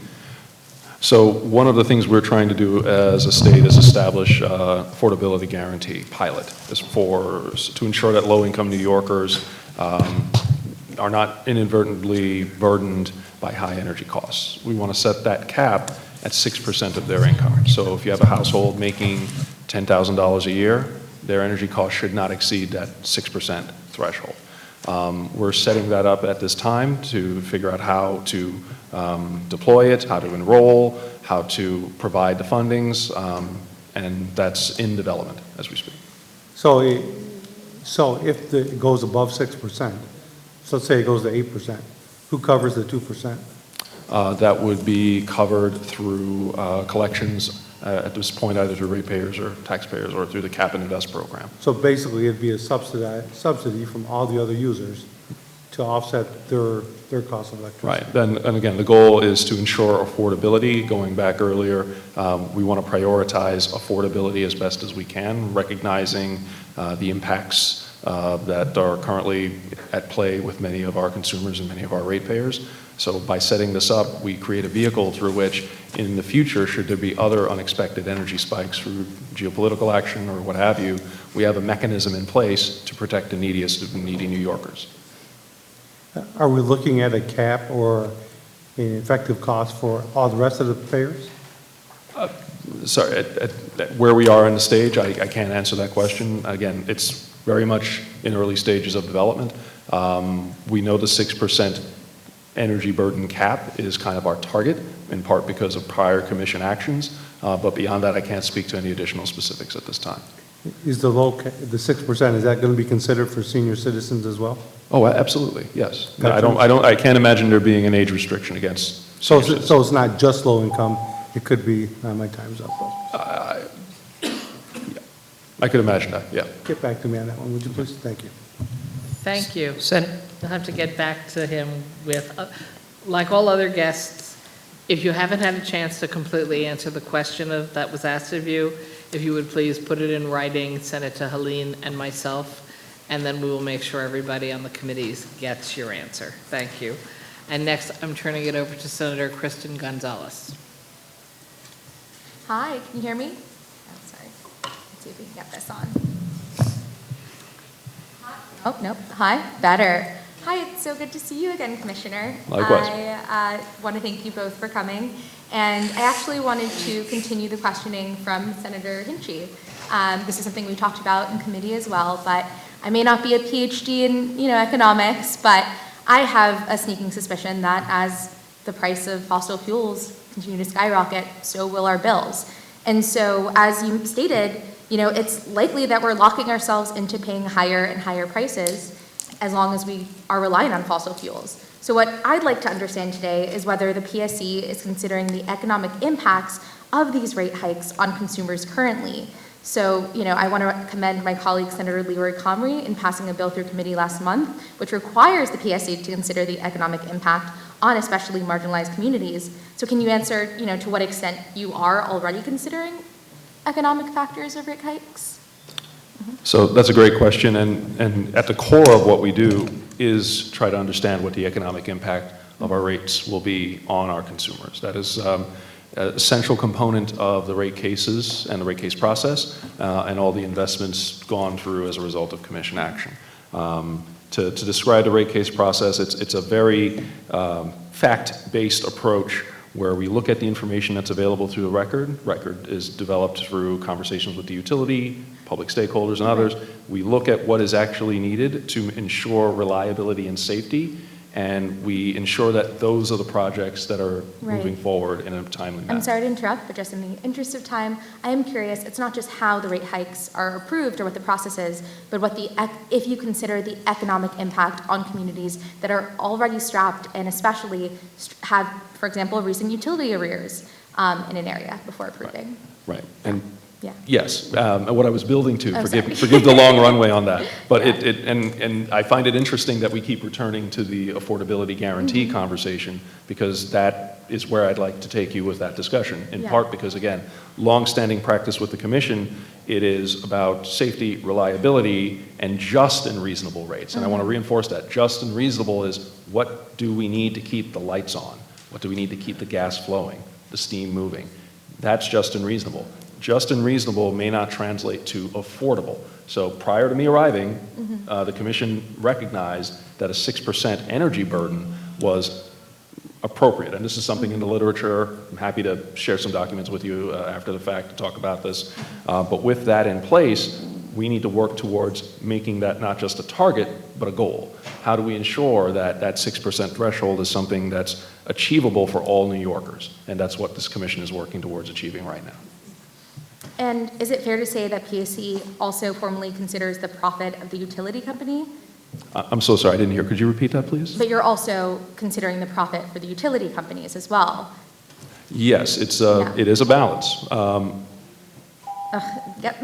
So one of the things we're trying to do as a state is establish affordability guarantee pilot to ensure that low-income New Yorkers are not inadvertently burdened by high energy costs. We want to set that cap at 6% of their income. So if you have a household making $10,000 a year, their energy costs should not exceed that 6% threshold. We're setting that up at this time to figure out how to deploy it, how to enroll, how to provide the fundings, and that's in development as we speak. So if it goes above 6%, so let's say it goes to 8%, who covers the 2%? That would be covered through collections at this point, either through ratepayers or taxpayers or through the Cap and Invest program. So basically, it'd be a subsidy from all the other users to offset their cost of electricity. Right. And again, the goal is to ensure affordability. Going back earlier, we want to prioritize affordability as best as we can, recognizing the impacts that are currently at play with many of our consumers and many of our ratepayers. So by setting this up, we create a vehicle through which, in the future, should there be other unexpected energy spikes through geopolitical action or what have you, we have a mechanism in place to protect the neediest of needy New Yorkers. Are we looking at a cap or an effective cost for all the rest of the payers? Sorry, at where we are in the stage, I can't answer that question. Again, it's very much in early stages of development. We know the 6% energy burden cap is kind of our target, in part because of prior commission actions. But beyond that, I can't speak to any additional specifics at this time. Is the 6%, is that going to be considered for senior citizens as well? Oh, absolutely, yes. I can't imagine there being an age restriction against senior citizens. So it's not just low income, it could be, my time's up. I could imagine that, yeah. Get back to me on that one, would you please? Thank you. Thank you. Senate. You'll have to get back to him with, like all other guests, if you haven't had a chance to completely answer the question that was asked of you, if you would please put it in writing, send it to Helene and myself, and then we will make sure everybody on the committees gets your answer. Thank you. And next, I'm turning it over to Senator Kristen Gonzalez. Hi, can you hear me? Oh, sorry. Let's see if we can get this on. Oh, nope. Hi, better. Hi, it's so good to see you again, Commissioner. Likewise. I want to thank you both for coming. And I actually wanted to continue the questioning from Senator Hinchey. This is something we talked about in committee as well, but I may not be a PhD in economics, but I have a sneaking suspicion that as the price of fossil fuels continue to skyrocket, so will our bills. And so, as you stated, it's likely that we're locking ourselves into paying higher and higher prices as long as we are relying on fossil fuels. So what I'd like to understand today is whether the PSC is considering the economic impacts of these rate hikes on consumers currently. So, I want to commend my colleague, Senator Leroy Comrie, in passing a bill through committee last month, which requires the PSC to consider the economic impact on especially marginalized communities, So can you answer, to what extent you are already considering economic factors of rate hikes? So that's a great question, and at the core of what we do is try to understand what the economic impact of our rates will be on our consumers. That is a central component of the rate cases and the rate case process, and all the investments gone through as a result of commission action. To describe the rate case process, it's a very fact-based approach where we look at the information that's available through the record. Record is developed through conversations with the utility, public stakeholders, and others. We look at what is actually needed to ensure reliability and safety, and we ensure that those are the projects that are moving forward in a timely manner. I'm sorry to interrupt, but just in the interest of time, I am curious, it's not just how the rate hikes are approved or what the process is, but if you consider the economic impact on communities that are already strapped and especially have, for example, recent utility arrears in an area before approving. Right. And yeah. Yes, what I was building to, Oh, forgive the long runway on that, but and I find it interesting that we keep returning to the affordability guarantee conversation, because that is where I'd like to take you with that discussion, in part because, again, long-standing practice with the commission, it is about safety, reliability, and just and reasonable rates. And I want to reinforce that. Just and reasonable is, what do we need to keep the lights on? What do we need to keep the gas flowing, the steam moving? That's just and reasonable. Just and reasonable may not translate to affordable. So prior to me arriving, the commission recognized that a 6% energy burden was appropriate. And this is something in the literature. I'm happy to share some documents with you after the fact to talk about this. But with that in place, we need to work towards making that not just a target, but a goal. How do we ensure that that 6% threshold is something that's achievable for all New Yorkers? And that's what this commission is working towards achieving right now. And is it fair to say that PSC also formally considers the profit of the utility company? I'm so sorry, I didn't hear. Could you repeat that, please? But you're also considering the profit for the utility companies as well? Yes, it is a balance. Yep.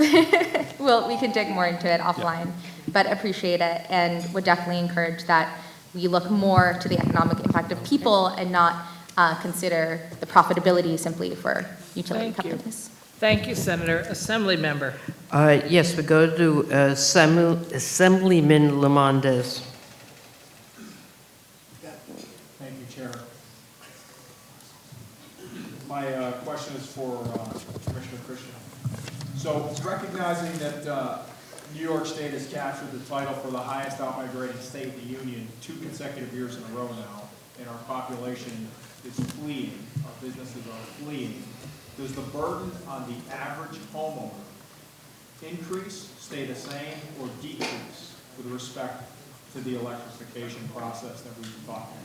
Well, we can dig more into it offline, but appreciate it and would definitely encourage that we look more to the economic impact of people and not consider the profitability simply for utility companies. Thank you, Senator. Assembly member. Yes, we go to Assemblyman Lamondez. Thank you, Chair. My question is for Commissioner Christian. So, recognizing that New York State has captured the title for the highest outmigrating state in the Union 2 consecutive years in a row now, and our population is fleeing, our businesses are fleeing, does the burden on the average homeowner increase, stay the same, or decrease with respect to the electrification process that we've been talking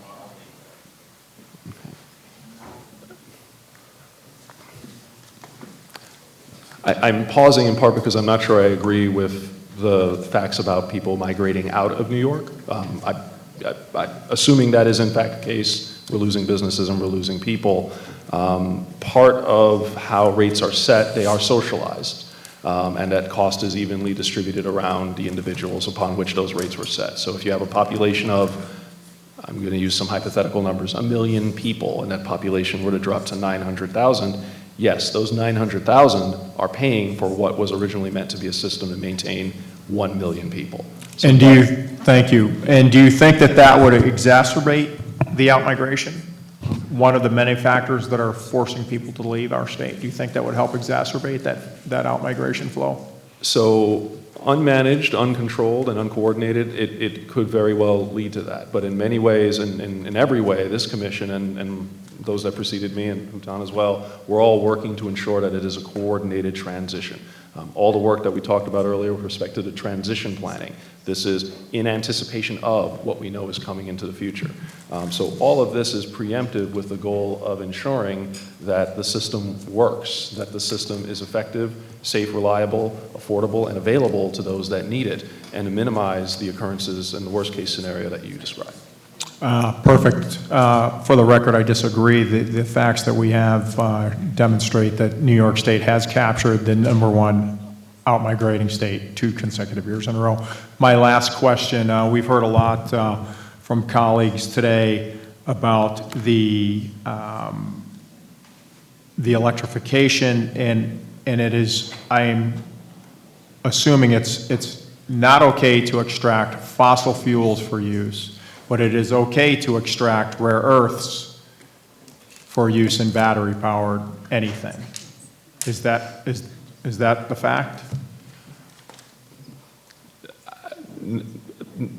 about? I'm pausing in part because I'm not sure I agree with the facts about people migrating out of New York. Assuming that is in fact the case, we're losing businesses and we're losing people. Part of how rates are set, they are socialized, and that cost is evenly distributed around the individuals upon which those rates were set. So if you have a population of, I'm going to use some hypothetical numbers, 1 million people, and that population were to drop to 900,000, yes, those 900,000 are paying for what was originally meant to be a system to maintain 1 million people. So And thank you. And do you think that that would exacerbate the outmigration? One of the many factors that are forcing people to leave our state. Do you think that would help exacerbate that outmigration flow? So unmanaged, uncontrolled, and uncoordinated, it could very well lead to that. But in many ways, and in every way, this commission and those that preceded me and Bhutan as well, we're all working to ensure that it is a coordinated transition. All the work that we talked about earlier with respect to the transition planning, this is in anticipation of what we know is coming into the future. So all of this is preemptive with the goal of ensuring that the system works, that the system is effective, safe, reliable, affordable, and available to those that need it, and to minimize the occurrences in the worst case scenario that you described. Perfect. For the record, I disagree. The facts that we have demonstrate that New York State has captured the #1 outmigrating state 2 consecutive years in a row. My last question, we've heard a lot from colleagues today about the the electrification, and it is, I'm assuming it's not okay to extract fossil fuels for use, but it is okay to extract rare earths for use in battery-powered anything. Is that the fact?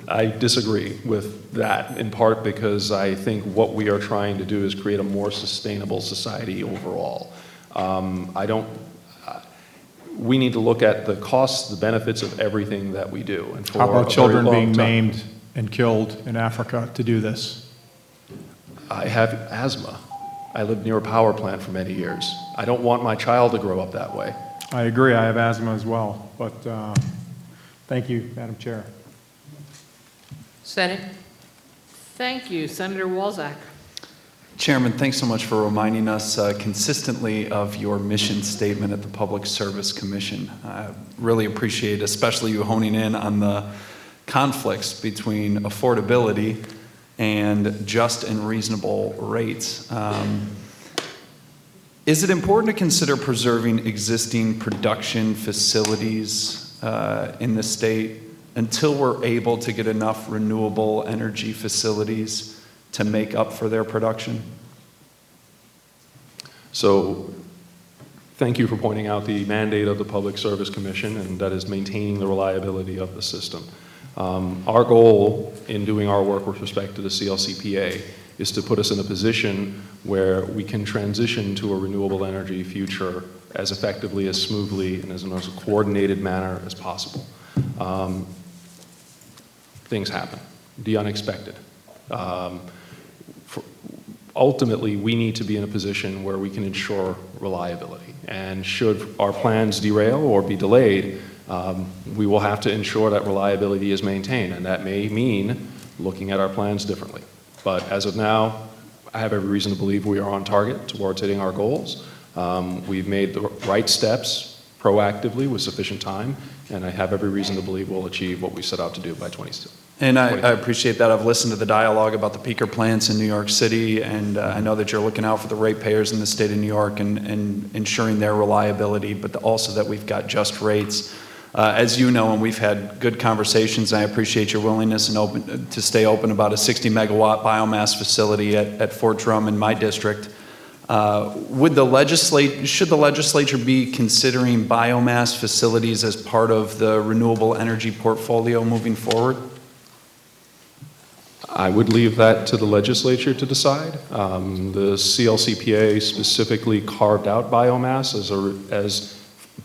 I disagree with that, in part because I think what we are trying to do is create a more sustainable society overall. We need to look at the costs, the benefits of everything that we do. And for How about a children very long being time- maimed and killed in Africa to do this? I have asthma. I lived near a power plant for many years. I don't want my child to grow up that way. I agree, I have asthma as well, but thank you, Madam Chair. Senate? Thank you. Senator Walzak. Chairman, thanks so much for reminding us consistently of your mission statement at the Public Service Commission. I really appreciate especially you honing in on the conflicts between affordability and just and reasonable rates. Is it important to consider preserving existing production facilities in the state until we're able to get enough renewable energy facilities to make up for their production? So thank you for pointing out the mandate of the Public Service Commission, and that is maintaining the reliability of the system. Our goal in doing our work with respect to the CLCPA is to put us in a position where we can transition to a renewable energy future as effectively, as smoothly, and as in a coordinated manner as possible. Things happen, the unexpected. Ultimately, we need to be in a position where we can ensure reliability. And should our plans derail or be delayed, we will have to ensure that reliability is maintained. And that may mean looking at our plans differently. But as of now, I have every reason to believe we are on target towards hitting our goals. We've made the right steps proactively with sufficient time, and I have every reason to believe we'll achieve what we set out to do by 2022. And I appreciate that. I've listened to the dialogue about the peaker plants in New York City, and I know that you're looking out for the ratepayers in the state of New York and ensuring their reliability, but also that we've got just rates. As you know, and we've had good conversations, and I appreciate your willingness and to stay open about a 60-megawatt biomass facility at Fort Drum in my district. Should the legislature be considering biomass facilities as part of the renewable energy portfolio moving forward? I would leave that to the legislature to decide. The CLCPA specifically carved out biomass as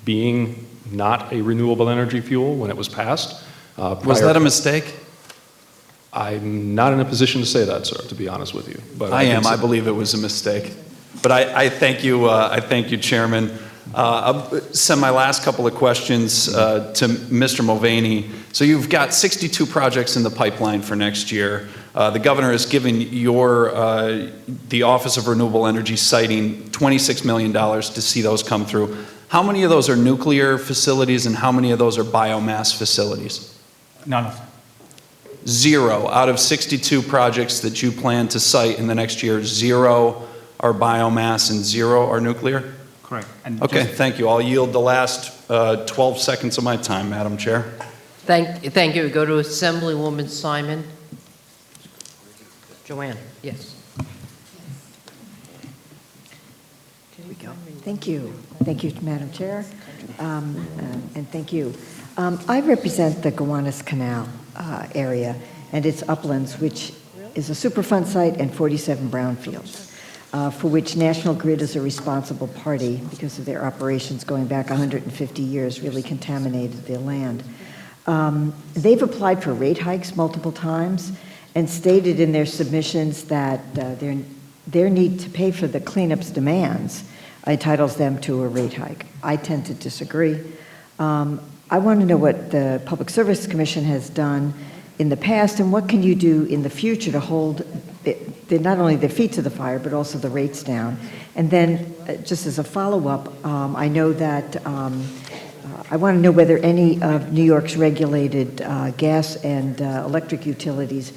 being not a renewable energy fuel when it was passed. Was that a mistake? I'm not in a position to say that, sir, to be honest with you. But I am. I believe it was a mistake. But I thank you. I thank you, Chairman. I'll send my last couple of questions to Mr. Mulvaney. So you've got 62 projects in the pipeline for next year. The governor has given the Office of Renewable Energy siting $26 million to see those come through. How many of those are nuclear facilities and how many of those are biomass facilities? None of them. 0 out of 62 projects that you plan to cite in the next year, 0 are biomass and 0 are nuclear? Correct. Okay, thank you. I'll yield the last 12 seconds of my time, Madam Chair. Thank you. We go to Assemblywoman Simon. Joanne, yes. Here we go. Thank you. Thank you, Madam Chair, and thank you. I represent the Gowanus Canal area and its uplands, which is a Superfund site and 47 brownfields, for which National Grid is a responsible party because of their operations going back 150 years, really contaminated the land. They've applied for rate hikes multiple times and stated in their submissions that their need to pay for the cleanup's demands entitles them to a rate hike. I tend to disagree. I want to know what the Public Service Commission has done in the past and what can you do in the future to hold not only their feet to the fire but also the rates down. And then just as a follow-up, I know that I want to know whether any of New York's regulated gas and electric utilities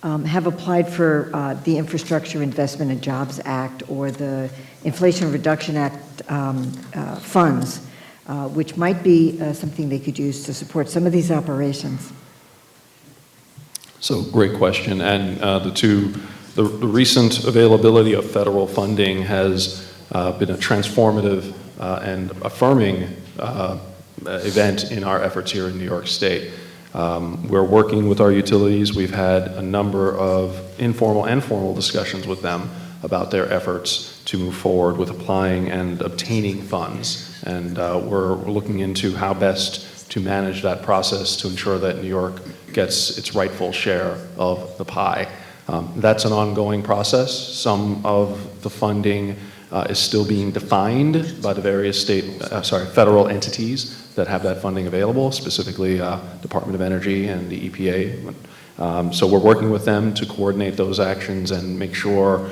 have applied for the Infrastructure Investment and Jobs Act or the Inflation Reduction Act funds, which might be something they could use to support some of these operations? So great question. And the recent availability of federal funding has been a transformative and affirming event in our efforts here in New York State. We're working with our utilities. We've had a number of informal and formal discussions with them about their efforts to move forward with applying and obtaining funds. And we're looking into how best to manage that process to ensure that New York gets its rightful share of the pie. That's an ongoing process. Some of the funding is still being defined by the various federal entities that have that funding available, specifically Department of Energy and the EPA. So we're working with them to coordinate those actions and make sure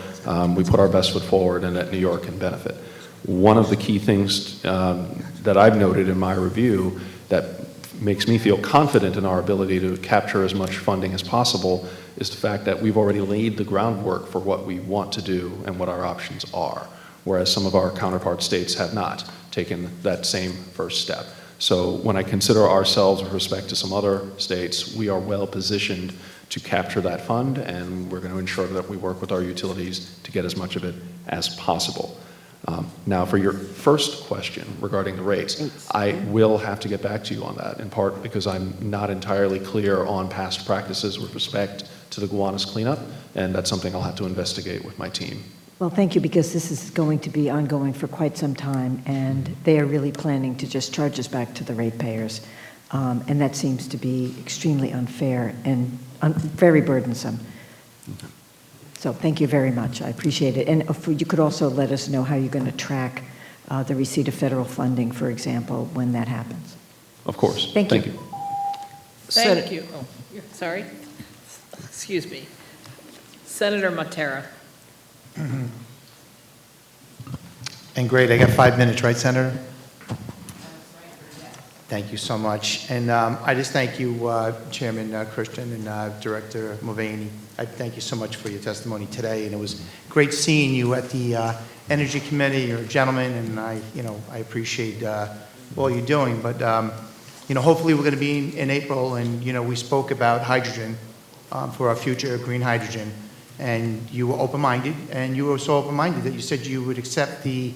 we put our best foot forward and that New York can benefit. One of the key things that I've noted in my review that makes me feel confident in our ability to capture as much funding as possible is the fact that we've already laid the groundwork for what we want to do and what our options are, whereas some of our counterpart states have not taken that same first step. So when I consider ourselves with respect to some other states, we are well positioned to capture that fund, and we're going to ensure that we work with our utilities to get as much of it as possible. Now, for your first question regarding the rates, I will have to get back to you on that, in part because I'm not entirely clear on past practices with respect to the Gowanus cleanup, and that's something I'll have to investigate with my team. Well, thank you, because this is going to be ongoing for quite some time, and they are really planning to just charge us back to the ratepayers. And that seems to be extremely unfair and very burdensome. So thank you very much. I appreciate it. And if you could also let us know how you're going to track the receipt of federal funding, for example, when that happens. Of course. Thank you. Thank you. Oh, sorry. Excuse me. Senator Matera. And great, I got 5 minutes, right, Senator? Thank you so much. And I just thank you, Chairman Christian and Director Mulvaney. I thank you so much for your testimony today. And it was great seeing you at the Energy Committee. You're a gentleman, and I appreciate all you're doing. But hopefully we're going to be in April, and we spoke about hydrogen for our future, green hydrogen. And you were open-minded, and you were so open-minded that you said you would accept the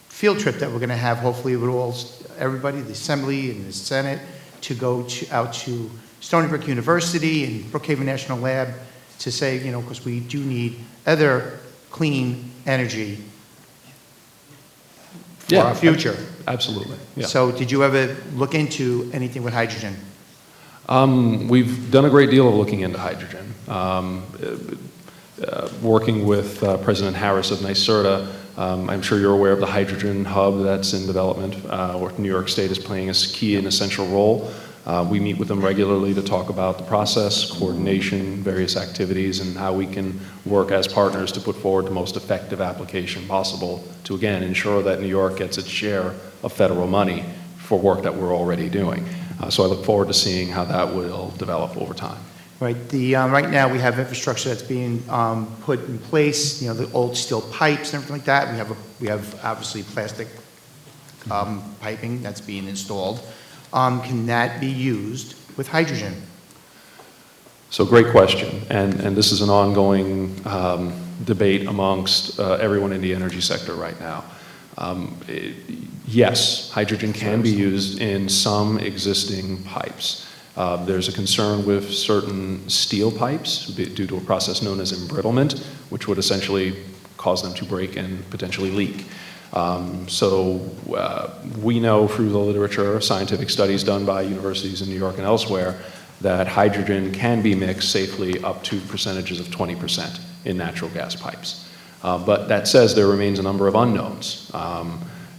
field trip that we're going to have, hopefully with everybody, the Assembly and the Senate, to go out to Stony Brook University and Brookhaven National Lab to say, because we do need other clean energy for our future. Absolutely. Yeah. So did you ever look into anything with hydrogen? We've done a great deal of looking into hydrogen. Working with President Harris of NYSERDA, I'm sure you're aware of the hydrogen hub that's in development, where New York State is playing a key and essential role. We meet with them regularly to talk about the process, coordination, various activities, and how we can work as partners to put forward the most effective application possible to, again, ensure that New York gets its share of federal money for work that we're already doing. So I look forward to seeing how that will develop over time. Right. Right now we have infrastructure that's being put in place. The old steel pipes and everything like that. We have obviously plastic piping that's being installed. Can that be used with hydrogen? So great question, and this is an ongoing debate amongst everyone in the energy sector right now. Yes, hydrogen can be used in some existing pipes. There's a concern with certain steel pipes due to a process known as embrittlement, which would essentially cause them to break and potentially leak. We know through the literature, scientific studies done by universities in New York and elsewhere, that hydrogen can be mixed safely up to percentages of 20% in natural gas pipes. But that says there remains a number of unknowns.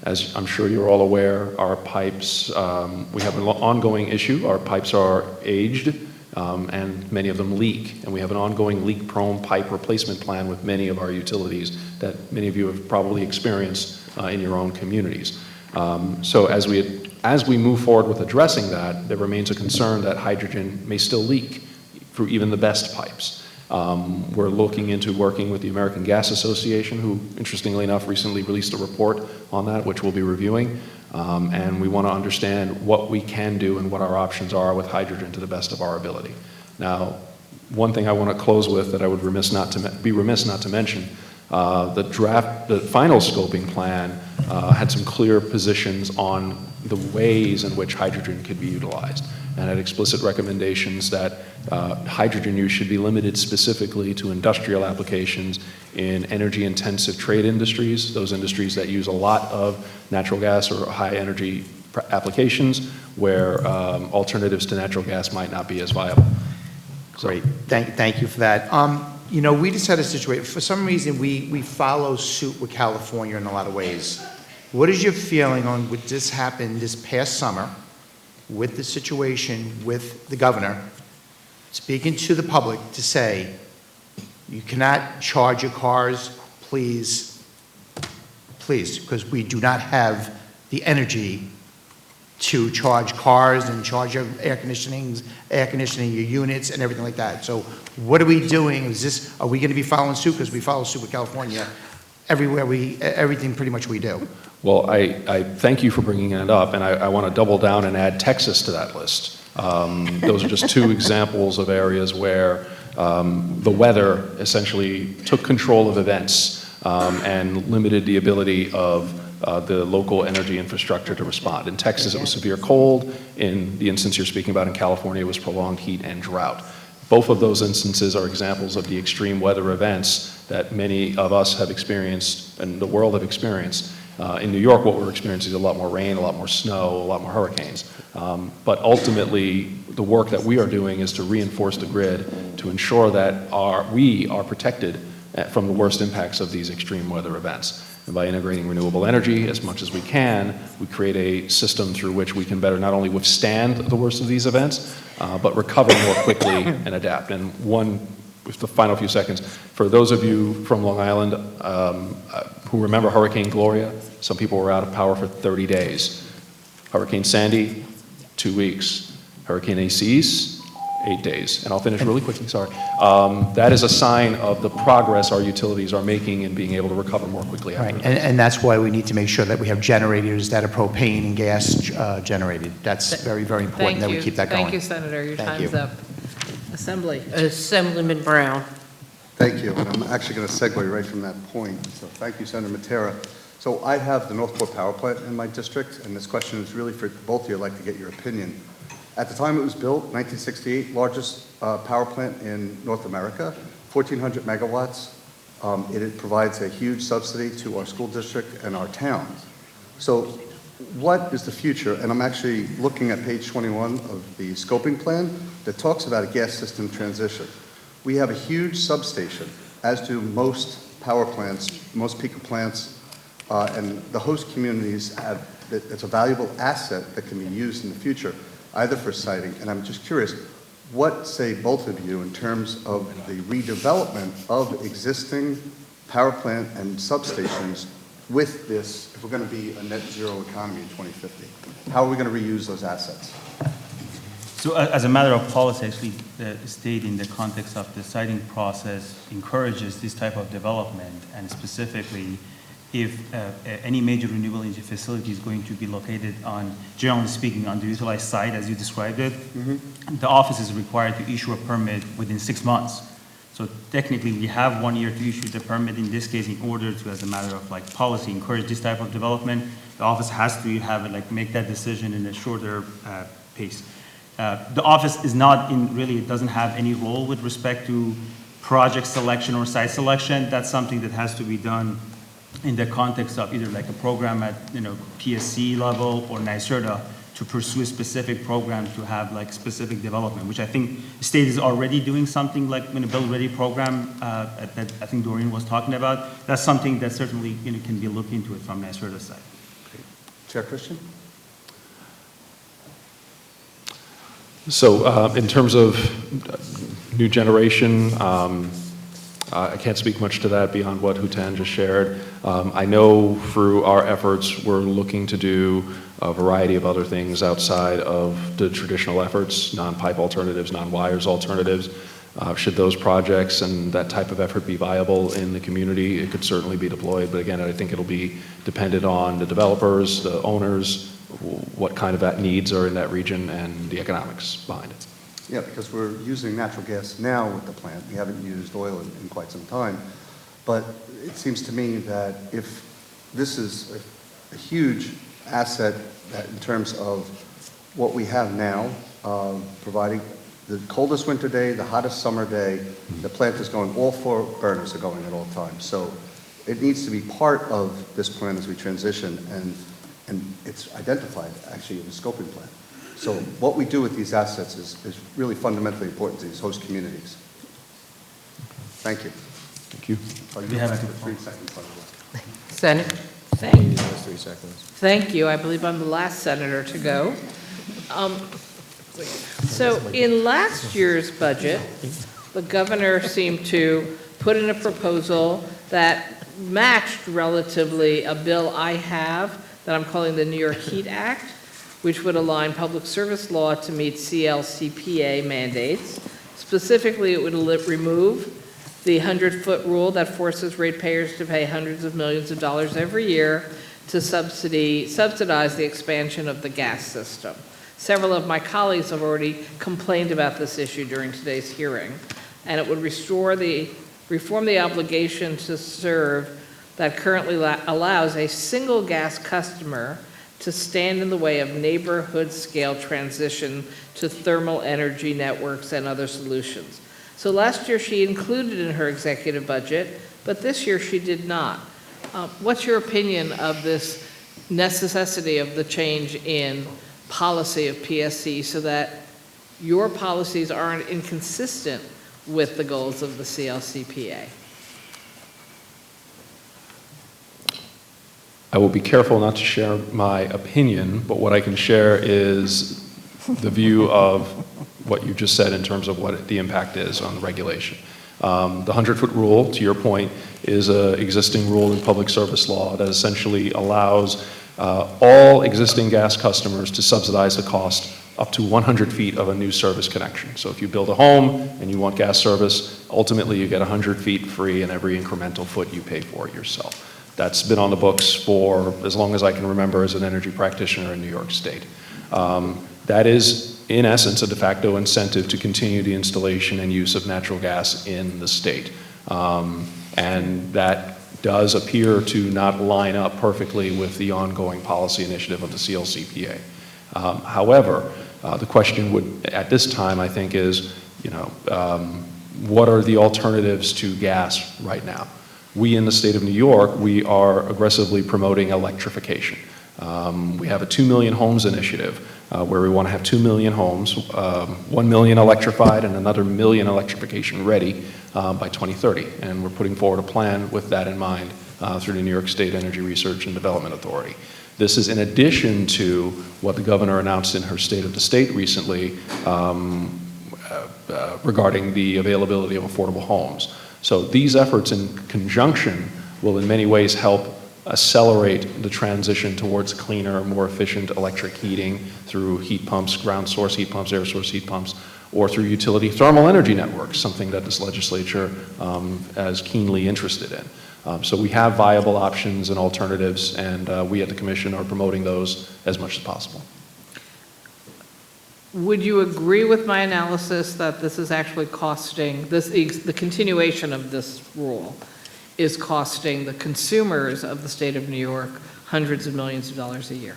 As I'm sure you're all aware, our pipes, we have an ongoing issue. Our pipes are aged and many of them leak. And we have an ongoing leak-prone pipe replacement plan with many of our utilities that many of you have probably experienced in your own communities. So as we move forward with addressing that, there remains a concern that hydrogen may still leak through even the best pipes. We're looking into working with the American Gas Association, who, interestingly enough, recently released a report on that, which we'll be reviewing. And we want to understand what we can do and what our options are with hydrogen to the best of our ability. Now, one thing I want to close with that I would be remiss not to mention, the final scoping plan had some clear positions on the ways in which hydrogen could be utilized, and had explicit recommendations that hydrogen use should be limited specifically to industrial applications in energy-intensive trade industries, those industries that use a lot of natural gas or high-energy applications where alternatives to natural gas might not be as viable. Great. Thank you for that. You know, we just had a situation, for some reason, we follow suit with California in a lot of ways. What is your feeling on what just happened this past summer with the situation with the governor speaking to the public to say, you cannot charge your cars, please, because we do not have the energy to charge cars and charge your air conditioning your units and everything like that. So what are we doing? Are we going to be following suit? Because we follow suit with California everywhere everything pretty much we do. Well, I thank you for bringing it up, and I want to double down and add Texas to that list. Those are just two examples of areas where the weather essentially took control of events and limited the ability of the local energy infrastructure to respond. In Texas, it was severe cold. In the instance you're speaking about in California, it was prolonged heat and drought. Both of those instances are examples of the extreme weather events that many of us have experienced and the world have experienced. In New York, what we're experiencing is a lot more rain, a lot more snow, a lot more hurricanes. But ultimately, the work that we are doing is to reinforce the grid to ensure that we are protected from the worst impacts of these extreme weather events. And by integrating renewable energy as much as we can, we create a system through which we can better not only withstand the worst of these events, but recover more quickly and adapt. And with the final few seconds, for those of you from Long Island who remember Hurricane Gloria, some people were out of power for 30 days. Hurricane Sandy, 2 weeks. Hurricane Aces, 8 days. And I'll finish really quickly, sorry. That is a sign of the progress our utilities are making in being able to recover more quickly after. Right, and that's why we need to make sure that we have generators that are propane and gas generated. That's very, very important that we keep that going. Thank you, Senator. Your time's up. Assembly. Assemblyman Brown. Thank you, and I'm actually going to segue right from that point. So thank you, Senator Matera. So I have the Northport Power Plant in my district, and this question is really for both of you. I'd like to get your opinion. At the time it was built, 1968, largest power plant in North America, 1,400 megawatts. It provides a huge subsidy to our school district and our towns. So what is the future? And I'm actually looking at page 21 of the scoping plan that talks about a gas system transition. We have a huge substation, as do most power plants, most peaker plants, and the host communities have, it's a valuable asset that can be used in the future, either for siting. And I'm just curious, what say both of you in terms of the redevelopment of existing power plant and substations with this, if we're going to be a net zero economy in 2050? How are we going to reuse those assets? So as a matter of policy, actually, the state in the context of the siting process encourages this type of development, and specifically if any major renewable energy facility is going to be located on, generally speaking, on the utilized site, as you described it, the office is required to issue a permit within 6 months. So technically, we have 1 year to issue the permit in this case in order to, as a matter of like policy, encourage this type of development. The office has to have it, like make that decision in a shorter pace. The office is not really, it doesn't have any role with respect to project selection or site selection. That's something that has to be done in the context of either like a program at PSC level or NYSERDA to pursue a specific program to have like specific development, which I think the state is already doing something like in a Build Ready program that I think Doreen was talking about. That's something that certainly can be looked into it from NYSERDA's side. Chair Christian? So in terms of new generation, I can't speak much to that beyond what Hutan just shared. I know through our efforts, we're looking to do a variety of other things outside of the traditional efforts, non-pipe alternatives, non-wires alternatives. Should those projects and that type of effort be viable in the community, it could certainly be deployed. But again, I think it'll be dependent on the developers, the owners, what kind of needs are in that region, and the economics behind it. Yeah, because we're using natural gas now with the plant. We haven't used oil in quite some time. But it seems to me that if this is a huge asset that in terms of what we have now, providing the coldest winter day, the hottest summer day, the plant is going, all four burners are going at all times. So it needs to be part of this plan as we transition, and it's identified actually in the scoping plan. So what we do with these assets is really fundamentally important to these host communities. Thank you. Thank you. I'll give back to the 3 seconds, by the way. Senate. Thank you. I believe I'm the last senator to go. So in last year's budget, the governor seemed to put in a proposal that matched relatively a bill I have that I'm calling the New York Heat Act, which would align public service law to meet CLCPA mandates. Specifically, it would remove the 100-foot rule that forces ratepayers to pay hundreds of millions of dollars every year to subsidize the expansion of the gas system. Several of my colleagues have already complained about this issue during today's hearing, and it would reform the obligation to serve that currently allows a single gas customer to stand in the way of neighborhood-scale transition to thermal energy networks and other solutions. So last year she included in her executive budget, but this year she did not. What's your opinion of this necessity of the change in policy of PSC so that your policies aren't inconsistent with the goals of the CLCPA? I will be careful not to share my opinion, but what I can share is the view of what you just said in terms of what the impact is on regulation. The 100-foot rule, to your point, is an existing rule in public service law that essentially allows all existing gas customers to subsidize the cost up to 100 feet of a new service connection. So if you build a home and you want gas service, ultimately you get 100 feet free and every incremental foot you pay for it yourself. That's been on the books for as long as I can remember as an energy practitioner in New York State. That is, in essence, a de facto incentive to continue the installation and use of natural gas in the state. And that does appear to not line up perfectly with the ongoing policy initiative of the CLCPA. However, the question would, at this time, I think, is, what are the alternatives to gas right now? We in the state of New York, we are aggressively promoting electrification. We have a 2 million homes initiative where we want to have 2 million homes, 1 million electrified and another million electrification ready by 2030. And we're putting forward a plan with that in mind through the New York State Energy Research and Development Authority. This is in addition to what the governor announced in her State of the State recently regarding the availability of affordable homes. So these efforts in conjunction will in many ways help accelerate the transition towards cleaner, more efficient electric heating through heat pumps, ground source heat pumps, air source heat pumps, or through utility thermal energy networks, something that this legislature is keenly interested in. So we have viable options and alternatives, and we at the Commission are promoting those as much as possible. Would you agree with my analysis that this is actually costing, the continuation of this rule is costing the consumers of the state of New York hundreds of millions of dollars a year?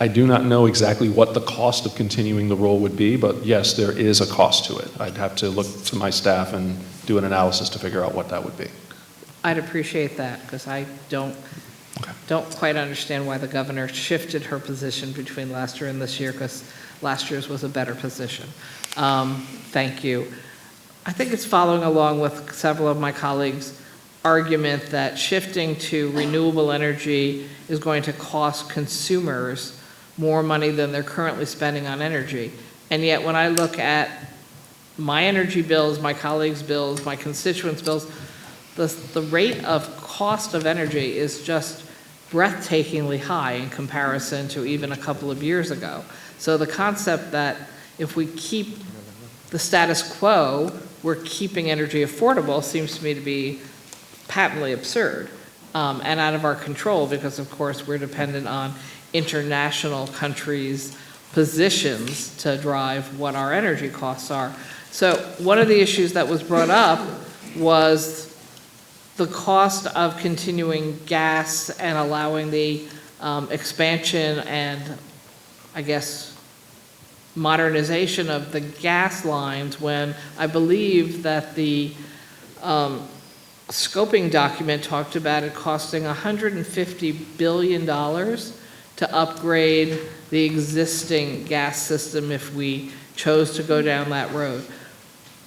I do not know exactly what the cost of continuing the rule would be, but yes, there is a cost to it. I'd have to look to my staff and do an analysis to figure out what that would be. I'd appreciate that, because I don't quite understand why the governor shifted her position between last year and this year, because last year's was a better position. Thank you. I think it's following along with several of my colleagues' argument that shifting to renewable energy is going to cost consumers more money than they're currently spending on energy. And yet when I look at my energy bills, my colleagues' bills, my constituents' bills, the rate of cost of energy is just breathtakingly high in comparison to even a couple of years ago. So the concept that if we keep the status quo, we're keeping energy affordable, seems to me to be patently absurd and out of our control, because of course we're dependent on international countries' positions to drive what our energy costs are. So one of the issues that was brought up was the cost of continuing gas and allowing the expansion and, I guess, modernization of the gas lines, when I believe that the scoping document talked about it costing $150 billion to upgrade the existing gas system if we chose to go down that road.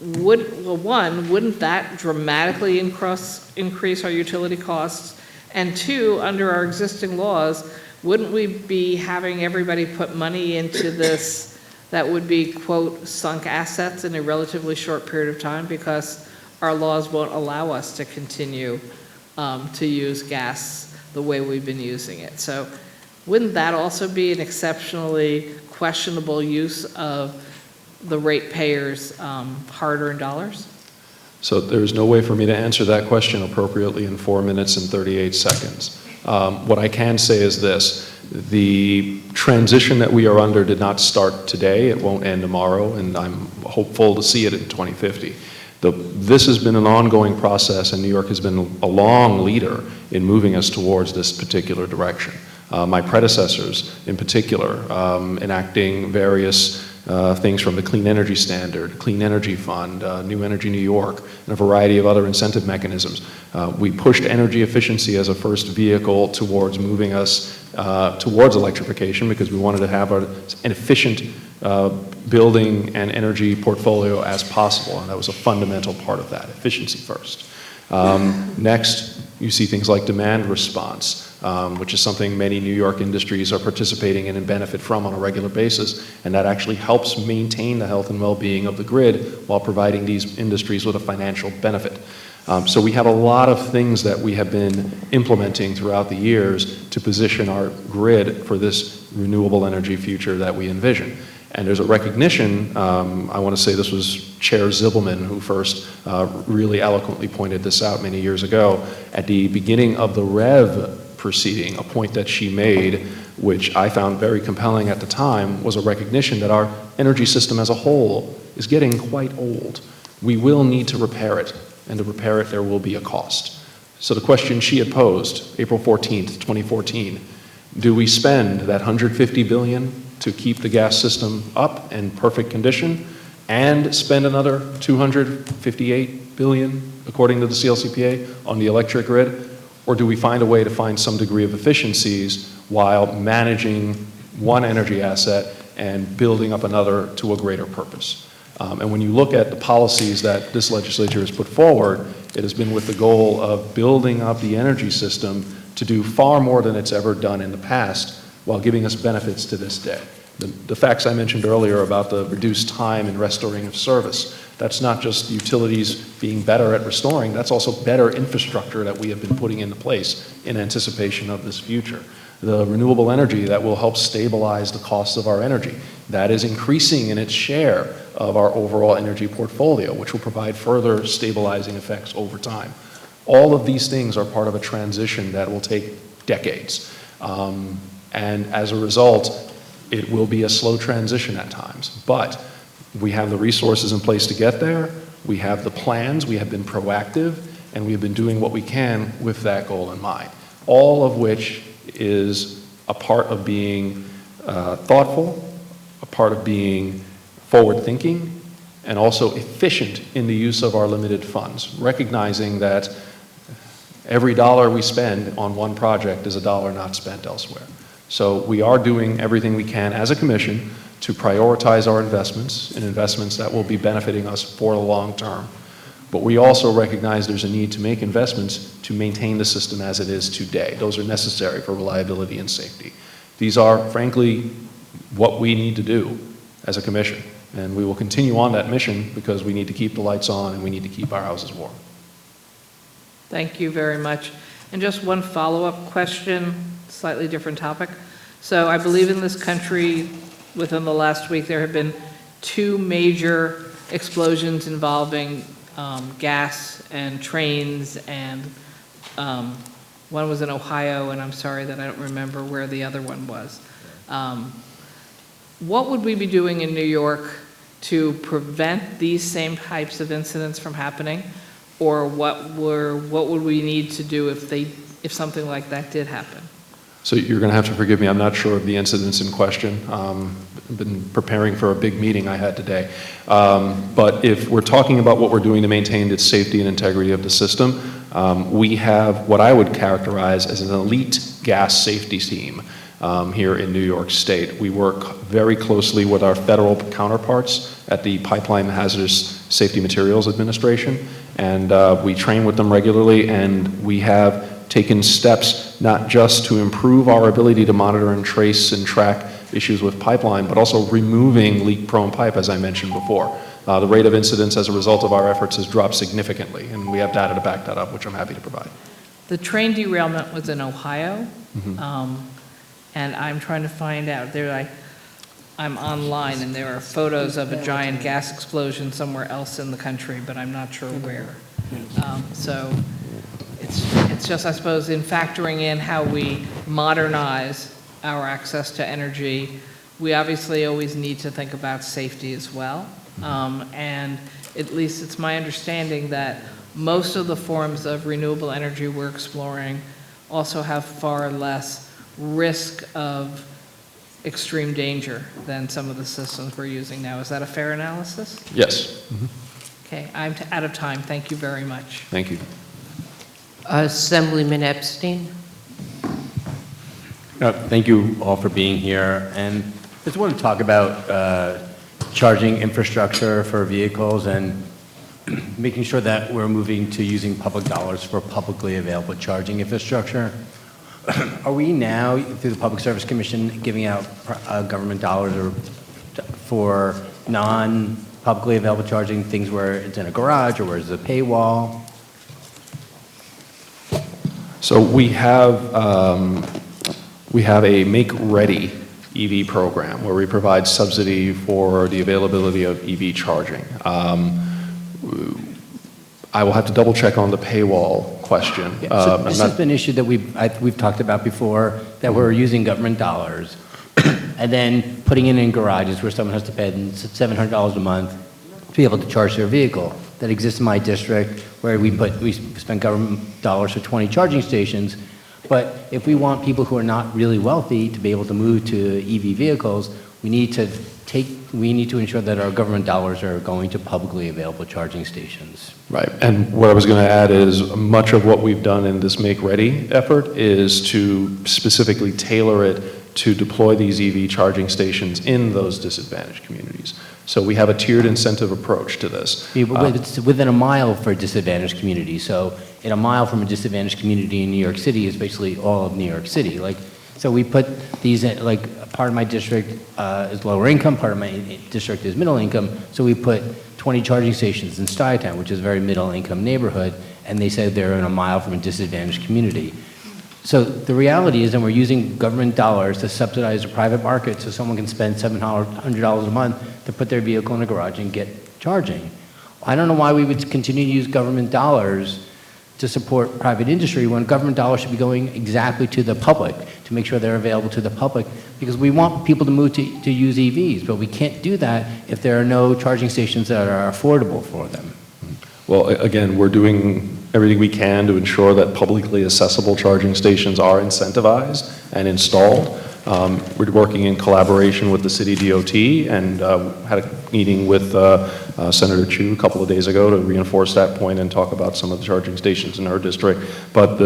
Wouldn't that dramatically increase our utility costs? And two, under our existing laws, wouldn't we be having everybody put money into this that would be, quote, sunk assets in a relatively short period of time, because our laws won't allow us to continue to use gas the way we've been using it? So wouldn't that also be an exceptionally questionable use of the ratepayers' hard-earned dollars? So there's no way for me to answer that question appropriately in 4 minutes and 38 seconds. What I can say is this: the transition that we are under did not start today. It won't end tomorrow, and I'm hopeful to see it in 2050. This has been an ongoing process, and New York has been a long leader in moving us towards this particular direction. My predecessors, in particular, enacting various things from the Clean Energy Standard, Clean Energy Fund, New Energy New York, and a variety of other incentive mechanisms. We pushed energy efficiency as a first vehicle towards moving us towards electrification, because we wanted to have an efficient building and energy portfolio as possible, and that was a fundamental part of that, efficiency first. Next, you see things like demand response, which is something many New York industries are participating in and benefit from on a regular basis, and that actually helps maintain the health and well-being of the grid while providing these industries with a financial benefit. So we have a lot of things that we have been implementing throughout the years to position our grid for this renewable energy future that we envision. And there's a recognition, I want to say this was Chair Zibelman who first really eloquently pointed this out many years ago at the beginning of the REV proceeding. A point that she made, which I found very compelling at the time, was a recognition that our energy system as a whole is getting quite old. We will need to repair it, and to repair it there will be a cost. So the question she had posed, April 14th, 2014, do we spend that $150 billion to keep the gas system up in perfect condition and spend another $258 billion, according to the CLCPA, on the electric grid? Or do we find a way to find some degree of efficiencies while managing one energy asset and building up another to a greater purpose? And when you look at the policies that this legislature has put forward, it has been with the goal of building up the energy system to do far more than it's ever done in the past, while giving us benefits to this day. The facts I mentioned earlier about the reduced time in restoring of service, that's not just utilities being better at restoring, that's also better infrastructure that we have been putting into place in anticipation of this future. The renewable energy that will help stabilize the costs of our energy, that is increasing in its share of our overall energy portfolio, which will provide further stabilizing effects over time. All of these things are part of a transition that will take decades. And as a result, it will be a slow transition at times, but we have the resources in place to get there. We have the plans, we have been proactive, and we have been doing what we can with that goal in mind. All of which is a part of being thoughtful, a part of being forward-thinking, and also efficient in the use of our limited funds, recognizing that every dollar we spend on one project is a dollar not spent elsewhere. So we are doing everything we can as a commission to prioritize our investments in investments that will be benefiting us for the long term. But we also recognize there's a need to make investments to maintain the system as it is today. Those are necessary for reliability and safety. These are, frankly, what we need to do as a commission. And we will continue on that mission because we need to keep the lights on and we need to keep our houses warm. Thank you very much. And just one follow-up question, slightly different topic. So I believe in this country, within the last week, there have been two major explosions involving gas and trains, and one was in Ohio, and I'm sorry that I don't remember where the other one was. What would we be doing in New York to prevent these same types of incidents from happening? Or what would we need to do if something like that did happen? So you're going to have to forgive me, I'm not sure of the incidents in question. I've been preparing for a big meeting I had today. But if we're talking about what we're doing to maintain the safety and integrity of the system, we have what I would characterize as an elite gas safety team here in New York State. We work very closely with our federal counterparts at the Pipeline Hazardous Safety Materials Administration, and we train with them regularly, and we have taken steps not just to improve our ability to monitor and trace and track issues with pipeline, but also removing leak-prone pipe, as I mentioned before. The rate of incidents as a result of our efforts has dropped significantly, and we have data to back that up, which I'm happy to provide. The train derailment was in Ohio, and I'm trying to find out. I'm online, and there are photos of a giant gas explosion somewhere else in the country, but I'm not sure where. So it's just, I suppose, in factoring in how we modernize our access to energy, we obviously always need to think about safety as well. And at least it's my understanding that most of the forms of renewable energy we're exploring also have far less risk of extreme danger than some of the systems we're using now. Is that a fair analysis? Yes. Okay, I'm out of time. Thank you very much. Thank you. Assemblyman Epstein. Thank you all for being here. And just want to talk about charging infrastructure for vehicles and making sure that we're moving to using public dollars for publicly available charging infrastructure. Are we now, through the Public Service Commission, giving out government dollars for non-publicly available charging, things where it's in a garage or where it's a paywall? So we have a Make Ready EV program where we provide subsidy for the availability of EV charging. I will have to double check on the paywall question. So this has been an issue that we've talked about before, that we're using government dollars and then putting it in garages where someone has to pay $700 a month to be able to charge their vehicle. That exists in my district where we spend government dollars for 20 charging stations. But if we want people who are not really wealthy to be able to move to EV vehicles, we need to ensure that our government dollars are going to publicly available charging stations. Right, and what I was going to add is much of what we've done in this Make Ready effort is to specifically tailor it to deploy these EV charging stations in those disadvantaged communities. So we have a tiered incentive approach to this. Yeah, but it's within a mile for a disadvantaged community. So in a mile from a disadvantaged community in New York City is basically all of New York City. So we put these in, part of my district is lower income, part of my district is middle income. So we put 20 charging stations in Stuytown, which is a very middle income neighborhood, and they said they're in a mile from a disadvantaged community. So the reality is that we're using government dollars to subsidize the private market so someone can spend $700 a month to put their vehicle in a garage and get charging. I don't know why we would continue to use government dollars to support private industry when government dollars should be going exactly to the public to make sure they're available to the public, because we want people to move to use EVs, but we can't do that if there are no charging stations that are affordable for them. Well, again, we're doing everything we can to ensure that publicly accessible charging stations are incentivized and installed. We're working in collaboration with the city DOT and had a meeting with Senator Chu a couple of days ago to reinforce that point and talk about some of the charging stations in our district. But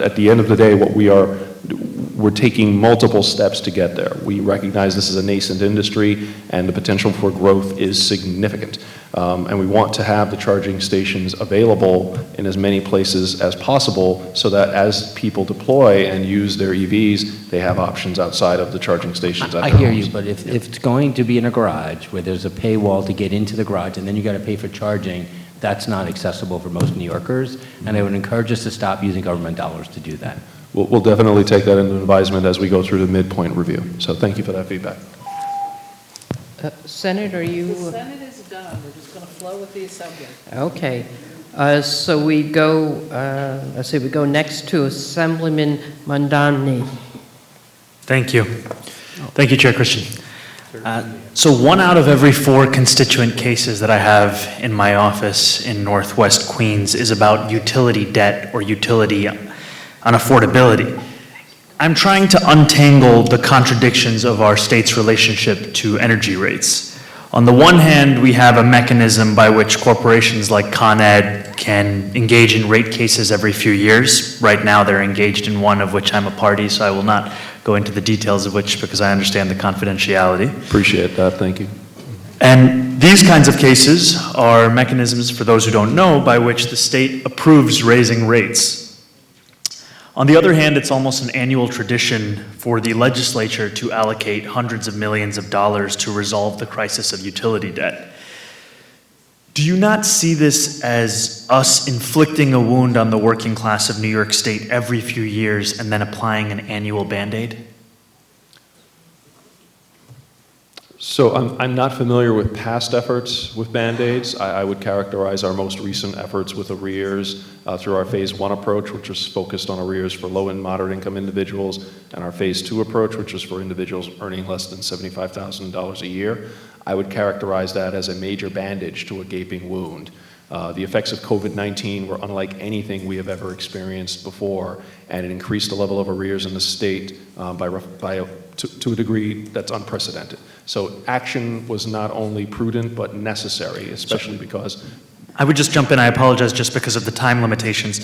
at the end of the day, we're taking multiple steps to get there. We recognize this is a nascent industry and the potential for growth is significant. And we want to have the charging stations available in as many places as possible so that as people deploy and use their EVs, they have options outside of the charging stations at I their hear homes. you, but if it's going to be in a garage where there's a paywall to get into the garage and then you got to pay for charging, that's not accessible for most New Yorkers. And I would encourage us to stop using government dollars to do that. We'll definitely take that into advisement as we go through the midpoint review. So thank you for that feedback. Senate, are you? The Senate is done, we're just going to flow with the Assembly. Okay. So we go, let's see, we go next to Assemblyman Mondani. Thank you. Thank you, Chair Christian. So 1 out of every 4 constituent cases that I have in my office in Northwest Queens is about utility debt or utility unaffordability. I'm trying to untangle the contradictions of our state's relationship to energy rates. On the one hand, we have a mechanism by which corporations like Con Ed can engage in rate cases every few years. Right now, they're engaged in one of which I'm a party, so I will not go into the details of which because I understand the confidentiality. Appreciate that, thank you. And these kinds of cases are mechanisms, for those who don't know, by which the state approves raising rates. On the other hand, it's almost an annual tradition for the legislature to allocate hundreds of millions of dollars to resolve the crisis of utility debt. Do you not see this as us inflicting a wound on the working class of New York State every few years and then applying an annual Band-Aid? So I'm not familiar with past efforts with Band-Aids. I would characterize our most recent efforts with arrears through our Phase 1 approach, which was focused on arrears for low and moderate income individuals, and our Phase 2 approach, which was for individuals earning less than $75,000 a year. I would characterize that as a major bandage to a gaping wound. The effects of COVID-19 were unlike anything we have ever experienced before, and it increased the level of arrears in the state to a degree that's unprecedented. So action was not only prudent, but necessary, especially because... I would just jump in, I apologize just because of the time limitations.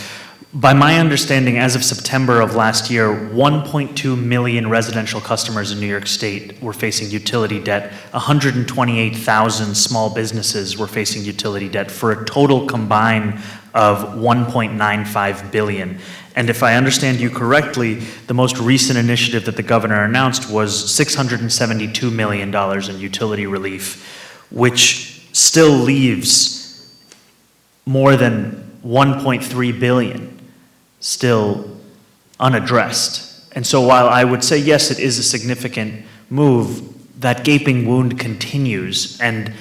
By my understanding, as of September of last year, 1.2 million residential customers in New York State were facing utility debt. 128,000 small businesses were facing utility debt for a total combined of $1.95 billion. And if I understand you correctly, the most recent initiative that the governor announced was $672 million in utility relief, which still leaves more than $1.3 billion still unaddressed. And so while I would say, yes, it is a significant move, that gaping wound continues. And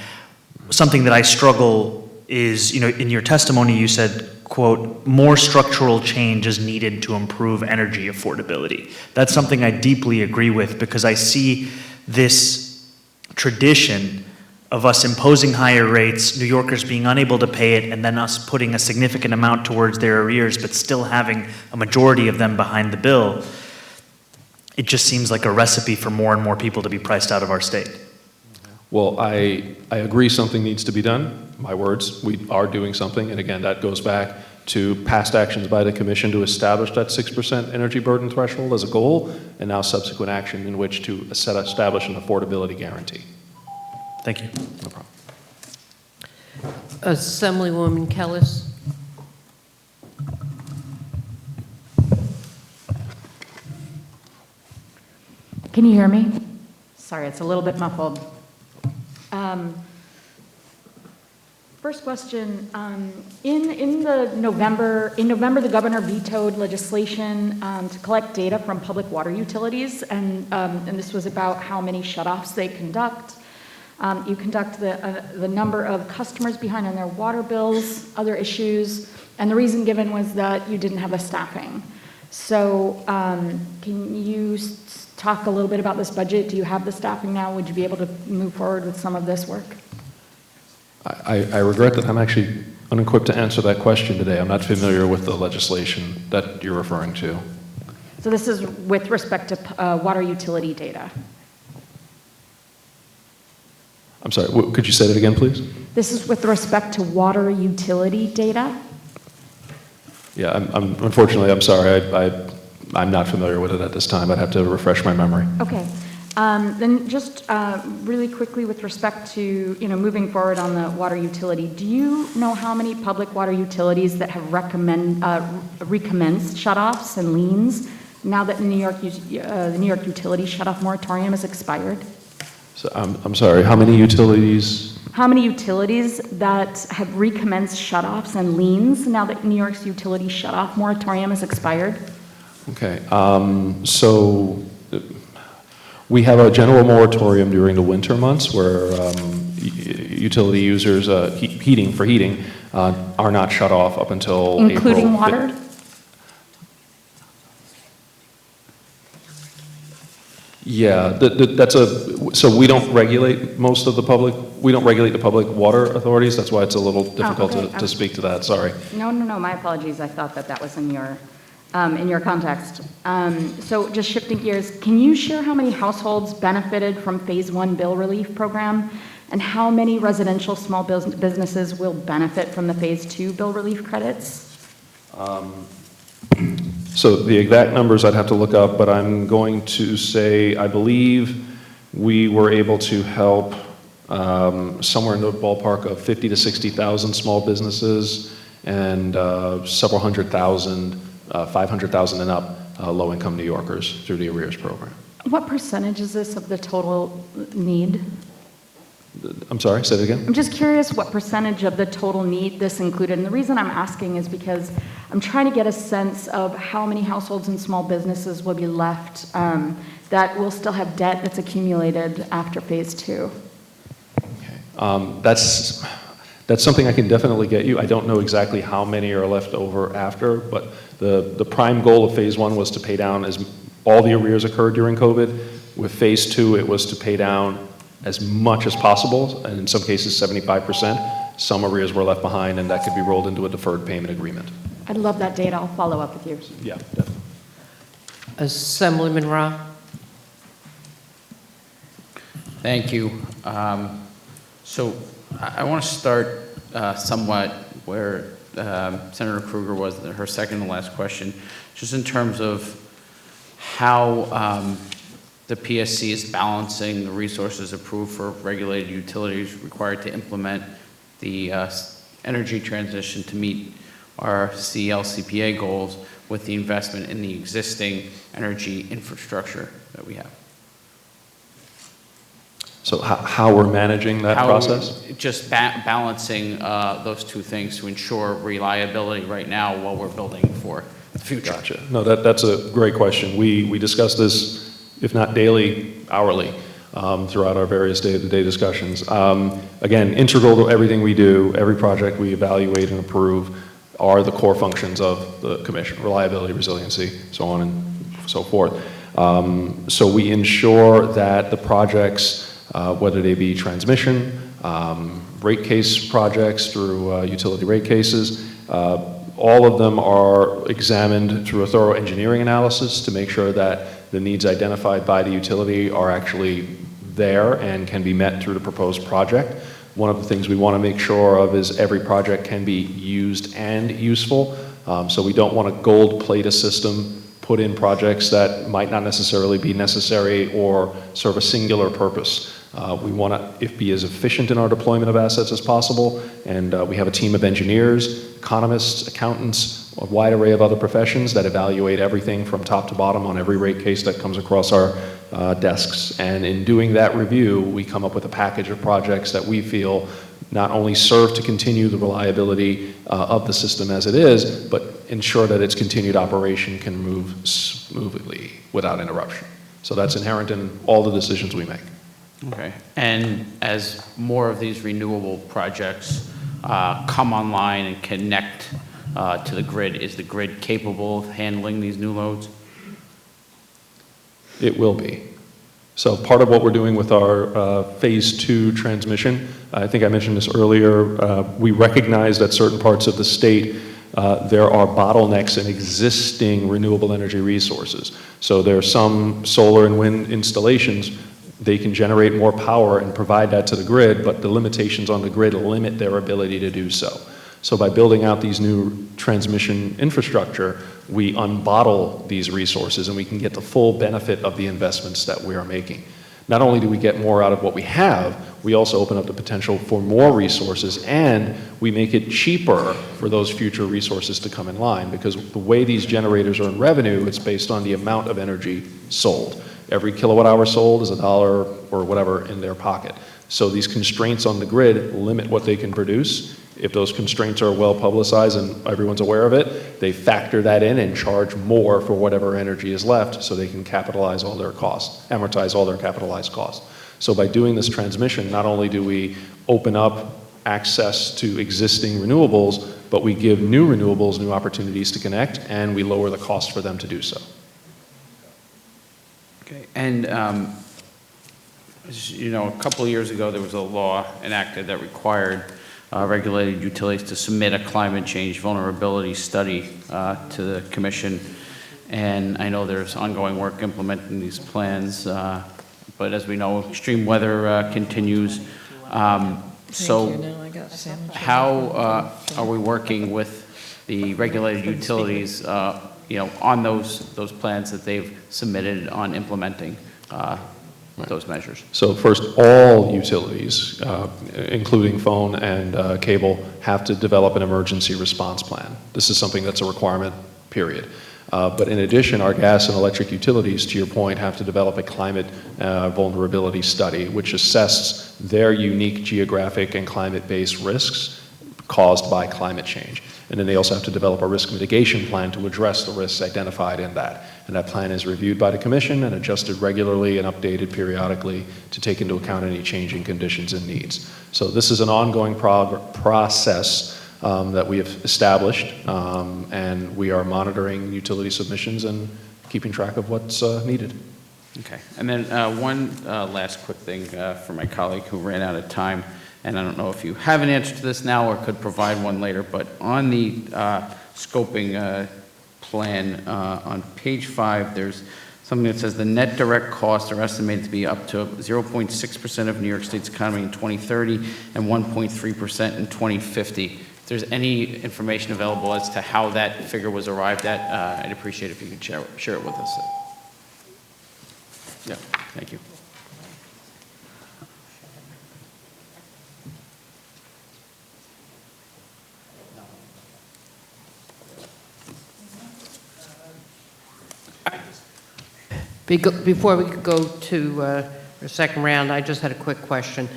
something that I struggle is, in your testimony you said, quote, more structural change is needed to improve energy affordability. That's something I deeply agree with because I see this tradition of us imposing higher rates, New Yorkers being unable to pay it, and then us putting a significant amount towards their arrears, but still having a majority of them behind the bill. It just seems like a recipe for more and more people to be priced out of our state. Well, I agree something needs to be done. My words, we are doing something. And again, that goes back to past actions by the Commission to establish that 6% energy burden threshold as a goal, and now subsequent action in which to establish an affordability guarantee. Thank you. No problem. Assemblywoman Kellis. Can you hear me? Sorry, it's a little bit muffled. First question, in November, the governor vetoed legislation to collect data from public water utilities, and this was about how many shutoffs they conduct. You conduct the number of customers behind on their water bills, other issues, and the reason given was that you didn't have the staffing. So can you talk a little bit about this budget? Do you have the staffing now? Would you be able to move forward with some of this work? I regret that I'm actually unequipped to answer that question today. I'm not familiar with the legislation that you're referring to. So this is with respect to water utility data. I'm sorry, could you say that again, please? This is with respect to water utility data? Yeah, unfortunately, I'm sorry. I'm not familiar with it at this time. I'd have to refresh my memory. Okay. Then just really quickly with respect to, moving forward on the water utility, do you know how many public water utilities that have recommenced shutoffs and liens now that the New York utility shutoff moratorium has expired? So I'm sorry, how many utilities? How many utilities that have recommenced shutoffs and liens now that New York's utility shutoff moratorium has expired? Okay, so We have a general moratorium during the winter months where utility users, heating, are not shut off up until April. Including water? Yeah, so we don't regulate the public water authorities. That's why it's a little difficult okay. to speak to that, sorry. No, my apologies. I thought that was in your context. So just shifting gears, can you share how many households benefited from Phase 1 bill relief program? And how many residential small businesses will benefit from the Phase 2 bill relief credits? So the exact numbers I'd have to look up, but I'm going to say, I believe we were able to help somewhere in the ballpark of 50 to 60,000 small businesses and several hundred thousand, 500,000 and up low-income New Yorkers through the arrears program. What percentage is this of the total need? I'm sorry, say that again? I'm just curious what percentage of the total need this included. And the reason I'm asking is because I'm trying to get a sense of how many households and small businesses will be left that will still have debt that's accumulated after Phase 2. That's something I can definitely get you. I don't know exactly how many are left over after, but the prime goal of Phase 1 was to pay down as all the arrears occurred during COVID. With Phase 2, it was to pay down as much as possible, and in some cases 75%. Some arrears were left behind, and that could be rolled into a deferred payment agreement. I'd love that data. I'll follow up with you. Yeah, definitely. Assemblyman Ra. Thank you. So I want to start somewhat where Senator Krueger was, her second to last question, just in terms of how the PSC is balancing the resources approved for regulated utilities required to implement the energy transition to meet our CLCPA goals with the investment in the existing energy infrastructure that we have. So how we're managing that process? Just balancing those two things to ensure reliability right now while we're building for the future. Gotcha. No, that's a great question. We discuss this, if not daily, hourly, throughout our various day-to-day discussions. Again, integral to everything we do, every project we evaluate and approve, are the core functions of the commission: reliability, resiliency, so on and so forth. So we ensure that the projects, whether they be transmission, rate case projects through utility rate cases, all of them are examined through a thorough engineering analysis to make sure that the needs identified by the utility are actually there and can be met through the proposed project. One of the things we want to make sure of is every project can be used and useful. So we don't want to gold plate a system, put in projects that might not necessarily be necessary or serve a singular purpose. We want to be as efficient in our deployment of assets as possible, and we have a team of engineers, economists, accountants, a wide array of other professions that evaluate everything from top to bottom on every rate case that comes across our desks. And in doing that review, we come up with a package of projects that we feel not only serve to continue the reliability of the system as it is, but ensure that its continued operation can move smoothly without interruption. So that's inherent in all the decisions we make. Okay. And as more of these renewable projects come online and connect to the grid, is the grid capable of handling these new loads? It will be. So part of what we're doing with our Phase 2 transmission, I think I mentioned this earlier, we recognize that certain parts of the state, there are bottlenecks in existing renewable energy resources. So there are some solar and wind installations. They can generate more power and provide that to the grid, but the limitations on the grid limit their ability to do so. So by building out these new transmission infrastructure, we unbottle these resources and we can get the full benefit of the investments that we are making. Not only do we get more out of what we have, we also open up the potential for more resources, and we make it cheaper for those future resources to come in line, because the way these generators earn revenue, it's based on the amount of energy sold. Every kilowatt hour sold is $1 or whatever in their pocket. So these constraints on the grid limit what they can produce. If those constraints are well publicized and everyone's aware of it, they factor that in and charge more for whatever energy is left so they can capitalize all their costs, amortize all their capitalized costs. So by doing this transmission, not only do we open up access to existing renewables, but we give new renewables new opportunities to connect, and we lower the cost for them to do so. Okay, and you know, a couple of years ago, there was a law enacted that required regulated utilities to submit a climate change vulnerability study to the commission. And I know there's ongoing work implementing these plans, but as we know, extreme weather continues. So how are we working with the regulated utilities, you know, on those plans that they've submitted on implementing those measures? So first, all utilities, including phone and cable, have to develop an emergency response plan. This is something that's a requirement, period. But in addition, our gas and electric utilities, to your point, have to develop a climate vulnerability study, which assesses their unique geographic and climate-based risks caused by climate change. And then they also have to develop a risk mitigation plan to address the risks identified in that. And that plan is reviewed by the Commission and adjusted regularly and updated periodically to take into account any changing conditions and needs. So this is an ongoing process that we have established, and we are monitoring utility submissions and keeping track of what's needed. Okay, and then one last quick thing for my colleague who ran out of time, and I don't know if you have an answer to this now or could provide one later, but on the scoping plan on page 5, there's something that says the net direct costs are estimated to be up to 0.6% of New York State's economy in 2030 and 1.3% in 2050. If there's any information available as to how that figure was arrived at, I'd appreciate it if you could share it with us. Yeah, thank you. Before we could go to our second round, I just had a quick question.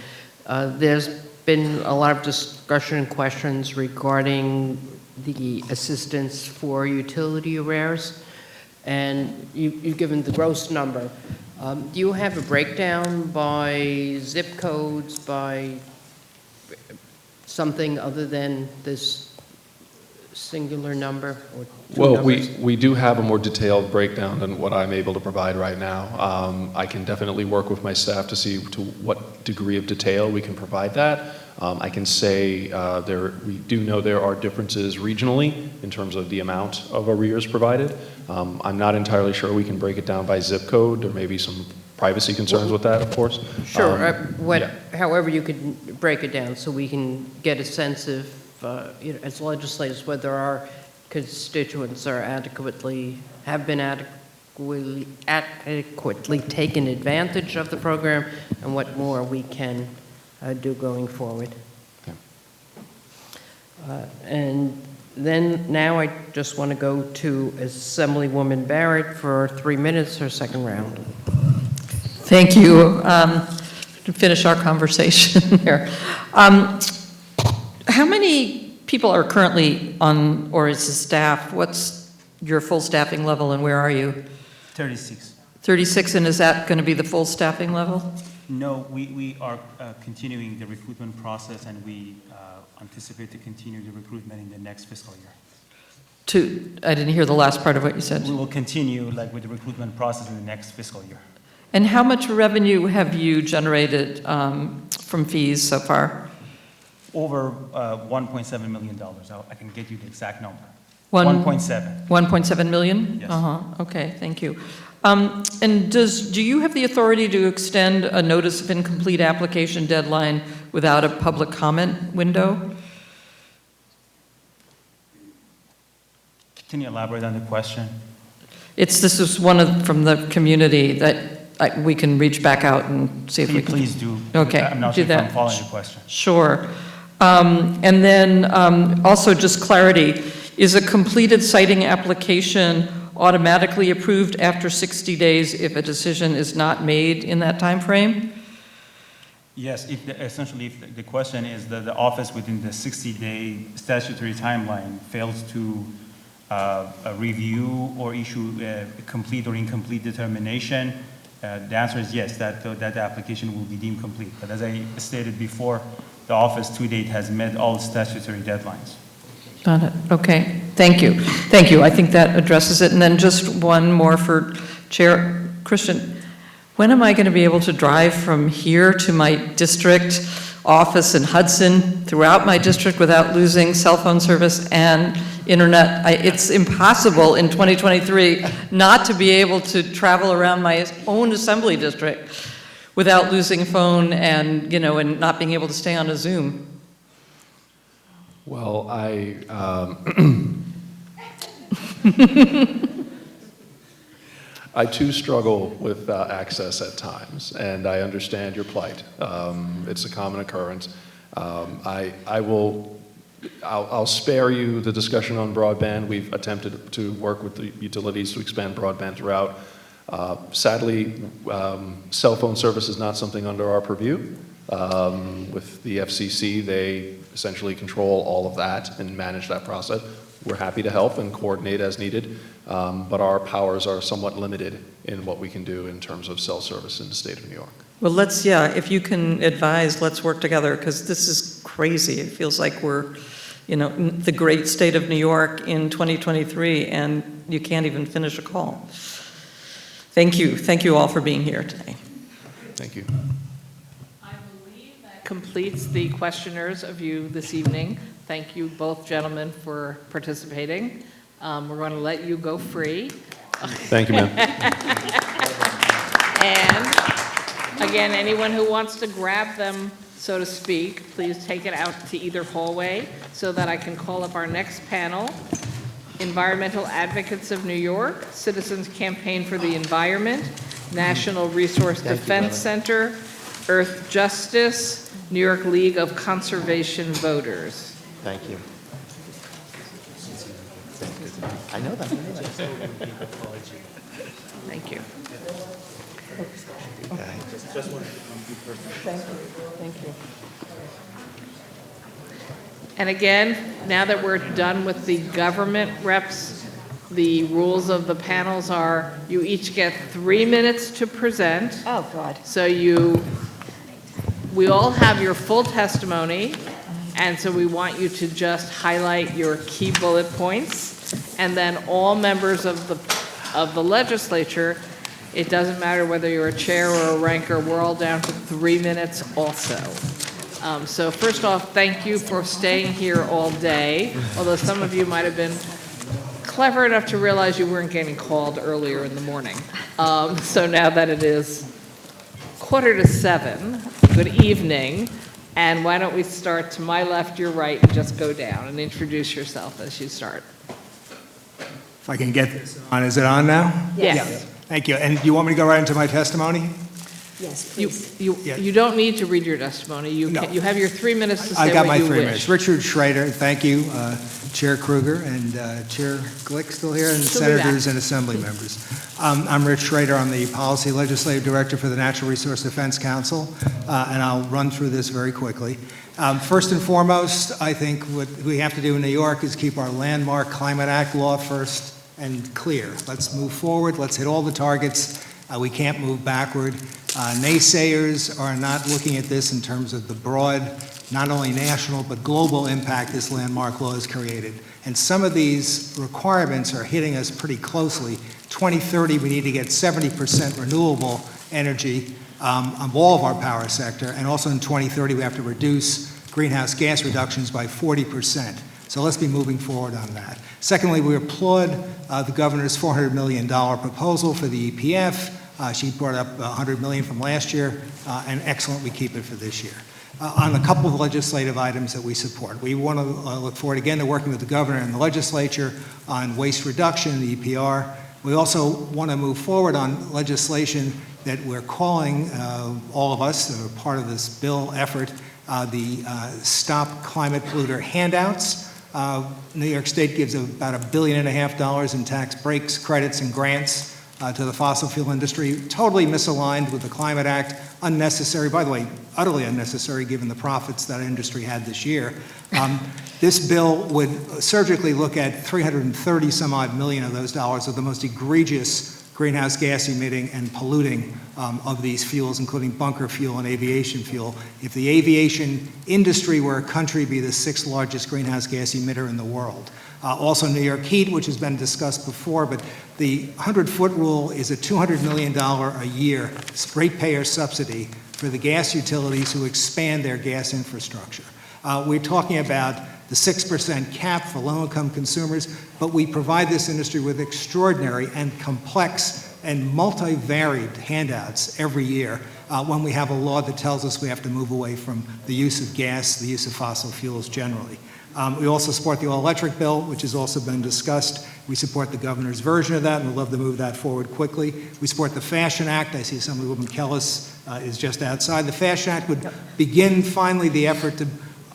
There's been a lot of discussion and questions regarding the assistance for utility arrears, and you've given the gross number. Do you have a breakdown by zip codes, by something other than this singular number or two Well, numbers? we do have a more detailed breakdown than what I'm able to provide right now. I can definitely work with my staff to see to what degree of detail we can provide that. I can say we do know there are differences regionally in terms of the amount of arrears provided. I'm not entirely sure we can break it down by zip code. There may be some privacy concerns with that, of course. Sure, Yeah. however you could break it down so we can get a sense of, as legislators, whether our constituents are have been adequately taken advantage of the program, and what more we can do going forward. And then now I just want to go to Assemblywoman Barrett for 3 minutes, her second round. Thank you. To finish our conversation here. How many people are currently on, or is the staff, what's your full staffing level and where are you? 36. 36, and is that going to be the full staffing level? No, we are continuing the recruitment process, and we anticipate to continue the recruitment in the next fiscal year. I didn't hear the last part of what you said. We will continue with the recruitment process in the next fiscal year. And how much revenue have you generated from fees so far? Over $1.7 million. I can get you the exact number. 1.7. 1.7 million? Yes. Okay, thank you. And do you have the authority to extend a notice of incomplete application deadline without a public comment window? Can you elaborate on the question? This is one from the community that we can reach back out and see if we can. Please do. Okay, I'm not do sure if I'm that. following the question. Sure. And then also just clarity, is a completed siting application automatically approved after 60 days if a decision is not made in that time frame? Yes, essentially, if the question is that the office within the 60-day statutory timeline fails to review or issue a complete or incomplete determination, the answer is yes, that application will be deemed complete. But as I stated before, the office to date has met all statutory deadlines. Got it. Okay. Thank you. Thank you. I think that addresses it. And then just one more for Chair Christian. When am I going to be able to drive from here to my district office in Hudson throughout my district without losing cell phone service and internet? It's impossible in 2023 not to be able to travel around my own assembly district without losing phone and, you know, and not being able to stay on a Zoom. Well, I too struggle with access at times, and I understand your plight. It's a common occurrence. I'll spare you the discussion on broadband. We've attempted to work with the utilities to expand broadband throughout. Sadly, cell phone service is not something under our purview. With the FCC, they essentially control all of that and manage that process. We're happy to help and coordinate as needed, but our powers are somewhat limited in what we can do in terms of cell service in the state of New York. Well, if you can advise, let's work together, because this is crazy. It feels like we're, you know, the great state of New York in 2023, and you can't even finish a call. Thank you. Thank you all for being here today. Thank you. Completes the questioners of you this evening. Thank you both gentlemen for participating. We're going to let you go free. Thank you, ma'am. And again, anyone who wants to grab them, so to speak, please take it out to either hallway so that I can call up our next panel. Environmental Advocates of New York, Citizens Campaign for the Environment, National Resource Defense Center, Earth Justice, New York League of Conservation Voters. Thank you. I know that. Thank you. Thank you. And again, now that we're done with the government reps, the rules of the panels are you each get 3 minutes to present. Oh, God. So we all have your full testimony, and so we want you to just highlight your key bullet points, and then all members of the legislature, it doesn't matter whether you're a chair or a ranker, we're all down to 3 minutes also. So first off, thank you for staying here all day, although some of you might have been clever enough to realize you weren't getting called earlier in the morning. So now that it is 6:45, good evening, and why don't we start to my left, your right, and just go down and introduce yourself as you start. If I can get this on, is it on now? Yes. Yeah. Thank you. And you want me to go right into my testimony? Yes, please. You don't need to read your testimony. You have your 3 minutes to say what you wish. I got my 3 minutes. Richard Schrader, thank you, Chair Kruger and Chair Glick still here, and senators and assembly members. I'm Rich Schrader. I'm the Policy Legislative Director for the Natural Resource Defense Council, and I'll run through this very quickly. First and foremost, I think what we have to do in New York is keep our landmark Climate Act law first and clear. Let's move forward. Let's hit all the targets. We can't move backward. Naysayers are not looking at this in terms of the broad, not only national, but global impact this landmark law has created. And some of these requirements are hitting us pretty closely. 2030, we need to get 70% renewable energy of all of our power sector. And also in 2030, we have to reduce greenhouse gas reductions by 40%. So let's be moving forward on that. Secondly, we applaud the governor's $400 million proposal for the EPF. She brought up $100 million from last year, and excellent, we keep it for this year. On a couple of legislative items that we support. We want to look forward again to working with the governor and the legislature on waste reduction, the EPR. We also want to move forward on legislation that we're calling, all of us that are part of this bill effort, the Stop Climate Polluter handouts. New York State gives about $1.5 billion in tax breaks, credits, and grants to the fossil fuel industry, totally misaligned with the Climate Act, unnecessary, by the way, utterly unnecessary given the profits that industry had this year. This bill would surgically look at 330 some odd million of those dollars of the most egregious greenhouse gas emitting and polluting of these fuels, including bunker fuel and aviation fuel. If the aviation industry were a country, it'd be the 6th largest greenhouse gas emitter in the world. Also New York Heat, which has been discussed before, but the 100-foot rule is a $200 million a year ratepayer subsidy for the gas utilities who expand their gas infrastructure. We're talking about the 6% cap for low-income consumers, but we provide this industry with extraordinary and complex and multivariate handouts every year when we have a law that tells us we have to move away from the use of gas, the use of fossil fuels generally. We also support the all-electric bill, which has also been discussed. We support the governor's version of that, and we'd love to move that forward quickly. We support the Fashion Act. I see Assemblywoman Kellis is just outside. The Fashion Act would begin finally the effort to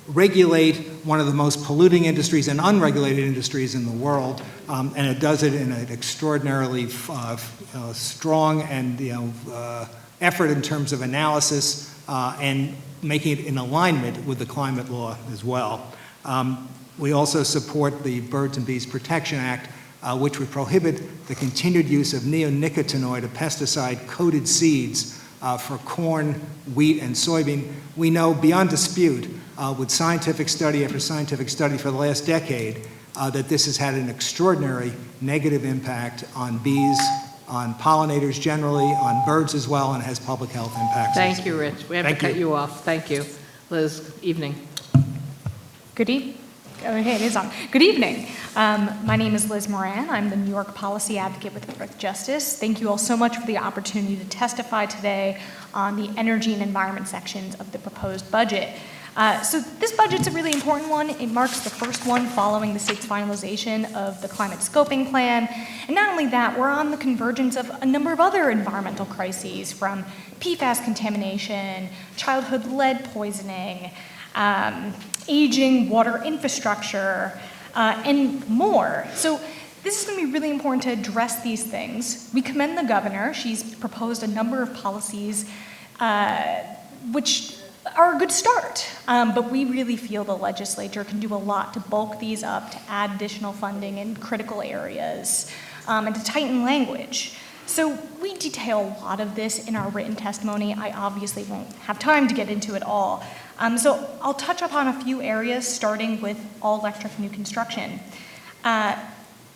regulate one of the most polluting industries and unregulated industries in the world, and it does it in an extraordinarily strong and effort in terms of analysis and making it in alignment with the climate law as well. We also support the Birds and Bees Protection Act, which would prohibit the continued use of neonicotinoid, a pesticide-coated seeds for corn, wheat, and soybean. We know beyond dispute with scientific study after scientific study for the last decade that this has had an extraordinary negative impact on bees, on pollinators generally, on birds as well, and has public health impacts. Thank you, Rich. We have to cut you off. Thank you. Liz, evening. Good evening. Okay, it is on. Good evening. My name is Liz Moran. I'm the New York Policy Advocate with Earthjustice. Thank you all so much for the opportunity to testify today on the energy and environment sections of the proposed budget. So this budget's a really important one. It marks the first one following the state's finalization of the climate scoping plan. And not only that, we're on the convergence of a number of other environmental crises, from PFAS contamination, childhood lead poisoning, aging water infrastructure, and more. So this is going to be really important to address these things. We commend the governor. She's proposed a number of policies which are a good start, but we really feel the legislature can do a lot to bulk these up, to add additional funding in critical areas, and to tighten language. So we detail a lot of this in our written testimony. I obviously won't have time to get into it all. So I'll touch upon a few areas, starting with all-electric new construction.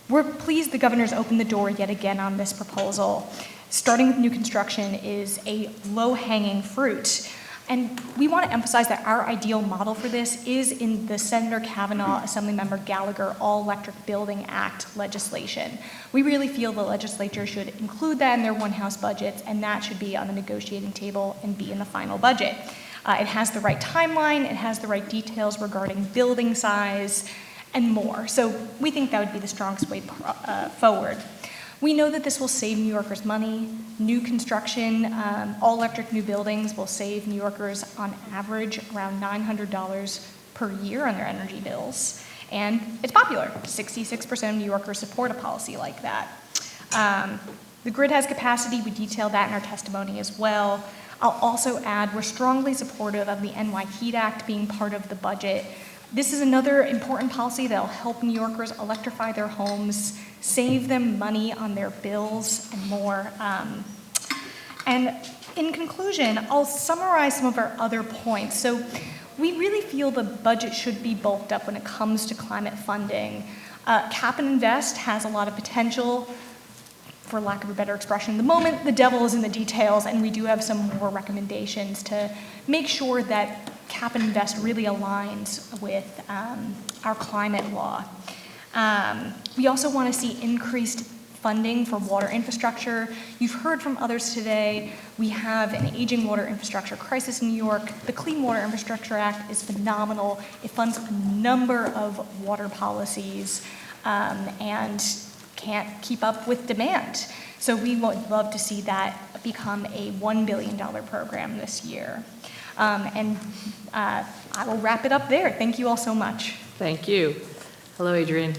We're pleased the governor's opened the door yet again on this proposal. Starting with new construction is a low-hanging fruit. And we want to emphasize that our ideal model for this is in the Senator Kavanaugh, Assemblymember Gallagher All-Electric Building Act legislation. We really feel the legislature should include that in their one-house budgets, and that should be on the negotiating table and be in the final budget. It has the right timeline, it has the right details regarding building size, and more. So we think that would be the strongest way forward. We know that this will save New Yorkers money. New construction, all-electric new buildings will save New Yorkers on average around $900 per year on their energy bills. And it's popular. 66% of New Yorkers support a policy like that. The grid has capacity. We detail that in our testimony as well. I'll also add we're strongly supportive of the NY Heat Act being part of the budget. This is another important policy that will help New Yorkers electrify their homes, save them money on their bills, and more. And in conclusion, I'll summarize some of our other points. So we really feel the budget should be bulked up when it comes to climate funding. Cap and Invest has a lot of potential. For lack of a better expression, at the moment, the devil is in the details, and we do have some more recommendations to make sure that Cap and Invest really aligns with our climate law. We also want to see increased funding for water infrastructure. You've heard from others today, we have an aging water infrastructure crisis in New York. The Clean Water Infrastructure Act is phenomenal. It funds a number of water policies and can't keep up with demand. So we would love to see that become a $1 billion program this year. And I will wrap it up there. Thank you all so much. Thank you. Hello, Adrienne.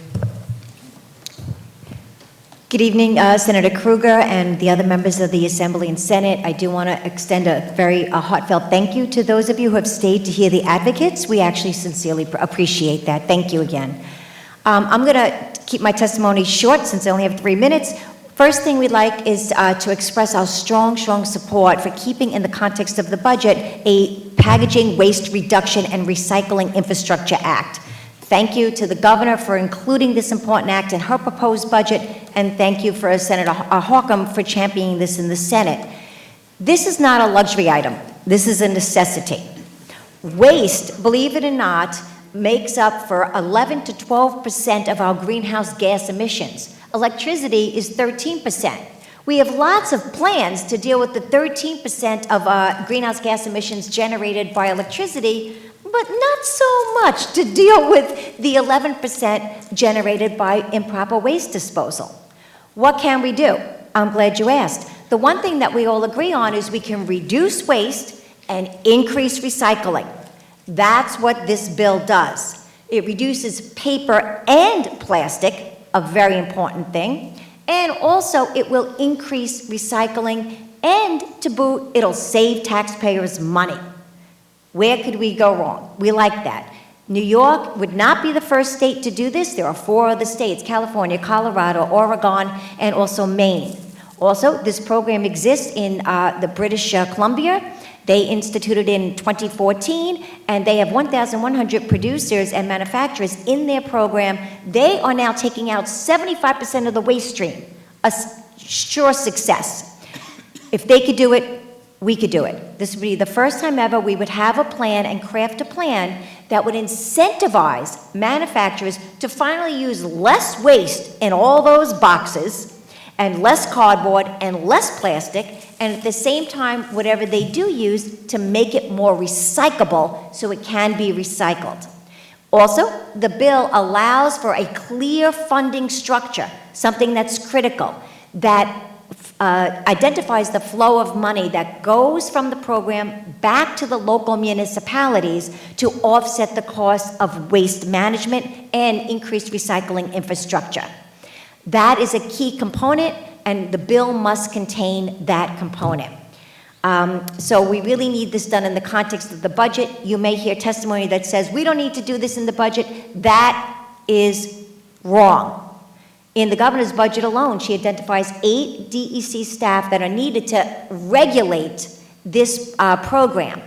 Good evening, Senator Kruger and the other members of the Assembly and Senate. I do want to extend a very heartfelt thank you to those of you who have stayed to hear the advocates. We actually sincerely appreciate that. Thank you again. I'm going to keep my testimony short since I only have 3 minutes. First thing we'd like is to express our strong support for keeping in the context of the budget a Packaging Waste Reduction and Recycling Infrastructure Act. Thank you to the governor for including this important act in her proposed budget, and thank you for Senator Hawcomb for championing this in the Senate. This is not a luxury item. This is a necessity. Waste, believe it or not, makes up for 11 to 12% of our greenhouse gas emissions. Electricity is 13%. We have lots of plans to deal with the 13% of greenhouse gas emissions generated by electricity, but not so much to deal with the 11% generated by improper waste disposal. What can we do? I'm glad you asked. The one thing that we all agree on is we can reduce waste and increase recycling. That's what this bill does. It reduces paper and plastic, a very important thing, and also it will increase recycling, and to boot, it'll save taxpayers money. Where could we go wrong? We like that. New York would not be the first state to do this. There are 4 other states: California, Colorado, Oregon, and also Maine. Also, this program exists in the British Columbia. They instituted in 2014, and they have 1,100 producers and manufacturers in their program. They are now taking out 75% of the waste stream, a sure success. If they could do it, we could do it. This would be the first time ever we would have a plan and craft a plan that would incentivize manufacturers to finally use less waste in all those boxes, and less cardboard and less plastic, and at the same time, whatever they do use, to make it more recyclable so it can be recycled. Also, the bill allows for a clear funding structure, something that's critical, that identifies the flow of money that goes from the program back to the local municipalities to offset the cost of waste management and increased recycling infrastructure. That is a key component, and the bill must contain that component. So we really need this done in the context of the budget. You may hear testimony that says, we don't need to do this in the budget. That is wrong. In the governor's budget alone, she identifies 8 DEC staff that are needed to regulate this program.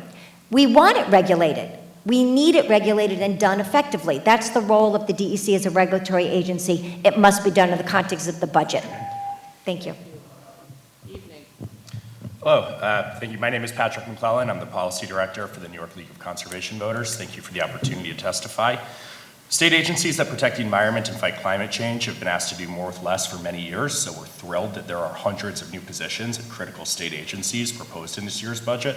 We want it regulated. We need it regulated and done effectively. That's the role of the DEC as a regulatory agency. It must be done in the context of the budget. Thank you. Hello, thank you. My name is Patrick McClellan. I'm the Policy Director for the New York League of Conservation Voters. Thank you for the opportunity to testify. State agencies that protect the environment and fight climate change have been asked to do more with less for many years, so we're thrilled that there are hundreds of new positions at critical state agencies proposed in this year's budget.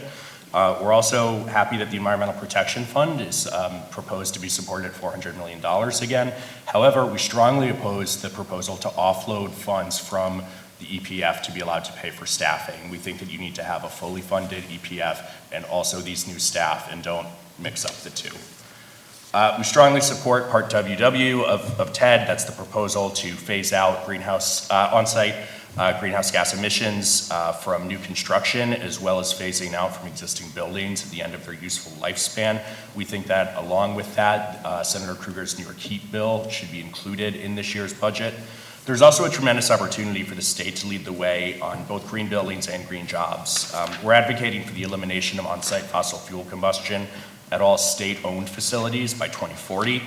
We're also happy that the Environmental Protection Fund is proposed to be supported at $400 million again. However, we strongly oppose the proposal to offload funds from the EPF to be allowed to pay for staffing. We think that you need to have a fully funded EPF and also these new staff, and don't mix up the two. We strongly support Part WW of TED. That's the proposal to phase out on-site greenhouse gas emissions from new construction, as well as phasing out from existing buildings at the end of their useful lifespan. We think that along with that, Senator Kruger's New York Heat bill should be included in this year's budget. There's also a tremendous opportunity for the state to lead the way on both green buildings and green jobs. We're advocating for the elimination of on-site fossil fuel combustion at all state-owned facilities by 2040.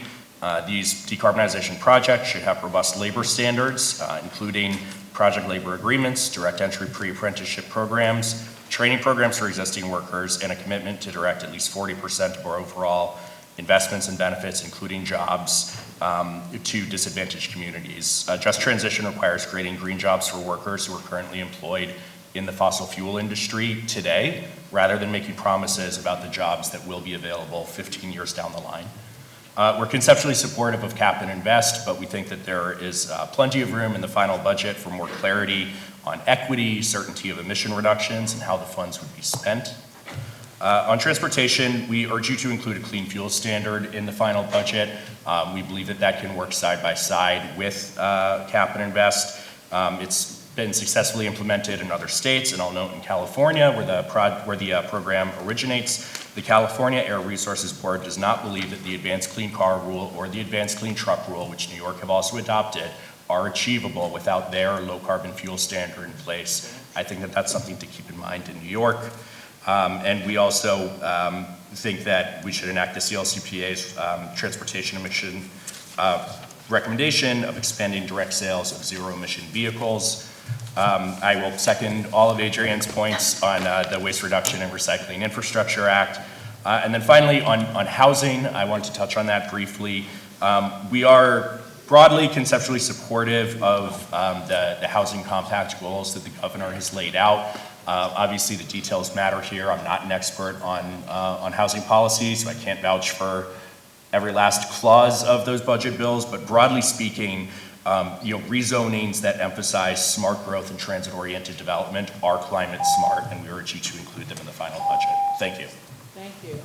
These decarbonization projects should have robust labor standards, including project labor agreements, direct entry pre-apprenticeship programs, training programs for existing workers, and a commitment to direct at least 40% of our overall investments and benefits, including jobs, to disadvantaged communities. Just transition requires creating green jobs for workers who are currently employed in the fossil fuel industry today, rather than making promises about the jobs that will be available 15 years down the line. We're conceptually supportive of Cap and Invest, but we think that there is plenty of room in the final budget for more clarity on equity, certainty of emission reductions, and how the funds would be spent. On transportation, we urge you to include a clean fuel standard in the final budget. We believe that that can work side by side with Cap and Invest. It's been successfully implemented in other states, and I'll note in California, where the program originates, the California Air Resources Board does not believe that the Advanced Clean Car Rule or the Advanced Clean Truck Rule, which New York have also adopted, are achievable without their low carbon fuel standard in place. I think that that's something to keep in mind in New York. And we also think that we should enact the CLCPA's transportation emission recommendation of expanding direct sales of zero-emission vehicles. I will second all of Adrian's points on the Waste Reduction and Recycling Infrastructure Act. And then finally, on housing, I wanted to touch on that briefly. We are broadly conceptually supportive of the housing compact goals that the governor has laid out. Obviously, the details matter here. I'm not an expert on housing policy, so I can't vouch for every last clause of those budget bills, but broadly speaking, rezonings that emphasize smart growth and transit-oriented development are climate smart, and we urge you to include them in the final budget. Thank you. Thank you.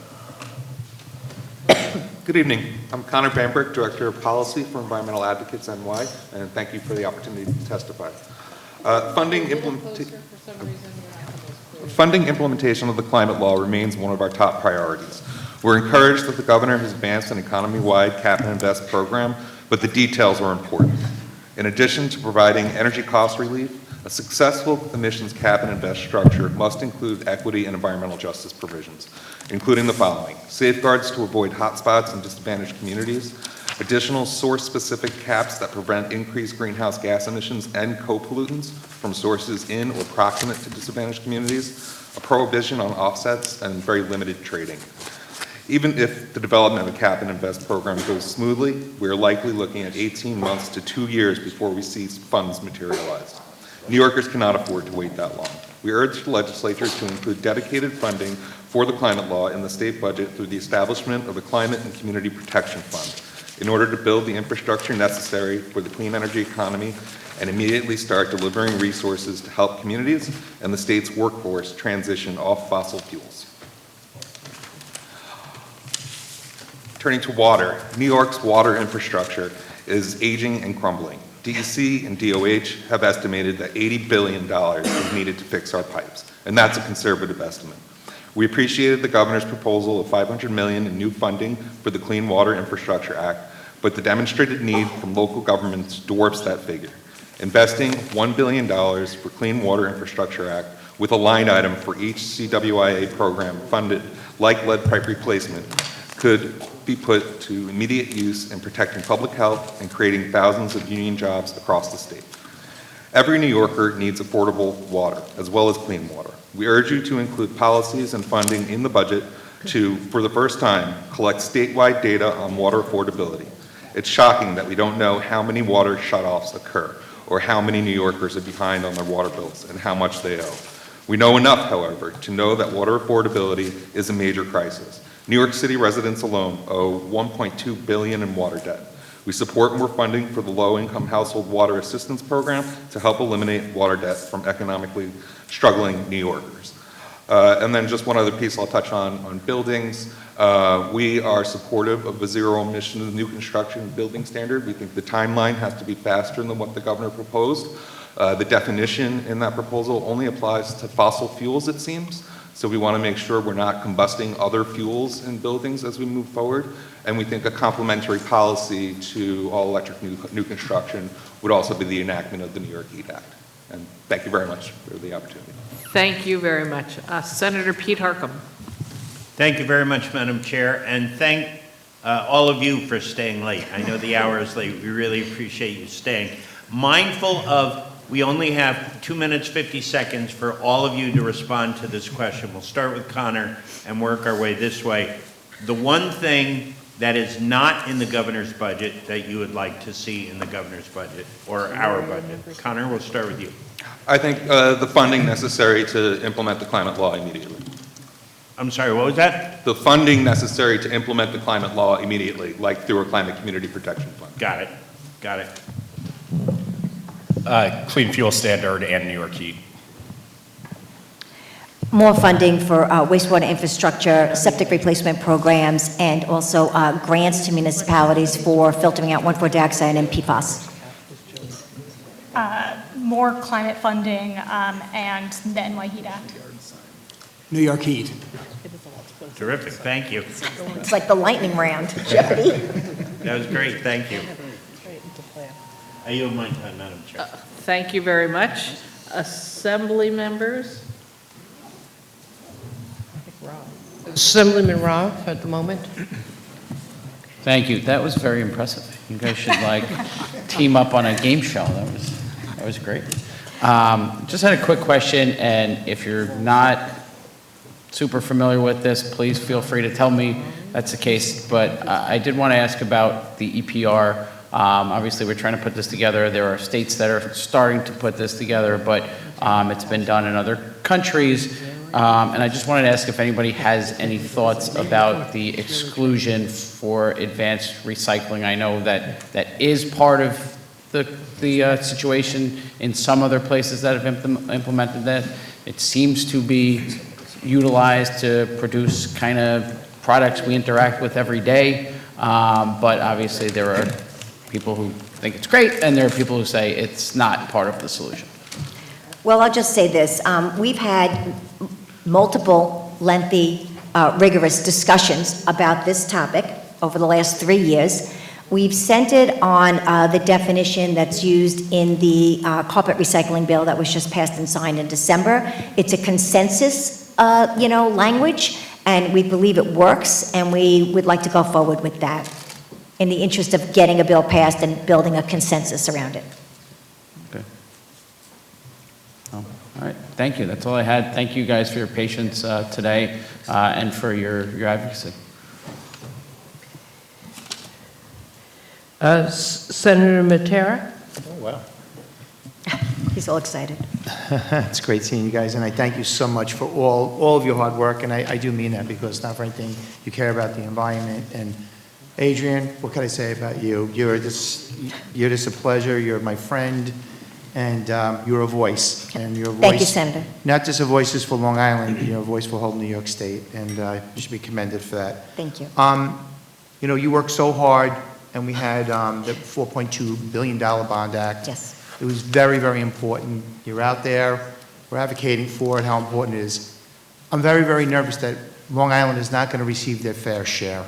Good evening. I'm Connor Bambrick, Director of Policy for Environmental Advocates NY, and thank you for the opportunity to testify. Funding implementation of the climate law remains one of our top priorities. We're encouraged that the governor has advanced an economy-wide cap and invest program, but the details are important. In addition to providing energy cost relief, a successful emissions cap and invest structure must include equity and environmental justice provisions, including the following: safeguards to avoid hotspots in disadvantaged communities, additional source-specific caps that prevent increased greenhouse gas emissions and co-pollutants from sources in or proximate to disadvantaged communities, a prohibition on offsets, and very limited trading. Even if the development of a cap and invest program goes smoothly, we are likely looking at 18 months to 2 years before we see funds materialized. New Yorkers cannot afford to wait that long. We urge the legislature to include dedicated funding for the climate law in the state budget through the establishment of the Climate and Community Protection Fund in order to build the infrastructure necessary for the clean energy economy and immediately start delivering resources to help communities and the state's workforce transition off fossil fuels. Turning to water, New York's water infrastructure is aging and crumbling. DEC and DOH have estimated that $80 billion is needed to fix our pipes, and that's a conservative estimate. We appreciated the governor's proposal of $500 million in new funding for the Clean Water Infrastructure Act, but the demonstrated need from local governments dwarfs that figure. Investing $1 billion for Clean Water Infrastructure Act with a line item for each CWIA program funded like lead pipe replacement could be put to immediate use in protecting public health and creating thousands of union jobs across the state. Every New Yorker needs affordable water, as well as clean water. We urge you to include policies and funding in the budget to, for the first time, collect statewide data on water affordability. It's shocking that we don't know how many water shutoffs occur, or how many New Yorkers are behind on their water bills and how much they owe. We know enough, however, to know that water affordability is a major crisis. New York City residents alone owe $1.2 billion in water debt. We support more funding for the Low-Income Household Water Assistance Program to help eliminate water debt from economically struggling New Yorkers. And then just one other piece I'll touch on buildings. We are supportive of a zero-emission new construction building standard. We think the timeline has to be faster than what the governor proposed. The definition in that proposal only applies to fossil fuels, it seems. So we want to make sure we're not combusting other fuels in buildings as we move forward. And we think a complementary policy to all electric new construction would also be the enactment of the New York Heat Act. And thank you very much for the opportunity. Thank you very much. Senator Pete Harckham. Thank you very much, Madam Chair, and thank all of you for staying late. I know the hour is late. We really appreciate you staying. Mindful of we only have 2 minutes, 50 seconds for all of you to respond to this question. We'll start with Connor and work our way this way. The one thing that is not in the governor's budget that you would like to see in the governor's budget or our budget? Connor, we'll start with you. I think the funding necessary to implement the climate law immediately. I'm sorry, what was that? The funding necessary to implement the climate law immediately, like through a climate community protection fund. Got it. Got it. Clean fuel standard and New York Heat. More funding for wastewater infrastructure, septic replacement programs, and also grants to municipalities for filtering out 1,4-dioxide and PFAS. more climate funding, and the NYHEAT Act. New York Heat. Terrific, thank you. It's like the lightning round, Jeopardy. That was great, thank you. I yield my time, Madam Chair. Thank you very much. Assembly members? Assemblyman Rao at the moment. Thank you. That was very impressive. You guys should team up on a game show. That was great. Just had a quick question, and if you're not super familiar with this, please feel free to tell me that's the case. But I did want to ask about the EPR. Obviously, we're trying to put this together. There are states that are starting to put this together, but it's been done in other countries. And I just wanted to ask if anybody has any thoughts about the exclusion for advanced recycling. I know that is part of the situation in some other places that have implemented that. It seems to be utilized to produce kind of products we interact with every day. But obviously there are people who think it's great, and there are people who say it's not part of the solution. Well, I'll just say this. We've had multiple lengthy, rigorous discussions about this topic over the last 3 years. We've centered on the definition that's used in the carpet recycling bill that was just passed and signed in December. It's a consensus, language, and we believe it works, and we would like to go forward with that in the interest of getting a bill passed and building a consensus around it. Okay. All right. Thank you. That's all I had. Thank you guys for your patience today and for your advocacy. Senator Matera? Oh, wow. He's all excited. It's great seeing you guys, and I thank you so much for all of your hard work, and I do mean that, because not for anything, you care about the environment. And Adrian, what can I say about you? You're just a pleasure. You're my friend, and you're a voice. And you're a voice. Thank you, Senator. Not just a voice just for Long Island, you're a voice for whole New York State, and you should be commended for that. Thank you. You worked so hard, and we had the $4.2 billion Bond Act. Yes. It was very, very important. You're out there, we're advocating for it, how important it is. I'm very, very nervous that Long Island is not going to receive their fair share.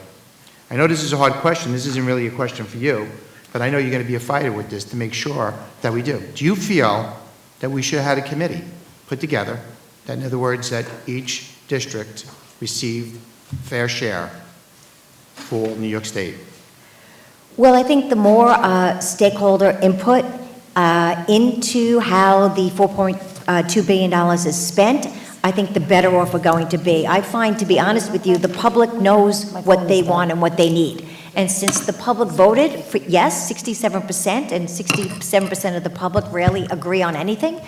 I know this is a hard question. This isn't really a question for you, but I know you're going to be a fighter with this to make sure that we do. Do you feel that we should have had a committee put together, that in other words, that each district received fair share for New York State? Well, I think the more stakeholder input into how the $4.2 billion is spent, I think the better off we're going to be. I find, to be honest with you, the public knows what they want and what they need. And since the public voted for yes, 67%, and 67% of the public rarely agree on anything,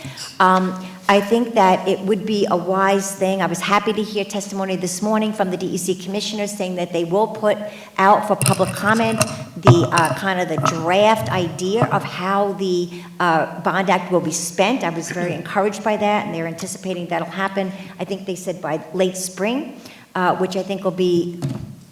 I think that it would be a wise thing. I was happy to hear testimony this morning from the DEC commissioners saying that they will put out for public comment the kind of the draft idea of how the Bond Act will be spent. I was very encouraged by that, and they're anticipating that'll happen, I think they said by late spring, which I think will be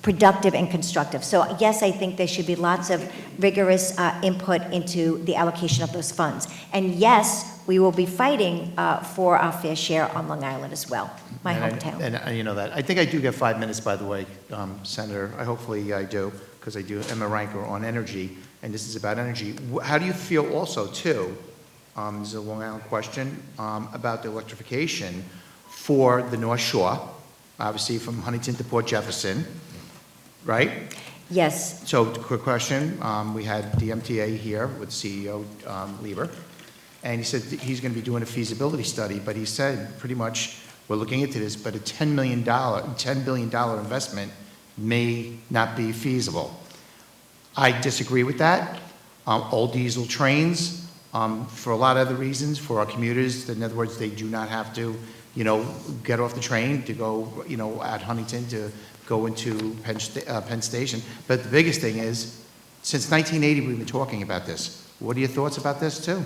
productive and constructive. So yes, I think there should be lots of rigorous input into the allocation of those funds. And yes, we will be fighting for our fair share on Long Island as well, my hometown. And you know that. I think I do get 5 minutes, by the way, Senator. Hopefully I do, because I do Emma Ranker on energy, and this is about energy. How do you feel also, too, this is a Long Island question, about the electrification for the North Shore, obviously from Huntington to Port Jefferson, right? Yes. So, quick question. We had the MTA here with CEO Lieber, and he said he's going to be doing a feasibility study, but he said pretty much we're looking into this, but a $10 billion investment may not be feasible. I disagree with that. Old diesel trains, for a lot of other reasons, for our commuters, in other words, they do not have to, get off the train to go, at Huntington to go into Penn Station. But the biggest thing is, since 1980, we've been talking about this. What are your thoughts about this, too?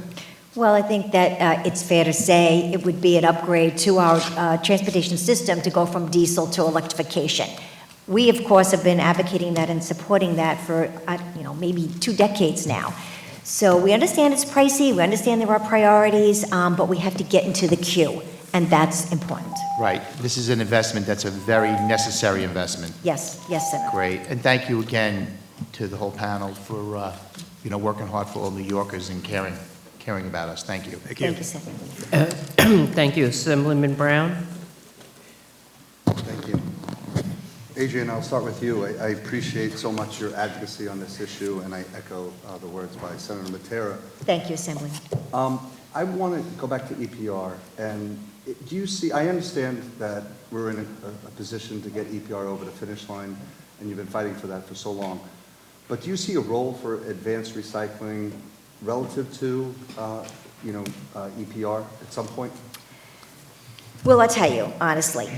Well, I think that it's fair to say it would be an upgrade to our transportation system to go from diesel to electrification. We, of course, have been advocating that and supporting that for, maybe 2 decades now. So we understand it's pricey, we understand there are priorities, but we have to get into the queue, and that's important. Right. This is an investment that's a very necessary investment. Yes, yes, Senator. Great. And thank you again to the whole panel for, working hard for all New Yorkers and caring about us. Thank you. Thank you, Senator. Thank you. Assemblyman Brown? Thank you. Adrian, I'll start with you. I appreciate so much your advocacy on this issue, and I echo the words by Senator Matera. Thank you, Assemblyman. I want to go back to EPR, and do you see, I understand that we're in a position to get EPR over the finish line, and you've been fighting for that for so long, but do you see a role for advanced recycling relative to, EPR at some point? Well, I'll tell you, honestly,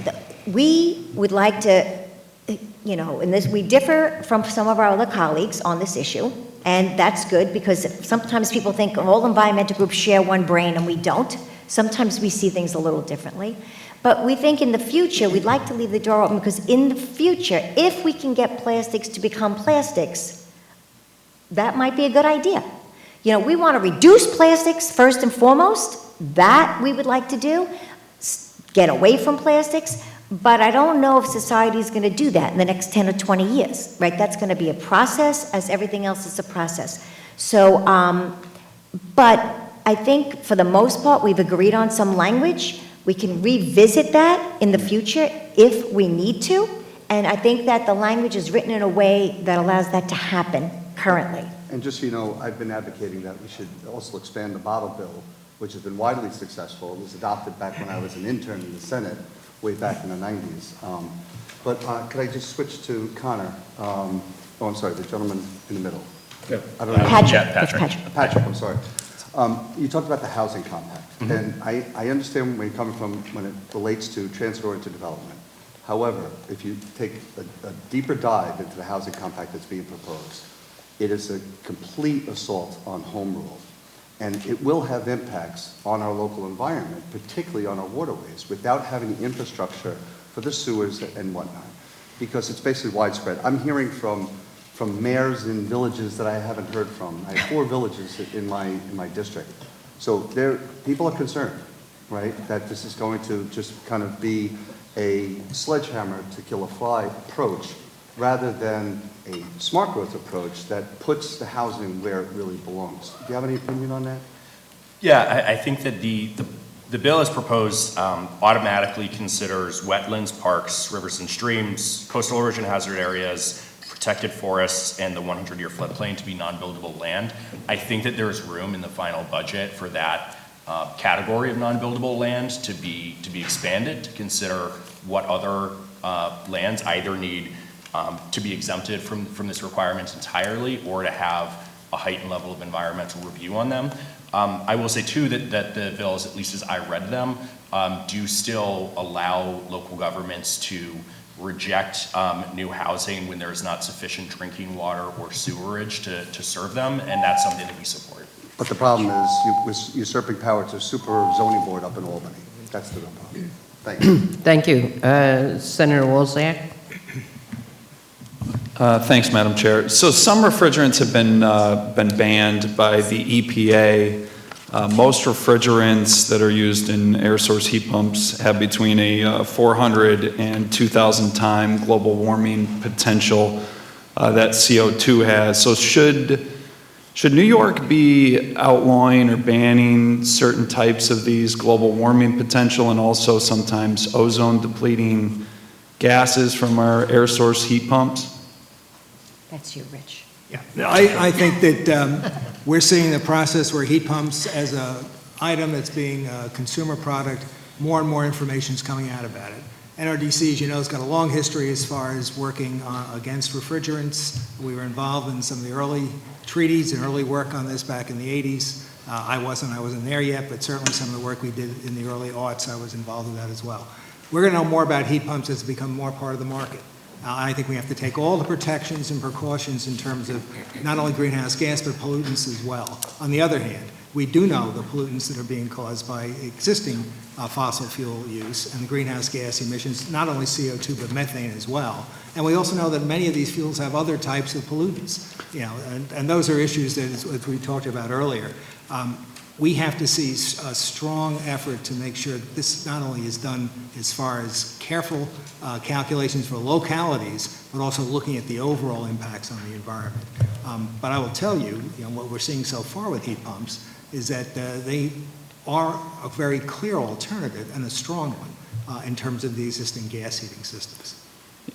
we would like to, in this, we differ from some of our other colleagues on this issue, and that's good because sometimes people think all environmental groups share one brain and we don't. Sometimes we see things a little differently. But we think in the future, we'd like to leave the door open because in the future, if we can get plastics to become plastics, that might be a good idea. We want to reduce plastics first and foremost. That we would like to do. Get away from plastics, but I don't know if society is going to do that in the next 10 or 20 years, right? That's going to be a process, as everything else is a process. So, but I think for the most part, we've agreed on some language. We can revisit that in the future if we need to, and I think that the language is written in a way that allows that to happen currently. And just so you know, I've been advocating that we should also expand the bottle bill, which has been widely successful. It was adopted back when I was an intern in the Senate, way back in the 90s. But could I just switch to Connor? I'm sorry, the gentleman in the middle. Yeah. I don't know. Patrick. Patrick, I'm sorry. You talked about the housing compact, and I understand where you're coming from when it relates to transit-oriented development. However, if you take a deeper dive into the housing compact that's being proposed, it is a complete assault on home rule. And it will have impacts on our local environment, particularly on our waterways, without having the infrastructure for the sewers and whatnot, because it's basically widespread. I'm hearing from mayors in villages that I haven't heard from. I have 4 villages in my district. So people are concerned, right, that this is going to just kind of be a sledgehammer to kill a fly approach rather than a smart growth approach that puts the housing where it really belongs. Do you have any opinion on that? Yeah, I think that the bill as proposed automatically considers wetlands, parks, rivers and streams, coastal erosion hazard areas, protected forests, and the 100-year floodplain to be non-buildable land. I think that there's room in the final budget for that category of non-buildable land to be expanded, to consider what other lands either need to be exempted from this requirement entirely, or to have a heightened level of environmental review on them. I will say too that the bills, at least as I read them, do still allow local governments to reject new housing when there's not sufficient drinking water or sewerage to serve them, and that's something that we support. But the problem is usurping power to super zoning board up in Albany. That's the real problem. Thank you. Thank you. Senator Wolzak? Thanks, Madam Chair. So some refrigerants have been banned by the EPA. Most refrigerants that are used in air source heat pumps have between a 400 and 2,000 time global warming potential that CO2 has. So should New York be outlawing or banning certain types of these global warming potential and also sometimes ozone depleting gases from our air source heat pumps? That's you, Rich. Yeah, I think that we're seeing the process where heat pumps as an item that's being a consumer product, more and more information is coming out about it. NRDC, as you know, has got a long history as far as working against refrigerants. We were involved in some of the early treaties and early work on this back in the 80s. I wasn't there yet, but certainly some of the work we did in the early aughts, I was involved in that as well. We're going to know more about heat pumps as they become more part of the market. I think we have to take all the protections and precautions in terms of not only greenhouse gas, but pollutants as well. On the other hand, we do know the pollutants that are being caused by existing fossil fuel use and the greenhouse gas emissions, not only CO2, but methane as well. And we also know that many of these fuels have other types of pollutants, and those are issues that, as we talked about earlier. We have to see a strong effort to make sure that this not only is done as far as careful calculations for localities, but also looking at the overall impacts on the environment. But I will tell you, what we're seeing so far with heat pumps is that they are a very clear alternative and a strong one in terms of the existing gas heating systems.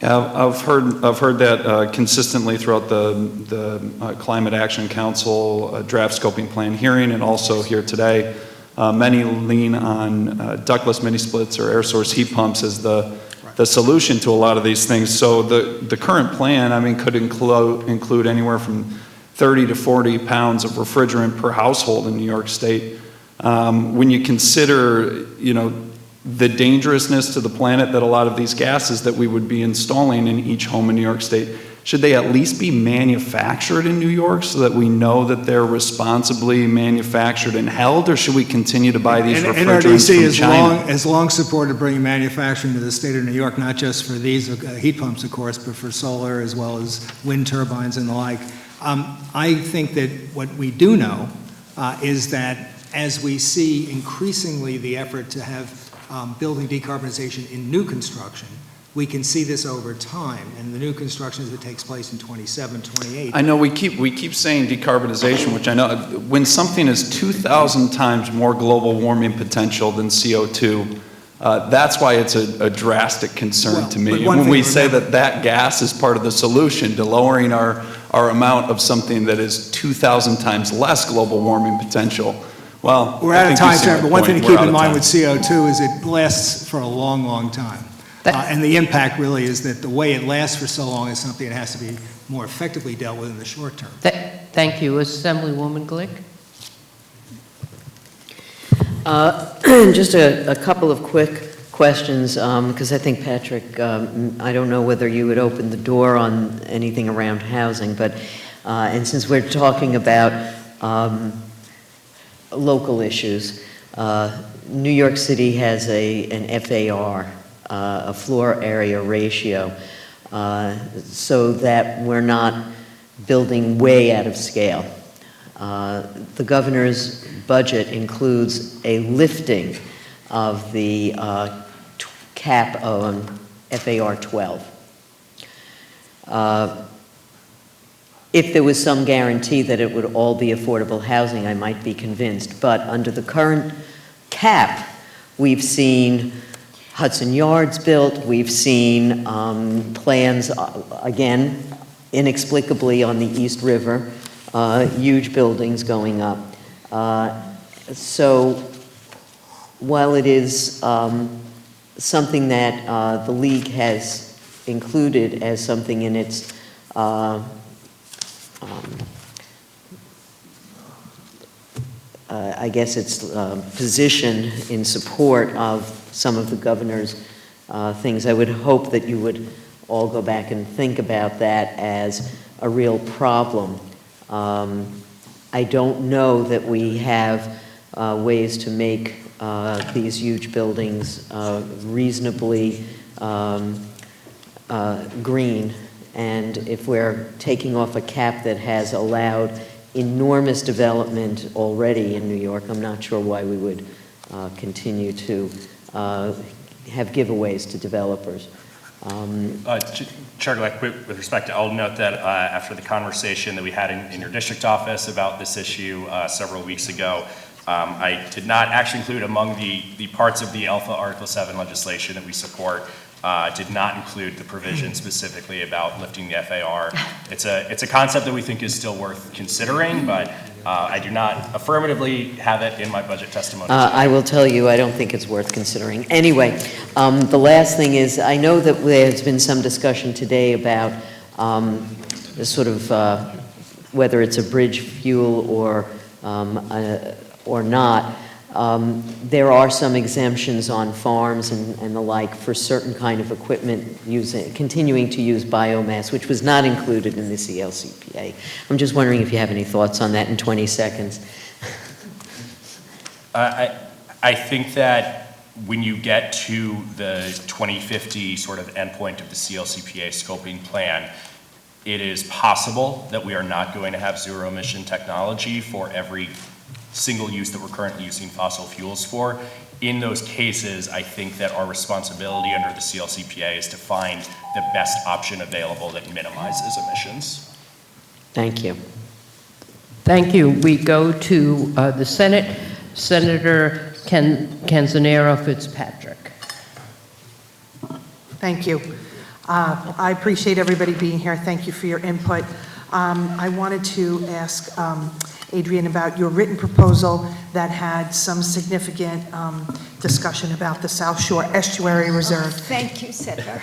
Yeah, I've heard that consistently throughout the Climate Action Council draft scoping plan hearing, and also here today. Many lean on ductless mini splits or air source heat pumps as the solution to a lot of these things. So the current plan, I mean, could include anywhere from 30 to 40 pounds of refrigerant per household in New York State. When you consider, the dangerousness to the planet that a lot of these gases that we would be installing in each home in New York State, should they at least be manufactured in New York so that we know that they're responsibly manufactured and held, or should we continue to buy these refrigerants from China? has long supported bringing manufacturing to the state of New York, not just for these heat pumps, of course, but for solar as well as wind turbines and the like. I think that what we do know is that as we see increasingly the effort to have building decarbonization in new construction, we can see this over time, and the new construction that takes place in 27, 28. I know we keep saying decarbonization, which I know, when something is 2,000 times more global warming potential than CO2, that's why it's a drastic concern to me. When we say that gas is part of the solution to lowering our amount of something that is 2,000 times less global warming potential, well, we're out of time, but one thing to keep in mind with CO2 is it lasts for a long, long time. And the impact really is that the way it lasts for so long is something that has to be more effectively dealt with in the short term. Thank you. Assemblywoman Glick? Just a couple of quick questions, because I think, Patrick, I don't know whether you would open the door on anything around housing, but, and since we're talking about local issues, New York City has an FAR, a floor area ratio, so that we're not building way out of scale. The governor's budget includes a lifting of the cap on FAR 12. If there was some guarantee that it would all be affordable housing, I might be convinced. But under the current cap, we've seen Hudson Yards built, we've seen plans, again, inexplicably on the East River, huge buildings going up. So while it is something that the League has included as something in its I guess its position in support of some of the governor's things, I would hope that you would all go back and think about that as a real problem. I don't know that we have ways to make these huge buildings reasonably green. And if we're taking off a cap that has allowed enormous development already in New York, I'm not sure why we would continue to have giveaways to developers. Chair Glick, with respect to, I'll note that after the conversation that we had in your district office about this issue several weeks ago, I did not actually include among the parts of the Alpha Article 7 legislation that we support, did not include the provision specifically about lifting the FAR. It's a concept that we think is still worth considering, but I do not affirmatively have it in my budget testimony. I will tell you, I don't think it's worth considering. Anyway, the last thing is, I know that there's been some discussion today about the sort of whether it's a bridge fuel or not. There are some exemptions on farms and the like for certain kind of equipment continuing to use biomass, which was not included in the CLCPA. I'm just wondering if you have any thoughts on that in 20 seconds. I think that when you get to the 2050 sort of endpoint of the CLCPA scoping plan, it is possible that we are not going to have zero emission technology for every single use that we're currently using fossil fuels for. In those cases, I think that our responsibility under the CLCPA is to find the best option available that minimizes emissions. Thank you. Thank you. We go to the Senate. Senator Canzonero Fitzpatrick. Thank you. I appreciate everybody being here. Thank you for your input. I wanted to ask Adrian about your written proposal that had some significant discussion about the South Shore Estuary Reserve. Thank you, Senator.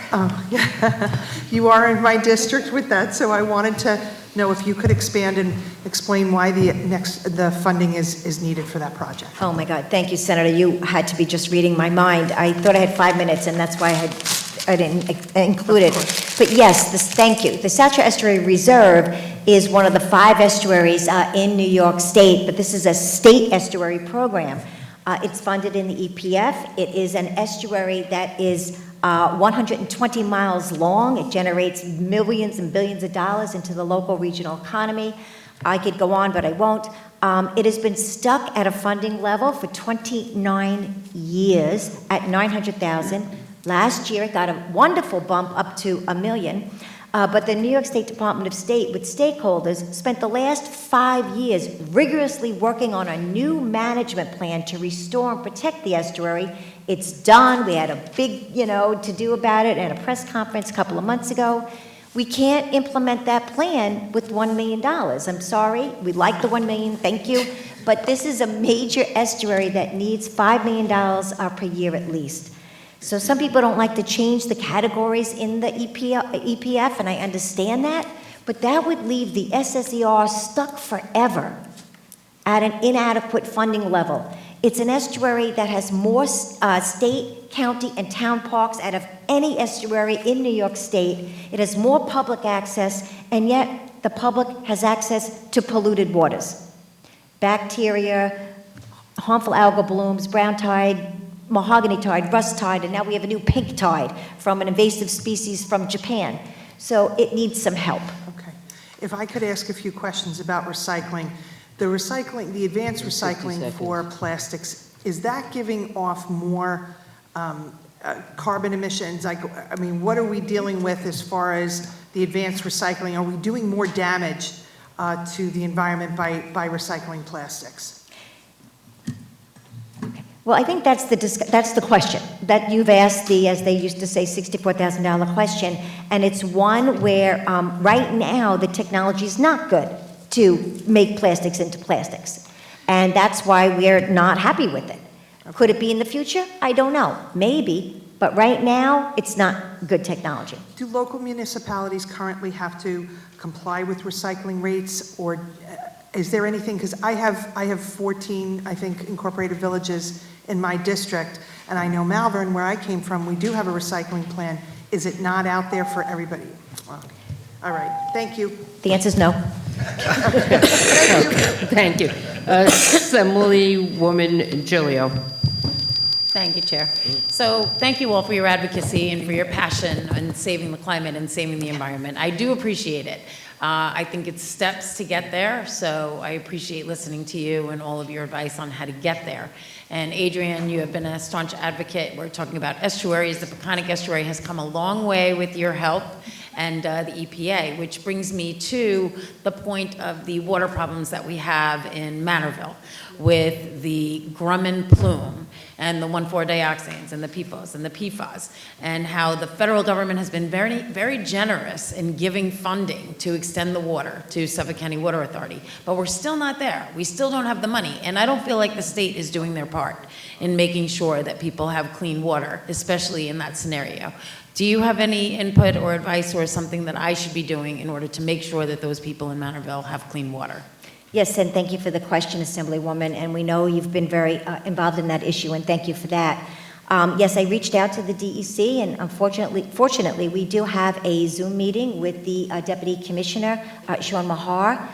Yeah. You are in my district with that, so I wanted to know if you could expand and explain why the funding is needed for that project. Oh, my God. Thank you, Senator. You had to be just reading my mind. I thought I had 5 minutes, and that's why I didn't include it. But yes, thank you. The South Shore Estuary Reserve is one of the 5 estuaries in New York State, but this is a state estuary program. It's funded in the EPF. It is an estuary that is 120 miles long. It generates millions and billions of dollars into the local regional economy. I could go on, but I won't. It has been stuck at a funding level for 29 years at $900,000. Last year, it got a wonderful bump up to $1 million. But the New York State Department of State, with stakeholders, spent the last 5 years rigorously working on a new management plan to restore and protect the estuary. It's done. We had a big, to-do about it at a press conference a couple of months ago. We can't implement that plan with $1 million. I'm sorry. We'd like the $1 million. Thank you. But this is a major estuary that needs $5 million per year at least. So some people don't like to change the categories in the EPF, and I understand that, but that would leave the SSER stuck forever at an inadequate funding level. It's an estuary that has more state, county, and town parks out of any estuary in New York State. It has more public access, and yet the public has access to polluted waters. Bacteria, harmful algal blooms, brown tide, mahogany tide, rust tide, and now we have a new pink tide from an invasive species from Japan. So it needs some help. Okay. If I could ask a few questions about recycling. The advanced recycling for plastics, is that giving off more carbon emissions? I mean, what are we dealing with as far as the advanced recycling? Are we doing more damage to the environment by recycling plastics? Well, I think that's the question that you've asked, as they used to say, $64,000 question, and it's one where right now the technology is not good to make plastics into plastics, and that's why we're not happy with it. Could it be in the future? I don't know. Maybe, but right now it's not good technology. Do local municipalities currently have to comply with recycling rates, or is there anything? Because I have 14, I think, incorporated villages in my district, and I know Malvern, where I came from, we do have a recycling plan. Is it not out there for everybody? Well, all right, thank you. The answer is no. Thank you. Thank you. Assemblywoman Giglio. Thank you, Chair. So thank you all for your advocacy and for your passion on saving the climate and saving the environment. I do appreciate it. I think it's steps to get there, so I appreciate listening to you and all of your advice on how to get there. And Adrian, you have been a staunch advocate. We're talking about estuaries. The Peconic Estuary has come a long way with your help and the EPA, which brings me to the point of the water problems that we have in Manorville with the Grumman plume and the 1,4-dioxanes and the PFOS and the PFAS, and how the federal government has been very, very generous in giving funding to extend the water to Suffolk County Water Authority. But we're still not there. We still don't have the money, and I don't feel like the state is doing their part in making sure that people have clean water, especially in that scenario. Do you have any input or advice or something that I should be doing in order to make sure that those people in Manorville have clean water? Yes, and thank you for the question, Assemblywoman, and we know you've been very involved in that issue, and thank you for that. Yes, I reached out to the DEC, and fortunately, we do have a Zoom meeting with the Deputy Commissioner, Sean Mahar.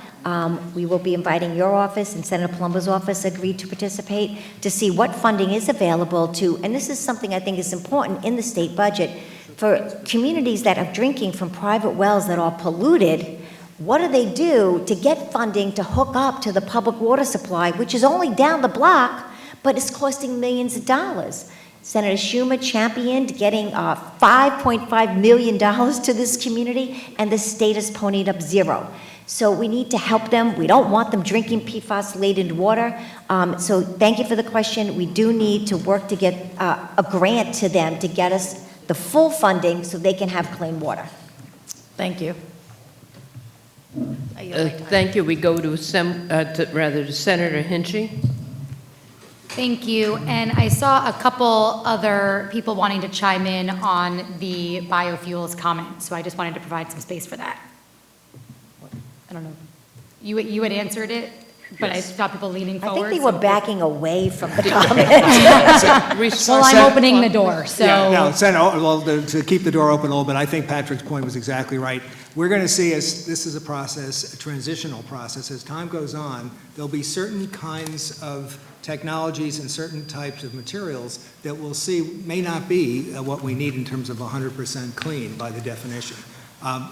We will be inviting your office, and Senator Palumbo's office agreed to participate to see what funding is available to, and this is something I think is important in the state budget, for communities that are drinking from private wells that are polluted. What do they do to get funding to hook up to the public water supply, which is only down the block, but it's costing millions of dollars? Senator Schumer championed getting $5.5 million to this community, and the state has ponied up zero. So we need to help them. We don't want them drinking PFAS-laden water. So thank you for the question. We do need to work to get a grant to them to get us the full funding so they can have clean water. Thank you. Thank you. We go to Senator Hinchey. Thank you. And I saw a couple other people wanting to chime in on the biofuels comment, so I just wanted to provide some space for that. I don't know. You had answered it, but I saw people leaning I forward. think they were backing away from the comment. Well, I'm opening the door, so. Yeah, no, Senator, well, to keep the door open a little bit, I think Patrick's point was exactly right. We're going to see, as this is a process, a transitional process, as time goes on, there'll be certain kinds of technologies and certain types of materials that we'll see may not be what we need in terms of 100% clean by the definition.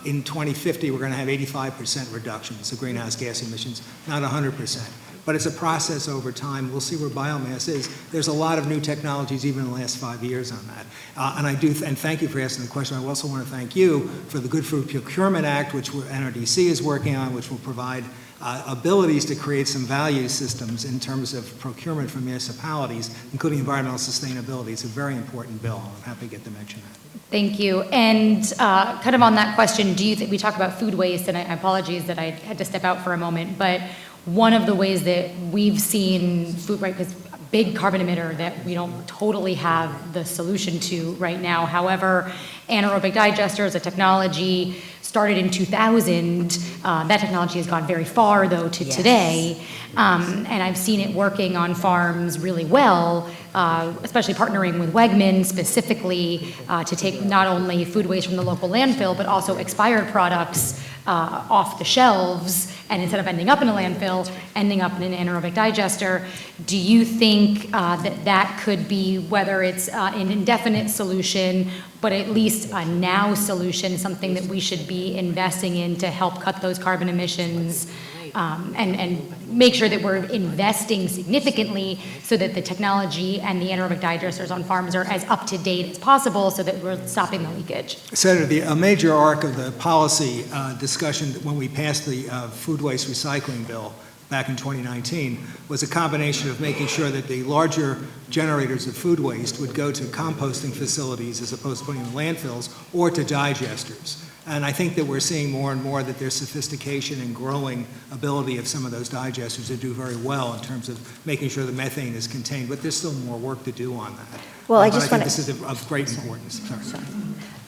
In 2050, we're going to have 85% reductions of greenhouse gas emissions, not 100%. But it's a process over time. We'll see where biomass is. There's a lot of new technologies even in the last 5 years on that. And thank you for asking the question. I also want to thank you for the Good Food Procurement Act, which NRDC is working on, which will provide abilities to create some value systems in terms of procurement for municipalities, including environmental sustainability. It's a very important bill. I'm happy to get to mention that. Thank you. And kind of on that question, do you think, we talk about food waste, and I apologize that I had to step out for a moment, but one of the ways that we've seen food, right, because a big carbon emitter that we don't totally have the solution to right now. However, anaerobic digesters, a technology started in 2000. That technology has gone very far, though, to today. And I've seen it working on farms really well, especially partnering with Wegmans specifically to take not only food waste from the local landfill, but also expired products off the shelves, and instead of ending up in a landfill, ending up in an anaerobic digester. Do you think that could be, whether it's an indefinite solution, but at least a now solution, something that we should be investing in to help cut those carbon emissions and make sure that we're investing significantly so that the technology and the anaerobic digesters on farms are as up to date as possible so that we're stopping the leakage? Senator, a major arc of the policy discussion when we passed the food waste recycling bill back in 2019 was a combination of making sure that the larger generators of food waste would go to composting facilities as opposed to putting them in landfills, or to digesters. And I think that we're seeing more and more that there's sophistication and growing ability of some of those digesters to do very well in terms of making sure the methane is contained, but there's still more work to do on that. Well, I But just think want this is of great importance. Sorry.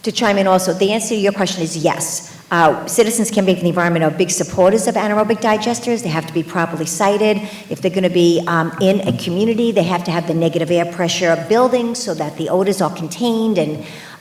to chime in also. The answer to your question is yes. Citizens Campaign for the Environment are big supporters of anaerobic digesters. They have to be properly sited. If they're going to be in a community, they have to have the negative air pressure buildings so that the odors are contained.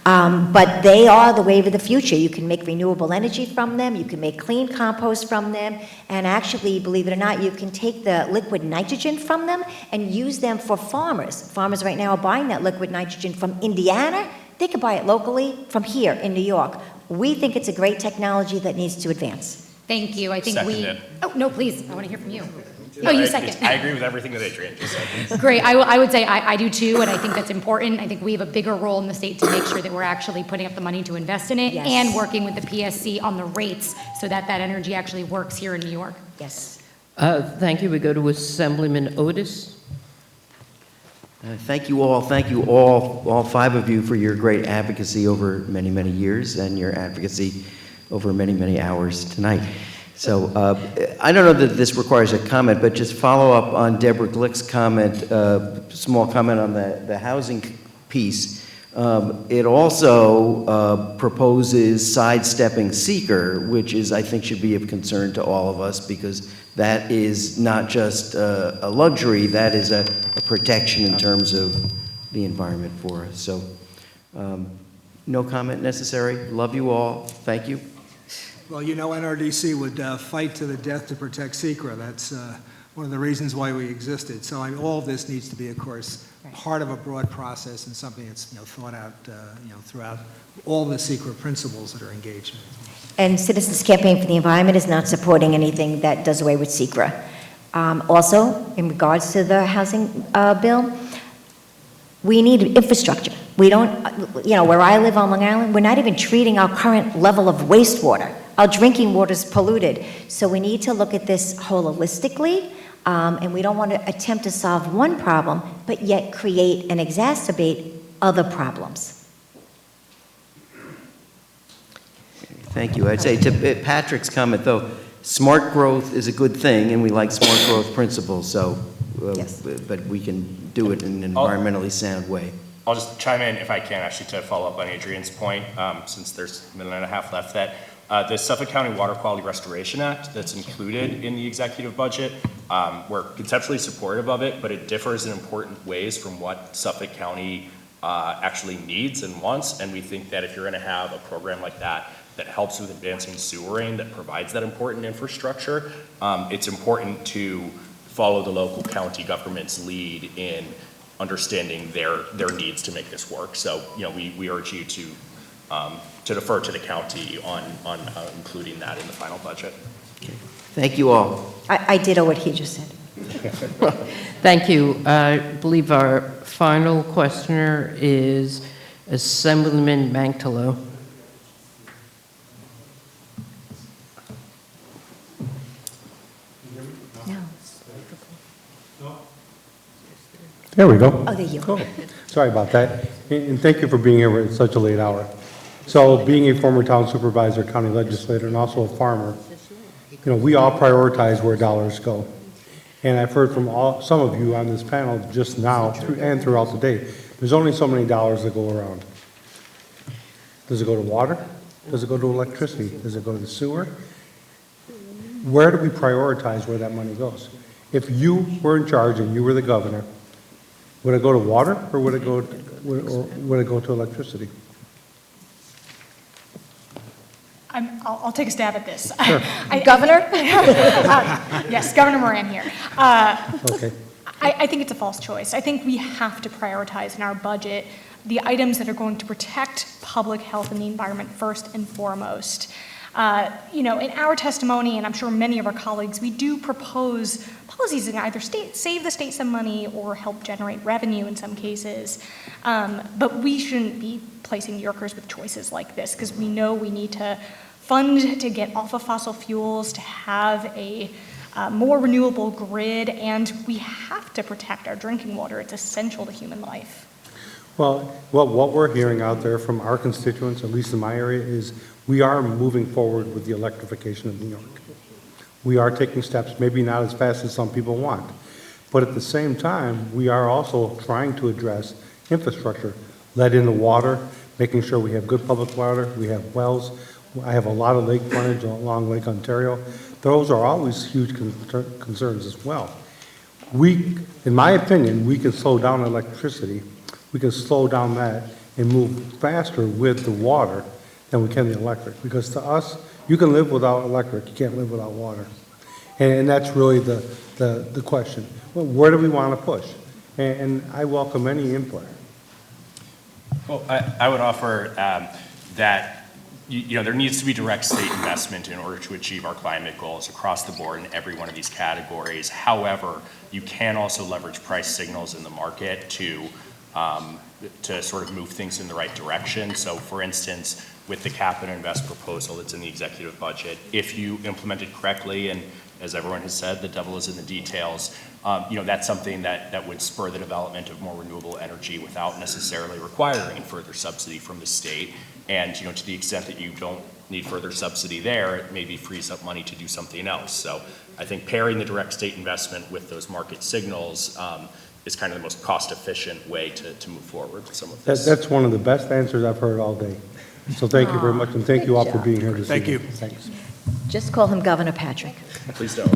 But they are the wave of the future. You can make renewable energy from them. You can make clean compost from them. And actually, believe it or not, you can take the liquid nitrogen from them and use them for farmers. Farmers right now are buying that liquid nitrogen from Indiana. They could buy it locally from here in New York. We think it's a great technology that needs to advance. Thank you. I think Seconded. Oh, no, please. I want to hear from you. No, You I second. agree with everything that Adrian just said. Great. I would say I do too, and I think that's important. I think we have a bigger role in the state to make sure that we're actually putting up the money to invest in it, Yes. and working with the PSC on the rates so that that energy actually works here in New York. Yes. Thank you. We go to Assemblyman Otis. Thank you all five of you, for your great advocacy over many, many years, and your advocacy over many, many hours tonight. So I don't know that this requires a comment, but just follow up on Deborah Glick's comment, small comment on the housing piece. It also proposes sidestepping seeker, which is, I think, should be of concern to all of us, because that is not just a luxury, that is a protection in terms of the environment for us. So, no comment necessary. Love you all. Thank you. Well, you know, NRDC would fight to the death to protect SECRA. That's one of the reasons why we existed. So all of this needs to be, of course, part of a broad process and something that's, thought out, throughout all the SECRA principles that are engaged in. And Citizens Campaign for the Environment is not supporting anything that does away with SECRA. Also, in regards to the housing bill, we need infrastructure. We don't, where I live on Long Island, we're not even treating our current level of wastewater. Our drinking water is polluted. So we need to look at this holistically, and we don't want to attempt to solve one problem, but yet create and exacerbate other problems. Thank you. I'd say to Patrick's comment, though, smart growth is a good thing, and we like smart growth principles, so, Yes. but we can do it in an environmentally sound way. I'll just chime in, if I can, actually, to follow up on Adrian's point, since there's a minute and a half left, that the Suffolk County Water Quality Restoration Act that's included in the executive budget, we're conceptually supportive of it, but it differs in important ways from what Suffolk County actually needs and wants, and we think that if you're going to have a program like that that helps with advancing sewering, that provides that important infrastructure, it's important to follow the local county government's lead in understanding their needs to make this work. So, we urge you to defer to the county on including that in the final budget. Thank you all. I ditto what he just said. Thank you. I believe our final questioner is Assemblyman Mantalo. There we go. Oh, there you go. Cool. Sorry about that. And thank you for being here at such a late hour. So being a former town supervisor, county legislator, and also a farmer, we all prioritize where dollars go. And I've heard from some of you on this panel just now and throughout the day, there's only so many dollars that go around. Does it go to water? Does it go to electricity? Does it go to the sewer? Where do we prioritize where that money goes? If you were in charge and you were the governor, would it go to water or would it go to electricity? I'll take a stab at this. Sure. Governor? Yes, Governor Moran here. Okay. I think it's a false choice. I think we have to prioritize in our budget the items that are going to protect public health and the environment first and foremost. In our testimony, and I'm sure many of our colleagues, we do propose policies that either save the state some money or help generate revenue in some cases. But we shouldn't be placing New Yorkers with choices like this, because we know we need to fund to get off of fossil fuels, to have a more renewable grid, and we have to protect our drinking water. It's essential to human life. Well, what we're hearing out there from our constituents, at least in my area, is we are moving forward with the electrification of New York. We are taking steps, maybe not as fast as some people want, but at the same time, we are also trying to address infrastructure, lead in the water, making sure we have good public water, we have wells. I have a lot of lake frontage along Lake Ontario. Those are always huge concerns as well. In my opinion, we can slow down electricity. We can slow down that and move faster with the water than we can the electric. Because to us, you can live without electric, you can't live without water. And that's really the question. Well, where do we want to push? And I welcome any input. Well, I would offer that there needs to be direct state investment in order to achieve our climate goals across the board in every one of these categories. However, you can also leverage price signals in the market to sort of move things in the right direction. So for instance, with the cap and invest proposal that's in the executive budget, if you implement it correctly, and as everyone has said, the devil is in the details, that's something that would spur the development of more renewable energy without necessarily requiring further subsidy from the state. And to the extent that you don't need further subsidy there, it maybe frees up money to do something else. So I think pairing the direct state investment with those market signals is kind of the most cost-efficient way to move forward with some of this. That's one of the best answers I've heard all day. So thank you very much, and thank you all for being here this evening. Thanks. Just call him Governor Patrick. Please don't.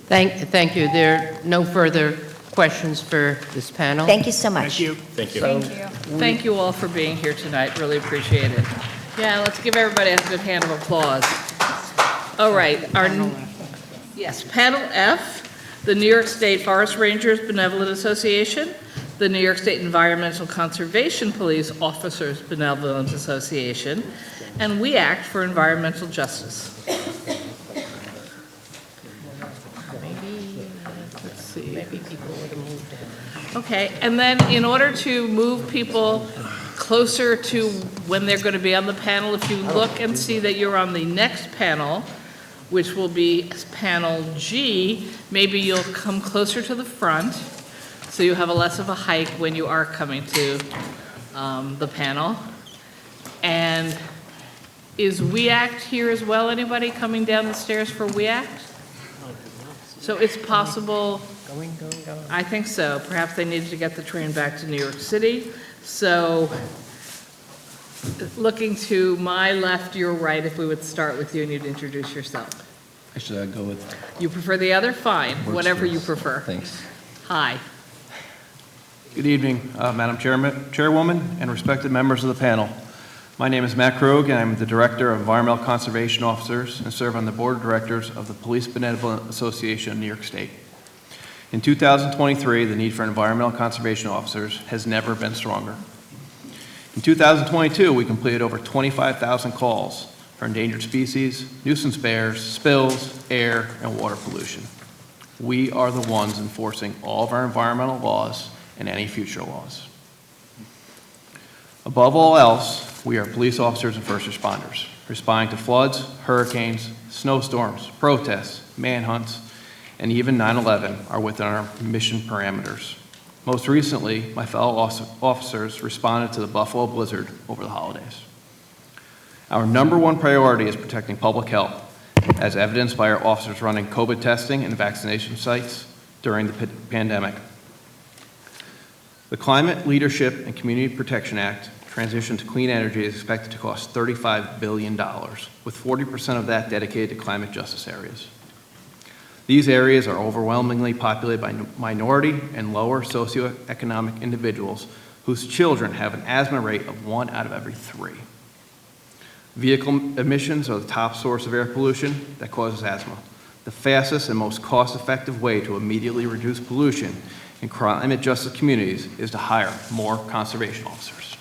Thank you. There are no further questions for this panel. Thank you so much. Thank you. Thank you all for being here tonight, really appreciate it. Yeah, let's give everybody a good hand of applause. All right, yes, panel F, the New York State Forest Rangers Benevolent Association, the New York State Environmental Conservation Police Officers Benevolent Association, and We Act for Environmental Justice. Maybe people would have moved in. Okay, and then in order to move people closer to when they're going to be on the panel, if you look and see that you're on the next panel, which will be panel G, maybe you'll come closer to the front, so you have a less of a hike when you are coming to the panel. And is We Act here as well? Anybody coming down the stairs for We Act? So it's possible, I think so. Perhaps they needed to get the train back to New York City. So looking to my left, your right, if we would start with you and you'd introduce yourself. Actually, I'd go with... You prefer the other? Fine, Works whatever for you us. prefer. Thanks. Hi. Good evening, Madam Chairwoman and respected members of the panel. My name is Matt Krog, and I'm the Director of Environmental Conservation Officers and serve on the Board of Directors of the Police Benevolent Association of New York State. In 2023, the need for environmental conservation officers has never been stronger. In 2022, we completed over 25,000 calls for endangered species, nuisance bears, spills, air, and water pollution. We are the ones enforcing all of our environmental laws and any future laws. Above all else, we are police officers and first responders, responding to floods, hurricanes, snowstorms, protests, manhunts, and even 9/11 are within our mission parameters. Most recently, my fellow officers responded to the Buffalo blizzard over the holidays. Our number one priority is protecting public health, as evidenced by our officers running COVID testing and vaccination sites during the pandemic. The Climate Leadership and Community Protection Act transition to clean energy is expected to cost $35 billion, with 40% of that dedicated to climate justice areas. These areas are overwhelmingly populated by minority and lower socioeconomic individuals whose children have an asthma rate of 1 out of every 3. Vehicle emissions are the top source of air pollution that causes asthma. The fastest and most cost-effective way to immediately reduce pollution in climate justice communities is to hire more conservation officers.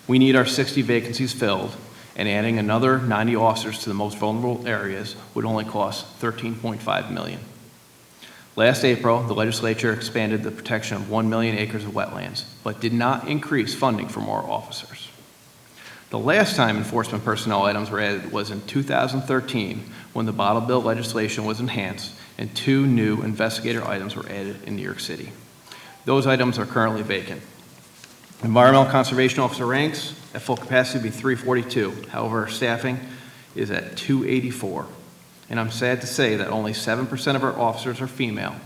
We need our 60 vacancies filled, and adding another 90 officers to the most vulnerable areas would only cost $13.5 million. Last April, the legislature expanded the protection of 1 million acres of wetlands, but did not increase funding for more officers. The last time enforcement personnel items were added was in 2013, when the bottle bill legislation was enhanced and 2 new investigator items were added in New York City. Those items are currently vacant. Environmental conservation officer ranks at full capacity would be 342. However, staffing is at 284. And I'm sad to say that only 7% of our officers are female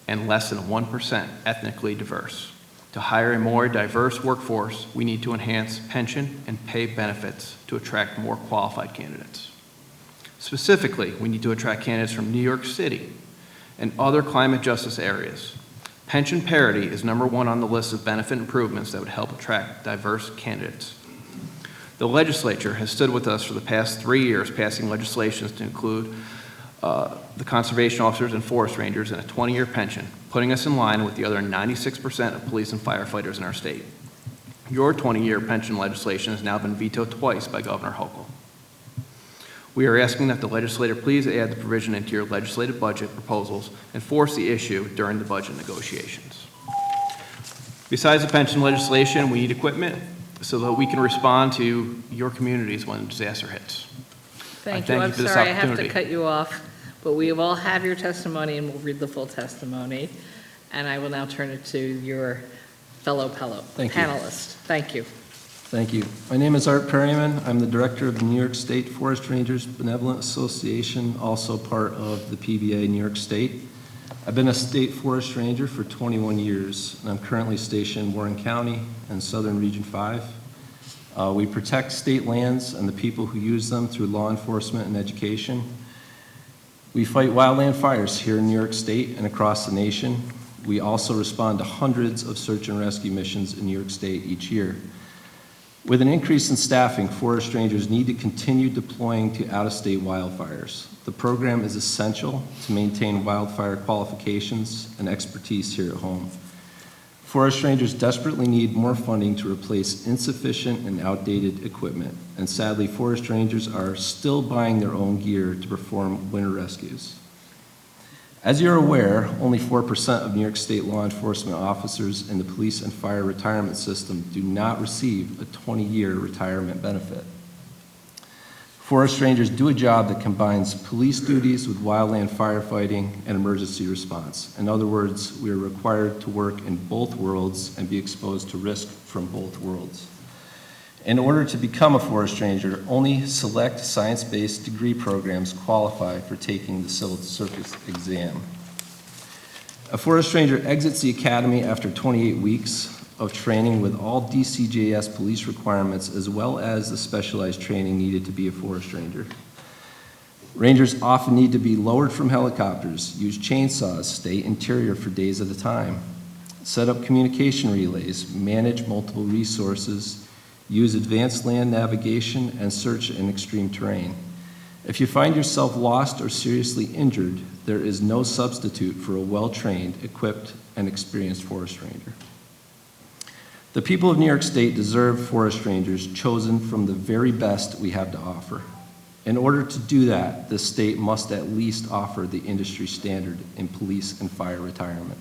and less than 1% ethnically diverse. To hire a more diverse workforce, we need to enhance pension and pay benefits to attract more qualified candidates. Specifically, we need to attract candidates from New York City and other climate justice areas. Pension parity is #1 on the list of benefit improvements that would help attract diverse candidates. The legislature has stood with us for the past 3 years, passing legislations to include the conservation officers and forest rangers in a 20-year pension, putting us in line with the other 96% of police and firefighters in our state. Your 20-year pension legislation has now been vetoed twice by Governor Hochul. We are asking that the legislature please add the provision into your legislative budget proposals and force the issue during the budget negotiations. Besides the pension legislation, we need equipment so that we can respond to your communities when disaster hits. Thank you. I'm sorry, I have to cut you off, but we all have your testimony and we'll read the full testimony. And I will now turn it to your fellow panelist. Thank you. Thank you. My name is Art Perryman. I'm the director of the New York State Forest Rangers Benevolent Association, also part of the PBA New York State. I've been a state forest ranger for 21 years, and I'm currently stationed in Warren County and Southern Region 5. We protect state lands and the people who use them through law enforcement and education. We fight wildland fires here in New York State and across the nation. We also respond to hundreds of search and rescue missions in New York State each year. With an increase in staffing, forest rangers need to continue deploying to out-of-state wildfires. The program is essential to maintain wildfire qualifications and expertise here at home. Forest rangers desperately need more funding to replace insufficient and outdated equipment, and sadly, forest rangers are still buying their own gear to perform winter rescues. As you're aware, only 4% of New York State law enforcement officers in the police and fire retirement system do not receive a 20-year retirement benefit. Forest rangers do a job that combines police duties with wildland firefighting and emergency response. In other words, we are required to work in both worlds and be exposed to risk from both worlds. In order to become a forest ranger, only select science-based degree programs qualify for taking the civil service exam. A forest ranger exits the academy after 28 weeks of training with all DCJS police requirements, as well as the specialized training needed to be a forest ranger. Rangers often need to be lowered from helicopters, use chainsaws, stay interior for days at a time, set up communication relays, manage multiple resources, use advanced land navigation, and search in extreme terrain. If you find yourself lost or seriously injured, there is no substitute for a well-trained, equipped, and experienced forest ranger. The people of New York State deserve forest rangers chosen from the very best we have to offer. In order to do that, the state must at least offer the industry standard in police and fire retirement.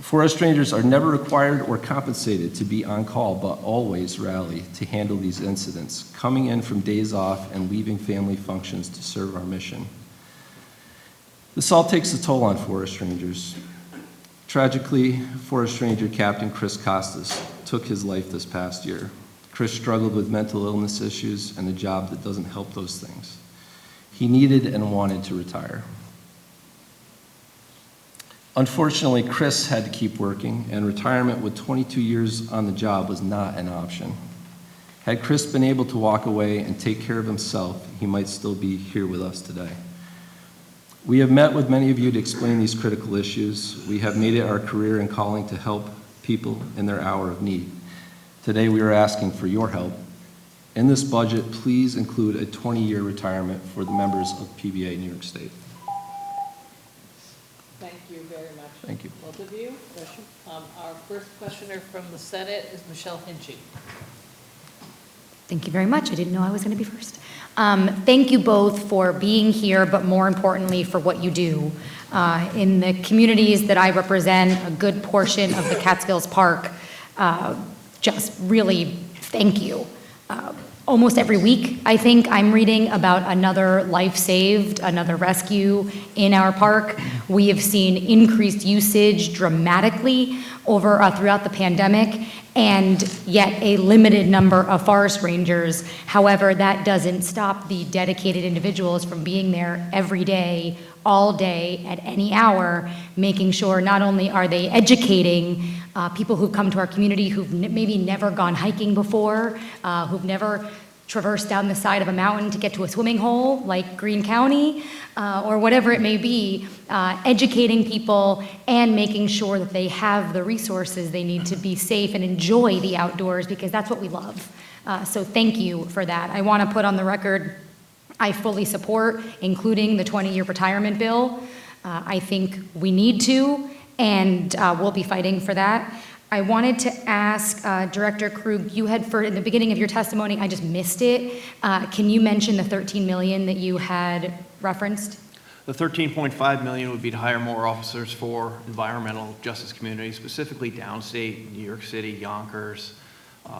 Forest rangers are never required or compensated to be on call, but always rally to handle these incidents, coming in from days off and leaving family functions to serve our mission. This all takes a toll on forest rangers. Tragically, Forest Ranger Captain Chris Costas took his life this past year. Chris struggled with mental illness issues and a job that doesn't help those things. He needed and wanted to retire. Unfortunately, Chris had to keep working, and retirement with 22 years on the job was not an option. Had Chris been able to walk away and take care of himself, he might still be here with us today. We have met with many of you to explain these critical issues. We have made it our career and calling to help people in their hour of need. Today, we are asking for your help. In this budget, please include a 20-year retirement for the members of PBA New York State. Thank you very much. Thank you. Both of you. Our first questioner from the Senate is Michelle Hinchy. Thank you very much. I didn't know I was going to be first. Thank you both for being here, but more importantly, for what you do. In the communities that I represent, a good portion of the Catskills Park, just really thank you. Almost every week, I think, I'm reading about another life saved, another rescue in our park. We have seen increased usage dramatically throughout the pandemic, and yet a limited number of forest rangers. However, that doesn't stop the dedicated individuals from being there every day, all day, at any hour, making sure not only are they educating people who've come to our community who've maybe never gone hiking before, who've never traversed down the side of a mountain to get to a swimming hole like Greene County, or whatever it may be, educating people and making sure that they have the resources they need to be safe and enjoy the outdoors, because that's what we love. So thank you for that. I want to put on the record, I fully support including the 20-year retirement bill. I think we need to, and we'll be fighting for that. I wanted to ask Director Krug, you had, in the beginning of your testimony, I just missed it. Can you mention the $13 million that you had referenced? The $13.5 million would be to hire more officers for environmental justice communities, specifically downstate, New York City, Yonkers,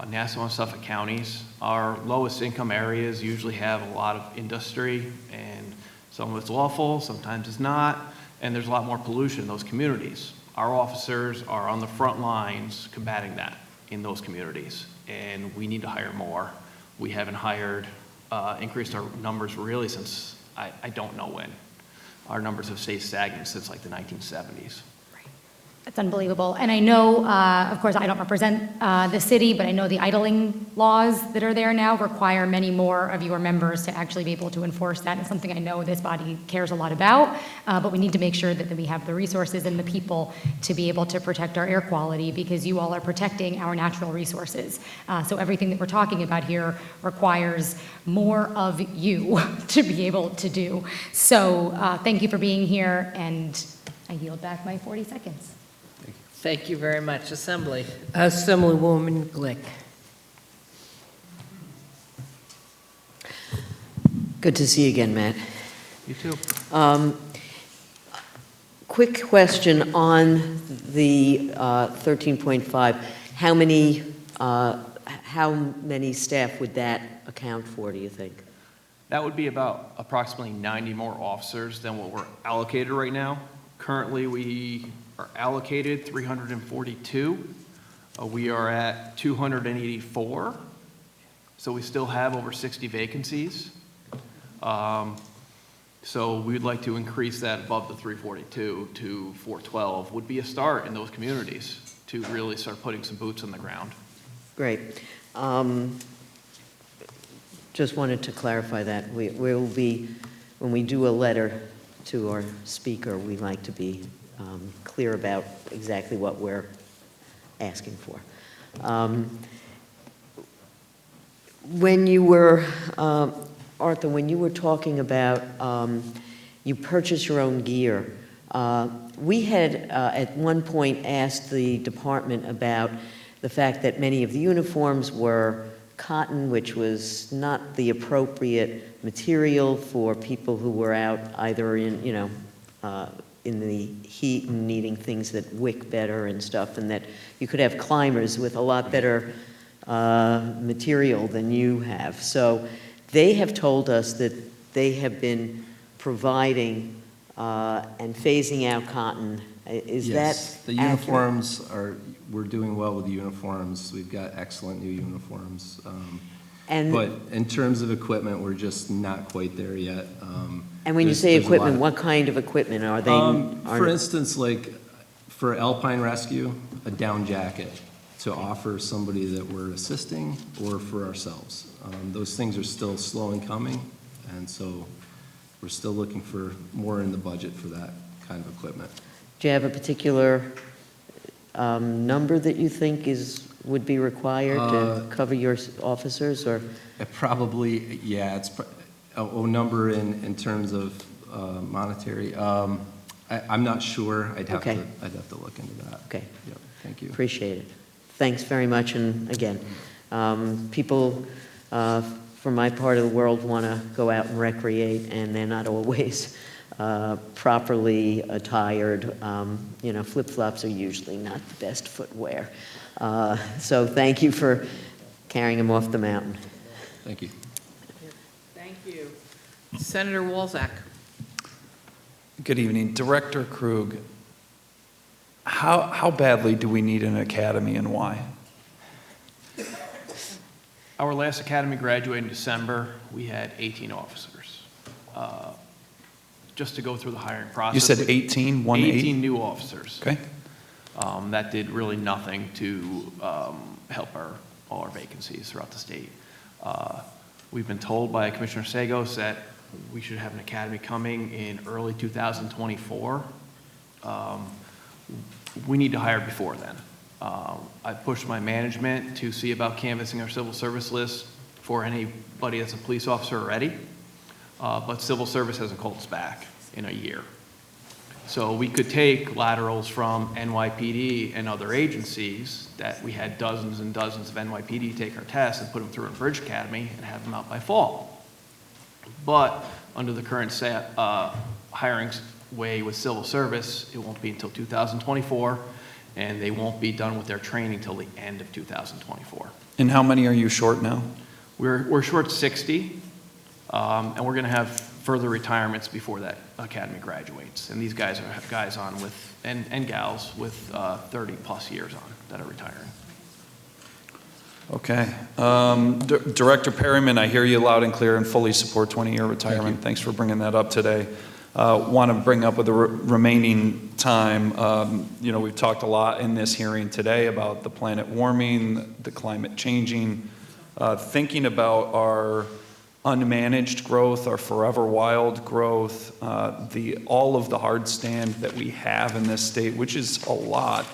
Nassau and Suffolk counties. Our lowest income areas usually have a lot of industry, and some of it's lawful, sometimes it's not, and there's a lot more pollution in those communities. Our officers are on the front lines combating that in those communities, and we need to hire more. We haven't increased our numbers really since I don't know when. our numbers have stayed stagnant since like the 1970s. It's unbelievable. And I know, of course, I don't represent the city, but I know the idling laws that are there now require many more of your members to actually be able to enforce that. It's something I know this body cares a lot about, but we need to make sure that we have the resources and the people to be able to protect our air quality, because you all are protecting our natural resources. So everything that we're talking about here requires more of you to be able to do. So thank you for being here, and I yield back my 40 seconds. Thank you very much. Assembly. Assemblywoman Glick. Good to see you again, Matt. You too. Quick question on the 13.5. How many staff would that account for, do you think? That would be about approximately 90 more officers than what we're allocated right now. Currently, we are allocated 342. We are at 284. So we still have over 60 vacancies. So we'd like to increase that above the 342 to 412. Would be a start in those communities to really start putting some boots on the ground. Great. Just wanted to clarify that. We will be, when we do a letter to our speaker, we like to be clear about exactly what we're asking for. When you were, Arthur, when you were talking about you purchase your own gear, we had at one point asked the department about the fact that many of the uniforms were cotton, which was not the appropriate material for people who were out either in, in the heat and needing things that wick better and stuff, and that you could have climbers with a lot better material than you have. So they have told us that they have been providing and phasing out cotton. Is Yes, that the uniforms are, we're doing well with the uniforms. We've got excellent new uniforms. But in terms of equipment, we're just not quite there yet. And when you say equipment, what kind of equipment are they? For instance, like for Alpine Rescue, a down jacket to offer somebody that we're assisting or for ourselves. Those things are still slow in coming, and so we're still looking for more in the budget for that kind of equipment. Do you have a particular number that you think would be required to cover your officers, or? Probably, yeah, it's a number in terms of monetary. I'm not sure. I'd have to look into that. Okay. Yep, thank you. Appreciate it. Thanks very much. And again, people from my part of the world want to go out and recreate, and they're not always properly attired. Flip-flops are usually not the best footwear. So thank you for carrying them off the mountain. Thank you. Thank you. Senator Walzak. Good evening. Director Krug, how badly do we need an academy and why? Our last academy graduated in December. We had 18 officers. Just to go through the hiring process. You said 18? 18 new officers. Okay. That did really nothing to help all our vacancies throughout the state. We've been told by Commissioner Sagos that we should have an academy coming in early 2024. We need to hire before then. I pushed my management to see about canvassing our civil service list for anybody that's a police officer already, but civil service hasn't called us back in a year. So we could take laterals from NYPD and other agencies that we had dozens and dozens of NYPD take our tests and put them through a Bridge Academy and have them out by fall. But under the current hiring way with civil service, it won't be until 2024, and they won't be done with their training till the end of 2024. And how many are you short now? We're short 60, and we're going to have further retirements before that academy graduates. And these guys are guys on with, and gals with 30 plus years on that are retiring. Okay. Director Perryman, I hear you loud and clear and fully support 20-year retirement. Thanks for bringing that up today. want to bring up with the remaining time, we've talked a lot in this hearing today about the planet warming, the climate changing, thinking about our unmanaged growth, our forever wild growth, all of the hard stand that we have in this state, which is a lot,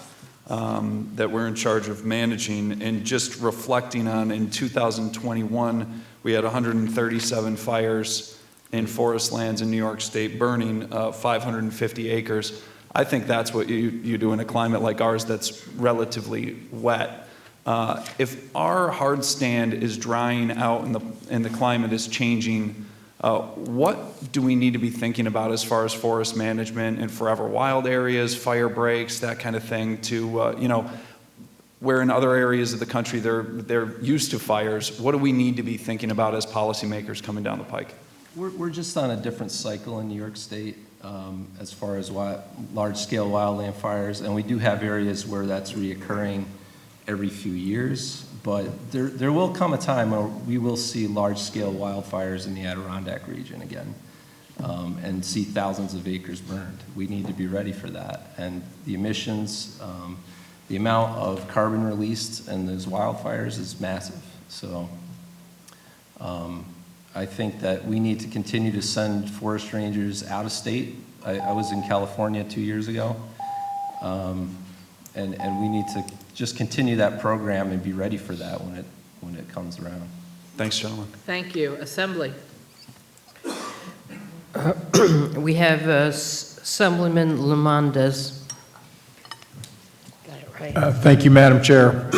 that we're in charge of managing, and just reflecting on in 2021, we had 137 fires in forest lands in New York State burning 550 acres. I think that's what you do in a climate like ours that's relatively wet. If our hard stand is drying out and the climate is changing, what do we need to be thinking about as far as forest management and forever wild areas, fire breaks, that kind of thing, to, where in other areas of the country they're used to fires, what do we need to be thinking about as policymakers coming down the pike? We're just on a different cycle in New York State as far as large-scale wildland fires, and we do have areas where that's reoccurring every few years, but there will come a time where we will see large-scale wildfires in the Adirondack region again, and see thousands of acres burned. We need to be ready for that, and the emissions, the amount of carbon released in those wildfires is massive. So I think that we need to continue to send forest rangers out of state. I was in California 2 years ago, and we need to just continue that program and be ready for that when it comes around. Thanks, gentlemen. Thank you. Assembly. We have Assemblyman Lemondes. Got it right. Thank you, Madam Chair.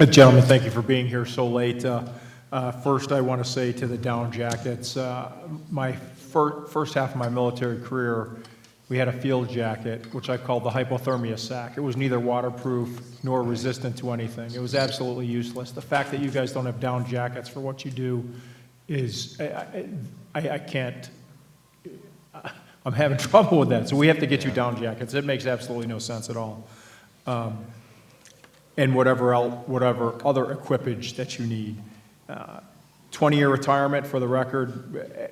Gentlemen, thank you for being here so late. First, I want to say to the down jackets, my first half of my military career, we had a field jacket, which I called the hypothermia sack. It was neither waterproof nor resistant to anything. It was absolutely useless. The fact that you guys don't have down jackets for what you do is, I can't, I'm having trouble with that. So we have to get you down jackets. It makes absolutely no sense at all. And whatever other equipage that you need. 20-year retirement, for the record,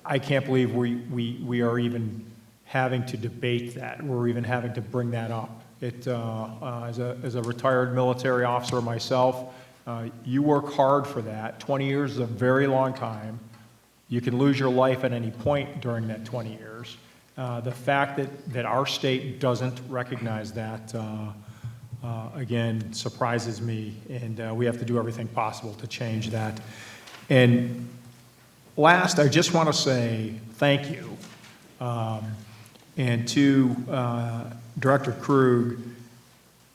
I can't believe we are even having to debate that. We're even having to bring that up. As a retired military officer myself, you work hard for that. 20 years is a very long time. You can lose your life at any point during that 20 years. The fact that our state doesn't recognize that, again, surprises me, and we have to do everything possible to change that. And last, I just want to say thank you. And to Director Krug,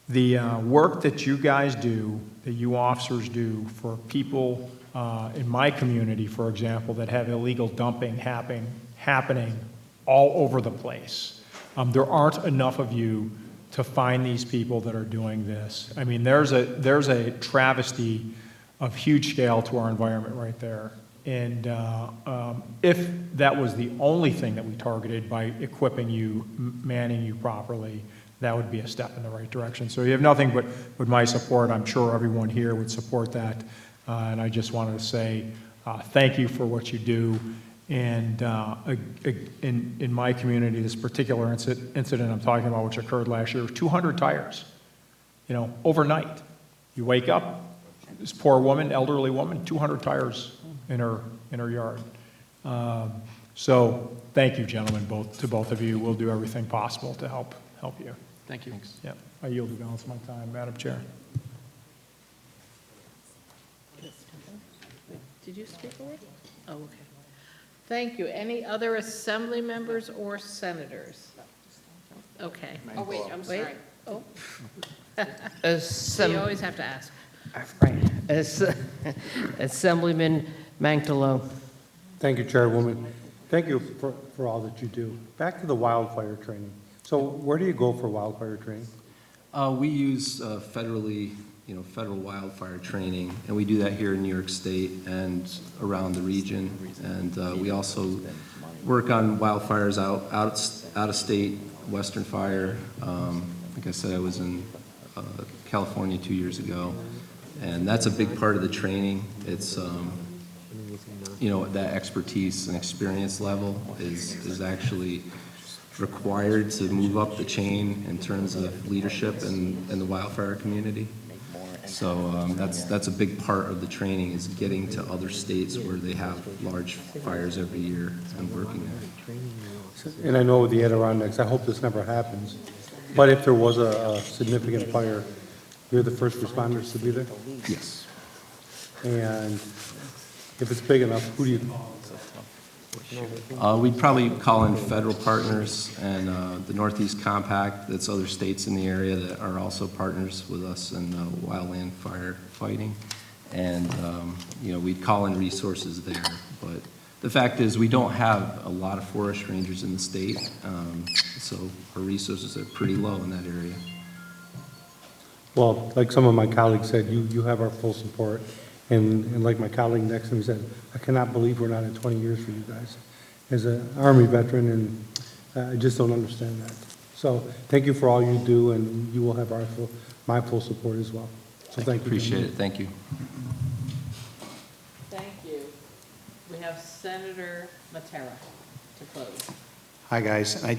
the work that you guys do, that you officers do for people in my community, for example, that have illegal dumping happening all over the place. There aren't enough of you to find these people that are doing this. I mean, there's a travesty of huge scale to our environment right there. And if that was the only thing that we targeted by equipping you, manning you properly, that would be a step in the right direction. So you have nothing but my support. I'm sure everyone here would support that. And I just wanted to say thank you for what you do. And in my community, this particular incident I'm talking about, which occurred last year, 200 tires, overnight. You wake up, this poor woman, elderly woman, 200 tires in her yard. So thank you, gentlemen, to both of you. We'll do everything possible to help you. Thank you. Yeah, I yield the balance of my time, Madam Chair. Did you speak already? Oh, okay. Thank you. Any other assembly members or senators? Okay. Oh, wait, I'm sorry. Oh. You always have to ask. Right. Assemblyman Mantalo. Thank you, Chairwoman. Thank you for all that you do. Back to the wildfire training. So where do you go for wildfire training? We use federal wildfire training, and we do that here in New York State and around the region. And we also work on wildfires out of state, Western Fire. Like I said, I was in California 2 years ago, and that's a big part of the training. It's that expertise and experience level is actually required to move up the chain in terms of leadership in the wildfire community. So that's a big part of the training, is getting to other states where they have large fires every year and working there. And I know with the Adirondacks, I hope this never happens, but if there was a significant fire, you're the first responders to be there? Yes. And if it's big enough, who do you call? We'd probably call in federal partners and the Northeast Compact. That's other states in the area that are also partners with us in wildland fire fighting. And, we'd call in resources there. But the fact is, we don't have a lot of forest rangers in the state, so our resources are pretty low in that area. Well, like some of my colleagues said, you have our full support. And like my colleague next to me said, I cannot believe we're not at 20 years for you guys. As an Army veteran, and I just don't understand that. So thank you for all you do, and you will have my full support as well. So thank you. Appreciate it. Thank you. Thank you. We have Senator Matera to close. Hi, guys. And I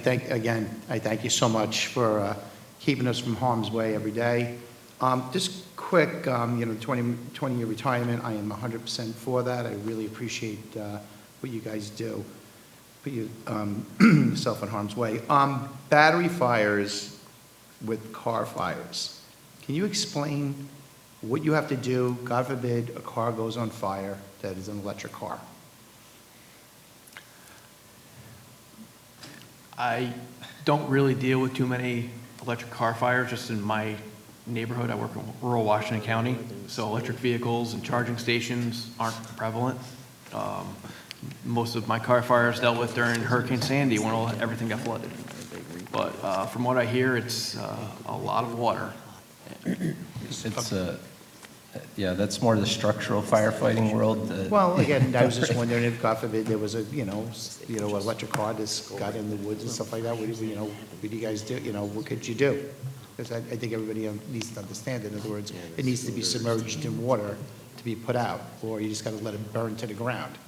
thank you so much for keeping us from harm's way every day. Just quick, 20-year retirement, I am 100% for that. I really appreciate what you guys do. Put yourself in harm's way. Battery fires with car fires. Can you explain what you have to do, God forbid, a car goes on fire that is an electric car? I don't really deal with too many electric car fires, just in my neighborhood. I work in rural Washington County, so electric vehicles and charging stations aren't prevalent. Most of my car fires dealt with during Hurricane Sandy when everything got flooded. But from what I hear, it's a lot of water. That's more the structural firefighting world. Well, again, I was just wondering if, God forbid, there was a, electric car that got in the woods and stuff like that. What do you guys do? What could you do? Because I think everybody needs to understand it. In other words, it needs to be submerged in water to be put out, or you just got to let it burn to the ground.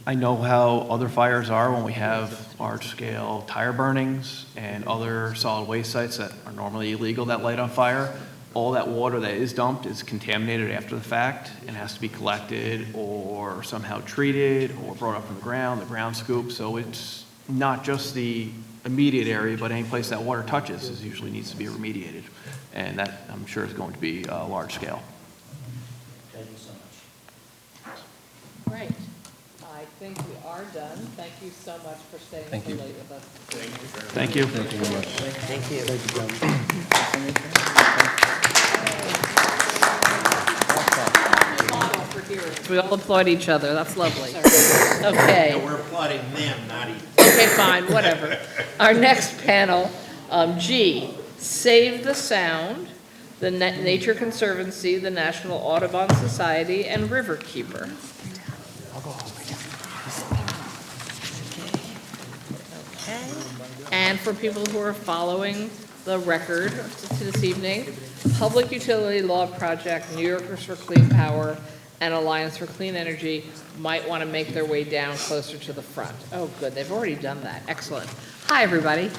I know how other fires are when we have large-scale tire burnings and other solid waste sites that are normally illegal that light on fire. All that water that is dumped is contaminated after the fact and has to be collected or somehow treated or brought up from the ground scoop. So it's not just the immediate area, but any place that water touches usually needs to be remediated. And that, I'm sure, is going to be large scale. Thank you so much. Great. I think we are done. Thank you so much for staying so late with us. Thank you. Thank you very much. Thank you. We all applaud each other. That's lovely. Okay. We're applauding them, not each. Okay, fine, whatever. Our next panel, G, Save the Sound, the Nature Conservancy, the National Audubon Society, and Riverkeeper. And for people who are following the record to this evening, Public Utility Law Project, New Yorkers for Clean Power, and Alliance for Clean Energy might want to make their way down closer to the front. Oh, good, they've already done that. Excellent. Hi, everybody.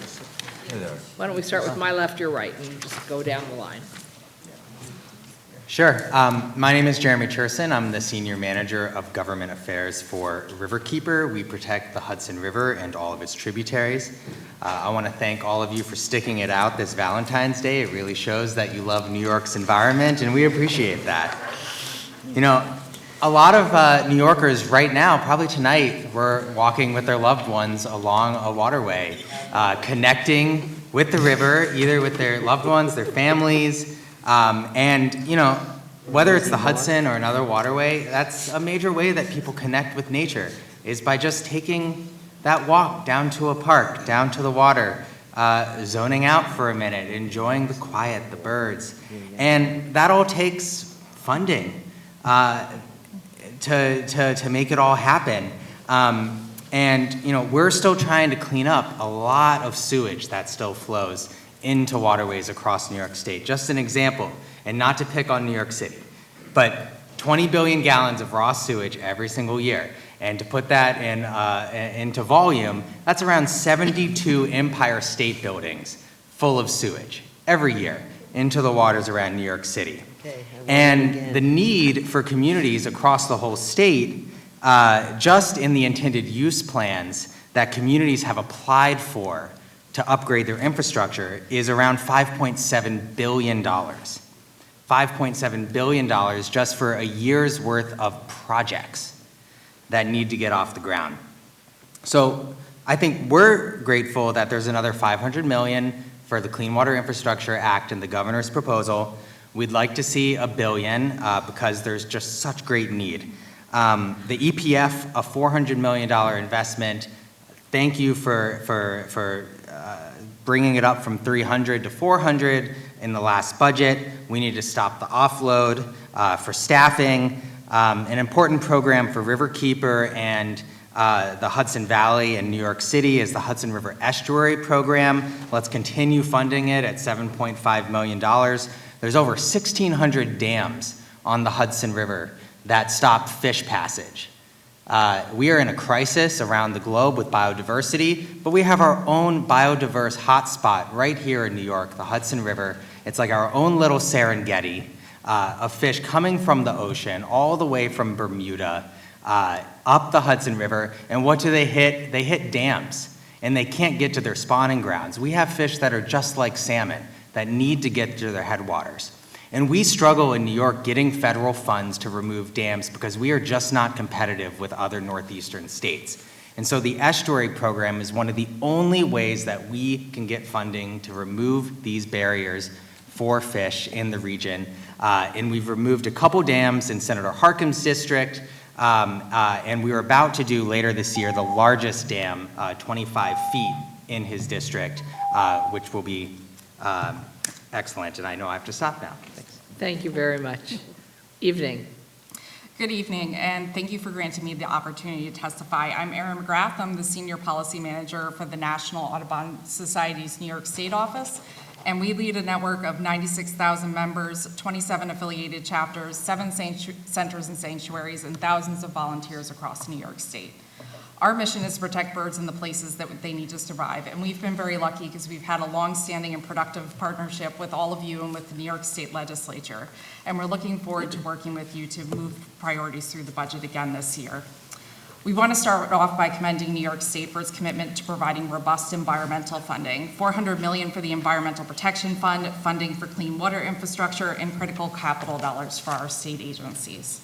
Hey there. Why don't we start with my left, your right, and just go down the line. Sure. My name is Jeremy Cherson. I'm the Senior Manager of Government Affairs for Riverkeeper. We protect the Hudson River and all of its tributaries. I want to thank all of you for sticking it out this Valentine's Day. It really shows that you love New York's environment, and we appreciate that. A lot of New Yorkers right now, probably tonight, were walking with their loved ones along a waterway, connecting with the river, either with their loved ones, their families, whether it's the Hudson or another waterway, that's a major way that people connect with nature, is by just taking that walk down to a park, down to the water, zoning out for a minute, enjoying the quiet, the birds. And that all takes funding to make it all happen. We're still trying to clean up a lot of sewage that still flows into waterways across New York State. Just an example, and not to pick on New York City, but 20 billion gallons of raw sewage every single year. And to put that into volume, that's around 72 Empire State Buildings full of sewage every year into the waters around New York City. And the need for communities across the whole state, just in the intended use plans that communities have applied for to upgrade their infrastructure, is around $5.7 billion. $5.7 billion just for a year's worth of projects that need to get off the ground. So I think we're grateful that there's another $500 million for the Clean Water Infrastructure Act in the governor's proposal. We'd like to see $1 billion because there's just such great need. The EPF, a $400 million investment. Thank you for bringing it up from 300 to 400 in the last budget. We need to stop the offload for staffing. An important program for Riverkeeper and the Hudson Valley and New York City is the Hudson River Estuary Program. Let's continue funding it at $7.5 million. There's over 1,600 dams on the Hudson River that stop fish passage. We are in a crisis around the globe with biodiversity, but we have our own biodiverse hotspot right here in New York, the Hudson River. It's like our own little Serengeti of fish coming from the ocean all the way from Bermuda up the Hudson River. And what do they hit? They hit dams, and they can't get to their spawning grounds. We have fish that are just like salmon that need to get to their headwaters. And we struggle in New York getting federal funds to remove dams because we are just not competitive with other northeastern states. And so the estuary program is one of the only ways that we can get funding to remove these barriers for fish in the region. And we've removed a couple dams in Senator Harkin's district, and we are about to do later this year the largest dam, 25 feet in his district, which will be excellent. And I know I have to stop now. Thanks. Thank you very much. Evening. Good evening, and thank you for granting me the opportunity to testify. I'm Erin McGrath. I'm the Senior Policy Manager for the National Audubon Society's New York State office, and we lead a network of 96,000 members, 27 affiliated chapters, 7 centers and sanctuaries, and thousands of volunteers across New York State. Our mission is to protect birds in the places that they need to survive, and we've been very lucky because we've had a long-standing and productive partnership with all of you and with the New York State Legislature, and we're looking forward to working with you to move priorities through the budget again this year. We want to start off by commending New York State for its commitment to providing robust environmental funding, $400 million for the Environmental Protection Fund, funding for clean water infrastructure, and critical capital dollars for our state agencies.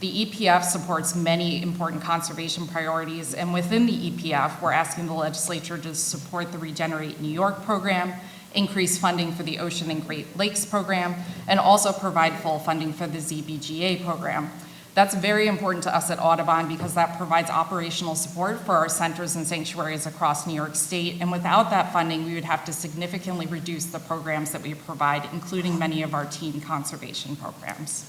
The EPF supports many important conservation priorities, and within the EPF, we're asking the legislature to support the Regenerate New York program, increase funding for the Ocean and Great Lakes program, and also provide full funding for the ZBGA program. That's very important to us at Audubon because that provides operational support for our centers and sanctuaries across New York State, and without that funding, we would have to significantly reduce the programs that we provide, including many of our team conservation programs.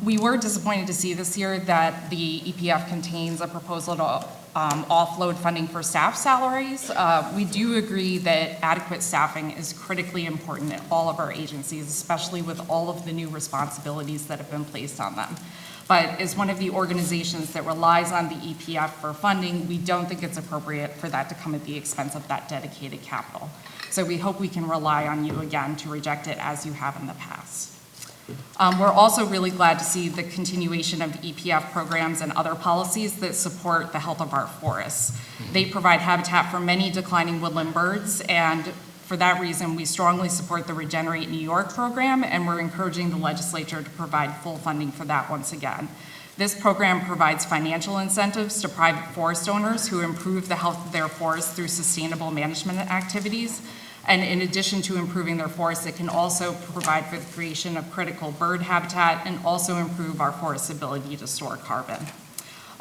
We were disappointed to see this year that the EPF contains a proposal to offload funding for staff salaries. We do agree that adequate staffing is critically important at all of our agencies, especially with all of the new responsibilities that have been placed on them. But as one of the organizations that relies on the EPF for funding, we don't think it's appropriate for that to come at the expense of that dedicated capital. So we hope we can rely on you again to reject it as you have in the past. We're also really glad to see the continuation of EPF programs and other policies that support the health of our forests. They provide habitat for many declining woodland birds, and for that reason, we strongly support the Regenerate New York program, and we're encouraging the legislature to provide full funding for that once again. This program provides financial incentives to private forest owners who improve the health of their forests through sustainable management activities. And in addition to improving their forests, it can also provide for the creation of critical bird habitat and also improve our forest's ability to store carbon.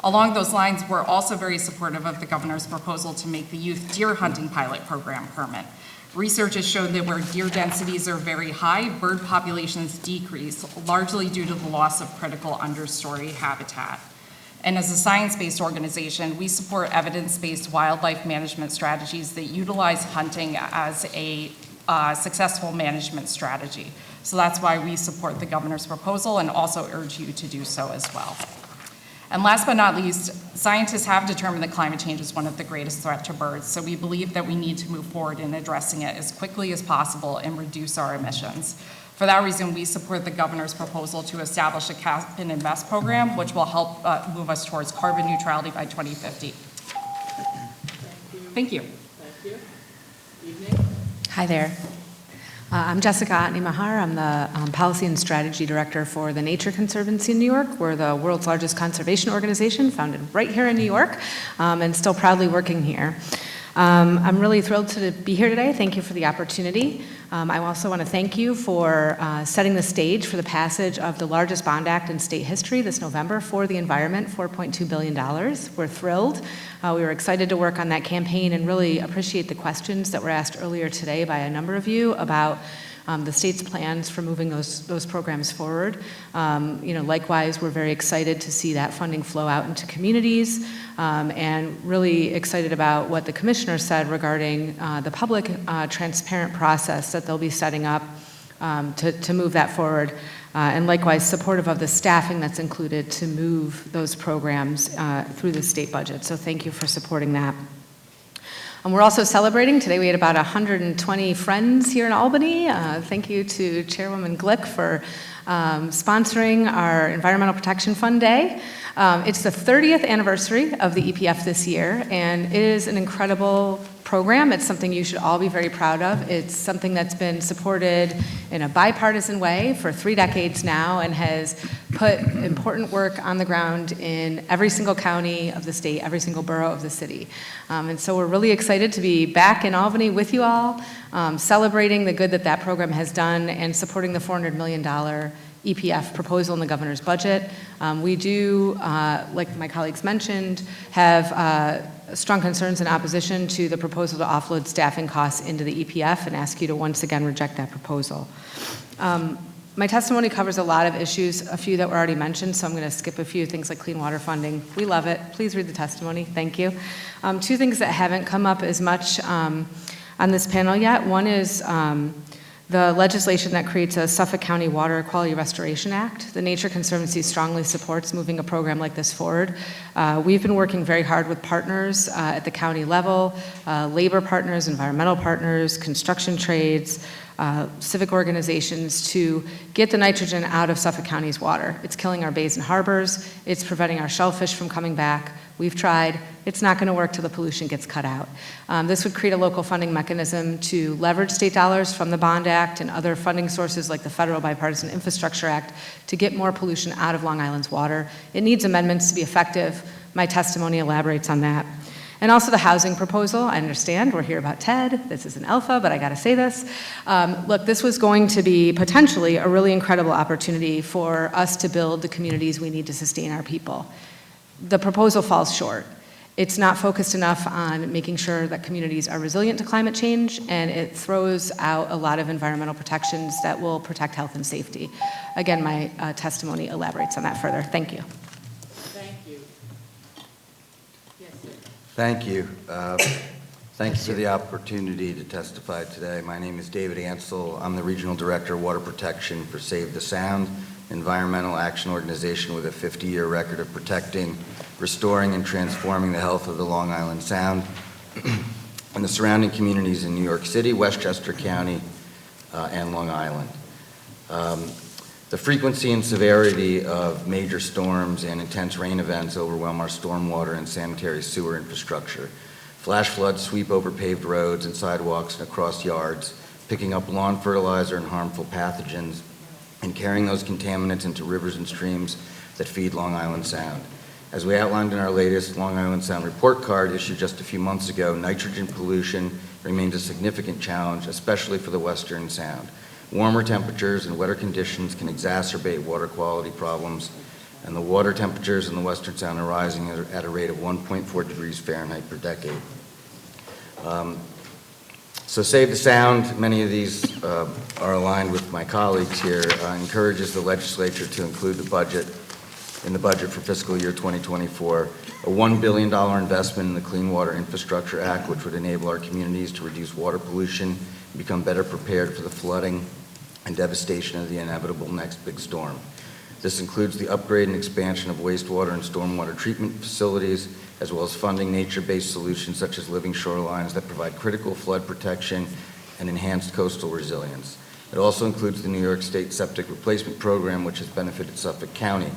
Along those lines, we're also very supportive of the governor's proposal to make the youth deer hunting pilot program permanent. Research has shown that where deer densities are very high, bird populations decrease, largely due to the loss of critical understory habitat. And as a science-based organization, we support evidence-based wildlife management strategies that utilize hunting as a successful management strategy. So that's why we support the governor's proposal and also urge you to do so as well. And last but not least, scientists have determined that climate change is one of the greatest threats to birds, so we believe that we need to move forward in addressing it as quickly as possible and reduce our emissions. For that reason, we support the governor's proposal to establish a Cap and Invest program, which will help move us towards carbon neutrality by 2050. Thank you. Thank you. Evening. Hi there. I'm Jessica Otney Mahar. I'm the Policy and Strategy Director for the Nature Conservancy in New York. We're the world's largest conservation organization, founded right here in New York, and still proudly working here. I'm really thrilled to be here today. Thank you for the opportunity. I also want to thank you for setting the stage for the passage of the largest bond act in state history this November for the environment, $4.2 billion. We're thrilled. We were excited to work on that campaign and really appreciate the questions that were asked earlier today by a number of you about the state's plans for moving those programs forward. Likewise, we're very excited to see that funding flow out into communities, and really excited about what the commissioner said regarding the public transparent process that they'll be setting up to move that forward. And likewise, supportive of the staffing that's included to move those programs through the state budget. So thank you for supporting that. And we're also celebrating. Today we had about 120 friends here in Albany. Thank you to Chairwoman Glick for sponsoring our Environmental Protection Fund Day. It's the 30th anniversary of the EPF this year, and it is an incredible program. It's something you should all be very proud of. It's something that's been supported in a bipartisan way for 3 decades now and has put important work on the ground in every single county of the state, every single borough of the city. And so we're really excited to be back in Albany with you all, celebrating the good that program has done and supporting the $400 million EPF proposal in the governor's budget. We do, like my colleagues mentioned, have strong concerns and opposition to the proposal to offload staffing costs into the EPF and ask you to once again reject that proposal. My testimony covers a lot of issues, a few that were already mentioned, so I'm going to skip a few things like clean water funding. We love it. Please read the testimony. Thank you. 2 things that haven't come up as much on this panel yet. One is the legislation that creates a Suffolk County Water Quality Restoration Act. The Nature Conservancy strongly supports moving a program like this forward. We've been working very hard with partners at the county level, labor partners, environmental partners, construction trades, civic organizations to get the nitrogen out of Suffolk County's water. It's killing our bays and harbors. It's preventing our shellfish from coming back. We've tried. It's not going to work till the pollution gets cut out. This would create a local funding mechanism to leverage state dollars from the Bond Act and other funding sources like the Federal Bipartisan Infrastructure Act to get more pollution out of Long Island's water. It needs amendments to be effective. My testimony elaborates on that. And also the housing proposal. I understand we're here about TED. This is an alpha, but I got to say this. Look, this was going to be potentially a really incredible opportunity for us to build the communities we need to sustain our people. The proposal falls short. It's not focused enough on making sure that communities are resilient to climate change, and it throws out a lot of environmental protections that will protect health and safety. Again, my testimony elaborates on that further. Thank you. Thank you. Yes, sir. Thank you. Thanks for the opportunity to testify today. My name is David Ansel. I'm the Regional Director of Water Protection for Save the Sound, environmental action organization with a 50-year record of protecting, restoring, and transforming the health of the Long Island Sound and the surrounding communities in New York City, Westchester County, and Long Island. The frequency and severity of major storms and intense rain events overwhelm our stormwater and sanitary sewer infrastructure. Flash floods sweep over paved roads and sidewalks and across yards, picking up lawn fertilizer and harmful pathogens, and carrying those contaminants into rivers and streams that feed Long Island Sound. As we outlined in our latest Long Island Sound report card issued just a few months ago, nitrogen pollution remains a significant challenge, especially for the Western Sound. Warmer temperatures and wetter conditions can exacerbate water quality problems, and the water temperatures in the Western Sound are rising at a rate of 1.4 degrees Fahrenheit per decade. So Save the Sound, many of these are aligned with my colleagues here, encourages the legislature to include the budget in the budget for fiscal year 2024, a $1 billion investment in the Clean Water Infrastructure Act, which would enable our communities to reduce water pollution and become better prepared for the flooding and devastation of the inevitable next big storm. This includes the upgrade and expansion of wastewater and stormwater treatment facilities, as well as funding nature-based solutions such as living shorelines that provide critical flood protection and enhanced coastal resilience. It also includes the New York State Septic Replacement Program, which has benefited Suffolk County.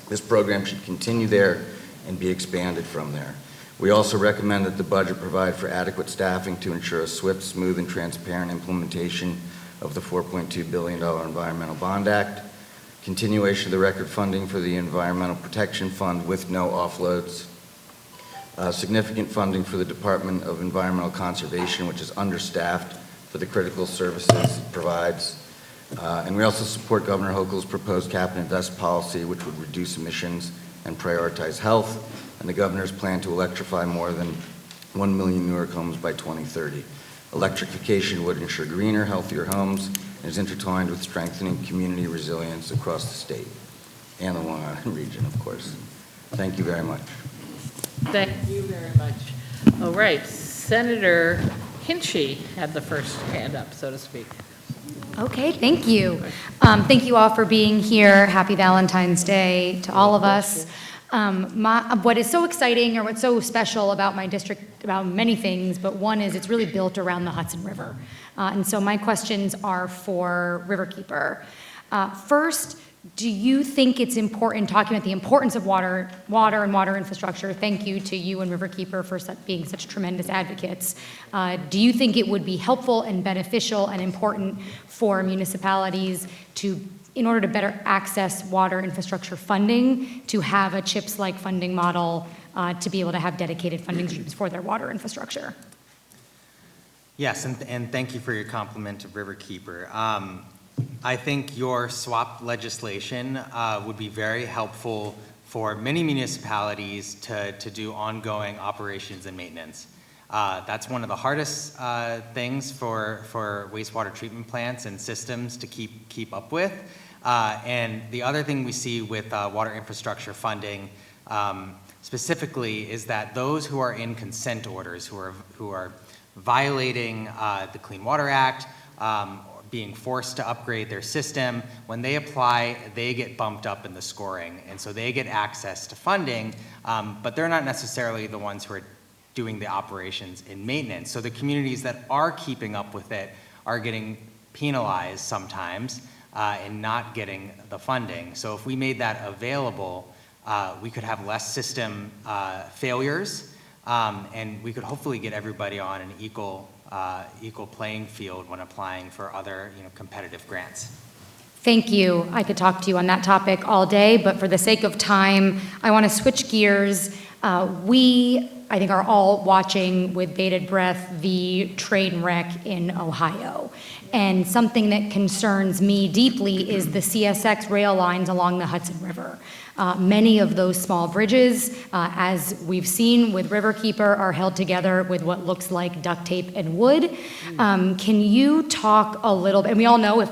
This program should continue there and be expanded from there. We also recommend that the budget provide for adequate staffing to ensure a swift, smooth, and transparent implementation of the $4.2 billion Environmental Bond Act, continuation of the record funding for the Environmental Protection Fund with no offloads, significant funding for the Department of Environmental Conservation, which is understaffed for the critical services it provides. And we also support Governor Hochul's proposed cap and invest policy, which would reduce emissions and prioritize health, and the governor's plan to electrify more than 1 million New York homes by 2030. Electrification would ensure greener, healthier homes and is intertwined with strengthening community resilience across the state and the Long Island region, of course. Thank you very much. Thank you very much. All right, Senator Hinchey had the first hand up, so to speak. Okay, thank you. Thank you all for being here. Happy Valentine's Day to all of us. What is so exciting, or what's so special about my district, about many things, but one is it's really built around the Hudson River. And so my questions are for Riverkeeper. First, do you think it's important, talking about the importance of water and water infrastructure, thank you to you and Riverkeeper for being such tremendous advocates. Do you think it would be helpful and beneficial and important for municipalities to, in order to better access water infrastructure funding, to have a CHIPS-like funding model to be able to have dedicated funding streams for their water infrastructure? Yes, and thank you for your compliment of Riverkeeper. I think your SWAP legislation would be very helpful for many municipalities to do ongoing operations and maintenance. That's one of the hardest things for wastewater treatment plants and systems to keep up with. And the other thing we see with water infrastructure funding specifically is that those who are in consent orders, who are violating the Clean Water Act, being forced to upgrade their system, when they apply, they get bumped up in the scoring. And so they get access to funding, but they're not necessarily the ones who are doing the operations and maintenance. So the communities that are keeping up with it are getting penalized sometimes and not getting the funding. So if we made that available, we could have less system failures, and we could hopefully get everybody on an equal playing field when applying for other, competitive grants. Thank you. I could talk to you on that topic all day, but for the sake of time, I want to switch gears. We, I think, are all watching with bated breath the train wreck in Ohio. And something that concerns me deeply is the CSX rail lines along the Hudson River. Many of those small bridges, as we've seen with Riverkeeper, are held together with what looks like duct tape and wood. Can you talk a little bit, and we all know if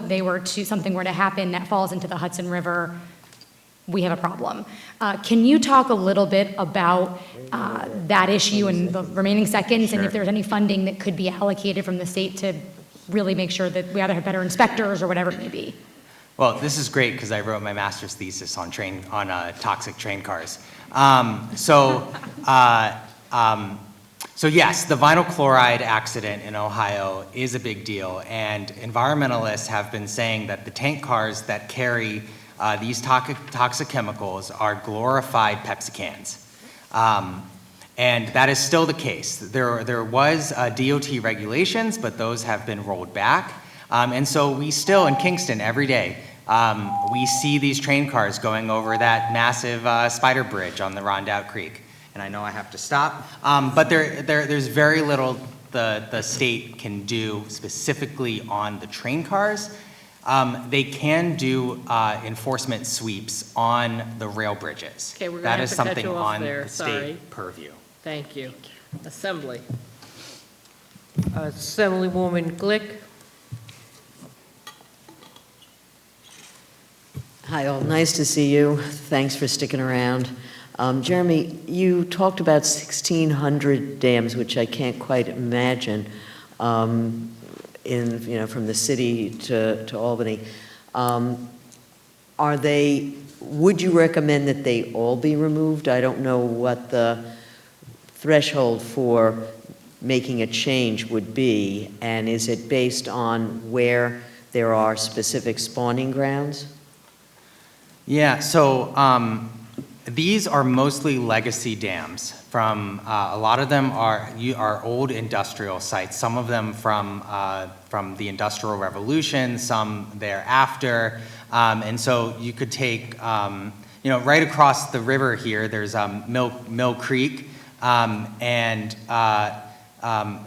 something were to happen that falls into the Hudson River, we have a problem. Can you talk a little bit about that issue in the remaining seconds, and if there's any funding that could be allocated from the state to really make sure that we either have better inspectors or whatever it may be? Well, this is great because I wrote my master's thesis on toxic train cars. So yes, the vinyl chloride accident in Ohio is a big deal, and environmentalists have been saying that the tank cars that carry these toxic chemicals are glorified Pepsi cans. And that is still the case. There was DOT regulations, but those have been rolled back. And so we still, in Kingston, every day, we see these train cars going over that massive spider bridge on the Rondout Creek. And I know I have to stop, but there's very little the state can do specifically on the train cars. They can do enforcement sweeps on the rail bridges. Okay, we're going that to is have to cut something you off on there. the Sorry. state purview. Thank you. Assembly. Assemblywoman Glick. Hi, all. Nice to see you. Thanks for sticking around. Jeremy, you talked about 1,600 dams, which I can't quite imagine. in, from the city to Albany. Would you recommend that they all be removed? I don't know what the threshold for making a change would be, and is it based on where there are specific spawning grounds? Yeah, so these are mostly legacy dams. From a lot of them are old industrial sites. Some of them from the Industrial Revolution, some thereafter, and so you could take, right across the river here. There's Mill Creek, and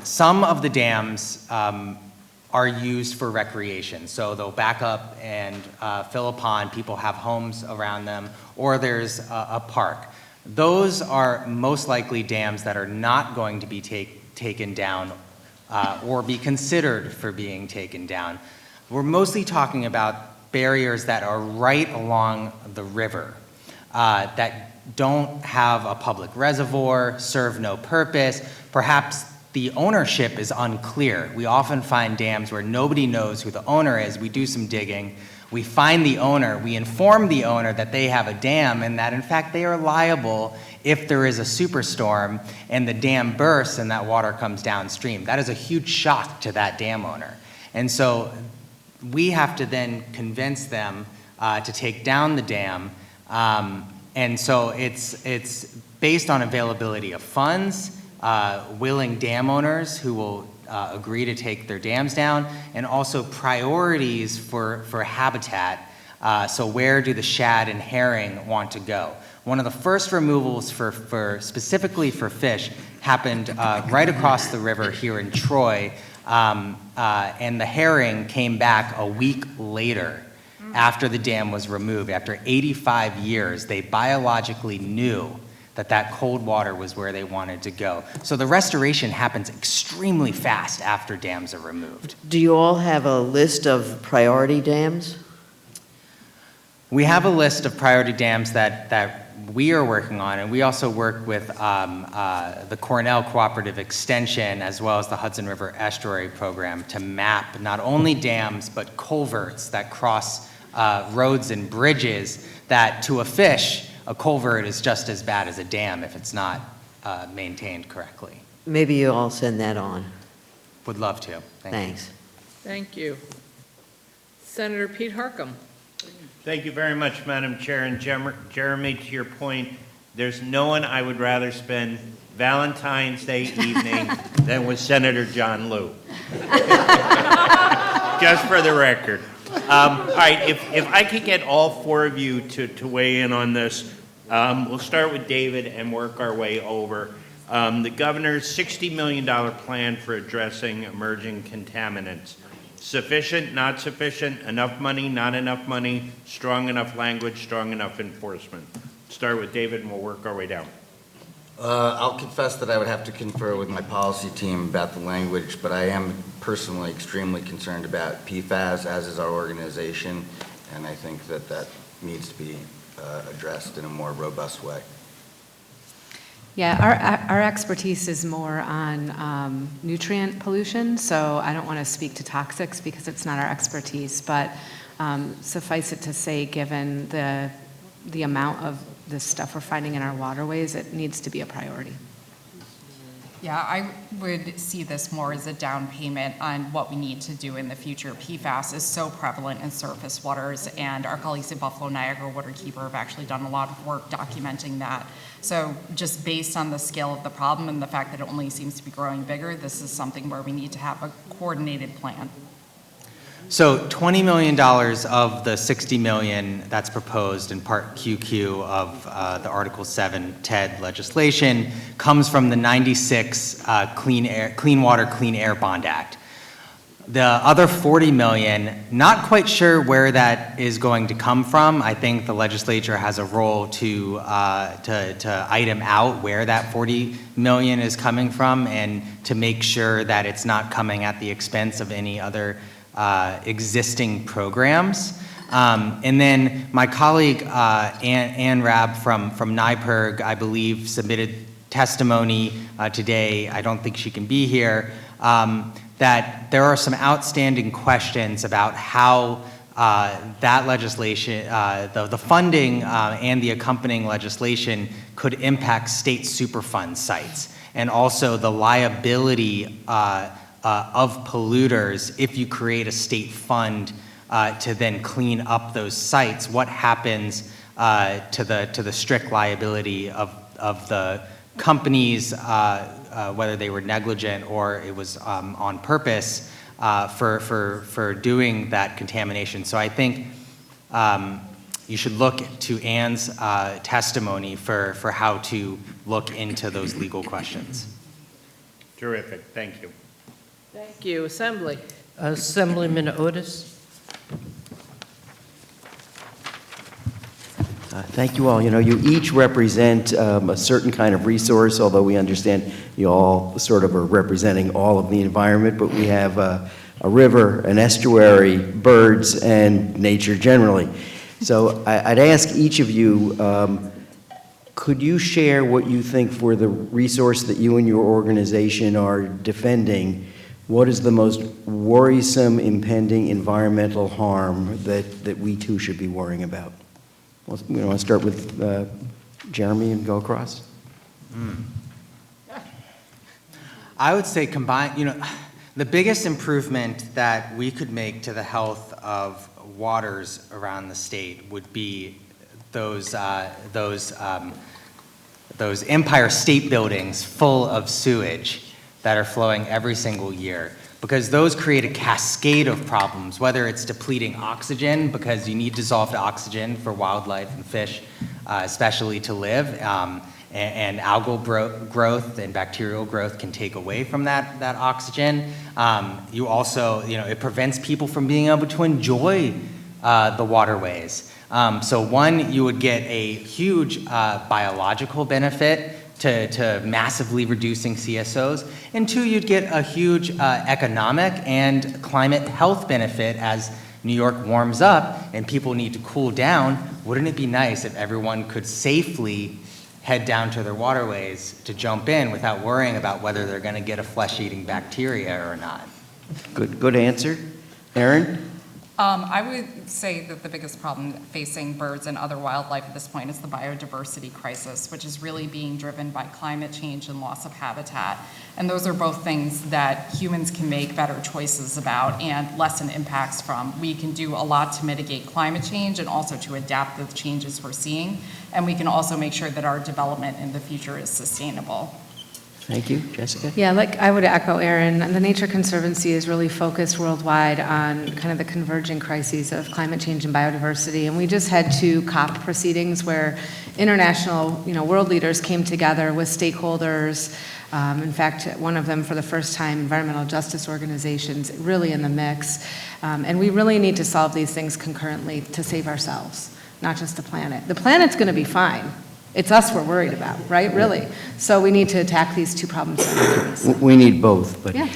some of the dams are used for recreation. So they'll back up and fill a pond. People have homes around them, or there's a park. Those are most likely dams that are not going to be taken down or be considered for being taken down. We're mostly talking about barriers that are right along the river that don't have a public reservoir, serve no purpose. Perhaps the ownership is unclear. We often find dams where nobody knows who the owner is. We do some digging. We find the owner, we inform the owner that they have a dam and that in fact they are liable if there is a superstorm and the dam bursts and that water comes downstream. That is a huge shock to that dam owner. And so we have to then convince them to take down the dam. And so it's based on availability of funds, willing dam owners who will agree to take their dams down, and also priorities for habitat. So where do the shad and herring want to go? One of the first removals specifically for fish happened right across the river here in Troy, and the herring came back a week later after the dam was removed. After 85 years, they biologically knew that cold water was where they wanted to go. So the restoration happens extremely fast after dams are removed. Do you all have a list of priority dams? We have a list of priority dams that we are working on, and we also work with the Cornell Cooperative Extension as well as the Hudson River Estuary Program to map not only dams but culverts that cross roads and bridges that to a fish, a culvert is just as bad as a dam if it's not maintained correctly. Maybe you all send that on. Would love to. Thanks. Thank you. Senator Pete Harkam. Thank you very much, Madam Chair. And Jeremy, to your point, there's no one I would rather spend Valentine's Day evening than with Senator John Liu. Just for the record. All right, if I could get all four of you to weigh in on this, we'll start with David and work our way over. The governor's $60 million plan for addressing emerging contaminants. Sufficient, not sufficient, enough money, not enough money, strong enough language, strong enough enforcement. Start with David and we'll work our way down. I'll confess that I would have to confer with my policy team about the language, but I am personally extremely concerned about PFAS, as is our organization, and I think that needs to be addressed in a more robust way. Yeah, our expertise is more on nutrient pollution, so I don't want to speak to toxics because it's not our expertise, but suffice it to say, given the amount of this stuff we're finding in our waterways, it needs to be a priority. Yeah, I would see this more as a down payment on what we need to do in the future. PFAS is so prevalent in surface waters, and our colleagues at Buffalo Niagara Waterkeeper have actually done a lot of work documenting that. So just based on the scale of the problem and the fact that it only seems to be growing bigger, this is something where we need to have a coordinated plan. So $20 million of the $60 million that's proposed in Part QQ of the Article 7 TED legislation comes from the 96 Clean Water, Clean Air Bond Act. The other $40 million, not quite sure where that is going to come from. I think the legislature has a role to item out where that $40 million is coming from and to make sure that it's not coming at the expense of any other existing programs. And then my colleague, Ann Rabb from NYPIRG, I believe, submitted testimony today. I don't think she can be here. that there are some outstanding questions about how that legislation, the funding and the accompanying legislation could impact state Superfund sites, and also the liability of polluters if you create a state fund to then clean up those sites. What happens to the strict liability of the companies, whether they were negligent or it was on purpose, for doing that contamination. So I think you should look to Ann's testimony for how to look into those legal questions. Terrific, thank you. Thank you. Assembly. Assemblyman Otis. Thank you all. You know, you each represent a certain kind of resource, although we understand you all sort of are representing all of the environment, but we have a river, an estuary, birds, and nature generally. So I'd ask each of you, could you share what you think for the resource that you and your organization are defending? What is the most worrisome impending environmental harm that we too should be worrying about? Well, we want to start with Jeremy and go across. I would say the biggest improvement that we could make to the health of waters around the state would be those Empire State Buildings full of sewage that are flowing every single year, because those create a cascade of problems, whether it's depleting oxygen, because you need dissolved oxygen for wildlife and fish, especially to live, and algal growth and bacterial growth can take away from that oxygen. You also, it prevents people from being able to enjoy the waterways. So one, you would get a huge biological benefit to massively reducing CSOs, and two, you'd get a huge economic and climate health benefit as New York warms up and people need to cool down. Wouldn't it be nice if everyone could safely head down to their waterways to jump in without worrying about whether they're going to get a flesh-eating bacteria or not? Good answer. Erin? I would say that the biggest problem facing birds and other wildlife at this point is the biodiversity crisis, which is really being driven by climate change and loss of habitat. And those are both things that humans can make better choices about and lessen impacts from. We can do a lot to mitigate climate change and also to adapt to the changes we're seeing. And we can also make sure that our development in the future is sustainable. Thank you. Jessica? Yeah, like I would echo Erin, the Nature Conservancy is really focused worldwide on kind of the converging crises of climate change and biodiversity. And we just had 2 COP proceedings where international, world leaders came together with stakeholders. In fact, one of them for the first time, environmental justice organizations, really in the mix. And we really need to solve these things concurrently to save ourselves, not just the planet. The planet's going to be fine. It's us we're worried about, right? Really. So we need to attack these 2 problems simultaneously. We need both, but Yeah.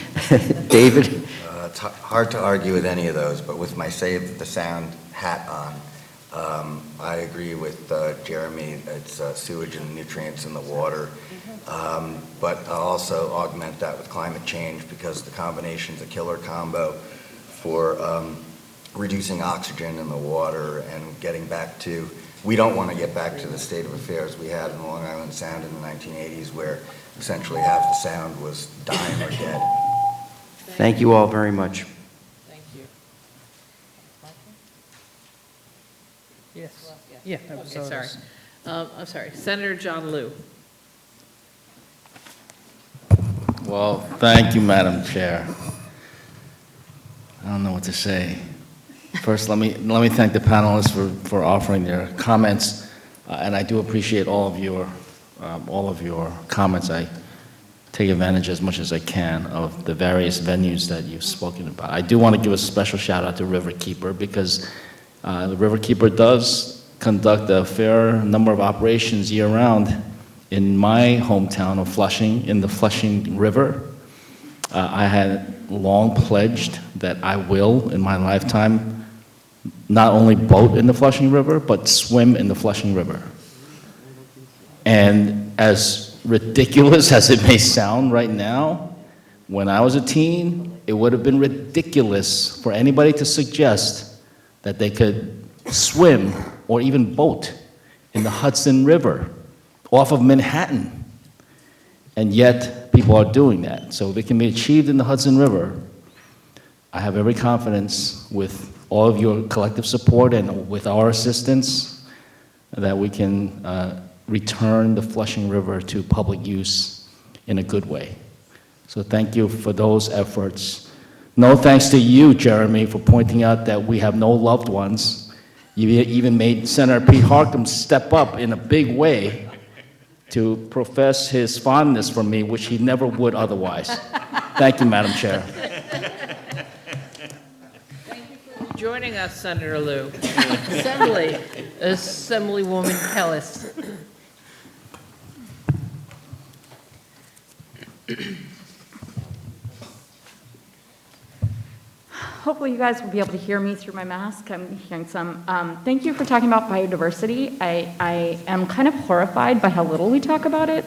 David? It's hard to argue with any of those, but with my Save the Sound hat on, I agree with Jeremy. It's sewage and nutrients in the water. But I'll also augment that with climate change, because the combination's a killer combo for reducing oxygen in the water and getting back to, we don't want to get back to the state of affairs we had in Long Island Sound in the 1980s, where essentially half the sound was dying or dead. Thank you all very much. Thank you. Yes. Yeah. Okay, sorry. I'm sorry. Senator John Liu. Well, thank you, Madam Chair. I don't know what to say. First, let me thank the panelists for offering their comments, and I do appreciate all of your comments. I take advantage as much as I can of the various venues that you've spoken about. I do want to give a special shout out to Riverkeeper, because the Riverkeeper does conduct a fair number of operations year-round in my hometown of Flushing, in the Flushing River. I had long pledged that I will, in my lifetime, not only boat in the Flushing River, but swim in the Flushing River. And as ridiculous as it may sound right now, When I was a teen, it would have been ridiculous for anybody to suggest that they could swim or even boat in the Hudson River off of Manhattan. And yet, people are doing that. So if it can be achieved in the Hudson River, I have every confidence with all of your collective support and with our assistance that we can return the Flushing River to public use in a good way. So thank you for those efforts. No thanks to you, Jeremy, for pointing out that we have no loved ones. You even made Senator Pete Harkins step up in a big way to profess his fondness for me, which he never would otherwise. Thank you, Madam Chair. Joining us, Senator Lou. Assemblywoman Kellis. Hopefully you guys will be able to hear me through my mask. I'm hearing some. Thank you for talking about biodiversity. I am kind of horrified by how little we talk about it.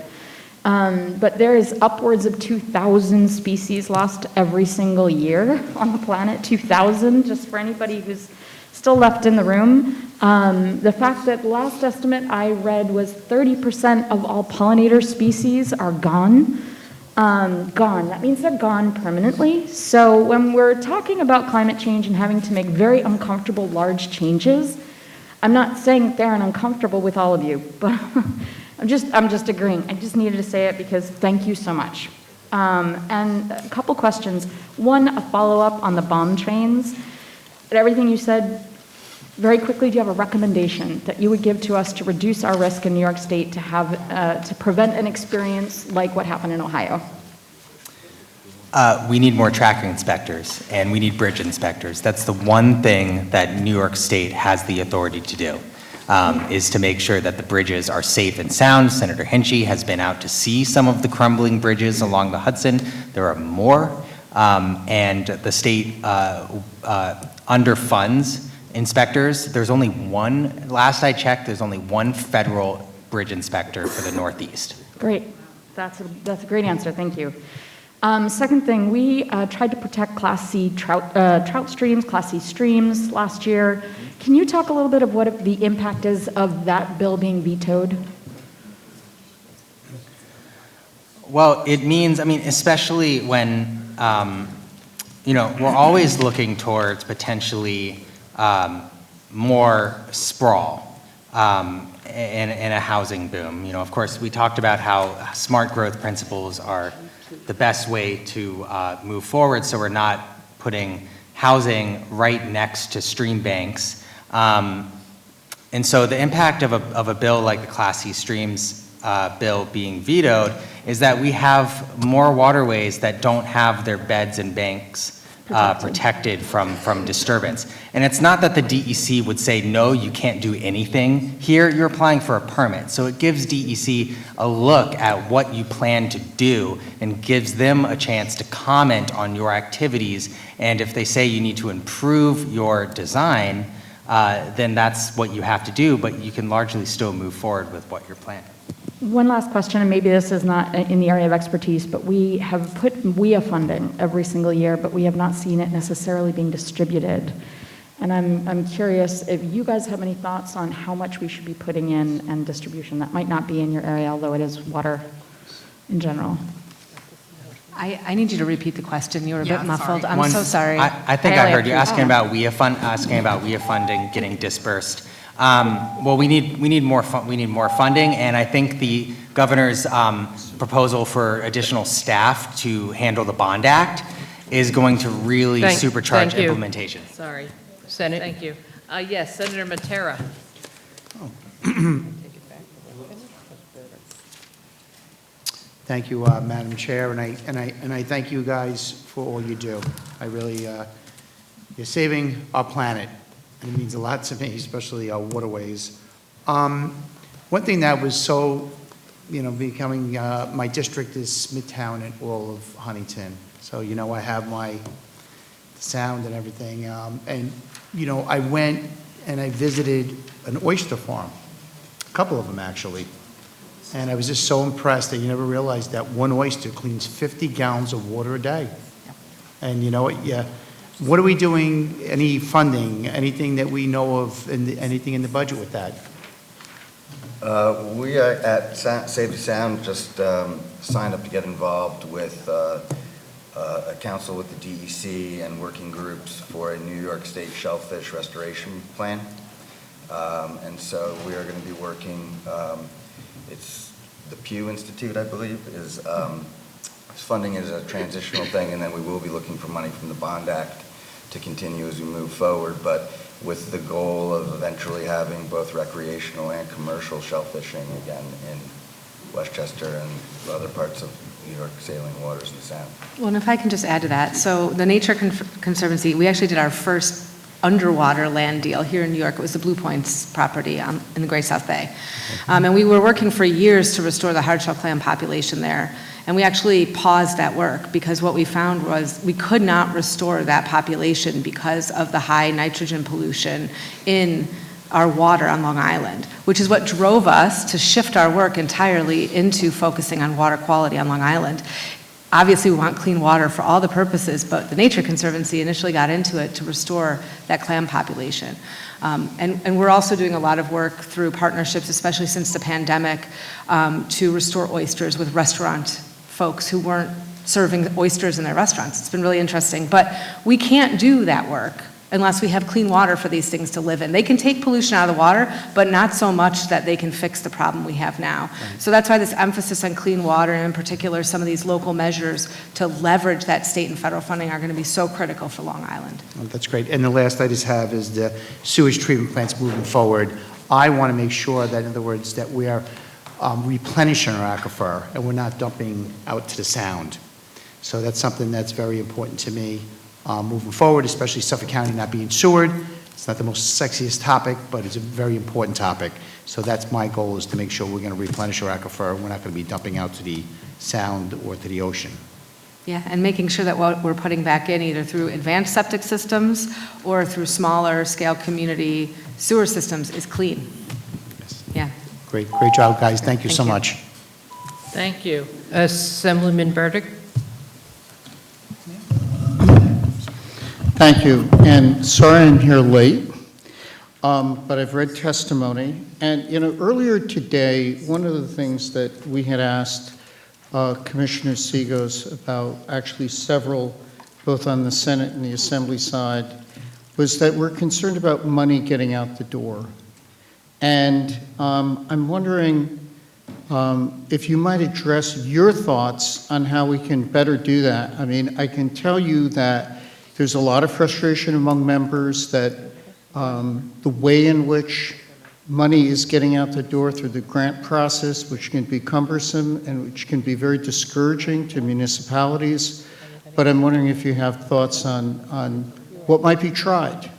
But there is upwards of 2,000 species lost every single year on the planet. 2,000, just for anybody who's still left in the room. The fact that the last estimate I read was 30% of all pollinator species are gone. Gone. That means they're gone permanently. So when we're talking about climate change and having to make very uncomfortable large changes, I'm not saying they're uncomfortable with all of you, but I'm just agreeing. I just needed to say it because thank you so much. And a couple questions. One, a follow-up on the bomb trains. And everything you said, very quickly, do you have a recommendation that you would give to us to reduce our risk in New York State to have, to prevent an experience like what happened in Ohio? We need more tracking inspectors, and we need bridge inspectors. That's the one thing that New York State has the authority to do, is to make sure that the bridges are safe and sound. Senator Henchy has been out to see some of the crumbling bridges along the Hudson. There are more, and the state underfunds inspectors. There's only one, last I checked, there's only one federal bridge inspector for the Northeast. Great. That's a great answer. Thank you. Second thing, we tried to protect Class C trout streams, Class C streams last year. Can you talk a little bit of what the impact is of that bill being vetoed? Well, it means, I mean, especially when, you know, we're always looking towards potentially more sprawl and a housing boom. You know, of course, we talked about how smart growth principles are the best way to move forward, so we're not putting housing right next to stream banks. And so the impact of a bill like the Class C streams bill being vetoed is that we have more waterways that don't have their beds and banks protected from disturbance. And it's not that the DEC would say, no, you can't do anything here. You're applying for a permit. So it gives DEC a look at what you plan to do and gives them a chance to comment on your activities. And if they say you need to improve your design, then that's what you have to do, but you can largely still move forward with what you're planning. One last question, and maybe this is not in the area of expertise, but we have put WIA funding every single year, but we have not seen it necessarily being distributed. And I'm curious if you guys have any thoughts on how much we should be putting in and distribution. That might not be in your area, although it is water in general. I need you to repeat the question. You were a bit muffled. I'm so sorry. I think I heard you asking about WIA funding getting dispersed. Well, we need more funding, and I think the governor's proposal for additional staff to handle the Bond Act is going to really supercharge implementation. Sorry. Senate. Thank you. Yes, Senator Matera. Thank you, Madam Chair, and I thank you guys for all you do. I really, you're saving our planet, and it means a lot to me, especially our waterways. One thing that was so, you know, becoming my district is Smithtown and all of Huntington. So, you know, I have my sound and everything, and you know, I went and I visited an oyster farm, a couple of them actually. And I was just so impressed that you never realized that one oyster cleans 50 gallons of water a day. And you know what, yeah, what are we doing, any funding, anything that we know of, anything in the budget with that? We are at Save the Sound just signed up to get involved with a council with the DEC and working groups for a New York State shellfish restoration plan. And so we are going to be working, it's the Pew Institute, I believe, is funding is a transitional thing, and then we will be looking for money from the Bond Act to continue as we move forward, but with the goal of eventually having both recreational and commercial shellfishing again in Westchester and other parts of New York sailing waters in the Sound. Well, and if I can just add to that, so the Nature Conservancy, we actually did our first underwater land deal here in New York. It was the Blue Points property in the Great South Bay. And we were working for years to restore the hardshell clam population there. And we actually paused that work because what we found was we could not restore that population because of the high nitrogen pollution in our water on Long Island, which is what drove us to shift our work entirely into focusing on water quality on Long Island. Obviously, we want clean water for all the purposes, but the Nature Conservancy initially got into it to restore that clam population. And we're also doing a lot of work through partnerships, especially since the pandemic, to restore oysters with restaurant folks who weren't serving oysters in their restaurants. It's been really interesting. But we can't do that work unless we have clean water for these things to live in. They can take pollution out of the water, but not so much that they can fix the problem we have now. Right. So that's why this emphasis on clean water, and in particular some of these local measures to leverage that state and federal funding, are going to be so critical for Long Island. Oh, that's great. And the last I just have is the sewage treatment plants moving forward. I want to make sure that, in other words, that we are replenishing our aquifer and we're not dumping out to the Sound. So that's something that's very important to me moving forward, especially Suffolk County not being sewered. It's not the most sexiest topic, but it's a very important topic. So that's my goal, is to make sure we're going to replenish our aquifer and we're not going to be dumping out to the Sound or to the ocean. Yeah, and making sure that what we're putting back in, either through advanced septic systems or through smaller scale community sewer systems, is clean. Yes. Yeah. Great job, guys. Thank you so much. Thank you. Assemblyman Burdick. Thank you, and sorry I'm here late, but I've read testimony. And, you know, earlier today, one of the things that we had asked Commissioner Seegos about, actually several, both on the Senate and the Assembly side, was that we're concerned about money getting out the door. And I'm wondering if you might address your thoughts on how we can better do that. I mean, I can tell you that there's a lot of frustration among members that the way in which money is getting out the door through the grant process, which can be cumbersome and which can be very discouraging to municipalities. But I'm wondering if you have thoughts on what might be tried.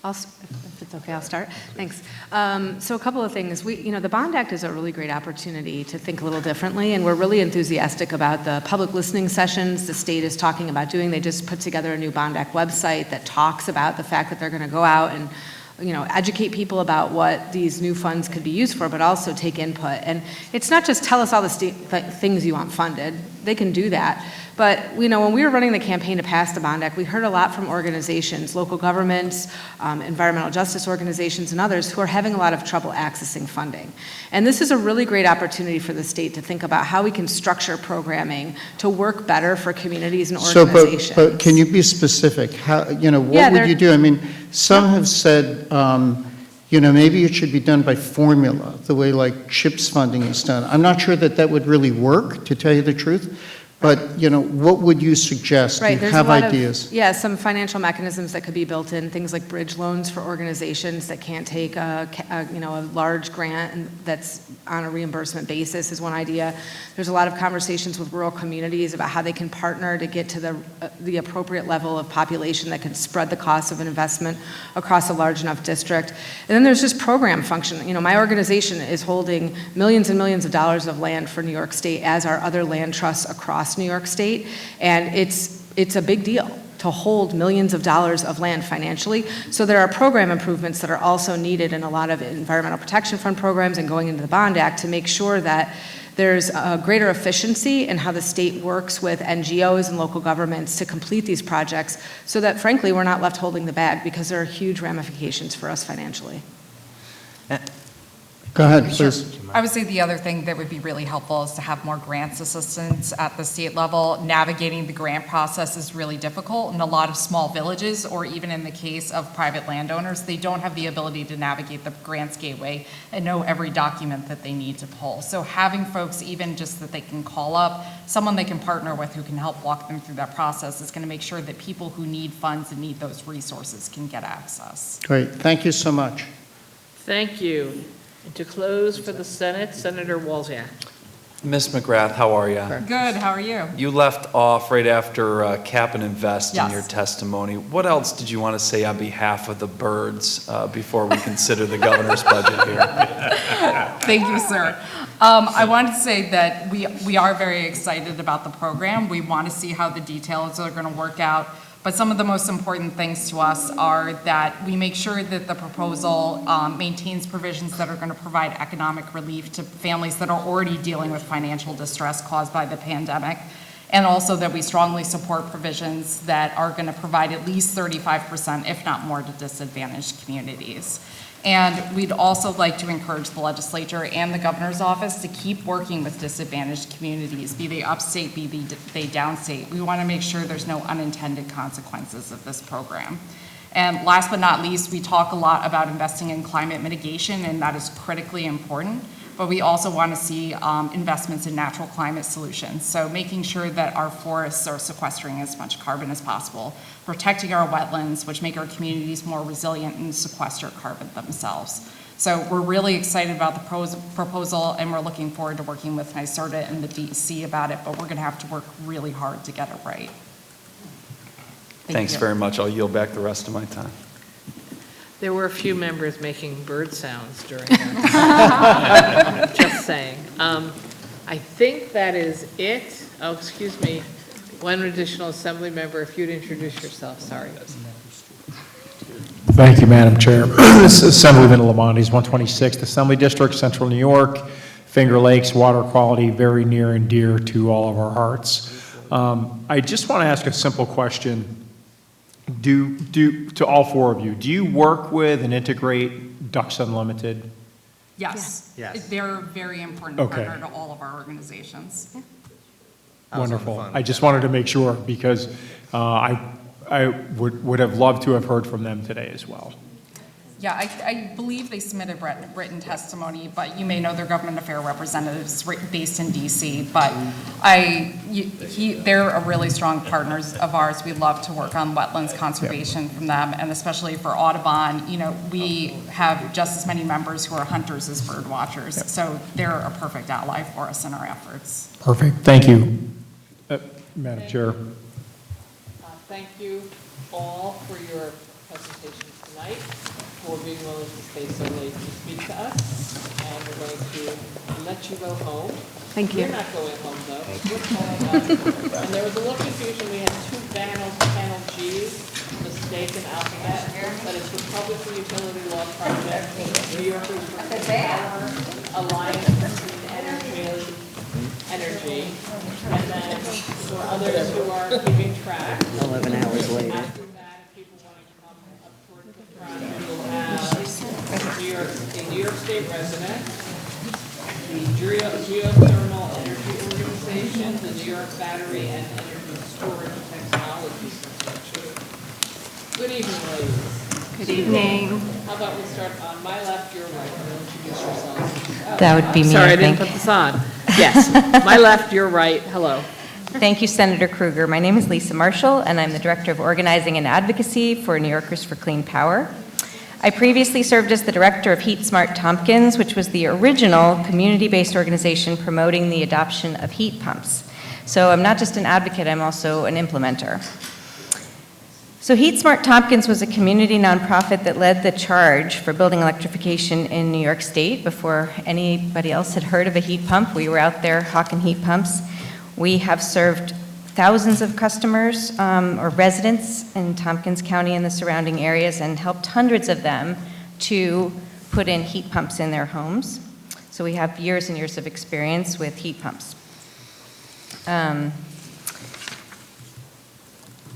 If it's okay, I'll start. Thanks. So a couple of things. The Bond Act is a really great opportunity to think a little differently, and we're really enthusiastic about the public listening sessions the state is talking about doing. They just put together a new Bond Act website that talks about the fact that they're going to go out and educate people about what these new funds could be used for, but also take input. And it's not just tell us all the things you want funded. They can do that. But, when we were running the campaign to pass the Bond Act, we heard a lot from organizations, local governments, environmental justice organizations, and others who are having a lot of trouble accessing funding. And this is a really great opportunity for the state to think about how we can structure programming to work better for communities and organizations. But can you be specific? How, what would you do? I mean, some have said, maybe it should be done by formula, the way like CHIPS funding is done. I'm not sure that would really work, to tell you the truth. But, what would you suggest? Right, Do you have ideas? Some financial mechanisms that could be built in, things like bridge loans for organizations that can't take a large grant and that's on a reimbursement basis is one idea. There's a lot of conversations with rural communities about how they can partner to get to the appropriate level of population that can spread the cost of an investment across a large enough district. And then there's just program function. My organization is holding millions and millions of dollars of land for New York State, as are other land trusts across New York State, and it's a big deal to hold millions of dollars of land financially. So there are program improvements that are also needed in a lot of Environmental Protection Fund programs and going into the Bond Act to make sure that there's a greater efficiency in how the state works with NGOs and local governments to complete these projects so that, frankly, we're not left holding the bag because there are huge ramifications for us financially. Go ahead, please. I would say the other thing that would be really helpful is to have more grants assistance at the state level. Navigating the grant process is really difficult in a lot of small villages, or even in the case of private landowners, they don't have the ability to navigate the grants gateway and know every document that they need to pull. So having folks, even just that they can call up, someone they can partner with who can help walk them through that process is going to make sure that people who need funds and need those resources can get access. Great, thank you so much. Thank you. And to close for the Senate, Senator Walzak. Ms. McGrath, how are you? Good, how are you? You left off right after Cap and Invest in Yes. your testimony. What else did you want to say on behalf of the birds before we consider the governor's budget here? Thank you, sir. I wanted to say that we are very excited about the program. We want to see how the details are going to work out. But some of the most important things to us are that we make sure that the proposal maintains provisions that are going to provide economic relief to families that are already dealing with financial distress caused by the pandemic, and also that we strongly support provisions that are going to provide at least 35%, if not more, to disadvantaged communities. And we'd also like to encourage the legislature and the governor's office to keep working with disadvantaged communities, be they upstate, be they downstate. We want to make sure there's no unintended consequences of this program. And last but not least, we talk a lot about investing in climate mitigation, and that is critically important. But we also want to see investments in natural climate solutions. So making sure that our forests are sequestering as much carbon as possible, protecting our wetlands, which make our communities more resilient and sequester carbon themselves. So we're really excited about the proposal, and we're looking forward to working with NYSERDA and the DEC about it, but we're going to have to work really hard to get it right. Thanks very much. I'll yield back the rest of my time. There were a few members making bird sounds during that. Just saying. I think that is it. Oh, excuse me. One additional assembly member, if you'd introduce yourself, sorry. Thank you, Madam Chair. This is Assemblyman Lamondes, 126th Assembly District, Central New York. Finger Lakes, water quality, very near and dear to all of our hearts. I just want to ask a simple question. To all four of you, do you work with and integrate Ducks Unlimited? Yes. Yes. They're a very important Okay. partner to all of our organizations. Wonderful. I just wanted to make sure because I would have loved to have heard from them today as well. Yeah, I believe they submitted written testimony, but you may know their government affair representatives based in DC. But they're a really strong partners of ours. We love to work on wetlands conservation from them, and especially for Audubon, we have just as many members who are hunters as bird watchers. So they're a perfect ally for us in our efforts. Perfect. Thank you, Madam Chair. Thank you all for your presentations tonight, for being willing to stay so late to speak to us. And we're going to let you go home. Thank you. We're not going home, though. We're calling up. And there was a little confusion. We had two panel Gs, mistaken alphabet, but it's Republic for Utility Law Project, New Yorkers for Clean Power, Alliance for Clean Energy, and then for others who are keeping track. 11 hours later. After that, if people want to come up toward the front, we'll have a New York State resident, the Geothermal Energy Organization, the New York Battery and Energy Storage Technology Association. Good evening, ladies. Good evening. How about we start on my left, your right, and introduce yourselves. That would be me, Sorry, I I didn't think. put this on. Yes, my left, your right. Hello. Thank you, Senator Krueger. My name is Lisa Marshall, and I'm the Director of Organizing and Advocacy for New Yorkers for Clean Power. I previously served as the Director of Heat Smart Tompkins, which was the original community-based organization promoting the adoption of heat pumps. So I'm not just an advocate, I'm also an implementer. So Heat Smart Tompkins was a community nonprofit that led the charge for building electrification in New York State before anybody else had heard of a heat pump. We were out there hawking heat pumps. We have served thousands of customers or residents in Tompkins County and the surrounding areas and helped hundreds of them to put in heat pumps in their homes. So we have years and years of experience with heat pumps.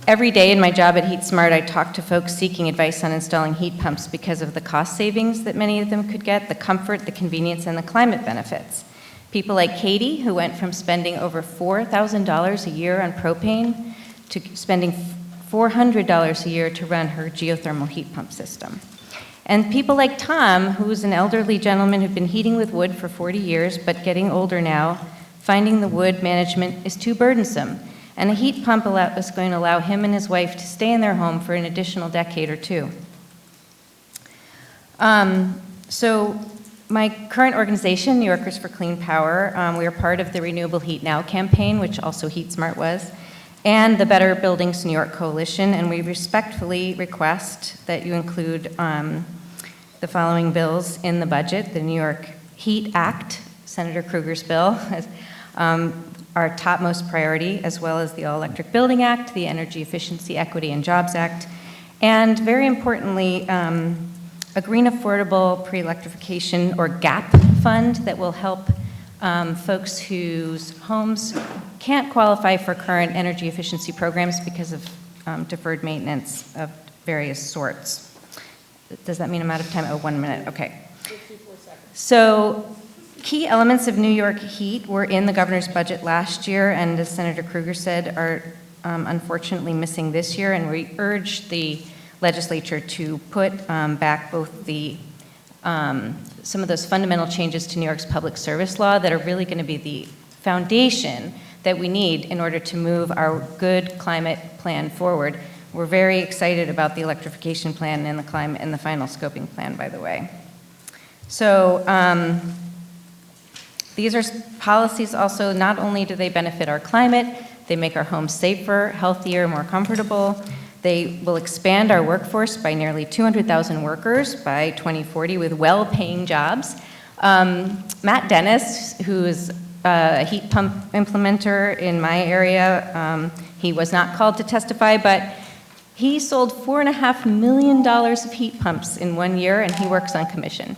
Every day in my job at HeatSmart, I talk to folks seeking advice on installing heat pumps because of the cost savings that many of them could get, the comfort, the convenience, and the climate benefits. People like Katie, who went from spending over $4,000 a year on propane to spending $400 a year to run her geothermal heat pump system. And people like Tom, who's an elderly gentleman who'd been heating with wood for 40 years, but getting older now, finding the wood management is too burdensome. And a heat pump is going to allow him and his wife to stay in their home for an additional decade or two. So my current organization, New Yorkers for Clean Power, we are part of the Renewable Heat Now campaign, which also HeatSmart was, and the Better Buildings New York Coalition, and we respectfully request that you include the following bills in the budget: the New York Heat Act, Senator Krueger's bill, our topmost priority, as well as the All-Electric Building Act, the Energy Efficiency, Equity, and Jobs Act, and very importantly, a Green Affordable Pre-Electrification, or GAP fund, that will help folks whose homes can't qualify for current energy efficiency programs because of deferred maintenance of various sorts. Does that mean I'm out of time? Oh, 1 minute, okay. 54 seconds. So, key elements of New York Heat were in the governor's budget last year, and as Senator Krueger said, are unfortunately missing this year, and we urge the legislature to put back both the some of those fundamental changes to New York's public service law that are really going to be the foundation that we need in order to move our good climate plan forward. We're very excited about the electrification plan and the climate and the final scoping plan, by the way. So these are policies also, not only do they benefit our climate, they make our homes safer, healthier, more comfortable. They will expand our workforce by nearly 200,000 workers by 2040 with well-paying jobs. Matt Dennis, who is a heat pump implementer in my area, he was not called to testify, but he sold $4.5 million of heat pumps in 1 year, and he works on commission.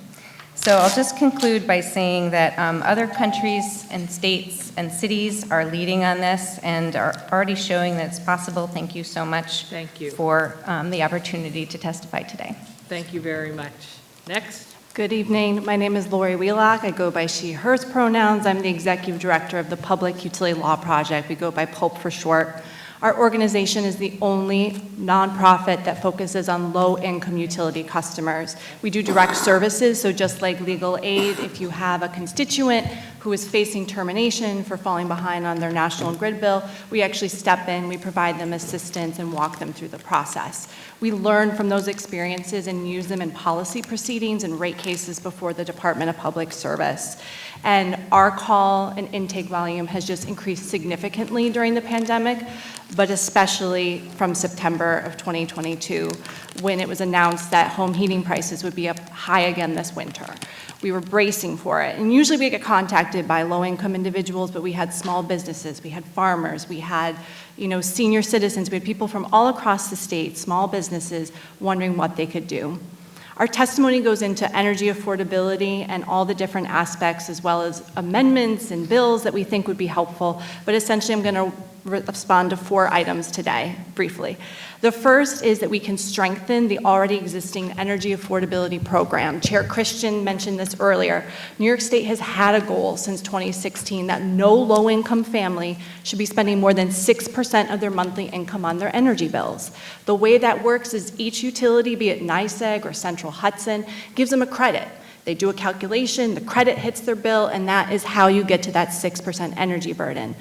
So I'll just conclude by saying that other countries and states and cities are leading on this and are already showing that it's possible. Thank you so much. Thank you. For the opportunity to testify today. Thank you very much. Next. Good evening. My name is Lori Wheelock. I go by she, hers pronouns. I'm the executive director of the Public Utility Law Project. We go by PULP for short. Our organization is the only nonprofit that focuses on low-income utility customers. We do direct services, so just like legal aid, if you have a constituent who is facing termination for falling behind on their national grid bill, we actually step in, we provide them assistance and walk them through the process. We learn from those experiences and use them in policy proceedings and rate cases before the Department of Public Service. And our call and intake volume has just increased significantly during the pandemic, but especially from September of 2022, when it was announced that home heating prices would be up high again this winter. We were bracing for it. And usually we get contacted by low-income individuals, but we had small businesses, we had farmers, we had senior citizens, we had people from all across the state, small businesses, wondering what they could do. Our testimony goes into energy affordability and all the different aspects, as well as amendments and bills that we think would be helpful, but essentially I'm going to respond to 4 items today, briefly. The first is that we can strengthen the already existing energy affordability program. Chair Christian mentioned this earlier. New York State has had a goal since 2016 that no low-income family should be spending more than 6% of their monthly income on their energy bills. The way that works is each utility, be it NYSEG or Central Hudson, gives them a credit. They do a calculation, the credit hits their bill, and that is how you get to that 6% energy burden.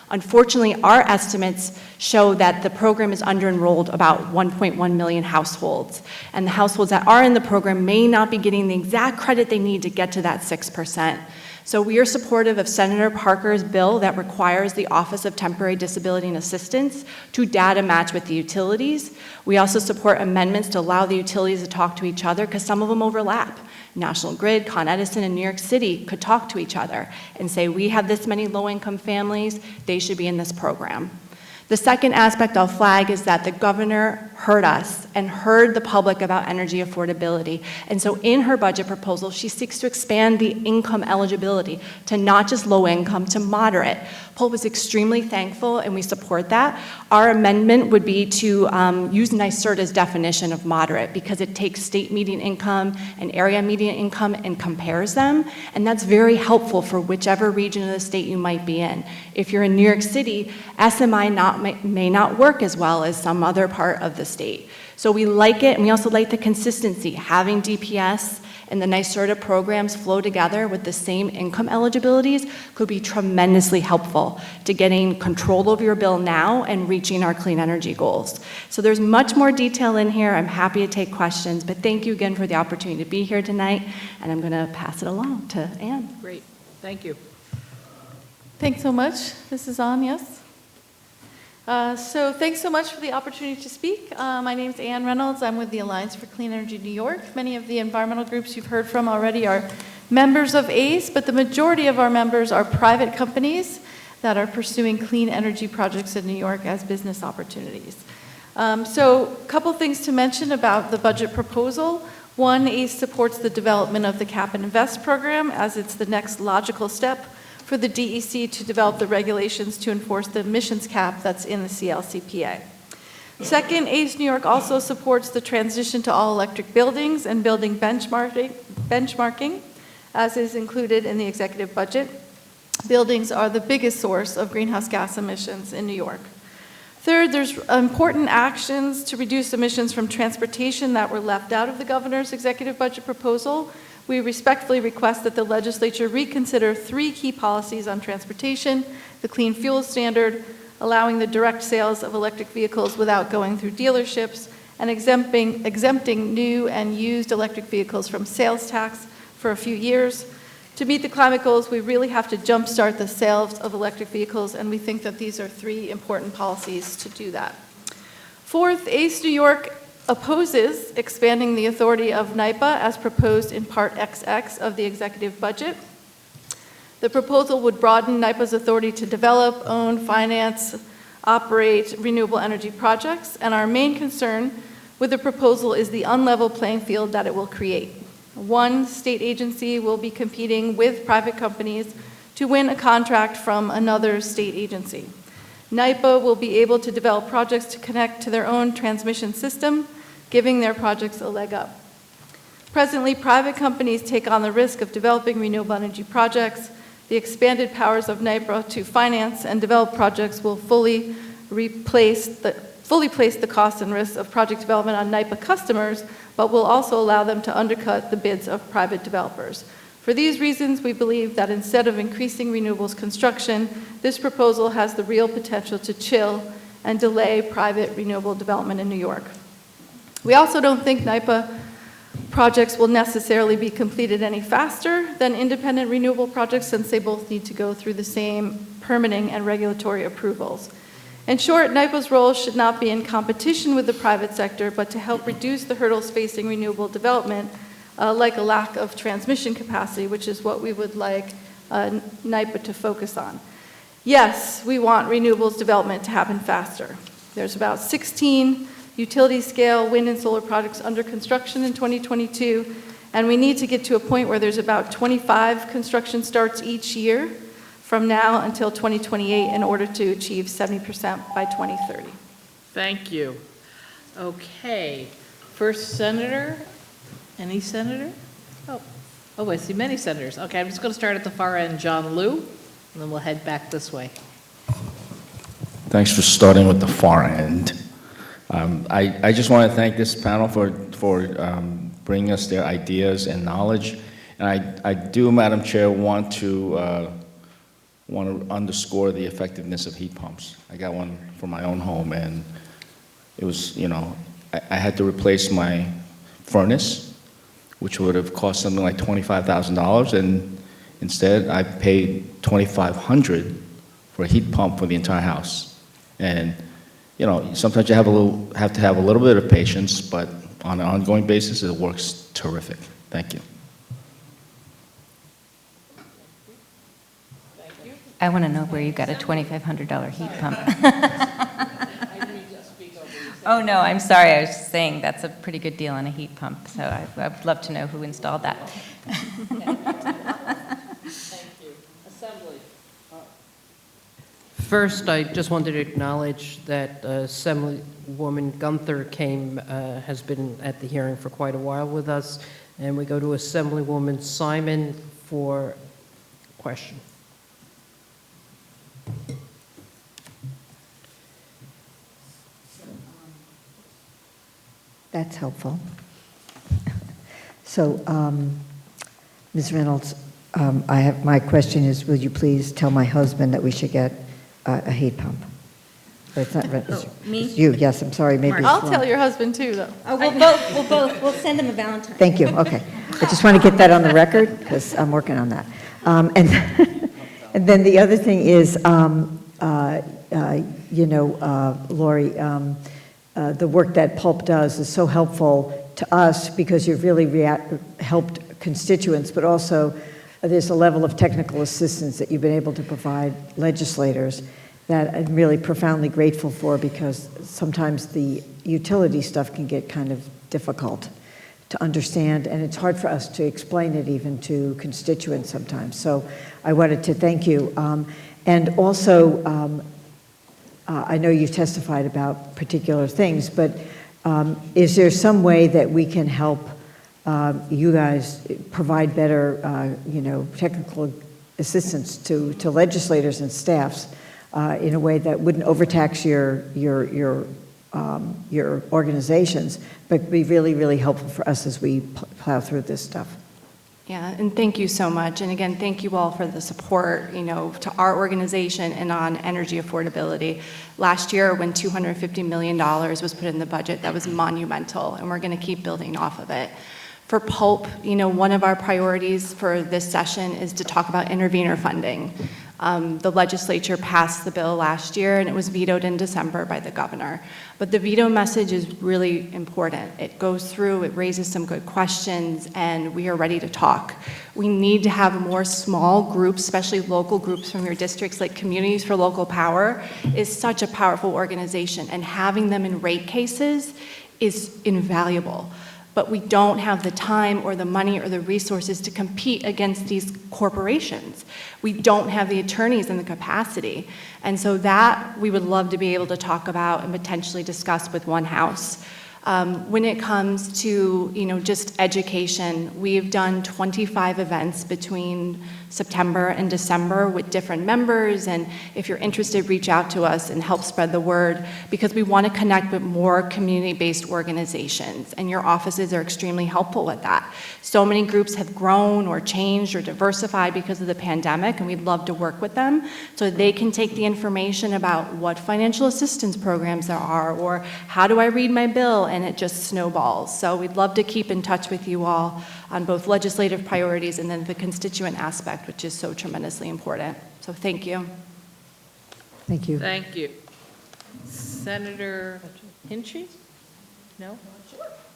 Unfortunately, our estimates show that the program is under-enrolled about 1.1 million households, and the households that are in the program may not be getting the exact credit they need to get to that 6%. So we are supportive of Senator Parker's bill that requires the Office of Temporary Disability and Assistance to data match with the utilities. We also support amendments to allow the utilities to talk to each other because some of them overlap. National Grid, Con Edison, and New York City could talk to each other and say, we have this many low-income families, they should be in this program. The second aspect I'll flag is that the governor heard us and heard the public about energy affordability. And so in her budget proposal, she seeks to expand the income eligibility to not just low income, to moderate. Pulp is extremely thankful, and we support that. Our amendment would be to use NYSERDA's definition of moderate, because it takes state median income and area median income and compares them, and that's very helpful for whichever region of the state you might be in. If you're in New York City, SMI may not work as well as some other part of the state. So we like it, and we also like the consistency. Having DPS and the NYSERDA programs flow together with the same income eligibilities could be tremendously helpful to getting control over your bill now and reaching our clean energy goals. So there's much more detail in here. I'm happy to take questions, but thank you again for the opportunity to be here tonight, and I'm going to pass it along to Ann. Great, thank you. Thanks so much. This is on, yes? So thanks so much for the opportunity to speak. My name is Ann Reynolds. I'm with the Alliance for Clean Energy New York. Many of the environmental groups you've heard from already are members of ACE, but the majority of our members are private companies that are pursuing clean energy projects in New York as business opportunities. So a couple things to mention about the budget proposal. One, ACE supports the development of the Cap and Invest program, as it's the next logical step for the DEC to develop the regulations to enforce the emissions cap that's in the CLCPA. Second, ACE New York also supports the transition to all-electric buildings and building benchmarking, as is included in the executive budget. Buildings are the biggest source of greenhouse gas emissions in New York. Third, there's important actions to reduce emissions from transportation that were left out of the governor's executive budget proposal. We respectfully request that the legislature reconsider 3 key policies on transportation: the Clean Fuel Standard, allowing the direct sales of electric vehicles without going through dealerships, and exempting new and used electric vehicles from sales tax for a few years. To meet the climate goals, we really have to jumpstart the sales of electric vehicles, and we think that these are 3 important policies to do that. Fourth, ACE New York opposes expanding the authority of NYPA as proposed in Part XX of the executive budget. The proposal would broaden NYPA's authority to develop, own, finance, operate renewable energy projects, and our main concern with the proposal is the unlevel playing field that it will create. One state agency will be competing with private companies to win a contract from another state agency. NYPA will be able to develop projects to connect to their own transmission system, giving their projects a leg up. Presently, private companies take on the risk of developing renewable energy projects. The expanded powers of NYPA to finance and develop projects will fully place the costs and risks of project development on NYPA customers, but will also allow them to undercut the bids of private developers. For these reasons, we believe that instead of increasing renewables construction, this proposal has the real potential to chill and delay private renewable development in New York. We also don't think NYPA projects will necessarily be completed any faster than independent renewable projects, since they both need to go through the same permitting and regulatory approvals. In short, NYPA's role should not be in competition with the private sector, but to help reduce the hurdles facing renewable development, like a lack of transmission capacity, which is what we would like NYPA to focus on. Yes, we want renewables development to happen faster. There's about 16 utility-scale wind and solar projects under construction in 2022, and we need to get to a point where there's about 25 construction starts each year from now until 2028 in order to achieve 70% by 2030. Thank you. Okay, first senator. Any senator? Oh, I see many senators. Okay, I'm just going to start at the far end, John Liu, and then we'll head back this way. Thanks for starting with the far end. I just want to thank this panel for bringing us their ideas and knowledge. And I do, Madam Chair, want to underscore the effectiveness of heat pumps. I got one for my own home, and it was, I had to replace my furnace, which would have cost something like $25,000, and instead I paid $2,500 for a heat pump for the entire house. And sometimes you have to have a little bit of patience, but on an ongoing basis, it works terrific. Thank you. I want to know where you got a $2,500 heat pump. Oh, no, I'm sorry. I was just saying that's a pretty good deal on a heat pump, so I'd love to know who installed that. Thank you. Assembly. First, I just wanted to acknowledge that Assemblywoman Gunther has been at the hearing for quite a while with us, and we go to Assemblywoman Simon for question. That's helpful. So, Ms. Reynolds, my question is, will you please tell my husband that we should get a heat pump? Or it's not, me? it's you, yes, I'm sorry, maybe it's I'll wrong. tell your husband too, though. Oh, we'll send him a Valentine. Thank you, okay. I just want to get that on the record, because I'm working on that. And and then the other thing is, Lori, the work that Pulp does is so helpful to us because you've really helped constituents, but also there's a level of technical assistance that you've been able to provide legislators that I'm really profoundly grateful for, because sometimes the utility stuff can get kind of difficult to understand, and it's hard for us to explain it even to constituents sometimes. So I wanted to thank you. And also, I know you testified about particular things, but is there some way that we can help you guys provide better, technical assistance to legislators and staffs in a way that wouldn't overtax your organizations, but be really, really helpful for us as we plow through this stuff? Yeah, and thank you so much. And again, thank you all for the support, to our organization and on energy affordability. Last year, when $250 million was put in the budget, that was monumental, and we're going to keep building off of it. For Pulp, one of our priorities for this session is to talk about intervenor funding. The legislature passed the bill last year, and it was vetoed in December by the governor. But the veto message is really important. It goes through, it raises some good questions, and we are ready to talk. We need to have more small groups, especially local groups from your districts, like Communities for Local Power is such a powerful organization, and having them in rate cases is invaluable. But we don't have the time or the money or the resources to compete against these corporations. We don't have the attorneys and the capacity. And so that we would love to be able to talk about and potentially discuss with One House. When it comes to, just education, we've done 25 events between September and December with different members, and if you're interested, reach out to us and help spread the word, because we want to connect with more community-based organizations, and your offices are extremely helpful with that. So many groups have grown or changed or diversified because of the pandemic, and we'd love to work with them so they can take the information about what financial assistance programs there are, or how do I read my bill, and it just snowballs. So we'd love to keep in touch with you all on both legislative priorities and then the constituent aspect, which is so tremendously important. So thank you. Thank you. Thank you. Senator Hinchey? No?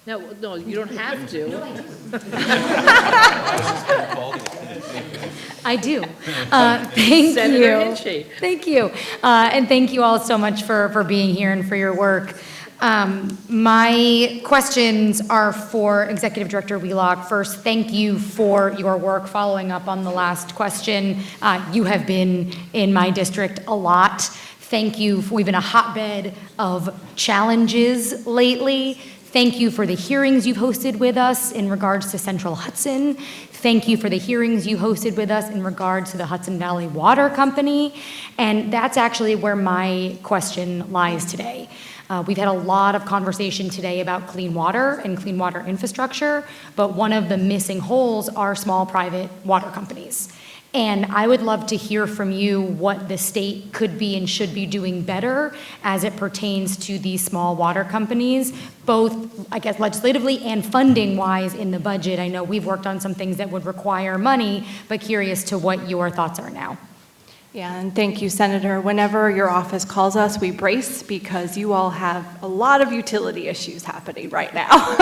No, you don't have to. I do. Thank Senator you. Hinchey. Thank you. And thank you all so much for being here and for your work. My questions are for Executive Director Wheelock. First, thank you for your work following up on the last question. You have been in my district a lot. Thank you. We've been a hotbed of challenges lately. Thank you for the hearings you've hosted with us in regards to Central Hudson. Thank you for the hearings you hosted with us in regards to the Hudson Valley Water Company. And that's actually where my question lies today. We've had a lot of conversation today about clean water and clean water infrastructure, but one of the missing holes are small private water companies. And I would love to hear from you what the state could be and should be doing better as it pertains to these small water companies, both, I guess, legislatively and funding-wise in the budget. I know we've worked on some things that would require money, but curious to what your thoughts are now. Yeah, and thank you, Senator. Whenever your office calls us, we brace because you all have a lot of utility issues happening right now.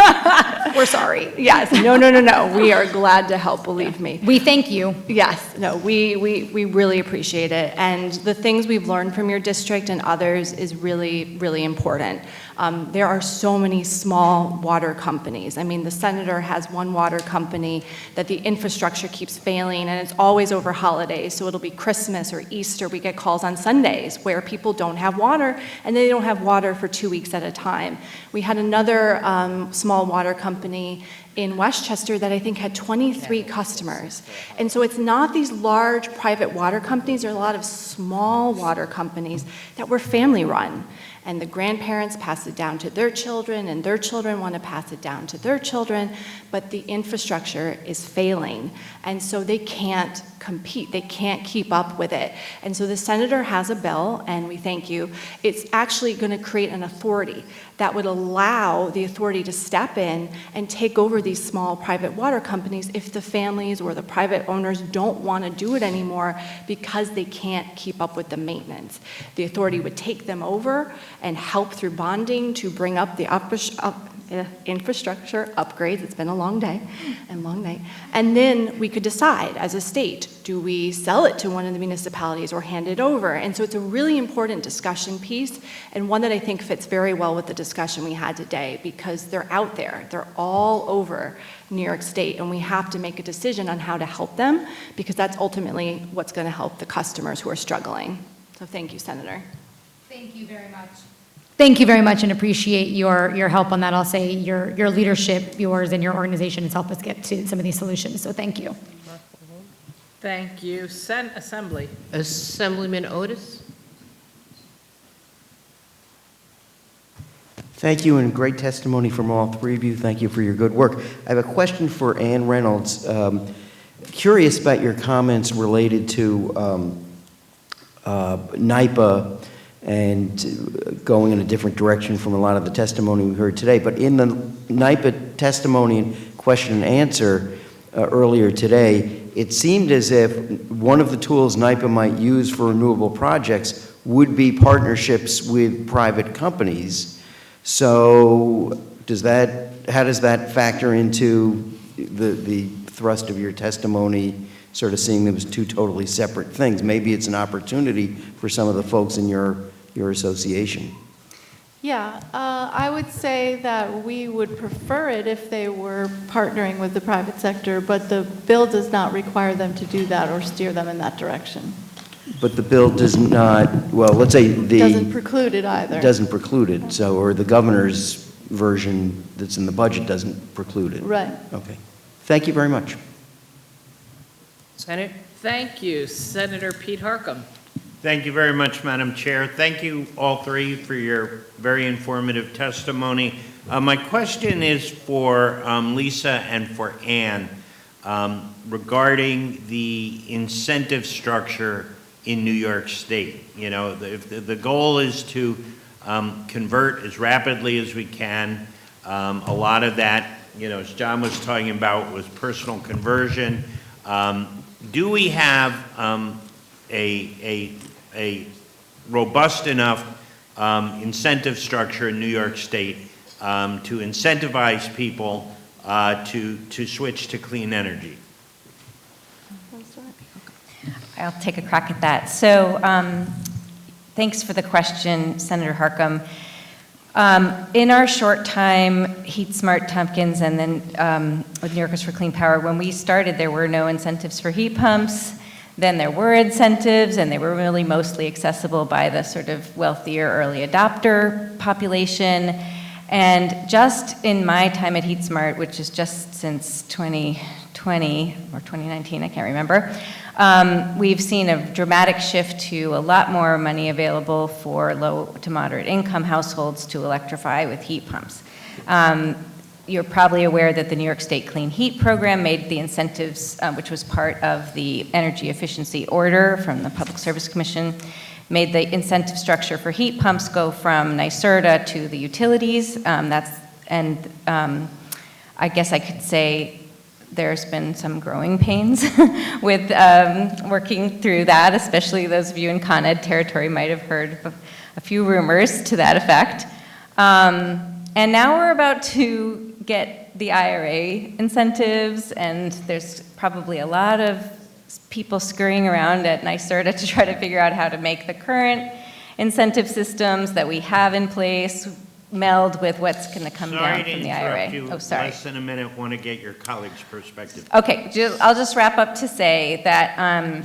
We're sorry. Yes, no. We are glad to help, believe me. We thank you. Yes, no, we really appreciate it. And the things we've learned from your district and others is really, really important. There are so many small water companies. I mean, the senator has one water company that the infrastructure keeps failing, and it's always over holidays. So it'll be Christmas or Easter. We get calls on Sundays where people don't have water, and they don't have water for 2 weeks at a time. We had another small water company in Westchester that I think had 23 customers. And so it's not these large private water companies, there are a lot of small water companies that were family run. And the grandparents pass it down to their children, and their children want to pass it down to their children, but the infrastructure is failing. And so they can't compete, they can't keep up with it. And so the senator has a bill, and we thank you. It's actually going to create an authority that would allow the authority to step in and take over these small private water companies if the families or the private owners don't want to do it anymore because they can't keep up with the maintenance. The authority would take them over and help through bonding to bring up the infrastructure upgrades. It's been a long day and long night. And then we could decide as a state, do we sell it to one of the municipalities or hand it over? And so it's a really important discussion piece, and one that I think fits very well with the discussion we had today, because they're out there. They're all over New York State, and we have to make a decision on how to help them, because that's ultimately what's going to help the customers who are struggling. So thank you, Senator. Thank you very much. Thank you very much, and appreciate your help on that. I'll say your leadership, yours and your organization has helped us get to some of these solutions, so thank you. Thank you. Assembly. Assemblyman Otis? Thank you, and great testimony from all three of you. Thank you for your good work. I have a question for Ann Reynolds. Curious about your comments related to NYPA and going in a different direction from a lot of the testimony we heard today. But in the NYPA testimony and question and answer earlier today, it seemed as if one of the tools NYPA might use for renewable projects would be partnerships with private companies. So how does that factor into the thrust of your testimony, sort of seeing them as two totally separate things? Maybe it's an opportunity for some of the folks in your association. Yeah, I would say that we would prefer it if they were partnering with the private sector, but the bill does not require them to do that or steer them in that direction. But the bill does not, well, let's say Doesn't preclude it either. Doesn't preclude it, so, or the governor's version that's in the budget doesn't preclude it. Right. Okay. Thank you very much. Senator? Thank you. Senator Pete Harkam. Thank you very much, Madam Chair. Thank you all three for your very informative testimony. My question is for Lisa and for Ann regarding the incentive structure in New York State. You know, if the goal is to convert as rapidly as we can, a lot of that, you know, as John was talking about, was personal conversion. Do we have a robust enough incentive structure in New York State to incentivize people to switch to clean energy? I'll take a crack at that. So thanks for the question, Senator Harkam. In our short time, Heat Smart Tompkins and then with New Yorkers for Clean Power, when we started, there were no incentives for heat pumps. Then there were incentives, and they were really mostly accessible by the sort of wealthier early adopter population. And just in my time at Heat Smart, which is just since 2020 or 2019, I can't remember, we've seen a dramatic shift to a lot more money available for low to moderate income households to electrify with heat pumps. You're probably aware that the New York State Clean Heat Program made the incentives, which was part of the energy efficiency order from the Public Service Commission, made the incentive structure for heat pumps go from NYSERDA to the utilities. I guess I could say there's been some growing pains with working through that, especially those of you in Con Ed territory might have heard a few rumors to that effect. And now we're about to get the IRA incentives, and there's probably a lot of people scurrying around at NYSERDA to try to figure out how to make the current incentive systems that we have in place meld with what's going to come Sorry down to from the interrupt IRA. you. Oh, sorry. Less than a minute, want to get your colleague's perspective. Okay, I'll just wrap up to say that,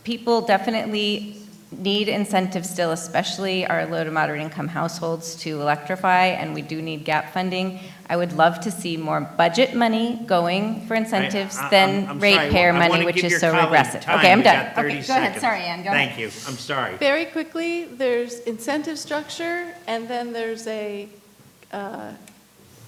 people definitely need incentives still, especially our low to moderate income households, to electrify, and we do need gap funding. I would love to see more budget money going for incentives than I'm sorry. ratepayer I money, wanna which give is your so colleague regressive. time. Okay, I'm We done. got 30 Okay, go ahead, seconds. sorry, Ann, go ahead. Thank you, I'm sorry. Very quickly, there's incentive structure, and then there's a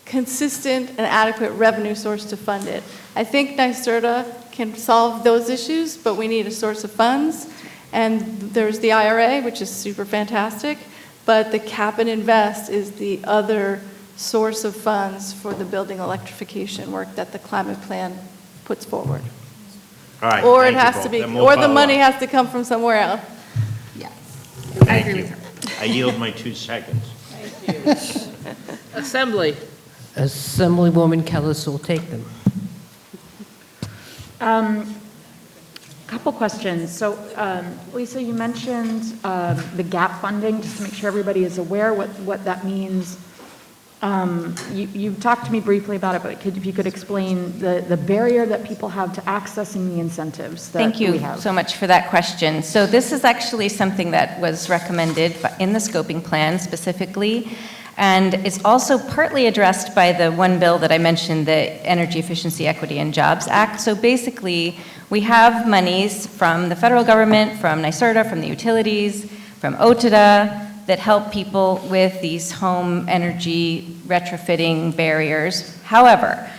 consistent and adequate revenue source to fund it. I think NYSERDA can solve those issues, but we need a source of funds. And there's the IRA, which is super fantastic, but the cap and invest is the other source of funds for the building electrification work that the climate plan puts forward. All right. Or it thank you has both. to be, Then we'll or the follow money up. has to come from somewhere else. Thank you. I yield my 2 seconds. Assembly. Assemblywoman Kellis will take them. Couple questions. So, Lisa, you mentioned the gap funding, just to make sure everybody is aware what that means. You've talked to me briefly about it, but if you could explain the barrier that people have to accessing the incentives that Thank we you have. so much for that question. So this is actually something that was recommended in the scoping plan specifically, and it's also partly addressed by the one bill that I mentioned, the Energy Efficiency, Equity, and Jobs Act. So basically, we have monies from the federal government, from NYSERDA, from the utilities, from OTDA, that help people with these home energy retrofitting barriers. However,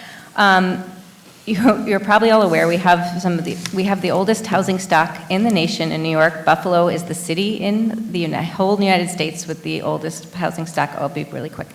you're probably all aware we have the oldest housing stock in the nation in New York. Buffalo is the city in the whole United States with the oldest housing stock. I'll be really quick.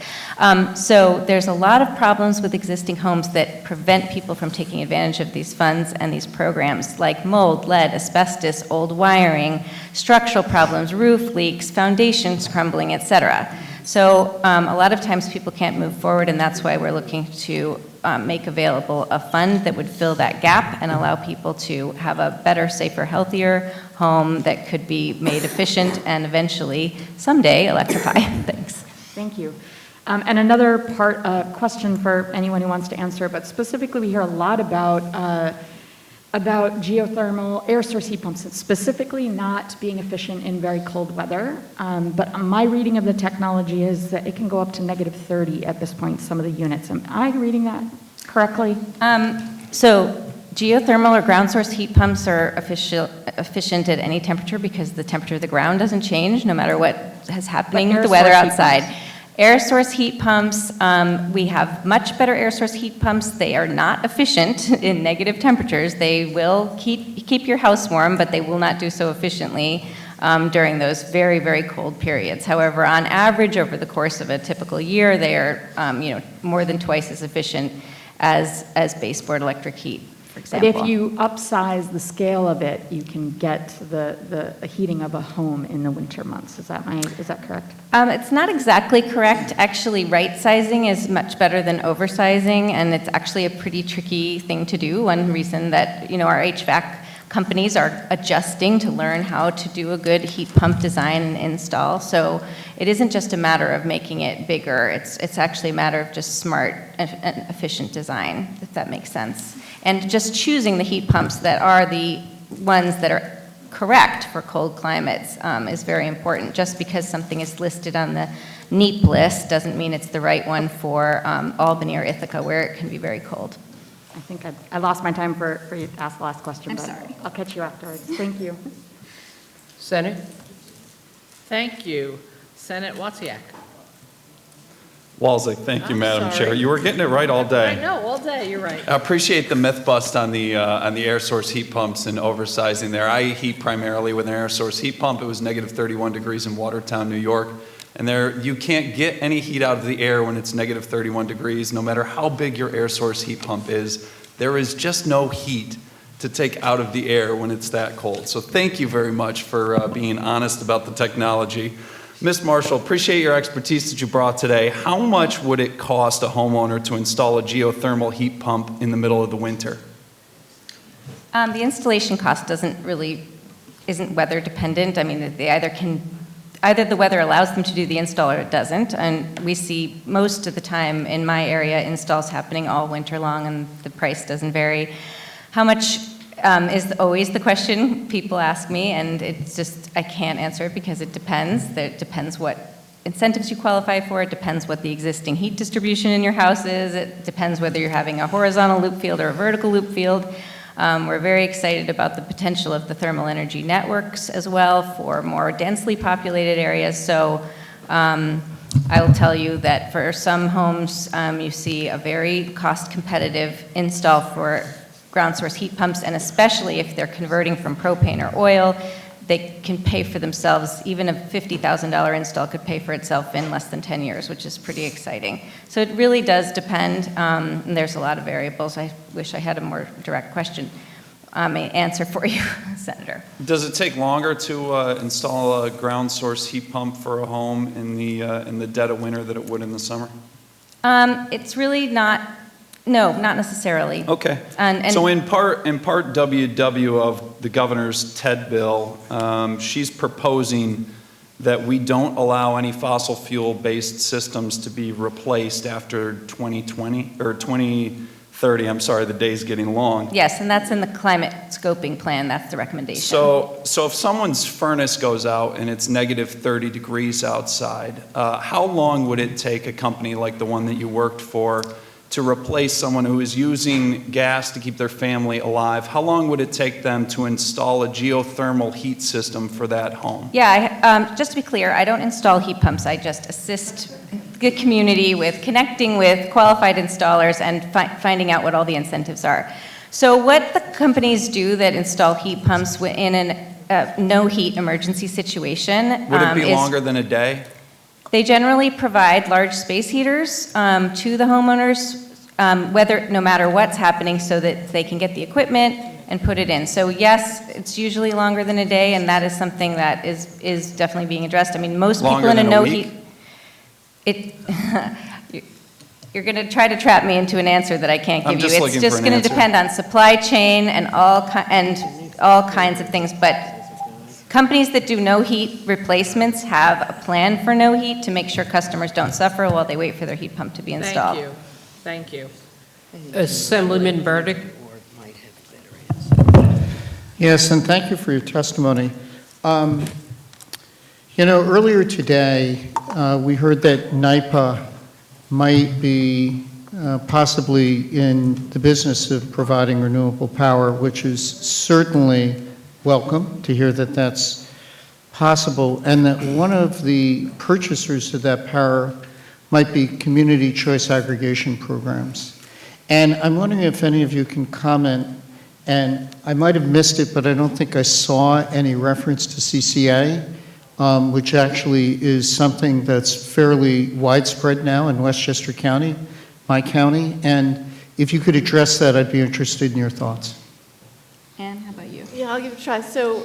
So there's a lot of problems with existing homes that prevent people from taking advantage of these funds and these programs, like mold, lead, asbestos, old wiring, structural problems, roof leaks, foundations crumbling, et cetera. So a lot of times people can't move forward, and that's why we're looking to make available a fund that would fill that gap and allow people to have a better, safer, healthier home that could be made efficient and eventually, someday, electrify. Thanks. Thank you. And another question for anyone who wants to answer, but specifically we hear a lot about geothermal air source heat pumps, specifically not being efficient in very cold weather. But my reading of the technology is that it can go up to -30 at this point, some of the units. Am I reading that correctly? So geothermal or ground source heat pumps are efficient at any temperature because the temperature of the ground doesn't change no matter what is happening with the weather outside. Air source heat pumps, we have much better air source heat pumps. They are not efficient in negative temperatures. They will keep your house warm, but they will not do so efficiently during those very, very cold periods. However, on average, over the course of a typical year, they are more than twice as efficient as baseboard electric heat, for example. But if you upsize the scale of it, you can get the heating of a home in the winter months. Is that correct? It's not exactly correct. Actually, right sizing is much better than oversizing, and it's actually a pretty tricky thing to do. One reason that our HVAC companies are adjusting to learn how to do a good heat pump design and install. So it isn't just a matter of making it bigger. It's actually a matter of just smart and efficient design, if that makes sense. And just choosing the heat pumps that are the ones that are correct for cold climates is very important. Just because something is listed on the NEEP list doesn't mean it's the right one for Albany or Ithaca, where it can be very cold. I think I lost my time for you to ask the last question, I'm but sorry. I'll catch you afterwards. Thank you. Senate? Thank you. Senate Wozniak. Walzek, thank you, I'm Madam sorry. Chair. You were getting it right all day. I know, all day, you're right. I appreciate the myth bust on the air source heat pumps and oversizing there. I heat primarily with an air source heat pump. It was -31 degrees in Watertown, New York. And there, you can't get any heat out of the air when it's -31 degrees, no matter how big your air source heat pump is. There is just no heat to take out of the air when it's that cold. So thank you very much for being honest about the technology. Ms. Marshall, appreciate your expertise that you brought today. How much would it cost a homeowner to install a geothermal heat pump in the middle of the winter? The installation cost isn't weather dependent. I mean, they either can either the weather allows them to do the install or it doesn't. And we see most of the time in my area installs happening all winter long, and the price doesn't vary. How much is always the question people ask me, and it's just, I can't answer it because it depends. It depends what incentives you qualify for. It depends what the existing heat distribution in your house is. It depends whether you're having a horizontal loop field or a vertical loop field. We're very excited about the potential of the thermal energy networks as well for more densely populated areas. So I will tell you that for some homes, you see a very cost competitive install for ground source heat pumps, and especially if they're converting from propane or oil, they can pay for themselves. Even a $50,000 install could pay for itself in less than 10 years, which is pretty exciting. So it really does depend, and there's a lot of variables. I wish I had a more direct answer for you, Senator. Does it take longer to install a ground source heat pump for a home in the dead of winter than it would in the summer? It's really not. No, not necessarily. Okay. And so in part WW of the governor's TED bill, she's proposing that we don't allow any fossil fuel-based systems to be replaced after 2020 or 2030. I'm sorry, the day's getting long. yes, and that's in the climate scoping plan. That's the recommendation. So if someone's furnace goes out and it's negative 30 degrees outside, how long would it take a company like the one that you worked for to replace someone who is using gas to keep their family alive? How long would it take them to install a geothermal heat system for that home? Yeah, just to be clear, I don't install heat pumps. I just assist the community with connecting with qualified installers and finding out what all the incentives are. So what the companies do that install heat pumps in a no heat emergency situation Would it be is longer than a day? they generally provide large space heaters to the homeowners, no matter what's happening, so that they can get the equipment and put it in. So yes, it's usually longer than a day, and that is something that is definitely being addressed. I mean, most people in a no heat. You're going to try to trap me into an answer that I can't give you. It's just going to depend on supply chain and all kinds of things, but companies that do no heat replacements have a plan for no heat to make sure customers don't suffer while they wait for their heat pump to be installed. Thank you. Assemblyman Burdick. Yes, and thank you for your testimony. Earlier today, we heard that NYPA might be possibly in the business of providing renewable power, which is certainly welcome to hear that that's possible, and that one of the purchasers of that power might be community choice aggregation programs. And I'm wondering if any of you can comment, and I might have missed it, but I don't think I saw any reference to CCA, which actually is something that's fairly widespread now in Westchester County, my county, and if you could address that, I'd be interested in your thoughts. Ann, how about you? Yeah, I'll give it a try. So,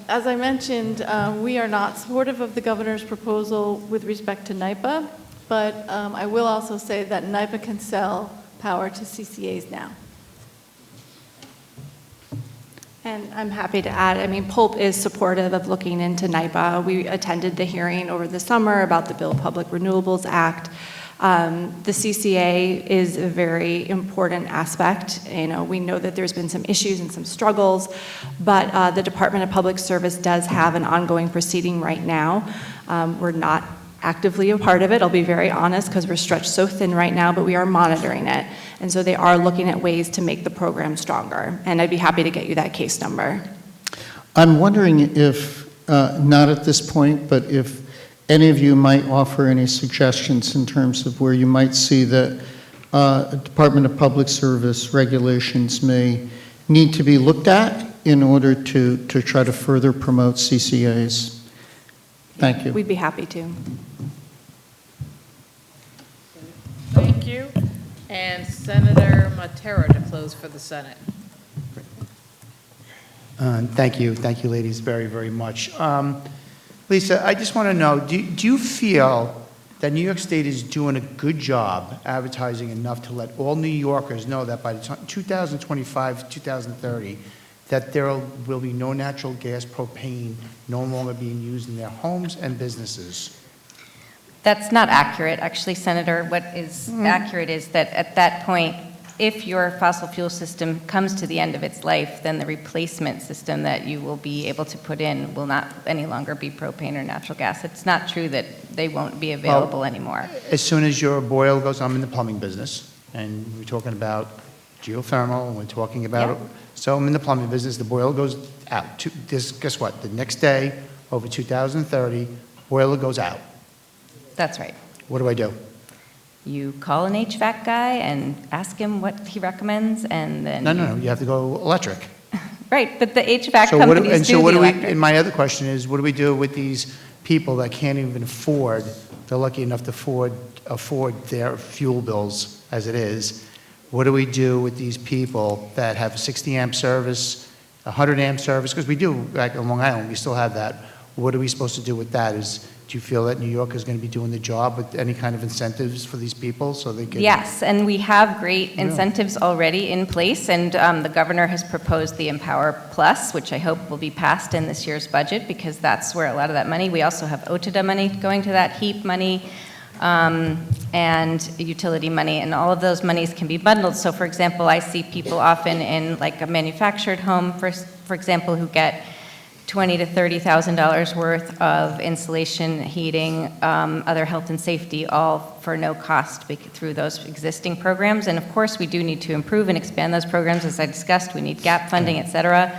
as I mentioned, we are not supportive of the governor's proposal with respect to NYPA, but I will also say that NYPA can sell power to CCAs now. And I'm happy to add, I mean, Pulp is supportive of looking into NYPA. We attended the hearing over the summer about the Build Public Renewables Act. The CCA is a very important aspect. We know that there's been some issues and some struggles, but the Department of Public Service does have an ongoing proceeding right now. We're not actively a part of it, I'll be very honest, because we're stretched so thin right now, but we are monitoring it. And so they are looking at ways to make the program stronger. And I'd be happy to get you that case number. I'm wondering if, not at this point, but if any of you might offer any suggestions in terms of where you might see that Department of Public Service regulations may need to be looked at in order to try to further promote CCAs. Thank you. We'd be happy to. Thank you. And Senator Matera to close for the Senate. Thank you, ladies, very, very much. Lisa, I just want to know, do you feel that New York State is doing a good job advertising enough to let all New Yorkers know that by the time 2025, 2030, that there will be no natural gas propane no longer being used in their homes and businesses. That's not accurate, actually, Senator. What is accurate is that at that point, if your fossil fuel system comes to the end of its life, then the replacement system that you will be able to put in will not any longer be propane or natural gas. It's not true that they won't be available anymore. As soon as your boiler goes, I'm in the plumbing business, and we're talking about geothermal, and we're talking about, so I'm in the plumbing business, the boiler goes out. Guess what? The next day, over 2030, boiler goes out. That's right. What do I do? You call an HVAC guy and ask him what he recommends, and then... No, you have to go electric. Right, but the HVAC So companies do the electric. and my other question is, what do we do with these people that can't even afford, they're lucky enough to afford their fuel bills as it is? What do we do with these people that have a 60 amp service, 100 amp service? Because we do, like on Long Island, we still have that. What are we supposed to do with that? Do you feel that New York is going to be doing the job with any kind of incentives for these people so they can? Yes, and we have great incentives already in place, and the governor has proposed the Empower Plus, which I hope will be passed in this year's budget, because that's where a lot of that money, we also have OTDA money going to that, HEAP money, and utility money, and all of those monies can be bundled. So for example, I see people often in like a manufactured home, for example, who get $20,000 to $30,000 worth of insulation, heating, other health and safety, all for no cost through those existing programs. And of course, we do need to improve and expand those programs. As I discussed, we need gap funding, et cetera.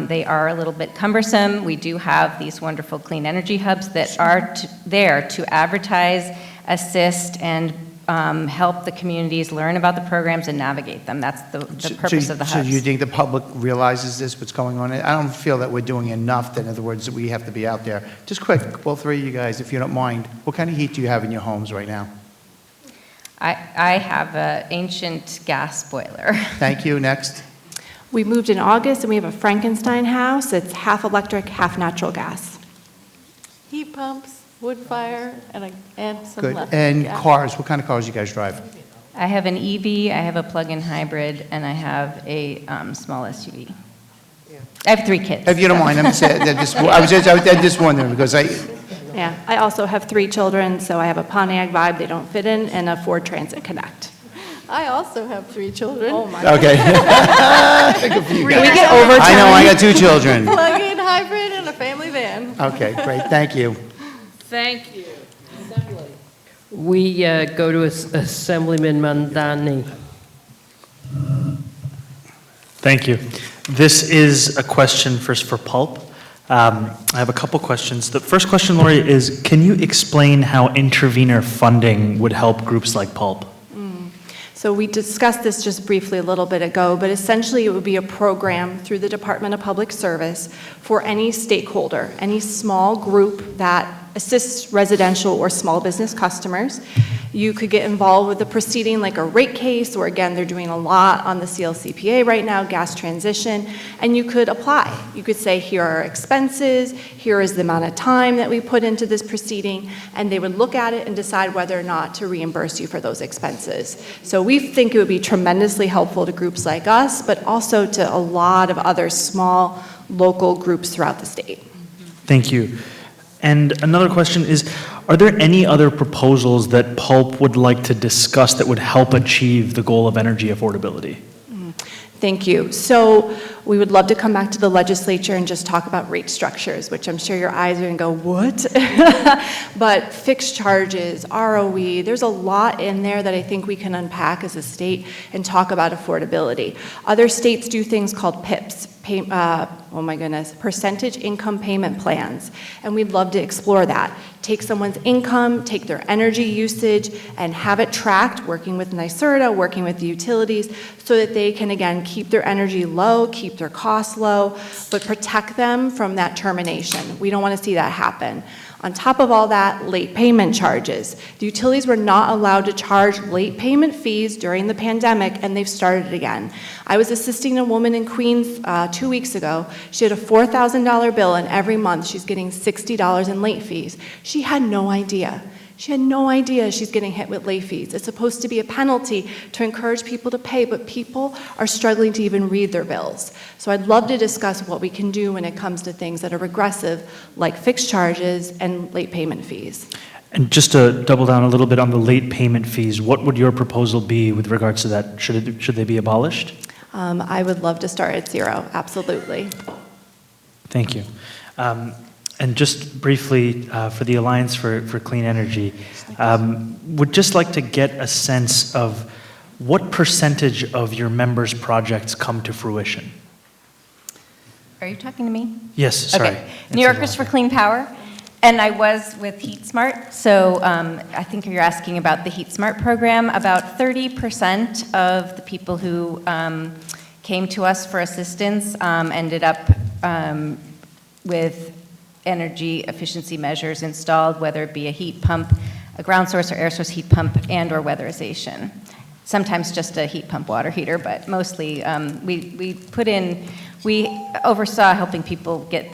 They are a little bit cumbersome. We do have these wonderful clean energy hubs that are there to advertise, assist, and help the communities learn about the programs and navigate them. That's the purpose of the hubs. So you think the public realizes this, what's going on? I don't feel that we're doing enough. In other words, that we have to be out there. Just quick, all three of you guys, if you don't mind, what kind of heat do you have in your homes right now? I have an ancient gas boiler. Thank you. Next. We moved in August, and we have a Frankenstein house. It's half electric, half natural gas. Heat pumps, wood fire, and some Good. left. And gas. cars, what kind of cars do you guys drive? I have an EV, I have a plug-in hybrid, and I have a small SUV. I have 3 kids. If you don't mind, I was just wondering because Yeah, I also have 3 children, so I have a Pontiac Vibe they don't fit in, and a Ford Transit Connect. I also have 3 children. Oh my Okay. We get overtime. I know, I got 2 children. Plug-in hybrid and a family van. Okay, great. Thank you. Thank you. Assembly. We go to Assemblyman Mandani. Thank you. This is a question first for Pulp. I have a couple questions. The first question, Lori, is can you explain how intervenor funding would help groups like Pulp? So we discussed this just briefly a little bit ago, but essentially it would be a program through the Department of Public Service for any stakeholder, any small group that assists residential or small business customers. You could get involved with a proceeding like a rate case, or again, they're doing a lot on the CLCPA right now, gas transition, and you could apply. You could say, here are our expenses, here is the amount of time that we put into this proceeding, and they would look at it and decide whether or not to reimburse you for those expenses. So we think it would be tremendously helpful to groups like us, but also to a lot of other small local groups throughout the state. Thank you. And another question is, are there any other proposals that Pulp would like to discuss that would help achieve the goal of energy affordability? Thank you. So we would love to come back to the legislature and just talk about rate structures, which I'm sure your eyes are going to go, what? But fixed charges, ROE, there's a lot in there that I think we can unpack as a state and talk about affordability. Other states do things called PIPs, oh my goodness, percentage income payment plans, and we'd love to explore that. Take someone's income, take their energy usage, and have it tracked, working with NYSERDA, working with the utilities, so that they can, again, keep their energy low, keep their costs low, but protect them from that termination. We don't want to see that happen. On top of all that, late payment charges. The utilities were not allowed to charge late payment fees during the pandemic, and they've started again. I was assisting a woman in Queens 2 weeks ago. She had a $4,000 bill, and every month she's getting $60 in late fees. She had no idea. She had no idea she's getting hit with late fees. It's supposed to be a penalty to encourage people to pay, but people are struggling to even read their bills. So I'd love to discuss what we can do when it comes to things that are regressive, like fixed charges and late payment fees. And just to double down a little bit on the late payment fees, what would your proposal be with regards to that? Should they be abolished? I would love to start at zero, absolutely. Thank you. And just briefly, for the Alliance for Clean Energy, would just like to get a sense of what percentage of your members' projects come to fruition? Are you talking to me? Yes, sorry. Okay. New Yorkers for Clean Power. And I was with HeatSmart, so I think you're asking about the HeatSmart program. About 30% of the people who came to us for assistance ended up with energy efficiency measures installed, whether it be a heat pump, a ground source or air source heat pump, and or weatherization. Sometimes just a heat pump water heater, but mostly we oversaw helping people get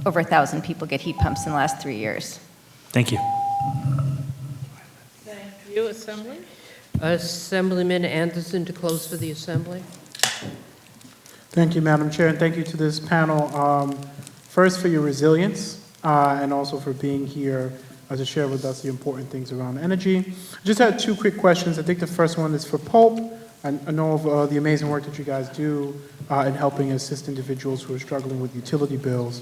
over 1,000 people get heat pumps in the last 3 years. Thank you. Thank you, Assembly. Assemblyman Anderson to close for the Assembly. Thank you, Madam Chair, and thank you to this panel. First, for your resilience, and also for being here to share with us the important things around energy. I just had two quick questions. I think the first one is for Pulp. I know of the amazing work that you guys do in helping assist individuals who are struggling with utility bills.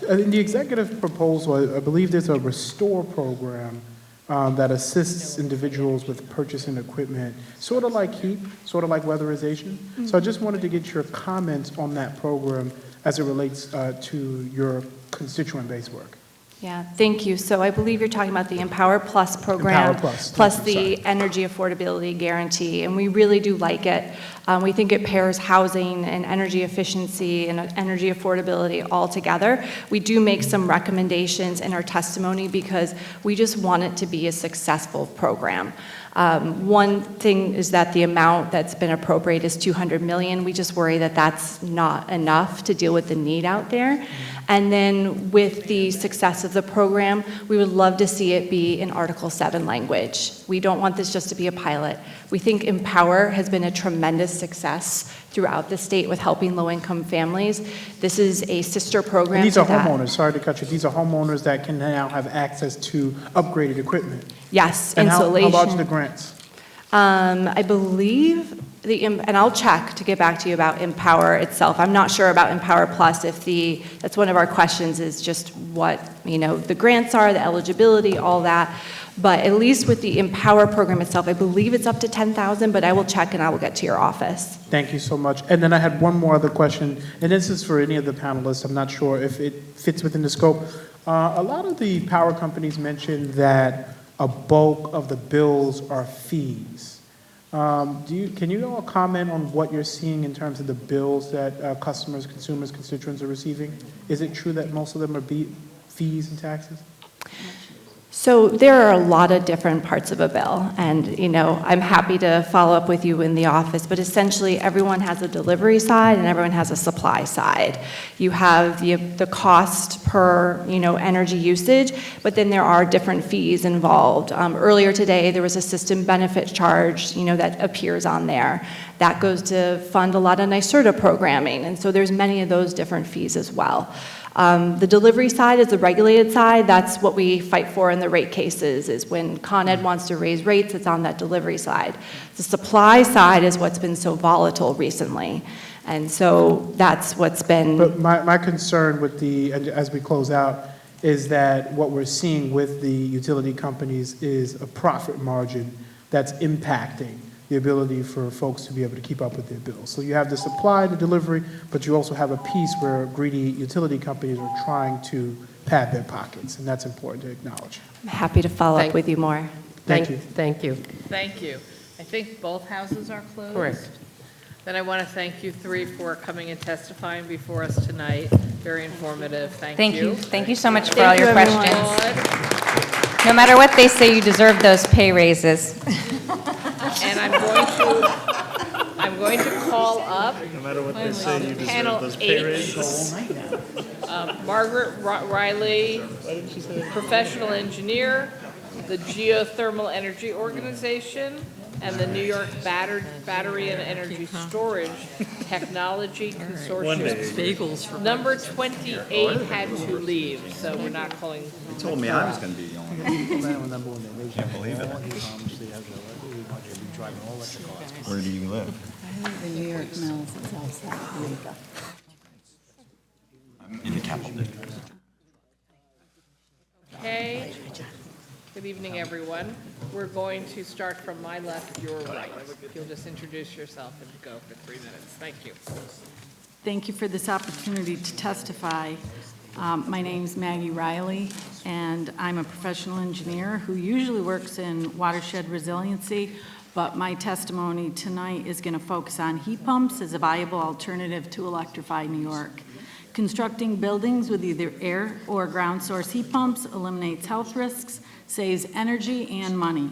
In the executive proposal, I believe there's a restore program that assists individuals with purchasing equipment, sort of like HEAP, sort of like weatherization. So I just wanted to get your comments on that program as it relates to your constituent-based work. Yeah, thank you. So I believe you're talking about the Empower Plus program, Empower Plus, plus thank you, the Energy Affordability Guarantee, and we really do like it. We think it pairs housing and energy efficiency and energy affordability all together. We do make some recommendations in our testimony because we just want it to be a successful program. One thing is that the amount that's been appropriated is $200 million. We just worry that that's not enough to deal with the need out there. And then with the success of the program, we would love to see it be in Article 7 language. We don't want this just to be a pilot. We think Empower has been a tremendous success throughout the state with helping low-income families. This is a sister program. And these are to that. homeowners, sorry to cut you, these are homeowners that can now have access to upgraded equipment. Yes, And insulation. how large are the grants? I believe and I'll check to get back to you about Empower itself. I'm not sure about Empower Plus that's one of our questions is just what, the grants are, the eligibility, all that. But at least with the Empower program itself, I believe it's up to 10,000, but I will check and I will get to your office. Thank you so much. And then I had one more other question, and this is for any of the panelists. I'm not sure if it fits within the scope. A lot of the power companies mentioned that a bulk of the bills are fees. Can you all comment on what you're seeing in terms of the bills that customers, consumers, constituents are receiving? Is it true that most of them are fees and taxes? So there are a lot of different parts of a bill, and I'm happy to follow up with you in the office, but essentially everyone has a delivery side and everyone has a supply side. You have the cost per energy usage, but then there are different fees involved. Earlier today there was a system benefit charge that appears on there. That goes to fund a lot of NYSERDA programming, and so there's many of those different fees as well. The delivery side is the regulated side. That's what we fight for in the rate cases, is when Con Ed wants to raise rates, it's on that delivery side. The supply side is what's been so volatile recently. And so that's what's been... But my concern with and as we close out, is that what we're seeing with the utility companies is a profit margin that's impacting the ability for folks to be able to keep up with their bills. So you have the supply, the delivery, but you also have a piece where greedy utility companies are trying to pad their pockets, and that's important to acknowledge. I'm happy to follow up with you more. Thank you. Thank you. Thank you. I think both houses are closed. Correct. Then I want to thank you three for coming and testifying before us tonight. Very informative. Thank you. Thank you so much for all your everyone. questions. No matter what they say, you deserve those pay raises. And I'm going to call up No matter what they say, you deserve panel those pay 8. raises. Margaret Riley, professional engineer, the Geothermal Energy Organization, and the New York Battery and Energy Storage Technology One day. Consortium. Number 28 had to leave, so we're not calling. He told me I was going to be the only one. Can't believe it. Where do you live? The New York Mills, it's outside Eureka. I'm in the Capitol District. Okay. Good evening, everyone. We're going to start from my left, your right. If you'll just introduce yourself and go for 3 minutes. Thank you. Thank you for this opportunity to testify. My name's Maggie Riley, and I'm a professional engineer who usually works in watershed resiliency, but my testimony tonight is going to focus on heat pumps as a viable alternative to electrify New York. Constructing buildings with either air or ground source heat pumps eliminates health risks, saves energy and money.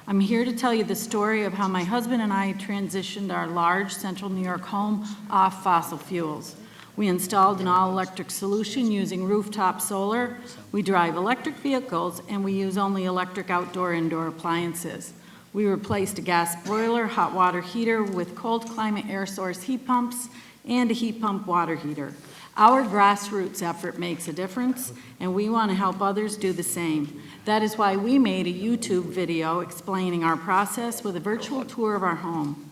I'm here to tell you the story of how my husband and I transitioned our large central New York home off fossil fuels. We installed an all-electric solution using rooftop solar. We drive electric vehicles, and we use only electric outdoor-indoor appliances. We replaced a gas boiler, hot water heater with cold climate air source heat pumps, and a heat pump water heater. Our grassroots effort makes a difference, and we want to help others do the same. That is why we made a YouTube video explaining our process with a virtual tour of our home.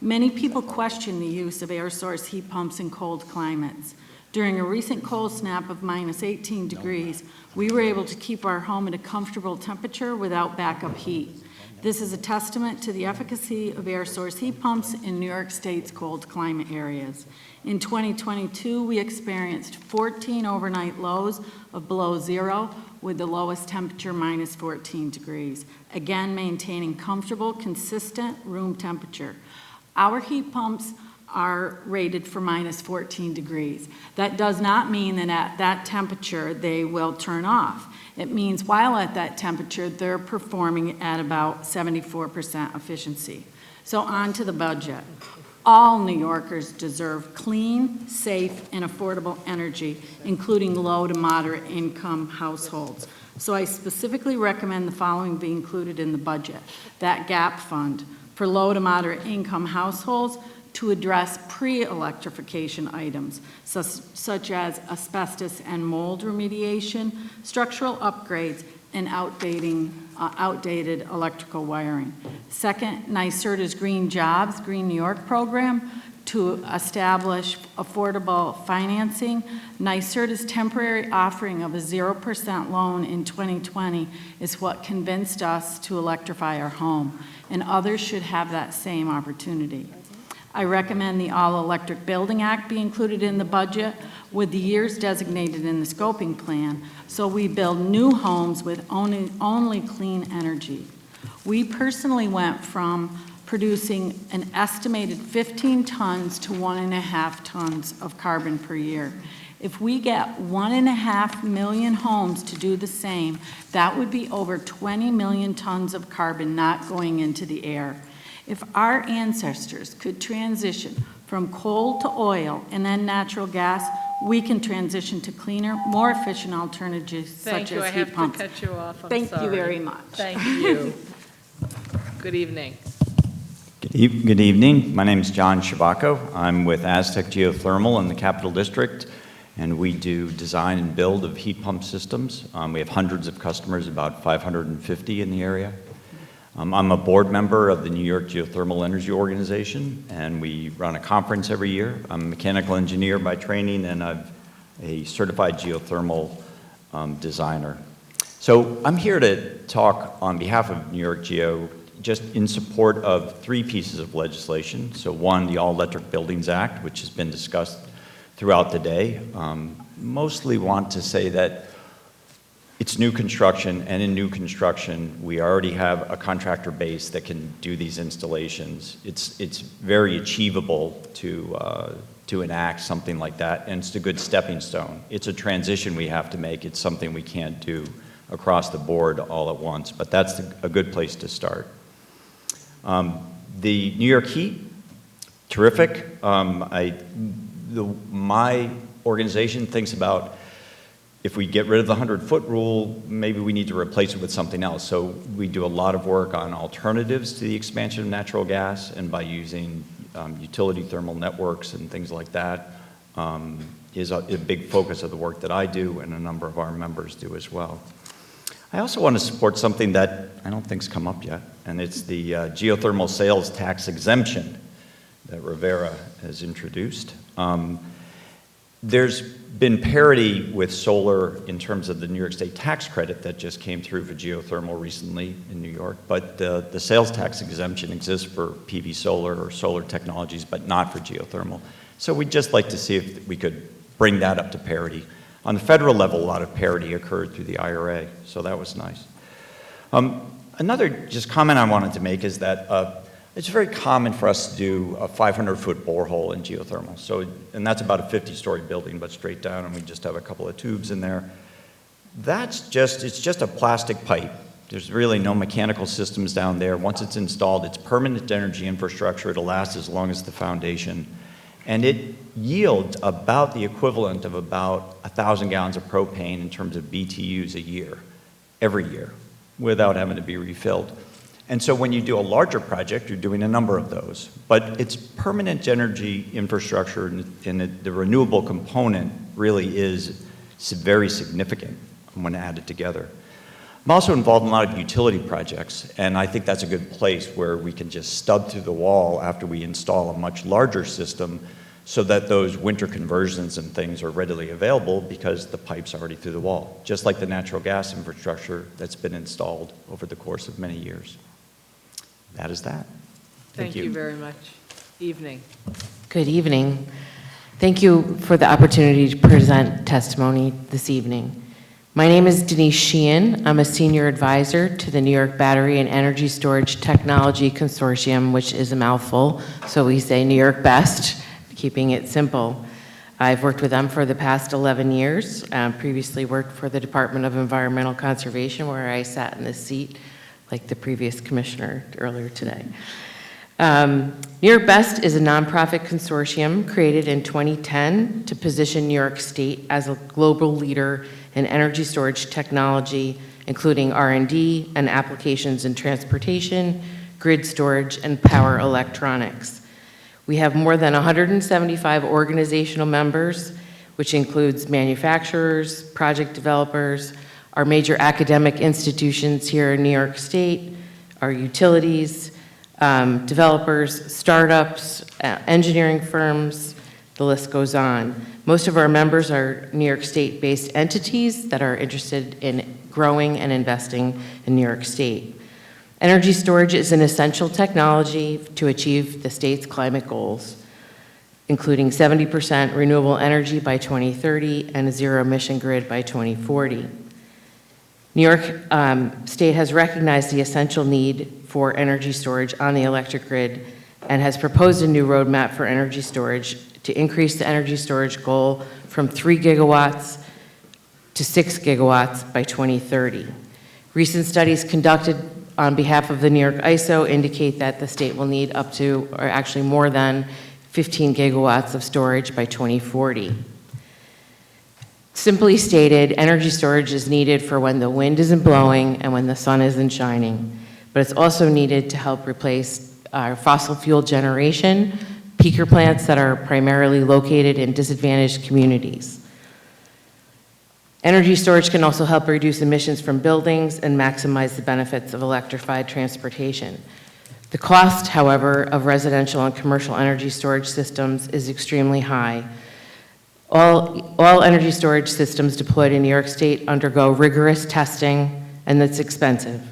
Many people question the use of air source heat pumps in cold climates. During a recent cold snap of minus 18 degrees, we were able to keep our home at a comfortable temperature without backup heat. This is a testament to the efficacy of air source heat pumps in New York State's cold climate areas. In 2022, we experienced 14 overnight lows of below zero, with the lowest temperature minus 14 degrees, again maintaining comfortable, consistent room temperature. Our heat pumps are rated for minus 14 degrees. That does not mean that at that temperature they will turn off. It means while at that temperature, they're performing at about 74% efficiency. So on to the budget. All New Yorkers deserve clean, safe, and affordable energy, including low to moderate income households. So I specifically recommend the following be included in the budget. That GAP fund for low to moderate income households to address pre-electrification items, such as asbestos and mold remediation, structural upgrades, and outdated electrical wiring. Second, NYSERDA's Green Jobs, Green New York program to establish affordable financing. NYSERDA's temporary offering of a 0% loan in 2020 is what convinced us to electrify our home, and others should have that same opportunity. I recommend the All-Electric Building Act be included in the budget with the years designated in the scoping plan, so we build new homes with only clean energy. We personally went from producing an estimated 15 tons to 1.5 tons of carbon per year. If we get 1.5 million homes to do the same, that would be over 20 million tons of carbon not going into the air. If our ancestors could transition from coal to oil and then natural gas, we can transition to cleaner, more efficient alternatives such as heat pumps. Thank you. I have to cut you off. I'm Thank sorry. you very much. Thank you. Good evening. Good evening. My name is John Shabako. I'm with Aztec Geothermal in the Capital District, and we do design and build of heat pump systems. We have hundreds of customers, about 550 in the area. I'm a board member of the New York Geothermal Energy Organization, and we run a conference every year. I'm a mechanical engineer by training, and I'm a certified geothermal designer. So I'm here to talk on behalf of New York Geo just in support of 3 pieces of legislation. So one, the All-Electric Buildings Act, which has been discussed throughout the day. Mostly want to say that it's new construction, and in new construction, we already have a contractor base that can do these installations. It's very achievable to enact something like that, and it's a good stepping stone. It's a transition we have to make. It's something we can't do across the board all at once, but that's a good place to start. The New York Heat terrific. My organization thinks about if we get rid of the 100-foot rule, maybe we need to replace it with something else. So we do a lot of work on alternatives to the expansion of natural gas, and by using utility thermal networks and things like that is a big focus of the work that I do and a number of our members do as well. I also want to support something that I don't think's come up yet, and it's the geothermal sales tax exemption that Rivera has introduced. There's been parity with solar in terms of the New York State tax credit that just came through for geothermal recently in New York, but the sales tax exemption exists for PV solar or solar technologies, but not for geothermal. So we'd just like to see if we could bring that up to parity. On the federal level, a lot of parity occurred through the IRA, so that was nice. Another just comment I wanted to make is that it's very common for us to do a 500-foot borehole in geothermal. So, and that's about a 50-story building, but straight down, and we just have a couple of tubes in there. It's just a plastic pipe. There's really no mechanical systems down there. Once it's installed, it's permanent energy infrastructure. It'll last as long as the foundation. And it yields about the equivalent of about 1,000 gallons of propane in terms of BTUs a year, every year, without having to be refilled. And so when you do a larger project, you're doing a number of those. But it's permanent energy infrastructure, and the renewable component really is very significant when added together. I'm also involved in a lot of utility projects, and I think that's a good place where we can just stub through the wall after we install a much larger system so that those winter conversions and things are readily available because the pipe's already through the wall, just like the natural gas infrastructure that's been installed over the course of many years. That is that. Thank you very much. Evening. Good evening. Thank you for the opportunity to present testimony this evening. My name is Denise Sheehan. I'm a senior advisor to the New York Battery and Energy Storage Technology Consortium, which is a mouthful, so we say New York BEST, keeping it simple. I've worked with them for the past 11 years. Previously worked for the Department of Environmental Conservation, where I sat in this seat like the previous commissioner earlier today. New York BEST is a nonprofit consortium created in 2010 to position New York State as a global leader in energy storage technology, including R&D and applications in transportation, grid storage, and power electronics. We have more than 175 organizational members, which includes manufacturers, project developers, our major academic institutions here in New York State, our utilities, developers, startups, engineering firms, the list goes on. Most of our members are New York State-based entities that are interested in growing and investing in New York State. Energy storage is an essential technology to achieve the state's climate goals, including 70% renewable energy by 2030 and a zero-emission grid by 2040. New York State has recognized the essential need for energy storage on the electric grid and has proposed a new roadmap for energy storage to increase the energy storage goal from 3 gigawatts to 6 gigawatts by 2030. Recent studies conducted on behalf of the New York ISO indicate that the state will need up to, or actually more than, 15 gigawatts of storage by 2040. Simply stated, energy storage is needed for when the wind isn't blowing and when the sun isn't shining, but it's also needed to help replace our fossil fuel generation, peaker plants that are primarily located in disadvantaged communities. Energy storage can also help reduce emissions from buildings and maximize the benefits of electrified transportation. The cost, however, of residential and commercial energy storage systems is extremely high. All energy storage systems deployed in New York State undergo rigorous testing, and that's expensive.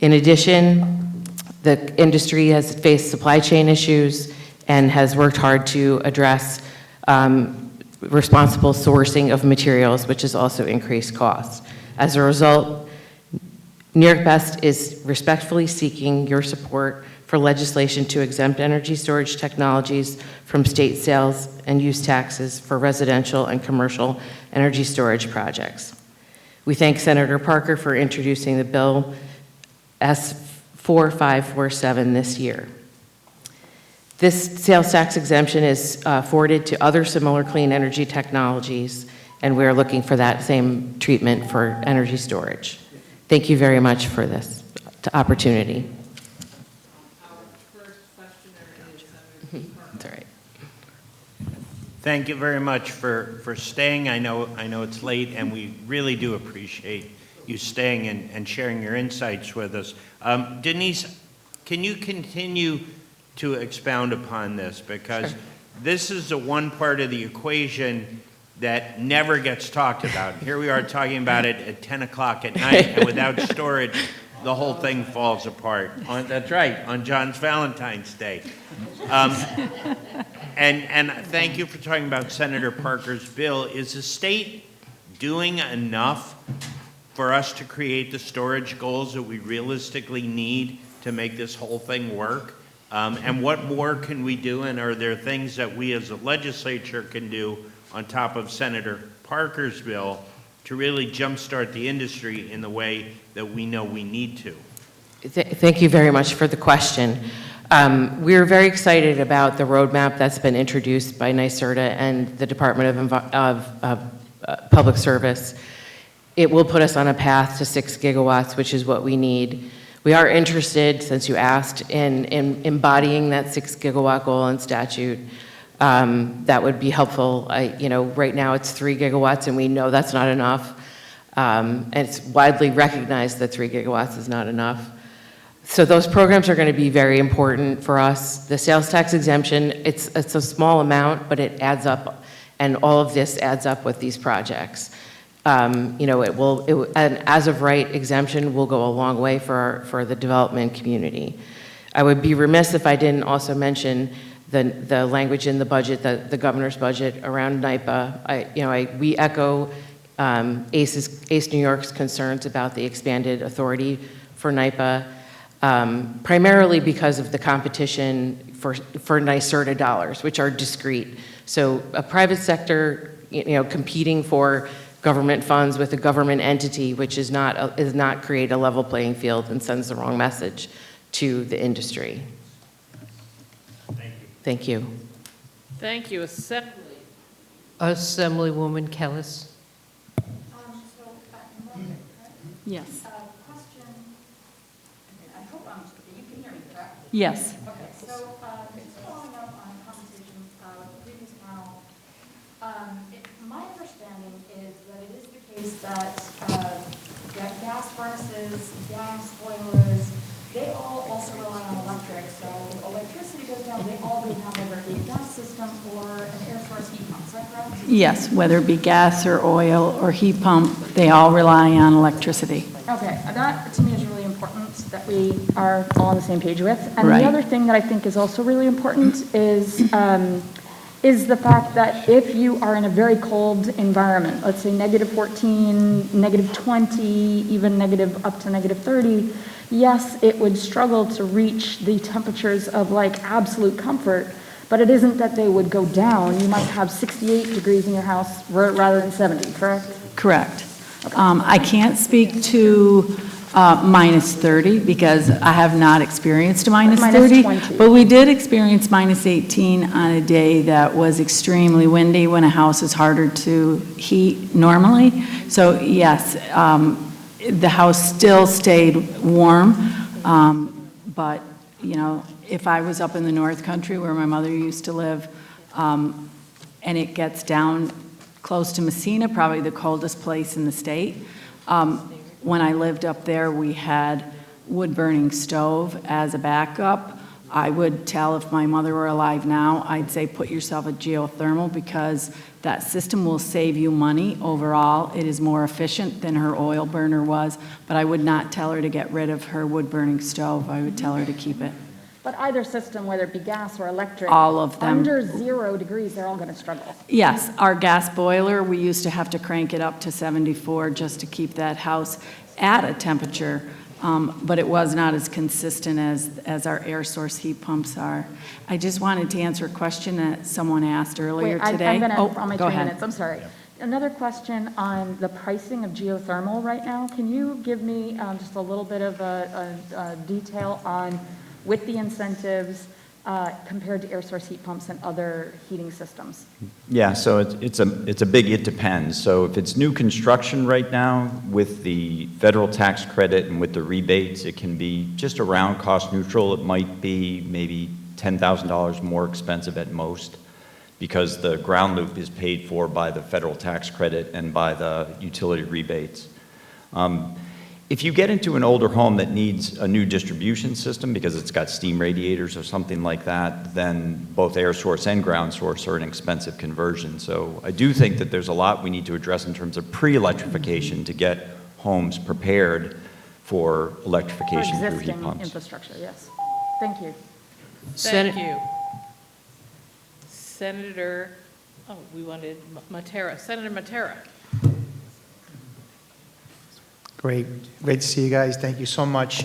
In addition, the industry has faced supply chain issues and has worked hard to address responsible sourcing of materials, which has also increased costs. As a result, New York BEST is respectfully seeking your support for legislation to exempt energy storage technologies from state sales and use taxes for residential and commercial energy storage projects. We thank Senator Parker for introducing the bill S4547 this year. This sales tax exemption is afforded to other similar clean energy technologies, and we're looking for that same treatment for energy storage. Thank you very much for this opportunity. That's all right. Thank you very much for staying. I know it's late, and we really do appreciate you staying and sharing your insights with us. Denise, can you continue to expound upon this? Because this is the one part of the equation that never gets talked about. Here we are talking about it at 10 o'clock at night, and without storage, the whole thing falls apart. That's right, on John's Valentine's Day. And thank you for talking about Senator Parker's bill. Is the state doing enough for us to create the storage goals that we realistically need to make this whole thing work? And what more can we do? And are there things that we as a legislature can do on top of Senator Parker's bill to really jumpstart the industry in the way that we know we need to? Thank you very much for the question. We're very excited about the roadmap that's been introduced by NYSERDA and the Department of Public Service. It will put us on a path to 6 gigawatts, which is what we need. We are interested, since you asked, in embodying that 6 gigawatt goal in statute. That would be helpful. Right now it's 3 gigawatts, and we know that's not enough. And it's widely recognized that 3 gigawatts is not enough. So those programs are going to be very important for us. The sales tax exemption, it's a small amount, but it adds up, and all of this adds up with these projects. An as-of-right exemption will go a long way for the development community. I would be remiss if I didn't also mention the language in the budget, the governor's budget around NYPA. We echo ACE New York's concerns about the expanded authority for NYPA, primarily because of the competition for NYSERDA dollars, which are discrete. So a private sector, competing for government funds with a government entity, which is not create a level playing field and sends the wrong message to the industry. Thank you. Thank you. Assemblywoman Kellis. Yes. Yes. Okay, so just following up on conversations with the previous panel, my understanding is that it is the case that gas furnaces, gas boilers, they all also rely on electric. So if electricity goes down, they all go down, whether it be a gas system or an air source heat pump. Is that correct? Yes, whether it be gas or oil or heat pump, they all rely on electricity. Okay, that to me is really important that we are all on the same page with. And Right. the other thing that I think is also really important is the fact that if you are in a very cold environment, let's say -14, -20, even up to -30, yes, it would struggle to reach the temperatures of like absolute comfort, but it isn't that they would go down. You might have 68 degrees in your house rather than 70, correct? Correct. I can't speak to -30 because I have not experienced a -30, -20. but we did experience -18 on a day that was extremely windy when a house is harder to heat normally. So yes, the house still stayed warm, but if I was up in the North Country where my mother used to live, and it gets down close to Messina, probably the coldest place in the state. When I lived up there, we had wood-burning stove as a backup. I would tell if my mother were alive now, I'd say put yourself a geothermal because that system will save you money overall. It is more efficient than her oil burner was, but I would not tell her to get rid of her wood-burning stove. I would tell her to keep it. But either system, whether it be gas or electric, All of them. under 0 degrees, they're all going to struggle. Yes, our gas boiler, we used to have to crank it up to 74 just to keep that house at a temperature, but it was not as consistent as our air source heat pumps are. I just wanted to answer a question that someone asked earlier Wait, today. I'm going to, on my go 3 ahead. minutes, I'm sorry. Another question on the pricing of geothermal right now. Can you give me just a little bit of a detail on, with the incentives, compared to air source heat pumps and other heating systems? Yeah, so it's a big it depends. So if it's new construction right now with the federal tax credit and with the rebates, it can be just around cost neutral. It might be maybe $10,000 more expensive at most because the ground loop is paid for by the federal tax credit and by the utility rebates. If you get into an older home that needs a new distribution system because it's got steam radiators or something like that, then both air source and ground source are an expensive conversion. So I do think that there's a lot we need to address in terms of pre-electrification to get homes prepared for electrification through heat Existing pumps. infrastructure, yes. Thank you. Thank you. Senator, we wanted Matera. Senator Matera. Great to see you guys. Thank you so much.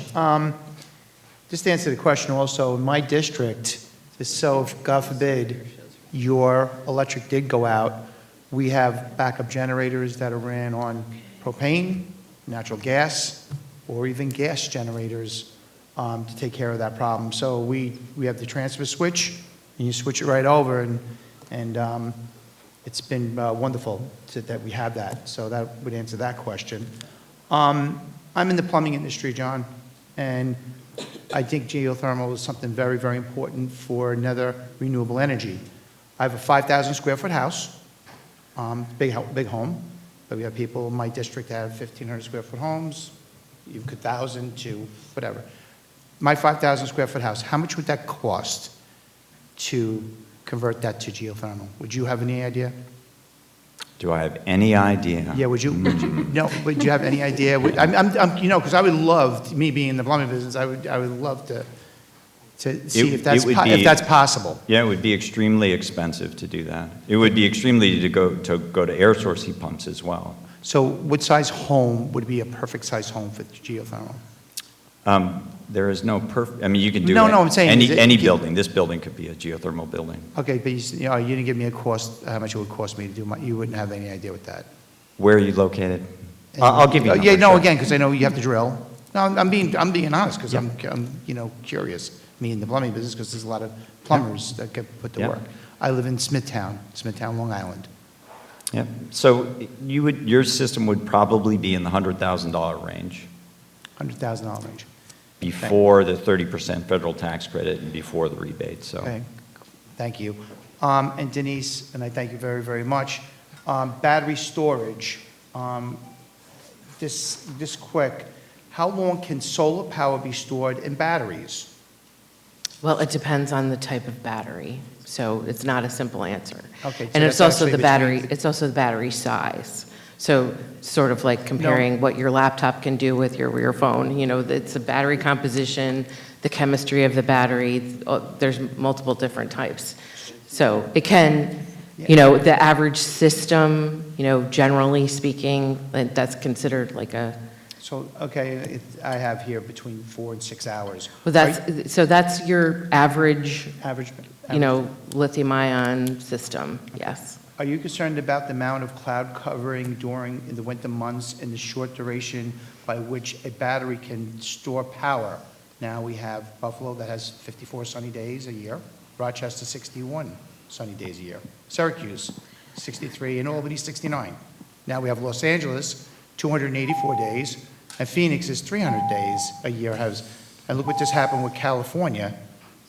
Just to answer the question also, in my district, so if, God forbid, your electric did go out, we have backup generators that are ran on propane, natural gas, or even gas generators to take care of that problem. So we have the transfer switch, and you switch it right over, and it's been wonderful that we have that. So that would answer that question. I'm in the plumbing industry, John, and I think geothermal is something very, very important for another renewable energy. I have a 5,000 square foot house, big home, but we have people in my district that have 1,500 square foot homes, you could 1,000 to whatever. My 5,000 square foot house, how much would that cost to convert that to geothermal? Would you have any idea? Do I have any idea? Yeah, would you would you have any idea? I'm you know, because I would love, me being in the plumbing business, I would love to see if that's possible. Yeah, it would be extremely expensive to do that. It would be extremely to go to air source heat pumps as well. So what size home would be a perfect size home for geothermal? There is no perfect, I mean, you can do No, I'm saying, any building. This building could be a geothermal building. Okay, but you didn't give me a cost, how much it would cost me to do you wouldn't have any idea with that. Where are you located? I'll give you a number. Yeah, no, again, because I know you have to drill. No, I'm being honest, because I'm curious. Me in the plumbing business, because there's a lot of plumbers that get put to work. I live in Smithtown, Long Island. Yeah, so your system would probably be in the $100,000 range. $100,000 range. Before the 30% federal tax credit and before the rebate, so. Okay, thank you. And Denise, and I thank you very, very much. Battery storage, this quick, how long can solar power be stored in batteries? Well, it depends on the type of battery, so it's not a simple answer. Okay, so And it's that's also actually the battery, it's also the battery size. So sort of like comparing what your laptop can do with your phone, it's a battery composition, the chemistry of the battery, there's multiple different types. So it can, the average system, generally speaking, that's considered like a. So, okay, I have here between 4 and 6 hours. Well, that's your average, Average. lithium ion system, yes. Are you concerned about the amount of cloud covering in the winter months and the short duration by which a battery can store power? Now we have Buffalo that has 54 sunny days a year, Rochester 61 sunny days a year, Syracuse 63, and Albany 69. Now we have Los Angeles 284 days, and Phoenix is 300 days a year. And look what just happened with California,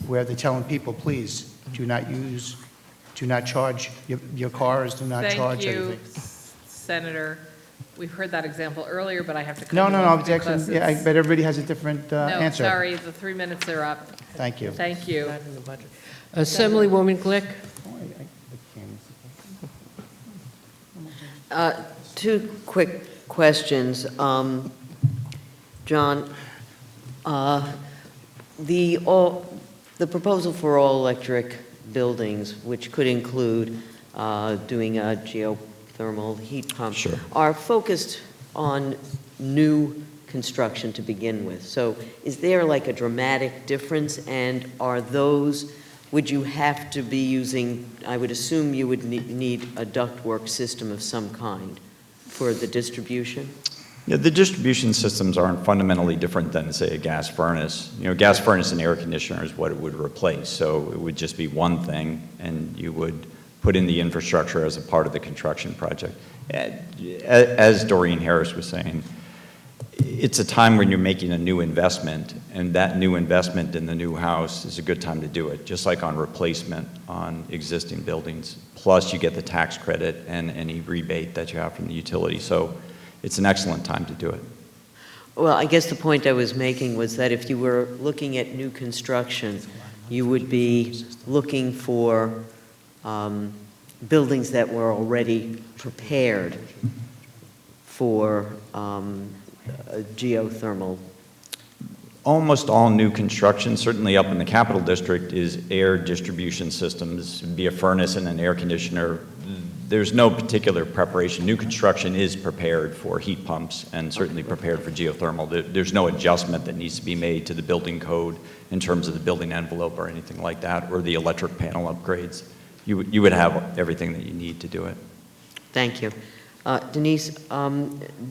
where they're telling people, please, do not charge your cars, do not charge anything. Thank you, Senator. We've heard that example earlier, but I have to cut No, you no, off it's actually, I bet everybody has a different answer. No, sorry, the 3 minutes are up. Thank you. Thank you. Assemblywoman Glick. Two quick questions. John, the proposal for all-electric buildings, which could include doing a geothermal heat pump, are focused on new construction to begin with. So is there like a dramatic difference, and would you have to be using, I would assume you would need a ductwork system of some kind for the distribution? Yeah, the distribution systems aren't fundamentally different than, say, a gas furnace. You know, gas furnace and air conditioner is what it would replace. So it would just be one thing, and you would put in the infrastructure as a part of the construction project. As Doreen Harris was saying, it's a time when you're making a new investment, and that new investment in the new house is a good time to do it, just like on replacement on existing buildings. Plus, you get the tax credit and any rebate that you have from the utility. So it's an excellent time to do it. Well, I guess the point I was making was that if you were looking at new construction, you would be looking for buildings that were already prepared for geothermal. Almost all new construction, certainly up in the Capital District, is air distribution systems, be a furnace and an air conditioner. There's no particular preparation. New construction is prepared for heat pumps and certainly prepared for geothermal. There's no adjustment that needs to be made to the building code in terms of the building envelope or anything like that, or the electric panel upgrades. You would have everything that you need to do it. Thank you. Denise,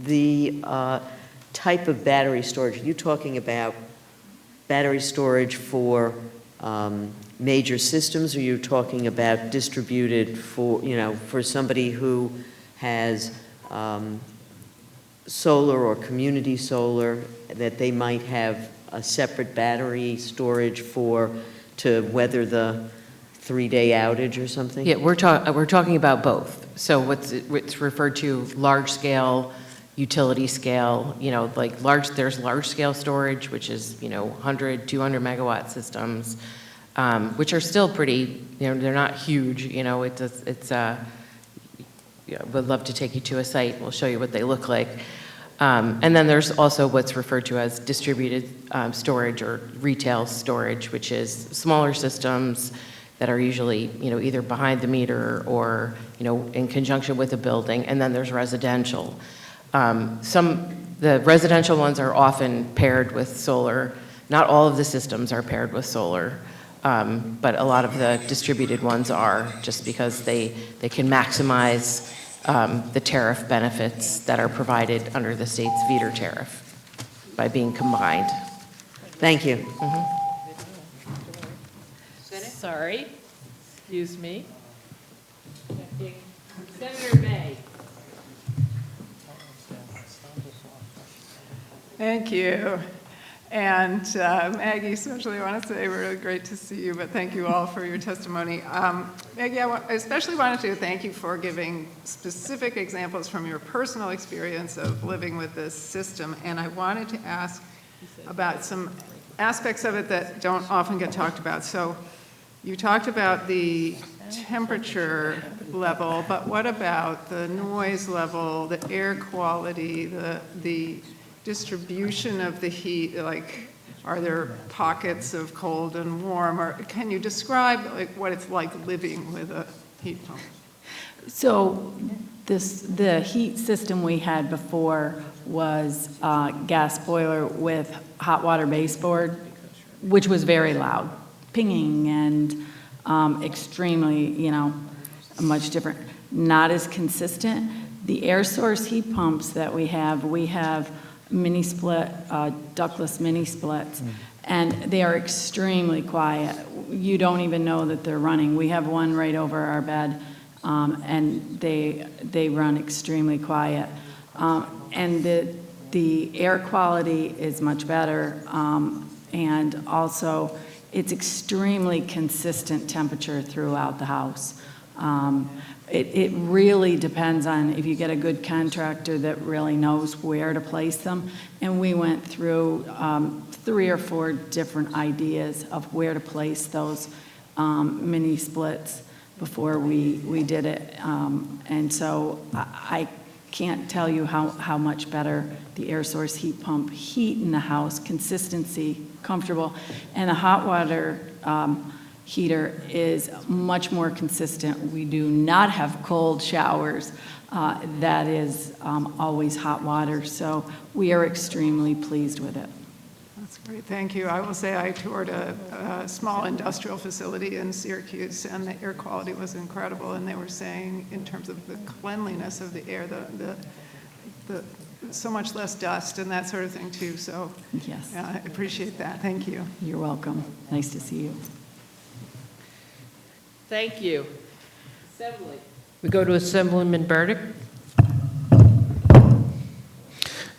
the type of battery storage, are you talking about battery storage for major systems, or are you talking about distributed for, for somebody who has solar or community solar, that they might have a separate battery storage to weather the 3-day outage or something? Yeah, we're talking about both. So what's referred to large scale, utility scale, there's large scale storage, which is, 100, 200 megawatt systems, which are still pretty, they're not huge, would love to take you to a site. We'll show you what they look like. And then there's also what's referred to as distributed storage or retail storage, which is smaller systems that are usually, either behind the meter or, in conjunction with a building. And then there's residential. The residential ones are often paired with solar. Not all of the systems are paired with solar, but a lot of the distributed ones are, just because they can maximize the tariff benefits that are provided under the state's feeder tariff by being combined. Thank you. Sorry, excuse me. Senator May. Thank you. And Maggie, especially, I want to say really great to see you, but thank you all for your testimony. Maggie, I especially wanted to thank you for giving specific examples from your personal experience of living with this system. And I wanted to ask about some aspects of it that don't often get talked about. So you talked about the temperature level, but what about the noise level, the air quality, the distribution of the heat? Like, are there pockets of cold and warm, or can you describe what it's like living with a heat pump? So the heat system we had before was gas boiler with hot water baseboard, which was very loud, pinging and extremely, much different, not as consistent. The air source heat pumps that we have mini split, ductless mini splits, and they are extremely quiet. You don't even know that they're running. We have one right over our bed, and they run extremely quiet. And the air quality is much better, and also it's extremely consistent temperature throughout the house. It really depends on if you get a good contractor that really knows where to place them. And we went through 3 or 4 different ideas of where to place those mini splits before we did it. And so I can't tell you how much better the air source heat pump heat in the house, consistency, comfortable, and the hot water heater is much more consistent. We do not have cold showers. That is always hot water. So we are extremely pleased with it. That's great, thank you. I will say I toured a small industrial facility in Syracuse, and the air quality was incredible. And they were saying, in terms of the cleanliness of the air, so much less dust and that sort of thing too. So Yes. I appreciate that. Thank you. You're welcome. Nice to see you. Thank you. Assembly. We go to Assemblyman Burdick.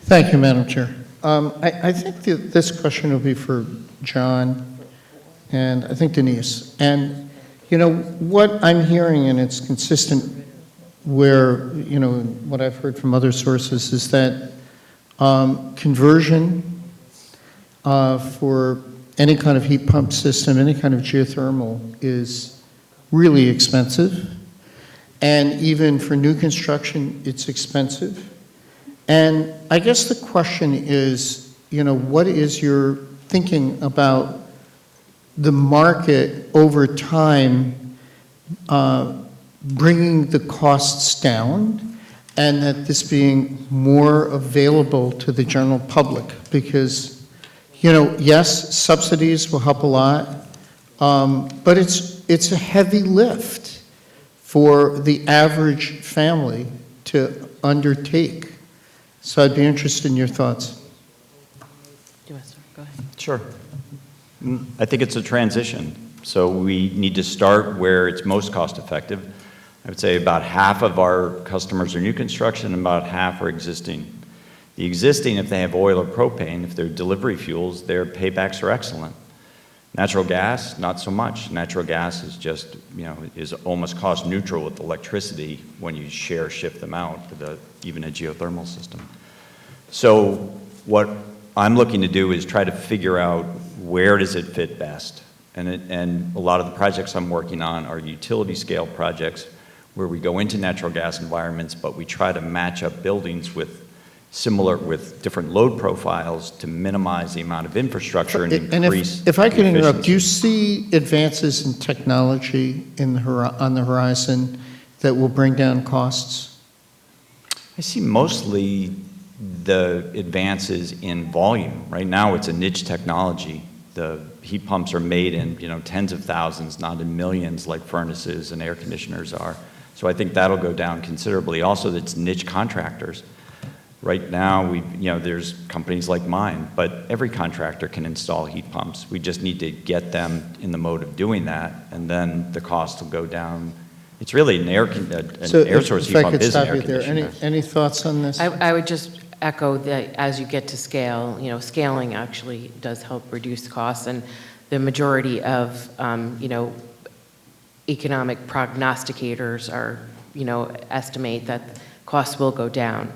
Thank you, Madam Chair. I think that this question will be for John and I think Denise. And, you know, what I'm hearing, and it's consistent where, you know, what I've heard from other sources, is that conversion for any kind of heat pump system, any kind of geothermal is really expensive. And even for new construction, it's expensive. And I guess the question is, you know, what is your thinking about the market over time bringing the costs down and that this being more available to the general public? Because, you know, yes, subsidies will help a lot, but it's a heavy lift for the average family to undertake. So I'd be interested in your thoughts. Go ahead. Sure. I think it's a transition. So we need to start where it's most cost effective. I would say about half of our customers are new construction and about half are existing. The existing, if they have oil or propane, if they're delivery fuels, their paybacks are excellent. Natural gas, not so much. Natural gas is just, you know, is almost cost neutral with electricity when you shift them out with even a geothermal system. So what I'm looking to do is try to figure out where does it fit best. And a lot of the projects I'm working on are utility scale projects where we go into natural gas environments, but we try to match up buildings with different load profiles to minimize the amount of infrastructure and increase if I could interrupt, efficiency. do you see advances in technology on the horizon that will bring down costs? I see mostly the advances in volume. Right now, it's a niche technology. The heat pumps are made in, you know, tens of thousands, not in millions like furnaces and air conditioners are. So I think that'll go down considerably. Also, it's niche contractors. Right now, there's companies like mine, but every contractor can install heat pumps. We just need to get them in the mode of doing that, and then the cost will go down. It's really an air source heat pump is an air conditioner. Any thoughts on this? I would just echo that as you get to scale, you know, scaling actually does help reduce costs, and the majority of, you know, economic prognosticators are, you know, estimate that costs will go down.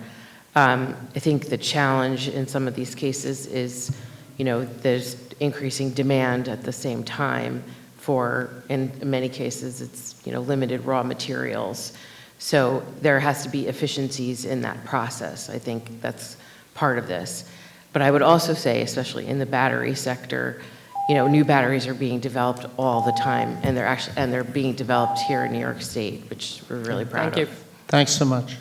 I think the challenge in some of these cases is, you know, there's increasing demand at the same time for, in many cases, it's, you know, limited raw materials. So there has to be efficiencies in that process. I think that's part of this. But I would also say, especially in the battery sector, you know, new batteries are being developed all the time, and they're being developed here in New York State, which we're really proud of. Thank you. Thanks so much.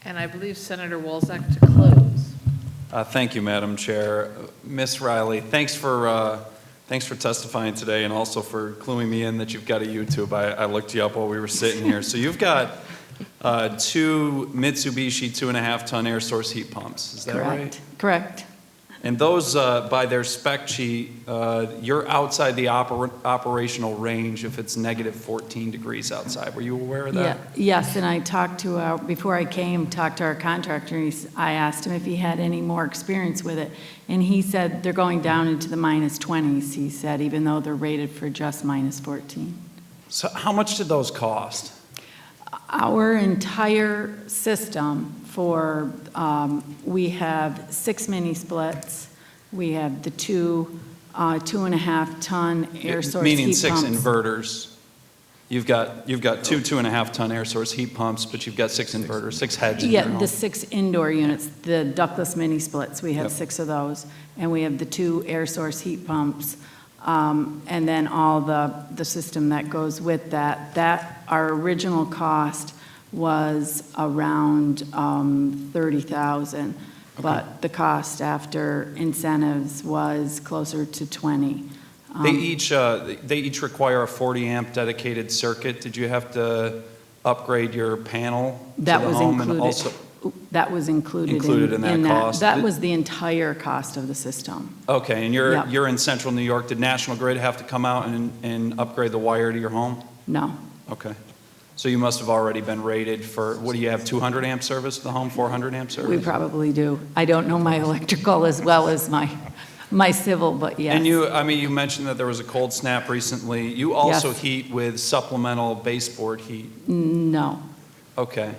And I believe Senator Walczak to close. Thank you, Madam Chair. Ms. Riley, thanks for testifying today and also for cluing me in that you've got a YouTube. I looked you up while we were sitting here. So you've got two Mitsubishi 2.5-ton air source heat pumps. Is that right? Correct. And those, by their spec sheet, you're outside the operational range if it's negative 14 degrees outside. Were you aware of that? Yes, and I talked to before I came, talked to our contractor, and I asked him if he had any more experience with it, and he said they're going down into the -20s, he said, even though they're rated for just -14. So how much did those cost? Our entire system for, we have 6 mini splits. We have the two 2.5-ton air source heat pumps. Meaning 6 inverters. You've got two 2.5-ton air source heat pumps, but you've got 6 inverters, 6 heads in your home. Yeah, the 6 indoor units, the ductless mini splits, we have 6 of those. And we have the 2 air source heat pumps, and then all the system that goes with that. Our original cost was around $30,000, but the cost after incentives was closer to $20,000. They each require a 40-amp dedicated circuit. Did you have to upgrade your panel to That the was home included. and That was included Included in that cost? That was the entire cost of the system. Okay, and Yeah. you're in central New York. Did National Grid have to come out and upgrade the wire to your home? No. Okay. So you must have already been rated for, what do you have, 200 amp service to the home, 400 amp service? We probably do. I don't know my electrical as well as my civil, but yes. And you mentioned that there was a cold snap recently. You also Yes. heat with supplemental baseboard heat. No. Okay.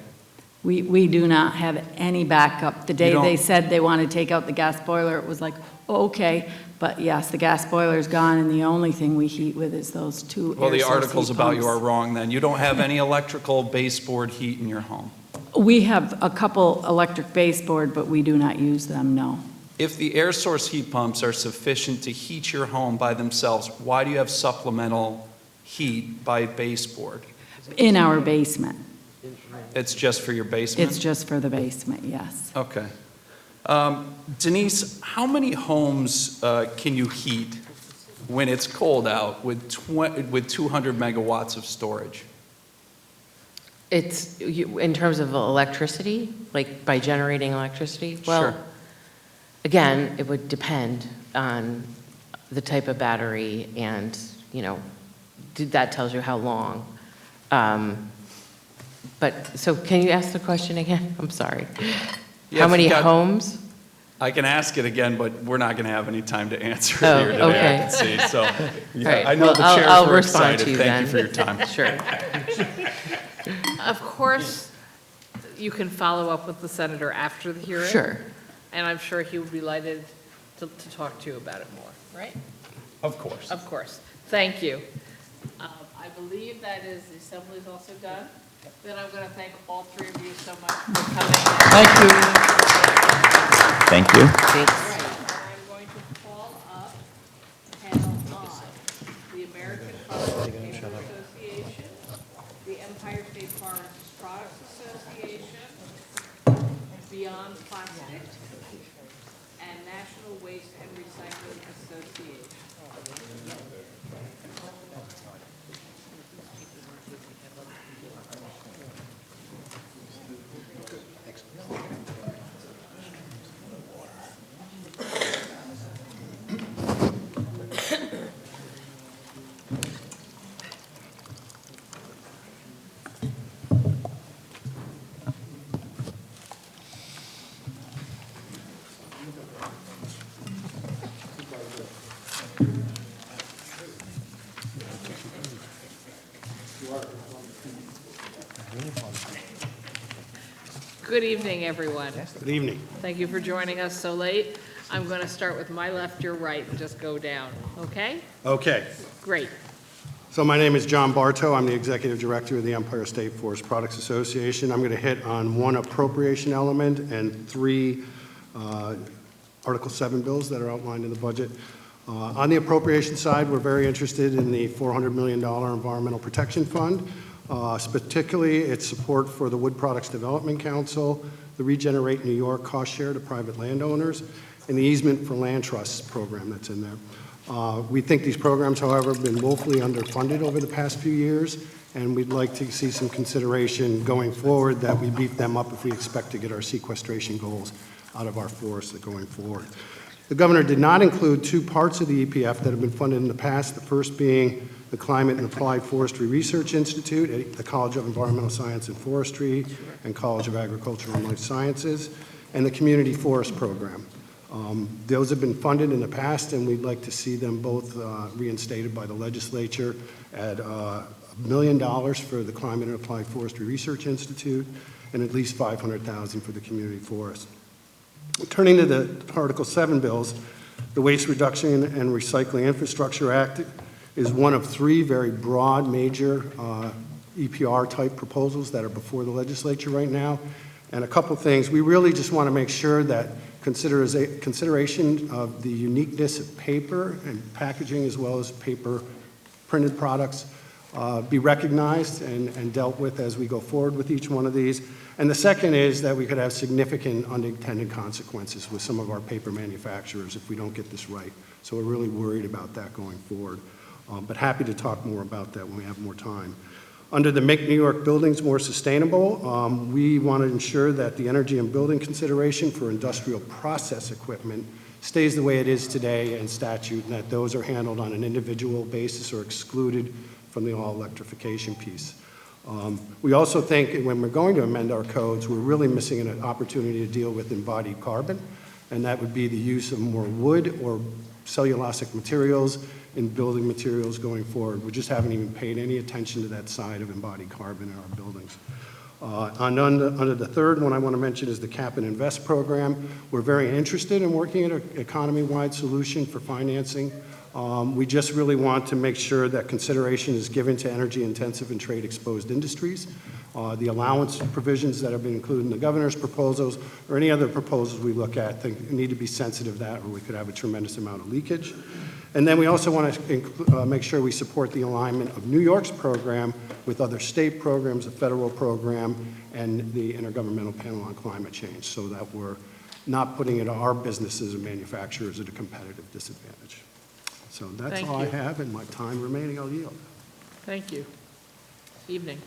We do not have any backup. The day don't- they said they want to take out the gas boiler, it was like, oh, okay. But yes, the gas boiler's gone, and the only thing we heat with is those two Well, the air source articles heat about you are pumps. wrong then. You don't have any electrical baseboard heat in your home. We have a couple electric baseboard, but we do not use them, no. If the air source heat pumps are sufficient to heat your home by themselves, why do you have supplemental heat by baseboard? In our basement. It's just for your basement? It's just for the basement, yes. Okay. Denise, how many homes can you heat when it's cold out with 200 megawatts of storage? It's, in terms of electricity, like by generating electricity? Well, Sure. again, it would depend on the type of battery and, that tells you how long. But, so can you ask the question again? I'm sorry. Yeah, How if many you got- homes? I can ask it again, but we're not going to have any time to answer Oh, it here today, okay. I can see. So, yeah, right. I know Well, the I'll- chairs I'll were respond to excited. you Thank then. you for your time. Sure. Of course, you can follow up with the senator after the hearing. Sure. And I'm sure he would be delighted to talk to you about it more, right? Of course. Of course. Thank you. I believe that is, the assembly is also done. Then I'm going to thank all three of you so much for coming. Thank you. Thank you. Thanks. I'm going to call up panel on the American Forest Timber Association, the Empire State Forest Products Association, Beyond Plastic, and National Waste and Recycling Association. Good evening, everyone. Good evening. Thank you for joining us so late. I'm going to start with my left, your right, and just go down, okay? Okay, Great. so my name is John Bartow. I'm the Executive Director of the Empire State Forest Products Association. I'm going to hit on one appropriation element and three Article 7 bills that are outlined in the budget. On the appropriation side, we're very interested in the $400 million Environmental Protection Fund, particularly its support for the Wood Products Development Council, the Regenerate New York cost share to private landowners, and the easement for land trusts program that's in there. We think these programs, however, have been woefully underfunded over the past few years, and we'd like to see some consideration going forward that we beef them up if we expect to get our sequestration goals out of our forests going forward. The governor did not include two parts of the EPF that have been funded in the past, the first being the Climate and Applied Forestry Research Institute at the College of Environmental Science and Forestry and College of Agriculture and Life Sciences, and the Community Forest Program. Those have been funded in the past, and we'd like to see them both reinstated by the legislature at $1 million for the Climate and Applied Forestry Research Institute and at least $500,000 for the Community Forest. Turning to the Article 7 bills, the Waste Reduction and Recycling Infrastructure Act is one of three very broad, major EPR-type proposals that are before the legislature right now. And a couple things. We really just want to make sure that consideration of the uniqueness of paper and packaging as well as paper printed products be recognized and dealt with as we go forward with each one of these. And the second is that we could have significant unintended consequences with some of our paper manufacturers if we don't get this right. So we're really worried about that going forward. But happy to talk more about that when we have more time. Under the Make New York Buildings More Sustainable, we want to ensure that the energy and building consideration for industrial process equipment stays the way it is today in statute, and that those are handled on an individual basis or excluded from the all-electrification piece. We also think when we're going to amend our codes, we're really missing an opportunity to deal with embodied carbon, and that would be the use of more wood or cellulosic materials in building materials going forward. We just haven't even paid any attention to that side of embodied carbon in our buildings. Under the third one I want to mention is the Cap and Invest program. We're very interested in working at an economy-wide solution for financing. We just really want to make sure that consideration is given to energy-intensive and trade-exposed industries. The allowance provisions that have been included in the governor's proposals or any other proposals we look at need to be sensitive to that, or we could have a tremendous amount of leakage. And then we also want to make sure we support the alignment of New York's program with other state programs, the federal program, and the Intergovernmental Panel on Climate Change, so that we're not putting our businesses and manufacturers at a competitive disadvantage. So that's all I have, and my time remaining, I'll yield. Thank you. Evening.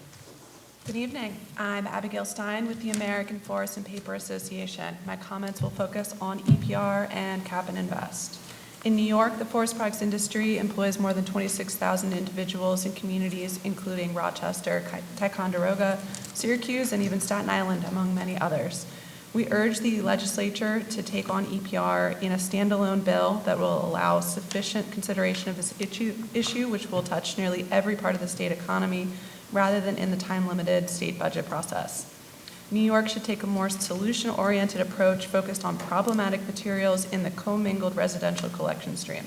Good evening. I'm Abigail Stein with the American Forest and Paper Association. My comments will focus on EPR and Cap and Invest. In New York, the forest products industry employs more than 26,000 individuals in communities including Rochester, Ticonderoga, Syracuse, and even Staten Island, among many others. We urge the legislature to take on EPR in a standalone bill that will allow sufficient consideration of this issue, which will touch nearly every part of the state economy, rather than in the time-limited state budget process. New York should take a more solution-oriented approach focused on problematic materials in the commingled residential collection stream.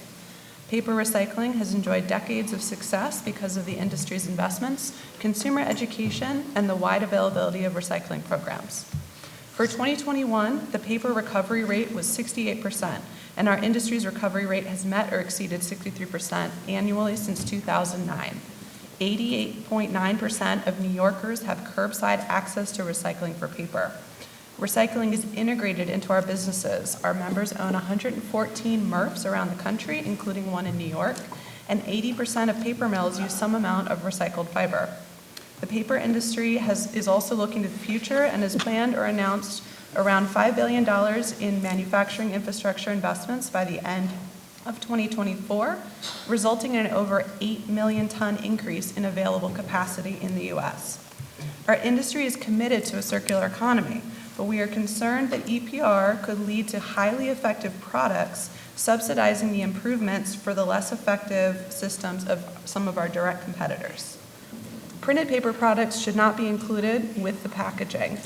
Paper recycling has enjoyed decades of success because of the industry's investments, consumer education, and the wide availability of recycling programs. For 2021, the paper recovery rate was 68%, and our industry's recovery rate has met or exceeded 63% annually since 2009. 88.9% of New Yorkers have curbside access to recycling for paper. Recycling is integrated into our businesses. Our members own 114 MRFs around the country, including one in New York, and 80% of paper mills use some amount of recycled fiber. The paper industry is also looking to the future and has planned or announced around $5 billion in manufacturing infrastructure investments by the end of 2024, resulting in an over 8 million ton increase in available capacity in the U.S. Our industry is committed to a circular economy, but we are concerned that EPR could lead to highly effective products subsidizing the improvements for the less effective systems of some of our direct competitors. Printed paper products should not be included with the packaging.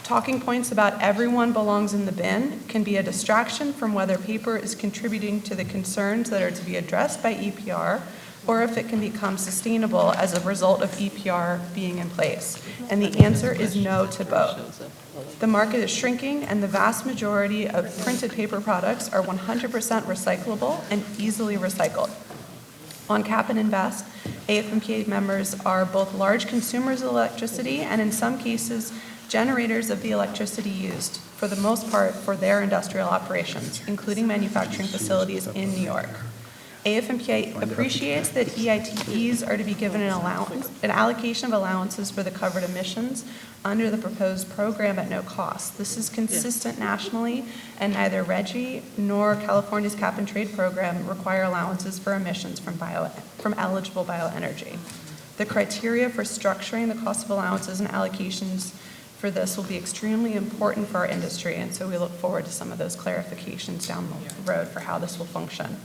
Talking points about everyone belongs in the bin can be a distraction from whether paper is contributing to the concerns that are to be addressed by EPR, or if it can become sustainable as a result of EPR being in place. And the answer is no to both. The market is shrinking, and the vast majority of printed paper products are 100% recyclable and easily recycled. On Cap and Invest, AF&PA members are both large consumers of electricity and, in some cases, generators of the electricity used, for the most part, for their industrial operations, including manufacturing facilities in New York. AF&PA appreciates that EITEs are to be given an allocation of allowances for the covered emissions under the proposed program at no cost. This is consistent nationally, and neither RGGI nor California's Cap and Trade program require allowances for emissions from eligible bioenergy. The criteria for structuring the cost of allowances and allocations for this will be extremely important for our industry, and so we look forward to some of those clarifications down the road for how this will function.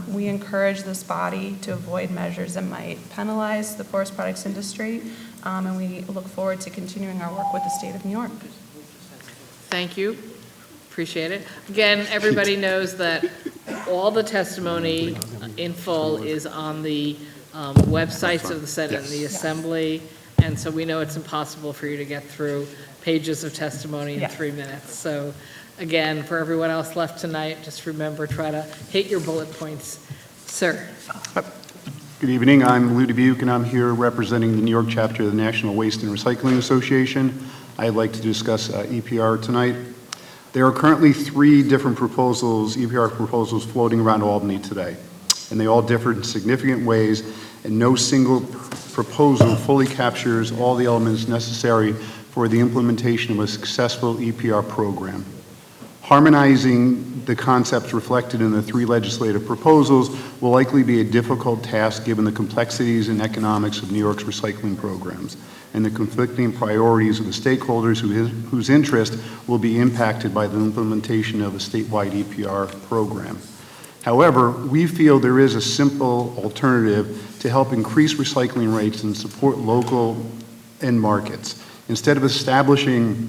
We encourage this body to avoid measures that might penalize the forest products industry, and we look forward to continuing our work with the state of New York. Thank you. Appreciate it. Again, everybody knows that all the testimony in full is on the websites of the Senate and the Assembly, and so we know it's impossible for you to get through pages of testimony in 3 minutes. So again, for everyone else left tonight, just remember, try to hit your bullet points. Sir. Good evening. I'm Lou Dubuque, and I'm here representing the New York chapter of the National Waste and Recycling Association. I'd like to discuss EPR tonight. There are currently 3 different proposals, EPR proposals, floating around Albany today, and they all differ in significant ways, and no single proposal fully captures all the elements necessary for the implementation of a successful EPR program. Harmonizing the concepts reflected in the three legislative proposals will likely be a difficult task given the complexities and economics of New York's recycling programs and the conflicting priorities of the stakeholders whose interest will be impacted by the implementation of a statewide EPR program. However, we feel there is a simple alternative to help increase recycling rates and support local end markets. Instead of establishing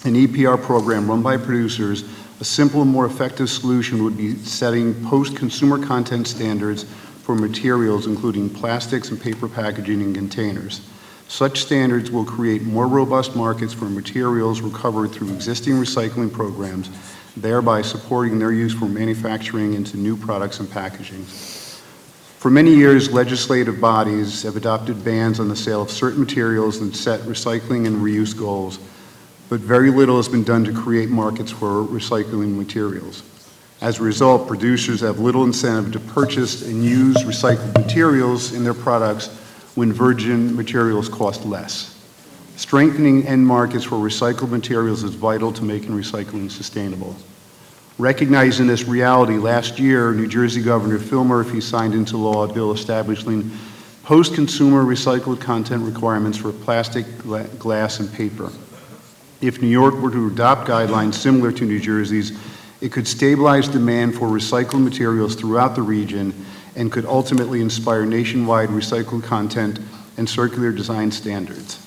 an EPR program run by producers, a simple and more effective solution would be setting post-consumer content standards for materials including plastics and paper packaging and containers. Such standards will create more robust markets for materials recovered through existing recycling programs, thereby supporting their use for manufacturing into new products and packaging. For many years, legislative bodies have adopted bans on the sale of certain materials and set recycling and reuse goals, but very little has been done to create markets for recycling materials. As a result, producers have little incentive to purchase and use recycled materials in their products when virgin materials cost less. Strengthening end markets for recycled materials is vital to making recycling sustainable. Recognizing this reality, last year, New Jersey Governor Phil Murphy signed into law a bill establishing post-consumer recycled content requirements for plastic, glass, and paper. If New York were to adopt guidelines similar to New Jersey's, it could stabilize demand for recycled materials throughout the region and could ultimately inspire nationwide recycled content and circular design standards.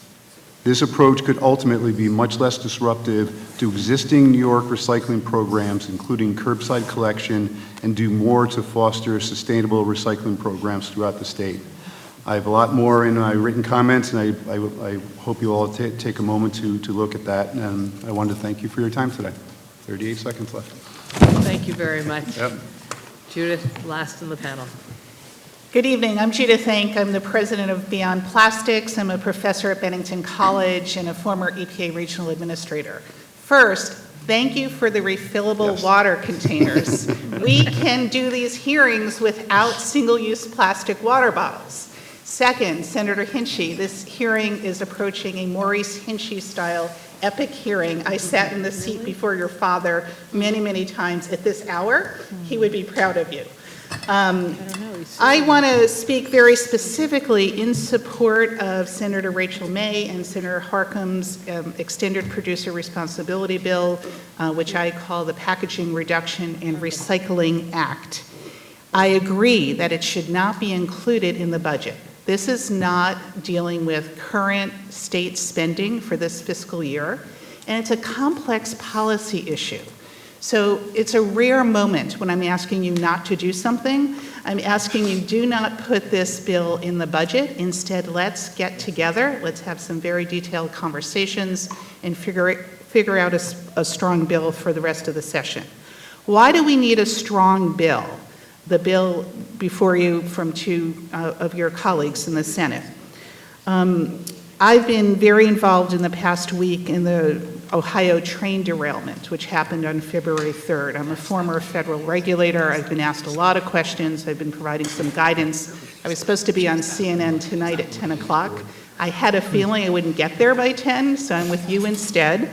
This approach could ultimately be much less disruptive to existing New York recycling programs, including curbside collection, and do more to foster sustainable recycling programs throughout the state. I have a lot more in my written comments, and I hope you all take a moment to look at that. And I wanted to thank you for your time today. 38 seconds left. Thank you very much. Yep. Judith, last in the panel. Good evening. I'm Judith Hank. I'm the president of Beyond Plastics. I'm a professor at Bennington College and a former EPA regional administrator. First, thank you for the refillable water containers. We can do these hearings without single-use plastic water bottles. Second, Senator Hinchey, this hearing is approaching a Maurice Hinchey-style epic hearing. I sat in the seat before your father many, many times at this hour. He would be proud of you. I want to speak very specifically in support of Senator Rachel May and Senator Harkin's extended producer responsibility bill, which I call the Packaging Reduction and Recycling Act. I agree that it should not be included in the budget. This is not dealing with current state spending for this fiscal year, and it's a complex policy issue. So it's a rare moment when I'm asking you not to do something. I'm asking you do not put this bill in the budget. Instead, let's get together, let's have some very detailed conversations and figure out a strong bill for the rest of the session. Why do we need a strong bill? The bill before you from two of your colleagues in the Senate. I've been very involved in the past week in the Ohio train derailment, which happened on February 3rd. I'm a former federal regulator. I've been asked a lot of questions. I've been providing some guidance. I was supposed to be on CNN tonight at 10 o'clock. I had a feeling I wouldn't get there by 10, so I'm with you instead.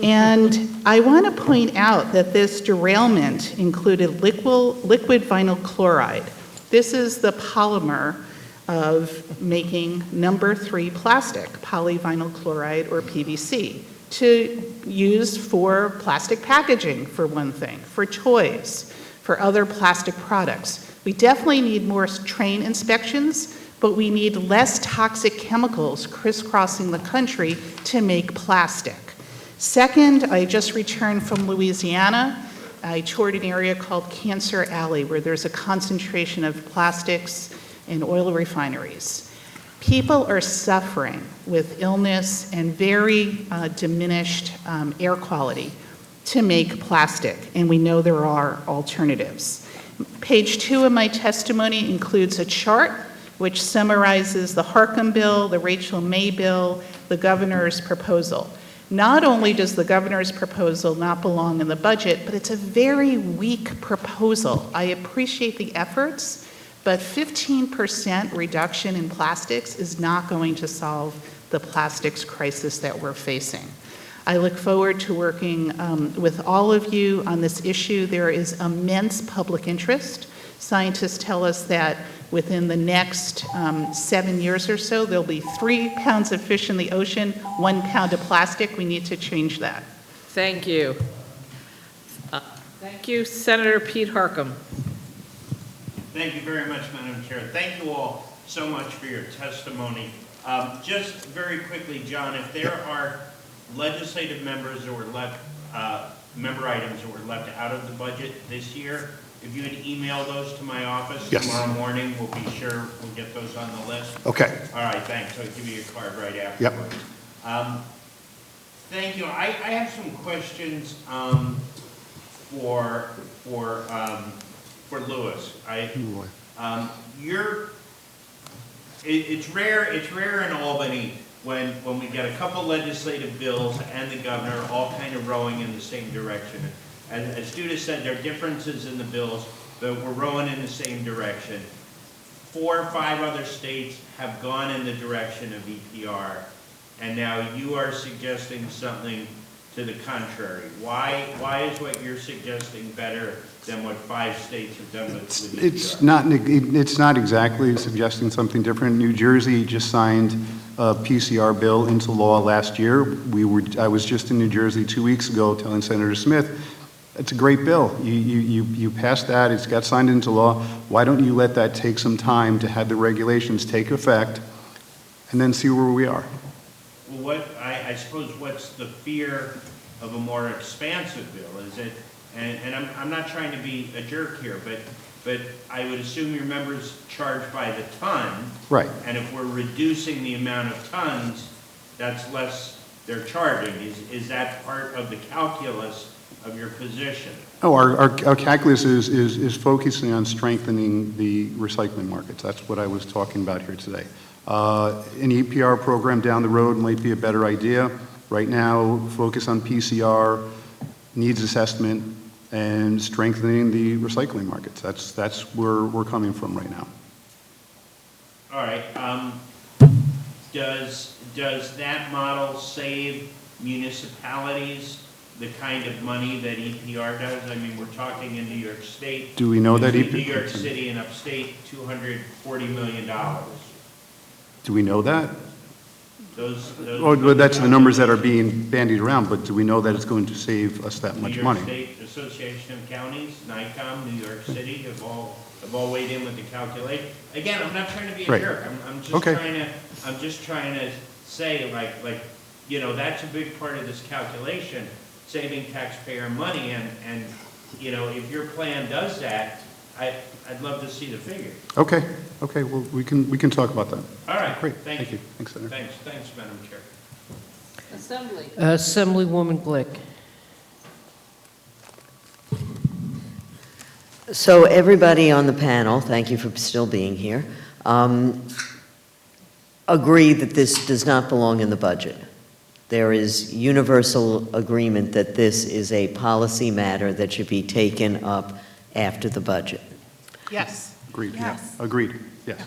And I want to point out that this derailment included liquid vinyl chloride. This is the polymer of making number 3 plastic, polyvinyl chloride or PVC, to use for plastic packaging, for one thing, for toys, for other plastic products. We definitely need more train inspections, but we need less toxic chemicals crisscrossing the country to make plastic. Second, I just returned from Louisiana. I toured an area called Cancer Alley, where there's a concentration of plastics and oil refineries. People are suffering with illness and very diminished air quality to make plastic, and we know there are alternatives. Page 2 of my testimony includes a chart which summarizes the Harkin bill, the Rachel May bill, the governor's proposal. Not only does the governor's proposal not belong in the budget, but it's a very weak proposal. I appreciate the efforts, But 15% reduction in plastics is not going to solve the plastics crisis that we're facing. I look forward to working with all of you on this issue. There is immense public interest. Scientists tell us that within the next 7 years or so, there'll be 3 pounds of fish in the ocean, 1 pound of plastic. We need to change that. Thank you. Thank you, Senator Pete Harkam. Thank you very much, Madam Chair. Thank you all so much for your testimony. Just very quickly, John, if there are legislative members that were left, member items that were left out of the budget this year, if you would email those to my office tomorrow morning, we'll be sure we'll get those on the list. Okay. All right, thanks. I'll give you your card right afterwards. Thank you. I have some questions for Louis. It's rare in Albany when we get a couple legislative bills and the governor all kind of rowing in the same direction. As Judith said, there are differences in the bills, but we're rowing in the same direction. 4 or 5 other states have gone in the direction of EPR, and now you are suggesting something to the contrary. Why is what you're suggesting better than what 5 states have done with EPR? It's not exactly suggesting something different. New Jersey just signed a PCR bill into law last year. I was just in New Jersey 2 weeks ago telling Senator Smith, it's a great bill. You passed that, it's got signed into law. Why don't you let that take some time to have the regulations take effect and then see where we are? Well, I suppose what's the fear of a more expansive bill? Is it, and I'm not trying to be a jerk here, but I would assume your members charge by the ton. Right. And if we're reducing the amount of tons, that's less they're charging. Is that part of the calculus of your position? Oh, our calculus is focusing on strengthening the recycling markets. That's what I was talking about here today. An EPR program down the road might be a better idea. Right now, focus on PCR, needs assessment, and strengthening the recycling markets. That's where we're coming from right now. All right. Does that model save municipalities the kind of money that EPR does? I mean, we're talking in New York State. Do we know that New York City and upstate, $240 million. Do we know that? Those Well, that's the numbers that are being bandied around, but do we know that it's going to save us that much money? New York State Association of Counties, NICOM, New York City have all weighed in with the calculation. Again, I'm not trying to be a jerk. I'm just trying to say like you know, that's a big part of this calculation, saving taxpayer money, and you know, if your plan does that, I'd love to see the figure. Okay, well, we can talk about that. All right, Great, thank you. Thanks, Senator. Thanks, Madam Chair. Assembly. Assemblywoman Glick. So everybody on the panel, thank you for still being here, agree that this does not belong in the budget. There is universal agreement that this is a policy matter that should be taken up after the budget. Yes. Agreed. Yes. Yeah. Agreed. Yes.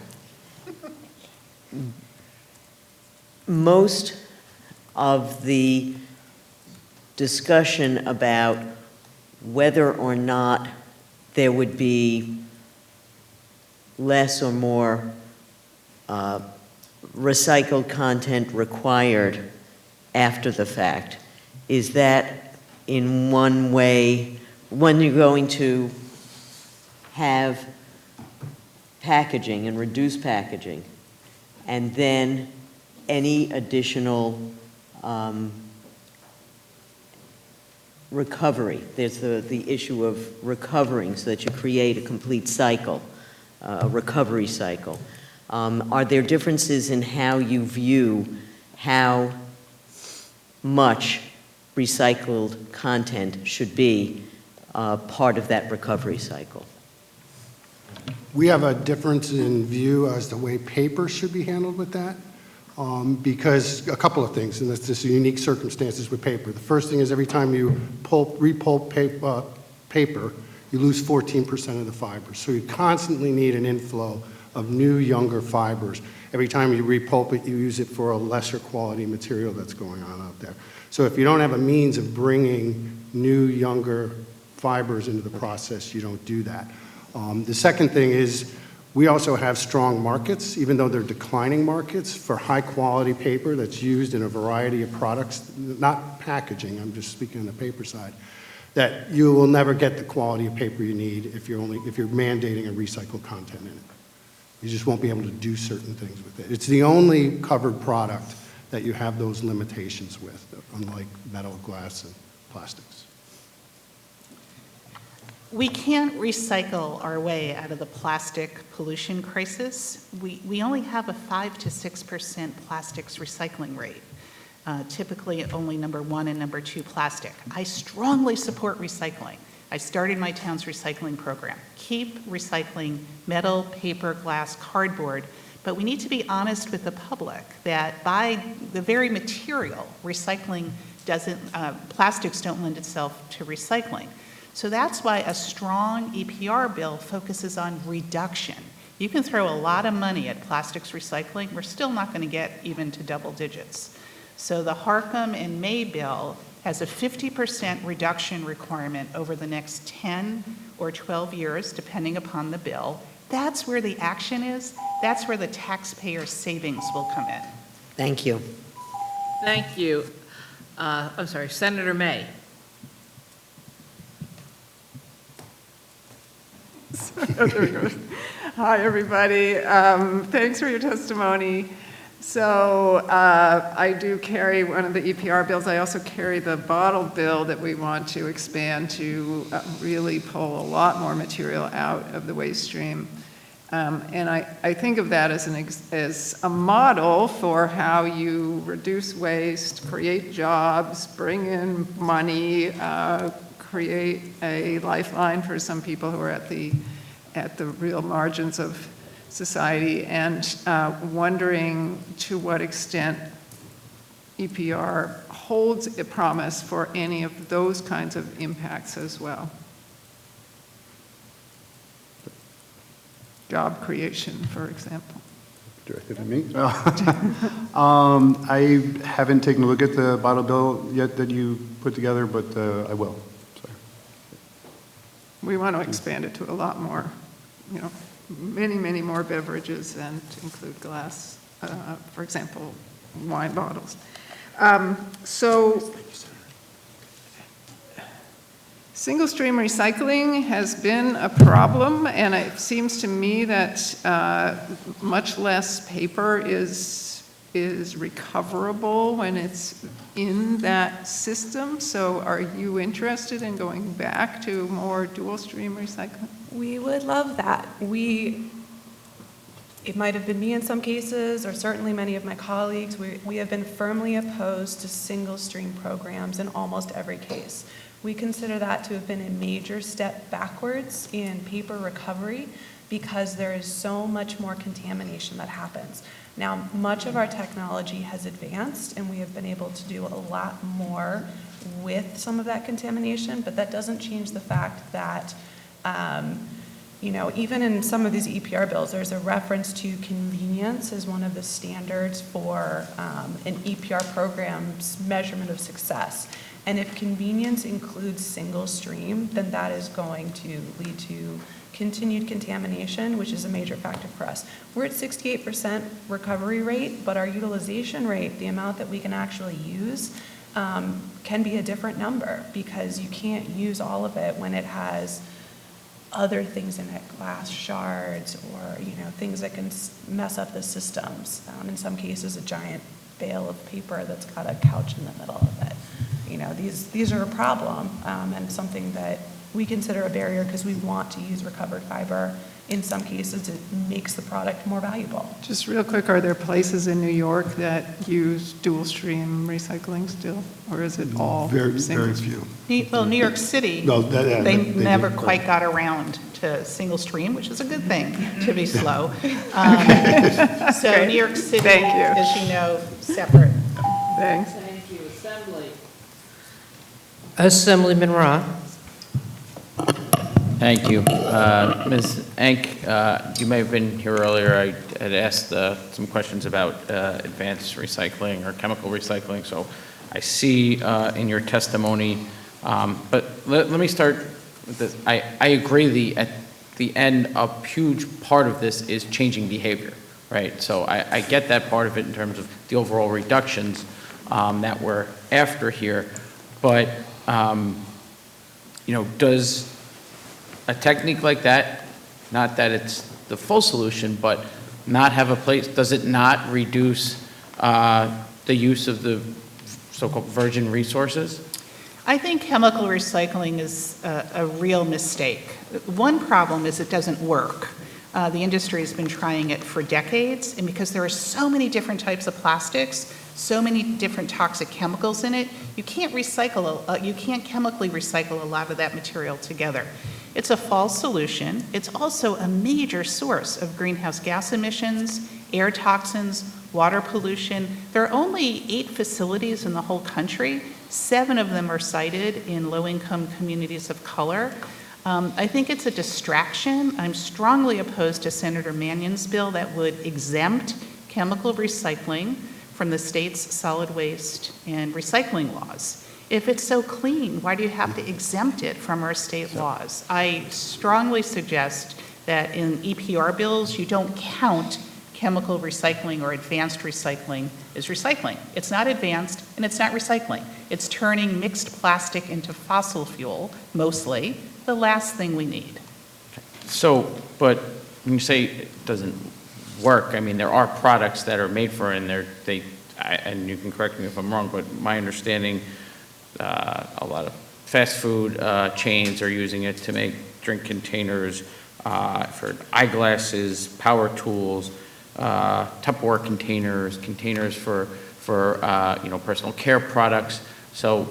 Most of the discussion about whether or not there would be less or more recycled content required after the fact is that in one way, when you're going to have packaging and reduce packaging, and then any additional recovery. There's the issue of recovering so that you create a complete cycle, a recovery cycle. Are there differences in how you view how much recycled content should be part of that recovery cycle? We have a difference in view as to the way paper should be handled with that, because a couple of things, and this is unique circumstances with paper. The first thing is every time you repulp paper, you lose 14% of the fibers. So you constantly need an inflow of new, younger fibers. Every time you repulp it, you use it for a lesser quality material that's going on out there. So if you don't have a means of bringing new, younger fibers into the process, you don't do that. The second thing is we also have strong markets, even though they're declining markets, for high-quality paper that's used in a variety of products, not packaging, I'm just speaking on the paper side, that you will never get the quality of paper you need if you're mandating a recycled content in it. You just won't be able to do certain things with it. It's the only covered product that you have those limitations with, unlike metal, glass, and plastics. We can't recycle our way out of the plastic pollution crisis. We only have a 5 to 6% plastics recycling rate. Typically only number 1 and number 2 plastic. I strongly support recycling. I started my town's recycling program. Keep recycling metal, paper, glass, cardboard, but we need to be honest with the public that by the very material, recycling doesn't, plastics don't lend itself to recycling. So that's why a strong EPR bill focuses on reduction. You can throw a lot of money at plastics recycling, we're still not going to get even to double digits. So the Harcum and May bill has a 50% reduction requirement over the next 10 or 12 years, depending upon the bill. That's where the action is. That's where the taxpayer savings will come in. Thank you. Thank you. I'm sorry, Senator May. There we go. Hi, everybody. Thanks for your testimony. So I do carry one of the EPR bills. I also carry the bottle bill that we want to expand to really pull a lot more material out of the waste stream. And I think of that as a model for how you reduce waste, create jobs, bring in money, create a lifeline for some people who are at the real margins of society, and wondering to what extent EPR holds a promise for any of those kinds of impacts as well. Job creation, for example. Directed at me? I haven't taken a look at the bottle bill yet that you put together, but I will. Sorry. We want to expand it to a lot more, many, many more beverages and to include glass, for example, wine bottles. So single stream recycling has been a problem, and it seems to me that much less paper is recoverable when it's in that system. So are you interested in going back to more dual stream recycling? We would love that. It might have been me in some cases, or certainly many of my colleagues, we have been firmly opposed to single stream programs in almost every case. We consider that to have been a major step backwards in paper recovery because there is so much more contamination that happens. Now, much of our technology has advanced and we have been able to do a lot more with some of that contamination, but that doesn't change the fact that even in some of these EPR bills, there's a reference to convenience as one of the standards for an EPR program's measurement of success. And if convenience includes single stream, then that is going to lead to continued contamination, which is a major factor for us. We're at 68% recovery rate, but our utilization rate, the amount that we can actually use, can be a different number because you can't use all of it when it has other things in it, glass shards or things that can mess up the systems. In some cases, a giant bale of paper that's got a couch in the middle of it. These are a problem and something that we consider a barrier because we want to use recovered fiber. In some cases, it makes the product more valuable. Just real quick, are there places in New York that use dual stream recycling still, or is it all very single? few? Well, New York City, they never quite got around to single stream, which is a good thing, to be slow. So Okay. New York City, Thank you. as you know, separate. Thanks. Thank you. Assembly. Assemblyman Ra. Thank you. Ms. Enck, you may have been here earlier. I had asked some questions about advanced recycling or chemical recycling, so I see in your testimony, but let me start with this. I agree at the end, a huge part of this is changing behavior, right? So I get that part of it in terms of the overall reductions that we're after here, but does a technique like that, not that it's the full solution, but not have a place, does it not reduce the use of the so-called virgin resources? I think chemical recycling is a real mistake. One problem is it doesn't work. The industry has been trying it for decades, and because there are so many different types of plastics, so many different toxic chemicals in it, you can't chemically recycle a lot of that material together. It's a false solution. It's also a major source of greenhouse gas emissions, air toxins, water pollution. There are only 8 facilities in the whole country. 7 of them are sited in low-income communities of color. I think it's a distraction. I'm strongly opposed to Senator Mannion's bill that would exempt chemical recycling from the state's solid waste and recycling laws. If it's so clean, why do you have to exempt it from our state laws? I strongly suggest that in EPR bills, you don't count chemical recycling or advanced recycling as recycling. It's not advanced and it's not recycling. It's turning mixed plastic into fossil fuel, mostly, the last thing we need. So, but when you say it doesn't work, I mean, there are products that are made for it, and and you can correct me if I'm wrong, but my understanding, a lot of fast food chains are using it to make drink containers for eyeglasses, power tools, Tupperware containers for personal care products. So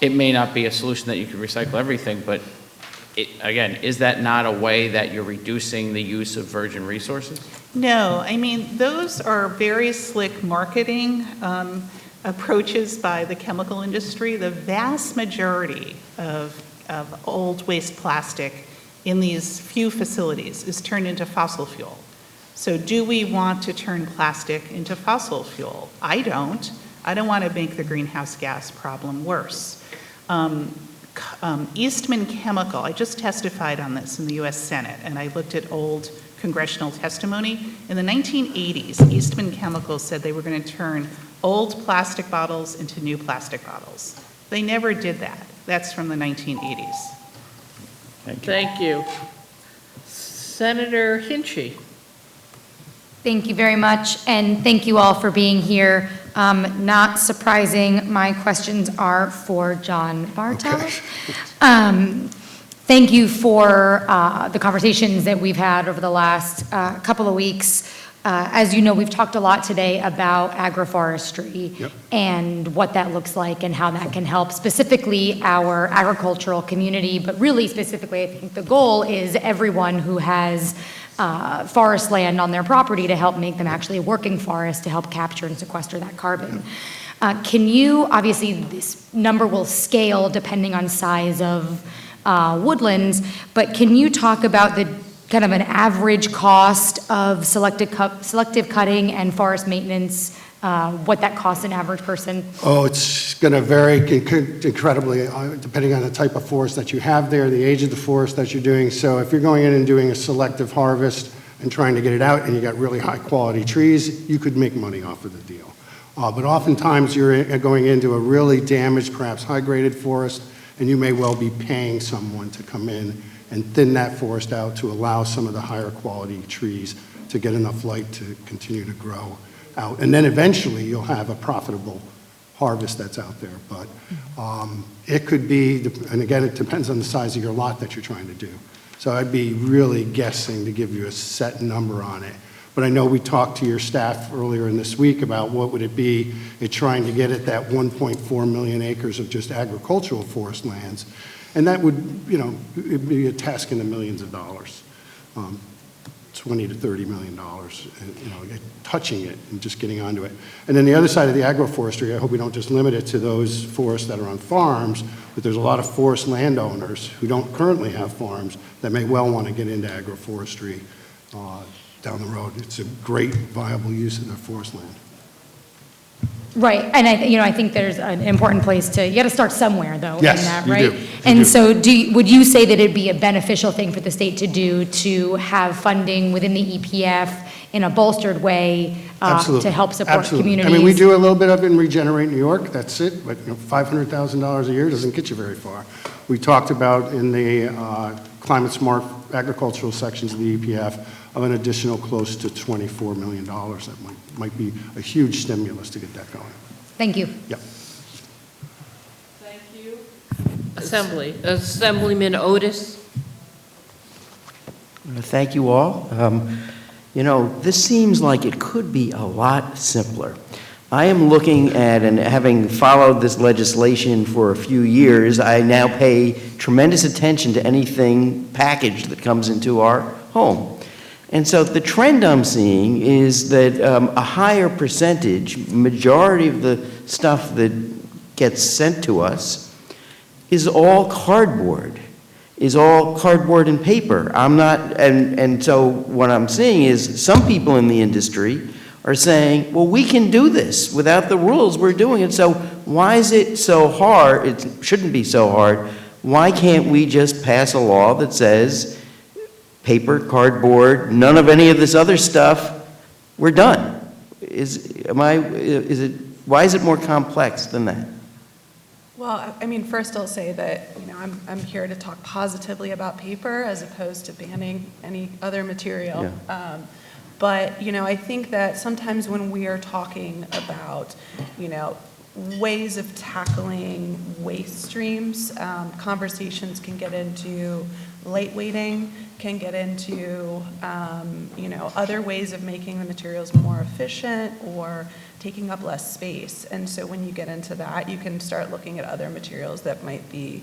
it may not be a solution that you could recycle everything, but again, is that not a way that you're reducing the use of virgin resources? No, I mean, those are very slick marketing approaches by the chemical industry. The vast majority of old waste plastic in these few facilities is turned into fossil fuel. So do we want to turn plastic into fossil fuel? I don't. I don't want to make the greenhouse gas problem worse. Eastman Chemical, I just testified on this in the US Senate, and I looked at old congressional testimony. In the 1980s, Eastman Chemical said they were going to turn old plastic bottles into new plastic bottles. They never did that. That's from the 1980s. Thank you. Senator Hinchey. Thank you very much, and thank you all for being here. Not surprising, my questions are for John Bartow. Thank you for the conversations that we've had over the last couple of weeks. As you know, we've talked a lot today about agroforestry and what that looks like and how that can help specifically our agricultural community, but really specifically, I think the goal is everyone who has forest land on their property to help make them actually a working forest to help capture and sequester that carbon. Can you, obviously this number will scale depending on size of woodlands, but can you talk about the kind of an average cost of selective cutting and forest maintenance, what that costs an average person? Oh, it's going to vary incredibly depending on the type of forest that you have there, the age of the forest that you're doing. So if you're going in and doing a selective harvest and trying to get it out and you got really high quality trees, you could make money off of the deal. But oftentimes you're going into a really damaged, perhaps high-graded forest, and you may well be paying someone to come in and thin that forest out to allow some of the higher quality trees to get enough light to continue to grow out. And then eventually you'll have a profitable harvest that's out there. But it could be, and again, it depends on the size of your lot that you're trying to do. So I'd be really guessing to give you a set number on it. But I know we talked to your staff earlier in this week about what would it be at trying to get at that 1.4 million acres of just agricultural forest lands. And that would, it'd be a task in the millions of dollars. $20 to $30 million, and, you know, touching it and just getting onto it. And then the other side of the agroforestry, I hope we don't just limit it to those forests that are on farms, but there's a lot of forest landowners who don't currently have farms that may well want to get into agroforestry down the road. It's a great viable use of their forest land. Right, and I think there's an important place to, you got to start somewhere, though, Yes, in that, you right? do. You And do. so would you say that it'd be a beneficial thing for the state to do, to have funding within the EPF in a bolstered way Absolutely. to help support Absolutely. communities? I mean, we do a little bit of it in Regenerate New York, that's it, but, you know, $500,000 a year doesn't get you very far. We talked about in the climate smart agricultural sections of the EPF of an additional close to $24 million. That might be a huge stimulus to get that going. Thank you. Yep. Thank you. Assembly. Assemblyman Otis. Thank you all. You know, this seems like it could be a lot simpler. I am looking at, and having followed this legislation for a few years, I now pay tremendous attention to anything packaged that comes into our home. And so the trend I'm seeing is that a higher percentage, majority of the stuff that gets sent to us is all cardboard, and paper. I'm not, and so what I'm seeing is some people in the industry are saying, well, we can do this without the rules, we're doing it. So why is it so hard? It shouldn't be so hard. Why can't we just pass a law that says paper, cardboard, none of any of this other stuff, we're done? Why is it more complex than that? Well, I mean, first I'll say that, you know, I'm here to talk positively about paper as opposed to banning any other material. But, you know, I think that sometimes when we are talking about, you know, ways of tackling waste streams, conversations can get into lightweighting, can get into, you know, other ways of making the materials more efficient or taking up less space. And so when you get into that, you can start looking at other materials that might be,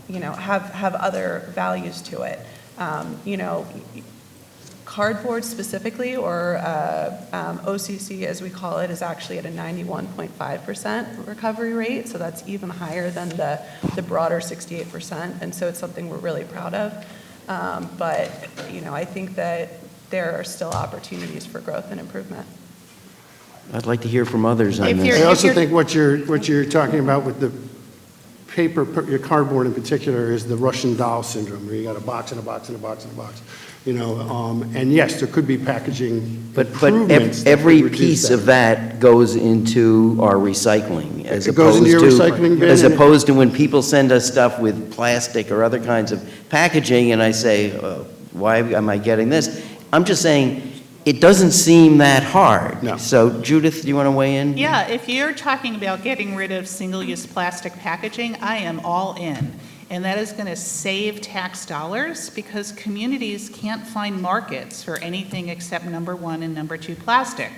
you know, have other values to it. You know, cardboard specifically, or OCC as we call it, is actually at a 91.5% recovery rate, so that's even higher than the broader 68%, and so it's something we're really proud of. But, you know, I think that there are still opportunities for growth and improvement. I'd like to hear from others on this. I also think what you're talking about with the paper, your cardboard in particular, is the Russian doll syndrome, where you got a box and a box and a box and a box. You know, and yes, there could be packaging But improvements that every would reduce piece of that goes into our recycling, It goes into your recycling bin as and- opposed to when people send us stuff with plastic or other kinds of packaging, and I say, why am I getting this? I'm just saying, it doesn't seem that hard. No. So Judith, do you want to weigh in? Yeah, if you're talking about getting rid of single-use plastic packaging, I am all in. And that is going to save tax dollars because communities can't find markets for anything except number 1 and number 2 plastic.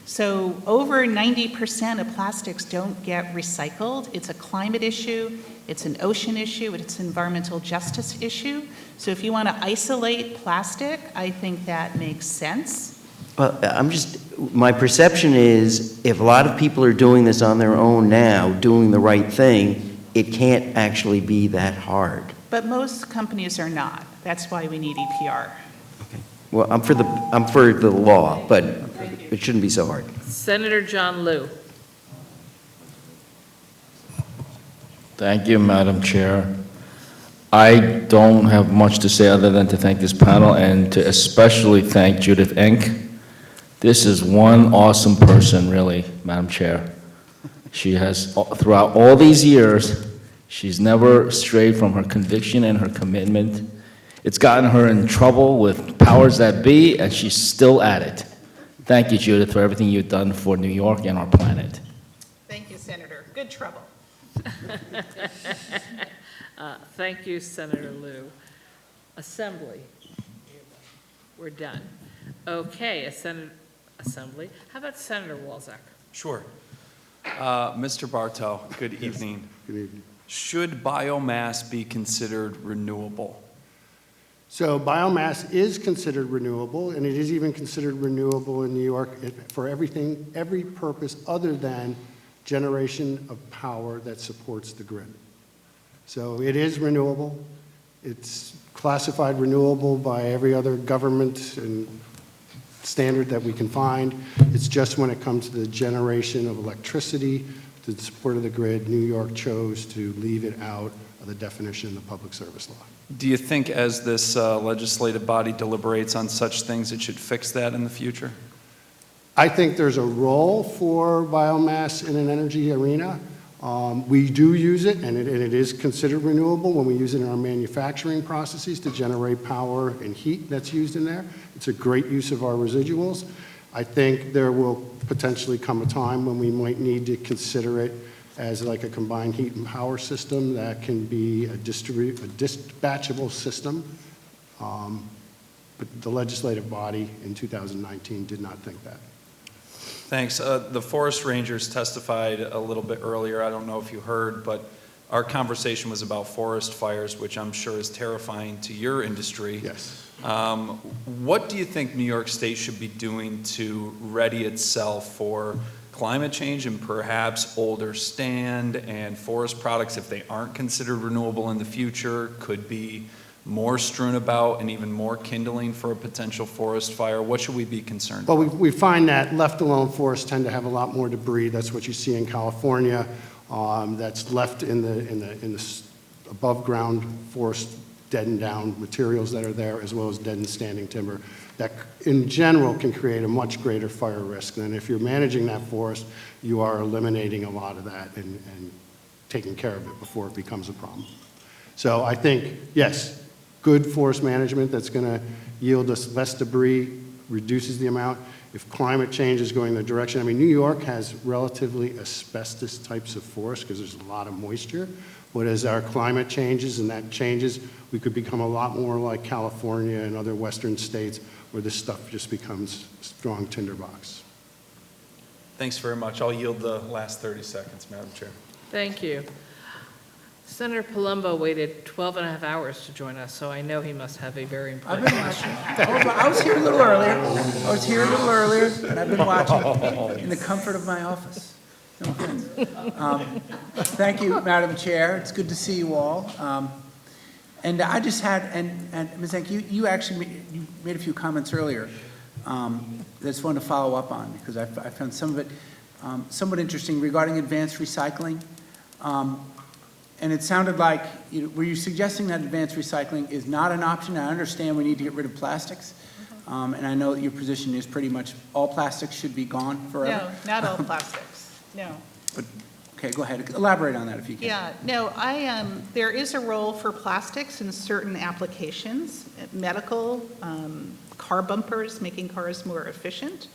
So over 90% of plastics don't get recycled. It's a climate issue, it's an ocean issue, it's an environmental justice issue. So if you want to isolate plastic, I think that makes sense. Well, my perception is if a lot of people are doing this on their own now, doing the right thing, it can't actually be that hard. But most companies are not. That's why we need EPR. Well, I'm for the law, but it shouldn't be so hard. Senator John Liu. Thank you, Madam Chair. I don't have much to say other than to thank this panel and to especially thank Judith Enck. This is one awesome person, really, Madam Chair. She has, throughout all these years, she's never strayed from her conviction and her commitment. It's gotten her in trouble with powers that be, and she's still at it. Thank you, Judith, for everything you've done for New York and our planet. Thank you, Senator. Good trouble. Thank you, Senator Liu. Assembly. We're done. Okay, Assembly. How about Senator Walczak? Sure. Mr. Bartow, good evening. Good evening. Should biomass be considered renewable? So biomass is considered renewable, and it is even considered renewable in New York for every purpose other than generation of power that supports the grid. So it is renewable. It's classified renewable by every other government and standard that we can find. It's just when it comes to the generation of electricity to the support of the grid, New York chose to leave it out of the definition in the Public Service Law. Do you think as this legislative body deliberates on such things, it should fix that in the future? I think there's a role for biomass in an energy arena. We do use it, and it is considered renewable when we use it in our manufacturing processes to generate power and heat that's used in there. It's a great use of our residuals. I think there will potentially come a time when we might need to consider it as like a combined heat and power system that can be a dispatchable system. But the legislative body in 2019 did not think that. Thanks. The forest rangers testified a little bit earlier. I don't know if you heard, but our conversation was about forest fires, which I'm sure is terrifying to your industry. Yes. What do you think New York State should be doing to ready itself for climate change and perhaps older stand and forest products, if they aren't considered renewable in the future, could be more strewn about and even more kindling for a potential forest fire? What should we be concerned Well, about? we find that left alone forests tend to have a lot more debris. That's what you see in California. That's left in the above ground forest deadened down materials that are there, as well as deadened standing timber that in general can create a much greater fire risk. And if you're managing that forest, you are eliminating a lot of that and taking care of it before it becomes a problem. So I think, yes, good forest management that's going to yield us less debris, reduces the amount. If climate change is going the direction, I mean, New York has relatively asbestos types of forests because there's a lot of moisture. But as our climate changes and that changes, we could become a lot more like California and other western states where this stuff just becomes strong tinderbox. Thanks very much. I'll yield the last 30 seconds, Madam Chair. Thank you. Senator Palumbo waited 12 and a half hours to join us, so I know he must have a very important question. I was here a little earlier. And I've been watching in the comfort of my office. No offense. Thank you, Madam Chair. It's good to see you all. And I just had, and Ms. Enke, you actually made a few comments earlier that I just wanted to follow up on because I found some of it somewhat interesting regarding advanced recycling. And it sounded like, were you suggesting that advanced recycling is not an option? I understand we need to get rid of plastics. And I know that your position is pretty much all plastics should be gone forever. No, not all plastics, no. But, okay, go ahead. Elaborate on that if you can. Yeah, no, there is a role for plastics in certain applications, medical, car bumpers, making cars more efficient.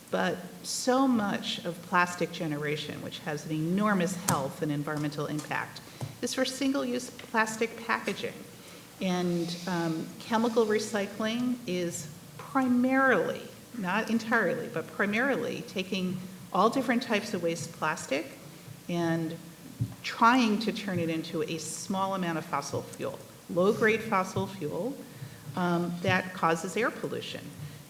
But so much of plastic generation, which has an enormous health and environmental impact, is for single-use plastic packaging. And chemical recycling is primarily, not entirely, but primarily taking all different types of waste plastic and trying to turn it into a small amount of fossil fuel, low-grade fossil fuel that causes air pollution.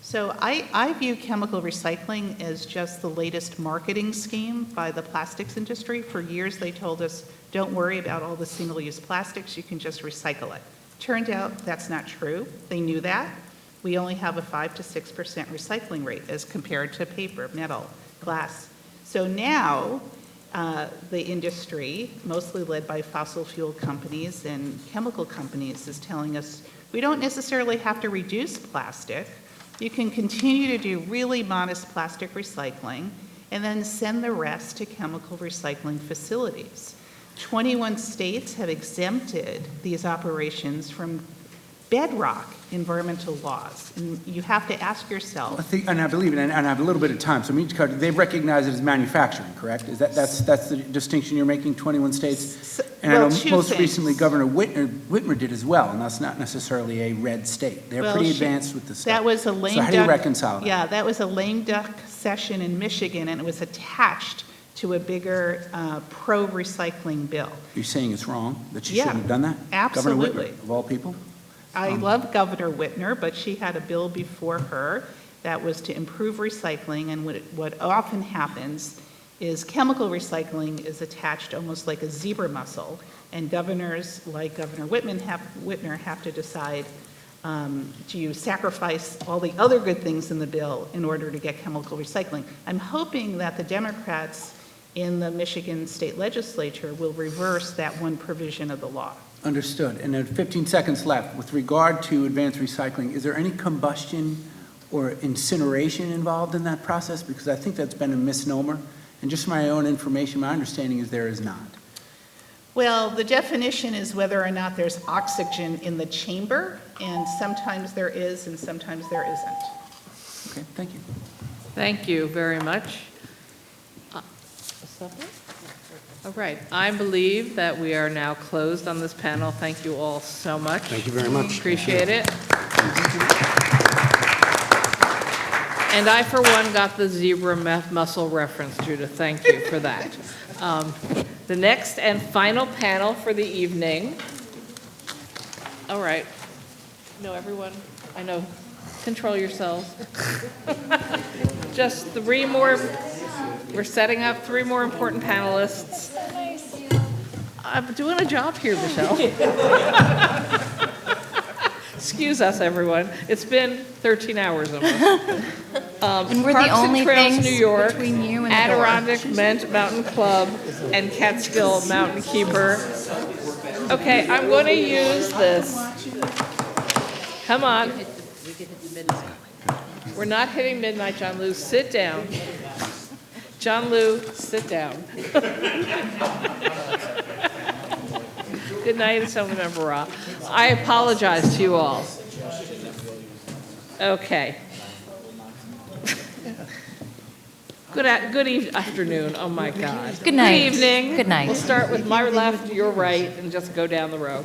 So I view chemical recycling as just the latest marketing scheme by the plastics industry. For years they told us, don't worry about all the single-use plastics, you can just recycle it. Turned out that's not true. They knew that. We only have a 5 to 6% recycling rate as compared to paper, metal, glass. So now the industry, mostly led by fossil fuel companies and chemical companies, is telling us we don't necessarily have to reduce plastic. You can continue to do really modest plastic recycling and then send the rest to chemical recycling facilities. 21 states have exempted these operations from bedrock environmental laws. And you have to ask yourself. And I believe it, and I have a little bit of time, so they've recognized it as manufacturing, correct? That's the distinction you're making, 21 states? And I know most recently Governor Whitmer did as well, and that's not necessarily a red state. They're pretty advanced with this stuff. That was a lame duck. So how do you reconcile that? Yeah, that was a lame duck session in Michigan, and it was attached to a bigger pro-recycling bill. You're saying it's wrong, that you shouldn't have done that? Absolutely. Governor Whitmer, of all people? I love Governor Whitner, but she had a bill before her that was to improve recycling, and what often happens is chemical recycling is attached almost like a zebra mussel, and governors like Governor Whitner have to decide, do you sacrifice all the other good things in the bill in order to get chemical recycling? I'm hoping that the Democrats in the Michigan State Legislature will reverse that one provision of the law. Understood. And then 15 seconds left. With regard to advanced recycling, is there any combustion or incineration involved in that process? Because I think that's been a misnomer. And just for my own information, my understanding is there is not. Well, the definition is whether or not there's oxygen in the chamber, and sometimes there is and sometimes there isn't. Okay, thank you. Thank you very much. All right, I believe that we are now closed on this panel. Thank you all so much. Thank you very much. Appreciate it. And I, for one, got the zebra mussel reference, Judith. Thank you for that. The next and final panel for the evening. All right. No, everyone, I know, control yourselves. Just 3 more. We're setting up 3 more important panelists. I'm doing a job here, Michelle. Excuse us, everyone. It's been 13 hours almost. And we're the Parks and only Trails things New York, between you and the door. Adirondack Mountain Club, and Catskill Mountain Keeper. Okay, I'm going to use this. Come on. We're not hitting midnight, John Lou. Sit down. John Lou, sit down. Good night, Assemblymember Ra. I apologize to you all. Okay. Good afternoon. Oh my God. Good night. Good evening. Good night. We'll start with my left, your right, and just go down the row.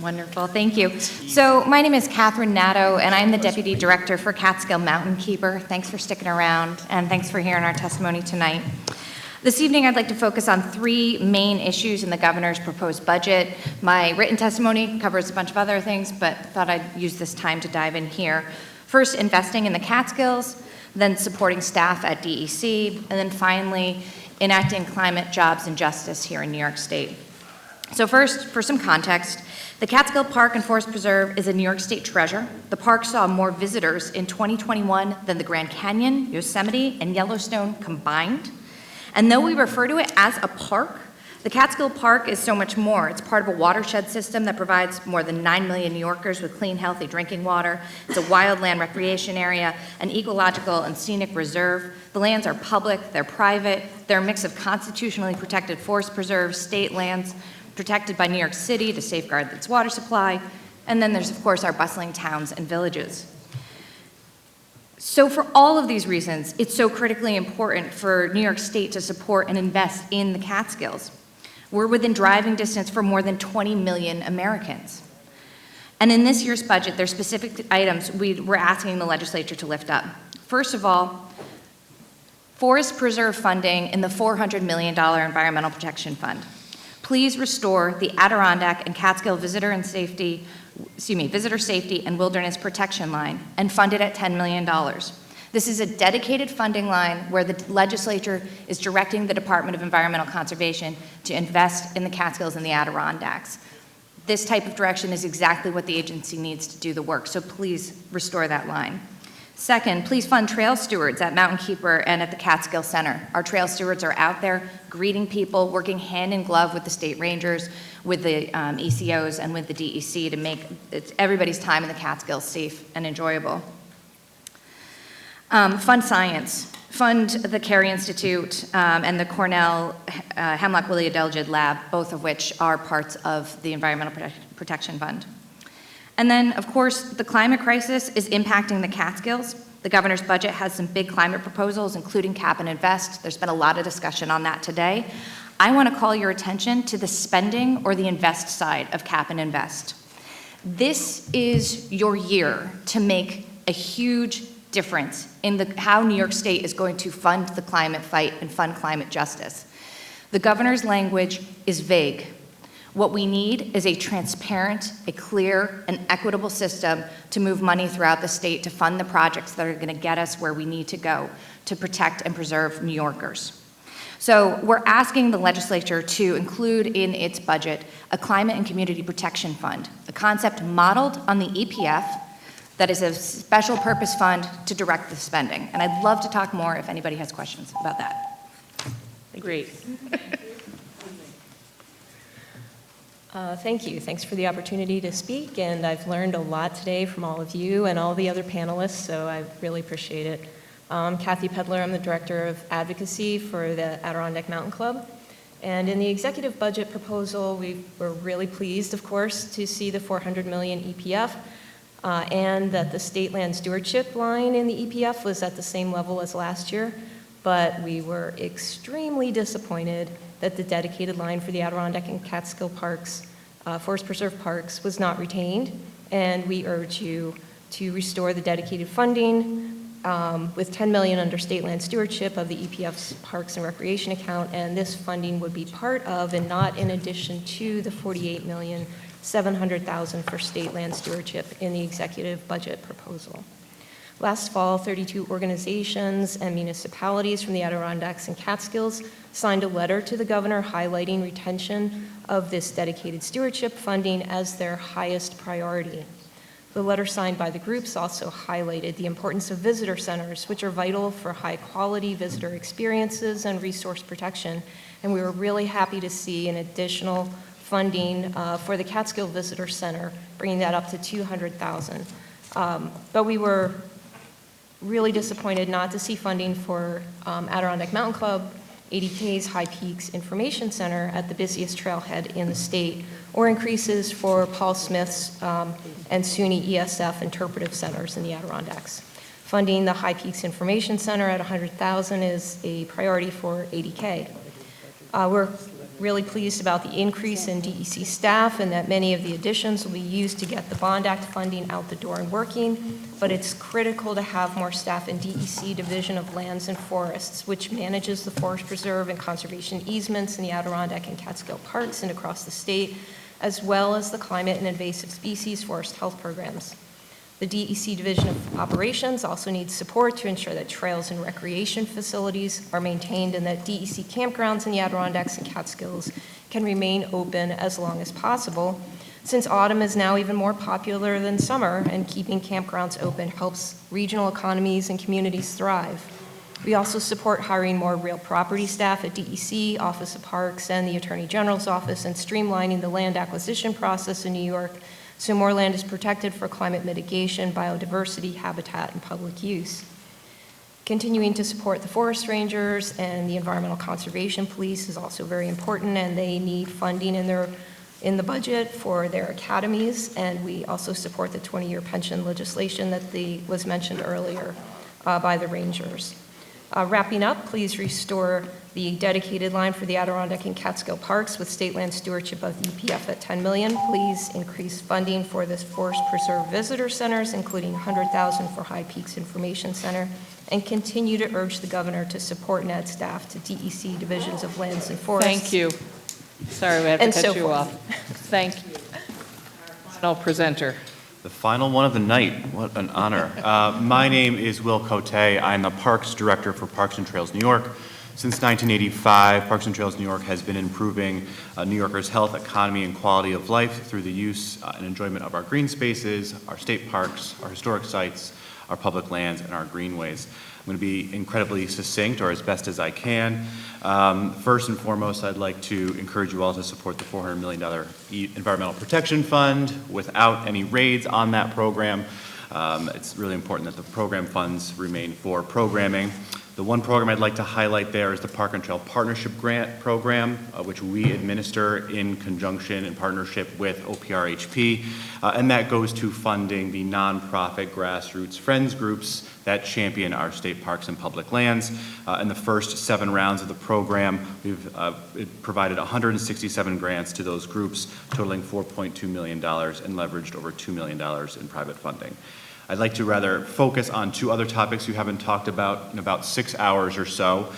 Wonderful, thank you. So my name is Catherine Nadeau, and I'm the Deputy Director for Catskill Mountain Keeper. Thanks for sticking around, and thanks for hearing our testimony tonight. This evening, I'd like to focus on 3 main issues in the governor's proposed budget. My written testimony covers a bunch of other things, but thought I'd use this time to dive in here. First, investing in the Catskills, then supporting staff at DEC, and then finally, enacting climate, jobs, and justice here in New York State. So first, for some context, the Catskill Park and Forest Preserve is a New York State treasure. The park saw more visitors in 2021 than the Grand Canyon, Yosemite, and Yellowstone combined. And though we refer to it as a park, the Catskill Park is so much more. It's part of a watershed system that provides more than 9 million New Yorkers with clean, healthy drinking water. It's a wildland recreation area, an ecological and scenic reserve. The lands are public, they're private, they're a mix of constitutionally protected forest preserves, state lands, protected by New York City to safeguard its water supply, and then there's, of course, our bustling towns and villages. So for all of these reasons, it's so critically important for New York State to support and invest in the Catskills. We're within driving distance for more than 20 million Americans. And in this year's budget, there's specific items we're asking the legislature to lift up. First of all, Forest Preserve funding in the $400 million Environmental Protection Fund. Please restore the Adirondack and Catskill Visitor Safety and Wilderness Protection line and fund it at $10 million. This is a dedicated funding line where the legislature is directing the Department of Environmental Conservation to invest in the Catskills and the Adirondacks. This type of direction is exactly what the agency needs to do the work, so please restore that line. Second, please fund trail stewards at Mountain Keeper and at the Catskill Center. Our trail stewards are out there greeting people, working hand in glove with the state rangers, with the ECOs, and with the DEC to make everybody's time in the Catskills safe and enjoyable. Fund science. Fund the Carey Institute and the Cornell Hemlock Willie Adelgid Lab, both of which are parts of the Environmental Protection Fund. And then, of course, the climate crisis is impacting the Catskills. The governor's budget has some big climate proposals, including Cap and Invest. There's been a lot of discussion on that today. I want to call your attention to the spending or the invest side of Cap and Invest. This is your year to make a huge difference in how New York State is going to fund the climate fight and fund climate justice. The governor's language is vague. What we need is a transparent, a clear, and equitable system to move money throughout the state to fund the projects that are going to get us where we need to go to protect and preserve New Yorkers. So we're asking the legislature to include in its budget a climate and community protection fund, a concept modeled on the EPF that is a special purpose fund to direct the spending. And I'd love to talk more if anybody has questions about that. Great. Thank you. Thanks for the opportunity to speak, and I've learned a lot today from all of you and all the other panelists, so I really appreciate it. I'm Kathy Pedler. I'm the Director of Advocacy for the Adirondack Mountain Club. And in the executive budget proposal, we were really pleased, of course, to see the $400 million EPF and that the state land stewardship line in the EPF was at the same level as last year. But we were extremely disappointed that the dedicated line for the Adirondack and Catskill Parks, Forest Preserve Parks, was not retained. And we urge you to restore the dedicated funding with $10 million under state land stewardship of the EPF's Parks and Recreation account, and this funding would be part of and not in addition to the $48,700,000 for state land stewardship in the executive budget proposal. Last fall, 32 organizations and municipalities from the Adirondacks and Catskills signed a letter to the governor highlighting retention of this dedicated stewardship funding as their highest priority. The letter signed by the groups also highlighted the importance of visitor centers, which are vital for high-quality visitor experiences and resource protection. And we were really happy to see an additional funding for the Catskill Visitor Center, bringing that up to $200,000. But we were really disappointed not to see funding for Adirondack Mountain Club, ADK's High Peaks Information Center at the busiest trailhead in the state, or increases for Paul Smith's and SUNY ESF interpretive centers in the Adirondacks. Funding the High Peaks Information Center at $100,000 is a priority for ADK. We're really pleased about the increase in DEC staff and that many of the additions will be used to get the Bond Act funding out the door and working, but it's critical to have more staff in DEC Division of Lands and Forests, which manages the forest preserve and conservation easements in the Adirondack and Catskill Parks and across the state, as well as the climate and invasive species forest health programs. The DEC Division of Operations also needs support to ensure that trails and recreation facilities are maintained and that DEC campgrounds in the Adirondacks and Catskills can remain open as long as possible, since autumn is now even more popular than summer, and keeping campgrounds open helps regional economies and communities thrive. We also support hiring more real property staff at DEC, Office of Parks, and the Attorney General's office, and streamlining the land acquisition process in New York so more land is protected for climate mitigation, biodiversity, habitat, and public use. Continuing to support the forest rangers and the environmental conservation police is also very important, and they need funding in the budget for their academies, and we also support the 20-year pension legislation that was mentioned earlier by the rangers. Wrapping up, please restore the dedicated line for the Adirondack and Catskill Parks with state land stewardship of EPF at $10 million. Please increase funding for the Forest Preserve Visitor Centers, including $100,000 for High Peaks Information Center, and continue to urge the governor to support NED staff to DEC Divisions of Lands and Forests. Thank you. Sorry, we had to cut you off. Thank you. Final presenter. The final one of the night. What an honor. My name is Will Cote. I'm the Parks Director for Parks and Trails New York. Since 1985, Parks and Trails New York has been improving New Yorkers' health, economy, and quality of life through the use and enjoyment of our green spaces, our state parks, our historic sites, our public lands, and our greenways. I'm going to be incredibly succinct, or as best as I can. First and foremost, I'd like to encourage you all to support the $400 million Environmental Protection Fund. Without any raids on that program, it's really important that the program funds remain for programming. The one program I'd like to highlight there is the Park and Trail Partnership Grant Program, which we administer in conjunction and partnership with OPRHP, and that goes to funding the nonprofit grassroots friends groups that champion our state parks and public lands. In the first 7 rounds of the program, we've provided 167 grants to those groups, totaling $4.2 million and leveraged over $2 million in private funding. I'd like to rather focus on two other topics you haven't talked about in about 6 hours or so.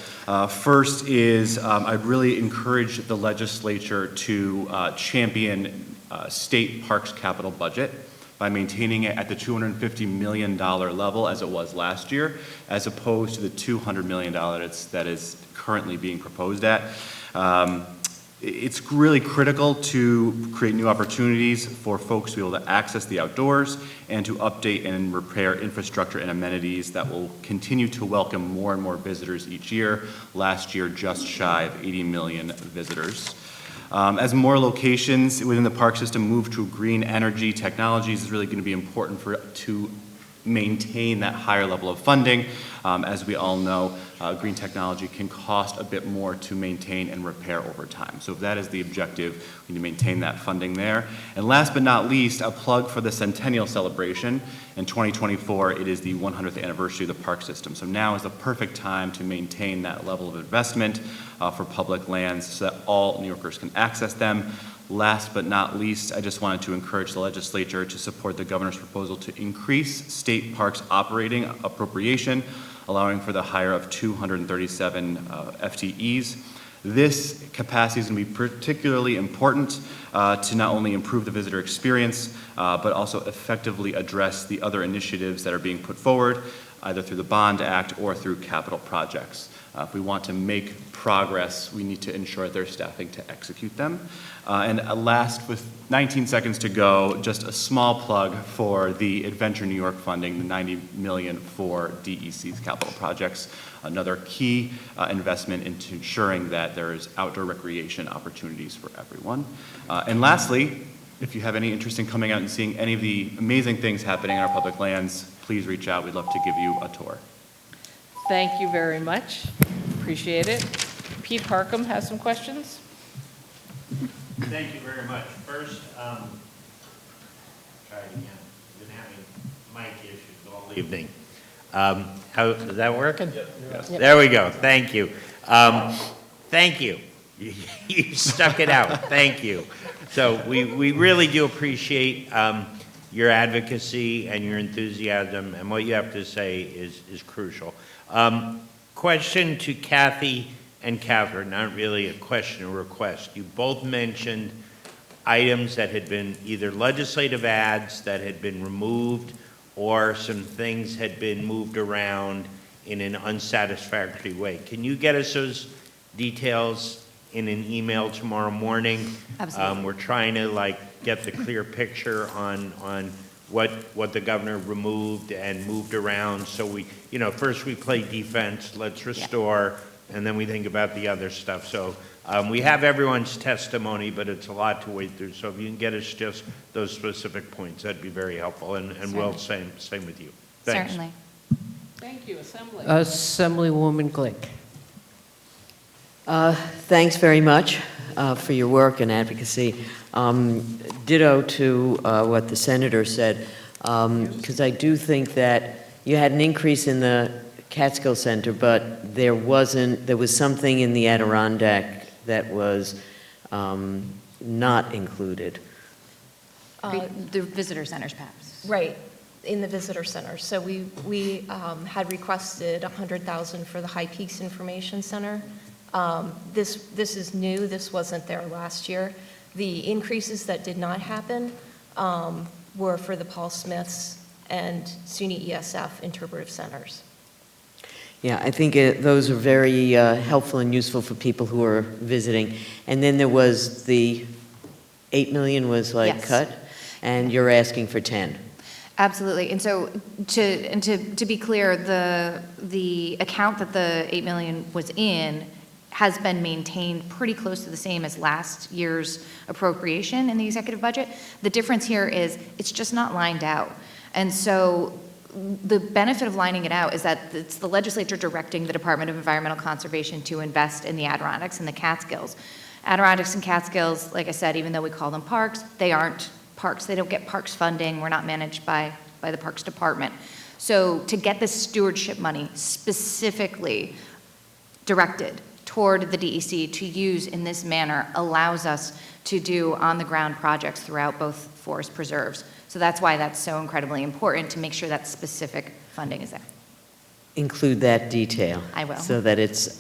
First is I'd really encourage the legislature to champion state parks capital budget by maintaining it at the $250 million level as it was last year, as opposed to the $200 million that is currently being proposed at. It's really critical to create new opportunities for folks to be able to access the outdoors and to update and repair infrastructure and amenities that will continue to welcome more and more visitors each year. Last year, just shy of 80 million visitors. As more locations within the park system move to green energy technologies, it's really going to be important to maintain that higher level of funding. As we all know, green technology can cost a bit more to maintain and repair over time. So if that is the objective, we need to maintain that funding there. And last but not least, a plug for the Centennial Celebration. In 2024, it is the 100th anniversary of the park system. So now is the perfect time to maintain that level of investment for public lands so that all New Yorkers can access them. Last but not least, I just wanted to encourage the legislature to support the governor's proposal to increase state parks operating appropriation, allowing for the hire of 237 FTEs. This capacity is going to be particularly important to not only improve the visitor experience, but also effectively address the other initiatives that are being put forward, either through the Bond Act or through capital projects. If we want to make progress, we need to ensure there's staffing to execute them. And last, with 19 seconds to go, just a small plug for the Adventure New York funding, the $90 million for DEC's capital projects, another key investment into ensuring that there is outdoor recreation opportunities for everyone. And lastly, if you have any interest in coming out and seeing any of the amazing things happening on our public lands, please reach out. We'd love to give you a tour. Thank you very much. Appreciate it. Pete Parkham has some questions. Thank you very much. First, try it again. We've been having mic issues all evening. How is that working? Yes. There we go. Thank you. Thank you. You stuck it out. Thank you. So we really do appreciate your advocacy and your enthusiasm, and what you have to say is crucial. Question to Kathy and Catherine, not really a question, a request. You both mentioned items that had been either legislative ads that had been removed or some things had been moved around in an unsatisfactory way. Can you get us those details in an email tomorrow morning? Absolutely. We're trying to get the clear picture on what the governor removed and moved around. So we, first we play defense, let's restore, and then we think about the other stuff. So we have everyone's testimony, but it's a lot to wade through. So if you can get us just those specific points, that'd be very helpful. And Will, same with you. Thanks. Certainly. Thank you. Assembly. Assemblywoman Glick. Thanks very much for your work and advocacy. Ditto to what the senator said, because I do think that you had an increase in the Catskill Center, but there was something in the Adirondack that was not included. The visitor centers, perhaps. Right, in the visitor center. So we had requested $100,000 for the High Peaks Information Center. This is new. This wasn't there last year. The increases that did not happen were for the Paul Smiths and SUNY ESF interpretive centers. Yeah, I think those are very helpful and useful for people who are visiting. And then there was the 8 million was Yes. cut, and you're asking for 10. Absolutely. And so to be clear, the account that the 8 million was in has been maintained pretty close to the same as last year's appropriation in the executive budget. The difference here is it's just not lined out. And so the benefit of lining it out is that it's the legislature directing the Department of Environmental Conservation to invest in the Adirondacks and the Catskills. Adirondacks and Catskills, like I said, even though we call them parks, they aren't parks. They don't get parks funding. We're not managed by the Parks Department. So to get this stewardship money specifically directed toward the DEC to use in this manner allows us to do on-the-ground projects throughout both forest preserves. So that's why that's so incredibly important, to make sure that specific funding is there. Include that detail. I will. So that it's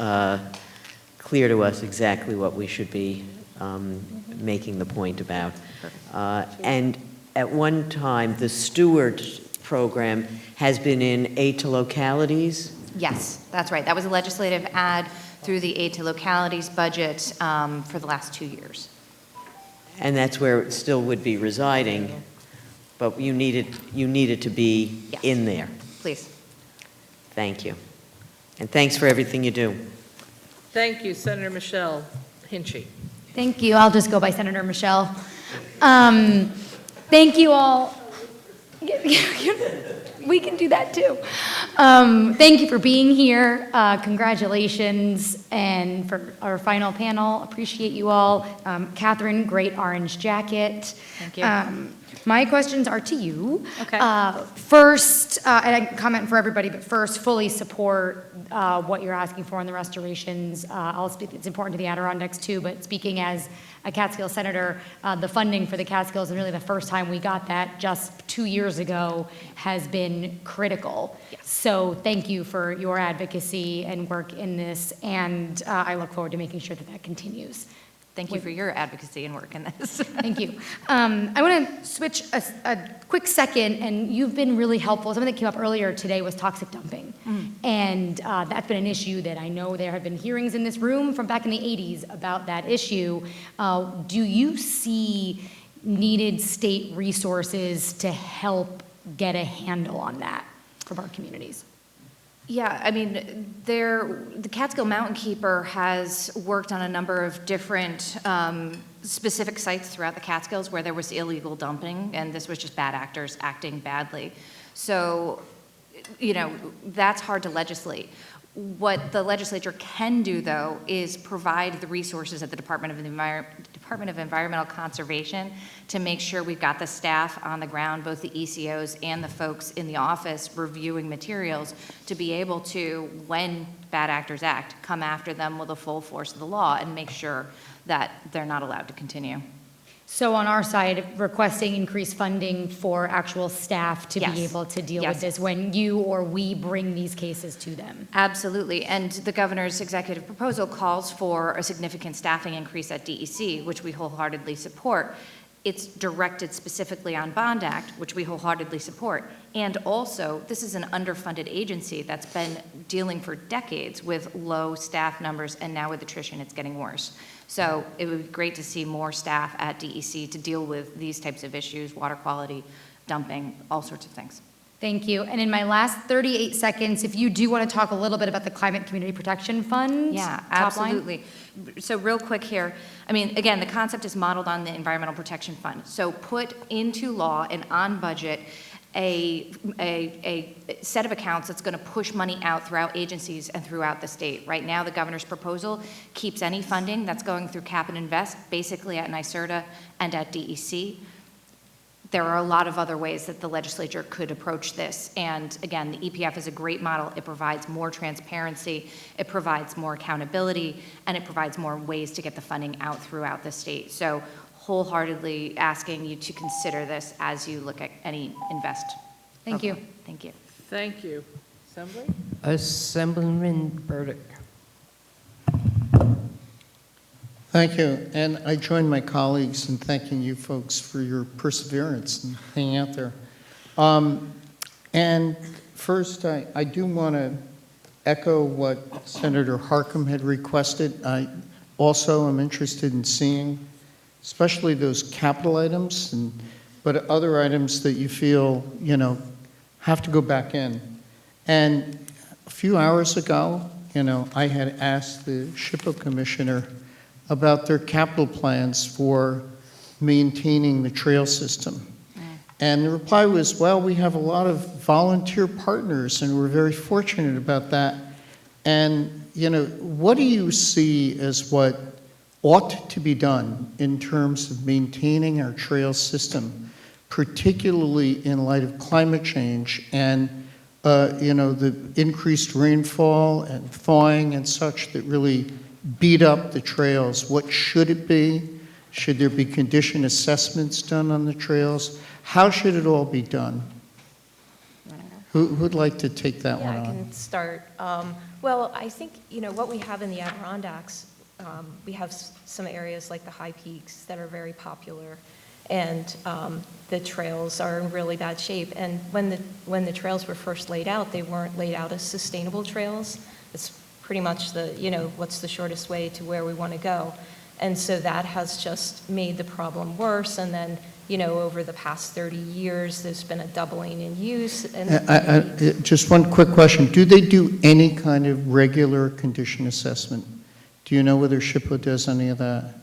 clear to us exactly what we should be making the point about. And at one time, the Steward program has been in aid to localities. Yes, that's right. That was a legislative ad through the aid to localities budget for the last 2 years. And that's where it still would be residing, but you needed to be in there. Please. Thank you. And thanks for everything you do. Thank you, Senator Michelle Hinchy. Thank you. I'll just go by Senator Michelle. Thank you all. We can do that too. Thank you for being here. Congratulations. And for our final panel, appreciate you all. Catherine, great orange jacket. Thank you. My questions are to you. Okay. First, and I can comment for everybody, but first, fully support what you're asking for in the restorations. I'll speak, it's important to the Adirondacks too, but speaking as a Catskill senator, the funding for the Catskills, and really the first time we got that just 2 years ago, has been critical. Yes. So thank you for your advocacy and work in this, and I look forward to making sure that that continues. Thank you for your advocacy and work in this. Thank you. I want to switch a quick second, and you've been really helpful. Something that came up earlier today was toxic dumping. And that's been an issue that I know there have been hearings in this room from back in the 80s about that issue. Do you see needed state resources to help get a handle on that from our communities? Yeah, I mean, the Catskill Mountain Keeper has worked on a number of different specific sites throughout the Catskills where there was illegal dumping, and this was just bad actors acting badly. So, you know, that's hard to legislate. What the legislature can do, though, is provide the resources at the Department of Environmental Conservation to make sure we've got the staff on the ground, both the ECOs and the folks in the office reviewing materials, to be able to, when bad actors act, come after them with the full force of the law and make sure that they're not allowed to continue. So on our side, requesting increased funding for actual staff to be able to deal with this when you or we bring these cases to them. Absolutely, and the governor's executive proposal calls for a significant staffing increase at DEC, which we wholeheartedly support. It's directed specifically on Bond Act, which we wholeheartedly support. And also, this is an underfunded agency that's been dealing for decades with low staff numbers, and now with attrition, it's getting worse. So it would be great to see more staff at DEC to deal with these types of issues, water quality, dumping, all sorts of things. Thank you. And in my last 38 seconds, if you do want to talk a little bit about the Climate Community Protection Fund. Yeah, top line. absolutely. So real quick here, I mean, again, the concept is modeled on the Environmental Protection Fund. So put into law and on budget a set of accounts that's going to push money out throughout agencies and throughout the state. Right now, the governor's proposal keeps any funding that's going through Cap and Invest, basically at NYSERDA and at DEC. There are a lot of other ways that the legislature could approach this. And again, the EPF is a great model. It provides more transparency, it provides more accountability, and it provides more ways to get the funding out throughout the state. So wholeheartedly asking you to consider this as you look at any invest. Thank you. Thank you. Thank you. Assembly? Assemblyman Burdick. Thank you, and I join my colleagues in thanking you folks for your perseverance and hanging out there. And first, I do want to echo what Senator Harcum had requested. I also am interested in seeing, especially those capital items, but other items that you feel, you know, have to go back in. And a few hours ago, you know, I had asked the SHPO commissioner about their capital plans for maintaining the trail system. And the reply was, well, we have a lot of volunteer partners and we're very fortunate about that. And, you know, what do you see as what ought to be done in terms of maintaining our trail system, particularly in light of climate change and, you know, the increased rainfall and thawing and such that really beat up the trails? What should it be? Should there be condition assessments done on the trails? How should it all be done? Who'd like to take that one Yeah, I on? can start. Well, I think, what we have in the Adirondacks, we have some areas like the High Peaks that are very popular, and the trails are in really bad shape. And when the trails were first laid out, they weren't laid out as sustainable trails. It's pretty much what's the shortest way to where we want to go. And so that has just made the problem worse. And then, over the past 30 years, there's been a doubling in use. And Just one quick question. Do they do any kind of regular condition assessment? Do you know whether SHPO does any of that?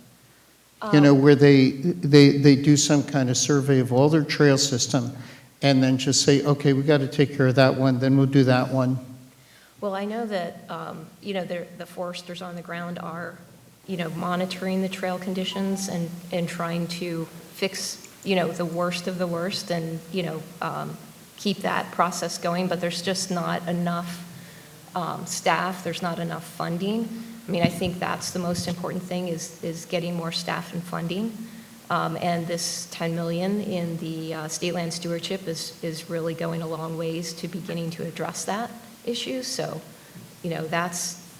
Where they do some kind of survey of all their trail system and then just say, okay, we got to take care of that one, then we'll do that one. Well, I know that, the foresters on the ground are, monitoring the trail conditions and trying to fix, the worst of the worst and, keep that process going, but there's just not enough staff, there's not enough funding. I mean, I think that's the most important thing is getting more staff and funding. And this $10 million in the state land stewardship is really going a long ways to beginning to address that issue. So,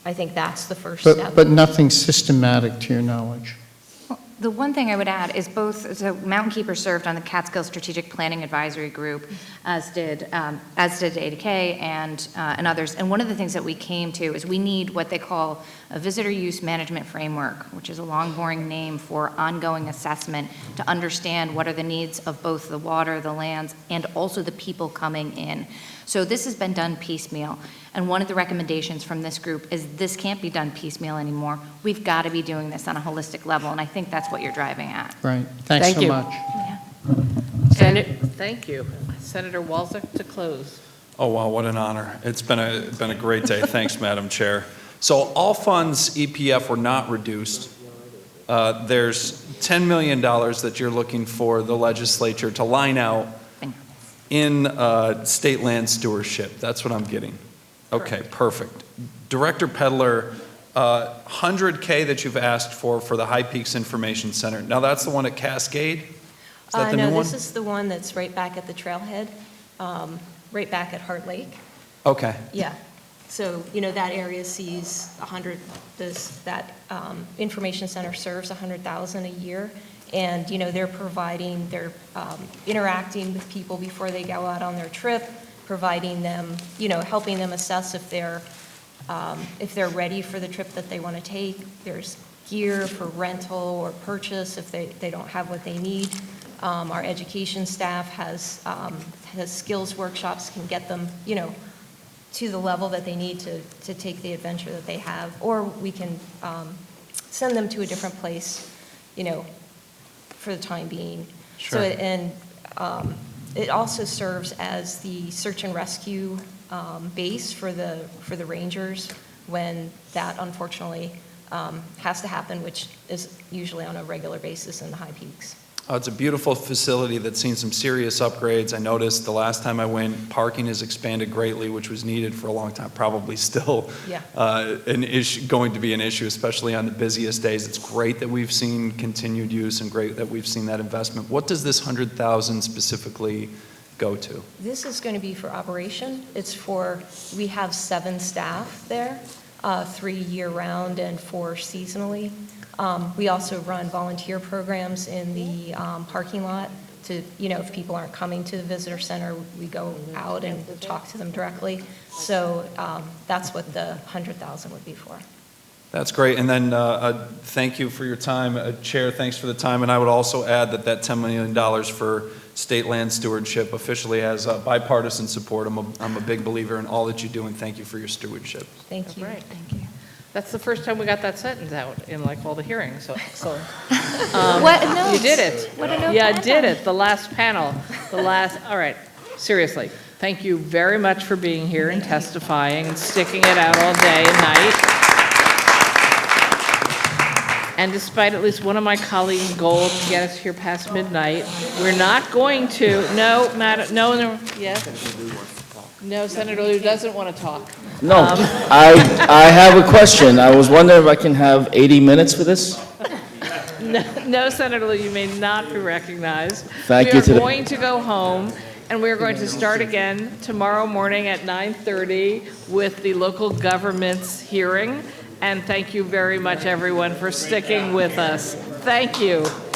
I think that's the first step. But nothing systematic to your knowledge? The one thing I would add is so Mountain Keeper served on the Catskill Strategic Planning Advisory Group, as did Ada Kay and others. And one of the things that we came to is we need what they call a visitor use management framework, which is a long, boring name for ongoing assessment to understand what are the needs of both the water, the lands, and also the people coming in. So this has been done piecemeal. And one of the recommendations from this group is this can't be done piecemeal anymore. We've got to be doing this on a holistic level, and I think that's what you're driving at. Right. Thanks Thank so you. much. Thank you. Senator Walczak to close. Oh, wow, what an honor. It's been a great day. Thanks, Madam Chair. So all funds EPF were not reduced. There's $10 million that you're looking for the legislature to line out in state land stewardship. That's what I'm getting. Okay, perfect. Director Pedler, 100K that you've asked for the High Peaks Information Center. Now that's the one at Cascade? Is that the new one? No, this is the one that's right back at the trailhead, right back at Heart Lake. Okay. Yeah. So, that area sees that information center serves 100,000 a year. And, they're interacting with people before they go out on their trip, providing them, helping them assess if they're ready for the trip that they want to take. There's gear for rental or purchase if they don't have what they need. Our education staff has skills workshops, can get them, to the level that they need to take the adventure that they have. Or we can send them to a different place, for the time being. Sure. So, it also serves as the search and rescue base for the rangers when that unfortunately has to happen, which is usually on a regular basis in the High Peaks. It's a beautiful facility that's seen some serious upgrades. I noticed the last time I went, parking has expanded greatly, which was needed for a long time, probably still an issue, going to be an issue, especially on the busiest days. It's great that we've seen continued use and great that we've seen that investment. What does this 100,000 specifically go to? This is going to be for operation. We have 7 staff there, 3 year-round and 4 seasonally. We also run volunteer programs in the parking lot to, if people aren't coming to the visitor center, we go out and talk to them directly. So that's what the 100,000 would be for. That's great. And then thank you for your time. Chair, thanks for the time. And I would also add that $10 million for state land stewardship officially has bipartisan support. I'm a big believer in all that you do, and thank you for your stewardship. Thank you. Right. Thank you. That's the first time we got that sentence out in all the hearings, so excellent. What a note. You did it. What a note. Yeah, I did it. The last panel, all right, seriously. Thank you very much for being here and testifying and sticking it out all day and night. And despite at least one of my colleagues' goal to get us here past midnight, we're not going to, no, Senator Liu doesn't want to talk. No, I have a question. I was wondering if I can have 80 minutes for this? No, Senator Lou, you may not be recognized. Thank We you are to the- going to go home, and we are going to start again tomorrow morning at 9:30 with the local government's hearing. And thank you very much, everyone, for sticking with us. Thank you.